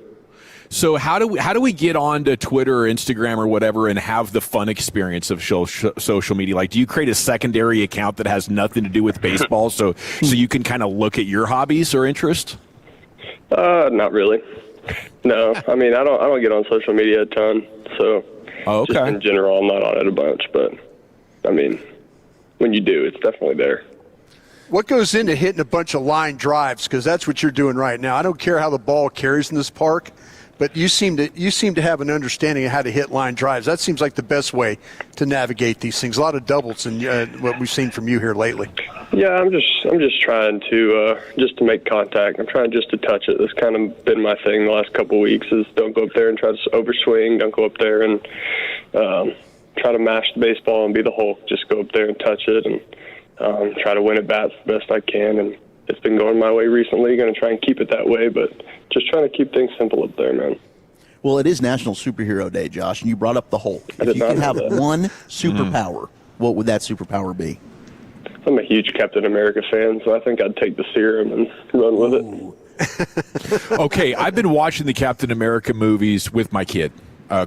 So how do we get onto Twitter or Instagram or whatever and have the fun experience of social media? Like, do you create a secondary account that has nothing to do with baseball so you can kind of look at your hobbies or interests? Not really. No, I mean, I don't get on social media a ton. So just in general, I'm not on it a bunch. But I mean, when you do, it's definitely there. What goes into hitting a bunch of line drives? Because that's what you're doing right now. I don't care how the ball carries in this park. But you seem to have an understanding of how to hit line drives. That seems like the best way to navigate these things. A lot of doubles in what we've seen from you here lately. Yeah, I'm just trying to just to make contact. I'm trying just to touch it. That's kind of been my thing the last couple of weeks. Is don't go up there and try to overswing. Don't go up there and try to mash the baseball and be the Hulk. Just go up there and touch it and try to win at bats the best I can. And it's been going my way recently. Going to try and keep it that way, but just trying to keep things simple up there, man. Well, it is National Superhero Day, Josh, and you brought up the Hulk. If you could have one superpower, what would that superpower be? I'm a huge Captain America fan, so I think I'd take the serum and run with it. Okay, I've been watching the Captain America movies with my kid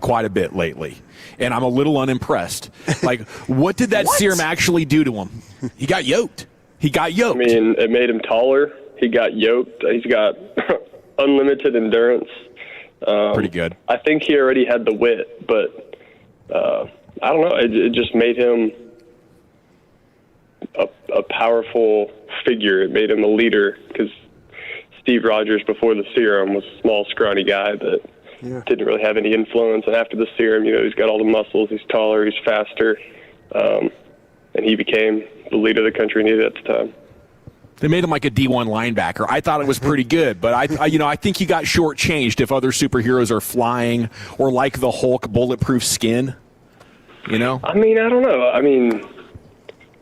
quite a bit lately, and I'm a little unimpressed. Like, what did that serum actually do to him? He got yoked. I mean, it made him taller. He got yoked. He's got unlimited endurance. Pretty good. I think he already had the wit, but I don't know. It just made him a powerful figure. It made him a leader because Steve Rogers before the serum was a small, scrawny guy that didn't really have any influence. And after the serum, he's got all the muscles. He's taller. He's faster. And he became the leader the country needed at the time. They made him like a D1 linebacker. I thought it was pretty good, but I think you got shortchanged if other superheroes are flying or like the Hulk, bulletproof skin. I mean, I don't know. I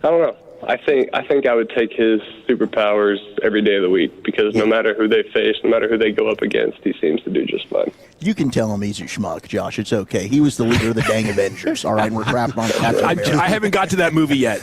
don't know. I think I would take his superpowers every day of the week because no matter who they face, no matter who they go up against, he seems to do just fine. You can tell him he's a schmuck, Josh. It's okay. He was the leader of the dang Avengers. All right, we're crapping on Captain America. I haven't got to that movie yet.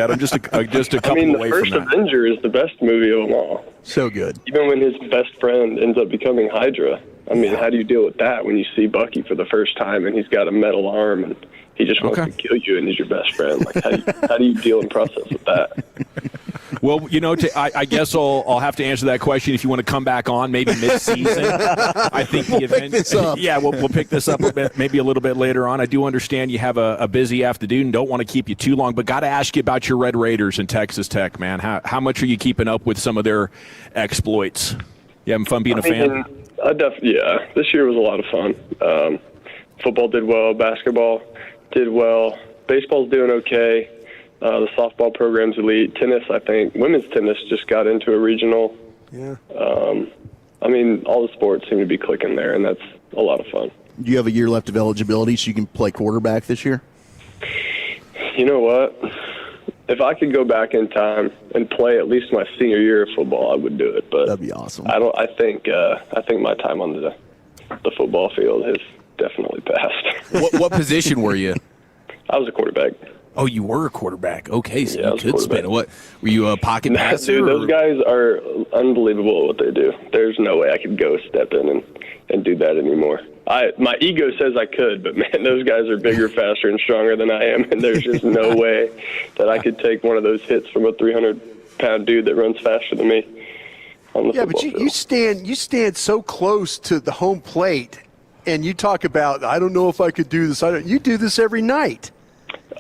I'm just a couple away from that. The first Avenger is the best movie of them all. So good. Even when his best friend ends up becoming Hydra. I mean, how do you deal with that when you see Bucky for the first time and he's got a metal arm and he just wants to kill you and he's your best friend? Like, how do you deal and process with that? Well, I guess I'll have to answer that question if you want to come back on, maybe mid-season. I think the event. Pick this up. Yeah, we'll pick this up maybe a little bit later on. I do understand you have a busy afternoon. Don't want to keep you too long, but got to ask you about your Red Raiders and Texas Tech, man. How much are you keeping up with some of their exploits? You having fun being a fan? Yeah. This year was a lot of fun. Football did well. Basketball did well. Baseball's doing okay. The softball program's elite. Tennis, I think, women's tennis just got into a regional. Yeah. All the sports seem to be clicking there, and that's a lot of fun. Do you have a year left of eligibility so you can play quarterback this year? You know what? If I could go back in time and play at least my senior year of football, I would do it. But that'd be awesome. I think my time on the football field has definitely passed. What position were you? I was a quarterback. Oh, you were a quarterback. Okay, so yeah, you could spin it. What were you, a pocket passer? Dude, those guys are unbelievable at what they do. There's no way I could go step in and do that anymore. My ego says I could, but man, those guys are bigger, faster, and stronger than I am, and there's just no way that I could take one of those hits from a 300-pound dude that runs faster than me on the football field. You stand so close to the home plate, and you talk about, I don't know if I could do this. You do this every night.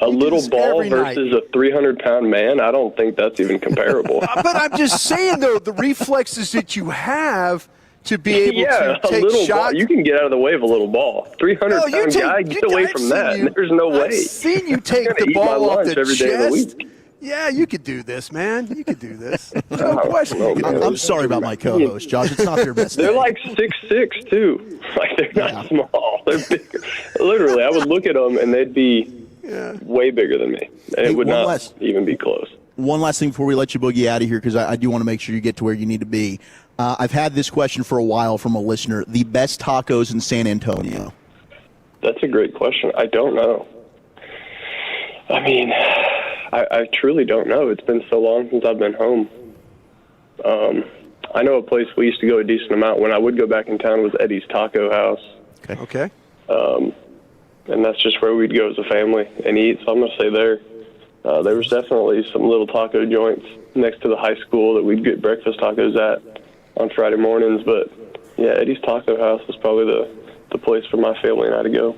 A little ball versus a 300-pound man, I don't think that's even comparable. But I'm just saying, though, the reflexes that you have to be able to take shots. Ball. You can get out of the way of a little ball. 300-pound guy, get away from that. There's no way. I've seen you take the ball off the chest. Day of the week. Yeah, you could do this, man. You could do this. No question. I'm sorry about my co-host, Josh. It's not their best. They're like 6'6", too. Like, they're not small. They're bigger. Literally, I would look at them, and they'd be way bigger than me. And it would not even be close. One last thing before we let you boogie out of here, because I do want to make sure you get to where you need to be. I've had this question for a while from a listener. The best tacos in San Antonio? That's a great question. I don't know. I mean, I truly don't know. It's been so long since I've been home. I know a place we used to go a decent amount when I would go back in town was Eddie's Taco House. Okay. And that's just where we'd go as a family and eat. So I'm going to say there. There was definitely some little taco joints next to the high school that we'd get breakfast tacos at on Friday mornings. But, yeah, Eddie's Taco House was probably the place for my family and I to go.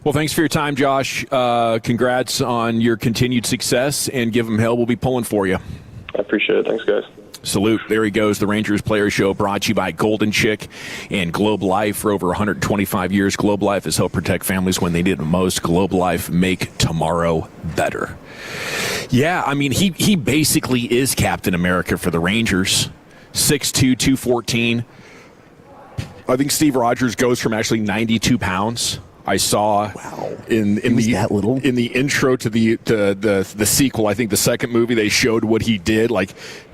Well, thanks for your time, Josh. Congrats on your continued success, and give them hell. We'll be pulling for you. I appreciate it. Thanks, guys. Salute. There he goes. The Rangers Player Show brought to you by Golden Chick and Globe Life. For over 125 years, Globe Life has helped protect families when they need it most. Globe Life, make tomorrow better. Yeah, I mean, he basically is Captain America for the Rangers. 6'2", 214. I think Steve Rogers goes from actually 92 pounds. I saw in the intro to the sequel, I think the second movie, they showed what he did. Like,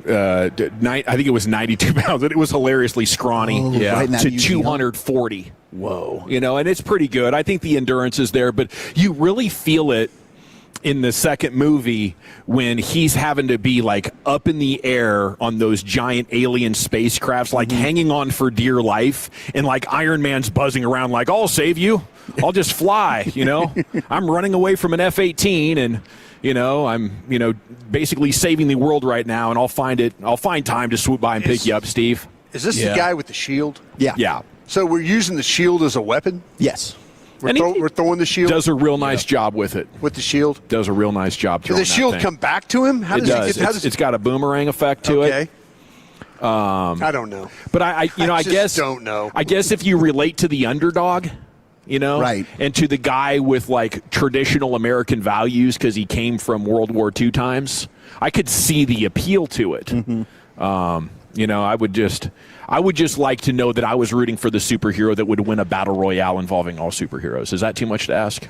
I think it was 92 pounds, and it was hilariously scrawny to 240. Whoa. And it's pretty good. I think the endurance is there, but you really feel it in the second movie when he's having to be like up in the air on those giant alien spacecrafts, like hanging on for dear life, and like Iron Man's buzzing around like, I'll save you. I'll just fly, I'm running away from an F-18 and, I'm, basically saving the world right now, and I'll find time to swoop by and pick you up, Steve. Is this the guy with the shield? Yeah. So we're using the shield as a weapon? Yes. We're throwing the shield? Does a real nice job with it. With the shield? Does a real nice job throwing Does the shield come back to him? How does it It's got a boomerang effect to it. I don't know. But I guess don't know. I guess if you relate to the underdog, right, and to the guy with like traditional American values because he came from World War II times, I could see the appeal to it. I would just like to know that I was rooting for the superhero that would win a battle royale involving all superheroes. Is that too much to ask?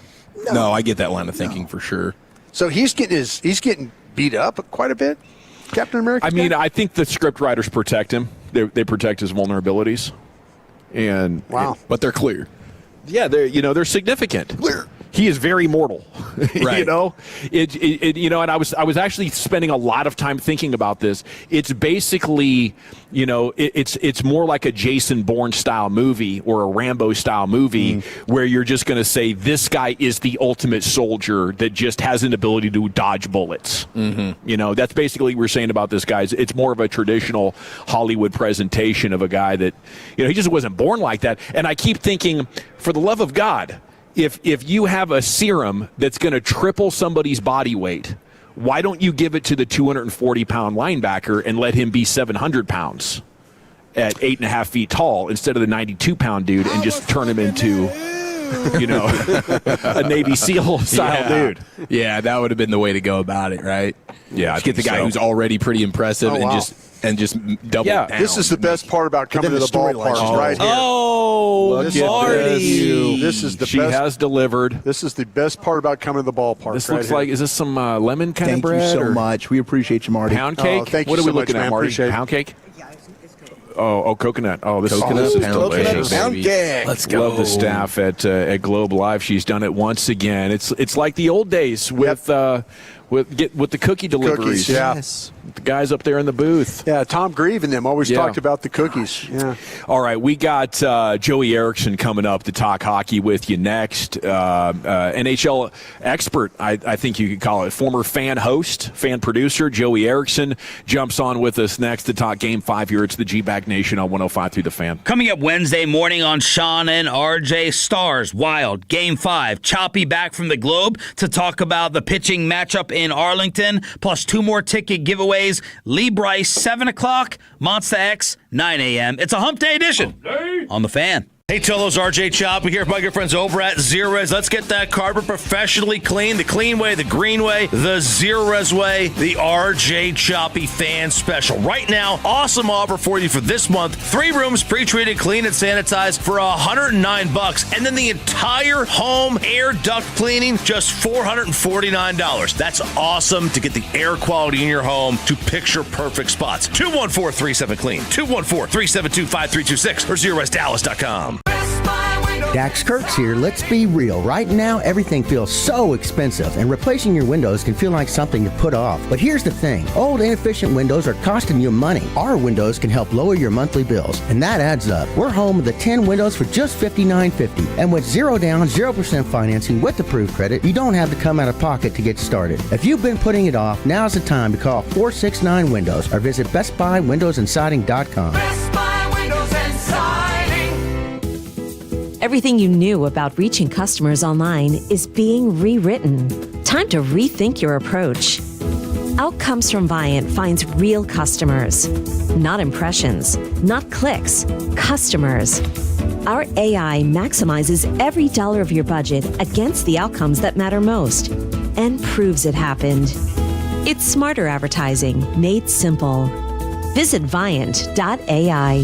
No, I get that line of thinking for sure. So he's getting beat up quite a bit, Captain America. I mean, I think the script writers protect him. They protect his vulnerabilities, and but they're clear. Yeah, they're significant. Clear. He is very mortal, right. And I was actually spending a lot of time thinking about this. It's basically, it's more like a Jason Bourne style movie or a Rambo style movie where you're just going to say this guy is the ultimate soldier that just has an ability to dodge bullets. That's basically what we're saying about this guy. It's more of a traditional Hollywood presentation of a guy that, he just wasn't born like that. And I keep thinking, for the love of God, if you have a serum that's going to triple somebody's body weight, why don't you give it to the 240-pound linebacker and let him be 700 pounds at 8.5 feet tall instead of the 92-pound dude and just turn him into, a Navy SEAL style dude? Yeah, that would have been the way to go about it, right? Yeah, get the guy who's already pretty impressive and just double it down. This is the best part about coming to the ballpark right here. Marty. This is the She best. has delivered. This is the best part about coming to the ballpark. This right looks here. like, is this some lemon kind of bread? Thank you so much. We appreciate you, Marty. Pound cake? thank you What are so we looking much, at, man. Marty? Appreciate it. Pound cake? Oh, coconut. Oh, this Coconut is pound delicious. cake. Pound cake. Let's go. Love the staff at Globe Live. She's done it once again. It's like the old days with the cookie deliveries. Cookies, yeah. Yes. The guys up there in the booth. Yeah, Tom Grieve and them always Yeah. talked about the cookies. Yeah. All right, we got Joey Erickson coming up to talk hockey with you next. NHL expert, I think you could call it. Former fan host, fan producer, Joey Erickson jumps on with us next to talk Game 5 here. It's the G-Bag Nation on 105 through the Fan. Coming up Wednesday morning on Sean and RJ, Stars Wild Game 5. Choppy back from the Globe to talk about the pitching matchup in Arlington, plus 2 more ticket giveaways. Lee Bryce, 7 o'clock. Monster X, 9 a.m. It's a Hump Day edition on the Fan. Hey, Tolos, RJ Choppy here by your friends over at Zerez. Let's get that carpet professionally cleaned. The clean way, the green way, the Zerez way, the RJ Choppy Fan Special. Right now, awesome offer for you for this month. 3 rooms, pre-treated, clean, and sanitized for $109. And then the entire home air duct cleaning, just $449. That's awesome to get the air quality in your home to picture-perfect spots. 214-37-CLEAN, 214-372-5326, or ZerezDallas.com. Dax Kurtz here. Let's be real. Right now, everything feels so expensive, and replacing your windows can feel like something to put off. But here's the thing. Old, inefficient windows are costing you money. Our windows can help lower your monthly bills, and that adds up. We're home with the 10 windows for just $59.50. And with 0 down, 0% financing with approved credit, you don't have to come out of pocket to get started. If you've been putting it off, now's the time to call 469 Windows or visit BestBuyWindowsAndSiding.com. Best Buy Windows and Siding. Everything you knew about reaching customers online is being rewritten. Time to rethink your approach. Outcomes from Viant finds real customers, not impressions, not clicks, customers. Our AI maximizes every dollar of your budget against the outcomes that matter most and proves it happened. It's smarter advertising made simple. Visit Viant.ai.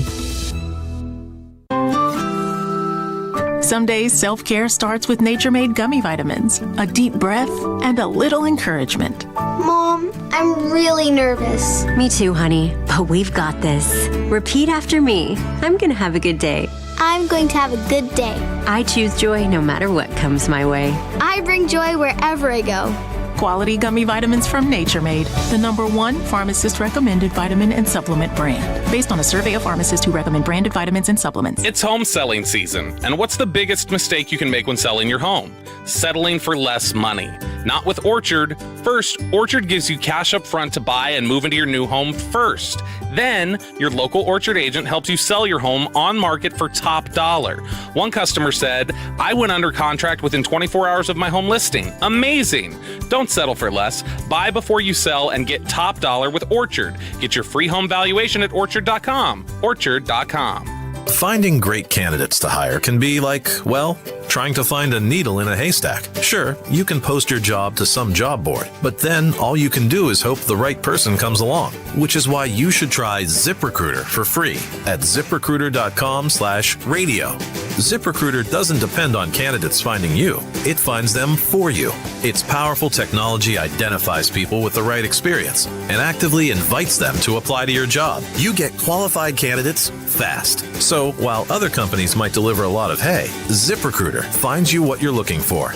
Some days self-care starts with Nature-Made gummy vitamins, a deep breath, and a little encouragement. Mom, I'm really nervous. Me too, honey, but we've got this. Repeat after me. I'm gonna have a good day. I'm going to have a good day. I choose joy no matter what comes my way. I bring joy wherever I go. Quality gummy vitamins from Nature-Made, the #1 pharmacist-recommended vitamin and supplement brand. Based on a survey of pharmacists who recommend branded vitamins and supplements. It's home selling season, and what's the biggest mistake you can make when selling your home? Settling for less money. Not with Orchard. First, Orchard gives you cash up front to buy and move into your new home first. Then, your local Orchard agent helps you sell your home on market for top dollar. One customer said, "I went under contract within 24 hours of my home listing. Amazing!" Don't settle for less. Buy before you sell and get top dollar with Orchard. Get your free home valuation at Orchard.com. Orchard.com. Finding great candidates to hire can be like, well, trying to find a needle in a haystack. Sure, you can post your job to some job board, but then all you can do is hope the right person comes along, which is why you should try ZipRecruiter for free at ZipRecruiter.com/radio. ZipRecruiter doesn't depend on candidates finding you. It finds them for you. Its powerful technology identifies people with the right experience and actively invites them to apply to your job. You get qualified candidates fast. So while other companies might deliver a lot of hay, ZipRecruiter finds you what you're looking for.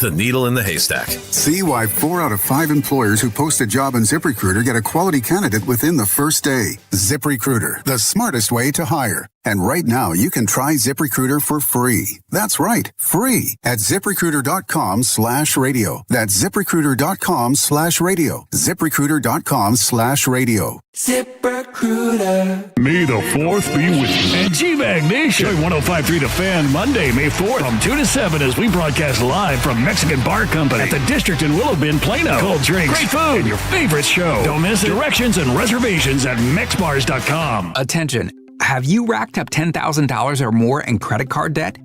The needle in the haystack. See why 4 out of 5 employers who post a job on ZipRecruiter get a quality candidate within the first day. ZipRecruiter, the smartest way to hire. And right now, you can try ZipRecruiter for free. That's right, free at ZipRecruiter.com/radio. That's ZipRecruiter.com/radio. ZipRecruiter.com/radio. ZipRecruiter. May the 4th be with you. And G-Bag Nation. Join 105.3 The Fan Monday, May 4th from 2 to 7 as we broadcast live from Mexican Bar Company at the District in Willow Bend, Plano. Cold drinks, great food, and your favorite show. Don't miss it. Directions and reservations at mexbars.com. Attention. Have you racked up $10,000 or more in credit card debt?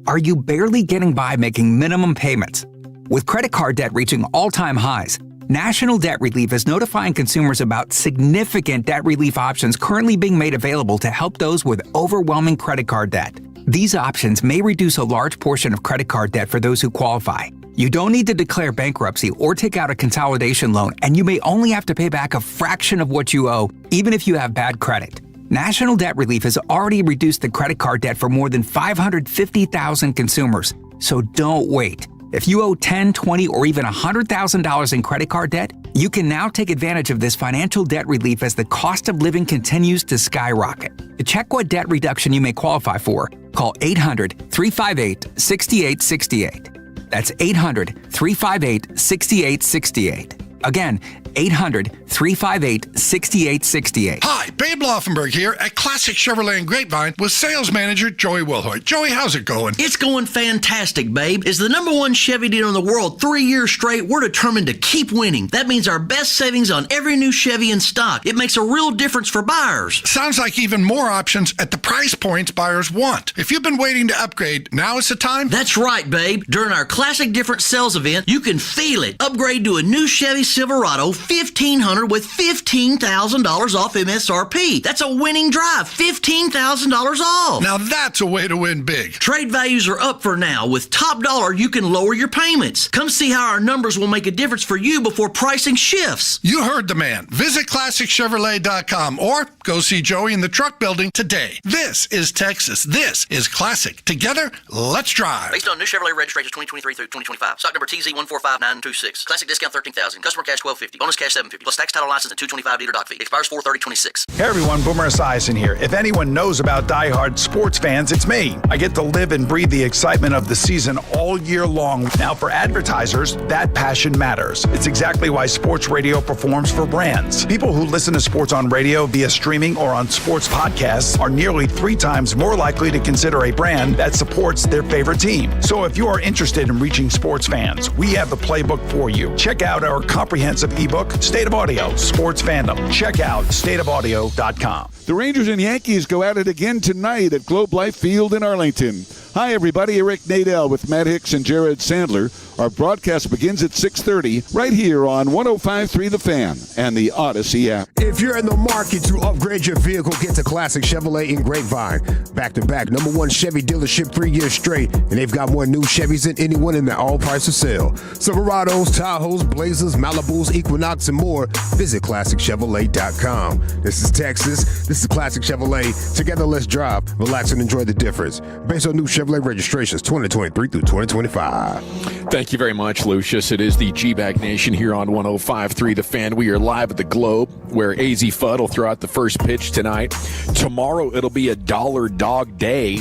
Are you barely getting by making minimum payments? With credit card debt reaching all-time highs, National Debt Relief is notifying consumers about significant debt relief options currently being made available to help those with overwhelming credit card debt. These options may reduce a large portion of credit card debt for those who qualify. You don't need to declare bankruptcy or take out a consolidation loan, and you may only have to pay back a fraction of what you owe, even if you have bad credit. National Debt Relief has already reduced the credit card debt for more than 550,000 consumers, so don't wait. If you owe $10,000, $20,000, or even $100,000 in credit card debt, you can now take advantage of this financial debt relief as the cost of living continues to skyrocket. To check what debt reduction you may qualify for, call 800-358-6868. That's 800-358-6868. Again, 800-358-6868. Hi, Babe Laufenberg here at Classic Chevrolet and Grapevine with sales manager Joey Wilhoit. Joey, how's it going? It's going fantastic, Babe. As the #1 Chevy dealer in the world 3 years straight, we're determined to keep winning. That means our best savings on every new Chevy in stock. It makes a real difference for buyers. Sounds like even more options at the price points buyers want. If you've been waiting to upgrade, now is the time? That's right, Babe. During our Classic Difference sales event, you can feel it. Upgrade to a new Chevy Silverado 1500 with $15,000 off MSRP. That's a winning drive. $15,000 off. Now that's a way to win big. Trade values are up for now. With top dollar, you can lower your payments. Come see how our numbers will make a difference for you before pricing shifts. You heard the man. Visit ClassicChevrolet.com or go see Joey in the truck building today. This is Texas. This is Classic. Together, let's drive. Based on new Chevrolet registrations 2023 through 2025. Stock number TZ145926. Classic discount $13,000. Customer cash $1250. Bonus cash $750. Plus tax, title, license, and $225 dealer doc fee. Expires 4/30/26. Hey everyone, Boomer Esiason here. If anyone knows about diehard sports fans, it's me. I get to live and breathe the excitement of the season all year long. Now for advertisers, that passion matters. It's exactly why sports radio performs for brands. People who listen to sports on radio via streaming or on sports podcasts are nearly 3 times more likely to consider a brand that supports their favorite team. So if you are interested in reaching sports fans, we have the playbook for you. Check out our comprehensive ebook, State of Audio, Sports Fandom. Check out stateofaudio.com. The Rangers and Yankees go at it again tonight at Globe Life Field in Arlington. Hi, everybody. Eric Nadel with Matt Hicks and Jared Sandler. Our broadcast begins at 6:30 right here on 105.3 The Fan and the Odyssey app. If you're in the market to upgrade your vehicle, get to Classic Chevrolet in Grapevine. Back-to-back #1 Chevy dealership 3 years straight, and they've got more new Chevys than anyone in the all-price of sale. Silverados, Tahoes, Blazers, Malibus, Equinox, and more. Visit ClassicChevrolet.com. This is Texas. This is Classic Chevrolet. Together, let's drive, relax, and enjoy the difference. Based on new Chevrolet registrations 2023 through 2025. Thank you very much, Lucius. It is the G-Bag Nation here on 105.3 The Fan. We are live at the Globe, where AZ Fudd will throw out the first pitch tonight. Tomorrow, it'll be a dollar dog day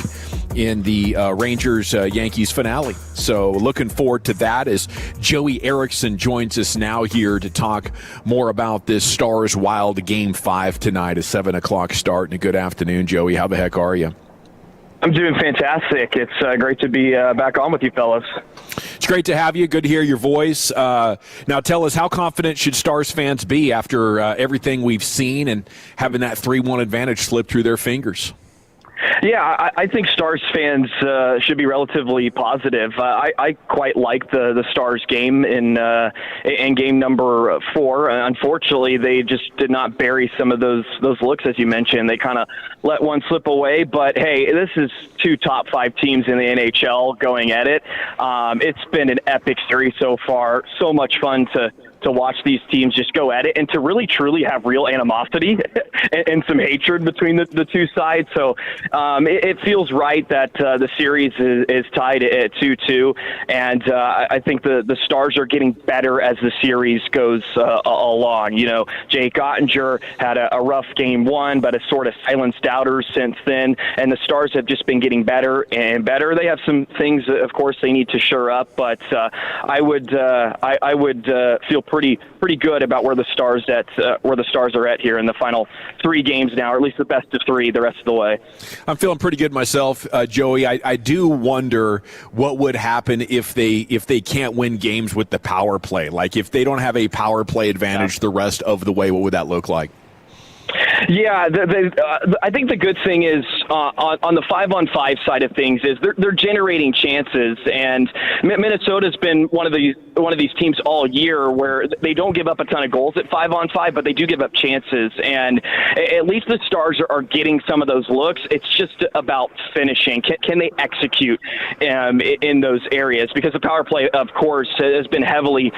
in the Rangers-Yankees finale. So looking forward to that as Joey Erickson joins us now here to talk more about this Stars Wild Game 5 tonight, a 7 o'clock start. And a good afternoon, Joey. How the heck are you? I'm doing fantastic. It's great to be back on with you fellas. It's great to have you. Good to hear your voice. Now tell us, how confident should Stars fans be after everything we've seen and having that 3-1 advantage slip through their fingers? Yeah, I think Stars fans should be relatively positive. I quite like the Stars game in game number 4. Unfortunately, they just did not bury some of those looks, as you mentioned. They kind of let one slip away. But, hey, this is 2 top 5 teams in the NHL going at it. It's been an epic series so far. So much fun to watch these teams just go at it and to really truly have real animosity and some hatred between the two sides. So it feels right that the series is tied at 2-2, and I think the Stars are getting better as the series goes along. You know, Jake Ottinger had a rough game 1, but has sort of silenced doubters since then, and the Stars have just been getting better and better. They have some things, of course, they need to shore up, but I would feel pretty good about where the Stars are at here in the final 3 games now, or at least the best of 3 the rest of the way. I'm feeling pretty good myself, Joey. I do wonder what would happen if they can't win games with the power play. Like if they don't have a power play advantage the rest of the way, what would that look like? Yeah, I think the good thing is on the 5-on-5 side of things is they're generating chances, and Minnesota's been one of these teams all year where they don't give up a ton of goals at 5-on-5, but they do give up chances, and at least the Stars are getting some of those looks. It's just about finishing. Can they execute in those areas? Because the power play, of course, has been heavily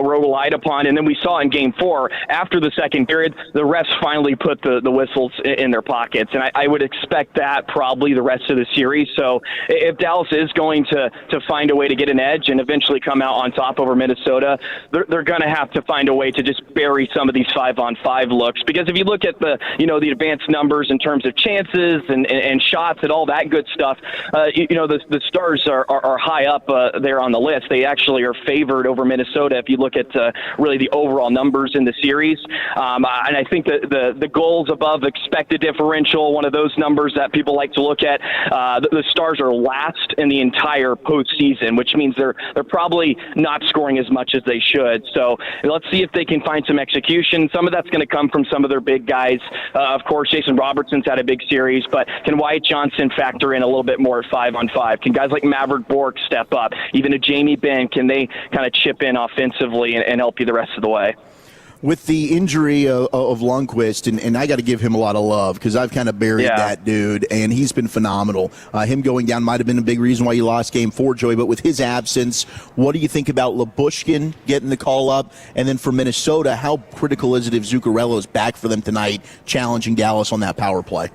relied upon, and then we saw in Game 4 after the second period, the refs finally put the whistles in their pockets, and I would expect that probably the rest of the series. So if Dallas is going to find a way to get an edge and eventually come out on top over Minnesota, they're going to have to find a way to just bury some of these 5-on-5 looks, because if you look at the advanced numbers in terms of chances and shots and all that good stuff, the Stars are high up there on the list. They actually are favored over Minnesota if you look at really the overall numbers in the series, and I think that the goals above expected differential, one of those numbers that people like to look at, the Stars are last in the entire postseason, which means they're probably not scoring as much as they should. So let's see if they can find some execution. Some of that's going to come from some of their big guys. Of course, Jason Robertson's had a big series, but can Wyatt Johnson factor in a little bit more at 5-on-5? Can guys like Maverick Bourque step up? Even a Jamie Benn, can they kind of chip in offensively and help you the rest of the way? With the injury of Lundqvist, and I got to give him a lot of love because I've kind of buried that dude, and he's been phenomenal. Him going down might have been a big reason why you lost Game 4, Joey, but with his absence, what do you think about Lyubushkin getting the call up? And then for Minnesota, how critical is it if Zuccarello's back for them tonight, challenging Dallas on that power play?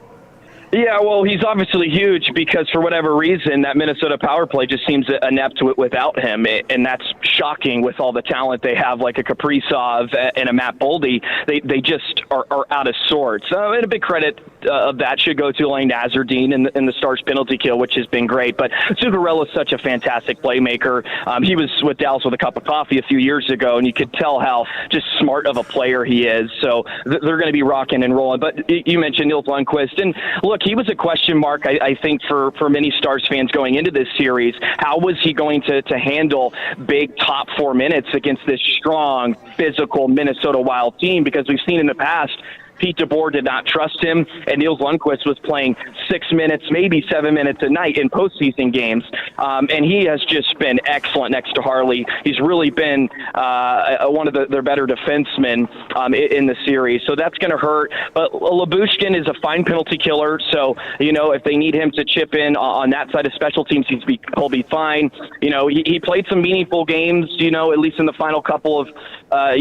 Yeah, well, he's obviously huge because for whatever reason, that Minnesota power play just seems inept without him, and that's shocking with all the talent they have, like a Kaprizov and a Matt Boldy. They just are out of sorts. And a big credit of that should go to Lane Nazardine in the Stars penalty kill, which has been great. But Zuccarello is such a fantastic playmaker. He was with Dallas with a cup of coffee a few years ago, and you could tell how just smart of a player he is. So they're going to be rocking and rolling. But you mentioned Nils Lundkvist, and look, he was a question mark, I think, for many Stars fans going into this series. How was he going to handle big top 4 minutes against this strong, physical Minnesota Wild team? Because we've seen in the past, Pete DeBoer did not trust him, and Nils Lundkvist was playing 6 minutes, maybe 7 minutes a night in postseason games. And he has just been excellent next to Harley. He's really been one of their better defensemen in the series. So that's going to hurt. But Lyubushkin is a fine penalty killer. So, if they need him to chip in on that side of special teams, he'll be fine. He played some meaningful games, at least in the final couple of, I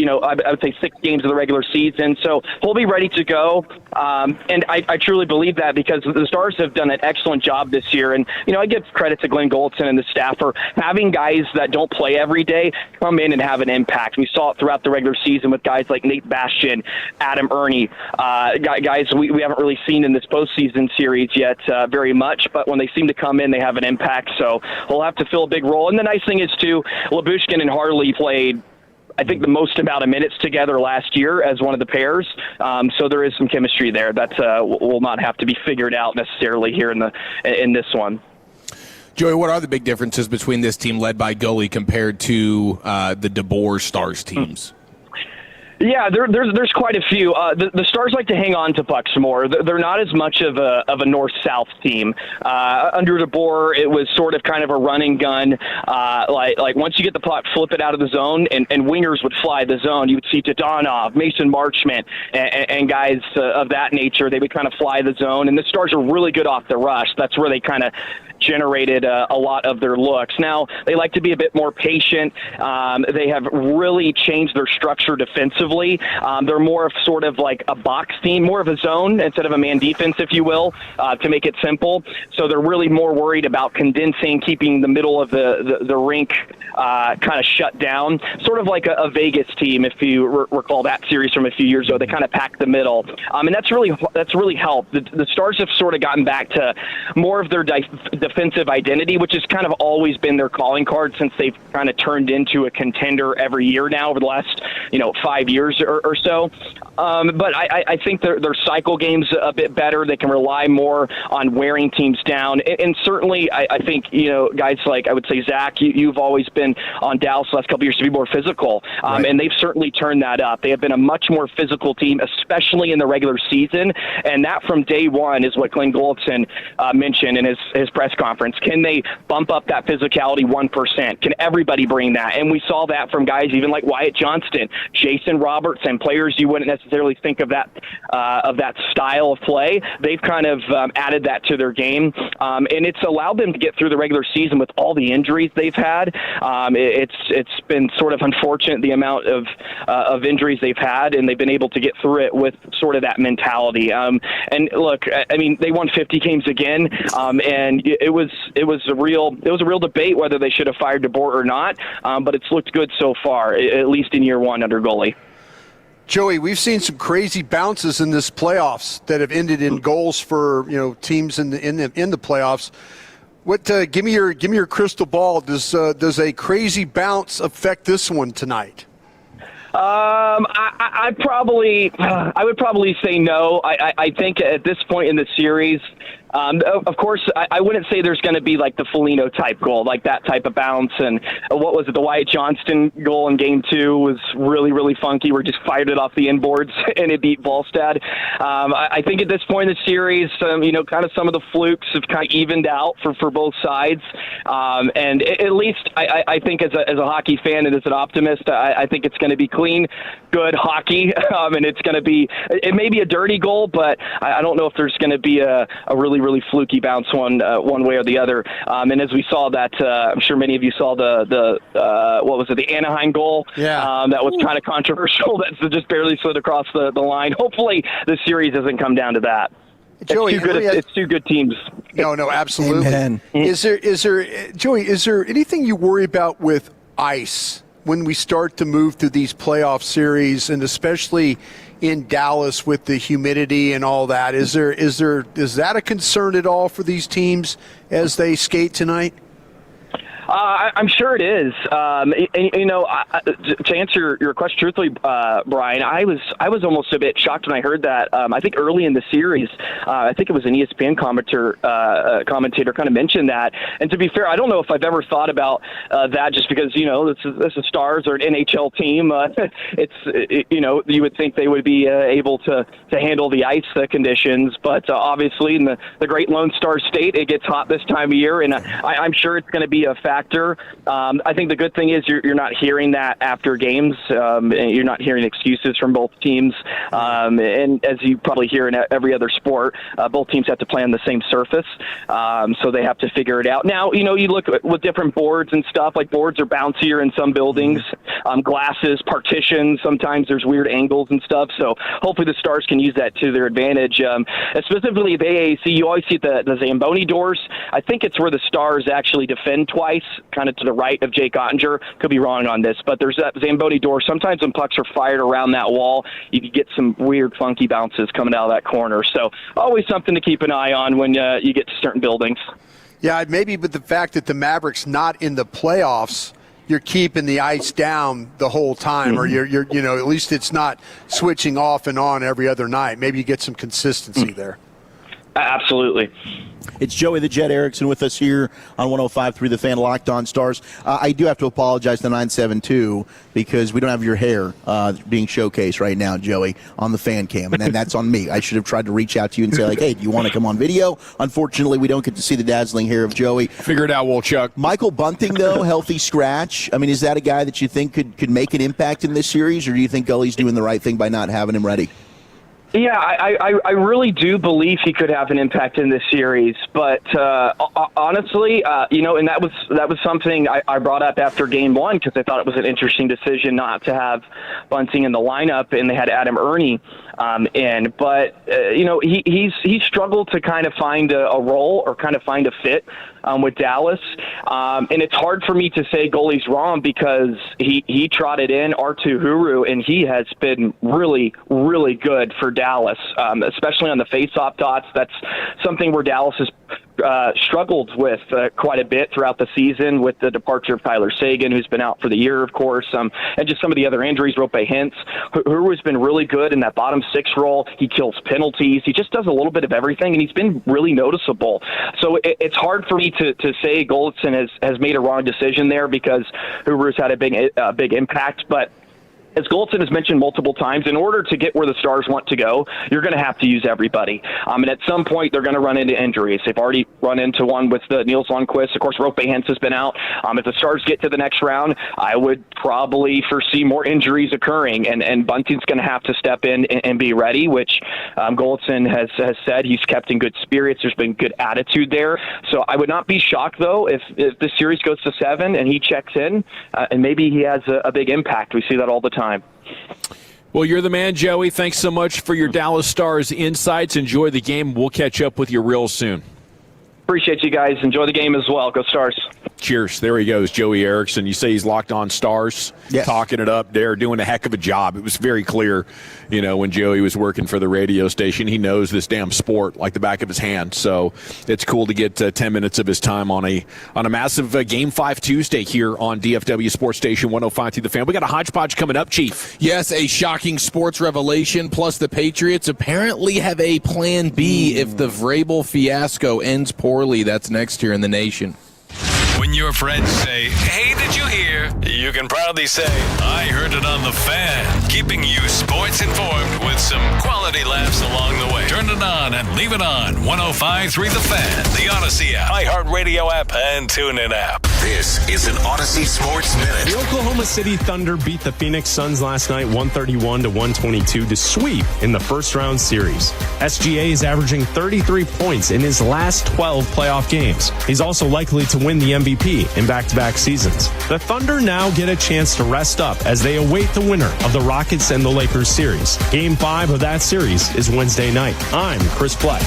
would say 6 games of the regular season. So he'll be ready to go. And I truly believe that because the Stars have done an excellent job this year. And, I give credit to Glenn Goldson and the staff for having guys that don't play every day come in and have an impact. We saw it throughout the regular season with guys like Nate Bastian, Adam Ernie, guys we haven't really seen in this postseason series yet very much, but when they seem to come in, they have an impact. So he'll have to fill a big role. And the nice thing is, too, Lyubushkin and Harley played, I think, the most amount of minutes together last year as one of the pairs. So there is some chemistry there that will not have to be figured out necessarily here in this one. Joey, what are the big differences between this team led by goalie compared to the DeBoer Stars teams? Yeah, there's quite a few. The Stars like to hang on to pucks more. They're not as much of a north-south team. Under DeBoer, it was sort of kind of a run and gun. Like once you get the puck, flip it out of the zone, and wingers would fly the zone. You would see Dodonov, Mason Marchment, and guys of that nature. They would kind of fly the zone, and the Stars are really good off the rush. That's where they kind of generated a lot of their looks. Now, they like to be a bit more patient. They have really changed their structure defensively. They're more of sort of like a box team, more of a zone instead of a man defense, if you will, to make it simple. So they're really more worried about condensing, keeping the middle of the rink kind of shut down, sort of like a Vegas team, if you recall that series from a few years ago. They kind of packed the middle. And that's really helped. The Stars have sort of gotten back to more of their defensive identity, which has kind of always been their calling card since they've kind of turned into a contender every year now over the last 5 years or so. But I think their cycle game's a bit better. They can rely more on wearing teams down. And certainly, I think, guys like, I would say, Zach, you've always been on Dallas the last couple of years to be more physical. Right. And they've certainly turned that up. They have been a much more physical team, especially in the regular season. And that from day one is what Glenn Goldson mentioned in his press conference. Can they bump up that physicality 1%? Can everybody bring that? And we saw that from guys even like Wyatt Johnston, Jason Robertson, players you wouldn't necessarily think of that style of play. They've kind of added that to their game, and it's allowed them to get through the regular season with all the injuries they've had. It's been sort of unfortunate the amount of injuries they've had, and they've been able to get through it with sort of that mentality. And look, I mean, they won 50 games again, and it was a real debate whether they should have fired DeBoer or not. But it's looked good so far, at least in year one under goalie. Joey, we've seen some crazy bounces in this playoffs that have ended in goals for teams in the playoffs. What? Give me your crystal ball. Does a crazy bounce affect this one tonight? I would probably say no. I think at this point in the series, of course, I wouldn't say there's going to be like the Foligno type goal, like that type of bounce. And what was it? The Wyatt Johnston goal in Game 2 was really, really funky. We just fired it off the inboards and it beat Volstad. I think at this point in the series, kind of some of the flukes have kind of evened out for both sides. And at least I think as a hockey fan and as an optimist, I think it's going to be clean, good hockey. And it may be a dirty goal, but I don't know if there's going to be a really fluky bounce one way or the other. And as we saw that, I'm sure many of you saw the Anaheim goal. Yeah. That was kind of controversial. That just barely slid across the line. Hopefully the series doesn't come down to that. Joey, it's two good teams. No, absolutely. Amen. Is there, Joey, is there anything you worry about with ice when we start to move through these playoff series, and especially in Dallas with the humidity and all that? Is that a concern at all for these teams as they skate tonight? I'm sure it is. To answer your question truthfully, Brian, I was almost a bit shocked when I heard that. I think early in the series, I think it was an ESPN commentator kind of mentioned that. And to be fair, I don't know if I've ever thought about that, just because this is Stars or an NHL team. You would think they would be able to handle the ice conditions, but obviously in the great Lone Star State, it gets hot this time of year, and I'm sure it's going to be a factor. I think the good thing is you're not hearing that after games. You're not hearing excuses from both teams. And as you probably hear in every other sport, both teams have to play on the same surface. So they have to figure it out. Now, you look with different boards and stuff, like boards are bouncier in some buildings, glasses, partitions, sometimes there's weird angles and stuff. So hopefully the Stars can use that to their advantage. Specifically at the AAC, you always see the Zamboni doors. I think it's where the Stars actually defend twice, kind of to the right of Jake Ottinger. Could be wrong on this, but there's that Zamboni door. Sometimes when pucks are fired around that wall, you can get some weird, funky bounces coming out of that corner. So always something to keep an eye on when you get to certain buildings. Yeah, maybe, but the fact that the Mavericks not in the playoffs, you're keeping the ice down the whole time, or you're at least it's not switching off and on every other night. Maybe you get some consistency there. Absolutely. It's Joey the Jet Erickson with us here on 105.3 The Fan, Locked On Stars. I do have to apologize to 972 because we don't have your hair being showcased right now, Joey, on the fan cam, and that's on me. I should have tried to reach out to you and say, like, hey, do you want to come on video? Unfortunately, we don't get to see the dazzling hair of Joey. Figure it out, Wolchuk. Michael Bunting, though, healthy scratch. I mean, is that a guy that you think could make an impact in this series, or do you think Gully's doing the right thing by not having him ready? Yeah, I really do believe he could have an impact in this series, but honestly, and that was something I brought up after Game 1 because I thought it was an interesting decision not to have Bunting in the lineup, and they had Adam Ernie in. But he's struggled to kind of find a role or kind of find a fit with Dallas, and it's hard for me to say goalie's wrong because he trotted in Arttu Huru, and he has been really, really good for Dallas, especially on the face-off dots. That's something where Dallas has struggled with quite a bit throughout the season with the departure of Tyler Seguin, who's been out for the year, of course, and just some of the other injuries. Rope Hintz, who has been really good in that bottom six role. He kills penalties. He just does a little bit of everything, and he's been really noticeable. So it's hard for me to say Goldson has made a wrong decision there because Huber's had a big impact, but as Goldson has mentioned multiple times, in order to get where the Stars want to go, you're going to have to use everybody. And at some point, they're going to run into injuries. They've already run into one with the Niels Lundqvist. Of course, Rope Hintz has been out. If the Stars get to the next round, I would probably foresee more injuries occurring, and Bunting's going to have to step in and be ready, which Goldson has said he's kept in good spirits. There's been good attitude there. So I would not be shocked, though, if this series goes to 7 and he checks in, and maybe he has a big impact. We see that all the time. Well, you're the man, Joey. Thanks so much for your Dallas Stars insights. Enjoy the game. We'll catch up with you real soon. Appreciate you guys. Enjoy the game as well. Go Stars. Cheers. There he goes, Joey Erickson. You say he's locked on Stars, yes. Talking it up there, doing a heck of a job. It was very clear, when Joey was working for the radio station, he knows this damn sport like the back of his hand. So it's cool to get 10 minutes of his time on a massive Game 5 Tuesday here on DFW Sports Station 105 The Fan. We got a hodgepodge coming up, Chief. Yes, a shocking sports revelation. Plus, the Patriots apparently have a plan B if the Vrabel fiasco ends poorly. That's next here in the nation. When your friends say, hey, did you hear? You can proudly say, I heard it on The Fan. Keeping you sports informed with some quality laughs along the way. Turn it on and leave it on. 105.3 The Fan, the Odyssey app, iHeartRadio app, and TuneIn app. This is an Odyssey Sports Minute. The Oklahoma City Thunder beat the Phoenix Suns last night 131-122 to sweep in the first round series. SGA is averaging 33 points in his last 12 playoff games. He's also likely to win the MVP in back-to-back seasons. The Thunder now get a chance to rest up as they await the winner of the Rockets and the Lakers series. Game 5 of that series is Wednesday night. I'm Chris Flagg.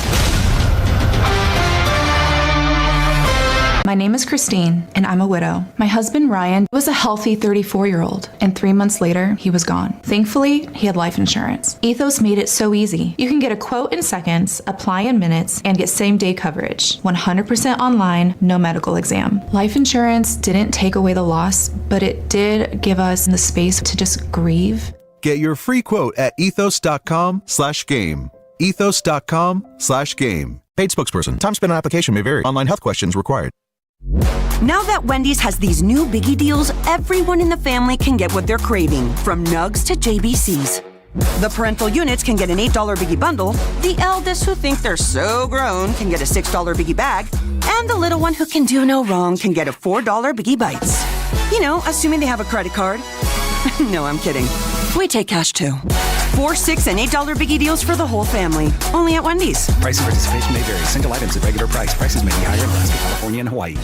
My name is Christine, and I'm a widow. My husband, Ryan, was a healthy 34-year-old, and 3 months later, he was gone. Thankfully, he had life insurance. Ethos made it so easy. You can get a quote in seconds, apply in minutes, and get same-day coverage. 100% online, no medical exam. Life insurance didn't take away the loss, but it did give us the space to just grieve. Get your free quote at ethos.com/game. ethos.com/game. Paid spokesperson. Time spent on application may vary. Online health questions required. Now that Wendy's has these new biggie deals, everyone in the family can get what they're craving, from nugs to JBCs. The parental units can get an $8 biggie bundle, the eldest who think they're so grown can get a $6 biggie bag, and the little one who can do no wrong can get a $4 biggie bites. You know, assuming they have a credit card. No, I'm kidding. We take cash too. 4, 6, and $8 biggie deals for the whole family. Only at Wendy's. Price and participation may vary. Single items at regular price. Prices may be higher in Alaska, California, and Hawaii.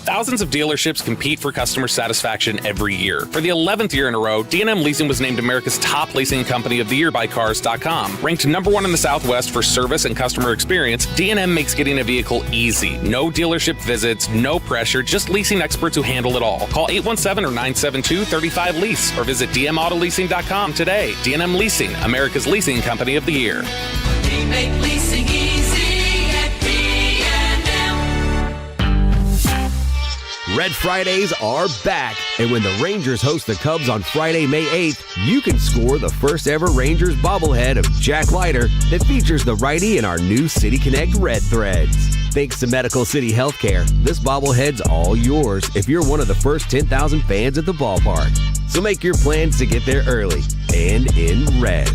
Thousands of dealerships compete for customer satisfaction every year. For the 11th year in a row, D&M Leasing was named America's top leasing company of the year by Cars.com. Ranked #1 in the Southwest for service and customer experience, D&M makes getting a vehicle easy. No dealership visits, no pressure, just leasing experts who handle it all. Call 817 or 972-35-LEASE or visit dmautololeasing.com today. D&M Leasing, America's leasing company of the year. We make leasing easy at D&M. Red Fridays are back, and when the Rangers host the Cubs on Friday, May 8th, you can score the first ever Rangers bobblehead of Jack Leiter that features the righty in our new City Connect Red Threads. Thanks to Medical City Healthcare, this bobblehead's all yours if you're one of the first 10,000 fans at the ballpark. So make your plans to get there early and in red.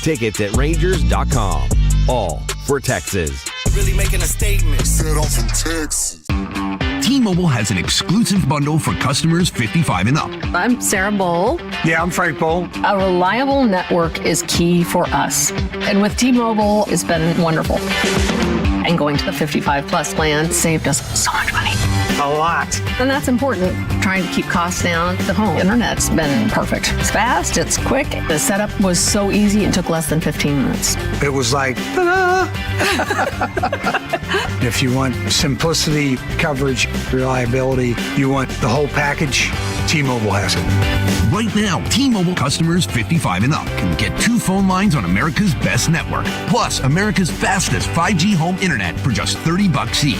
Tickets at Rangers.com. All for Texas. Really making a statement. Set off from Texas. T-Mobile has an exclusive bundle for customers 55 and up. I'm Sarah Bowl. Yeah, I'm Frank Bowl. A reliable network is key for us. And with T-Mobile, it's been wonderful. And going to the 55 plus plan saved us so much money. A lot. And that's important. Trying to keep costs down. The home internet's been perfect. It's fast, it's quick. The setup was so easy, it took less than 15 minutes. It was like, ta-da! If you want simplicity, coverage, reliability, you want the whole package, T-Mobile has it. Right now, T-Mobile customers 55 and up can get 2 phone lines on America's best network, plus America's fastest 5G home internet for just $30 each.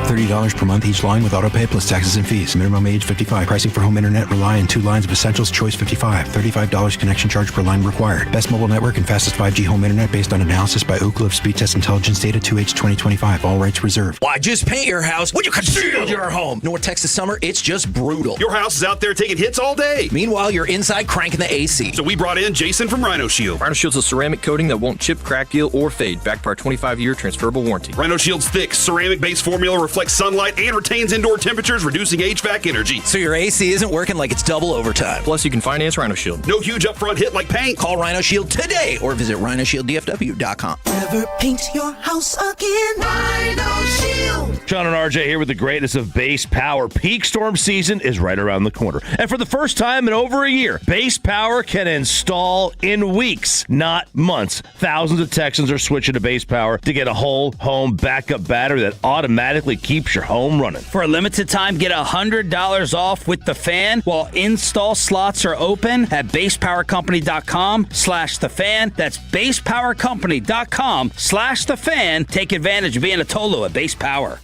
$30 per month each line with autopay plus taxes and fees. Minimum age 55. Pricing for home internet rely on 2 lines of essentials. Choice 55. $35 connection charge per line required. Best mobile network and fastest 5G home internet based on analysis by Ookla of Speed Test Intelligence data 2H 2025. All rights reserved. Why just paint your house when you conceal your home? North Texas summer, it's just brutal. Your house is out there taking hits all day. Meanwhile, you're inside cranking the AC. So we brought in Jason from Rhino Shield. Rhino Shield's a ceramic coating that won't chip, crack, peel, or fade, backed by our 25-year transferable warranty. Rhino Shield's thick, ceramic-based formula reflects sunlight and retains indoor temperatures, reducing HVAC energy. So your AC isn't working like it's double overtime. Plus, you can finance Rhino Shield. No huge upfront hit like paint. Call Rhino Shield today or visit rhinoshieldDFW.com. Never paint your house again. Rhino Shield. Sean and RJ here with the greatness of Base Power. Peak storm season is right around the corner. And for the first time in over a year, Base Power can install in weeks, not months. Thousands of Texans are switching to Base Power to get a whole home backup battery that automatically keeps your home running. For a limited time, get $100 off with the fan while install slots are open at basepowercompany.com/thefan. That's basepowercompany.com/thefan. Take advantage of being a Tolo at Base Power.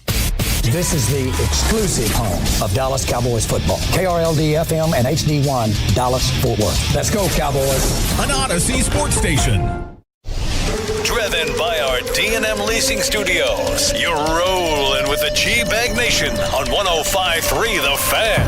This is the exclusive home of Dallas Cowboys football. KRLD-FM and HD1, Dallas-Fort Worth. Let's go, Cowboys. An Odyssey sports station. Driven by our D&M Leasing Studios. You're rolling with the G-Bag Nation on 105.3 The Fan.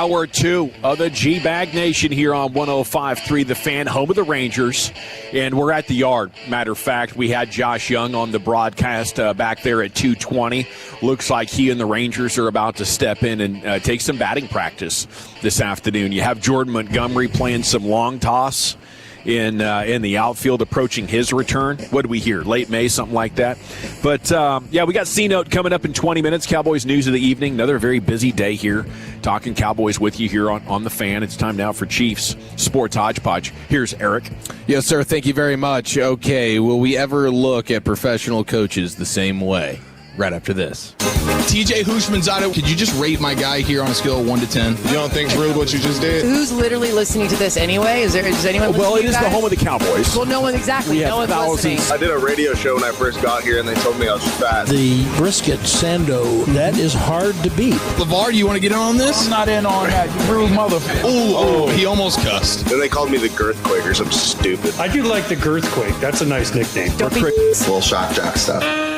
Hour 2 of the G-Bag Nation here on 105.3 The Fan, home of the Rangers. And we're at the Yard. Matter of fact, we had Josh Young on the broadcast back there at 2:20. Looks like he and the Rangers are about to step in and take some batting practice this afternoon. You have Jordan Montgomery playing some long toss in the outfield, approaching his return. What do we hear? Late May, something like that. But, we got C-Note coming up in 20 minutes. Cowboys News of the Evening. Another very busy day here. Talking Cowboys with you here on The Fan. It's time now for Chiefs Sports Hodgepodge. Here's Eric. Yes, sir. Thank you very much. Okay, will we ever look at professional coaches the same way? Right after this. TJ Hushmanzada, could you just rate my guy here on a scale of 1 to 10? You don't think it's rude what you just did? Who's literally listening to this anyway? Is anyone listening? Well, it to is the home of the Cowboys. Well, no one, exactly. We no have one's thousands. listening. I did a radio show when I first got here, and they told me I was fat. The brisket sando, that is hard to beat. LeVar, do you want to get in on this? I'm not in on that, you rude motherfucker. Oh, he almost cussed. Then they called me the Girthquake or something stupid. I do like the Girthquake. That's a nice nickname. Little shock jock stuff.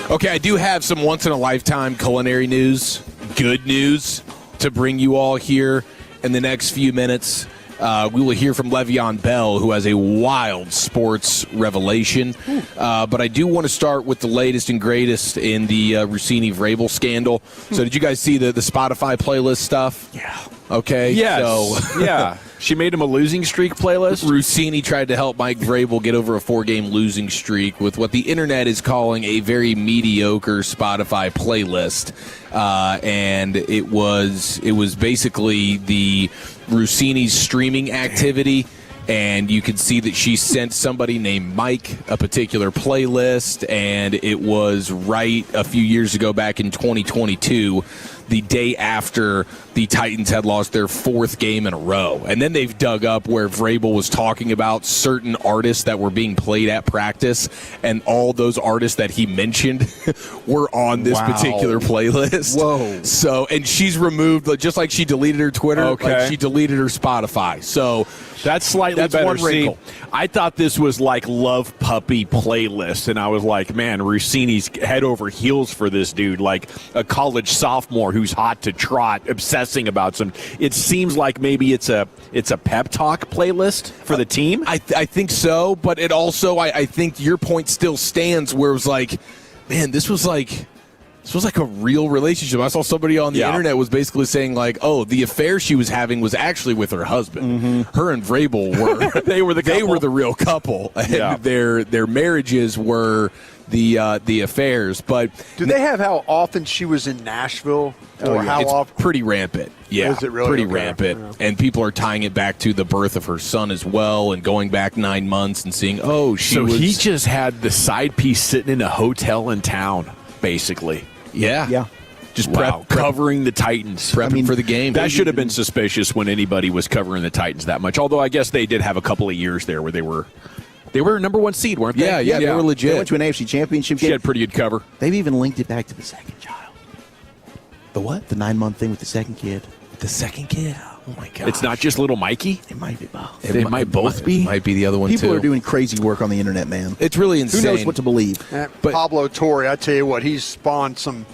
Okay, I do have some once-in-a-lifetime culinary news, good news, to bring you all here in the next few minutes. We will hear from Le'Veon Bell, who has a wild sports revelation. But I do want to start with the latest and greatest in the Rossini-Vrabel scandal. So did you guys see the Spotify playlist stuff? Yeah. Okay. Yes. So, yeah. She made him a losing streak playlist. Rossini tried to help Mike Vrabel get over a 4-game losing streak with what the internet is calling a very mediocre Spotify playlist. And it was basically the Rossini's streaming activity. And you could see that she sent somebody named Mike a particular playlist, and it was right a few years ago, back in 2022, the day after the Titans had lost their 4th game in a row. And then they've dug up where Vrabel was talking about certain artists that were being played at practice, and all those artists that he mentioned were on this particular playlist. Whoa. So, and she's removed, just like she deleted her Twitter, like she deleted her Spotify. So that's slightly better. one wrinkle. See, I thought this was like Love Puppy playlist, and I was like, man, Rossini's head over heels for this dude, like a college sophomore who's hot to trot, obsessing about some. It seems like maybe it's a pep talk playlist for the team. I think so, but it also, I think your point still stands where it was like, man, this was like a real relationship. I saw somebody on the internet was basically saying like, oh, the affair she was having was actually with her husband. Mm-hmm. Her and Vrabel were they were the real couple. And their marriages were the affairs. But do they have how often she was in Nashville? Or how it's often? Pretty rampant. Yeah, is it really? Pretty Okay. rampant. Yeah. And people are tying it back to the birth of her son as well, and going back 9 months and seeing, he just had the side piece sitting in a hotel in town, basically. Yeah. Just covering the Titans. Prepping for the game. That should have been suspicious when anybody was covering the Titans that much. Although I guess they did have a couple of years there where they were a number 1 seed, weren't they? Yeah, they were legit. They went to an AFC championship game. She had pretty good cover. They've even linked it back to the second child. The what? The 9-month thing with the second kid. The second kid? Oh, my God. It's not just little Mikey? It might be both. They might both be? It might be the other one, People too. are doing crazy work on the internet, man. It's really insane. Who knows what to believe? But Pablo Torre, I tell you what, he's spawned some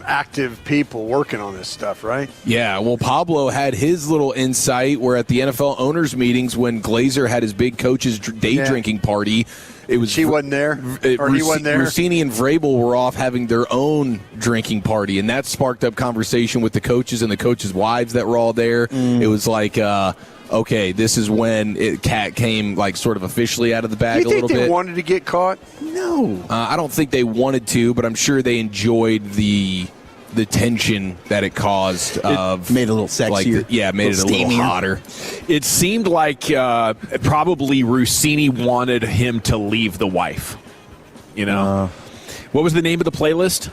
active people working on this stuff, right? Yeah, well, Pablo had his little insight where at the NFL owners meetings when Glazer had his big coaches day drinking party, it was she wasn't there, or he wasn't there. Rossini and Vrabel were off having their own drinking party, and that sparked up conversation with the coaches and the coaches' wives that were all there. It was like, okay, this is when Cat came like sort of officially out of the bag a little bit. Do you think they wanted to get caught? No. I don't think they wanted to, but I'm sure they enjoyed the tension that it caused. Made it a little sexier. Made it a little hotter. It seemed like probably Rossini wanted him to leave the wife. You know? What was the name of the playlist?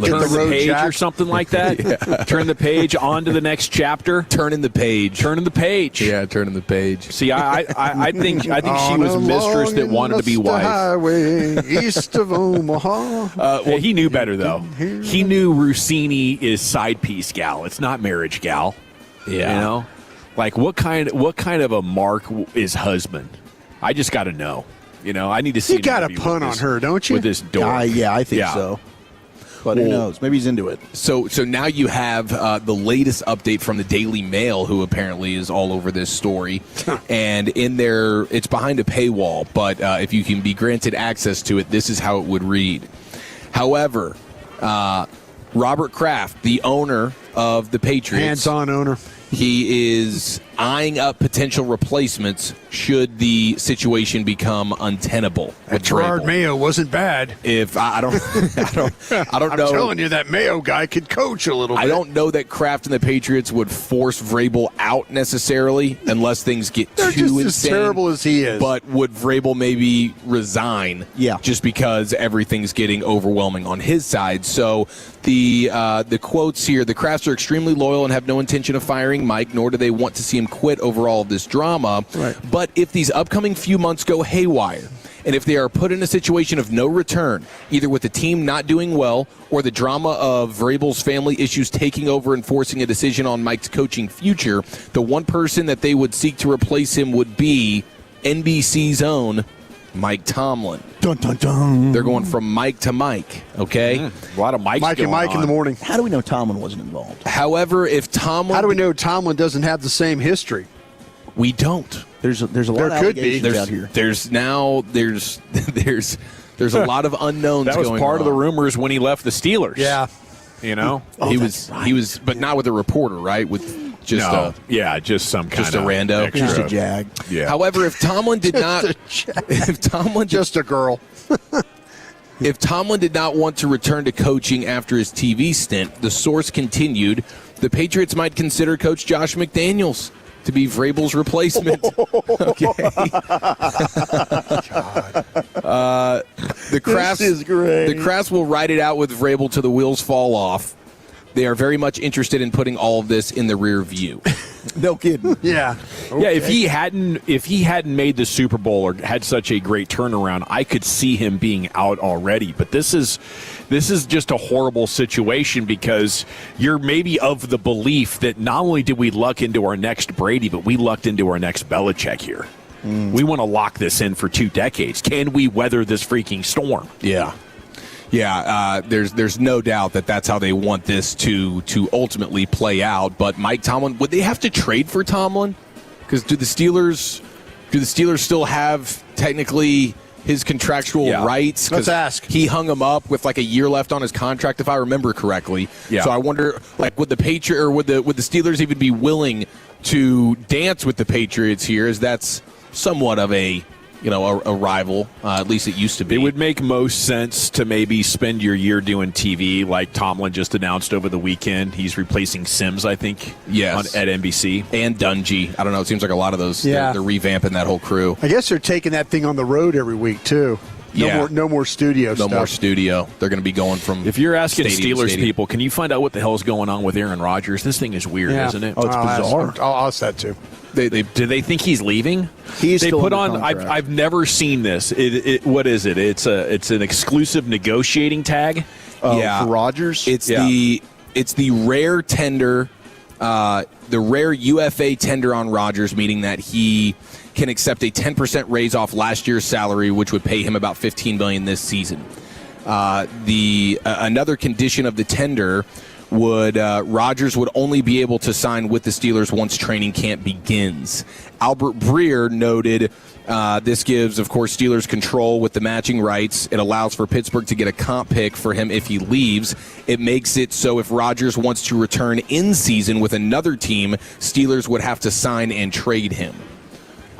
Turn the page Jack. Or something like that. Yeah. Turn the page on to the next chapter. Turning the page. Turning the page. Yeah, turning the page. See, I think she was mistress that wanted to be wife. Highway east of Omaha. Well, he knew better though. He knew Rossini is side piece gal. It's not marriage gal. Yeah. You know, like what kind of a mark is husband? I just got to know. You know, I need to see. You got to punt on her, don't you? With this door. Yeah, I think so. But who knows? Maybe he's into it. So now you have the latest update from the Daily Mail, who apparently is all over this story. And in there, it's behind a paywall, but if you can be granted access to it, this is how it would read. However, Robert Kraft, the owner of the Patriots. Hands-on owner. He is eyeing up potential replacements should the situation become untenable. That Gerard Mayo wasn't bad. If I don't know. I'm telling you, that Mayo guy could coach a little bit. I don't know that Kraft and the Patriots would force Vrabel out necessarily unless things get They're too just insane. as terrible as he is. But would Vrabel maybe resign? Yeah. Just because everything's getting overwhelming on his side. So the quotes here: the Krafts are extremely loyal and have no intention of firing Mike, nor do they want to see him quit over all of this drama. Right. But if these upcoming few months go haywire, and if they are put in a situation of no return, either with the team not doing well or the drama of Vrabel's family issues taking over and forcing a decision on Mike's coaching future, the one person that they would seek to replace him would be NBC's own Mike Tomlin. Dun, dun, dun. They're going from Mike to Mike, okay? A lot of Mikes Mike and Mike in the morning. How do we know Tomlin wasn't involved? However, if Tomlin... How do we know Tomlin doesn't have the same history? We don't. There's a lot of allegations out here. There's a lot of unknowns. That was going part on. of the rumors when he left the Steelers. Yeah. You know? He was, but not with a reporter, right? With just just some kind just a of rando, extra. Just a jag. Yeah. However, if Tomlin did not, if Tomlin just a girl. If Tomlin did not want to return to coaching after his TV stint, the source continued, the Patriots might consider Coach Josh McDaniels to be Vrabel's replacement. Okay. The Krafts, This is great. The Krafts will ride it out with Vrabel till the wheels fall off. They are very much interested in putting all of this in the rear view. No kidding. Yeah. Okay. Yeah, if he hadn't made the Super Bowl or had such a great turnaround, I could see him being out already. But this is just a horrible situation because you're maybe of the belief that not only did we luck into our next Brady, but we lucked into our next Belichick here. We want to lock this in for 2 decades. Can we weather this freaking storm? Yeah. Yeah, there's no doubt that that's how they want this to ultimately play out. But Mike Tomlin, would they have to trade for Tomlin? Because do the Steelers still have technically his contractual rights? Let's ask. He hung him up with like a year left on his contract, if I remember correctly. Yeah. So I wonder, like, would the Steelers even be willing to dance with the Patriots here? As that's somewhat of a rival, at least it used to be. It would make most sense to maybe spend your year doing TV like Tomlin just announced over the weekend. He's replacing Sims, I think, at NBC. And Dungy. I don't know. It seems like a lot of those, Yeah. they're revamping that whole crew. I guess they're taking that thing on the road every week, too. No more studio stuff. No more studio. They're going to be going from If you're asking stadium to Steelers stadium. people, can you find out what the hell's going on with Aaron Rodgers? This thing is weird, isn't it? Oh, it's bizarre. I'll ask that, too. Do they think he's leaving? He's they still put under on. contract. I've never seen this. What is it? It's an exclusive negotiating tag. For Rodgers. It's the rare tender, the rare UFA tender on Rodgers, meaning that he can accept a 10% raise off last year's salary, which would pay him about $15 million this season. Another condition of the tender would Rodgers would only be able to sign with the Steelers once training camp begins. Albert Breer noted this gives, of course, Steelers control with the matching rights. It allows for Pittsburgh to get a comp pick for him if he leaves. It makes it so if Rodgers wants to return in season with another team, Steelers would have to sign and trade him.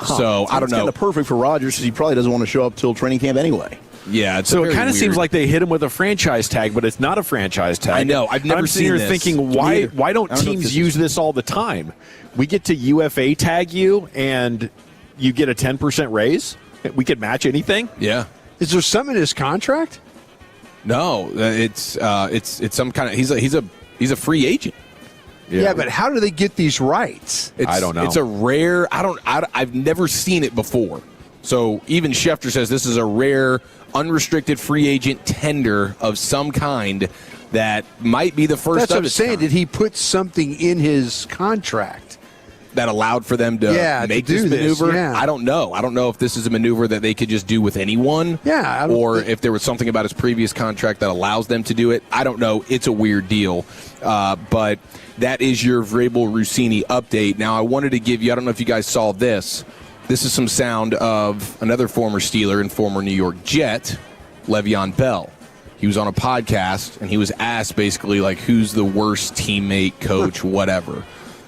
So I don't know. It's kind of perfect for Rodgers because he probably doesn't want to show up till training camp anyway. Yeah, so it kind of seems like they hit him with a franchise tag, but it's not a franchise tag. I know. I've never I'm seen here this. thinking, why don't teams use this all the time? We get to UFA tag you, and you get a 10% raise. We could match anything. Yeah. Is there something in his contract? No, it's some kind of he's a free agent. Yeah, but how do they get these rights? I don't know. It's a rare. I've never seen it before. So even Schefter says this is a rare, unrestricted free agent tender of some kind that might be the first. That's what of I'm its saying. kind. Did he put something in his contract that allowed for them to make this maneuver? I don't know. I don't know if this is a maneuver that they could just do with anyone. Or if there was something about his previous contract that allows them to do it. I don't know. It's a weird deal. But that is your Vrabel Rossini update. Now, I wanted to give you, I don't know if you guys saw this. This is some sound of another former Steeler and former New York Jet, Le'Veon Bell. He was on a podcast, and he was asked basically, like, who's the worst teammate, coach, whatever.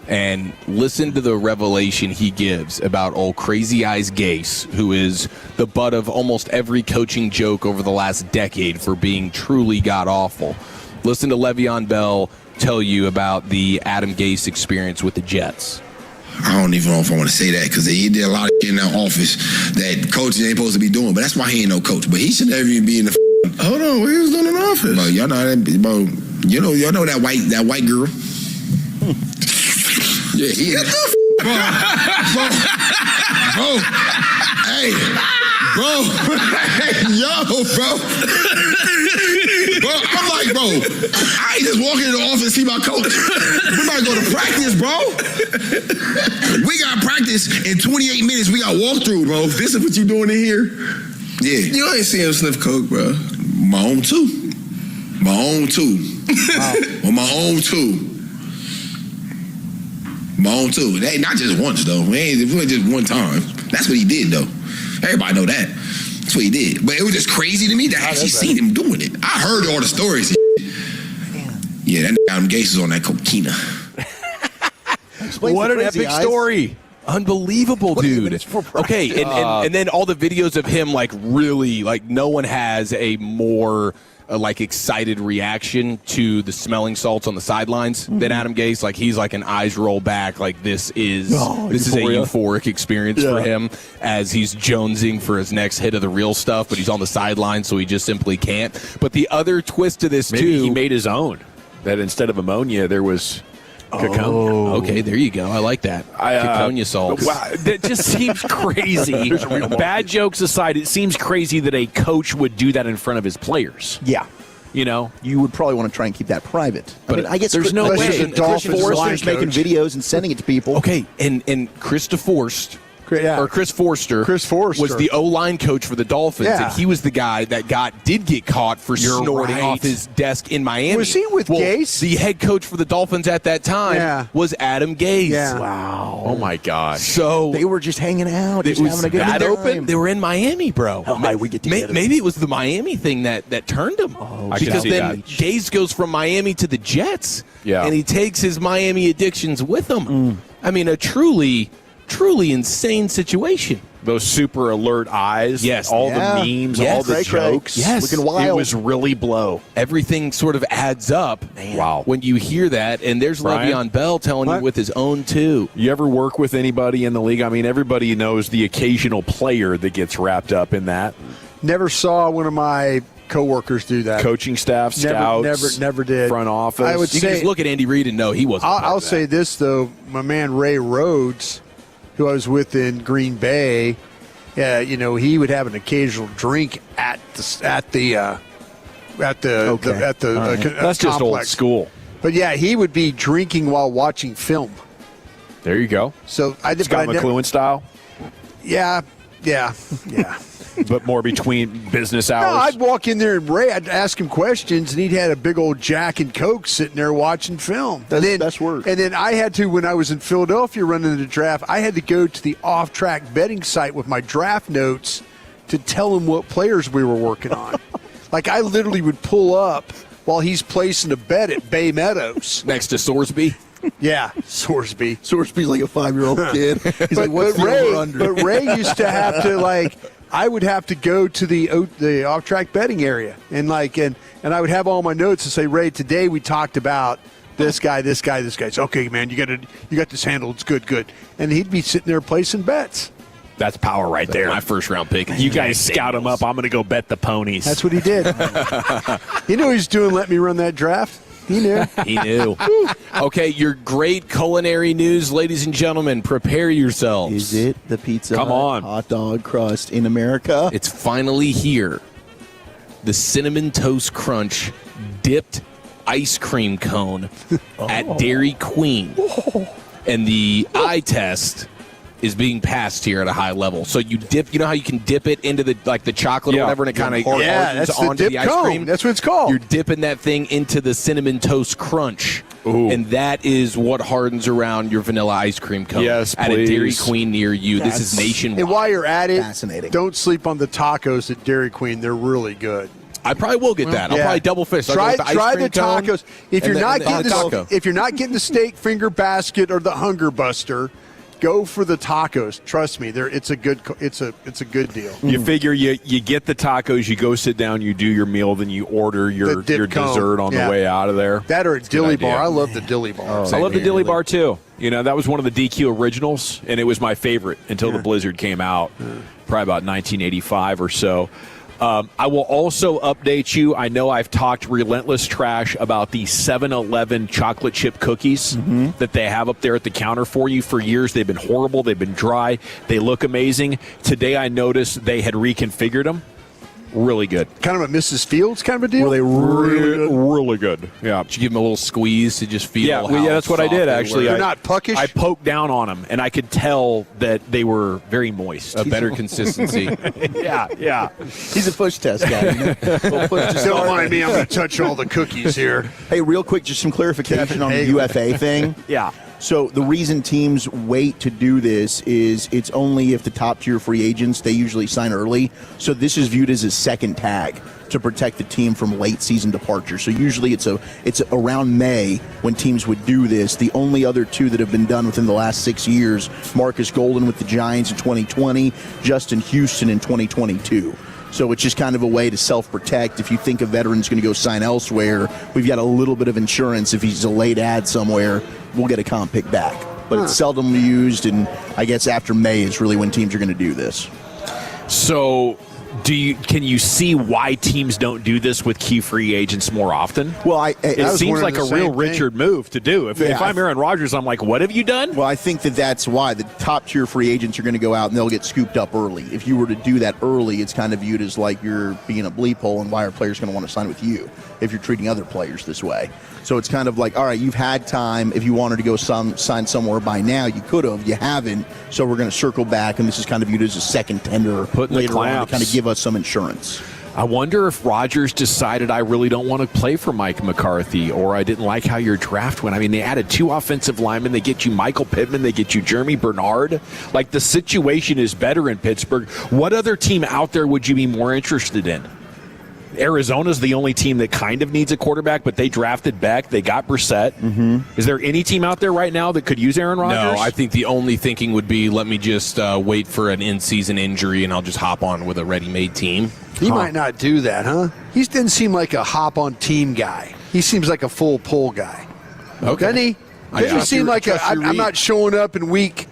And listen to the revelation he gives about old Crazy Eyes Gase, who is the butt of almost every coaching joke over the last decade for being truly god-awful. Listen to Le'Veon Bell tell you about the Adam Gase experience with the Jets. I don't even know if I want to say that because he did a lot of shit in that office that coaches ain't supposed to be doing. But that's why he ain't no coach. But he should never even be in the. Hold on, what he was doing in the office? Bro, y'all know that. Bro, y'all know that white girl. Yeah, he. Bro, hey, bro, yo, bro. Bro, I'm like, bro, I ain't just walking in the office and see my coach. We might go to practice, bro. We got practice in 28 minutes. We got walkthrough, bro. This is what you doing in here? Yeah. You ain't seen him sniff coke, bro. My own too. My own too. Wow. Well, my own too. My own too. Hey, not just once though. It ain't just one time. That's what he did though. Everybody know that. That's what he did. But it was just crazy to me to actually see him doing it. I heard all the stories. Yeah, that Adam Gase is on that cocaina. What an epic story. Unbelievable, dude. Okay, and then all the videos of him, like, really, like, no one has a more like excited reaction to the smelling salts on the sidelines than Adam Gase. Like, he's like an eyes roll back, like this is a euphoric experience for him as he's jonesing for his next hit of the real stuff, but he's on the sidelines, so he just simply can't. But the other twist to this Maybe he made his own. That instead of ammonia, there was Caconia. Okay, there you go. I like that. Caconia salts. Wow, that just seems crazy. Bad jokes aside, it seems crazy that a coach would do that in front of his players. Yeah. You know? You would probably want to try and keep that private. But I guess there's no way. Chris Forster's making videos and sending it to people. Okay, and Chris DeForest. Or Chris Forster was the O-line coach for the Dolphins, and he was the guy that did get caught for snorting off his desk in Miami. Was he with Gase? The head coach for the Dolphins at that time was Adam Gase. Yeah. Wow. Oh, my gosh. So they were just hanging out, just having a good time. Open. They were in Miami, bro. We get together. Maybe it was the Miami thing that turned him. Because then Gase goes from Miami to the Jets, and he takes his Miami addictions with him. I mean, a truly insane situation. Those super alert eyes, all the memes, all the jokes. Looking wild. It was really blow. Everything sort of adds up. Wow. When you hear that, and there's Le'Veon Bell telling you with his own too. You ever work with anybody in the league? I mean, everybody knows the occasional player that gets wrapped up in that. Never saw one of my coworkers do that. Coaching staff, scouts, never did. Front office. I would you can just look at Andy Reid and know he wasn't. I'll say this though, my man Ray Rhodes, who I was with in Green Bay, he would have an occasional drink at the that's just complex. Old school. But yeah, he would be drinking while watching film. There you go. So I did Scott McLuhan style. Yeah. But more between business hours. No, I'd walk in there and Ray, I'd ask him questions, and he'd had a big old Jack and Coke sitting there watching film. That's the best word. And then I had to, when I was in Philadelphia running the draft, I had to go to the off-track betting site with my draft notes to tell him what players we were working on. Like, I literally would pull up while he's placing a bet at Bay Meadows. Next to Sorsby? Yeah, Sorsby. Sorsby's like a 5-year-old kid. He's like, what's the over-under? But Ray used to have to, I would have to go to the off-track betting area, and I would have all my notes and say, Ray, today we talked about this guy. So, okay, man, you got this handled. It's good. And he'd be sitting there placing bets. That's power right there. My first-round pick. You guys scout him up. I'm going to go bet the ponies. That's what he did. He knew he was doing. Let me run that draft. He knew. He knew. Okay, your great culinary news, ladies and gentlemen. Prepare yourselves. Is it the Pizza Hut hot dog crust in America? It's finally here. The Cinnamon Toast Crunch dipped ice cream cone at Dairy Queen. and the eye test is being passed here at a high level. So you dip, you know how you can dip it into the chocolate or whatever, and it kind of that's the onto dip the ice cone. cream. That's what it's called. You're dipping that thing into the Cinnamon Toast Crunch. Ooh. And that is what hardens around your vanilla ice cream cone. Yes, at a Dairy please. Queen near you. This is nationwide. And while you're at it, Fascinating. don't sleep on the tacos at Dairy Queen. They're really good. I probably will get that. I'll probably double fist. Try the tacos. If you're not getting taco. if you're not getting the steak finger basket or the Hunger Buster, go for the tacos. Trust me, it's a good deal. You figure you get the tacos, you go sit down, you do your meal, then you order your dessert on the way out of there. That or a dilly bar. I love the dilly bar. I love the dilly bar too. You know, that was one of the DQ originals, and it was my favorite until the Blizzard came out, probably about 1985 or so. I will also update you. I know I've talked relentless trash about the 7-Eleven chocolate chip cookies that they have up there at the counter for you for years. They've been horrible. They've been dry. They look amazing. Today I noticed they had reconfigured them. Really good. Kind of a Mrs. Fields kind of a deal? Were they really good? Yeah. Did you give them a little squeeze to just feel how that's what I did, actually. They're not puckish? I poked down on them, and I could tell that they were very moist. A better consistency. Yeah. He's a push test guy. Don't mind me. I'm going to touch all the cookies here. Hey, real quick, just some clarification on the UFA thing. Yeah. So the reason teams wait to do this is it's only if the top-tier free agents, they usually sign early. So this is viewed as a second tag to protect the team from late season departure. So usually it's around May when teams would do this. The only other two that have been done within the last 6 years, Marcus Golden with the Giants in 2020, Justin Houston in 2022. So it's just kind of a way to self-protect. If you think a veteran's going to go sign elsewhere, we've got a little bit of insurance. If he's a late ad somewhere, we'll get a comp pick back. But it's seldom used, and I guess after May is really when teams are going to do this. So can you see why teams don't do this with key free agents more often? Well, it seems like a real Richard move to do. If I'm Aaron Rodgers, I'm like, what have you done? Well, I think that's why the top-tier free agents are going to go out and they'll get scooped up early. If you were to do that early, it's kind of viewed as like you're being a bleep hole, and why are players going to want to sign with you if you're treating other players this way? So it's kind of like, all right, you've had time. If you wanted to go sign somewhere by now, you could have. You haven't. So we're going to circle back, and this is kind of viewed as a second tender later on to kind of give us some insurance. I wonder if Rodgers decided I really don't want to play for Mike McCarthy, or I didn't like how your draft went. I mean, they added 2 offensive linemen. They get you Michael Pittman. They get you Jeremy Bernard. Like, the situation is better in Pittsburgh. What other team out there would you be more interested in? Arizona's the only team that kind of needs a quarterback, but they drafted Beck. They got Brissett. Is there any team out there right now that could use Aaron Rodgers? No, I think the only thinking would be, let me just wait for an in-season injury, and I'll just hop on with a ready-made team. He might not do that, huh? He didn't seem like a hop-on team guy. He seems like a full pull guy. Okay. Doesn't he? Doesn't seem like I'm not showing up in week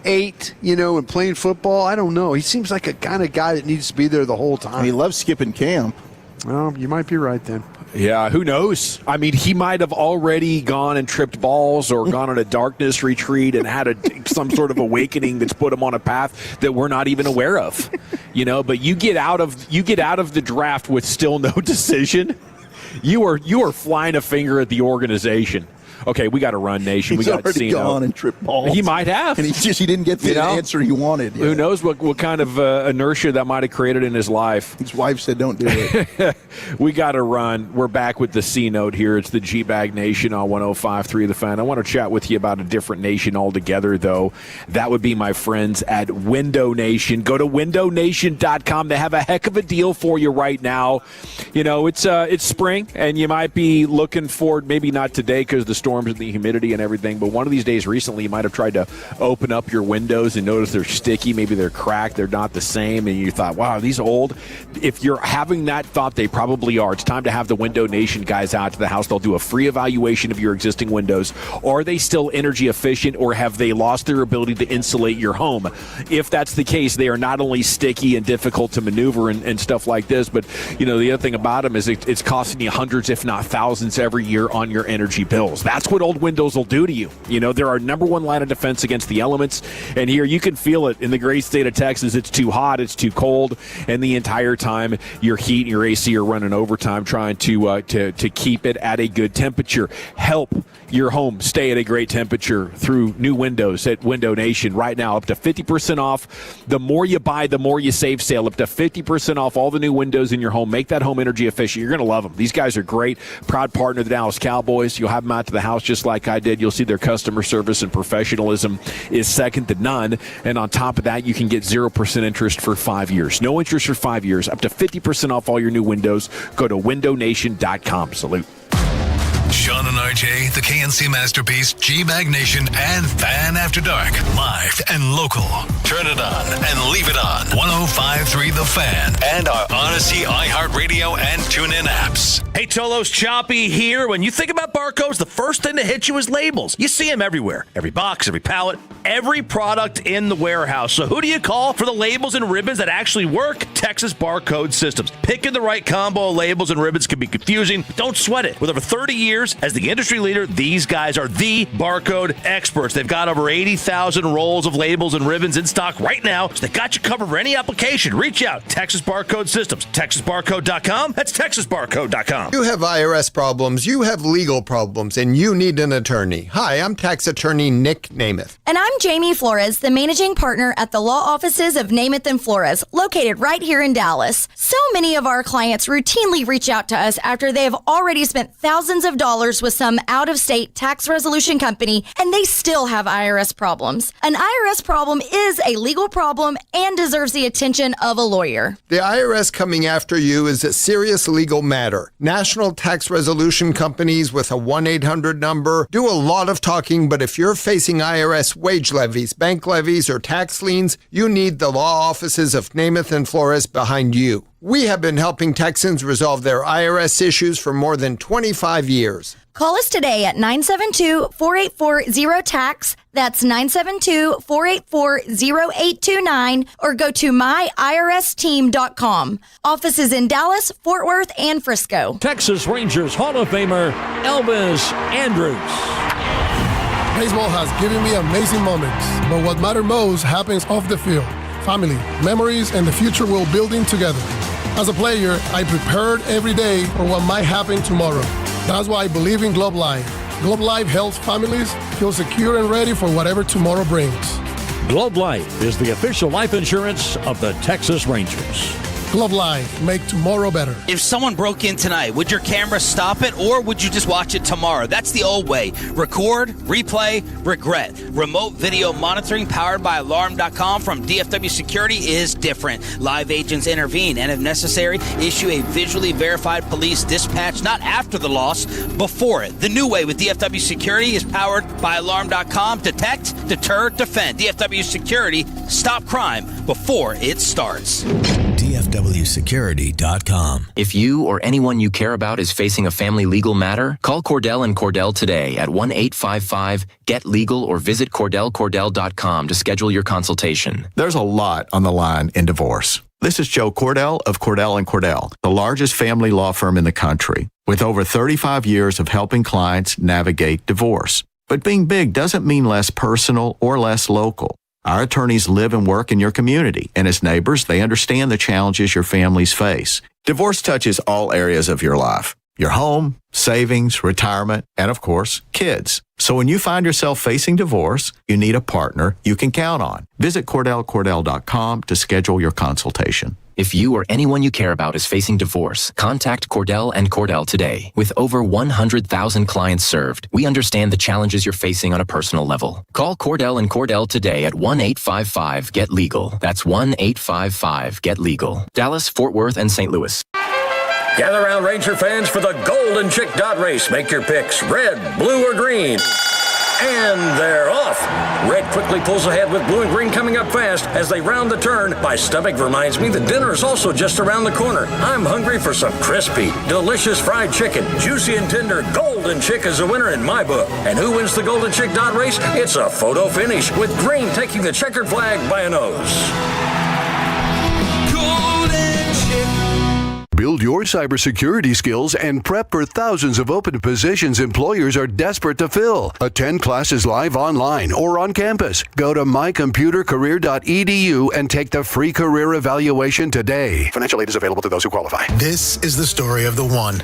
8, and playing football. I don't know. He seems like a kind of guy that needs to be there the whole time. He loves skipping camp. Well, you might be right then. Yeah, who knows? I mean, he might have already gone and tripped balls or gone on a darkness retreat and had some sort of awakening that's put him on a path that we're not even aware of. But you get out of the draft with still no decision. You are flying a finger at the organization. Okay, we got to run, Nation. He's we got already gone and tripped balls. He might have, and he didn't get the answer he wanted. Who knows what kind of inertia that might have created in his life? His wife said, "Don't do it." We got to run. We're back with the C Note here. It's the G-Bag Nation on 105.3 The Fan. I want to chat with you about a different nation altogether, though. That would be my friends at Window Nation. Go to windownation.com. They have a heck of a deal for you right now. It's spring, and you might be looking forward. Maybe not today because the storms and the humidity and everything, but one of these days recently you might have tried to open up your windows and notice they're sticky, maybe they're cracked, they're not the same, and you thought, wow, are these old? If you're having that thought, they probably are. It's time to have the Window Nation guys out to the house. They'll do a free evaluation of your existing windows. Are they still energy efficient, or have they lost their ability to insulate your home? If that's the case, they are not only sticky and difficult to maneuver and stuff like this, but the other thing about them is it's costing you hundreds, if not thousands every year on your energy bills. That's That's what old windows will do to you. You know, they're our number one line of defense against the elements. And here you can feel it in the great state of Texas. It's too hot, it's too cold, and the entire time your heat and your AC are running overtime trying to keep it at a good temperature. Help your home stay at a great temperature through new windows at Window Nation. Right now, up to 50% off. The more you buy, the more you save sale. Up to 50% off all the new windows in your home. Make that home energy efficient. You're going to love them. These guys are great. Proud partner of the Dallas Cowboys. You'll have them out to the house just like I did. You'll see their customer service and professionalism is second to none. And on top of that, you can get 0% interest for 5 years. No interest for 5 years. Up to 50% off all your new windows. Go to windownation.com. Salute. Sean and RJ, the KNC Masterpiece, G-Bag Nation, and Fan After Dark. Live and local. Turn it on and leave it on. 105.3 The Fan and our Odyssey, iHeartRadio, and TuneIn apps. Hey, Tolo's Choppy here. When you think about barcodes, the first thing to hit you is labels. You see them everywhere. Every box, every pallet, every product in the warehouse. So who do you call for the labels and ribbons that actually work? Texas Barcode Systems. Picking the right combo of labels and ribbons can be confusing, but don't sweat it. With over 30 years as the industry leader, these guys are the barcode experts. They've got over 80,000 rolls of labels and ribbons in stock right now, so they got you covered for any application. Reach out. Texas Barcode Systems. TexasBarcode.com. That's TexasBarcode.com. You have IRS problems, you have legal problems, and you need an attorney. Hi, I'm tax attorney Nick Namath. And I'm Jamie Flores, the managing partner at the law offices of Namath and Flores, located right here in Dallas. So many of our clients routinely reach out to us after they have already spent thousands of dollars with some out-of-state tax resolution company, and they still have IRS problems. An IRS problem is a legal problem and deserves the attention of a lawyer. The IRS coming after you is a serious legal matter. National tax resolution companies with a 1-800 number do a lot of talking, but if you're facing IRS wage levies, bank levies, or tax liens, you need the law offices of Namath and Flores behind you. We have been helping Texans resolve their IRS issues for more than 25 years. Call us today at 972-484-0TAX. That's 972-484-0829, or go to myirsteam.com. Offices in Dallas, Fort Worth, and Frisco. Texas Rangers Hall of Famer Elvis Andrus. Baseball has given me amazing moments, but what matters most happens off the field. Family, memories, and the future we're building together. As a player, I prepared every day for what might happen tomorrow. That's why I believe in Globe Life. Globe Life helps families feel secure and ready for whatever tomorrow brings. Globe Life is the official life insurance of the Texas Rangers. Globe Life, make tomorrow better. If someone broke in tonight, would your camera stop it, or would you just watch it tomorrow? That's the old way. Record, replay, regret. Remote video monitoring powered by Alarm.com from DFW Security is different. Live agents intervene and, if necessary, issue a visually verified police dispatch, not after the loss, before it. The new way with DFW Security is powered by Alarm.com. Detect, deter, defend. DFW Security, stop crime before it starts. DFWsecurity.com. If you or anyone you care about is facing a family legal matter, call Cordell and Cordell today at 1-855-GET-LEGAL or visit KordellCordell.com to schedule your consultation. There's a lot on the line in divorce. This is Joe Cordell of Cordell & Cordell, the largest family law firm in the country, with over 35 years of helping clients navigate divorce. But being big doesn't mean less personal or less local. Our attorneys live and work in your community, and as neighbors, they understand the challenges your families face. Divorce touches all areas of your life: your home, savings, retirement, and of course, kids. So when you find yourself facing divorce, you need a partner you can count on. Visit KordellCordell.com to schedule your consultation. If you or anyone you care about is facing divorce, contact Cordell and Cordell today. With over 100,000 clients served, we understand the challenges you're facing on a personal level. Call Cordell and Cordell today at 1-855-GET-LEGAL. That's 1-855-GET-LEGAL. Dallas, Fort Worth, and St. Louis. Gather around, Ranger fans, for the Golden Chick Dot Race. Make your picks: red, blue, or green. And they're off. Red quickly pulls ahead with blue and green coming up fast as they round the turn. My stomach reminds me that dinner is also just around the corner. I'm hungry for some crispy, delicious fried chicken. Juicy and tender Golden Chick is a winner in my book. And who wins the Golden Chick Dot Race? It's a photo finish with green taking the checkered flag by a nose. Build Build your cybersecurity skills and prep for thousands of open positions employers are desperate to fill. Attend classes live online or on campus. Go to mycomputercareer.edu and take the free career evaluation today. Financial aid is available to those who qualify. This is the story of the one.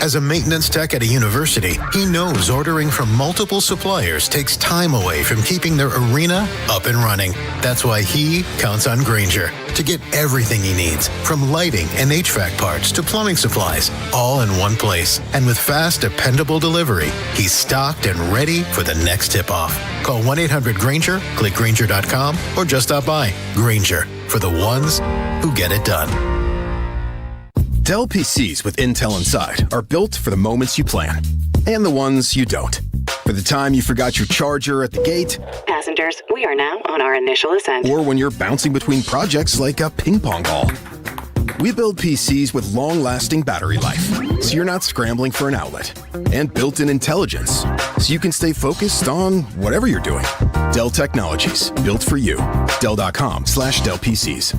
As a maintenance tech at a university, he knows ordering from multiple suppliers takes time away from keeping their arena up and running. That's why he counts on Grainger to get everything he needs, from lighting and HVAC parts to plumbing supplies, all in one place. And with fast, dependable delivery, he's stocked and ready for the next tip-off. Call 1-800-GRAINGER, click Grainger.com, or just stop by. Grainger, for the ones who get it done. Dell PCs with Intel inside are built for the moments you plan and the ones you don't. For the time you forgot your charger at the gate. Passengers, we are now on our initial ascent. Or when you're bouncing between projects like a ping pong ball. We build PCs with long-lasting battery life, so you're not scrambling for an outlet. And built-in intelligence, so you can stay focused on whatever you're doing. Dell Technologies, built for you. Dell.com/Dell PCs.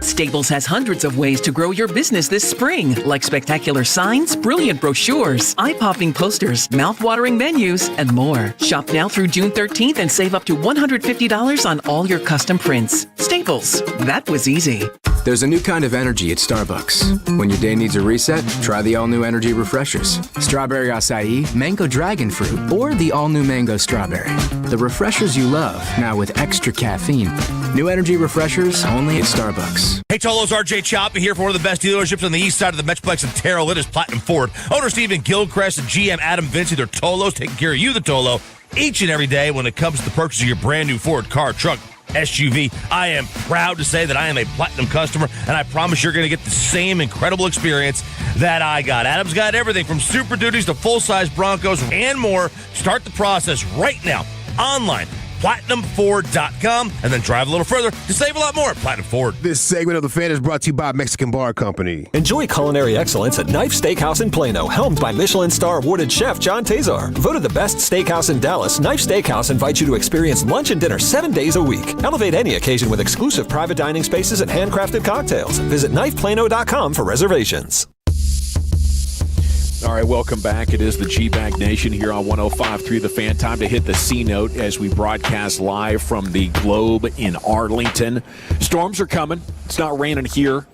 Staples has hundreds of ways to grow your business this spring, like spectacular signs, brilliant brochures, eye-popping posters, mouth-watering menus, and more. Shop now through June 13th and save up to $150 on all your custom prints. Staples, that was easy. There's a new kind of energy at Starbucks. When your day needs a reset, try the all-new energy refreshers. Strawberry acai, mango dragon fruit, or the all-new mango strawberry. The refreshers you love, now with extra caffeine. New energy refreshers only at Starbucks. Hey, Tolo's RJ Choppy here for one of the best dealerships on the east side of the Metroplex in Terrell. It is Platinum Ford. Owner Stephen Gilchrist and GM Adam Vinci, they're Tolos, taking care of you, the Tolo, each and every day when it comes to the purchase of your brand new Ford car, truck, SUV. I am proud to say that I am a Platinum customer, and I promise you're going to get the same incredible experience that I got. Adam's got everything from Super Duties to full-size Broncos and more. Start the process right now online. PlatinumFord.com, and then drive a little further to save a lot more at Platinum Ford. This segment of The Fan is brought to you by Mexican Bar Company. Enjoy culinary excellence at Knife Steakhouse in Plano, helmed by Michelin star awarded chef John Tazar. Voted the best steakhouse in Dallas, Knife Steakhouse invites you to experience lunch and dinner 7 days a week. Elevate any occasion with exclusive private dining spaces and handcrafted cocktails. Visit knifeplano.com for reservations. All right, welcome back. It is the G-Bag Nation here on 105.3 The Fan. Time to hit the C note as we broadcast live from the Globe in Arlington. Storms are coming. It's not raining here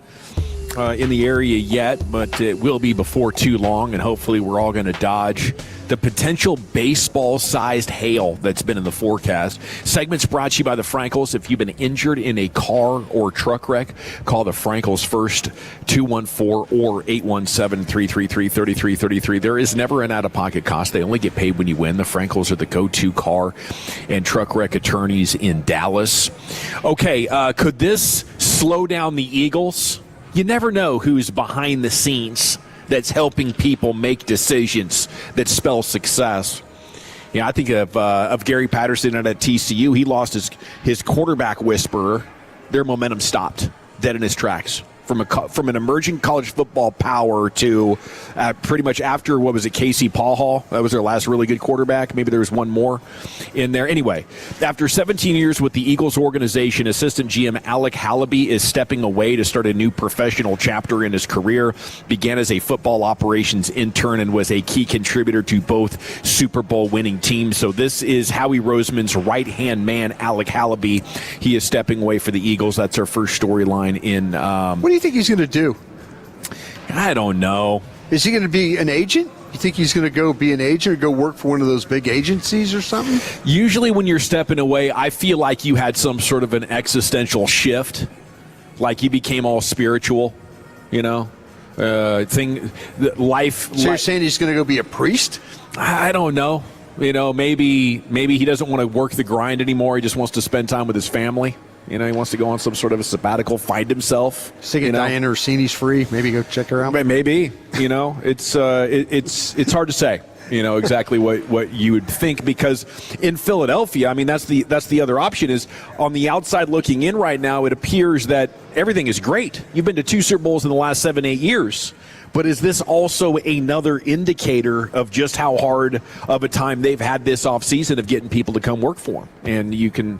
in the area yet, but it will be before too long, and hopefully we're all going to dodge the potential baseball-sized hail that's been in the forecast. Segment's brought to you by the Frankels. If you've been injured in a car or truck wreck, call the Frankels first, 214 or 817-333-3333. There is never an out-of-pocket cost. They only get paid when you win. The Frankels are the go-to car and truck wreck attorneys in Dallas. Okay, could this slow down the Eagles? You never know who's behind the scenes that's helping people make decisions that spell success. Yeah, I think of Gary Patterson at TCU. He lost his quarterback whisperer. Their momentum stopped dead in his tracks. From an emerging college football power to pretty much after, what was it, Casey Paul Hall? That was their last really good quarterback. Maybe there was one more in there. Anyway, after 17 years with the Eagles organization, assistant GM Alec Hallaby is stepping away to start a new professional chapter in his career. Began as a football operations intern and was a key contributor to both Super Bowl winning teams. So this is Howie Roseman's right-hand man, Alec Hallaby. He is stepping away for the Eagles. That's our first storyline in what do you think he's going to do? I don't know. Is he going to be an agent? You think he's going to go be an agent or go work for one of those big agencies or something? Usually when you're stepping away, I feel like you had some sort of an existential shift. Like you became all spiritual, you know? Life. So you're saying he's going to go be a priest? I don't know. You know, maybe he doesn't want to work the grind anymore. He just wants to spend time with his family. You know, he wants to go on some sort of a sabbatical, find himself. Thinking Diana Orsini's free. Maybe go check her out. Maybe. You know, it's hard to say. You know exactly what you would think, because in Philadelphia, I mean, that's the other option. Is on the outside looking in right now, it appears that everything is great. You've been to 2 Super Bowls in the last 7-8 years. But is this also another indicator of just how hard of a time they've had this offseason of getting people to come work for them? And you can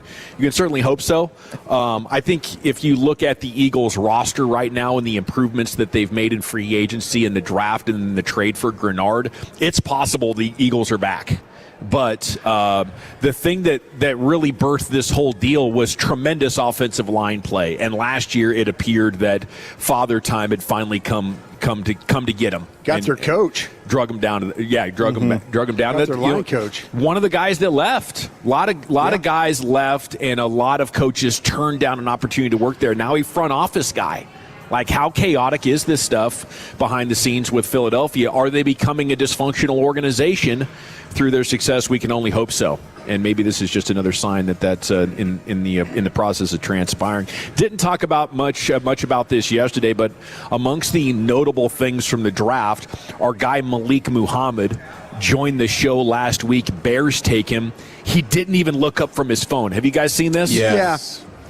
certainly hope so. I think if you look at the Eagles roster right now and the improvements that they've made in free agency and the draft and the trade for Grenard, it's possible the Eagles are back. But the thing that really birthed this whole deal was tremendous offensive line play. And last year it appeared that Father Time had finally come to get him. Got their coach. Drug him down. Drug him down. Got their line coach. One of the guys that left. A lot of guys left, and a lot of coaches turned down an opportunity to work there. Now a front office guy. Like, how chaotic is this stuff behind the scenes with Philadelphia? Are they becoming a dysfunctional organization through their success? We can only hope so. And maybe this is just another sign that that's in the process of transpiring. Didn't talk about much about this yesterday, but amongst the notable things from the draft, our guy Malik Muhammad joined the show last week. Bears take him. He didn't even look up from his phone. Have you guys seen this? Yeah.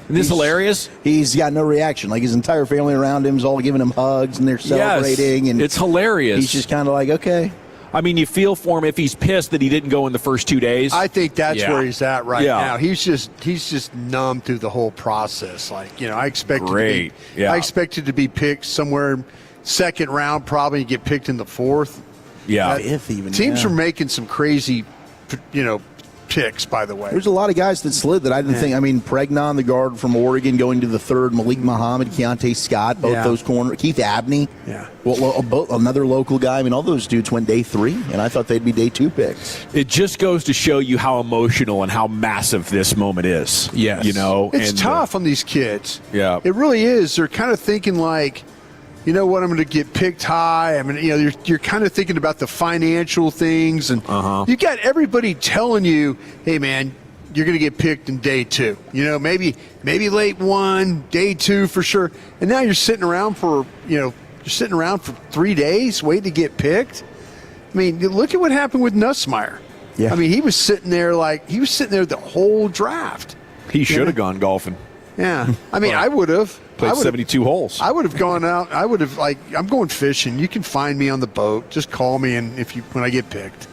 Isn't this hilarious? He's got no reaction. Like, his entire family around him is all giving him hugs, and they're celebrating. Yes, and it's hilarious. He's just kind of like, okay. I mean, you feel for him if he's pissed that he didn't go in the first 2 days. I think that's where he's at right now. He's just numb through the whole process. Like, I expected to be picked somewhere second round, probably get picked in the fourth. Yeah, fifth even. Teams are making some crazy, picks, by the way. There's a lot of guys that slid that I didn't think. I mean, Pregnon, the guard from Oregon, going to the third. Malik Muhammad, Keontae Scott, both those corners. Keith Abney, another local guy. I mean, all those dudes went day 3, and I thought they'd be day 2 picks. It just goes to show you how emotional and how massive this moment is. Yes. It's tough on these kids. Yeah. It really is. They're kind of thinking like, you know what, I'm going to get picked high. I mean, you're kind of thinking about the financial things, and you got everybody telling you, hey, man, you're going to get picked in day 2. Maybe late 1, day 2 for sure. And now you're sitting around for 3 days waiting to get picked. I mean, look at what happened with Nussmeier. Yeah. I mean, he was sitting there the whole draft. He should have gone golfing. Yeah. I mean, I would have. Played 72 holes. I would have gone out. I would have, I'm going fishing. You can find me on the boat. Just call me and when I get picked.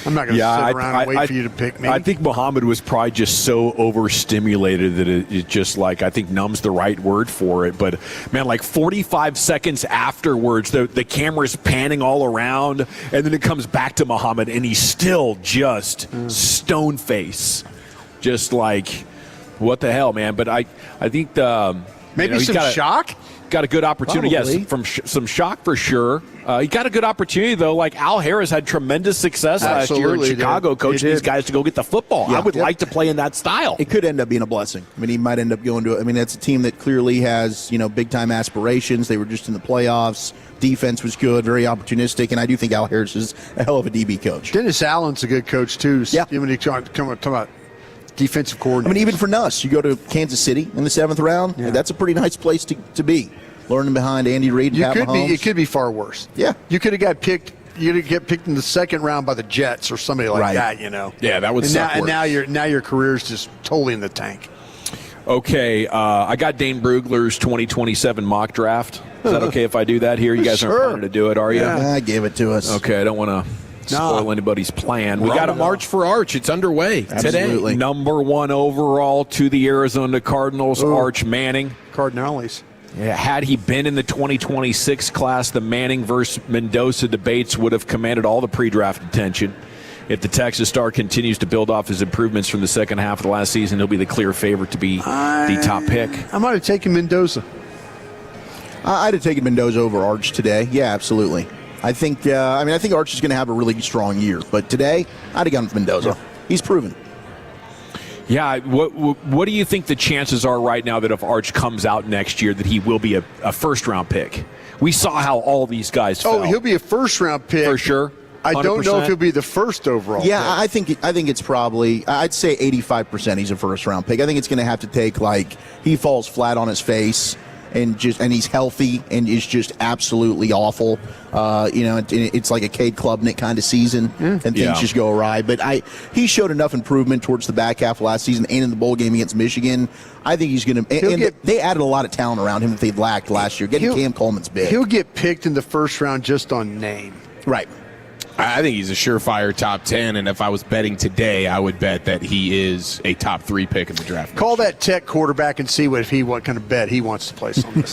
I'm not going to sit around and wait for you to pick me. I think Muhammad was probably just so overstimulated that it just, I think numb's the right word for it. But, man, 45 seconds afterwards, the camera's panning all around, and then it comes back to Muhammad, and he's still just stone face. Just what the hell, man? But I think maybe some shock. Got a good opportunity. Probably. Yes, from some shock for sure. He got a good opportunity though. Al Harris had tremendous success last year in Chicago, coaching these guys to go get the football. Yeah. I would like to play in that style. It could end up being a blessing. I mean, he might end up going to. I mean, that's a team that clearly has big time aspirations. They were just in the playoffs. Defense was good, very opportunistic, and I do think Al Harris is a hell of a DB coach. Dennis Allen's a good coach too. Yeah. When you talk about defensive coordinator. I mean, even for Nuss, you go to Kansas City in the 7th round. Yeah. That's a pretty nice place to be. Learning behind Andy Reid and Pat Mahomes. It could be far worse. Yeah. You could have got picked. You could get picked in the 2nd round by the Jets or somebody like that. Yeah, that would suck. And now your career's just totally in the tank. Okay, I got Dane Brugler's 2027 mock draft. Is that okay if I do that here? You guys aren't planning to do it, are you? Yeah, give it to us. Okay, I don't want to spoil anybody's plan. We got a March for Arch. It's underway today. Number 1 overall to the Arizona Cardinals, Arch Manning. Cardinals. Yeah, had he been in the 2026 class, the Manning versus Mendoza debates would have commanded all the pre-draft attention. If the Texas star continues to build off his improvements from the second half of the last season, he'll be the clear favorite to be the top pick. I might have taken Mendoza. I'd have taken Mendoza over Arch today. Yeah, absolutely. I think Arch is going to have a really strong year, but today I'd have gone with Mendoza. Yeah. He's proven. Yeah, what do you think the chances are right now that if Arch comes out next year that he will be a first-round pick? We saw how all these guys fell. Oh, he'll be a first-round pick. For sure. 100%. I don't know if he'll be the first overall pick. I think it's probably, I'd say 85% he's a first-round pick. I think it's going to have to take, he falls flat on his face and he's healthy and is just absolutely awful. It's like a Cade Klubnik kind of season, and things just go awry. But he showed enough improvement towards the back half of last season and in the bowl game against Michigan. I think he's going to. They added a lot of talent around him that they lacked last year. Getting Cam Coleman's big. He'll get picked in the first round just on name. Right. I think he's a surefire top 10, and if I was betting today, I would bet that he is a top 3 pick in the draft. Call that Tech quarterback and see what kind of bet he wants to place on this.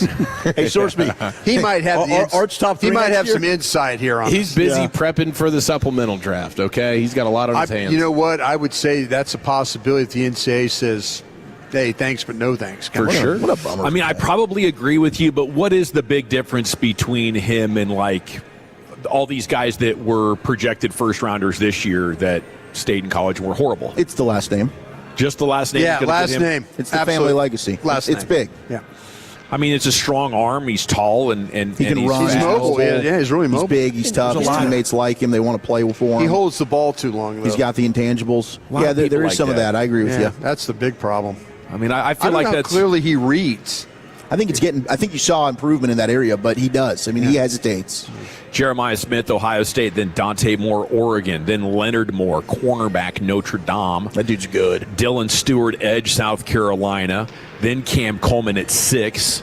Hey, source me. He might have Art's top 3. He might have some insight here on. He's busy prepping for the supplemental draft. Okay, he's got a lot on his hands. You know what? I would say that's a possibility. If the NCAA says, "Hey, thanks, but no thanks." For sure. What a bummer. I mean, I probably agree with you, but what is the big difference between him and all these guys that were projected first rounders this year that stayed in college and were horrible? It's the last name. Just the last name? Yeah, last name. It's the family legacy. It's big. Yeah. I mean, it's a strong arm. He's tall and he can run. He's mobile. Yeah, he's really mobile. He's big. He's tough. His teammates like him. They want to play for him. He holds the ball too long, though. He's got the intangibles. Yeah, there is some of that. I agree with you. That's the big problem. I mean, I feel like that's clearly he reads. I think you saw improvement in that area, but he does. I mean, he hesitates. Jeremiah Smith, Ohio State, then Dante Moore, Oregon, then Leonard Moore, cornerback, Notre Dame. That dude's good. Dylan Stewart, edge, South Carolina, then Cam Coleman at 6,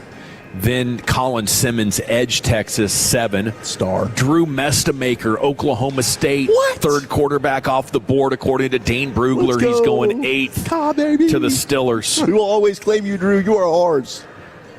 then Colin Simmons, edge, Texas, 7. Star. Drew Mestamaker, Oklahoma State, third quarterback off the board, according to Dane Brugler. Go. He's going 8th to the Stillers. We will always claim you, Drew. You are ours.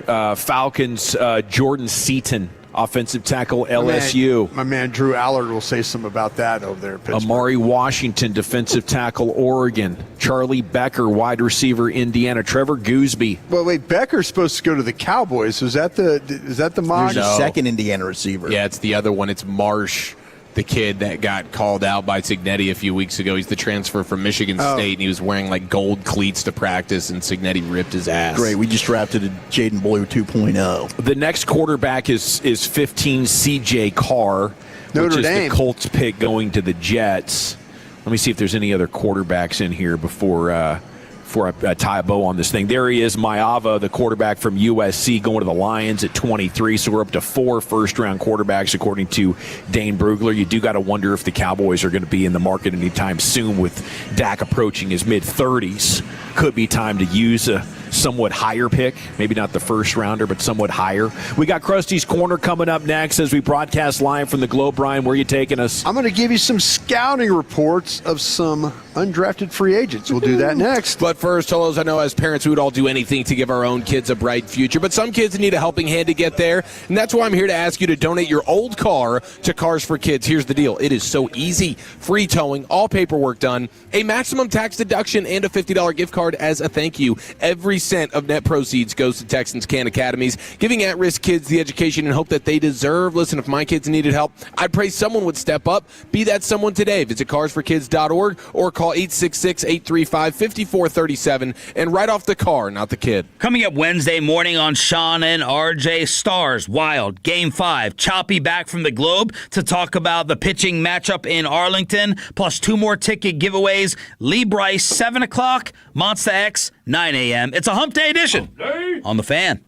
Falcons, Jordan Seaton, offensive tackle, LSU. My man Drew Allard will say something about that over there at Pittsburgh. Amari Washington, defensive tackle, Oregon. Charlie Becker, wide receiver, Indiana. Trevor Gooseby. Well, wait, Becker's supposed to go to the Cowboys. Is that the mock? There's a second Indiana receiver. Yeah, it's the other one. It's Marsh, the kid that got called out by Cignetti a few weeks ago. He's the transfer from Michigan State, and he was wearing gold cleats to practice, and Cignetti ripped his ass. Great. We just drafted a Jaden Blue 2.0. The next quarterback is 15, C.J. Carr, which is the Colts pick going to the Jets. Let me see if there's any other quarterbacks in here before I tie a bow on this thing. There he is, Maava, the quarterback from USC, going to the Lions at 23. So we're up to 4 first-round quarterbacks, according to Dane Brugler. You do got to wonder if the Cowboys are going to be in the market anytime soon with Dak approaching his mid-30s. Could be time to use a somewhat higher pick. Maybe not the first rounder, but somewhat higher. We got Krusty's Corner coming up next as we broadcast live from the Globe. Brian, where are you taking us? I'm going to give you some scouting reports of some undrafted free agents. We'll do that next. But first, Tolos, I know as parents we would all do anything to give our own kids a bright future, but some kids need a helping hand to get there, and that's why I'm here to ask you to donate your old car to Cars for Kids. Here's the deal. It is so easy. Free towing, all paperwork done, a maximum tax deduction, and a $50 gift card as a thank you. Every cent of net proceeds goes to Texans Can Academies, giving at-risk kids the education and hope that they deserve. Listen, if my kids needed help, I'd pray someone would step up. Be that someone today. Visit carsforkids.org or call 866-835-5437 and write off the car, not the kid. Coming up Wednesday morning on Sean and RJ, Stars Wild Game 5. Choppy back from the Globe to talk about the pitching matchup in Arlington, plus 2 more ticket giveaways. Lee Bryce, 7 o'clock. Monster X, 9 a.m. It's a Hump Day edition on The Fan.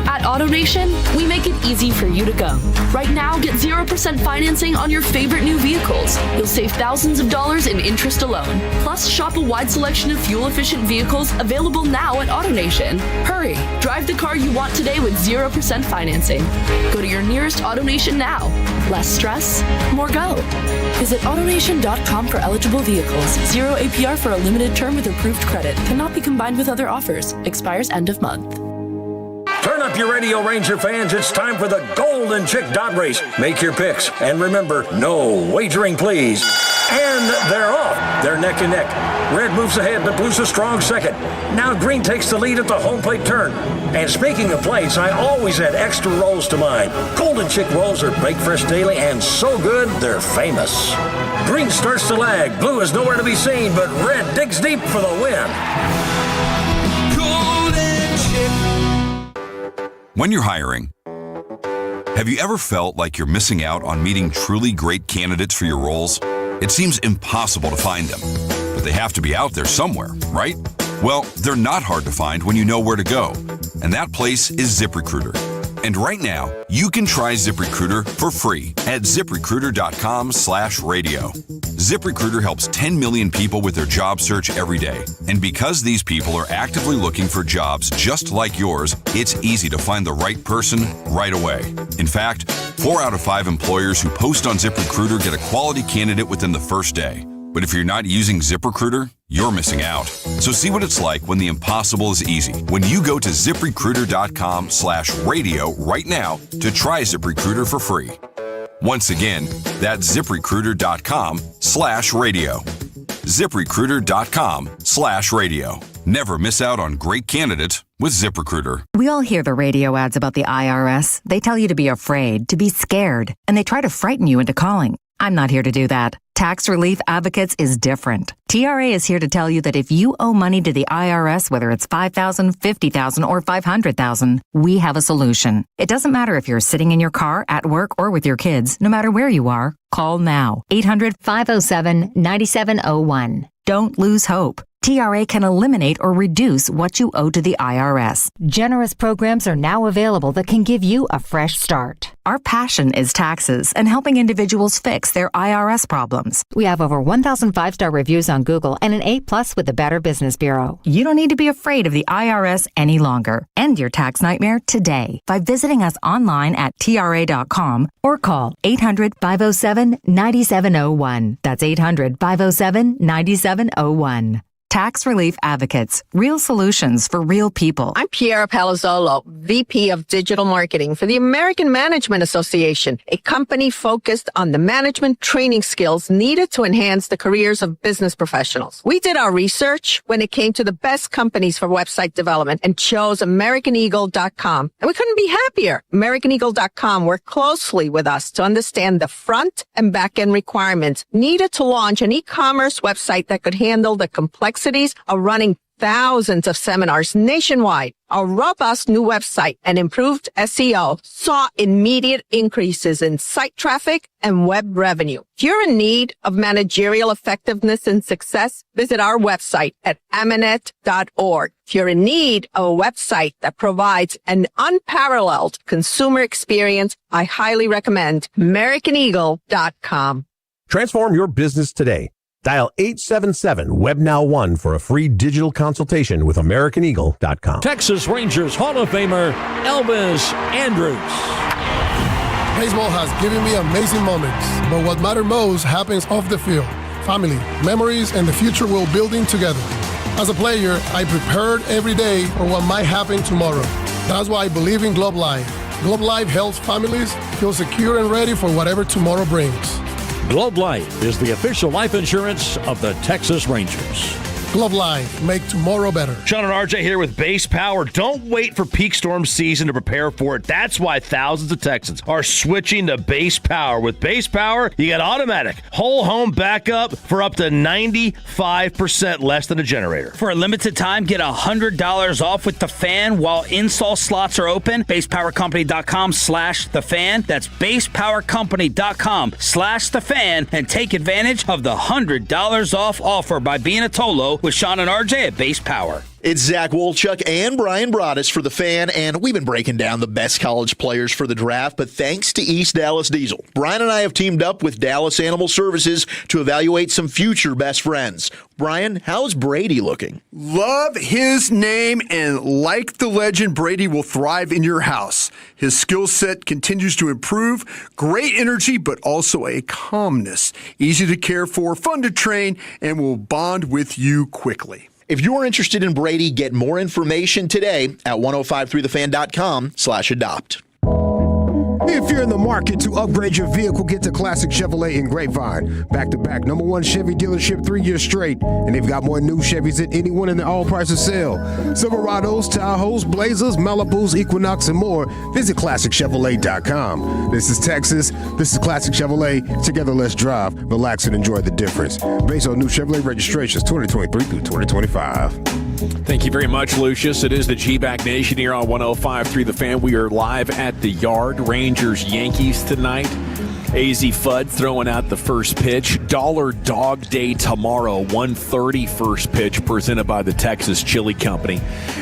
At AutoNation, we make it easy for you to go. Right now, get 0% financing on your favorite new vehicles. You'll save thousands of dollars in interest alone. Plus, shop a wide selection of fuel-efficient vehicles available now at AutoNation. Hurry, drive the car you want today with 0% financing. Go to your nearest AutoNation now. Less stress, more go. Visit AutoNation.com for eligible vehicles. 0 APR for a limited term with approved credit. Cannot be combined with other offers. Expires end of month. Turn up your radio, Ranger fans. It's time for the Golden Chick Dot Race. Make your picks. And remember, no wagering, please. And they're off. They're neck and neck. Red moves ahead, but Blue's a strong second. Now Green takes the lead at the home plate turn. And speaking of plates, I always add extra rolls to mine. Golden Chick rolls are baked fresh daily and so good, they're famous. Green starts to lag. Blue is nowhere to be seen, but Red digs deep for the win. Golden Chick. When you're hiring, have you ever felt like you're missing out on meeting truly great candidates for your roles? It seems impossible to find them, but they have to be out there somewhere, right? Well, they're not hard to find when you know where to go. And that place is ZipRecruiter. And right now, you can try ZipRecruiter for free at ZipRecruiter.com/radio. ZipRecruiter helps 10 million people with their job search every day. And because these people are actively looking for jobs just like yours, it's easy to find the right person right away. In fact, 4 out of 5 employers who post on ZipRecruiter get a quality candidate within the first day. But if you're not using ZipRecruiter, you're missing out. So see what it's like when the impossible is easy. When you go to ZipRecruiter.com/radio right now to try ZipRecruiter for free. Once again, that's ZipRecruiter.com/radio. ZipRecruiter.com/radio. Never miss out on great candidates with ZipRecruiter. We all hear the radio ads about the IRS. They tell you to be afraid, to be scared, and they try to frighten you into calling. I'm not here to do that. Tax Relief Advocates is different. TRA is here to tell you that if you owe money to the IRS, whether it's $5,000, $50,000, or $500,000, we have a solution. It doesn't matter if you're sitting in your car, at work, or with your kids. No matter where you are, call now. 800-507-9701. Don't lose hope. TRA can eliminate or reduce what you owe to the IRS. Generous programs are now available that can give you a fresh start. Our passion is taxes and helping individuals fix their IRS problems. We have over 1,000 5-star reviews on Google and an A+ with the Better Business Bureau. You don't need to be afraid of the IRS any longer. End your tax nightmare today by visiting us online at TRA.com or call 800-507-9701. That's 800-507-9701. Tax Relief Advocates, real solutions for real people. I'm Piera Palazzolo, VP of Digital Marketing for the American Management Association, a company focused on the management training skills needed to enhance the careers of business professionals. We did our research when it came to the best companies for website development and chose AmericanEagle.com. And we couldn't be happier. AmericanEagle.com worked closely with us to understand the front and back end requirements needed to launch an e-commerce website that could handle the complexities of running thousands of seminars nationwide. Our robust new website and improved SEO saw immediate increases in site traffic and web revenue. If you're in need of managerial effectiveness and success, visit our website at amanet.org. If you're in need of a website that provides an unparalleled consumer experience, I highly recommend AmericanEagle.com. Transform your business today. Dial 877-WebNow1 for a free digital consultation with AmericanEagle.com. Texas Rangers Hall of Famer Elvis Andrus. Baseball has given me amazing moments, but what matters most happens off the field. Family, memories, and the future we're building together. As a player, I prepared every day for what might happen tomorrow. That's why I believe in Globe Life. Globe Life helps families feel secure and ready for whatever tomorrow brings. Globe Life is the official life insurance of the Texas Rangers. Globe Life, make tomorrow better. Sean and RJ here with Base Power. Don't wait for peak storm season to prepare for it. That's why thousands of Texans are switching to Base Power. With Base Power, you get automatic whole home backup for up to 95% less than a generator. For a limited time, get $100 off with the fan while install slots are open. BasePowerCompany.com/thefan. That's BasePowerCompany.com/thefan and take advantage of the $100 off offer by being a Tolo with Sean and RJ at Base Power. It's Zach Wolchuk and Brian Broaddus for The Fan, and we've been breaking down the best college players for the draft, but thanks to East Dallas Diesel. Brian and I have teamed up with Dallas Animal Services to evaluate some future best friends. Brian, how's Brady looking? Love his name, and like the legend, Brady will thrive in your house. His skill set continues to improve. Great energy, but also a calmness. Easy to care for, fun to train, and will bond with you quickly. If you're interested in Brady, get more information today at 1053thefan.com/adopt. If you're in the market to upgrade your vehicle, get to Classic Chevrolet in Grapevine. Back-to-back #1 Chevy dealership 3 years straight. And they've got more new Chevys than anyone in the all-prices sale. Silverados, Tahoes, Blazers, Malibus, Equinox, and more. Visit ClassicChevrolet.com. This is Texas. This is Classic Chevrolet. Together, let's drive, relax, and enjoy the difference. Based on new Chevrolet registrations 2023 through 2025. Thank you very much, Lucius. It is the G-Back Nation here on 105.3 The Fan. We are live at the Yard. Rangers Yankees tonight. AZ Fudd throwing out the first pitch. Dollar Dog Day tomorrow, 1:30 first pitch, presented by the Texas Chili Company.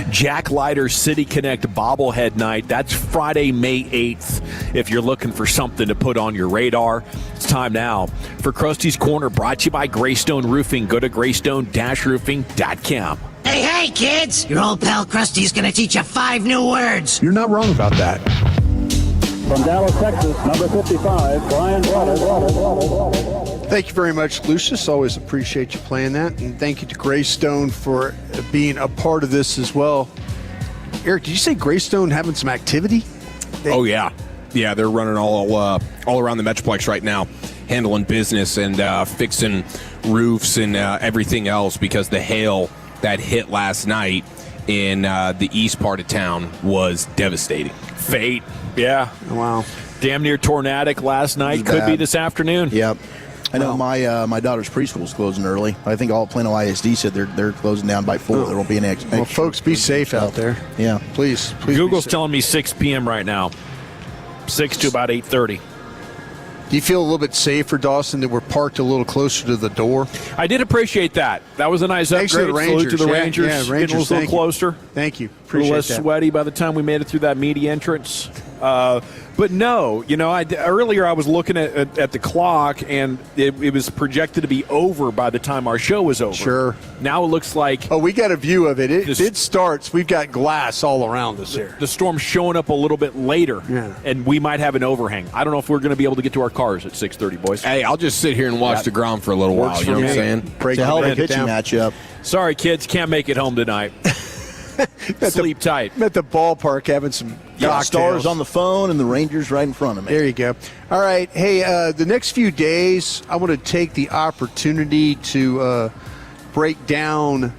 Jack Leiter's City Connect bobblehead night. That's Friday, May 8th. If you're looking for something to put on your radar, it's time now for Krusty's Corner, brought to you by Greystone Roofing. Go to greystone-roofing.com. Hey, kids! Your old pal Krusty's gonna teach you 5 new words. You're not wrong about that. From Dallas, Texas, number 55, Brian Waters. Thank you very much, Lucius. Always appreciate you playing that. And thank you to Greystone for being a part of this as well. Eric, did you say Greystone having some activity? Oh, yeah. Yeah, they're running all around the Metroplex right now, handling business and fixing roofs and everything else, because the hail that hit last night in the east part of town was devastating. Fate. Yeah. Wow. Damn near tornadic last night. Could be this afternoon. Yep. I know my daughter's preschool's closing early. I think all Plano ISD said they're closing down by 4. There won't be an extra. Well, folks, be safe out there. Yeah. Please. Google's telling me 6 p.m. right now. 6 to about 8:30. Do you feel a little bit safer, Dawson, that we're parked a little closer to the door? I did appreciate that. That was a nice upgrade. Salute to the Rangers. Yeah, Rangers. Getting a little closer. Thank you. A little Appreciate less that. sweaty by the time we made it through that meaty entrance. But no, earlier I was looking at the clock, and it was projected to be over by the time our show was over. Sure. Now it looks like... Oh, we got a view of it. It starts. We've got glass all around us here. The storm's showing up a little bit later, and we might have an overhang. I don't know if we're going to be able to get to our cars at 6:30, boys. Hey, I'll just sit here and watch the ground for a little while. You know what I'm saying? It's a hell of a pitching matchup. Sorry, kids, can't make it home tonight. Sleep tight. I'm at the ballpark having some cocktails. Stars on the phone and the Rangers right in front of me. There you go. All right. Hey, the next few days, I want to take the opportunity to break down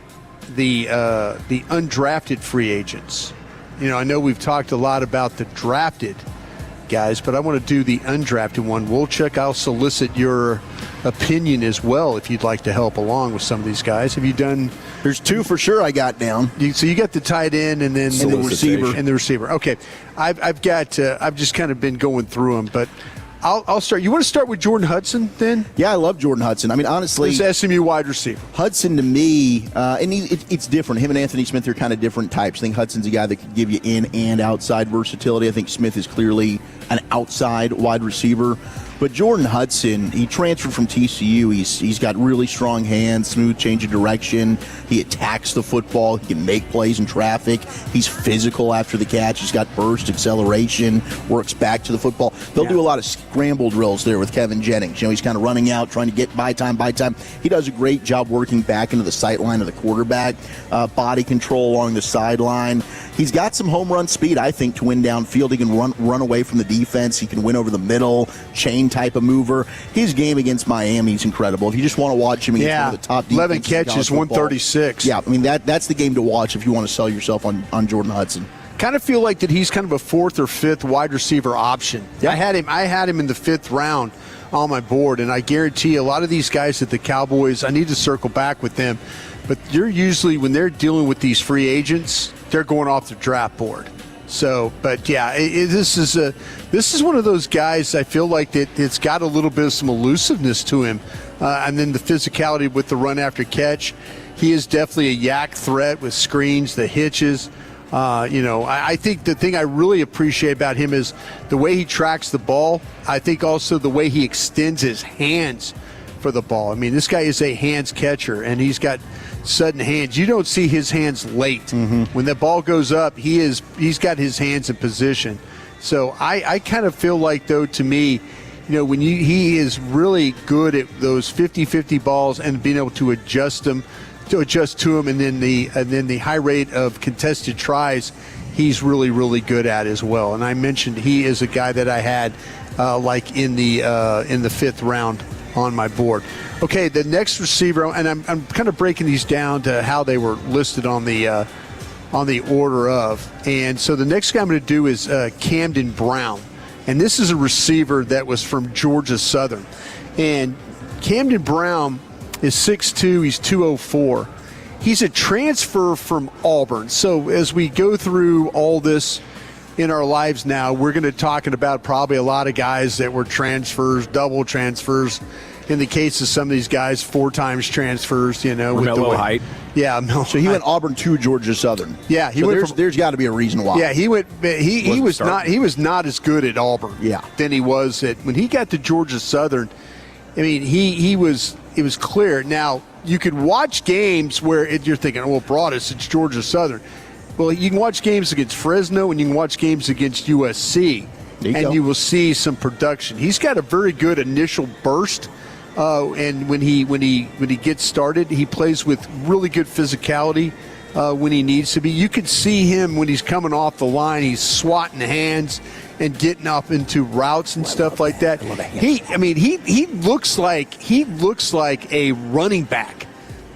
the undrafted free agents. I know we've talked a lot about the drafted guys, but I want to do the undrafted one. Wolchuk, I'll solicit your opinion as well if you'd like to help along with some of these guys. Have you done? There's 2 for sure I got down. So you got the tight end and then the receiver. And the receiver. Okay, I've just kind of been going through them, but I'll start. You want to start with Jordan Hudson then? Yeah, I love Jordan Hudson. I mean, honestly, he's SMU wide receiver. Hudson to me, and it's different. Him and Anthony Smith are kind of different types. I think Hudson's a guy that could give you in and outside versatility. I think Smith is clearly an outside wide receiver. But Jordan Hudson, he transferred from TCU. He's got really strong hands, smooth change of direction. He attacks the football. He can make plays in traffic. He's physical after the catch. He's got burst, acceleration, works back to the football. They'll do a lot of scramble drills there with Kevin Jennings. He's kind of running out, trying to get by time. He does a great job working back into the sight line of the quarterback, body control along the sideline. He's got some home run speed, I think, to win downfield. He can run away from the defense. He can win over the middle, chain type of mover. His game against Miami is incredible. If you just want to watch him against one of the top defenses, 11 catches, 136. Yeah, I mean, that's the game to watch if you want to sell yourself on Jordan Hudson. Kind of feel like that he's kind of a 4th or 5th wide receiver option. Yeah. I had him in the 5th round on my board, and I guarantee a lot of these guys at the Cowboys, I need to circle back with them, but you're usually, when they're dealing with these free agents, they're going off the draft board. So, but yeah, this is one of those guys I feel like that it's got a little bit of some elusiveness to him, and then the physicality with the run after catch. He is definitely a yak threat with screens, the hitches. I think the thing I really appreciate about him is the way he tracks the ball. I think also the way he extends his hands for the ball. I mean, this guy is a hands catcher, and he's got sudden hands. You don't see his hands late. Mm-hmm. When the ball goes up, he's got his hands in position. So I kind of feel like, though, to me, when he is really good at those 50-50 balls and being able to adjust to him, and then the high rate of contested tries, he's really, really good at as well. And I mentioned he is a guy that I had in the 5th round on my board. Okay, the next receiver, and I'm kind of breaking these down to how they were listed on the order of. And so the next guy I'm going to do is Camden Brown. And this is a receiver that was from Georgia Southern. And Camden Brown is 6'2", he's 204. He's a transfer from Auburn. So as we go through all this, in our lives now, we're going to talking about probably a lot of guys that were transfers, double transfers. In the case of some of these guys, 4 times transfers, with Mellow height. Yeah, so he went Auburn to Georgia Southern. Yeah, there's got to be a reason why. Yeah, he went. He was not as good at Auburn. Yeah. Than he was when he got to Georgia Southern. I mean, it was clear. Now you could watch games where you're thinking, well, Broadus, it's Georgia Southern. Well, you can watch games against Fresno and you can watch games against USC, you will see some production. He's got a very good initial burst, and when he gets started, he plays with really good physicality when he needs to be. You can see him when he's coming off the line. He's swatting hands and getting up into routes and stuff like that. He looks like a running back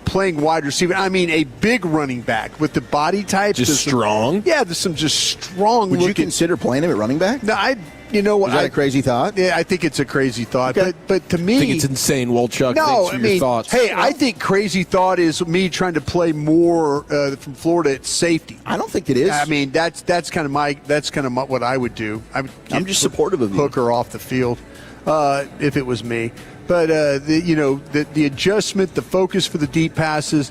playing wide receiver. I mean, a big running back with the body type. Just strong? There's some just strong Would you consider playing him at running back? No, you know what? Is that a crazy thought? Yeah, I think it's a crazy thought. Okay. But to me, I think it's insane, Wolchuk. No, Thanks for your thoughts. Hey, I think crazy thought is me trying to play more from Florida at safety. I don't think it is. I mean, that's kind of what I would do. I'm just supportive of you. Hooker off the field if it was me. But the adjustment, the focus for the deep passes,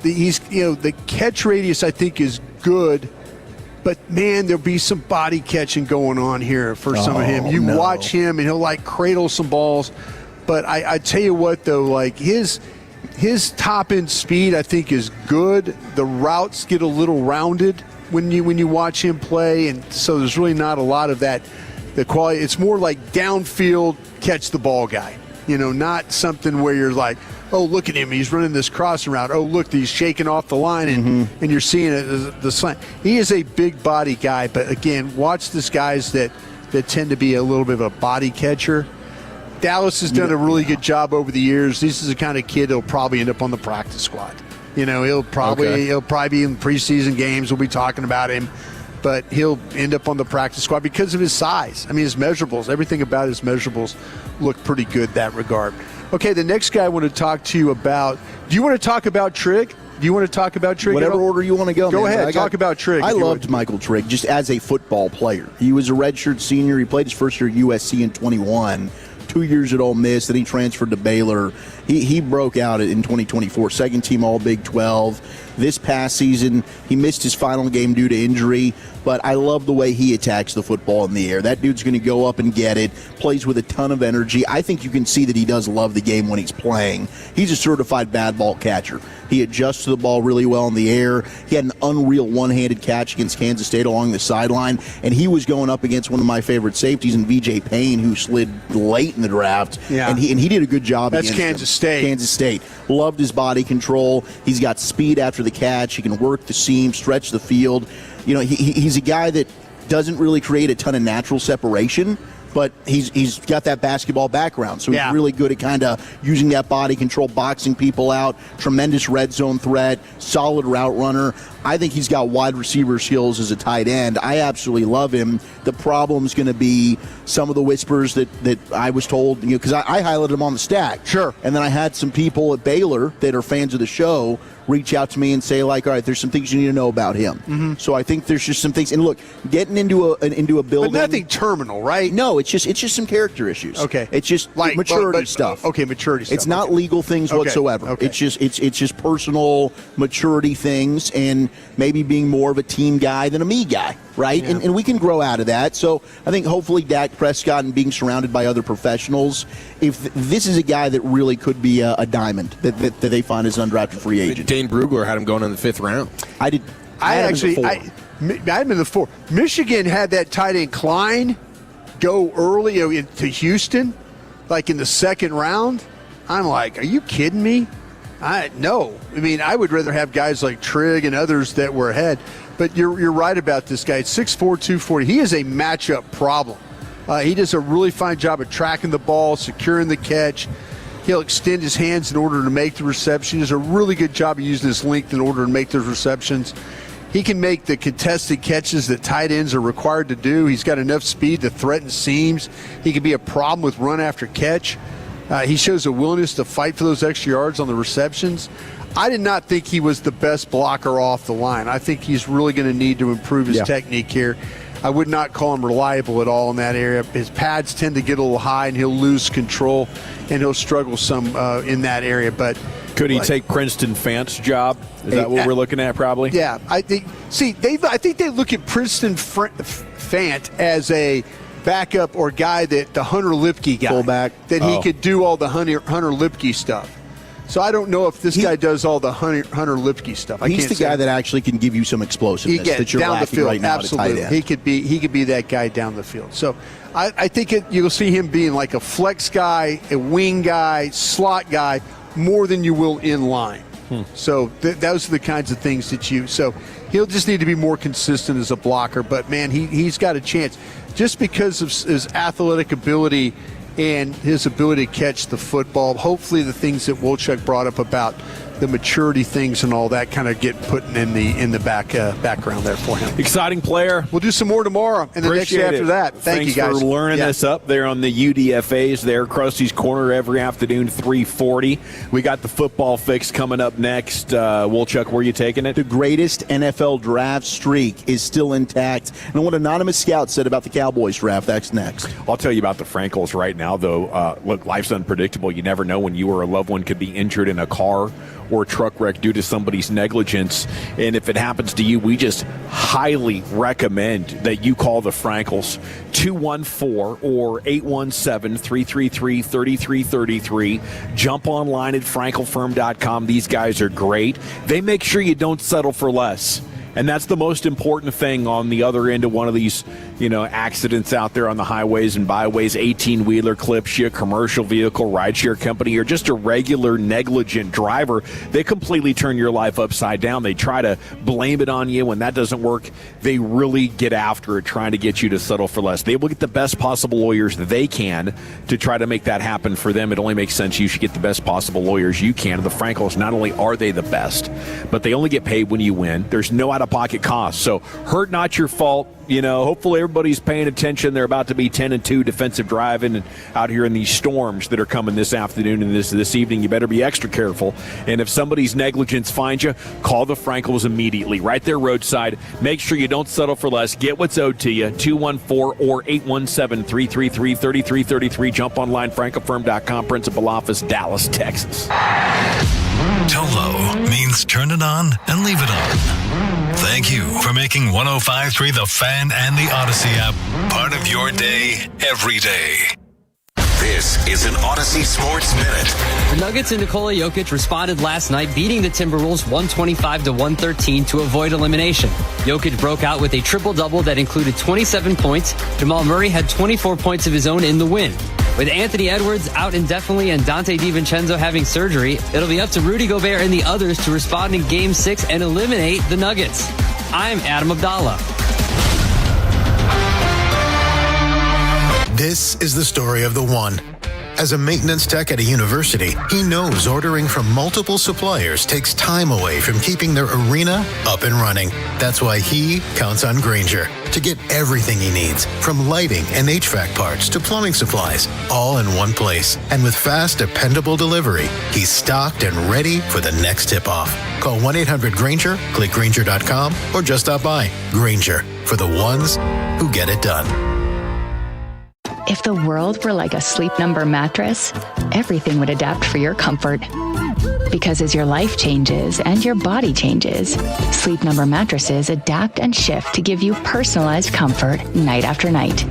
the catch radius I think is good. But, man, there'll be some body catching going on here for some of him. You watch him, and he'll, cradle some balls. But I tell you what, though, his top-end speed, I think, is good. The routes get a little rounded when you watch him play, and so there's really not a lot of that. The quality, it's more like downfield, catch the ball guy. Not something where you're like, oh, look at him, he's running this crossing route. Oh, look, he's shaking off the line, and you're seeing it the slant. He is a big body guy, but again, watch these guys that tend to be a little bit of a body catcher. Dallas has done a really good job over the years. This is the kind of kid that'll probably end up on the practice squad. He'll probably be in preseason games. We'll be talking about him, but he'll end up on the practice squad because of his size. I mean, his measurables, everything about his measurables look pretty good in that regard. Okay, the next guy I want to talk to you about. Do you want to talk about Trigg? Whatever order you want to go. Go ahead. Talk about Trigg. I loved Michael Trigg just as a football player. He was a redshirt senior. He played his first year at USC in 21. 2 years at Ole Miss. Then he transferred to Baylor. He broke out in 2024. Second team All Big 12. This past season, he missed his final game due to injury, but I love the way he attacks the football in the air. That dude's going to go up and get it, plays with a ton of energy. I think you can see that he does love the game when he's playing. He's a certified bad ball catcher. He adjusts to the ball really well in the air. He had an unreal one-handed catch against Kansas State along the sideline, and he was going up against one of my favorite safeties in VJ Payne, who slid late in the draft, and he did a good job That's against Kansas State. Kansas State. Loved his body control. He's got speed after the catch. He can work the seam, stretch the field. He's a guy that doesn't really create a ton of natural separation, but he's got that basketball background, so he's really good at kind of using that body control, boxing people out, tremendous red zone threat, solid route runner. I think he's got wide receiver skills as a tight end. I absolutely love him. The problem's going to be some of the whispers that I was told, because I highlighted him on the stack. Sure. And then I had some people at Baylor that are fans of the show reach out to me and say, all right, there's some things you need to know about him. Mm-hmm. So I think there's just some things. And look, getting into a building, but nothing terminal, right? No, it's just some character issues. Okay, it's just maturity stuff. Okay, maturity stuff. It's not legal things whatsoever. Okay. It's just personal maturity things, and maybe being more of a team guy than a me guy, right? Yeah. And we can grow out of that. So I think hopefully Dak Prescott and being surrounded by other professionals, if this is a guy that really could be a diamond that they find as an undrafted free agent. Dane Brugler had him going in the 5th round. I had him in the 4. Michigan had that tight end Klein go early to Houston, like in the 2nd round. I'm like, are you kidding me? No. I mean, I would rather have guys like Trigg and others that were ahead. But you're right about this guy. It's 6'4", 240. He is a matchup problem. He does a really fine job of tracking the ball, securing the catch. He'll extend his hands in order to make the reception. He does a really good job of using his length in order to make those receptions. He can make the contested catches that tight ends are required to do. He's got enough speed to threaten seams. He can be a problem with run after catch. He shows a willingness to fight for those extra yards on the receptions. I did not think he was the best blocker off the line. I think he's really going to need to improve his technique here. I would not call him reliable at all in that area. His pads tend to get a little high, and he'll lose control, and he'll struggle some in that area. But could he take Princeton Fant's job? Is that what we're looking at? Probably. Yeah, I think. See, I think they look at Princeton Fant as a backup or guy that the Hunter Lipke guy, fullback, that he could do all the Hunter Lipke stuff. So I don't know if this guy does all the Hunter Lipke stuff. He's the guy that actually can give you some explosiveness that you're down the lacking field. right now Absolutely. at tight end. He could be that guy down the field. So I think you'll see him being like a flex guy, a wing guy, slot guy, more than you will in line. So those are the kinds of things that so he'll just need to be more consistent as a blocker. But, man, he's got a chance. Just because of his athletic ability and his ability to catch the football, hopefully the things that Wolchuk brought up about the maturity things and all that kind of get put in the background there for him. Exciting player. We'll do some more tomorrow and the next day after that. Thanks you guys. Thanks for learning this up there on the UDFAs there. Krusty's Corner every afternoon, 3:40. We got the football fix coming up next. Wolchuk, where are you taking it? The greatest NFL draft streak is still intact. And what Anonymous Scout said about the Cowboys draft, that's next. I'll tell you about the Frankels right now, though. Look, life's unpredictable. You never know when you or a loved one could be injured in a car or a truck wreck due to somebody's negligence. And if it happens to you, we just highly recommend that you call the Frankels, 214 or 817-333-3333. Jump online at frankelfirm.com. These guys are great. They make sure you don't settle for less. And that's the most important thing on the other end of one of these, accidents out there on the highways and byways. 18-wheeler clips you, commercial vehicle, rideshare company, or just a regular negligent driver. They completely turn your life upside down. They try to blame it on you. When that doesn't work, they really get after it, trying to get you to settle for less. They will get the best possible lawyers they can to try to make that happen for them. It only makes sense you should get the best possible lawyers you can. The Frankels, not only are they the best, but they only get paid when you win. There's no out-of-pocket costs. So hurt not your fault. Hopefully everybody's paying attention. They're about to be 10-2 defensive driving out here in these storms that are coming this afternoon and this evening. You better be extra careful. And if somebody's negligence finds you, call the Frankels immediately. Right there roadside. Make sure you don't settle for less. Get what's owed to you. 214 or 817-333-3333. Jump online, frankelfirm.com. Principal office, Dallas, Texas. Tolo means turn it on and leave it on. Thank you for making 105.3 The Fan and the Odyssey app part of your day every day. This is an Odyssey Sports Minute. The Nuggets and Nikola Jokic responded last night, beating the Timberwolves 125-113 to avoid elimination. Jokic broke out with a triple-double that included 27 points. Jamal Murray had 24 points of his own in the win. With Anthony Edwards out indefinitely and Dante DiVincenzo having surgery, it'll be up to Rudy Gobert and the others to respond in Game 6 and eliminate the Nuggets. I'm Adam Abdallah. This is the story of the one. As a maintenance tech at a university, he knows ordering from multiple suppliers takes time away from keeping their arena up and running. That's why he counts on Grainger to get everything he needs, from lighting and HVAC parts to plumbing supplies, all in one place. And with fast, dependable delivery, he's stocked and ready for the next tip-off. Call 1-800-GRAINGER, click Grainger.com, or just stop by. Grainger, for the ones who get it done. If the world were like a Sleep Number mattress, everything would adapt for your comfort. Because as your life changes and your body changes, Sleep Number mattresses adapt and shift to give you personalized comfort night after night.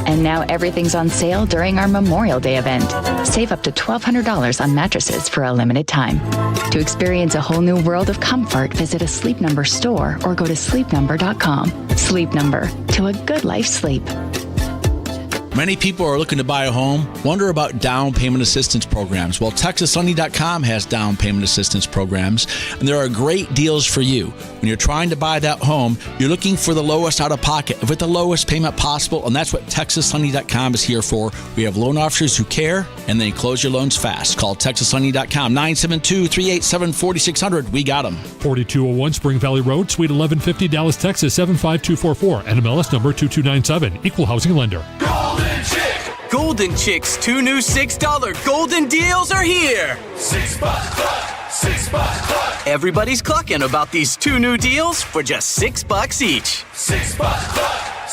And now everything's on sale during our Memorial Day event. Save up to $1,200 on mattresses for a limited time. To experience a whole new world of comfort, visit a Sleep Number store or go to sleepnumber.com. Sleep Number, to a good life sleep. Many people are looking to buy a home, wonder about down payment assistance programs. Well, TexasLending.com has down payment assistance programs, and there are great deals for you. When you're trying to buy that home, you're looking for the lowest out-of-pocket, with the lowest payment possible, and that's what TexasLending.com is here for. We have loan officers who care, and they close your loans fast. Call TexasLending.com, 972-387-4600. We got them. 4201 Spring Valley Road, Suite 1150, Dallas, Texas, 75244. NMLS number 2297. Equal housing lender. Golden Chicks 2 new $6 golden deals are here. $6. Everybody's clucking about these 2 new deals for just $6 each. $6.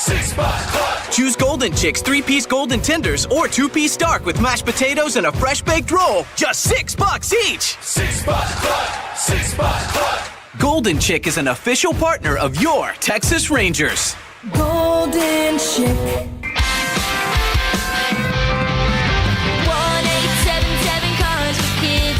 $6. Choose Golden Chicks 3-piece golden tenders or 2-piece dark with mashed potatoes and a fresh baked roll. Just $6 each. $6. Golden Chick is an official partner of your Texas Rangers. Golden Chick. 1-877 Cars for Kids.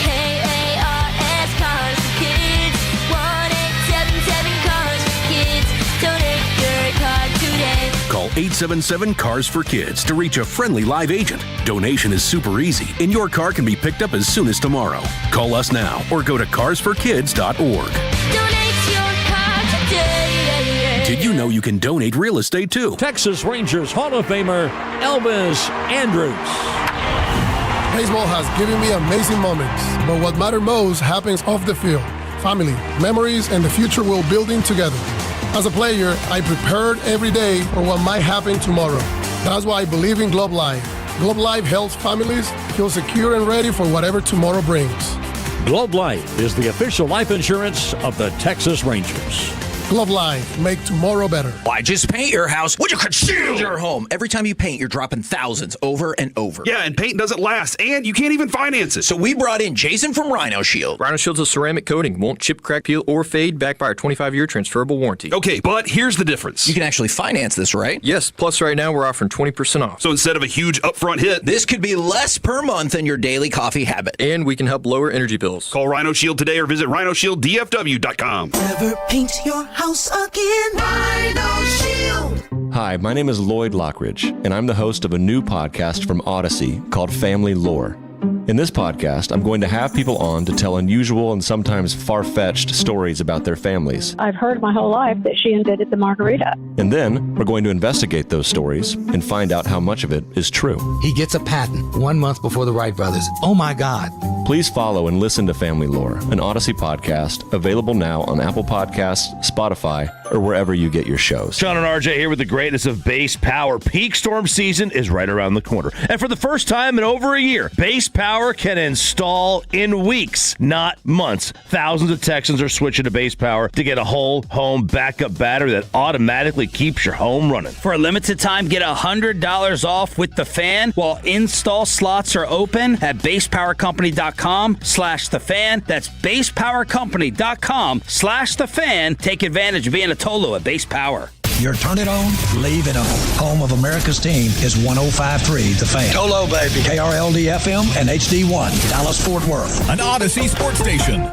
KARS Cars for Kids. 1-877 Cars for Kids. Donate your car today. Call 877 Cars for Kids to reach a friendly live agent. Donation is super easy, and your car can be picked up as soon as tomorrow. Call us now or go to carsforkids.org. Donate your car today. Did you know you can donate real estate too? Texas Rangers Hall of Famer Elvis Andrus. Baseball has given me amazing moments, but what matters most happens off the field. Family, memories, and the future we're building together. As a player, I prepared every day for what might happen tomorrow. That's why I believe in Globe Life. Globe Life helps families feel secure and ready for whatever tomorrow brings. Globe Life is the official life insurance of the Texas Rangers. Globe Life, make tomorrow better. Why just paint your house? Would you conceal your home? Every time you paint, you're dropping thousands over and over. Yeah, and paint doesn't last, and you can't even finance it. So we brought in Jason from Rhino Shield. Rhino Shield's a ceramic coating. Won't chip, crack, peel, or fade, backed by our 25-year transferable warranty. Okay, but here's the difference. You can actually finance this, right? Yes, plus right now we're offering 20% off. So instead of a huge upfront hit, this could be less per month than your daily coffee habit. And we can help lower energy bills. Call Rhino Shield today or visit rhinoshielddfw.com. Never paint your house again. Rhino Shield. Hi, my name is Lloyd Lockridge, and I'm the host of a new podcast from Odyssey called Family Lore. In this podcast, I'm going to have people on to tell unusual and sometimes far-fetched stories about their families. I've heard my whole life that she invented the margarita. And then we're going to investigate those stories and find out how much of it is true. He gets a patent 1 month before the Wright brothers. Oh my God. Please follow and listen to Family Lore, an Odyssey podcast, available now on Apple Podcasts, Spotify, or wherever you get your shows. Sean and RJ here with the greatness of base power. Peak storm season is right around the corner. And for the first time in over a year, base power can install in weeks, not months. Thousands of Texans are switching to base power to get a whole home backup battery that automatically keeps your home running. For a limited time, get $100 off with the fan while install slots are open at basepowercompany.com/thefan. That's basepowercompany.com/thefan. Take advantage of being a Tolo at Base Power. You're turn it on, leave it on. Home of America's team is 105.3 The Fan. Tolo, baby. KRLD-FM and HD1, Dallas-Fort Worth. An Odyssey sports station.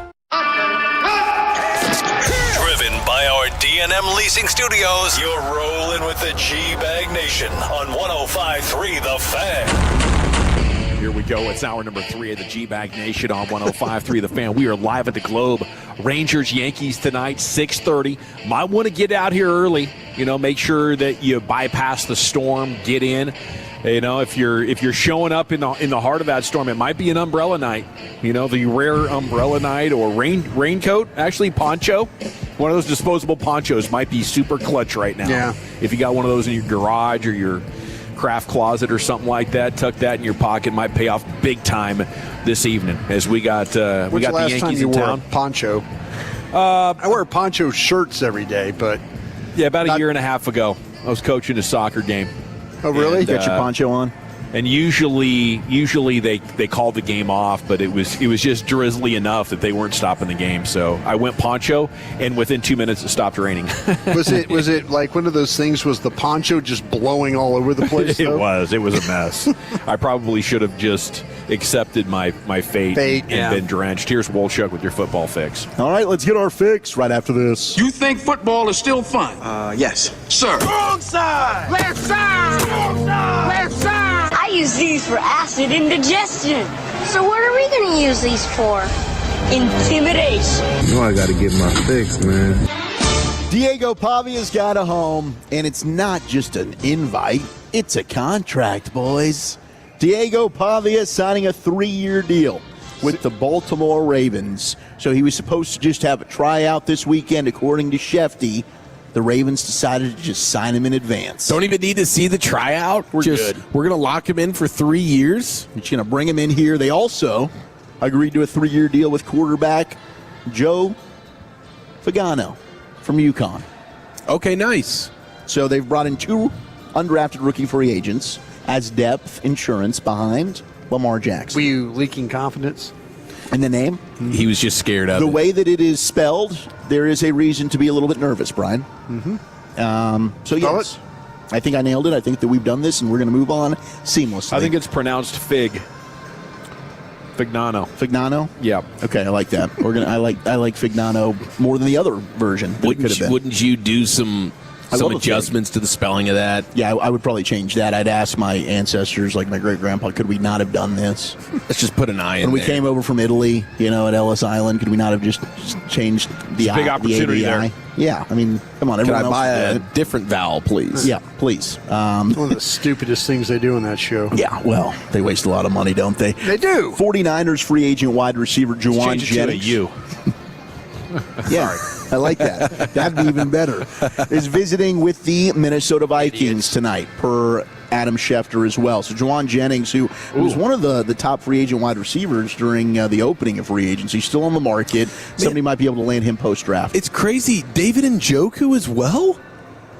Driven by our D&M Leasing Studios, you're rolling with the G-Bag Nation on 105.3 The Fan. Here we go. It's hour number 3 of the G-Bag Nation on 105.3 The Fan. We are live at the Globe. Rangers, Yankees tonight, 6:30. Might want to get out here early. You know, make sure that you bypass the storm, get in. You know, if you're showing up in the heart of that storm, it might be an umbrella night. You know, the rare umbrella night or raincoat, actually poncho. One of those disposable ponchos might be super clutch right now. Yeah. If you got one of those in your garage or your craft closet or something like that, tuck that in your pocket, might pay off big time this evening as we got the Yankees in town. Poncho? I wear poncho shirts every day, but yeah, about a year and a half ago, I was coaching a soccer game. Oh, really? You got your poncho on? And usually they called the game off, but it was just drizzly enough that they weren't stopping the game. So I went poncho, and within 2 minutes it stopped raining. Was it like one of those things? Was the poncho just blowing all over the place? It was a mess. I probably should have just accepted my fate and been drenched. Here's Wolchuk with your football fix. All right, let's get our fix right after this. You think football is still fun? Yes. Sir. Wrong side! Left side! Wrong side! Left side! I use these for acid indigestion. So what are we going to use these for? Intimidation. You know I got to get my fix, man. Diego Pavia's got a home, and it's not just an invite. It's a contract, boys. Diego Pavia signing a 3-year deal with the Baltimore Ravens. So he was supposed to just have a tryout this weekend, according to Shefty. The Ravens decided to just sign him in advance. Don't even need to see the tryout. We're good. We're going to lock him in for 3 years. We're just going to bring him in here. They also agreed to a 3-year deal with quarterback Joe Fagano from UConn. Okay, nice. So they've brought in 2 undrafted rookie free agents as depth insurance behind Lamar Jackson. Were you leaking confidence in the name? He was just scared of the it. way that it is spelled. There is a reason to be a little bit nervous, Brian. So yes, I think I nailed it. I think that we've done this, and we're going to move on seamlessly. I think it's pronounced Fig. Fignano. Fignano? Yeah. Okay, I like that. I like Fignano more than the other version. Wouldn't you do some adjustments to the spelling of that? Yeah, I would probably change that. I'd ask my ancestors, like my great-grandpa, could we not have done this? Let's just put an I in When we there. came over from Italy, at Ellis Island, could we not have just changed the It's a big opportunity the ABI? there. Yeah, I mean, come on. Can Everyone I buy else a different vowel, please? Yeah, please. One of the stupidest things they do on that show. Yeah, well, they waste a lot of money, don't they? They do. 49ers free agent wide receiver Juwan Change it to a Jennings. U. Yeah, I like that. That'd be even better. Is visiting with the Minnesota Vikings tonight, per Adam Schefter as well. So Juwan Jennings, who was one of the top free agent wide receivers during the opening of free agency, still on the market. Somebody might be able to land him post-draft. It's crazy. David Njoku as well?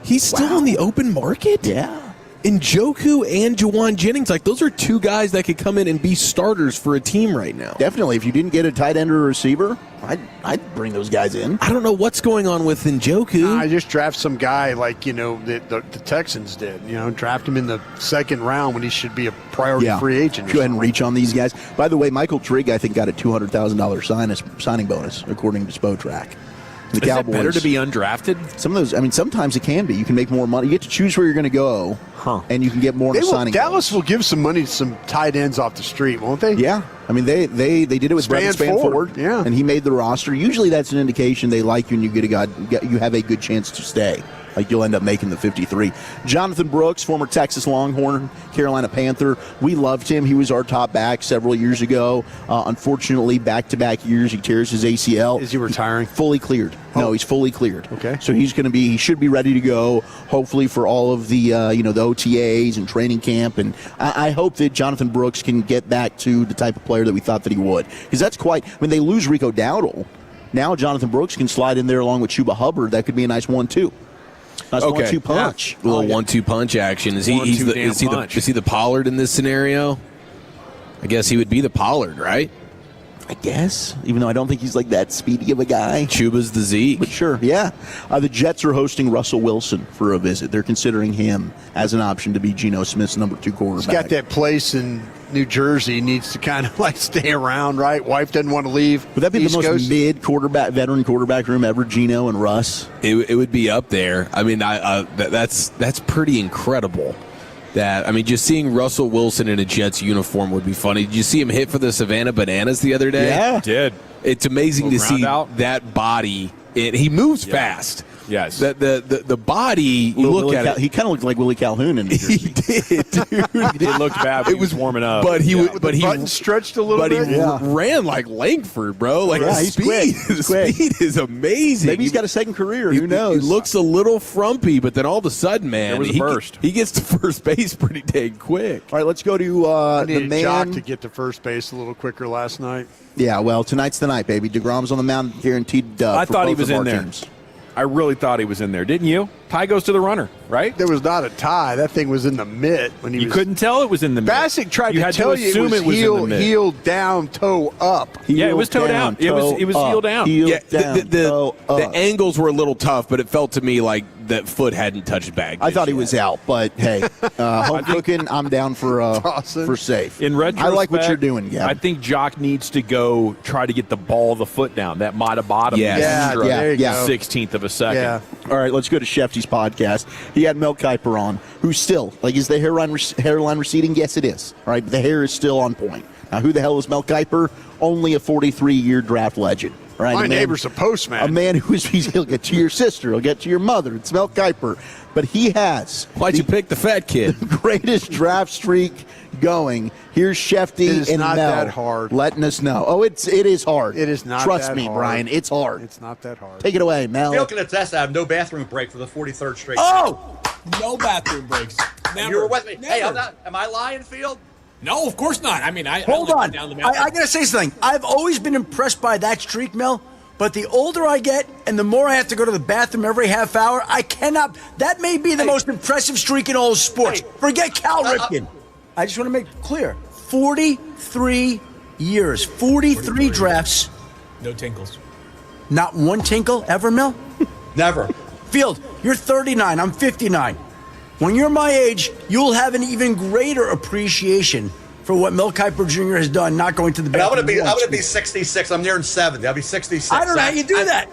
He's still on the open market? Yeah. Njoku and Juwan Jennings, those are 2 guys that could come in and be starters for a team right now. Definitely. If you didn't get a tight end or a receiver, I'd bring those guys in. I don't know what's going on with Njoku. I just draft some guy like, the Texans did. Draft him in the 2nd round when he should be a priority free agent. Go ahead and reach on these guys. By the way, Michael Trigg, I think, got a $200,000 signing bonus, according to Spotrac. The Is Cowboys, it better to be undrafted? Some of those, sometimes it can be. You can make more money. You get to choose where you're going to go, and you can get more in a signing Dallas will give some money to some tight ends off the street, won't they? Yeah. They did it with Brandon Spanford, yeah, and he made the roster. Usually that's an indication they like you and you have a good chance to stay. You'll end up making the 53. Jonathan Brooks, former Texas Longhorn, Carolina Panther. We loved him. He was our top back several years ago. Unfortunately, back-to-back years, he tears his ACL. Is he retiring? Fully cleared. No, he's fully cleared. Okay. So he should be ready to go, hopefully, for all of the, the OTAs and training camp. And I hope that Jonathan Brooks can get back to the type of player that we thought that he would. Because that's they lose Rico Dowdle. Now Jonathan Brooks can slide in there along with Chuba Hubbard. That could be a nice 1-2. Nice 1-2 punch. A little 1-2 punch action. Is he the Pollard in this scenario? I guess he would be the Pollard, right? I guess, even though I don't think he's that speedy of a guy. Chuba's the Zeke. But sure, yeah. The Jets are hosting Russell Wilson for a visit. They're considering him as an option to be Geno Smith's number 2 quarterback. He's got that place in New Jersey. He needs to kind of stay around, right? Wife doesn't want to leave. Would that be the most veteran quarterback room ever, Geno and Russ? It would be up there. That's pretty incredible. Just seeing Russell Wilson in a Jets uniform would be funny. Did you see him hit for the Savannah Bananas the other day? Yeah. Did. It's amazing to see that body. He moves fast. Yes. The body, you look at it. He kind of looked like Willie Calhoun in New Jersey. He did, dude. It looked bad when he was warming up. But he button stretched a little bit. But he ran like Langford, bro. He's quick. The speed is amazing. Maybe he's got a second career. Who knows? He looks a little frumpy, but then all of a sudden, man, there was a burst. He gets to first base pretty dang quick. All right, let's go to the man. Jock to get to first base a little quicker last night. Yeah, well, tonight's the night, baby. DeGrom's on the mound, guaranteed dub. I thought he was in there. Teams. I really thought he was in there, didn't you? Tie goes to the runner, right? There was not a tie. That thing was in the mitt when he. You couldn't tell it was in the mitt. Bassick tried you to had tell to you assume it was heel down, toe up. It was toe down. It was heel down. The angles were a little tough, but it felt to me like that foot hadn't touched bag. I thought he was out, but hey, home cooking, I'm down for safe. In retrospect, I like what you're doing, Gavin. I think Jock needs to go try to get the ball of the foot down. That might have bottomed extra 16th of a second. Yeah. All right, let's go to Shefty's podcast. He had Mel Kiper on, who's still, is the hairline receding? Yes, it is. All right, the hair is still on point. Now, who the hell is Mel Kiper? Only a 43-year draft legend. Right, my neighbor's a postman. A man he'll get to your sister, he'll get to your mother. It's Mel Kiper. But he has. Why'd you pick the fat kid? The greatest draft streak going. Here's Shefty and Mel that hard. letting us know. Oh, it is hard. It is not Trust that me, hard. Brian, it's hard. It's not that hard. Take it away, Mel. Phil can attest I have no bathroom break for the 43rd straight. Oh! No bathroom breaks. Never. You were with me. Never. Hey, am I lying, Field? No, of course not. I mean, Hold on. Down the I got to say something. I've always been impressed by that streak, Mel. But the older I get and the more I have to go to the bathroom every half hour, I cannot. That may be the most impressive streak in all of sports. Forget Cal Ripken. I just want to make it clear. 43 years, 43 drafts. No tinkles. Not one tinkle ever, Mel? Never. Field, you're 39. I'm 59. When you're my age, you'll have an even greater appreciation for what Mel Kiper Jr. has done, not going to the bathroom. I'm gonna be 66. I'm nearing 70. I'll be 66. I don't know how you do that.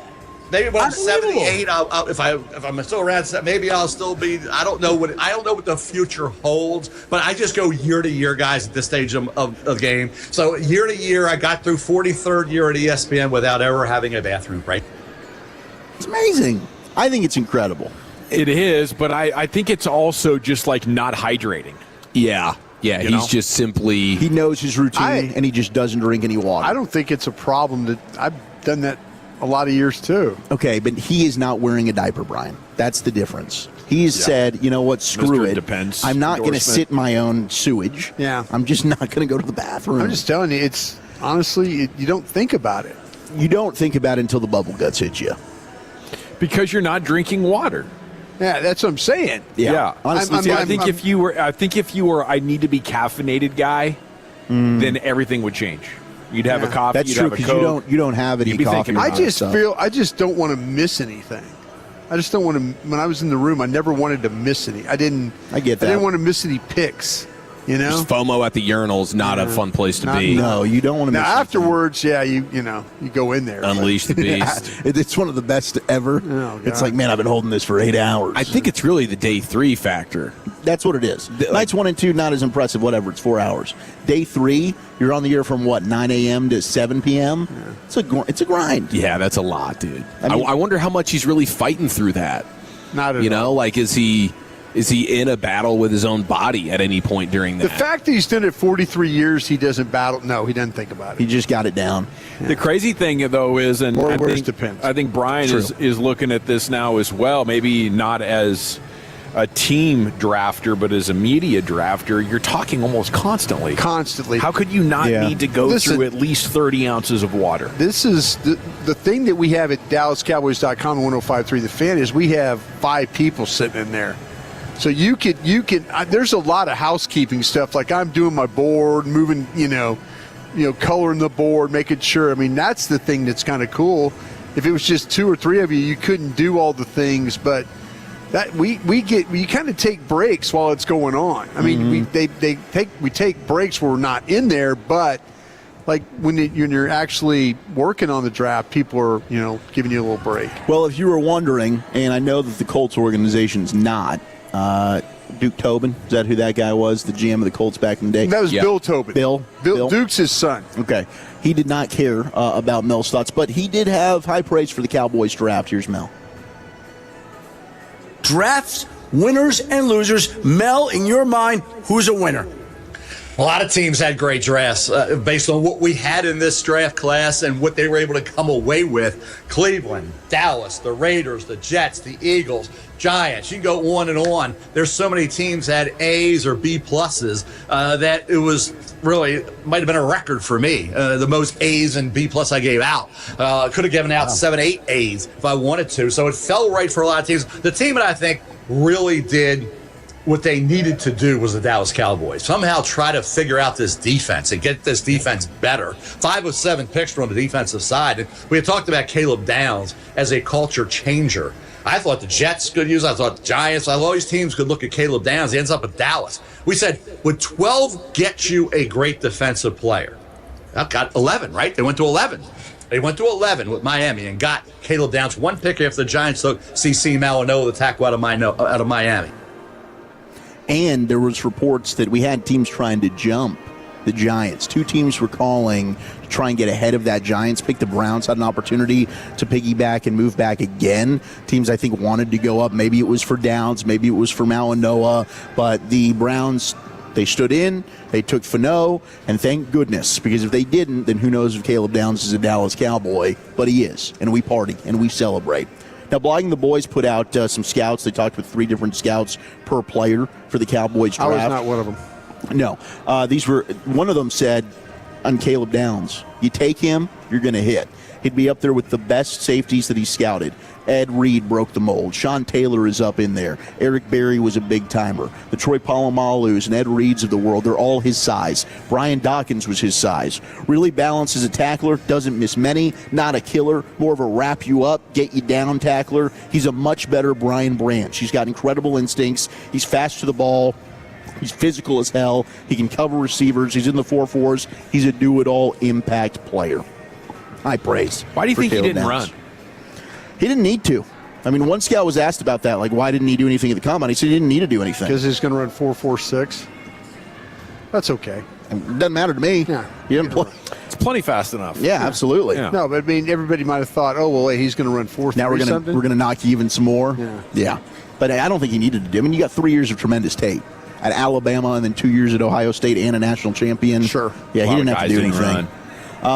Maybe when I'm 78, if I'm still around, maybe I'll still be. I don't know what the future holds, but I just go year to year, guys, at this stage of the game. So year to year, I got through 43rd year at ESPN without ever having a bathroom break. It's amazing. I think it's incredible. It is, but I think it's also just like not hydrating. Yeah. Yeah, he's just simply... He knows his routine, and he just doesn't drink any water. I don't think it's a problem. I've done that a lot of years, too. Okay, but he is not wearing a diaper, Brian. That's the difference. He's said, you know what, screw it. Depends. I'm not going to sit in my own sewage. Yeah. I'm just not going to go to the bathroom. I'm just telling you, it's honestly, you don't think about it. You don't think about it until the bubble guts hit you. Because you're not drinking water. Yeah, that's what I'm saying. Yeah. Honestly, I think if you were I need to be caffeinated guy, then everything would change. You'd have a coffee. That's you'd true, have a because Coke. you don't have any coffee. I just don't want to miss anything. I just don't want to. When I was in the room, I never wanted to miss any. I get that. I didn't want to miss any picks. You know, just FOMO at the urinals, not a fun place to be. No, you don't want to miss Now, afterwards, you go in there. Unleash the beast. It's one of the best ever. Oh, it's like, man, I've been holding this for 8 hours. I think it's really the day 3 factor. That's what it is. Nights 1 and 2, not as impressive, whatever. It's 4 hours. Day 3, you're on the air from, 9 a.m. to 7 p.m.? Yeah. It's a grind. Yeah, that's a lot, dude. I wonder how much he's really fighting through that. Not at all. Like, is he in a battle with his own body at any point during that? The fact that he's done it 43 years, he doesn't battle. No, he doesn't think about it. He just got it down. Yeah. The crazy thing, though, is, and I think Brian is looking at this now as well, maybe not as a team drafter, but as a media drafter, you're talking almost constantly. Constantly. How could you not need to go through at least 30 ounces of water? This is the thing that we have at DallasCowboys.com and 105.3 The Fan is we have 5 people sitting in there. So you can. There's a lot of housekeeping stuff. Like I'm doing my board, moving, coloring the board, making sure. I mean, that's the thing that's kind of cool. If it was just 2 or 3 of you, you couldn't do all the things. But that we kind of take breaks while it's going on. I mean, we take breaks where we're not in there, but like when you're actually working on the draft, people are giving you a little break. Well, if you were wondering, and I know that the Colts organization's not. Duke Tobin, is that who that guy was, the GM of the Colts back in the day? That was Bill Tobin. Bill? Duke's his son. Okay. He did not care about Mel's thoughts, but he did have high praise for the Cowboys draft. Here's Mel. Drafts, winners, and losers. Mel, in your mind, who's a winner? A lot of teams had great drafts based on what we had in this draft class and what they were able to come away with. Cleveland, Dallas, the Raiders, the Jets, the Eagles, Giants. You can go on and on. There's so many teams that had A's or B pluses that it was really might have been a record for me. The most A's and B plus I gave out. Could have given out 7, 8 A's if I wanted to. So it felt right for a lot of teams. The team that I think really did what they needed to do was the Dallas Cowboys. Somehow try to figure out this defense and get this defense better. 5 of 7 picks were on the defensive side. And we had talked about Caleb Downs as a culture changer. I thought the Jets could use. I thought the Giants. I thought all these teams could look at Caleb Downs. He ends up with Dallas. We said, would 12 get you a great defensive player? That got 11, right? They went to 11. They went to 11 with Miami and got Caleb Downs. 1 pick after the Giants took C.C. Malinois, the tackle out of Miami. And there was reports that we had teams trying to jump the Giants. 2 teams were calling to try and get ahead of that Giants pick. The Browns had an opportunity to piggyback and move back again. Teams, I think, wanted to go up. Maybe it was for Downs. Maybe it was for Malinois. But the Browns, they stood in. They took Fano. And thank goodness, because if they didn't, then who knows if Caleb Downs is a Dallas Cowboy. But he is. And we party and we celebrate. Now, Blogging the Boys put out some scouts. They talked with 3 different scouts per player for the Cowboys draft. I was not one of them. No. These were, one of them said on Caleb Downs. You take him, you're going to hit. He'd be up there with the best safeties that he scouted. Ed Reed broke the mold. Sean Taylor is up in there. Eric Berry was a big-timer. The Troy Polamalu's and Ed Reeds of the world, they're all his size. Brian Dawkins was his size. Really balanced as a tackler, doesn't miss many, not a killer, more of a wrap you up, get you down tackler. He's a much better Brian Branch. He's got incredible instincts. He's fast to the ball. He's physical as hell. He can cover receivers. He's in the 4-4s. He's a do-it-all impact player. High praise. Why do you think he didn't Downs. run? He didn't need to. I mean, one scout was asked about that, like, why didn't he do anything at the combine? He said he didn't need to do anything. Because he's going to run 4.46. That's okay. It doesn't matter to me. Yeah. He didn't play. It's plenty fast enough. Yeah, absolutely. Yeah. No, but I mean, everybody might have thought, oh, well, wait, he's going to run 4.3 Now we're gonna knock you even some more. Yeah. But I don't think he needed to do. I mean, you got 3 years of tremendous tape at Alabama, and then 2 years at Ohio State and a national champion. Sure. Yeah, he didn't have to do anything. Run.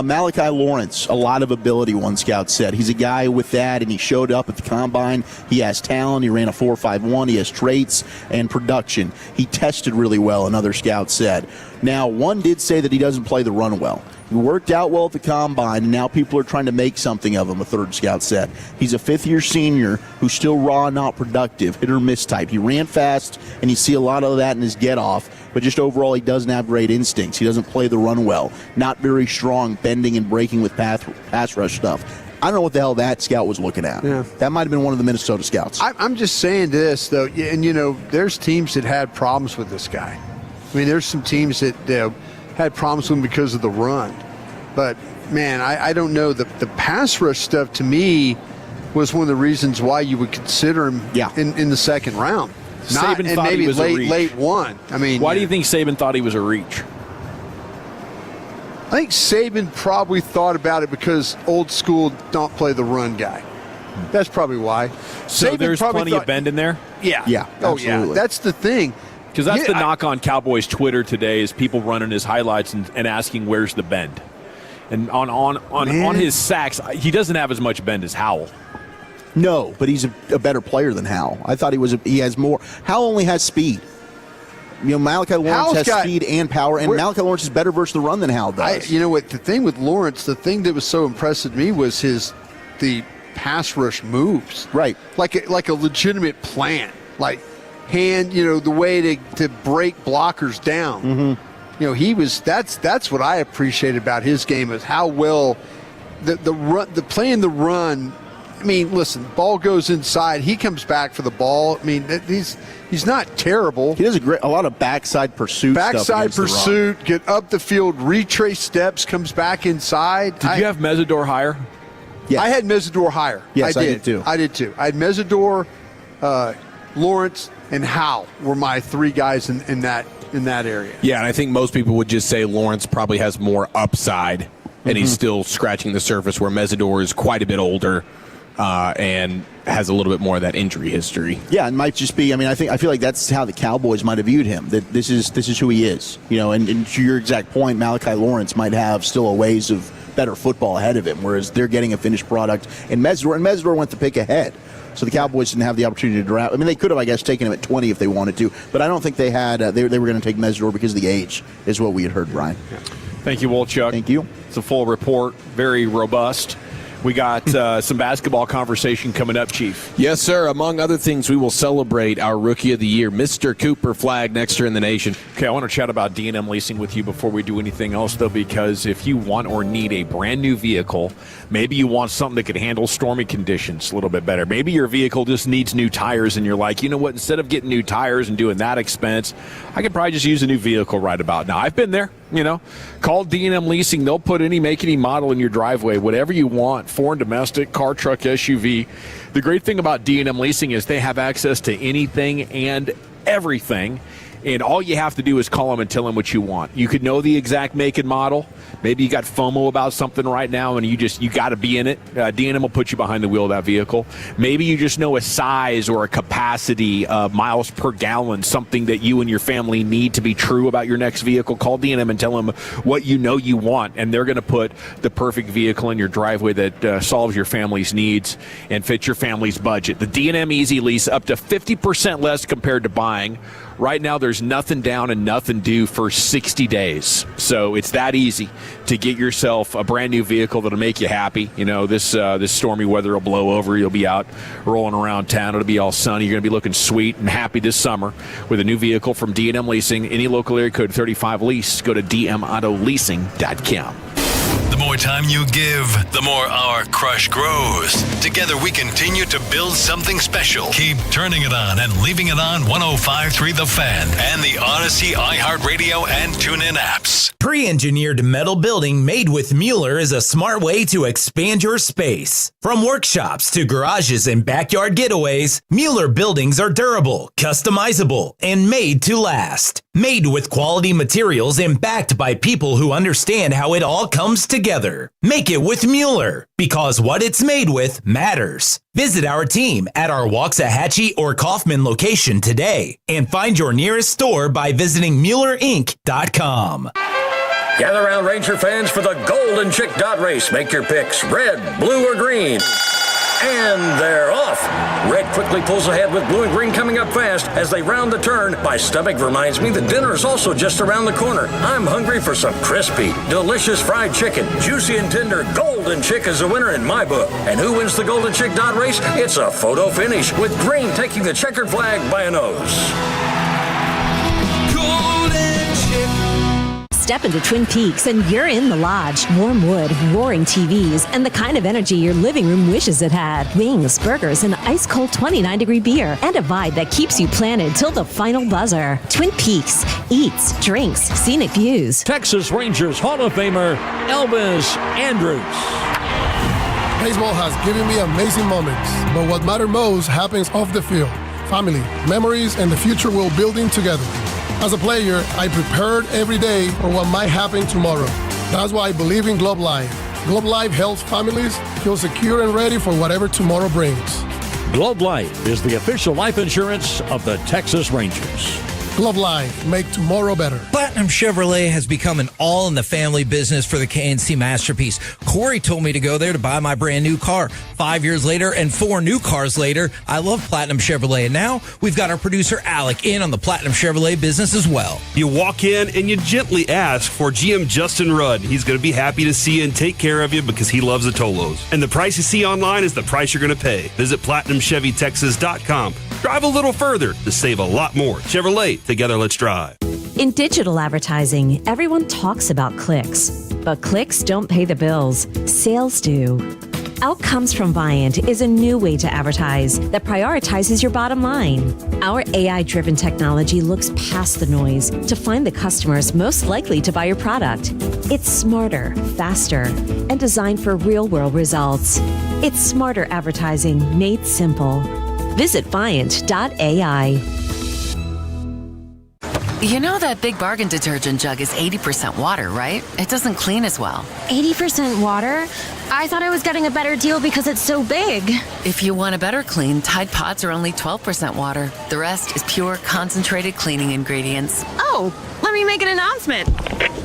Malachi Lawrence, a lot of ability, one scout said. He's a guy with that, and he showed up at the combine. He has talent. He ran a 4.51. He has traits and production. He tested really well, another scout said. Now, one did say that he doesn't play the run well. He worked out well at the combine, and now people are trying to make something of him, a third scout said. He's a fifth-year senior who's still raw, not productive, hit-or-miss type. He ran fast, and you see a lot of that in his get-off, but just overall he doesn't have great instincts. He doesn't play the run well. Not very strong bending and breaking with pass rush stuff. I don't know what the hell that scout was looking at. Yeah. That might have been one of the Minnesota scouts. I'm just saying this, though, and, there's teams that had problems with this guy. I mean, there's some teams that had problems with him because of the run. But, man, I don't know. The pass rush stuff, to was one of the reasons why you would consider him in the second round. Saban and thought maybe he was a reach. late one. I mean, why do you think Saban thought he was a reach? I think Saban probably thought about it because old school don't play the run guy. That's probably why. So Saban there's probably plenty of bend in there? Yeah. Yeah, Oh, absolutely. yeah. That's the thing. Because that's the knock on Cowboys Twitter today is people running his highlights and asking where's the bend. And on his sacks, he doesn't have as much bend as Howell. No, but he's a better player than Howell. I thought he has more. Howell only has speed. Malachi Lawrence has speed and power, and Malachi Lawrence is better versus the run than Howell does. You know what? The thing with Lawrence, the thing that was so impressive to me was the pass rush moves. Right. Like a legitimate plan. Like hand, the way to break blockers down. Mm-hmm. That's what I appreciated about his game is how well the playing the run. I mean, listen, ball goes inside. He comes back for the ball. I mean, he's not terrible. He does a lot of backside pursuit. Backside pursuit, get up the field, retrace steps, comes back inside. Did you have Mesidor higher? Yes. I had Mesidor higher. Yes, I did too. I did too. I had Mesidor, Lawrence, and Howell were my three guys in that area. Yeah, and I think most people would just say Lawrence probably has more upside, and he's still scratching the surface, where Mesidor is quite a bit older. And has a little bit more of that injury history. Yeah, it might just be. I mean, I feel like that's how the Cowboys might have viewed him. That this is who he is. And to your exact point, Malachi Lawrence might have still a ways of better football ahead of him, whereas they're getting a finished product. And Mesidor went to pick ahead, so the Cowboys didn't have the opportunity to draft. I mean, they could have, I guess, taken him at 20 if they wanted to, but I don't think they had. They were going to take Mesidor because of the age, is what we had heard, Brian. Yeah. Thank you, Wolchuk. Thank you. It's a full report, very robust. We got some basketball conversation coming up, Chief. Yes, sir. Among other things, we will celebrate our Rookie of the Year, Mr. Cooper Flagg, next year in the nation. Okay, I want to chat about D&M Leasing with you before we do anything else, though, because if you want or need a brand new vehicle, maybe you want something that could handle stormy conditions a little bit better. Maybe your vehicle just needs new tires, and you're like, you know what, instead of getting new tires and doing that expense, I could probably just use a new vehicle right about now. I've been there. Call D&M Leasing. They'll put any make, any model in your driveway, whatever you want, foreign, domestic, car, truck, SUV. The great thing about D&M Leasing is they have access to anything and everything, and all you have to do is call them and tell them what you want. You could know the exact make and model. Maybe you got FOMO about something right now, and you got to be in it. D&M will put you behind the wheel of that vehicle. Maybe you just know a size or a capacity, miles per gallon, something that you and your family need to be true about your next vehicle. Call D&M and tell them what you know you want, and they're going to put the perfect vehicle in your driveway that solves your family's needs and fits your family's budget. The D&M Easy Lease, up to 50% less compared to buying. Right now, there's nothing down and nothing due for 60 days. So it's that easy to get yourself a brand new vehicle that'll make you happy. You know, this stormy weather will blow over. You'll be out rolling around town. It'll be all sunny. You're going to be looking sweet and happy this summer with a new vehicle from D&M Leasing. Any local area code 35 lease. Go to dmautoleasing.com. The more time you give, the more our crush grows. Together we continue to build something special. Keep turning it on and leaving it on 105.3 The Fan and the Odyssey iHeartRadio and TuneIn apps. Pre-engineered metal building made with Mueller is a smart way to expand your space. From workshops to garages and backyard getaways, Mueller buildings are durable, customizable, and made to last. Made with quality materials and backed by people who understand how it all comes together. Make it with Mueller, because what it's made with matters. Visit our team at our Waxahachie or Kaufman location today and find your nearest store by visiting MuellerInc.com. Gather around, Ranger fans, for the Golden Chick Dot Race. Make your picks, red, blue, or green. And they're off. Red quickly pulls ahead with blue and green coming up fast as they round the turn. My stomach reminds me that dinner is also just around the corner. I'm hungry for some crispy, delicious fried chicken. Juicy and tender Golden Chick is a winner in my book. And who wins the Golden Chick Dot Race? It's a photo finish with green taking the checkered flag by a nose. Step into Twin Peaks and you're in the lodge. Warm wood, roaring TVs, and the kind of energy your living room wishes it had. Wings, burgers, and ice-cold 29-degree beer, and a vibe that keeps you planted till the final buzzer. Twin Peaks. Eats, drinks, scenic views. Texas Rangers Hall of Famer Elvis Andrus. Baseball has given me amazing moments, but what matters most happens off the field. Family, memories, and the future we're building together. As a player, I prepared every day for what might happen tomorrow. That's why I believe in Globe Life. Globe Life helps families feel secure and ready for whatever tomorrow brings. Globe Life is the official life insurance of the Texas Rangers. Globe Life, make tomorrow better. Platinum Chevrolet has become an all-in-the-family business for the KNC Masterpiece. Corey told me to go there to buy my brand new car. 5 years later and 4 new cars later, I love Platinum Chevrolet. And now we've got our producer Alec in on the Platinum Chevrolet business as well. You walk in and you gently ask for GM Justin Rudd. He's going to be happy to see you and take care of you because he loves the Tolos. And the price you see online is the price you're going to pay. Visit PlatinumChevyTexas.com. Drive a little further to save a lot more. Chevrolet, together let's drive. In digital advertising, everyone talks about clicks, but clicks don't pay the bills. Sales do. Outcomes from Viant is a new way to advertise that prioritizes your bottom line. Our AI-driven technology looks past the noise to find the customers most likely to buy your product. It's smarter, faster, and designed for real-world results. It's smarter advertising made simple. Visit Viant.ai. You know that Big Bargain detergent jug is 80% water, right? It doesn't clean as well. 80% water? I thought I was getting a better deal because it's so big. If you want a better clean, Tide Pods are only 12% water. The rest is pure, concentrated cleaning ingredients. Oh, let me make an announcement.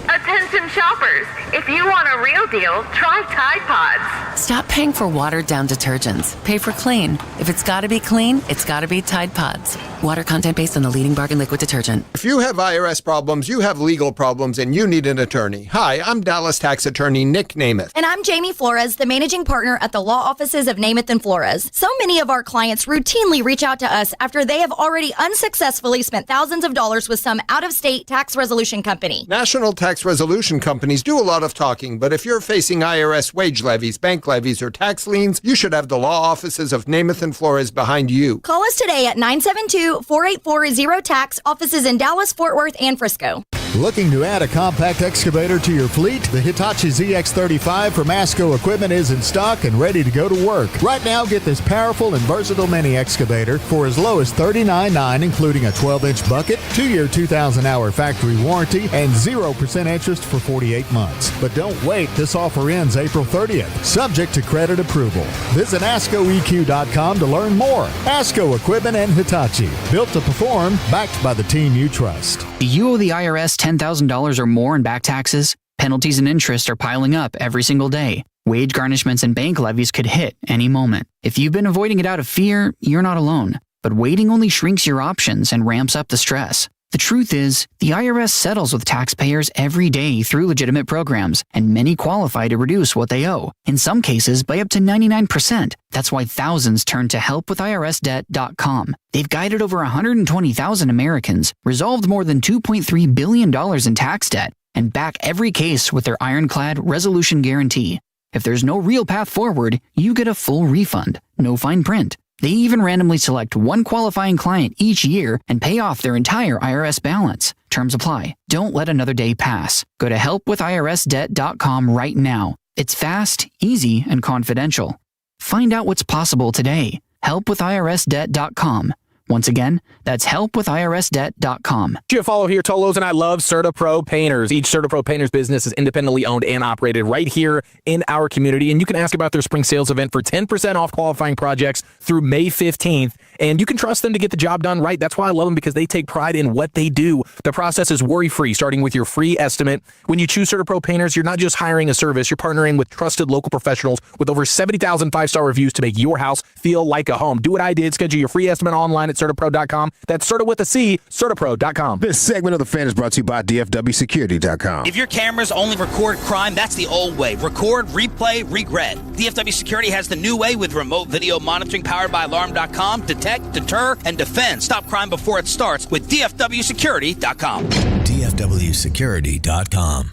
Attention shoppers, if you want a real deal, try Tide Pods. Stop paying for watered-down detergents. Pay for clean. If it's got to be clean, it's got to be Tide Pods. Water content based on the leading bargain liquid detergent. If you have IRS problems, you have legal problems, and you need an attorney. Hi, I'm Dallas tax attorney Nick Namath. And I'm Jamie Flores, the managing partner at the law offices of Namath and Flores. So many of our clients routinely reach out to us after they have already unsuccessfully spent thousands of dollars with some out-of-state tax resolution company. National tax resolution companies do a lot of talking, but if you're facing IRS wage levies, bank levies, or tax liens, you should have the law offices of Namath and Flores behind you. Call us today at 972-484-0-TAX, offices in Dallas, Fort Worth, and Frisco. Looking to add a compact excavator to your fleet? The Hitachi ZX35 from Masco Equipment is in stock and ready to go to work. Right now, get this powerful and versatile mini excavator for as low as $39.9, including a 12-inch bucket, 2-year 2,000-hour factory warranty, and 0% interest for 48 months. But don't wait. This offer ends April 30th, subject to credit approval. Visit ASCOEQ.com to learn more. Masco Equipment and Hitachi, built to perform, backed by the team you trust. Do you owe the IRS $10,000 or more in back taxes? Penalties and interest are piling up every single day. Wage garnishments and bank levies could hit any moment. If you've been avoiding it out of fear, you're not alone. But waiting only shrinks your options and ramps up the stress. The truth is, the IRS settles with taxpayers every day through legitimate programs, and many qualify to reduce what they owe, in some cases by up to 99%. That's why thousands turn to helpwithirsdebt.com. They've guided over 120,000 Americans, resolved more than $2.3 billion in tax debt, and back every case with their ironclad resolution guarantee. If there's no real path forward, you get a full refund, no fine print. They even randomly select one qualifying client each year and pay off their entire IRS balance. Terms apply. Don't let another day pass. Go to helpwithirsdebt.com right now. It's fast, easy, and confidential. Find out what's possible today. helpwithirsdebt.com. Once again, that's helpwithirsdebt.com. You follow here, Tolos, and I love CertaPro Painters. Each CertaPro Painters business is independently owned and operated right here in our community, and you can ask about their spring sales event for 10% off qualifying projects through May 15th, and you can trust them to get the job done right. That's why I love them, because they take pride in what they do. The process is worry-free, starting with your free estimate. When you choose CertaPro Painters, you're not just hiring a service, you're partnering with trusted local professionals with over 70,000 five-star reviews to make your house feel like a home. Do what I did. Schedule your free estimate online at CertaPro.com. That's Certa with a C, CertaPro.com. This segment of the fan is brought to you by DFWSecurity.com. If your cameras only record crime, that's the old way. Record, replay, regret. DFW Security has the new way with remote video monitoring powered by Alarm.com. Detect, deter, and defend. Stop crime before it starts with DFWSecurity.com. DFWSecurity.com.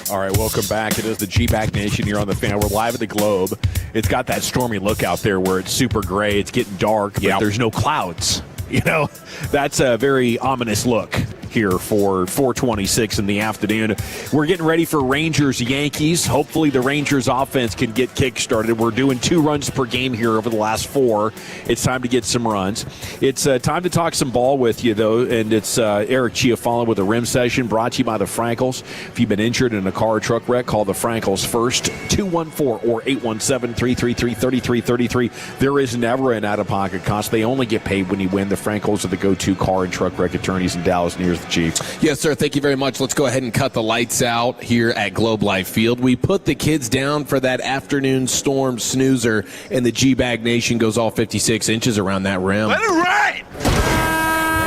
All right, welcome back. It is the G-Back Nation here on the fan. We're live at the Globe. It's got that stormy look out there where it's super gray. It's getting dark, but there's no clouds. You know, that's a very ominous look here for 4:26 in the afternoon. We're getting ready for Rangers-Yankees. Hopefully the Rangers offense can get kick-started. We're doing 2 runs per game here over the last 4. It's time to get some runs. It's time to talk some ball with you, though, and it's Eric Chiafalo with a Rim Session brought to you by the Frankels. If you've been injured in a car or truck wreck, call the Frankels first, 214 or 817-333-3333. There is never an out-of-pocket cost. They only get paid when you win. The Frankels are the go-to car and truck wreck attorneys in Dallas, and here's the Chief. Yes, sir. Thank you very much. Let's go ahead and cut the lights out here at Globe Life Field. We put the kids down for that afternoon storm snoozer, and the G-Bag Nation goes all 56 inches around that rim. Let it ride!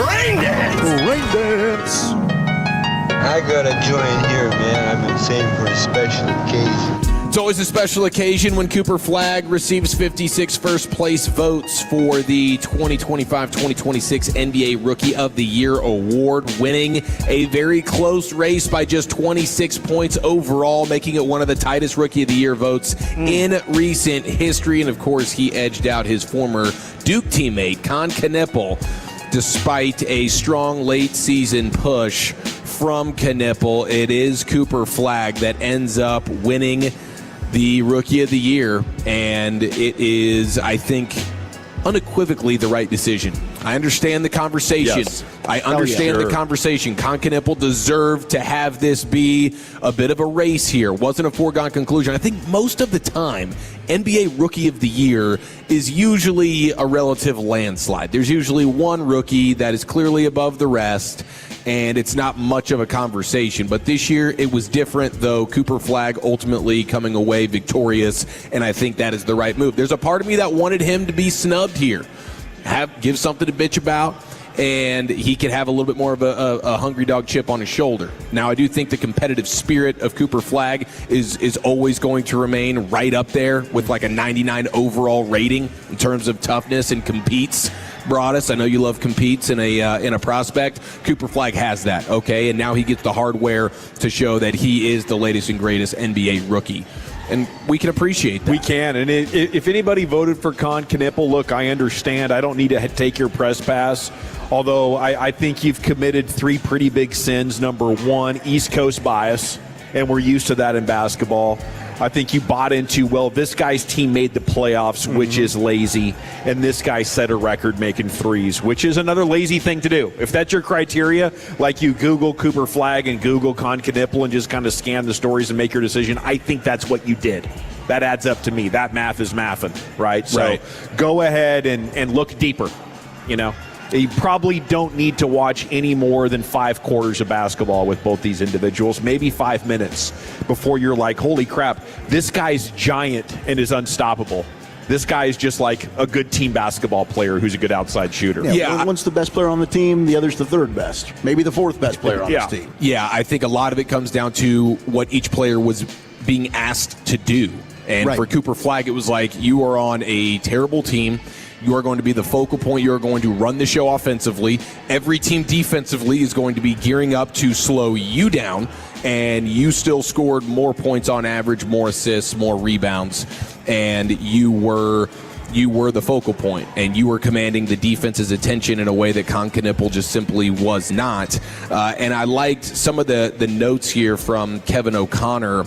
Rain dance! Rain dance! I gotta join here, man. I've been saving for a special occasion. It's always a special occasion when Cooper Flagg receives 56 first-place votes for the 2025-2026 NBA Rookie of the Year award, winning a very close race by just 26 points overall, making it one of the tightest Rookie of the Year votes in recent history. And, of course, he edged out his former Duke teammate, Con Knippel, despite a strong late-season push from Knippel. It is Cooper Flagg that ends up winning the Rookie of the Year, and it is, I think, unequivocally the right decision. I understand the conversation. Yes. I understand the conversation. Con Knippel deserved to have this be a bit of a race here. Wasn't a foregone conclusion. I think most of the time, NBA Rookie of the Year is usually a relative landslide. There's usually one rookie that is clearly above the rest, and it's not much of a conversation. But this year, it was different, though. Cooper Flagg ultimately coming away victorious, and I think that is the right move. There's a part of me that wanted him to be snubbed here. Give something to bitch about, and he could have a little bit more of a hungry dog chip on his shoulder. Now, I do think the competitive spirit of Cooper Flagg is always going to remain right up there with like a 99 overall rating in terms of toughness and competes. Broadus, I know you love competes in a prospect. Cooper Flagg has that, okay? And now he gets the hardware to show that he is the latest and greatest NBA rookie. And we can appreciate that. We can. And if anybody voted for Con Knippel, look, I understand. I don't need to take your press pass. Although I think you've committed 3 pretty big sins. Number 1, East Coast bias. And we're used to that in basketball. I think you bought into, well, this guy's team made the playoffs, which is lazy, and this guy set a record making threes, which is another lazy thing to do. If that's your criteria, like you Google Cooper Flagg and Google Con Knippel and just kind of scan the stories and make your decision, I think that's what you did. That adds up to me. That math is mathin', right? So go ahead and look deeper, you know. You probably don't need to watch any more than 5 quarters of basketball with both these individuals, maybe 5 minutes before you're like, holy crap, this guy's giant and is unstoppable. This guy is just like a good team basketball player who's a good outside shooter. Yeah, one's the best player on the team, the other's the third best, maybe the fourth best player on this team. Yeah, I think a lot of it comes down to what each player was being asked to do. And for Cooper Flagg, it was like, you are on a terrible team. You are going to be the focal point. You are going to run the show offensively. Every team defensively is going to be gearing up to slow you down. And you still scored more points on average, more assists, more rebounds. And you were the focal point, and you were commanding the defense's attention in a way that Con Knippel just simply was not. And I liked some of the notes here from Kevin O'Connor,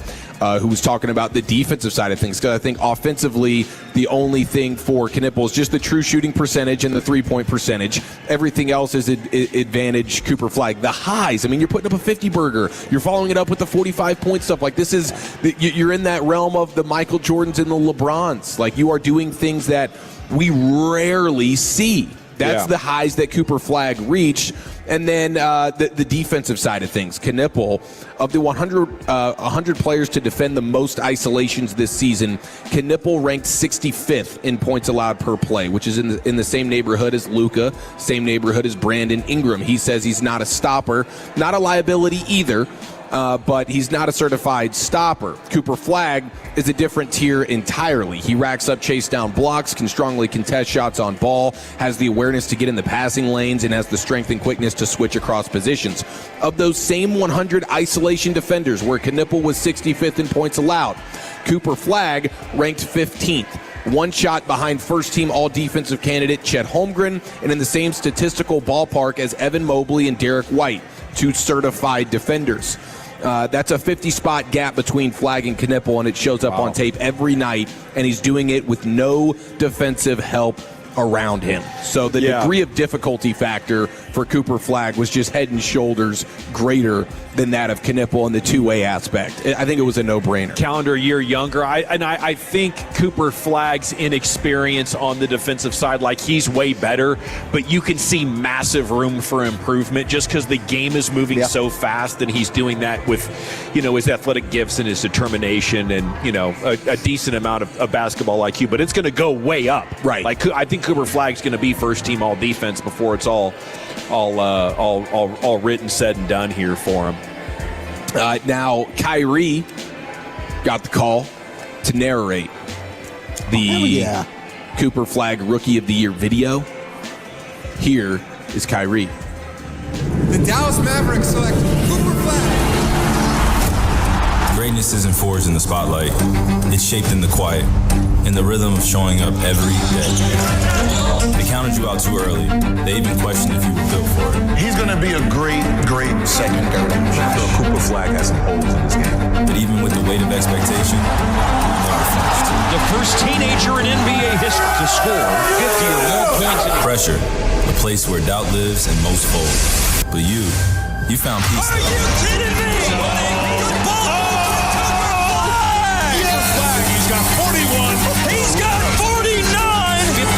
who was talking about the defensive side of things, because I think offensively the only thing for Knippel is just the true shooting percentage and the three-point percentage. Everything else is advantage Cooper Flagg. The highs, I mean, you're putting up a 50-burger. You're following it up with the 45-point stuff. Like, this is, you're in that realm of the Michael Jordans and the LeBrons. Like, you are doing things that we rarely see. That's the highs that Cooper Flagg reached. And then the defensive side of things, Knippel, of the 100 players to defend the most isolations this season, Knippel ranked 65th in points allowed per play, which is in the same neighborhood as Luka, same neighborhood as Brandon Ingram. He says he's not a stopper, not a liability either. But he's not a certified stopper. Cooper Flagg is a different tier entirely. He racks up chase down blocks, can strongly contest shots on ball, has the awareness to get in the passing lanes, and has the strength and quickness to switch across positions. Of those same 100 isolation defenders, where Knippel was 65th in points allowed, Cooper Flagg ranked 15th. One shot behind first-team all-defensive candidate Chet Holmgren, and in the same statistical ballpark as Evan Mobley and Derek White, two certified defenders. That's a 50-spot gap between Flagg and Knippel, and it shows up on tape every night, and he's doing it with no defensive help around him. So the degree of difficulty factor for Cooper Flagg was just head and shoulders greater than that of Knippel in the two-way aspect. I think it was a no-brainer. Calendar year younger. I think Cooper Flagg's inexperience on the defensive side, like, he's way better, but you can see massive room for improvement just because the game is moving so fast, and he's doing that with, his athletic gifts and his determination and, a decent amount of basketball IQ, but it's going to go way up. Right. Like, I think Cooper Flagg's going to be first team all defense before it's all written, said, and done here for him. Now, Kyrie got the call to narrate the Cooper Flagg Rookie of the Year video. Here is Kyrie. The Dallas Mavericks select Cooper Flagg. Greatness isn't forged in the spotlight. It's shaped in the quiet, in the rhythm of showing up every day. They counted you out too early. They even questioned if you were built for it. He's going to be a great secondary. Cooper Flagg has some holes in his game. But even with the weight of expectation, we've never finished. The first teenager in NBA history to score 50 or more points. Pressure, a place where doubt lives and most fold. But you found peace. Are you kidding me? He's got 41. He's got 49. 51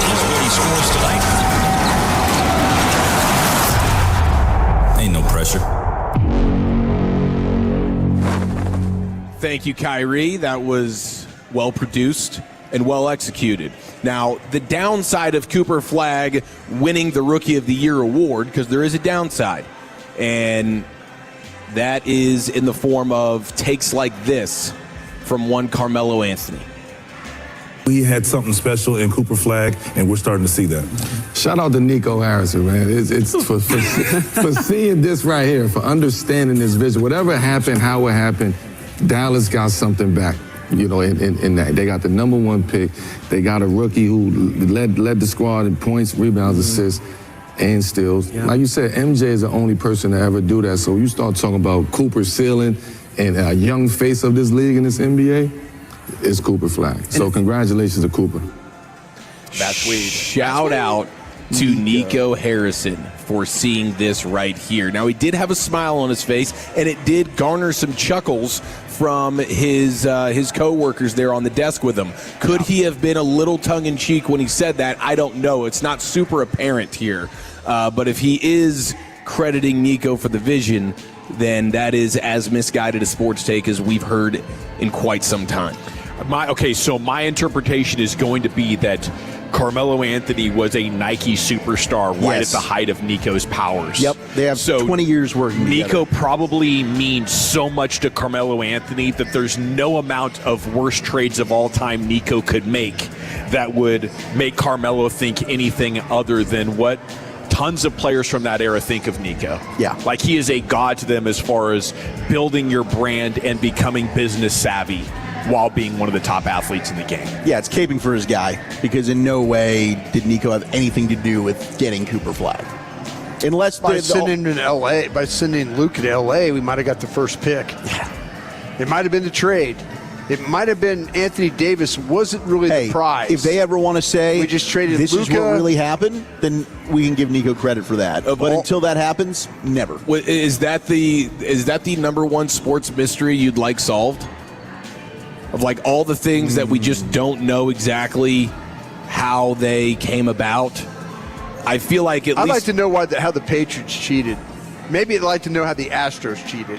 is what he scores tonight. Ain't no pressure. Thank you, Kyrie. That was well produced and well executed. Now, the downside of Cooper Flagg winning the Rookie of the Year award, because there is a downside, and that is in the form of takes like this from one Carmelo Anthony. We had something special in Cooper Flagg, and we're starting to see that. Shout out to Nico Harrison, man. It's for seeing this right here, for understanding this vision. Whatever happened, how it happened, Dallas got something back, in that. They got the #1 pick. They got a rookie who led the squad in points, rebounds, assists, and steals. Yeah. Like you said, MJ is the only person to ever do that. So you start talking about Cooper's ceiling and a young face of this league in this NBA, it's Cooper Flagg. So congratulations to Cooper. That's sweet. Shout out to Nico Harrison for seeing this right here. Now, he did have a smile on his face, and it did garner some chuckles from his co-workers there on the desk with him. Could he have been a little tongue-in-cheek when he said that? I don't know. It's not super apparent here. But if he is crediting Nico for the vision, then that is as misguided a sports take as we've heard in quite some time. So my interpretation is going to be that Carmelo Anthony was a Nike superstar right at the height of Nico's powers. Yep, they have 20 years working together. Nico probably means so much to Carmelo Anthony that there's no amount of worst trades of all time Nico could make that would make Carmelo think anything other than what tons of players from that era think of Nico. Yeah. Like he is a god to them as far as building your brand and becoming business savvy while being one of the top athletes in the game. Yeah, it's caping for his guy because in no way did Nico have anything to do with getting Cooper Flagg. Unless by sending Luke to LA, we might have got the first pick. Yeah. It might have been the trade. It might have been Anthony Davis wasn't really the prize. If they ever want to say we just traded this Luka, is what really happened, then we can give Nico credit for that. But until that happens, never. Is that the number one sports mystery you'd like solved? Of like all the things that we just don't know exactly how they came about. I feel like I'd like to know how the Patriots cheated. Maybe I'd like to know how the Astros cheated.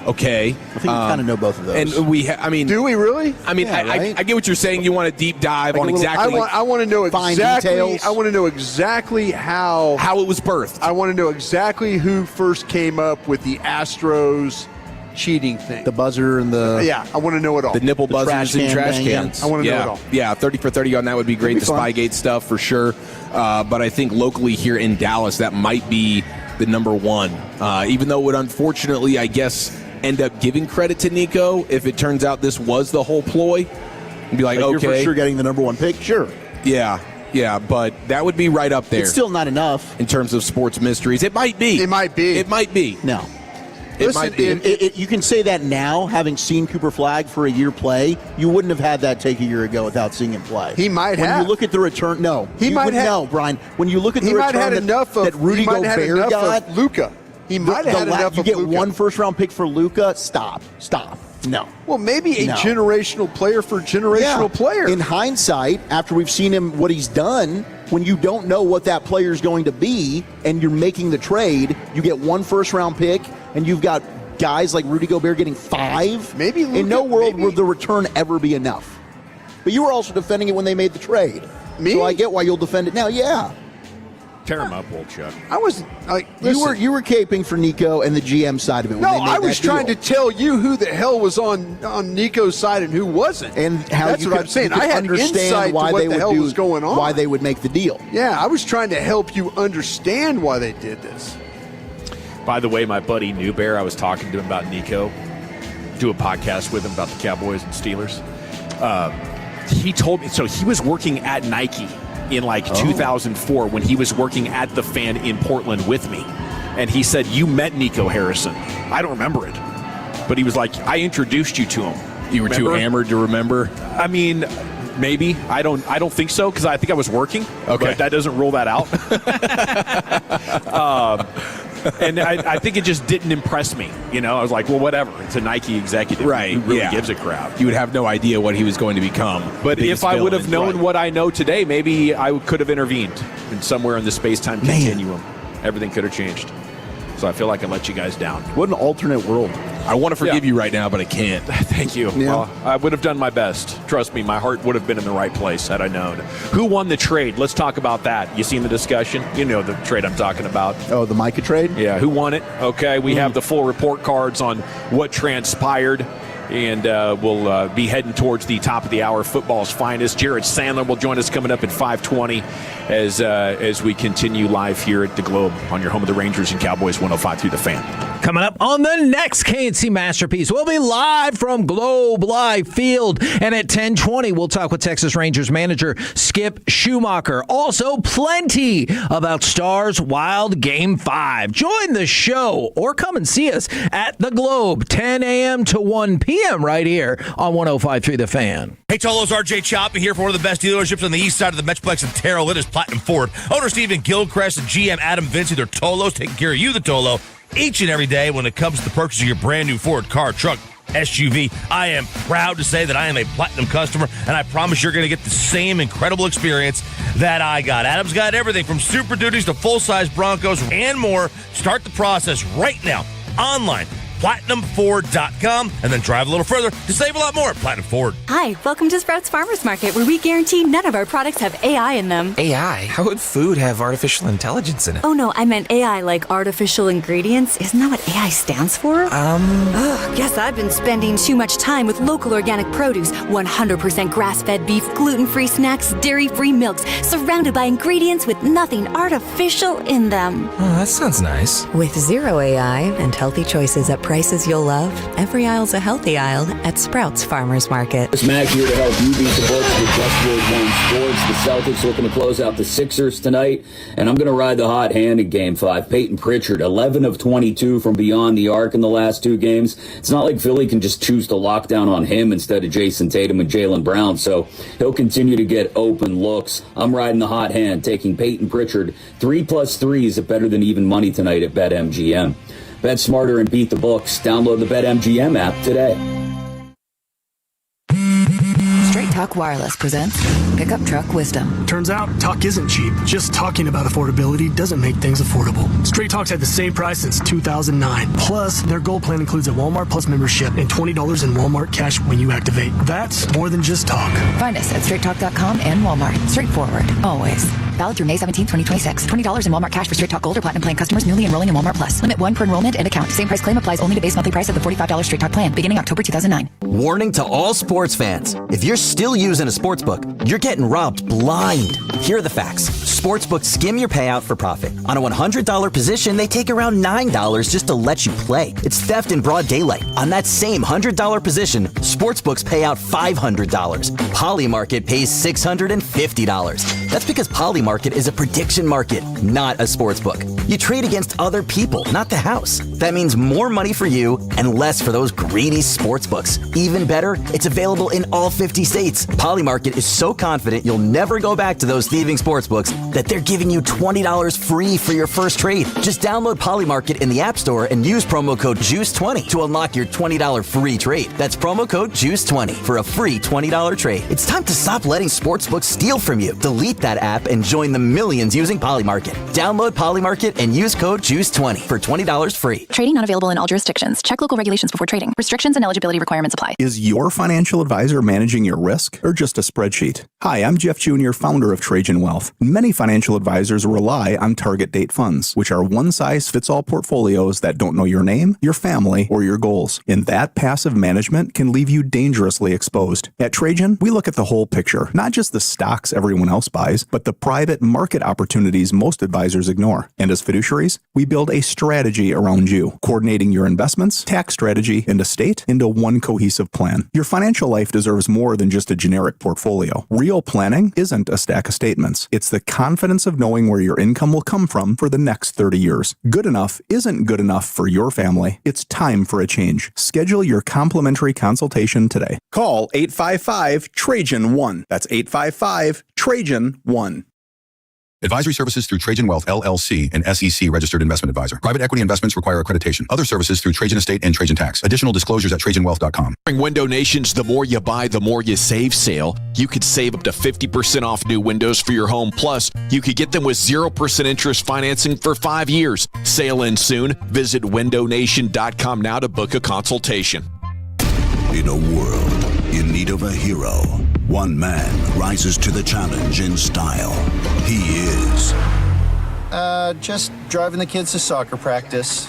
Okay, I think we kind of know both of those. And do we really? I mean, right? I get what you're saying. You want a deep dive on exactly. I want to know exactly. Details. I want to know exactly how it was birthed. I want to know exactly who first came up with the Astros cheating thing. The buzzer and the I want to know it all. The nipple buzzers and trash cans. I want to know it all. Yeah, 30 for 30 on that would be great. The Spygate stuff for sure. But I think locally here in Dallas, that might be the number one. Even though it would unfortunately, I guess, end up giving credit to Nico if it turns out this was the whole ploy. And be like, okay, you're for sure getting the number one pick. Sure. Yeah, but that would be right up there. It's still not enough in terms of sports mysteries. It might be. It might be. No. Listen, you can say that now, having seen Cooper Flagg for a year play. You wouldn't have had that take a year ago without seeing him play. He might have. When you look at the return, Brian. When you look at the return that Rudy Gobert got, Luka. He might have had enough you of get Luka. one first-round pick for Luka. Stop. No. Well, maybe a generational player for a generational player. In hindsight, after we've seen him, what he's done, when you don't know what that player is going to be and you're making the trade, you get one first-round pick and you've got guys like Rudy Gobert getting 5. Maybe Luka, in no world would the return ever be enough. But you were also defending it when they made the trade. Me? So I get why you'll defend it now. Yeah. Tear him up, old Chuck. I wasn't like you were caping for Nico and the GM side of it. No, I was trying to tell you who the hell was on Nico's side and who wasn't. And how that's you what I'm saying. I had insight why to what they the would hell was going on. Why they would make the deal. Yeah, I was trying to help you understand why they did this. By the way, my buddy New Bear, I was talking to him about Nico. Do a podcast with him about the Cowboys and Steelers. He told me, so he was working at Nike in 2004 when he was working at the Fan in Portland with me. And he said, you met Nico Harrison. I don't remember it. But he was like, I introduced you to him. You were too hammered to remember? I mean, maybe. I don't think so because I think I was working. Okay. But that doesn't rule that out. And I think it just didn't impress me. I was like, well, whatever. It's a Nike executive. Right. Who really gives a crap? You would have no idea what he was going to become. But if I would have known what I know today, maybe I could have intervened in somewhere in the space-time continuum. Everything could have changed. So I feel like I let you guys down. What an alternate world. I want to forgive you right now, but I can't. Thank you. Yeah. Well, I would have done my best. Trust me, my heart would have been in the right place had I known. Who won the trade? Let's talk about that. You seen the discussion? You know the trade I'm talking about. Oh, the Micah trade? Yeah, who won it? Okay, we have the full report cards on what transpired. And we'll be heading towards the top of the hour, football's finest. Jared Sandler will join us coming up at 5:20 as we continue live here at the Globe on your home of the Rangers and Cowboys 105.3 The Fan. Coming up on the next KNC Masterpiece, we'll be live from Globe Life Field. And at 10:20, we'll talk with Texas Rangers manager Skip Schumacher. Also, plenty about Stars Wild Game 5. Join the show or come and see us at the Globe, 10 a.m. to 1 p.m. right here on 105.3 The Fan. Hey, Tolos, RJ Choppy here for one of the best dealerships on the east side of the Metroplex in Terrell. It is Platinum Ford. Owner Stephen Gilchrist and GM Adam Vinci, they're Tolos, taking care of you, the Tolo, each and every day when it comes to the purchase of your brand new Ford car, truck, SUV. I am proud to say that I am a Platinum customer, and I promise you're going to get the same incredible experience that I got. Adam's got everything from Super Duties to full-size Broncos and more. Start the process right now online. PlatinumFord.com, and then drive a little further to save a lot more at Platinum Ford. Hi, welcome to Sprouts Farmers Market, where we guarantee none of our products have AI in them. AI? How would food have artificial intelligence in it? Oh no, I meant AI like artificial ingredients. Isn't that what AI stands for? Guess I've been spending too much time with local organic produce, 100% grass-fed beef, gluten-free snacks, dairy-free milks, surrounded by ingredients with nothing artificial in them. Oh, that sounds nice. With zero AI and healthy choices at prices you'll love, every aisle's a healthy aisle at Sprouts Farmers Market. It's Mac here to help you beat the books with Just Word 1 Sports. The Celtics looking to close out the Sixers tonight, and I'm going to ride the hot hand in Game 5. Peyton Pritchard, 11 of 22 from beyond the arc in the last 2 games. It's not like Philly can just choose to lock down on him instead of Jason Tatum and Jaylen Brown, so he'll continue to get open looks. I'm riding the hot hand, taking Peyton Pritchard 3+ threes at better than even money tonight at BetMGM. Bet smarter and beat the books. Download the BetMGM app today. Straight Talk Wireless presents Pickup Truck Wisdom. Turns out, talk isn't cheap. Just talking about affordability doesn't make things affordable. Straight Talk's had the same price since 2009. Plus, their Gold plan includes a Walmart Plus membership and $20 in Walmart cash when you activate. That's more than just talk. Find us at straighttalk.com and Walmart. Straightforward, always. Valid through May 17, 2026. $20 in Walmart cash for Straight Talk Gold or Platinum plan customers newly enrolling in Walmart Plus. Limit 1 per enrollment and account. Same price claim applies only to base monthly price of the $45 Straight Talk plan beginning October 2009. Warning to all sports fans. If you're still using a sportsbook, you're getting robbed blind. Here are the facts. Sportsbooks skim your payout for profit. On a $100 position, they take around $9 just to let you play. It's theft in broad daylight. On that same $100 position, sportsbooks pay out $500. Polymarket pays $650. That's because Polymarket is a prediction market, not a sportsbook. You trade against other people, not the house. That means more money for you and less for those greedy sportsbooks. Even better, it's available in all 50 states. Polymarket is so confident you'll never go back to those thieving sportsbooks that they're giving you $20 free for your first trade. Just download Polymarket in the App Store and use promo code JUICE20 to unlock your $20 free trade. That's promo code JUICE20 for a free $20 trade. It's time to stop letting sportsbooks steal from you. Delete that app and join the millions using Polymarket. Download Polymarket and use code JUICE20 for $20 free. Trading not available in all jurisdictions. Check local regulations before trading. Restrictions and eligibility requirements apply. Is your financial advisor managing your risk or just a spreadsheet? Hi, I'm Jeff Jr., founder of Trajan Wealth. Many financial advisors rely on target date funds, which are one-size-fits-all portfolios that don't know your name, your family, or your goals. And that passive management can leave you dangerously exposed. At Trajan, we look at the whole picture, not just the stocks everyone else buys, but the private market opportunities most advisors ignore. And as fiduciaries, we build a strategy around you, coordinating your investments, tax strategy, and estate into one cohesive plan. Your financial life deserves more than just a generic portfolio. Real planning isn't a stack of statements. It's the confidence of knowing where your income will come from for the next 30 years. Good enough isn't good enough for your family. It's time for a change. Schedule your complimentary consultation today. Call 855-TRAJAN-1. That's 855-TRAJAN-1. Advisory services through Trajan Wealth, LLC, an SEC registered investment advisor. Private equity investments require accreditation. Other services through Trajan Estate and Trajan Tax. Additional disclosures at TrajanWealth.com. During Window Nation's The More You Buy, The More You Save sale, you could save up to 50% off new windows for your home. Plus, you could get them with 0% interest financing for 5 years. Sale ends soon. Visit WindowNation.com now to book a consultation. In a world in need of a hero, one man rises to the challenge in style. He is... just driving the kids to soccer practice.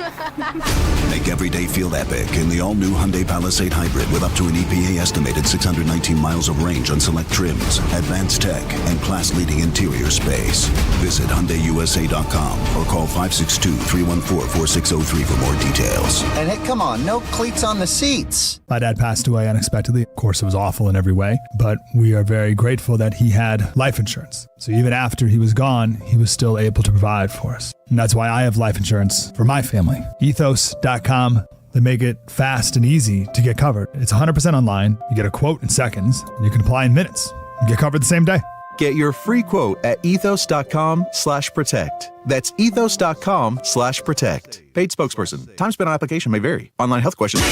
Make every day feel epic in the all-new Hyundai Palisade Hybrid with up to an EPA-estimated 619 miles of range on select trims, advanced tech, and class-leading interior space. Visit HyundaiUSA.com or call 562-314-4603 for more details. And hey, come on, no cleats on the seats. My dad passed away unexpectedly. Of course, it was awful in every way, but we are very grateful that he had life insurance. So even after he was gone, he was still able to provide for us. And that's why I have life insurance for my family. Ethos.com. They make it fast and easy to get covered. It's 100% online. You get a quote in seconds, and you can apply in minutes. You get covered the same day. Get your free quote at ethos.com/protect. That's ethos.com/protect. Paid spokesperson. Time spent on application may vary. Online health questions.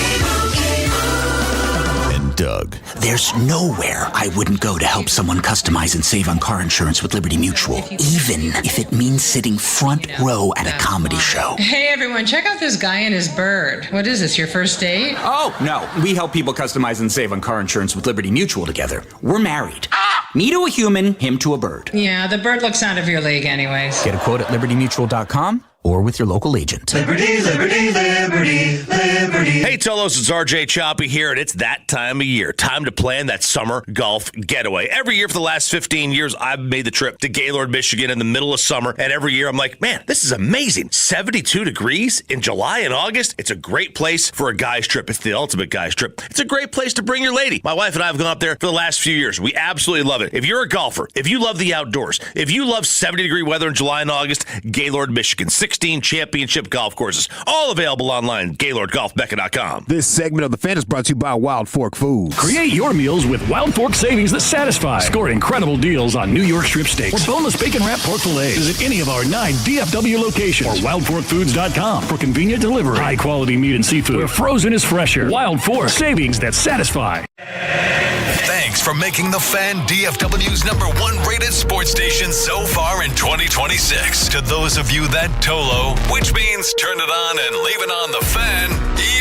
Doug. There's nowhere I wouldn't go to help someone customize and save on car insurance with Liberty Mutual, even if it means sitting front row at a comedy show. Hey, everyone, check out this guy and his bird. What is this, your first date? Oh, no. We help people customize and save on car insurance with Liberty Mutual together. We're married. Me to a human, him to a bird. Yeah, the bird looks out of your league anyways. Get a quote at libertymutual.com or with your local agent. Liberty, liberty, liberty, liberty. Hey, Tolos, it's RJ Choppy here, and it's that time of year. Time to plan that summer golf getaway. Every year for the last 15 years, I've made the trip to Gaylord, Michigan in the middle of summer, and every year I'm like, man, this is amazing. 72 degrees in July and August. It's a great place for a guy's trip. It's the ultimate guy's trip. It's a great place to bring your lady. My wife and I have gone up there for the last few years. We absolutely love it. If you're a golfer, if you love the outdoors, if you love 70-degree weather in July and August, Gaylord, Michigan. 16 championship golf courses, all available online, GaylordGolfMecca.com. This segment of The Fan is brought to you by Wild Fork Foods. Create your meals with Wild Fork savings that satisfy. Score incredible deals on New York strip steaks or boneless bacon wrap pork fillets. Visit any of our 9 DFW locations or wildforkfoods.com for convenient delivery. High quality meat and seafood where frozen is fresher. Wild Fork savings that satisfy. Thanks for making The Fan DFW's #1 rated sports station so far in 2026. To those of you that Tolo, which means turn it on and leave it on The Fan,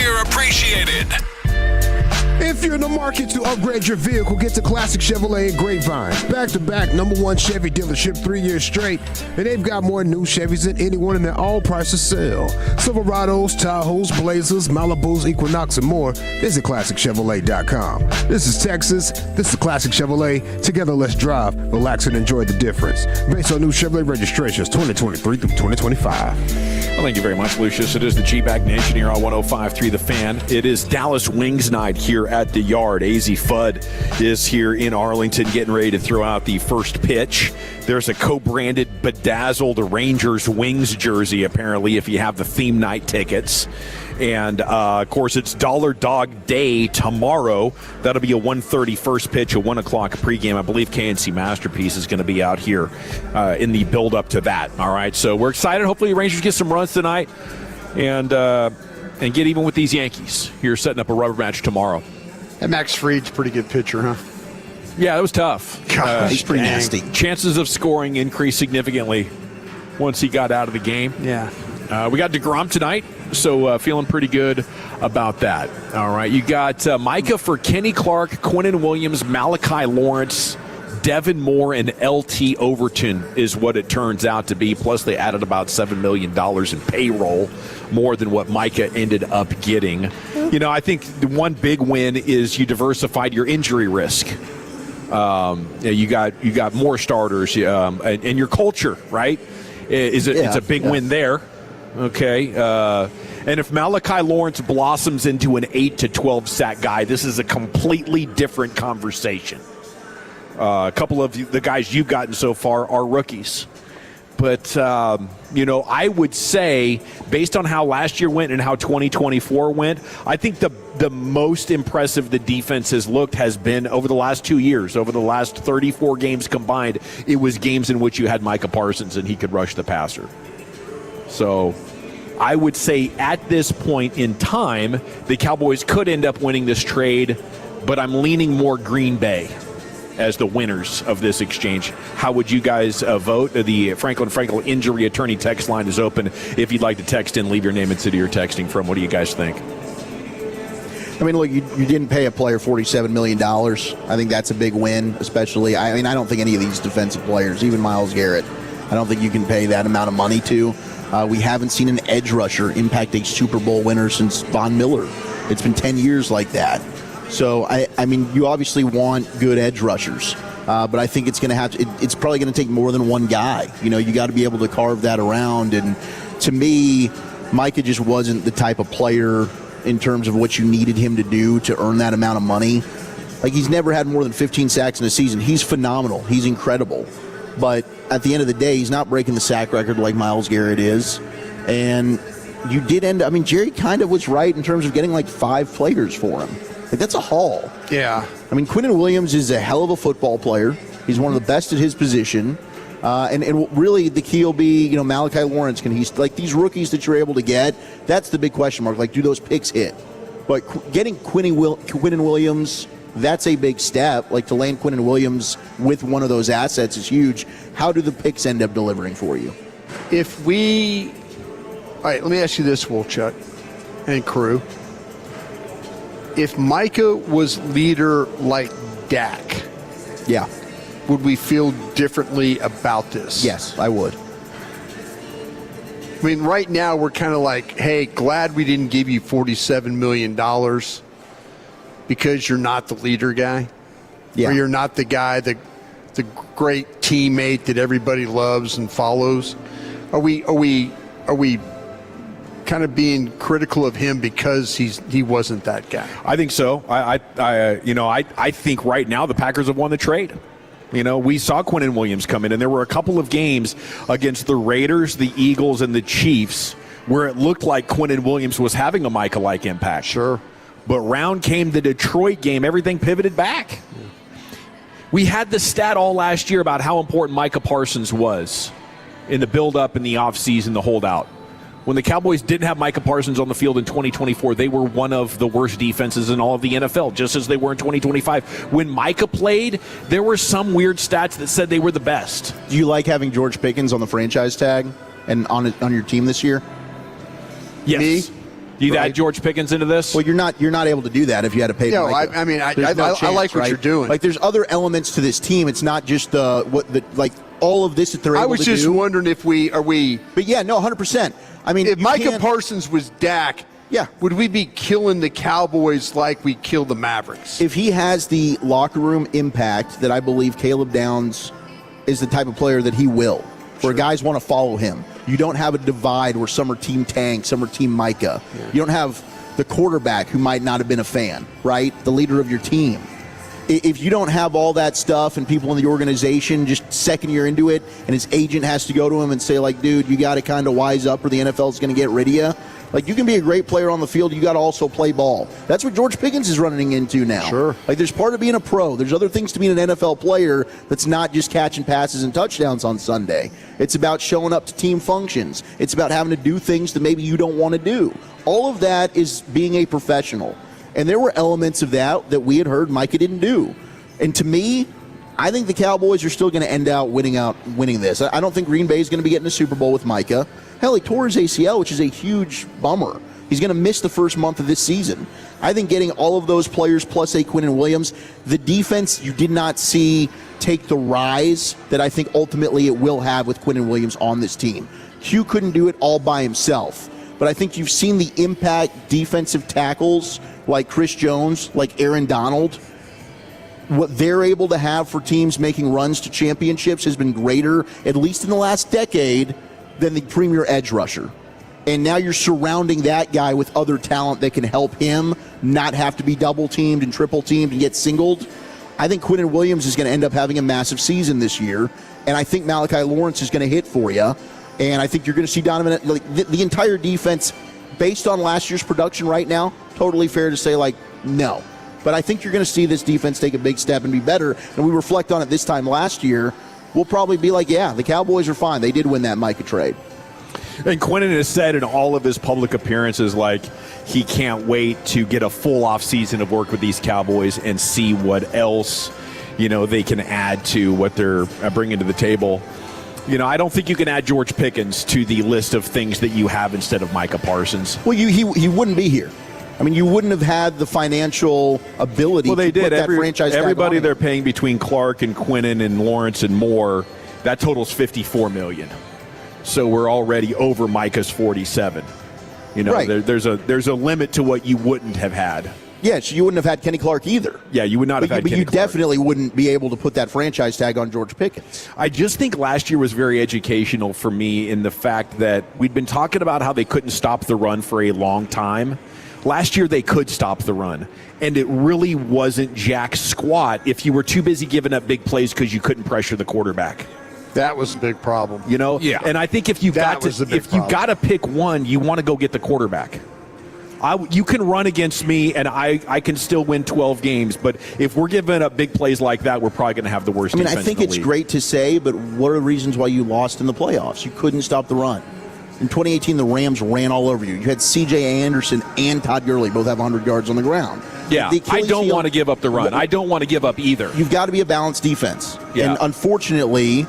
you're appreciated. If you're in the market to upgrade your vehicle, get to Classic Chevrolet in Grapevine. Back-to-back #1 Chevy dealership 3 years straight, and they've got more new Chevys than anyone in their all-prices sale. Silverados, Tahoes, Blazers, Malibus, Equinox, and more. Visit ClassicChevrolet.com. This is Texas. This is Classic Chevrolet. Together, let's drive, relax, and enjoy the difference. Based on new Chevrolet registrations 2023 through 2025. Well, thank you very much, Lucius. It is the G-Bag Nation here on 105.3 The Fan. It is Dallas Wings night here at the Yard. AZ Fudd is here in Arlington getting ready to throw out the first pitch. There's a co-branded bedazzled Rangers Wings jersey, apparently, if you have the theme night tickets. And, of course, it's Dollar Dog Day tomorrow. That'll be a 1:30 first pitch, a 1 o'clock pregame. I believe KNC Masterpiece is going to be out here in the build-up to that. All right, so we're excited. Hopefully the Rangers get some runs tonight and get even with these Yankees here setting up a rubber match tomorrow. And Max Fried's a pretty good pitcher, huh? Yeah, that was tough. He's pretty nasty. Chances of scoring increased significantly once he got out of the game. Yeah. We got DeGrom tonight, so feeling pretty good about that. All right, you got Micah for Kenny Clark, Quinnen Williams, Malachi Lawrence, Devin Moore, and LT Overton is what it turns out to be. Plus, they added about $7 million in payroll, more than what Micah ended up getting. You know, I think the one big win is you diversified your injury risk. You got more starters, and your culture, right? It's a big win there. Okay. And if Malachi Lawrence blossoms into an 8 to 12 sack guy, this is a completely different conversation. A couple of the guys you've gotten so far are rookies. But, I would say, based on how last year went and how 2024 went, I think the most impressive the defense has looked has been over the last 2 years. Over the last 34 games combined, it was games in which you had Micah Parsons and he could rush the passer. So I would say at this point in time, the Cowboys could end up winning this trade, but I'm leaning more Green Bay as the winners of this exchange. How would you guys vote? The Franklin Frankel injury attorney text line is open. If you'd like to text in, leave your name and city you're texting from. What do you guys think? I mean, look, you didn't pay a player $47 million. I think that's a big win, especially. I mean, I don't think any of these defensive players, even Myles Garrett, I don't think you can pay that amount of money to. We haven't seen an edge rusher impact a Super Bowl winner since Von Miller. It's been 10 years like that. So, I mean, you obviously want good edge rushers, but I think it's going to it's probably going to take more than one guy. You know, you got to be able to carve that around. And to me, Micah just wasn't the type of player in terms of what you needed him to do to earn that amount of money. Like, he's never had more than 15 sacks in a season. He's phenomenal. He's incredible. But at the end of the day, he's not breaking the sack record like Myles Garrett is. And you did Jerry kind of was right in terms of getting like 5 players for him. Like, that's a haul. Yeah. I mean, Quinnen Williams is a hell of a football player. He's one of the best at his position. And really the key will be, Malachi Lawrence. He's like these rookies that you're able to get, that's the big question mark. Like, do those picks hit? But getting Quinnen Williams, that's a big step. Like to land Quinnen Williams with one of those assets is huge. How do the picks end up delivering for you? All right, let me ask you this, Wolchuk and crew. If Micah was leader like Dak, yeah, would we feel differently about this? Yes, I would. I mean, right now we're kind of like, hey, glad we didn't give you $47 million because you're not the leader guy. Yeah. Or you're not the guy, the great teammate that everybody loves and follows. Are we kind of being critical of him because he wasn't that guy? I think so. I think right now the Packers have won the trade. We saw Quinnen Williams come in, and there were a couple of games against the Raiders, the Eagles, and the Chiefs where it looked like Quinnen Williams was having a Micah-like impact. Sure. But round came the Detroit game. Everything pivoted back. Yeah. We had the stat all last year about how important Micah Parsons was in the build-up and the offseason, the holdout. When the Cowboys didn't have Micah Parsons on the field in 2024, they were one of the worst defenses in all of the NFL, just as they were in 2025. When Micah played, there were some weird stats that said they were the best. Do you like having George Pickens on the franchise tag and on your team this year? Yes. You'd add George Pickens into this? Well, you're not able to do that if you had to pay. No, Micah. I like what you're doing. Like, there's other elements to this team. It's not just all of this that they're able to do. I was just wondering if are we. But yeah, no, 100%. I mean, if Micah Parsons was Dak, would we be killing the Cowboys like we kill the Mavericks? If he has the locker room impact that I believe Caleb Downs is the type of player that he will, where guys want to follow him. You don't have a divide where some are Team Tank, some are Team Micah. Yeah. You don't have the quarterback who might not have been a fan, right? The leader of your team. If you don't have all that stuff and people in the organization just second year into it and his agent has to go to him and say, like, dude, you got to kind of wise up or the NFL is going to get rid of you. Like, you can be a great player on the field. You got to also play ball. That's what George Pickens is running into now. Sure. Like, there's part of being a pro. There's other things to being an NFL player that's not just catching passes and touchdowns on Sunday. It's about showing up to team functions. It's about having to do things that maybe you don't want to do. All of that is being a professional. And there were elements of that we had heard Micah didn't do. And to me, I think the Cowboys are still going to end out winning this. I don't think Green Bay is going to be getting a Super Bowl with Micah. Hell, he tore his ACL, which is a huge bummer. He's going to miss the first month of this season. I think getting all of those players plus a Quinnen Williams, the defense you did not see take the rise that I think ultimately it will have with Quinnen Williams on this team. Hugh couldn't do it all by himself. But I think you've seen the impact defensive tackles like Chris Jones, like Aaron Donald. What they're able to have for teams making runs to championships has been greater, at least in the last decade, than the premier edge rusher. And now you're surrounding that guy with other talent that can help him not have to be double-teamed and triple-teamed and get singled. I think Quinnen Williams is going to end up having a massive season this year, and I think Malachi Lawrence is going to hit for you. And I think you're going to see Donovan, the entire defense, based on last year's production right now, totally fair to say, no. But I think you're going to see this defense take a big step and be better. And we reflect on it this time last year, we'll probably be like, yeah, the Cowboys are fine. They did win that Micah trade. And Quinnen has said in all of his public appearances, he can't wait to get a full off season of work with these Cowboys and see what else, they can add to what they're bringing to the table. I don't think you can add George Pickens to the list of things that you have instead of Micah Parsons. Well, he wouldn't be here. I mean, you wouldn't have had the financial ability to put that franchise tag on. Everybody they're paying between Clark and Quinnen and Lawrence and Moore, that totals $54 million. So we're already over Micah's 47. Right. There's a limit to what you wouldn't have had. Yeah, so you wouldn't have had Kenny Clark either. Yeah, you would not have had Kenny Clark. But you definitely wouldn't be able to put that franchise tag on George Pickens. I just think last year was very educational for me in the fact that we'd been talking about how they couldn't stop the run for a long time. Last year they could stop the run, and it really wasn't jack squat if you were too busy giving up big plays because you couldn't pressure the quarterback. That was a big problem. Yeah. And I think if you got to pick one, you want to go get the quarterback. You can run against me, and I can still win 12 games. But if we're giving up big plays like that, we're probably going to have the worst defense in the league. I think it's great to say, but what are the reasons why you lost in the playoffs? You couldn't stop the run. In 2018, the Rams ran all over you. You had C.J. Anderson and Todd Gurley both have 100 yards on the ground. Yeah, I don't want to give up the run. I don't want to give up either. You've got to be a balanced defense. Yeah. And unfortunately,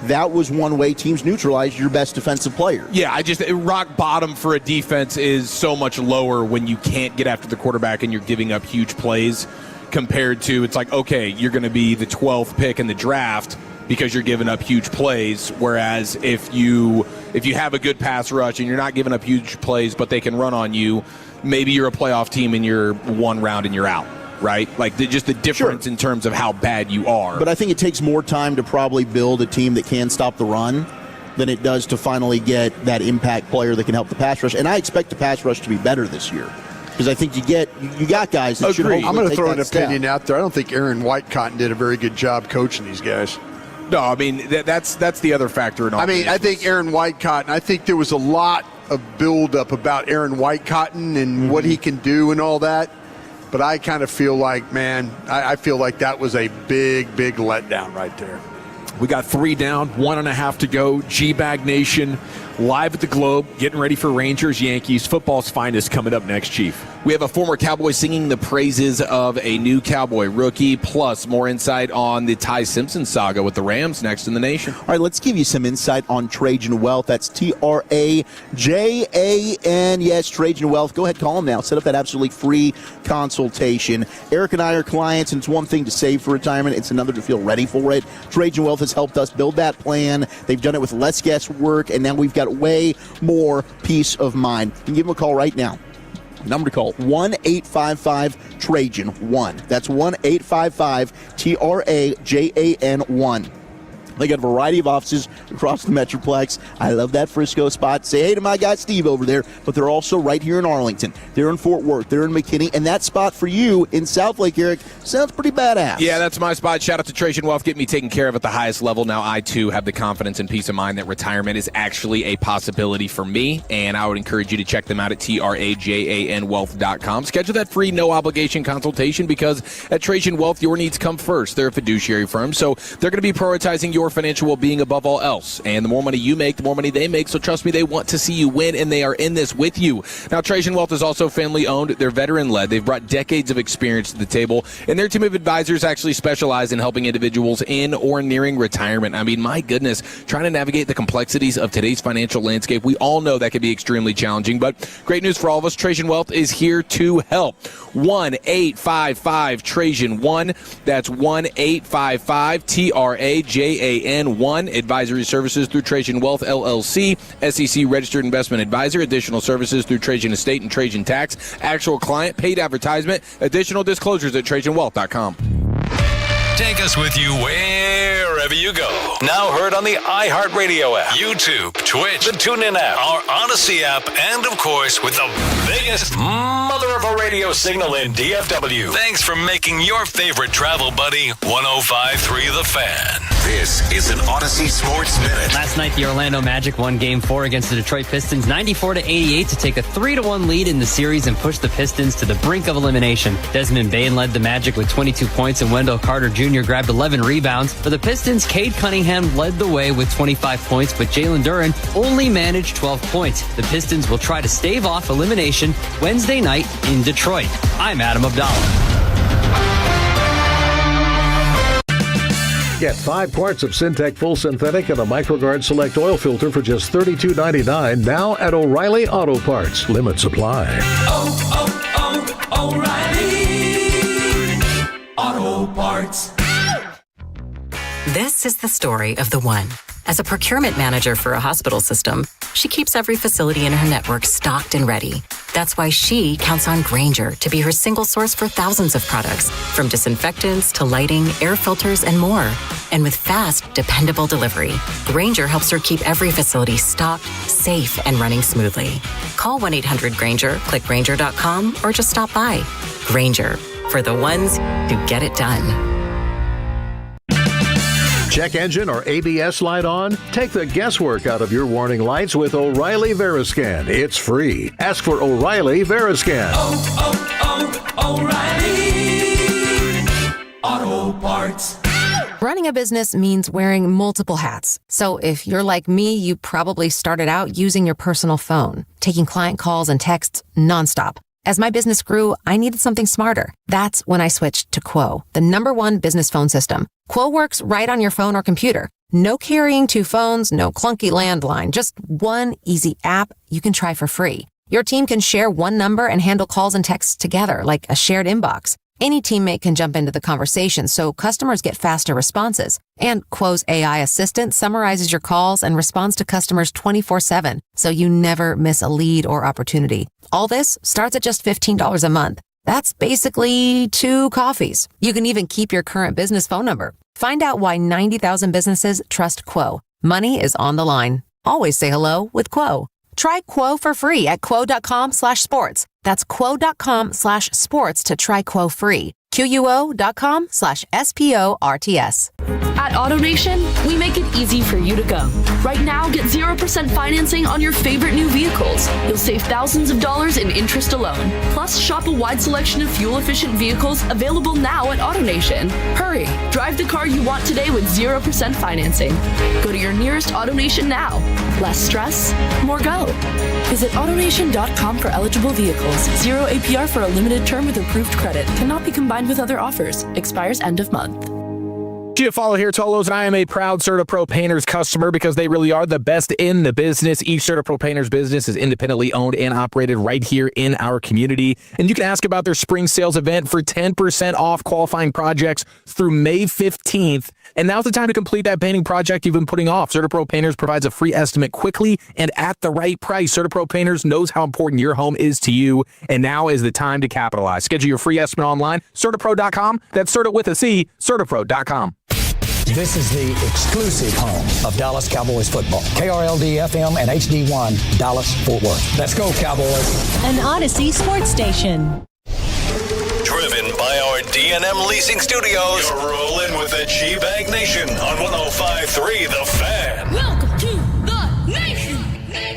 that was one way teams neutralized your best defensive player. Yeah, rock bottom for a defense is so much lower when you can't get after the quarterback and you're giving up huge plays compared to, it's like, okay, you're going to be the 12th pick in the draft because you're giving up huge plays, whereas if you have a good pass rush and you're not giving up huge plays but they can run on you, maybe you're a playoff team and you're one round and you're out. Right? Like just the difference in terms of how bad you are. But I think it takes more time to probably build a team that can stop the run than it does to finally get that impact player that can help the pass rush. And I expect the pass rush to be better this year because I think you got guys that should hopefully I'm going to throw an step. opinion out there. I don't think Aaron Whitecotton did a very good job coaching these guys. No, I mean, that's the other factor in all this. I think Aaron Whitecotton, I think there was a lot of buildup about Aaron Whitecotton and what he can do and all that. But I kind of feel like, I feel like that was a big, big letdown right there. We got 3 down, 1.5 to go. G-Bag Nation live at the Globe, getting ready for Rangers, Yankees. Football's finest coming up next, Chief. We have a former Cowboy singing the praises of a new Cowboy rookie, plus more insight on the Ty Simpson saga with the Rams next in the nation. All right, let's give you some insight on Trajan Wealth. That's Trajan. Yes, Trajan Wealth. Go ahead, call them now. Set up that absolutely free consultation. Eric and I are clients, and it's one thing to save for retirement. It's another to feel ready for it. Trajan Wealth has helped us build that plan. They've done it with less guesswork, and now we've got way more peace of mind. You can give them a call right now. Number to call, 1-855-TRAJAN-1. That's 1-855-TRAJAN-1. They got a variety of offices across the Metroplex. I love that Frisco spot. Say hey to my guy Steve over there, but they're also right here in Arlington. They're in Fort Worth. They're in McKinney. And that spot for you in South Lake, Eric, sounds pretty badass. Yeah, that's my spot. Shout out to Trajan Wealth, getting me taken care of at the highest level. Now I, too, have the confidence and peace of mind that retirement is actually a possibility for me. And I would encourage you to check them out at TRAJANwealth.com. Schedule that free, no-obligation consultation because at Trajan Wealth, your needs come first. They're a fiduciary firm, so they're going to be prioritizing your financial well-being above all else. And the more money you make, the more money they make. So trust me, they want to see you win, and they are in this with you. Now, Trajan Wealth is also family-owned. They're veteran-led. They've brought decades of experience to the table, and their team of advisors actually specialize in helping individuals in or nearing retirement. I mean, my goodness, trying to navigate the complexities of today's financial landscape, we all know that can be extremely challenging, but great news for all of us. Trajan Wealth is here to help. 1-855-TRAJAN-1. That's 1-855-TRAJAN-1. Advisory services through Trajan Wealth, LLC. SEC registered investment advisor. Additional services through Trajan Estate and Trajan Tax. Actual client, paid advertisement. Additional disclosures at TrajanWealth.com. Take us with you wherever you go. Now heard on the iHeartRadio app, YouTube, Twitch, the TuneIn app, our Odyssey app, and of course with the biggest mother of a radio signal in DFW. Thanks for making your favorite travel buddy 105.3 The Fan. This is an Odyssey Sports Minute. Last night, the Orlando Magic won Game 4 against the Detroit Pistons 94-88 to take a 3-1 lead in the series and push the Pistons to the brink of elimination. Desmond Bane led the Magic with 22 points and Wendell Carter Jr. grabbed 11 rebounds. For the Pistons, Cade Cunningham led the way with 25 points, but Jalen Duren only managed 12 points. The Pistons will try to stave off elimination Wednesday night in Detroit. I'm Adam Abdallah. Get 5 quarts of Syntec Full Synthetic and a MicroGuard Select Oil Filter for just $32.99 now at O'Reilly Auto Parts. Limit supply. O'Reilly Auto Parts. This is the story of the one. As a procurement manager for a hospital system, she keeps every facility in her network stocked and ready. That's why she counts on Grainger to be her single source for thousands of products, from disinfectants to lighting, air filters, and more. And with fast, dependable delivery, Grainger helps her keep every facility stocked, safe, and running smoothly. Call 1-800-GRAINGER, click Grainger.com, or just stop by. Grainger, for the ones who get it done. Check engine or ABS light on? Take the guesswork out of your warning lights with O'Reilly Veriscan. It's free. Ask for O'Reilly Veriscan. O'Reilly Auto Parts. Running a business means wearing multiple hats. So if you're like me, you probably started out using your personal phone, taking client calls and texts nonstop. As my business grew, I needed something smarter. That's when I switched to Quo, the #1 business phone system. Quo works right on your phone or computer. No carrying 2 phones, no clunky landline, just one easy app you can try for free. Your team can share one number and handle calls and texts together like a shared inbox. Any teammate can jump into the conversation so customers get faster responses. And Quo's AI assistant summarizes your calls and responds to customers 24/7, so you never miss a lead or opportunity. All this starts at just $15 a month. That's basically 2 coffees. You can even keep your current business phone number. Find out why 90,000 businesses trust Quo. Money is on the line. Always say hello with Quo. Try Quo for free at quo.com/sports. That's quo.com/sports to try Quo free. QUO.com/SPORTS. At AutoNation, we make it easy for you to go. Right now, get 0% financing on your favorite new vehicles. You'll save thousands of dollars in interest alone. Plus, shop a wide selection of fuel-efficient vehicles available now at AutoNation. Hurry, drive the car you want today with 0% financing. Go to your nearest AutoNation now. Less stress, more go. Visit AutoNation.com for eligible vehicles. 0 APR for a limited term with approved credit. Cannot be combined with other offers. Expires end of month. Follow here, Tolos, and I am a proud CertaPro Painters customer because they really are the best in the business. Each CertaPro Painters business is independently owned and operated right here in our community. And you can ask about their spring sales event for 10% off qualifying projects through May 15th. And now's the time to complete that painting project you've been putting off. CertaPro Painters provides a free estimate quickly and at the right price. CertaPro Painters knows how important your home is to you, and now is the time to capitalize. Schedule your free estimate online, CertaPro.com. That's Certa with a C, CertaPro.com. This is the exclusive home of Dallas Cowboys football. KRLD-FM and HD1, Dallas-Fort Worth. Let's go, Cowboys. An Odyssey sports station. Driven by our D&M Leasing Studios. You're rolling with the G-Bag Nation on 105.3 The Fan. Welcome to the nation.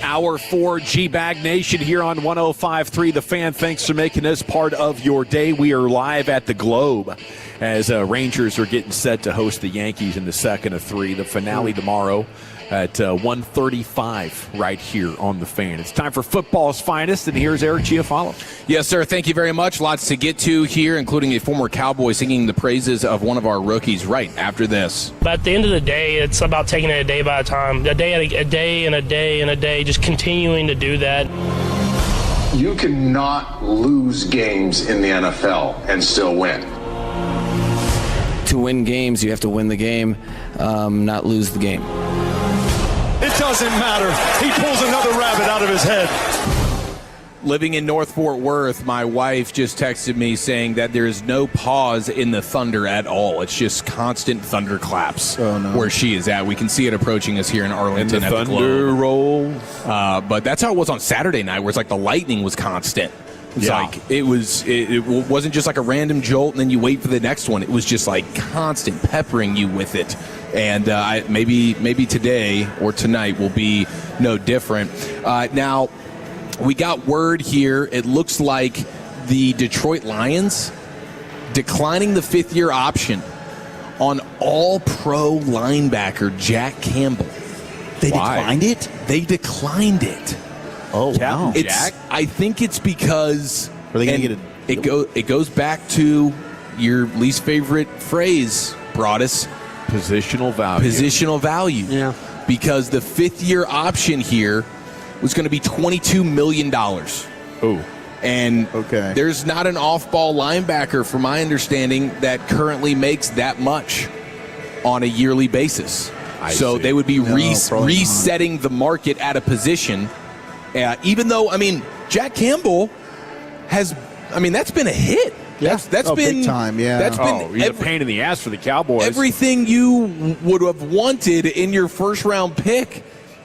Hour 4 G-Bag Nation here on 105.3 The Fan. Thanks for making this part of your day. We are live at the Globe as Rangers are getting set to host the Yankees in the second of 3. The finale tomorrow at 1:35 right here on The Fan. It's time for football's finest, and here's Eric Giafalo. Yes, sir. Thank you very much. Lots to get to here, including a former Cowboy singing the praises of one of our rookies right after this. But at the end of the day, it's about taking it a day by a time, a day and a day, just continuing to do that. You cannot lose games in the NFL and still win. To win games, you have to win the game, not lose the game. It doesn't matter. He pulls another rabbit out of his head. Living in North Fort Worth, my wife just texted me saying that there is no pause in the thunder at all. It's just constant thunderclaps where she is at. We can see it approaching us here in Arlington. And the thunder rolls. But that's how it was on Saturday night, where it's like the lightning was constant. It's like it wasn't just like a random jolt and then you wait for the next one. It was just like constant peppering you with it. And maybe today or tonight will be no different. Now, we got word here. It looks like the Detroit Lions declining the 5th-year option on all-pro linebacker Jack Campbell. They declined it? They declined it. Oh, wow. Jack? I think it's because are they going to get it goes back to your least favorite phrase, Broadus. Positional value. Positional value. Yeah. Because the 5th-year option here was going to be $22 million. Oh. And there's not an off-ball linebacker, from my understanding, that currently makes that much on a yearly basis. So they would be resetting the market at a position. Even though, Jack Campbell that's been a hit. Yeah. That's been big time. Yeah. That's been he's a pain in the ass for the Cowboys. Everything you would have wanted in your first-round pick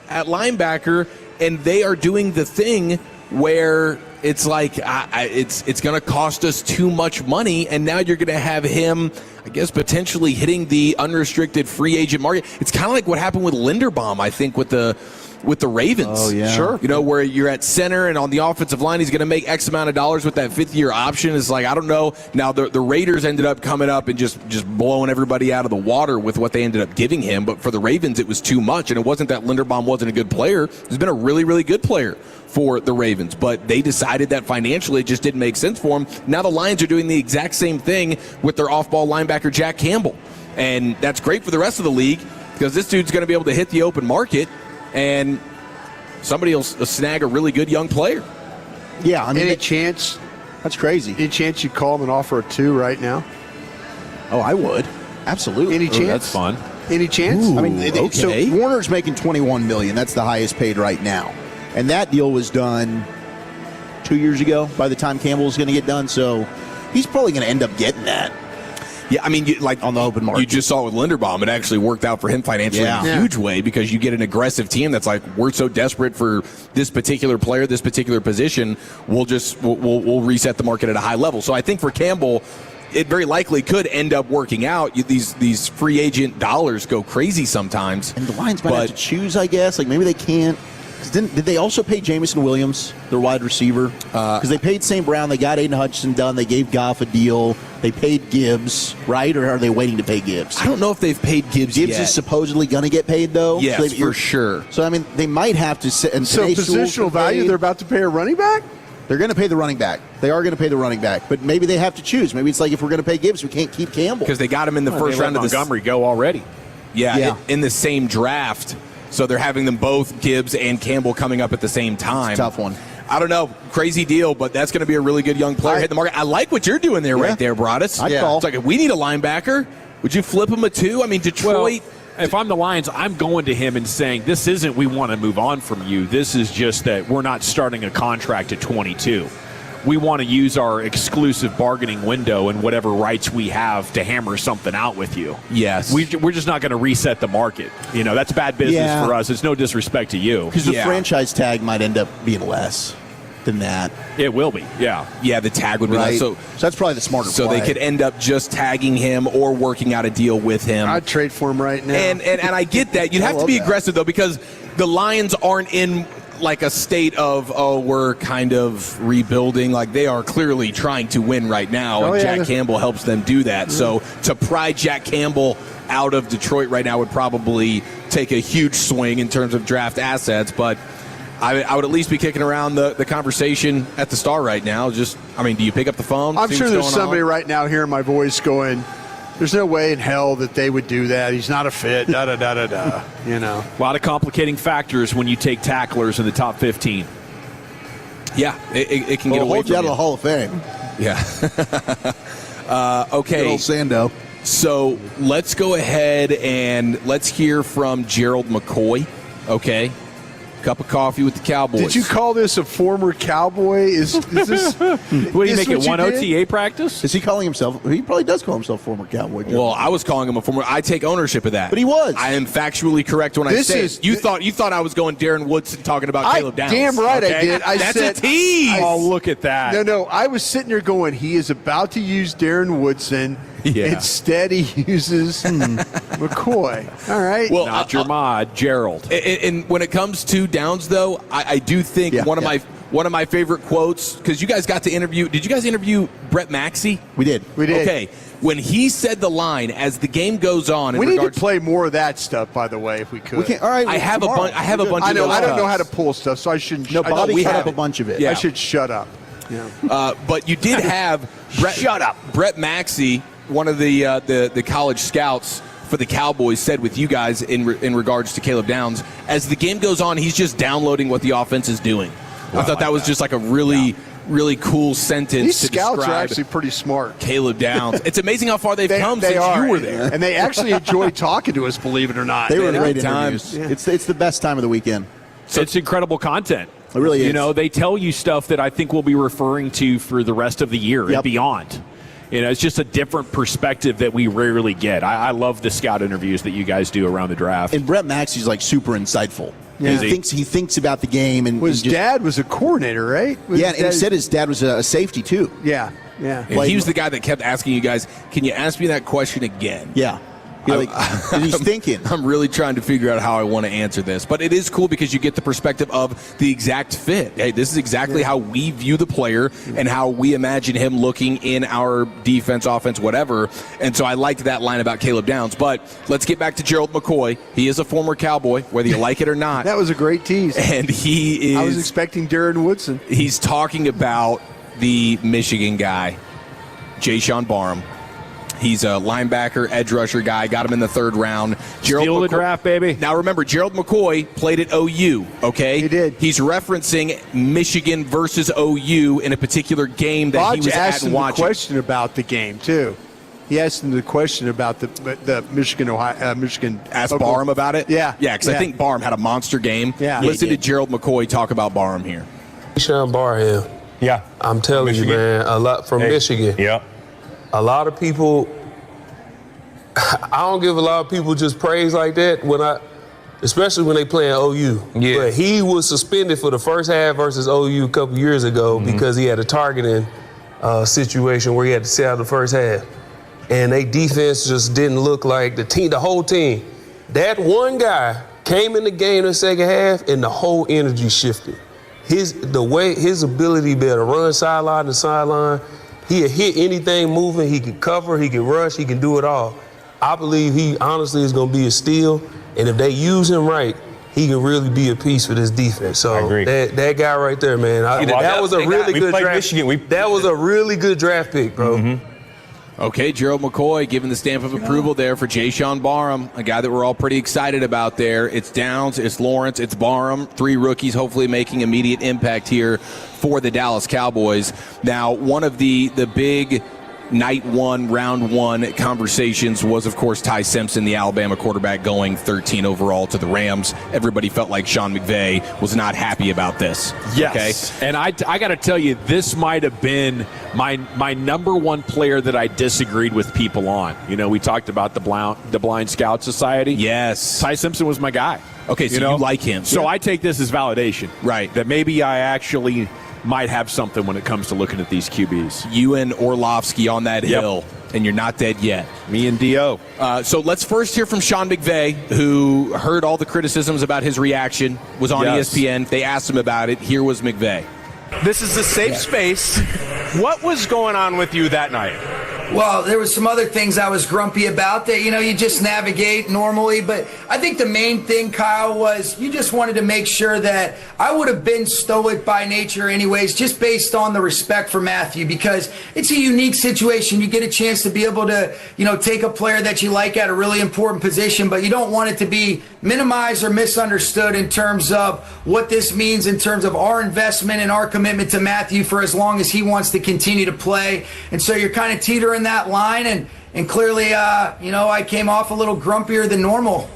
at linebacker, and they are doing the thing where it's like it's going to cost us too much money, and now you're going to have him, I guess, potentially hitting the unrestricted free agent market. It's kind of like what happened with Linderbaum, I think, with the with the Ravens. Oh, yeah. Sure. You know, where you're at center and on the offensive line, he's going to make X amount of dollars with that 5th-year option. It's like, I don't know. Now, the Raiders ended up coming up and just blowing everybody out of the water with what they ended up giving him. But for the Ravens, it was too much. And it wasn't that Linderbaum wasn't a good player. He's been a really, really good player for the Ravens. But they decided that financially it just didn't make sense for him. Now the Lions are doing the exact same thing with their off-ball linebacker, Jack Campbell. And that's great for the rest of the league because this dude's going to be able to hit the open market and somebody will snag a really good young player. Yeah, I mean, any chance? That's crazy. Any chance you call him and offer a 2 right now? Oh, I would. Absolutely. Any chance? That's fun. Any chance? I mean, okay. So Warner's making $21 million. That's the highest paid right now. And that deal was done 2 years ago by the time Campbell was going to get done. So he's probably going to end up getting that. Yeah, I mean, like on the open market. You just saw with Linderbaum, it actually worked out for him financially in a huge way because you get an aggressive team that's like, we're so desperate for this particular player, this particular position, we'll reset the market at a high level. So I think for Campbell, it very likely could end up working out. These free agent dollars go crazy sometimes. And the Lions might have to choose, I guess. Like maybe they can't. Did they also pay Jamison Williams, their wide receiver? Because they paid St. Brown, they got Aiden Hutchinson done, they gave Goff a deal, they paid Gibbs, right? Or are they waiting to pay Gibbs? I don't know if they've paid Gibbs yet. Gibbs is supposedly going to get paid, though? Yes, for sure. So, I mean, they might have to sit. And so positional value, they're about to pay a running back? They're going to pay the running back. They are going to pay the running back. But maybe they have to choose. Maybe it's like if we're going to pay Gibbs, we can't keep Campbell. Because they got him in the first round of Montgomery go already. Yeah. In the same draft. So they're having them both, Gibbs and Campbell, coming up at the same time. It's a tough one. I don't know. Crazy deal, but that's going to be a really good young player hitting the market. I like what you're doing there right there, Broadus. It's like, if we need a linebacker, would you flip him a 2? I mean, Detroit... Well, if I'm the Lions, I'm going to him and saying, this isn't we want to move on from you. This is just that we're not starting a contract at 22. We want to use our exclusive bargaining window and whatever rights we have to hammer something out with you. Yes. We're just not going to reset the market. You know, that's bad business for us. It's no disrespect to you. Because the franchise tag might end up being less than that. It will be, yeah. Yeah, the tag would be less. So that's probably the smarter play. So they could end up just tagging him or working out a deal with him. I'd trade for him right now. And I get that. You'd have to be aggressive, though, because the Lions aren't in like a state of, we're kind of rebuilding. Like, they are clearly trying to win right now, and Jack Campbell helps them do that. So to pry Jack Campbell out of Detroit right now would probably take a huge swing in terms of draft assets, but I would at least be kicking around the conversation at the Star right now. Just, I mean, do you pick up the phone? I'm sure there's somebody right now hearing my voice going, there's no way in hell that they would do that. He's not a fit, da-da-da-da-da, you know. A lot of complicating factors when you take tacklers in the top 15. Yeah, it can get away from you. Out of the Hall of Fame. Yeah. Okay. Good old Sando. So let's go ahead and let's hear from Gerald McCoy, okay? Cup of coffee with the Cowboys. Did you call this a former Cowboy? Is this what do you make it one OTA practice? Is he calling himself? He probably does call himself former Cowboy. Well, I was calling him a former. I take ownership of that. But he was. I am factually correct when I say it. You thought I was going Darren Woodson talking about Caleb Downs. Damn right I did. That's a tease. Oh, look at that. No. I was sitting there going, he is about to use Darren Woodson. Yeah. Instead, he uses McCoy. All right. Well, not your mod, Gerald. And when it comes to Downs, though, I do think one of my favorite quotes, because you guys got to interview. Did you guys interview Brett Maxey? We did. Okay. When he said the line, as the game goes on, we need to play more of that stuff. By the way, if we could. All right. I have a bunch. I don't know how to pull stuff, so I shouldn't. No, Bobby we have a bunch of it. Yeah. I should shut up. Yeah. But you did have Brett Maxey, one of the college scouts for the Cowboys, said with you guys in regards to Caleb Downs, as the game goes on, he's just downloading what the offense is doing. I thought that was just like a really cool sentence. These to scouts describe are actually pretty smart. Caleb Downs. It's amazing how far they've come since you were there. And they actually enjoy talking to us, believe it or not. They were great interviews. Yeah. It's the best time of the weekend. So it's incredible content. It really is. You know, they tell you stuff that I think we'll be referring to for the rest of the year and beyond. You know, it's just a different perspective that we rarely get. I love the scout interviews that you guys do around the draft. And Brett Maxey's like super insightful. Yeah. He thinks about the game. And his dad was a coordinator, right? And he said his dad was a safety too. Yeah. And he was the guy that kept asking you guys, can you ask me that question again? Yeah. He's thinking. I'm really trying to figure out how I want to answer this. But it is cool because you get the perspective of the exact fit. Hey, this is exactly how we view the player and how we imagine him looking in our defense, offense, whatever. And so I liked that line about Caleb Downs. But let's get back to Gerald McCoy. He is a former Cowboy, whether you like it or not. That was a great tease. And he is. I was expecting Darren Woodson. He's talking about the Michigan guy, Jayshon Barham. He's a linebacker, edge rusher guy. Got him in the 3rd round. Steal the draft, baby. Now remember, Gerald McCoy played at OU, okay? He did. He's referencing Michigan versus OU in a particular game that he was asked at him watching. the question about the game, too. He asked him the question about the Michigan. Asked Barham about it? Yeah. Yeah, because I think Barham had a monster game. Yeah. Listen to Gerald McCoy talk about Barham here. Jayshon Barham. Yeah. I'm telling you, man, a lot from Michigan. Yeah. A lot of people, I don't give a lot of people just praise like that especially when they play in OU. Yeah. But he was suspended for the first half versus OU a couple years ago because he had a targeting situation where he had to sit out the first half. And their defense just didn't look like the whole team. That one guy came in the game in the second half and the whole energy shifted. His ability to be able to run sideline to sideline, he'll hit anything moving, he can cover, he can rush, he can do it all. I believe he honestly is going to be a steal, and if they use him right, he can really be a piece for this defense. So I agree. That guy right there, man, that was a really good draft. Michigan. That was a really good draft pick, bro. Mm-hmm. Okay, Gerald McCoy giving the stamp of approval there for Jayshon Barham, a guy that we're all pretty excited about there. It's Downs, it's Lawrence, it's Barham, 3 rookies hopefully making immediate impact here for the Dallas Cowboys. Now, one of the big night 1, round 1 conversations was, of course, Ty Simpson, the Alabama quarterback, going 13 overall to the Rams. Everybody felt like Sean McVay was not happy about this. Yes. Okay? And I got to tell you, this might have been my number 1 player that I disagreed with people on. You know, we talked about the Blind Scout Society. Yes. Ty Simpson was my guy. Okay, so you like him. So I take this as validation. Right. That maybe I actually might have something when it comes to looking at these QBs. You and Orlovsky on that hill, and you're not dead yet. Me and D.O. So let's first hear from Sean McVay, who heard all the criticisms about his reaction, was on ESPN. They asked him about it. Here was McVay. This is a safe space. What was going on with you that night? Well, there was some other things I was grumpy about that, you just navigate normally. But I think the main thing, Kyle, was you just wanted to make sure that I would have been stoic by nature anyways, just based on the respect for Matthew, because it's a unique situation. You get a chance to be able to, take a player that you like at a really important position, but you don't want it to be minimized or misunderstood in terms of what this means in terms of our investment and our commitment to Matthew for as long as he wants to continue to play. And so you're kind of teetering that line, and clearly, I came off a little grumpier than normal.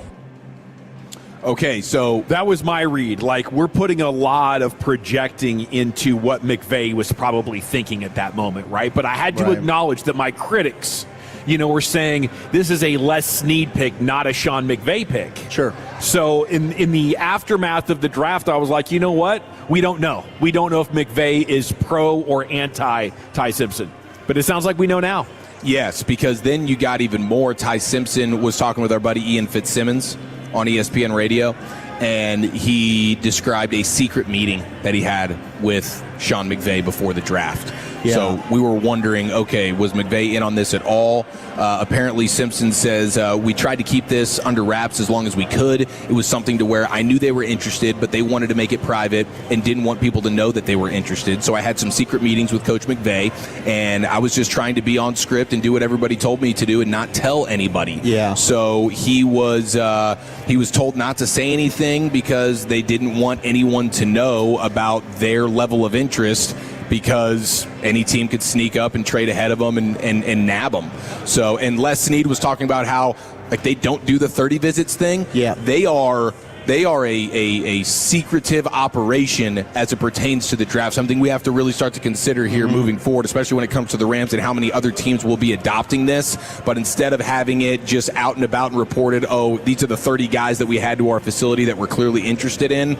Okay, so that was my read. Like, we're putting a lot of projecting into what McVay was probably thinking at that moment, right? But I had to acknowledge that my critics, were saying this is a Les Snead pick, not a Sean McVay pick. Sure. So in the aftermath of the draft, I was like, you know what? We don't know. We don't know if McVay is pro or anti Ty Simpson. But it sounds like we know now. Yes, because then you got even more. Ty Simpson was talking with our buddy Ian Fitzsimmons on ESPN Radio, and he described a secret meeting that he had with Sean McVay before the draft. Yeah. So we were wondering, okay, was McVay in on this at all? Apparently, Simpson says, we tried to keep this under wraps as long as we could. It was something to where I knew they were interested, but they wanted to make it private and didn't want people to know that they were interested. So I had some secret meetings with Coach McVay, and I was just trying to be on script and do what everybody told me to do and not tell anybody. Yeah. So he was told not to say anything because they didn't want anyone to know about their level of interest, because any team could sneak up and trade ahead of them and nab them. So, and Les Snead was talking about how they don't do the 30 visits thing. Yeah. They are a secretive operation as it pertains to the draft, something we have to really start to consider here moving forward, especially when it comes to the Rams and how many other teams will be adopting this. But instead of having it just out and about and reported, oh, these are the 30 guys that we had to our facility that we're clearly interested in,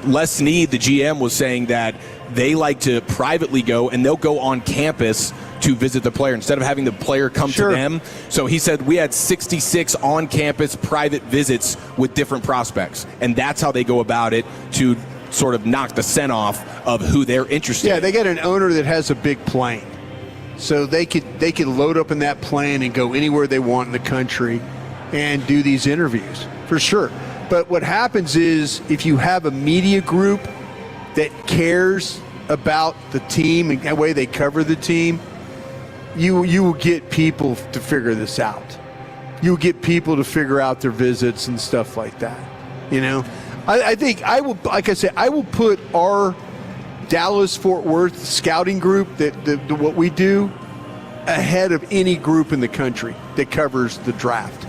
Les Snead, the GM, was saying that they like to privately go, and they'll go on campus to visit the player instead of having the player come to them. So he said we had 66 on-campus private visits with different prospects, and that's how they go about it to sort of knock the scent off of who they're interested in. Yeah, they got an owner that has a big plane. So they could load up in that plane and go anywhere they want in the country and do these interviews, for sure. But what happens is if you have a media group that cares about the team and the way they cover the team, you will get people to figure this out. You'll get people to figure out their visits and stuff like that. You know, I think I will, like I said, I will put our Dallas-Fort Worth scouting group, what we do, ahead of any group in the country that covers the draft.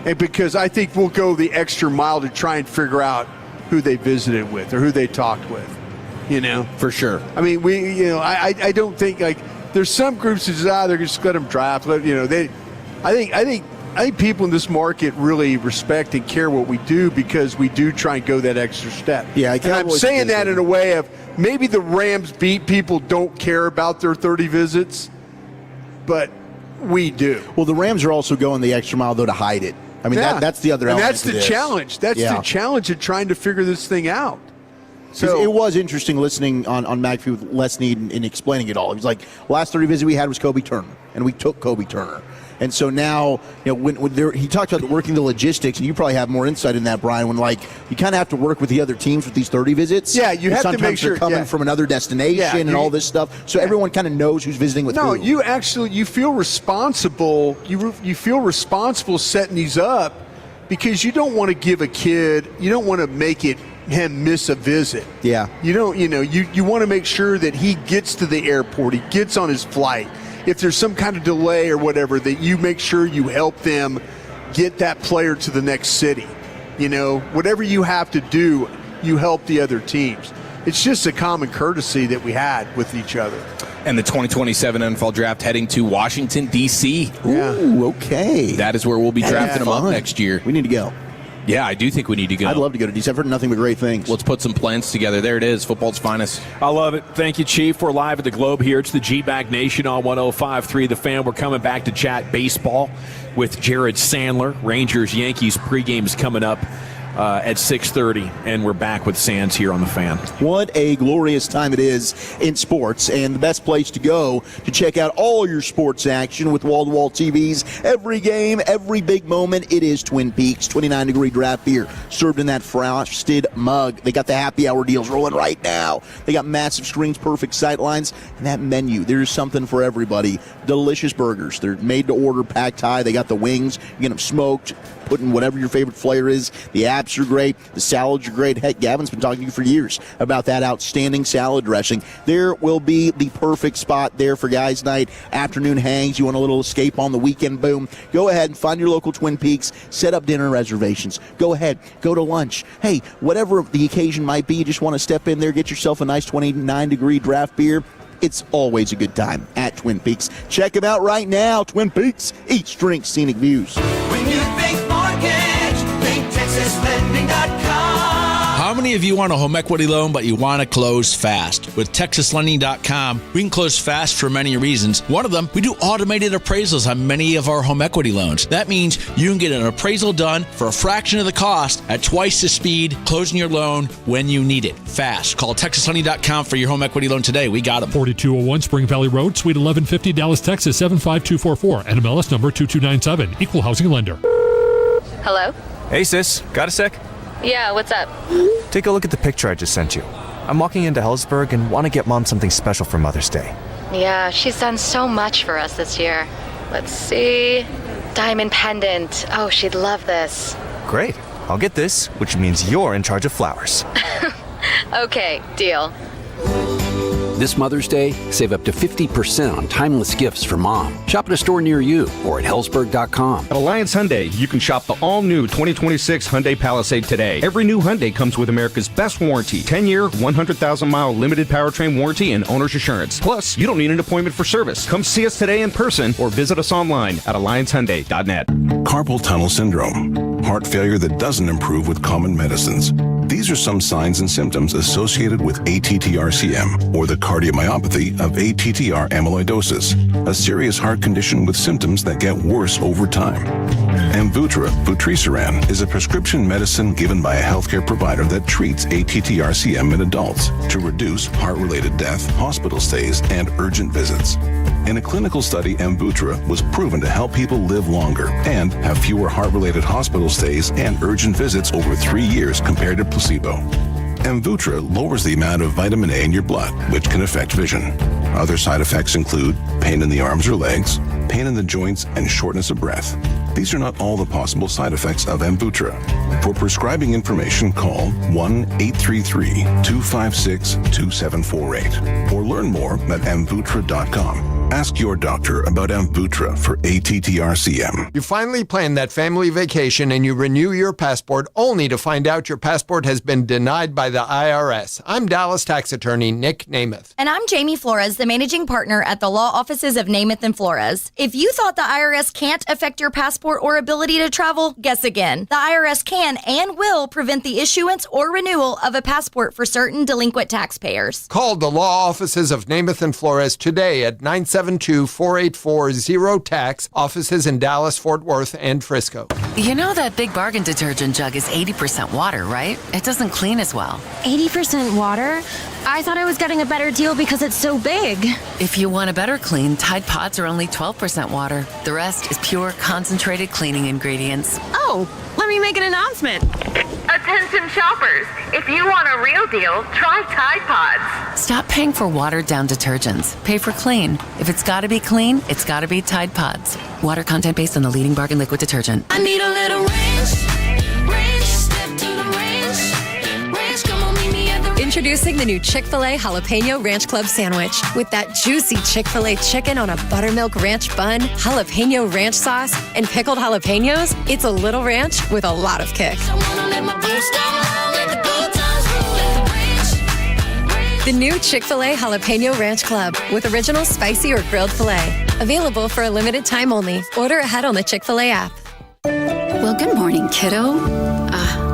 And because I think we'll go the extra mile to try and figure out who they visited with or who they talked with, you know? For sure. I mean, I don't think, like, there's some groups that just, they're just let them draft. I think people in this market really respect and care what we do because we do try and go that extra step. Yeah, and I'm saying that in a way of maybe the Rams beat people don't care about their 30 visits, but we do. Well, the Rams are also going the extra mile, though, to hide it. I mean, that's the other element. And that's to the this. challenge. That's the challenge of trying to figure this thing out. So it was interesting listening on McAfee with Les Need and explaining it all. He was like, last 30 visit we had was Kobe Turner, and we took Kobe Turner. And so now, when he talked about working the logistics, and you probably have more insight in that, Brian, when, like, you kind of have to work with the other teams with these 30 visits. Yeah, you have to make sure. Sometimes they're coming from another destination and all this stuff. So everyone kind of knows who's visiting with who. No, you feel responsible. You feel responsible setting these up because you don't want to give a kid, you don't want to make him miss a visit. Yeah. You want to make sure that he gets to the airport, he gets on his flight. If there's some kind of delay or whatever, that you make sure you help them get that player to the next city. You know, whatever you have to do, you help the other teams. It's just a common courtesy that we had with each other. And the 2027 NFL draft heading to Washington, D.C. Ooh, okay. That is where we'll be drafting them up next year. We need to go. Yeah, I do think we need to go. I'd love to go to DC. I've heard nothing but great things. Let's put some plans together. There it is, football's finest. I love it. Thank you, Chief. We're live at the Globe here. It's the G-Bag Nation on 105.3 The Fan. We're coming back to chat baseball with Jared Sandler. Rangers-Yankees pregame is coming up at 6:30, and we're back with Sands here on The Fan. What a glorious time it is in sports, and the best place to go to check out all your sports action with wall-to-wall TVs. Every game, every big moment, it is Twin Peaks 29-degree draft beer served in that frosted mug. They got the happy hour deals rolling right now. They got massive screens, perfect sight lines, and that menu. There's something for everybody. Delicious burgers. They're made to order, packed high. They got the wings. You get them smoked, put in whatever your favorite flavor is. The apps are great. The salads are great. Heck, Gavin's been talking to you for years about that outstanding salad dressing. There will be the perfect spot there for guys' night, afternoon hangs. You want a little escape on the weekend, boom. Go ahead and find your local Twin Peaks. Set up dinner reservations. Go ahead. Go to lunch. Hey, whatever the occasion might be, you just want to step in there, get yourself a nice 29-degree draft beer. It's always a good time at Twin Peaks. Check them out right now. Twin Peaks. Eats, drinks, scenic views. When you think mortgage, think TexasLending.com. How many of you want a home equity loan, but you want to close fast? With TexasLending.com, we can close fast for many reasons. One of them, we do automated appraisals on many of our home equity loans. That means you can get an appraisal done for a fraction of the cost at twice the speed, closing your loan when you need it. Fast. Call TexasLending.com for your home equity loan today. We got them. 4201 Spring Valley Road, Suite 1150, Dallas, Texas, 75244. NMLS number 2297. Equal housing lender. Hello? Hey, sis. Got a sec? Yeah, what's up? Take a look at the picture I just sent you. I'm walking into Hellsburg and want to get Mom something special for Mother's Day. Yeah, she's done so much for us this year. Let's see. Diamond pendant. Oh, she'd love this. Great. I'll get this, which means you're in charge of flowers. Okay, deal. This Mother's Day, save up to 50% on timeless gifts for Mom. Shop at a store near you or at Hellsburg.com. At Alliance Hyundai, you can shop the all-new 2026 Hyundai Palisade today. Every new Hyundai comes with America's best warranty. 10-year, 100,000-mile limited powertrain warranty and owner's assurance. Plus, you don't need an appointment for service. Come see us today in person or visit us online at AllianceHyundai.net. Carpal tunnel syndrome. Heart failure that doesn't improve with common medicines. These are some signs and symptoms associated with ATTR-CM, or the cardiomyopathy of ATTR amyloidosis, a serious heart condition with symptoms that get worse over time. Amvuttra, vutrisiran, is a prescription medicine given by a healthcare provider that treats ATTR-CM in adults to reduce heart-related death, hospital stays, and urgent visits. In a clinical study, Amvuttra was proven to help people live longer and have fewer heart-related hospital stays and urgent visits over 3 years compared to placebo. Amvuttra lowers the amount of vitamin A in your blood, which can affect vision. Other side effects include pain in the arms or legs, pain in the joints, and shortness of breath. These are not all the possible side effects of Amvuttra. For prescribing information, call 1-833-256-2748 or learn more at amvuttra.com. Ask your doctor about Amvuttra for ATTR-CM. You finally plan that family vacation and you renew your passport only to find out your passport has been denied by the IRS. I'm Dallas tax attorney Nick Namath. And I'm Jamie Flores, the managing partner at the law offices of Namath and Flores. If you thought the IRS can't affect your passport or ability to travel, guess again. The IRS can and will prevent the issuance or renewal of a passport for certain delinquent taxpayers. Call the law offices of Namath and Flores today at 972-484-0-TAX, offices in Dallas, Fort Worth, and Frisco. You know that Big Bargain detergent jug is 80% water, right? It doesn't clean as well. 80% water? I thought I was getting a better deal because it's so big. If you want a better clean, Tide Pods are only 12% water. The rest is pure, concentrated cleaning ingredients. Oh, let me make an announcement. Attention shoppers, if you want a real deal, try Tide Pods. Stop paying for watered-down detergents. Pay for clean. If it's got to be clean, it's got to be Tide Pods. Water content based on the leading bargain liquid detergent. I need a little ranch, step to the ranch, come on, meet me at the Introducing the new Chick-fil-A Jalapeno Ranch Club Sandwich. With that juicy Chick-fil-A chicken on a buttermilk ranch bun, jalapeno ranch sauce, and pickled jalapenos, it's a little ranch with a lot of kick. The new Chick-fil-A Jalapeno Ranch Club with original spicy or grilled filet. Available for a limited time only. Order ahead on the Chick-fil-A app. Well, good morning, kiddo.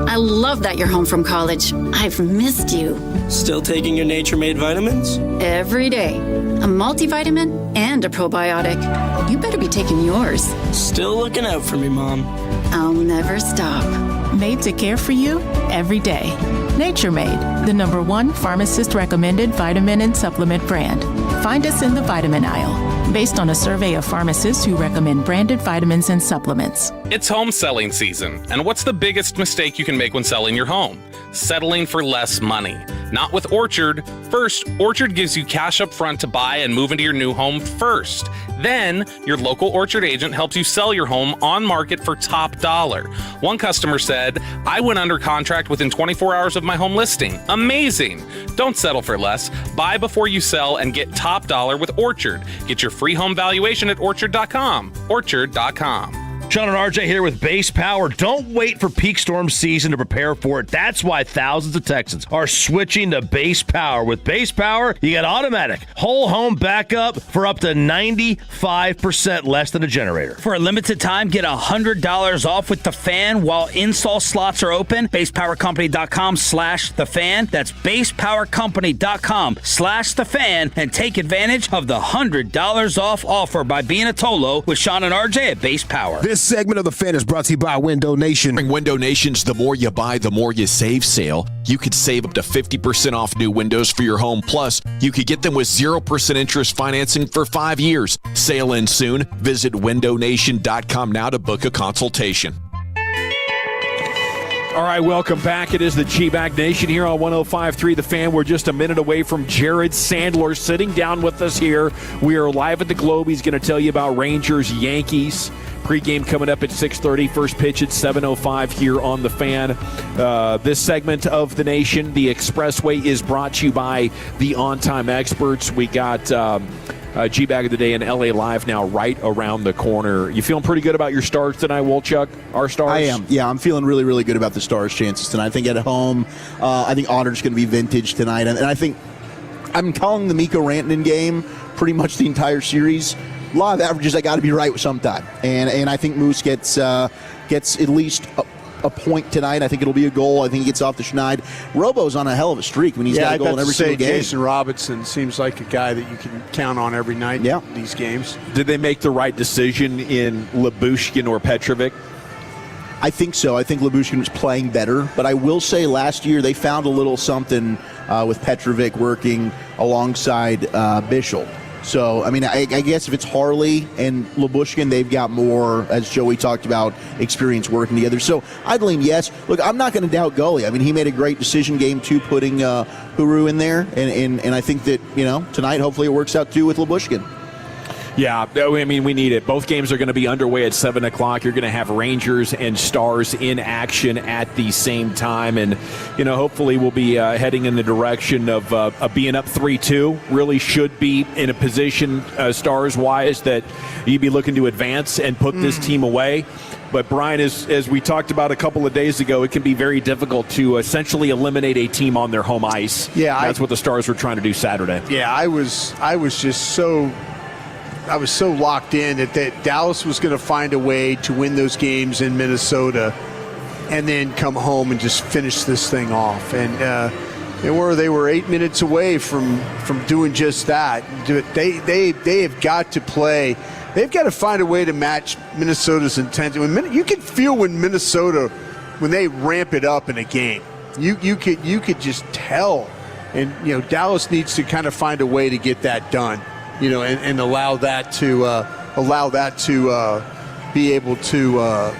I love that you're home from college. I've missed you. Still taking your Nature-Made vitamins? Every day. A multivitamin and a probiotic. You better be taking yours. Still looking out for me, Mom. I'll never stop. Made to care for you every day. Nature-Made, the #1 pharmacist-recommended vitamin and supplement brand. Find us in the vitamin aisle, based on a survey of pharmacists who recommend branded vitamins and supplements. It's home selling season, and what's the biggest mistake you can make when selling your home? Settling for less money. Not with Orchard. First, Orchard gives you cash up front to buy and move into your new home first. Then, your local Orchard agent helps you sell your home on market for top dollar. One customer said, I went under contract within 24 hours of my home listing. Amazing! Don't settle for less. Buy before you sell and get top dollar with Orchard. Get your free home valuation at Orchard.com. Orchard.com. Sean and RJ here with Base Power. Don't wait for peak storm season to prepare for it. That's why thousands of Texans are switching to Base Power. With Base Power, you get automatic whole home backup for up to 95% less than a generator. For a limited time, get $100 off with the fan while install slots are open. BasePowerCompany.com/thefan. That's BasePowerCompany.com/thefan, and take advantage of the $100 off offer by being a Tolo with Sean and RJ at Base Power. This segment of The Fan is brought to you by Window Nation. During Window Nation's The More You Buy, The More You Save sale, you could save up to 50% off new windows for your home. Plus, you could get them with 0% interest financing for 5 years. Sale ends soon. Visit windownation.com now to book a consultation. All right, welcome back. It is the G-Bag Nation here on 105.3 The Fan. We're just a minute away from Jared Sandler sitting down with us here. We are live at the Globe. He's going to tell you about Rangers, Yankees. Pre-game coming up at 6:30. First pitch at 7:05 here on The Fan. This segment of the Nation, the Expressway, is brought to you by the On-Time Experts. We got G-Bag of the Day and LA Live now right around the corner. You feeling pretty good about your Stars tonight, Wolchuk? Our Stars? I am. Yeah, I'm feeling really, really good about the Stars' chances tonight. I think at home, I think Otter's going to be vintage tonight. And I think I'm calling the Mikko Rantanen game pretty much the entire series. A lot of averages I got to be right with sometime. And I think Moose gets at least a point tonight. I think it'll be a goal. I think he gets off the schneid. Robo's on a hell of a streak when he's got a goal in every single game. Jason Robinson seems like a guy that you can count on every night in these games. Did they make the right decision in Lyubushkin or Petrovic? I think so. I think Lyubushkin was playing better. But I will say last year they found a little something with Petrovic working alongside Bischel. So, I mean, I guess if it's Harley and Lyubushkin, they've got more, as Joey talked about, experience working together. So I'd lean yes. Look, I'm not going to doubt Gully. I mean, he made a great decision game 2 putting Huru in there. And I think that, tonight hopefully it works out too with Lyubushkin. Yeah, I mean, we need it. Both games are going to be underway at 7 o'clock. You're going to have Rangers and Stars in action at the same time. And, hopefully we'll be heading in the direction of being up 3-2. Really should be in a position, Stars-wise, that you'd be looking to advance and put this team away. But, Brian, as we talked about a couple of days ago, it can be very difficult to essentially eliminate a team on their home ice. Yeah, that's what the Stars were trying to do Saturday. Yeah, I was just so locked in that Dallas was going to find a way to win those games in Minnesota and then come home and just finish this thing off. And they were 8 minutes away from doing just that. They have got to play. They've got to find a way to match Minnesota's intensity. You can feel when Minnesota, when they ramp it up in a game, you could just tell. And Dallas needs to kind of find a way to get that done. And allow that to be able to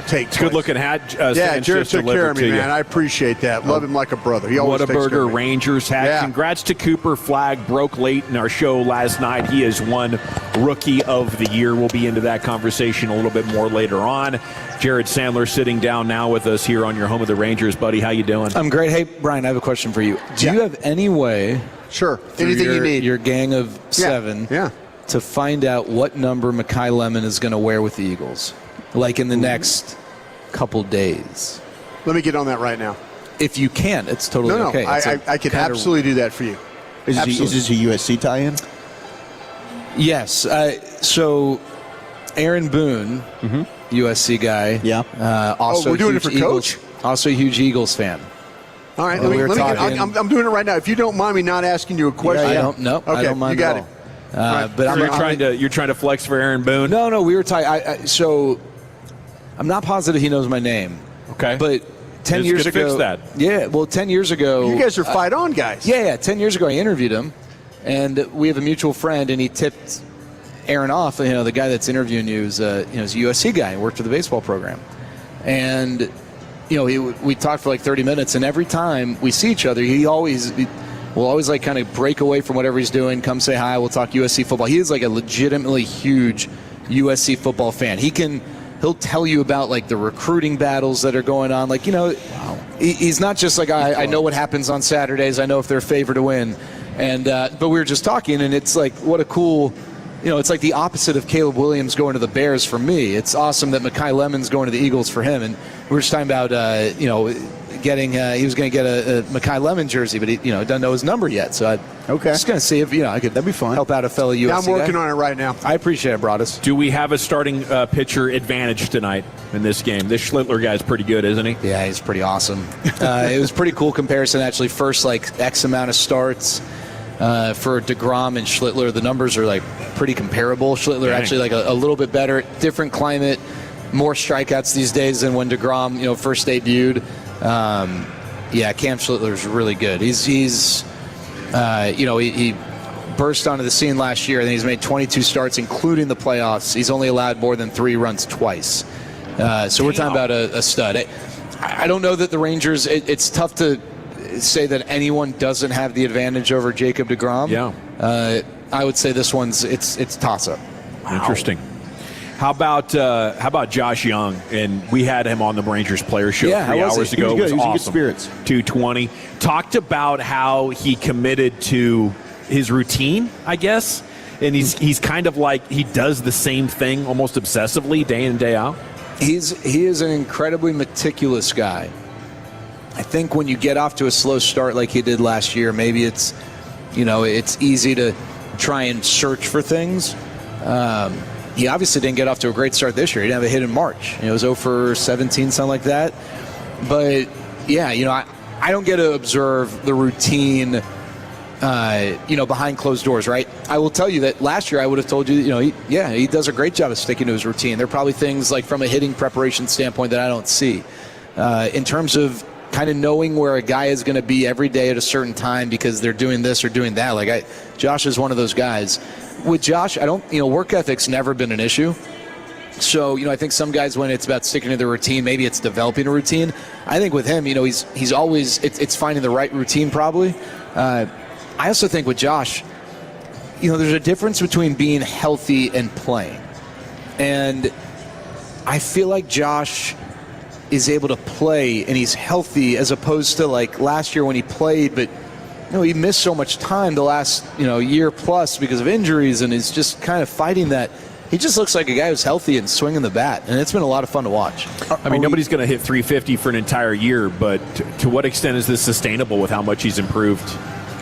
take place. Good looking hat. Jared took care of me, man. I appreciate that. Love him like a brother. He always takes care of me. Whataburger Rangers hat. Yeah. Congrats to Cooper. Flagg broke late in our show last night. He has won Rookie of the Year. We'll be into that conversation a little bit more later on. Jared Sandler sitting down now with us here on your home of the Rangers, buddy. How you doing? I'm great. Hey, Brian, I have a question for you. Do you have any way? Sure. Anything you need. Your gang of 7 to find out what number Mackay Lemon is going to wear with the Eagles, like in the next couple days? Let me get on that right now. If you can, it's totally okay. I can absolutely do that for you. Is this a USC tie-in? Yes. So Aaron Boone, USC guy. Yeah. Also we're doing it for Eagles, Coach? Also a huge Eagles fan. All right, I'm doing it right now. If you don't mind me not asking you a question. I don't mind you got at all. Right. But you're trying to flex for Aaron Boone? No, we were tight. So I'm not positive he knows my name. Okay. But 10 years ago. Fix that. Yeah, well, 10 years ago. You guys are fight on guys. Yeah, 10 years ago I interviewed him, and we have a mutual friend, and he tipped Aaron off. The guy that's interviewing you is a USC guy. He worked for the baseball program. And we talked for like 30 minutes, and every time we see each other, we'll always like kind of break away from whatever he's doing, come say hi, we'll talk USC football. He is like a legitimately huge USC football fan. He'll tell you about like the recruiting battles that are going on. Like, he's not just like, I know what happens on Saturdays, I know if they're a favor to win. And but we were just talking, and it's like, what a cool, it's like the opposite of Caleb Williams going to the Bears for me. It's awesome that Mackay Lemon's going to the Eagles for him. And we were just talking about, getting, he was going to get a Mackay Lemon jersey, but he, doesn't know his number yet. So I'm just going to see if, I could that'd be fun. Help out a fellow USC I'm working guy. on it right now. I appreciate it, Broadus. Do we have a starting pitcher advantage tonight in this game? This Schlittler guy's pretty good, isn't he? Yeah, he's pretty awesome. It was a pretty cool comparison, actually. First, X amount of starts. For DeGrom and Schlittler, the numbers are pretty comparable. Schlittler actually a little bit better, different climate, more strikeouts these days than when DeGrom first debuted. Cam Schlittler is really good. He's he burst onto the scene last year, and he's made 22 starts, including the playoffs. He's only allowed more than 3 runs twice. So we're talking about a stud. I don't know that the Rangers. It's tough to say that anyone doesn't have the advantage over Jacob DeGrom. Yeah. I would say this one's it's toss-up. Wow. Interesting. How about Josh Young? And we had him on the Rangers Player Show 3 hours ago. He was good. It was He was in awesome. good spirits. 220. Talked about how he committed to his routine, I guess. And he's kind of like he does the same thing almost obsessively day in and day out. He is an incredibly meticulous guy. I think when you get off to a slow start like he did last year, maybe it's easy to try and search for things. he obviously didn't get off to a great start this year. He didn't have a hit in March. It was 0 for 17, something like that. But, yeah, I don't get to observe the routine, behind closed doors, right? I will tell you that last year I would have told you, he does a great job of sticking to his routine. There are probably things like from a hitting preparation standpoint that I don't see. In terms of kind of knowing where a guy is going to be every day at a certain time because they're doing this or doing that. Josh is one of those guys. With Josh, work ethic's never been an issue. So, I think some guys, when it's about sticking to the routine, maybe it's developing a routine. I think with him, he's always, it's finding the right routine probably. I also think with Josh, there's a difference between being healthy and playing. And I feel like Josh is able to play and he's healthy as opposed to like last year when he played, but he missed so much time the last year plus because of injuries, and he's just kind of fighting that. He just looks like a guy who's healthy and swinging the bat, and it's been a lot of fun to watch. I mean, nobody's going to hit 350 for an entire year, but to what extent is this sustainable with how much he's improved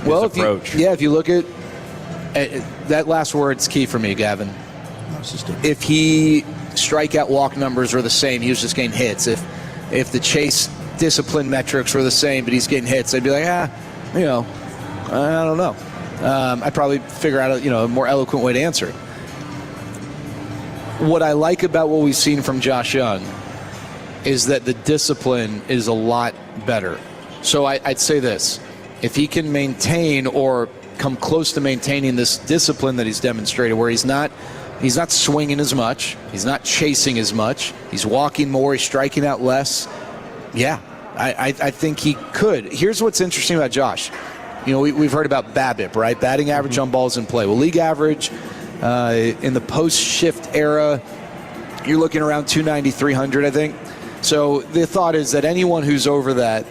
his approach? If you look at that last word's key for me, Gavin. If he strikeout walk numbers are the same, he was just getting hits. If the chase discipline metrics were the same, but he's getting hits, I'd be like, I don't know. I'd probably figure out a more eloquent way to answer it. What I like about what we've seen from Josh Young is that the discipline is a lot better. So I'd say this. If he can maintain or come close to maintaining this discipline that he's demonstrated, where he's not swinging as much, he's not chasing as much, he's walking more, he's striking out less, I think he could. Here's what's interesting about Josh. We've heard about BABIP, right? Batting average on balls in play. Well, league average in the post-shift era, you're looking around 290, 300, I think. So the thought is that anyone who's over that,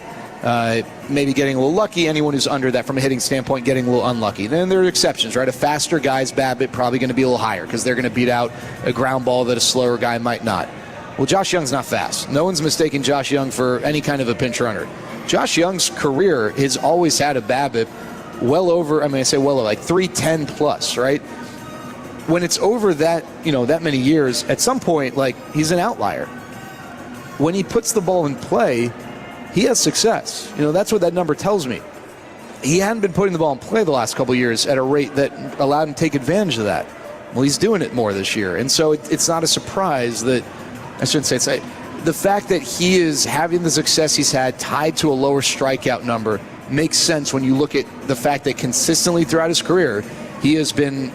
maybe getting a little lucky, anyone who's under that from a hitting standpoint getting a little unlucky. Then there are exceptions, right? A faster guy's BABIP probably going to be a little higher because they're going to beat out a ground ball that a slower guy might not. Well, Josh Young's not fast. No one's mistaken Josh Young for any kind of a pinch runner. Josh Young's career has always had a BABIP well over, like 310 plus, right? When it's over that, that many years, at some point, he's an outlier. When he puts the ball in play, he has success. That's what that number tells me. He hadn't been putting the ball in play the last couple of years at a rate that allowed him to take advantage of that. Well, he's doing it more this year. And so it's not a surprise that, I shouldn't say it's the fact that he is having the success he's had tied to a lower strikeout number makes sense when you look at the fact that consistently throughout his career, he has been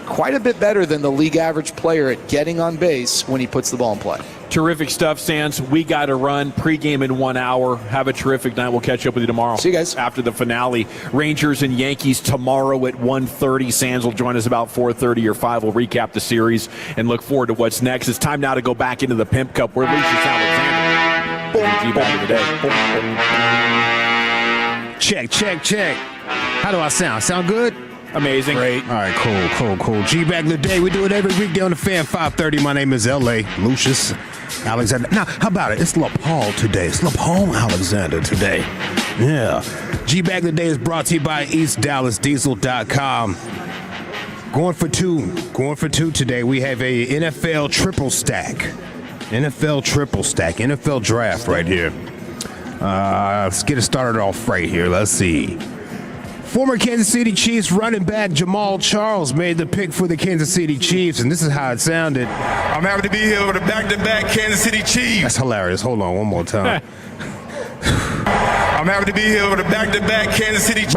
quite a bit better than the league average player at getting on base when he puts the ball in play. Terrific stuff, Sands. We got to run. Pre-game in 1 hour. Have a terrific night. We'll catch up with you tomorrow. See you guys. After the finale. Rangers and Yankees tomorrow at 1:30. Sands will join us about 4:30 or 5. We'll recap the series and look forward to what's next. It's time now to go back into the Pimp Cup where Lucius Alexander. Back of the day. Check. How do I sound? Sound good? Amazing. Great. All right, cool. G-Back of the day. We do it every weekday on the Fan 530. My name is L.A. Lucius Alexander. Now, how about it? It's LaPaul today. It's LaPaul Alexander today. Yeah. G-Bag of the day is brought to you by EastDallasDiesel.com. Going for two today. We have a NFL triple stack. NFL draft right here. Let's get it started off right here. Let's see. Former Kansas City Chiefs running back Jamal Charles made the pick for the Kansas City Chiefs, and this is how it sounded. I'm happy to be here with a back-to-back Kansas City Chiefs. That's hilarious. Hold on one more time. I'm happy to be here with a back-to-back Kansas City Chiefs.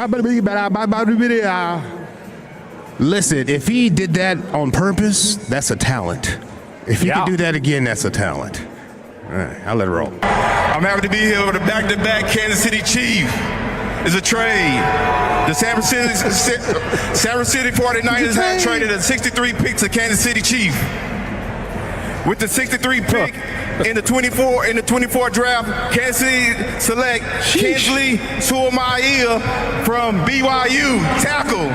Listen, if he did that on purpose, that's a talent. If he could do that again, that's a talent. All right, I'll let it roll. I'm happy to be here with a back-to-back Kansas City Chiefs. It's a trade. The San Francisco 49ers have traded a 63 pick to Kansas City Chiefs. With the 63 pick in the 24 draft, Kansas City select Kinsley Suamaiya from BYU tackle.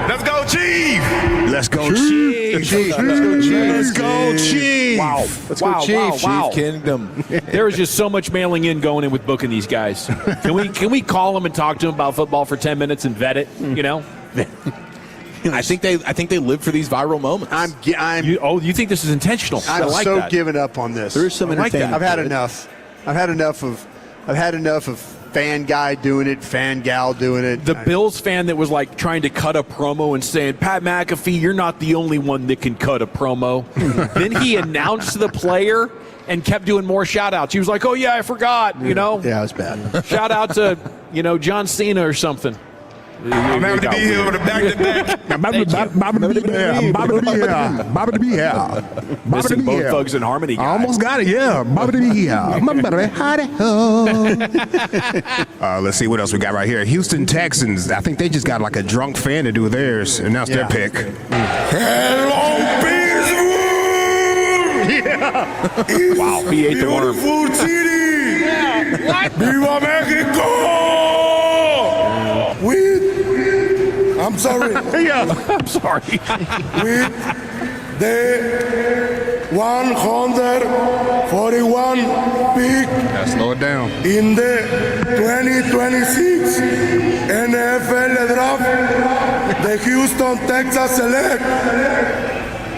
Let's go Chiefs! Let's go Chiefs! Let's go Chiefs! Wow! Let's go Chiefs! Wow. Chief Kingdom. There is just so much mailing in going in with booking these guys. Can we call them and talk to them about football for 10 minutes and vet it? I think they live for these viral moments. You think this is intentional? I'm like so that. giving up on this. There is some entertainment. I've had enough. I've had enough of fan guy doing it, fan gal doing it. The Bills fan that was like trying to cut a promo and saying, Pat McAfee, you're not the only one that can cut a promo. Then he announced the player and kept doing more shout outs. He was like, oh yeah, I forgot, Yeah, it was bad. Shout out to, John Cena or something. I'm happy to be here with a back-to-back. Missing both Thugs in Harmony guy. I almost got it, yeah. Let's see what else we got right here. Houston Texans. I think they just got like a drunk fan to do theirs. Announced their pick. Hello, Pittsburgh! Wow, he ate the worm. Beautiful city! What? Viva Mexico! I'm sorry. I'm sorry. With the 141 pick. Slow it down. In the 2026 NFL Draft, the Houston Texans select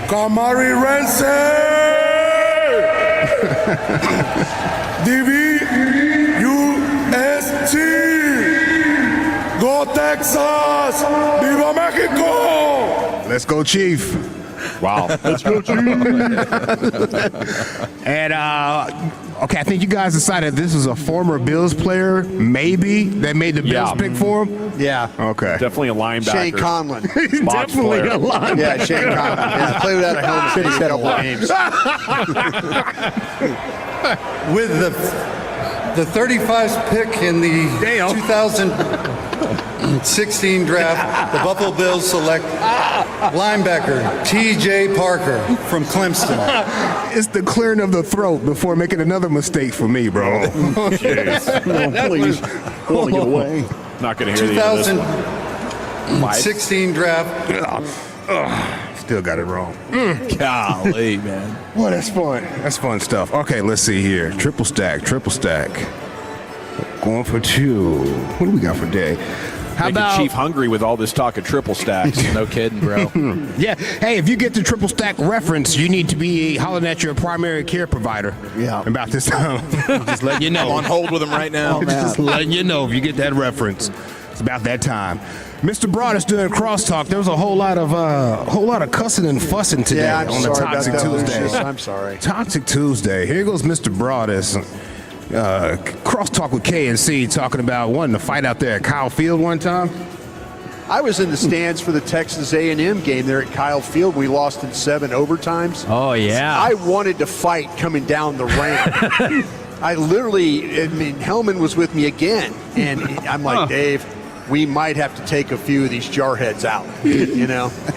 Kamari Renser, DBUSC. Go Texas! Viva Mexico! Let's go, Chief. Wow. Let's go, Chief. And, okay, I think you guys decided this is a former Bills player, maybe, that made the Bills pick for him? Yeah. Okay. Definitely a linebacker. Shane Conlon. Definitely a linebacker. Yeah, Shane Conlon. Yeah, played without a helmet for a couple games. With the 35th pick in the 2016 draft, the Buffalo Bills select linebacker T.J. Parker from Clemson. It's the clearing of the throat before making another mistake for me, bro. Jeez. Please. I want to get away. Not going to hear the end of this. 2016 draft. Still got it wrong. Golly, man. Well, that's fun. That's fun stuff. Okay, let's see here. Triple stack. Going for two. What do we got for day? How Making about Chief hungry with all this talk of triple stacks. No kidding, bro. Yeah. Hey, if you get the triple stack reference, you need to be hollering at your primary care provider. Yeah. About this time. Just letting you know. I'm on hold with him right now. Just letting you know if you get that reference. It's about that time. Mr. Broadus doing crosstalk. There was a whole lot of cussing and fussing today on the Toxic Tuesday. I'm sorry. Toxic Tuesday. Here goes Mr. Broadus. Crosstalk with KNC talking about wanting to fight out there at Kyle Field one time. I was in the stands for the Texas A&M game there at Kyle Field. We lost in 7 overtimes. Oh, yeah. I wanted to fight coming down the ramp. Hellman was with me again, and I'm like, Dave, we might have to take a few of these jarheads out,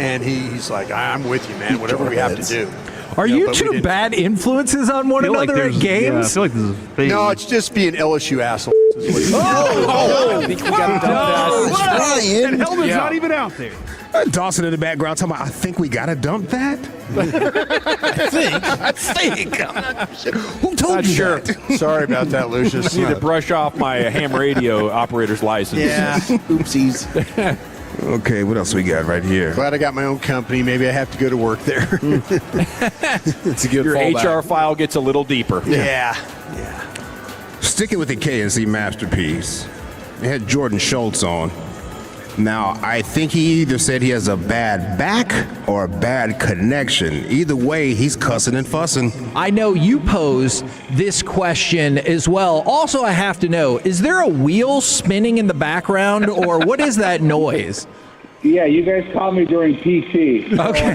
And he's like, I'm with you, man, whatever we have to do. Are you two bad influences on one another at games? Yeah, I feel like this is big. No, it's just being LSU assholes. I think we got to dump that. And Hellman's not even out there. Dawson in the background talking about, I think we got to dump that. I think. I'm not sure. Who told you that? Sorry about that, Lucius. I need to brush off my ham radio operator's license. Yeah. Oopsies. Okay, what else we got right here? Glad I got my own company. Maybe I have to go to work there. It's a good Your fallback. HR file gets a little deeper. Yeah. Sticking with the KNC masterpiece, they had Jordan Schultz on. Now, I think he either said he has a bad back or a bad connection. Either way, he's cussing and fussing. I know you posed this question as well. Also, I have to know, is there a wheel spinning in the background, or what is that noise? Yeah, you guys caught me during PC. Okay.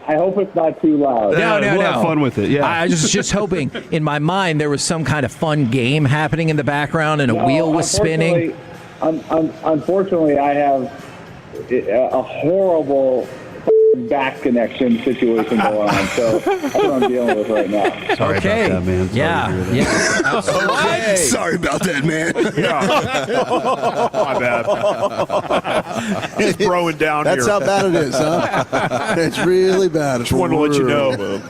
I hope it's not too loud. No. Have fun with it, yeah. I was just hoping, in my mind, there was some kind of fun game happening in the background and a wheel was spinning. Unfortunately, I have a horrible back connection situation going on, so that's what I'm dealing with right now. Sorry about that, man. Yeah. Okay. Sorry about that, man. My bad. It's broing down That's here. how bad it is, huh? It's really bad. Just wanted to let you know.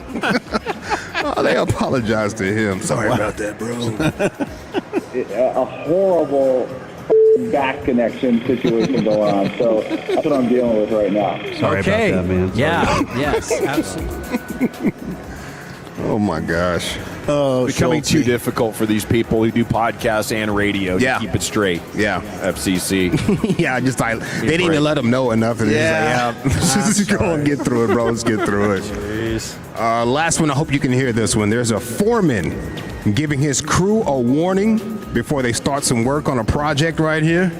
Oh, they apologized to him. Sorry about that, bro. A horrible back connection situation going on. So that's what I'm dealing with right now. Sorry about that, man. Sorry. Yeah. Yes. Absolutely. Oh my gosh. Oh, becoming too difficult for these people who do podcasts and radio to keep it straight. Yeah. FCC. Yeah, they didn't even let them know enough. And just go and get through it, bro. Let's get through it. Jeez. Last one. I hope you can hear this one. There's a foreman giving his crew a warning before they start some work on a project right here.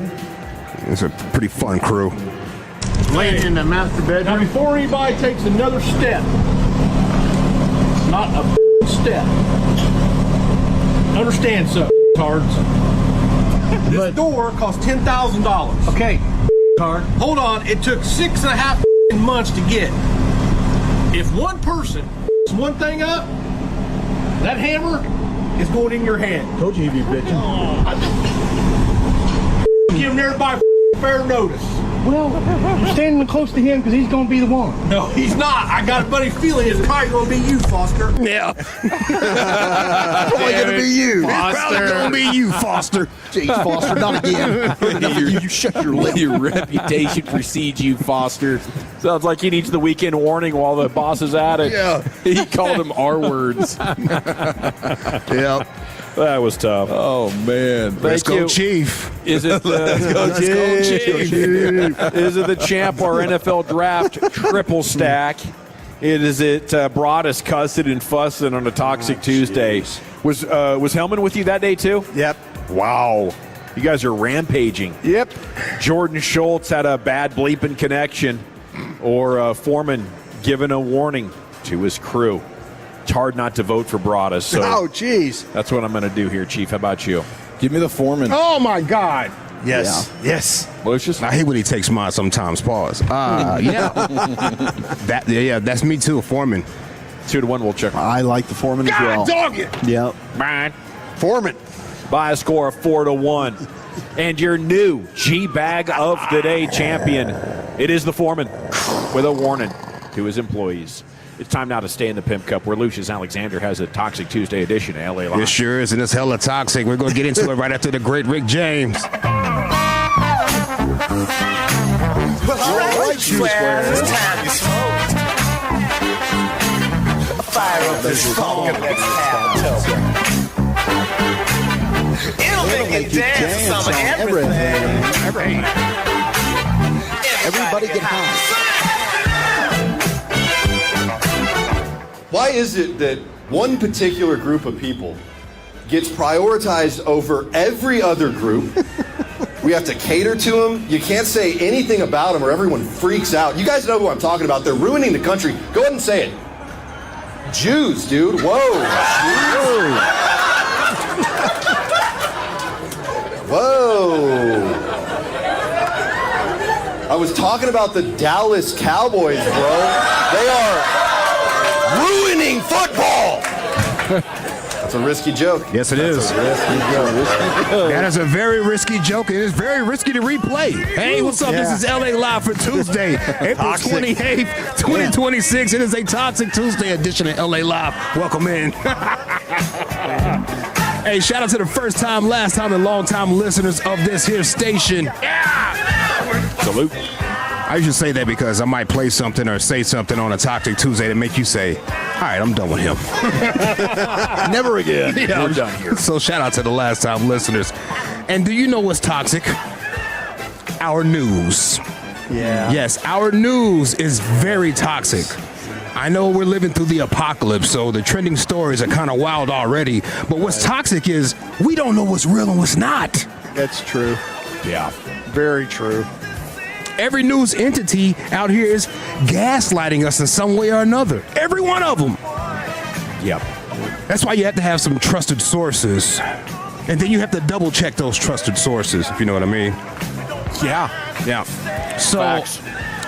It's a pretty fun crew. Laying in the master bedroom. Now, before anybody takes another step, not a step. Understand something, cards. This door cost $10,000. Okay, card. Hold on. It took 6.5 months to get. If one person one thing up, that hammer is going in your hand. Told you he'd be bitching. Giving everybody fair notice. Well, you're standing close to him because he's going to be the one. No, he's not. I got a funny feeling it's probably going to be you, Foster. Yeah. Probably going to be you. It's probably going to be you, Foster. Jeez, Foster, not again. You shut your lip. Your reputation precedes you, Foster. Sounds like he needs the weekend warning while the boss is at it. Yeah. He called them R words. Yep. That was tough. Oh, man. Let's go, Chief. Is it Let's go, Chief. Is it the champ or NFL draft triple stack? Is it Broadus cussing and fussing on a Toxic Tuesday? Was Hellman with you that day too? Yep. Wow. You guys are rampaging. Yep. Jordan Schultz had a bad bleeping connection, or Foreman giving a warning to his crew. It's hard not to vote for Broadus. So oh, jeez. That's what I'm going to do here, Chief. How about you? Give me the Foreman. Oh, my God. Yes. Yeah. Yes. Lucius? I hate when he takes mine sometimes. Pause. Yeah. That's me too, Foreman. 2-1, we'll check. I like the Foreman as well. Dog it. Yep. Foreman by a score of 4-1. And your new G-Bag of the Day champion, it is the Foreman with a warning to his employees. It's time now to stay in the Pimp Cup, where Lucius Alexander has a Toxic Tuesday edition of LA Live. It sure is, and it's hella toxic. We're going to get into it right after the great Rick James. Well, all right, square. It's time to smoke. Fire up this phone. Let's have a It'll make you dance some everything. Everybody get high. Why is it that one particular group of people gets prioritized over every other group? We have to cater to them. You can't say anything about them or everyone freaks out. You guys know who I'm talking about. They're ruining the country. Go ahead and say it. Jews, dude. Whoa. Whoa. I was talking about the Dallas Cowboys, bro. They are ruining football. That's a risky joke. Yes, it is. That is a very risky joke, and it's very risky to replay. Hey, what's up? This is LA Live for Tuesday, April 28th, 2026. It is a Toxic Tuesday edition of LA Live. Welcome in. Hey, shout out to the first time, last time, and long time listeners of this here station. Salute. I usually say that because I might play something or say something on a Toxic Tuesday to make you say, all right, I'm done with him. Never again. Yeah, we're done here. So shout out to the last time listeners. And do you know what's toxic? Our news. Yeah. Yes, our news is very toxic. I know we're living through the apocalypse, so the trending stories are kind of wild already. But what's toxic is we don't know what's real and what's not. That's true. Yeah. Very true. Every news entity out here is gaslighting us in some way or another. Every one of them. Yep. That's why you have to have some trusted sources. And then you have to double check those trusted sources, if you know what I mean. Yeah. So Facts.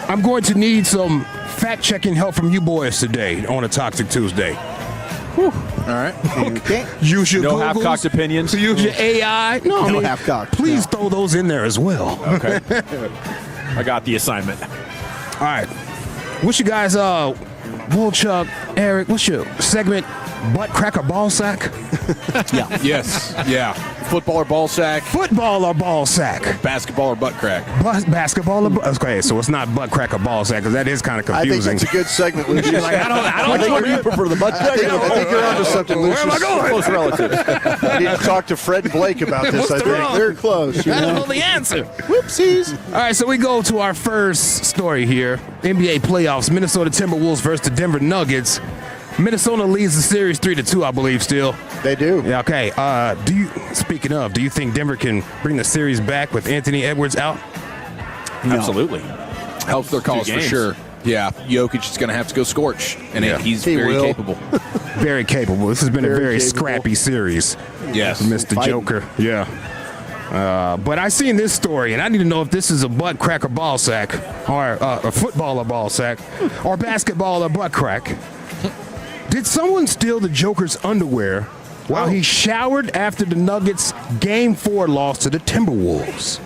I'm going to need some fact-checking help from you boys today on a Toxic Tuesday. Whew. All right. Okay. Use your No Googles, half-cocked opinions. Use your AI. No half-cocked. Please throw those in there as well. Okay. I got the assignment. All right. What's you guys, Woolchuck, Eric, what's your segment? butt crack or ball sack? Yeah. Yes. Yeah. Football or ball sack? Football or ball sack? Basketball or butt crack? Basketball or okay, so it's not butt crack or ball sack because that is kind of confusing. I think that's a good segment, Lucius. Like, I don't Where do you prefer the butt crack? I think you're onto something, Lucius. Where am I going? Close relatives. I need to talk to Fred and Blake about this. I think they're close. I don't know the answer. Whoopsies. All right, so we go to our first story here. NBA playoffs, Minnesota Timberwolves versus the Denver Nuggets. Minnesota leads the series 3-2, I believe, still. They do. Yeah, okay. Speaking of, do you think Denver can bring the series back with Anthony Edwards out? No. Absolutely. Helps their cause for sure. Yeah, Jokic is going to have to go scorch, and he's very capable. Very capable. This has been a very scrappy series. Yes. Mr. Joker. Yeah. But I seen this story, and I need to know if this is a butt crack or ball sack, or a football or ball sack, or basketball or butt crack. Did someone steal the Joker's underwear while he showered after the Nuggets' Game 4 loss to the Timberwolves?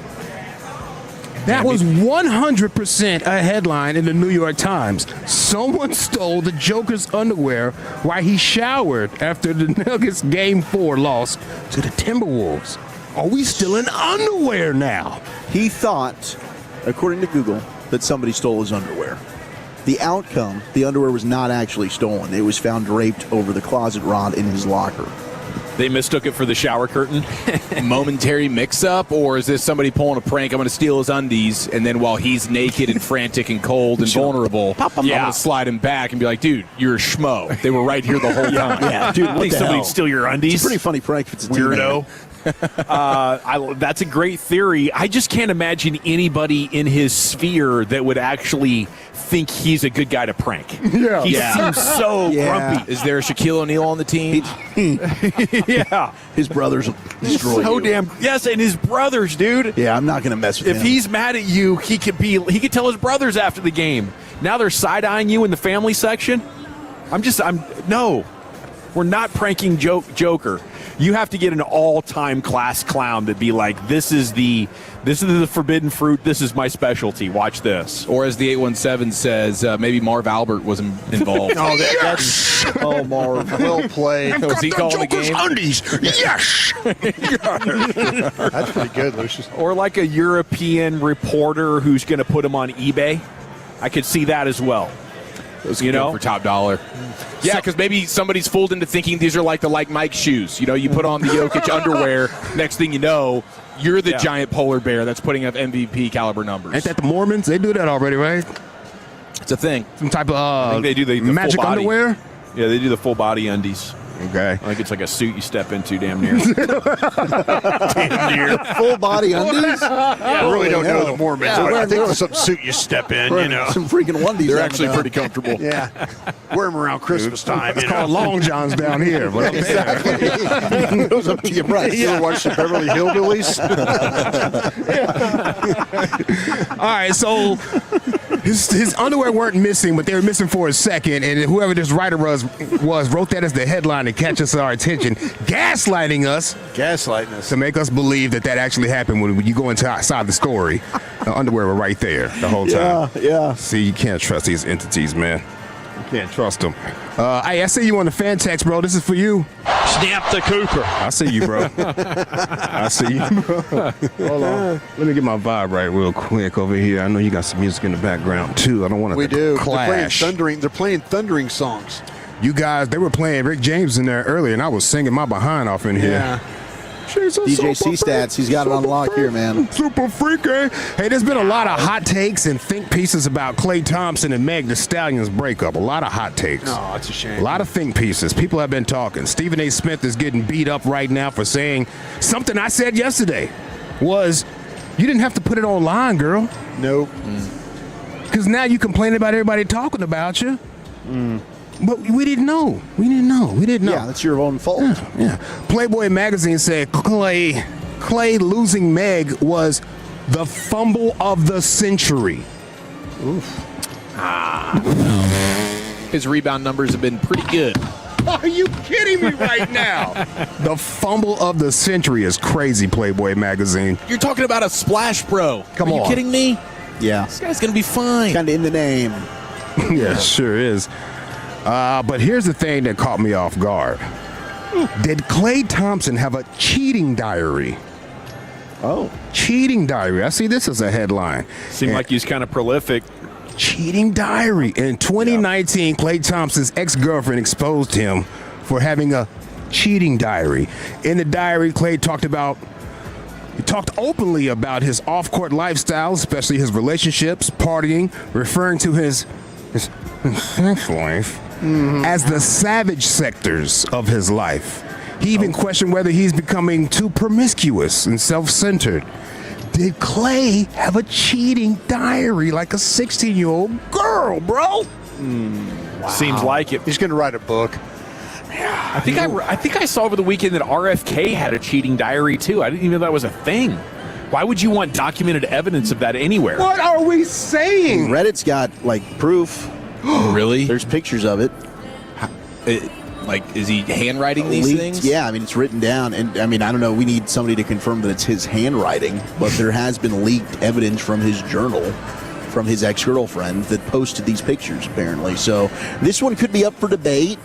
That was 100% a headline in the New York Times. Someone stole the Joker's underwear while he showered after the Nuggets' Game 4 loss to the Timberwolves. Are we still in underwear now? He thought, according to Google, that somebody stole his underwear. The outcome, the underwear was not actually stolen. It was found draped over the closet rod in his locker. They mistook it for the shower curtain. Momentary mix-up, or is this somebody pulling a prank? I'm going to steal his undies, and then while he's naked and frantic and cold and vulnerable, I'm going to slide him back and be like, dude, you're a schmo. They were right here the whole time. Yeah, dude, I think somebody steal your undies. It's a pretty funny prank if it's a weirdo. That's a great theory. I just can't imagine anybody in his sphere that would actually think he's a good guy to prank. Yeah. He seems so grumpy. Is there a Shaquille O'Neal on the team? Yeah. His brothers will destroy so you. damn. Yes, and his brothers, dude. Yeah, I'm not going to mess with him. If he's mad at you, he could tell his brothers after the game. Now they're side-eyeing you in the family section. No. We're not pranking Joker. You have to get an all-time class clown to be like, this is the forbidden fruit. This is my specialty. Watch this. Or as the 817 says, maybe Marv Albert was involved. That's Marv. Well played. Was he calling the game? Undies. Yes. That's pretty good, Lucius. Or like a European reporter who's going to put him on eBay. I could see that as well. Those go for top dollar. Yeah, because maybe somebody's fooled into thinking these are like the Mike shoes. You know, you put on the Jokic underwear. Next thing you know, you're the giant polar bear that's putting up MVP caliber numbers. Ain't that the Mormons? They do that already, right? It's a thing. Some type of I think they do the magic full body. underwear? Yeah, they do the full body undies. Okay. I think it's like a suit you step into damn near. Damn near. Full body undies? I really don't know the Mormons. Yeah, but I think we're- there's some suit you step in, you know. Some freaking onesies. They're actually pretty comfortable. Yeah. Wear them around Christmas time. It's called long johns down here. But Exactly. Goes up to your breast. You ever watch the Beverly Hillbillies? All right, so his underwear weren't missing, but they were missing for a second, and whoever this writer was wrote that as the headline to catch us our attention, gaslighting us to make us believe that actually happened when you go inside the story. The underwear were right there the whole time. Yeah. See, you can't trust these entities, man. You can't trust them. Hey, I see you on the fan text, bro. This is for you. Snap the Cooper. I see you, bro. I see you, bro. Hold on. Let me get my vibe right real quick over here. I know you got some music in the background, too. I don't want it to clash. They're playing thundering songs. You guys, they were playing Rick James in there earlier, and I was singing my behind off in here. Yeah. DJ C-Stats, he's got it on lock here, man. Super freaky. Hey, there's been a lot of hot takes and think pieces about Klay Thompson and Meg Thee Stallion's breakup. A lot of hot takes. Oh, that's a shame. A lot of think pieces. People have been talking. Stephen A. Smith is getting beat up right now for saying something I said yesterday was, you didn't have to put it online, girl. Nope. Because now you complaining about everybody talking about you. But we didn't know. We didn't know. Yeah, that's your own fault. Yeah. Playboy magazine said Klay losing Meg was the fumble of the century. Oof. His rebound numbers have been pretty good. Are you kidding me right now? The fumble of the century is crazy, Playboy magazine. You're talking about a splash bro. Come on. Are you kidding me? Yeah. This guy's going to be fine. Kind of in the name. Yeah, sure is. But here's the thing that caught me off guard. Did Klay Thompson have a cheating diary? Oh. Cheating diary. I see this as a headline. Seemed like he's kind of prolific. Cheating diary. In 2019, Klay Thompson's ex-girlfriend exposed him for having a cheating diary. In the diary, Klay talked openly about his off-court lifestyle, especially his relationships, partying, referring to his sex life as the savage sectors of his life. He even questioned whether he's becoming too promiscuous and self-centered. Did Klay have a cheating diary like a 16-year-old girl, bro? Wow. Seems like it. He's going to write a book. I think I saw over the weekend that RFK had a cheating diary too. I didn't even know that was a thing. Why would you want documented evidence of that anywhere? What are we saying? Reddit's got proof. Really? There's pictures of it. Is he handwriting these Leaked, things? Yeah, it's written down. And I don't know, we need somebody to confirm that it's his handwriting, but there has been leaked evidence from his journal from his ex-girlfriend that posted these pictures, apparently. So this one could be up for debate.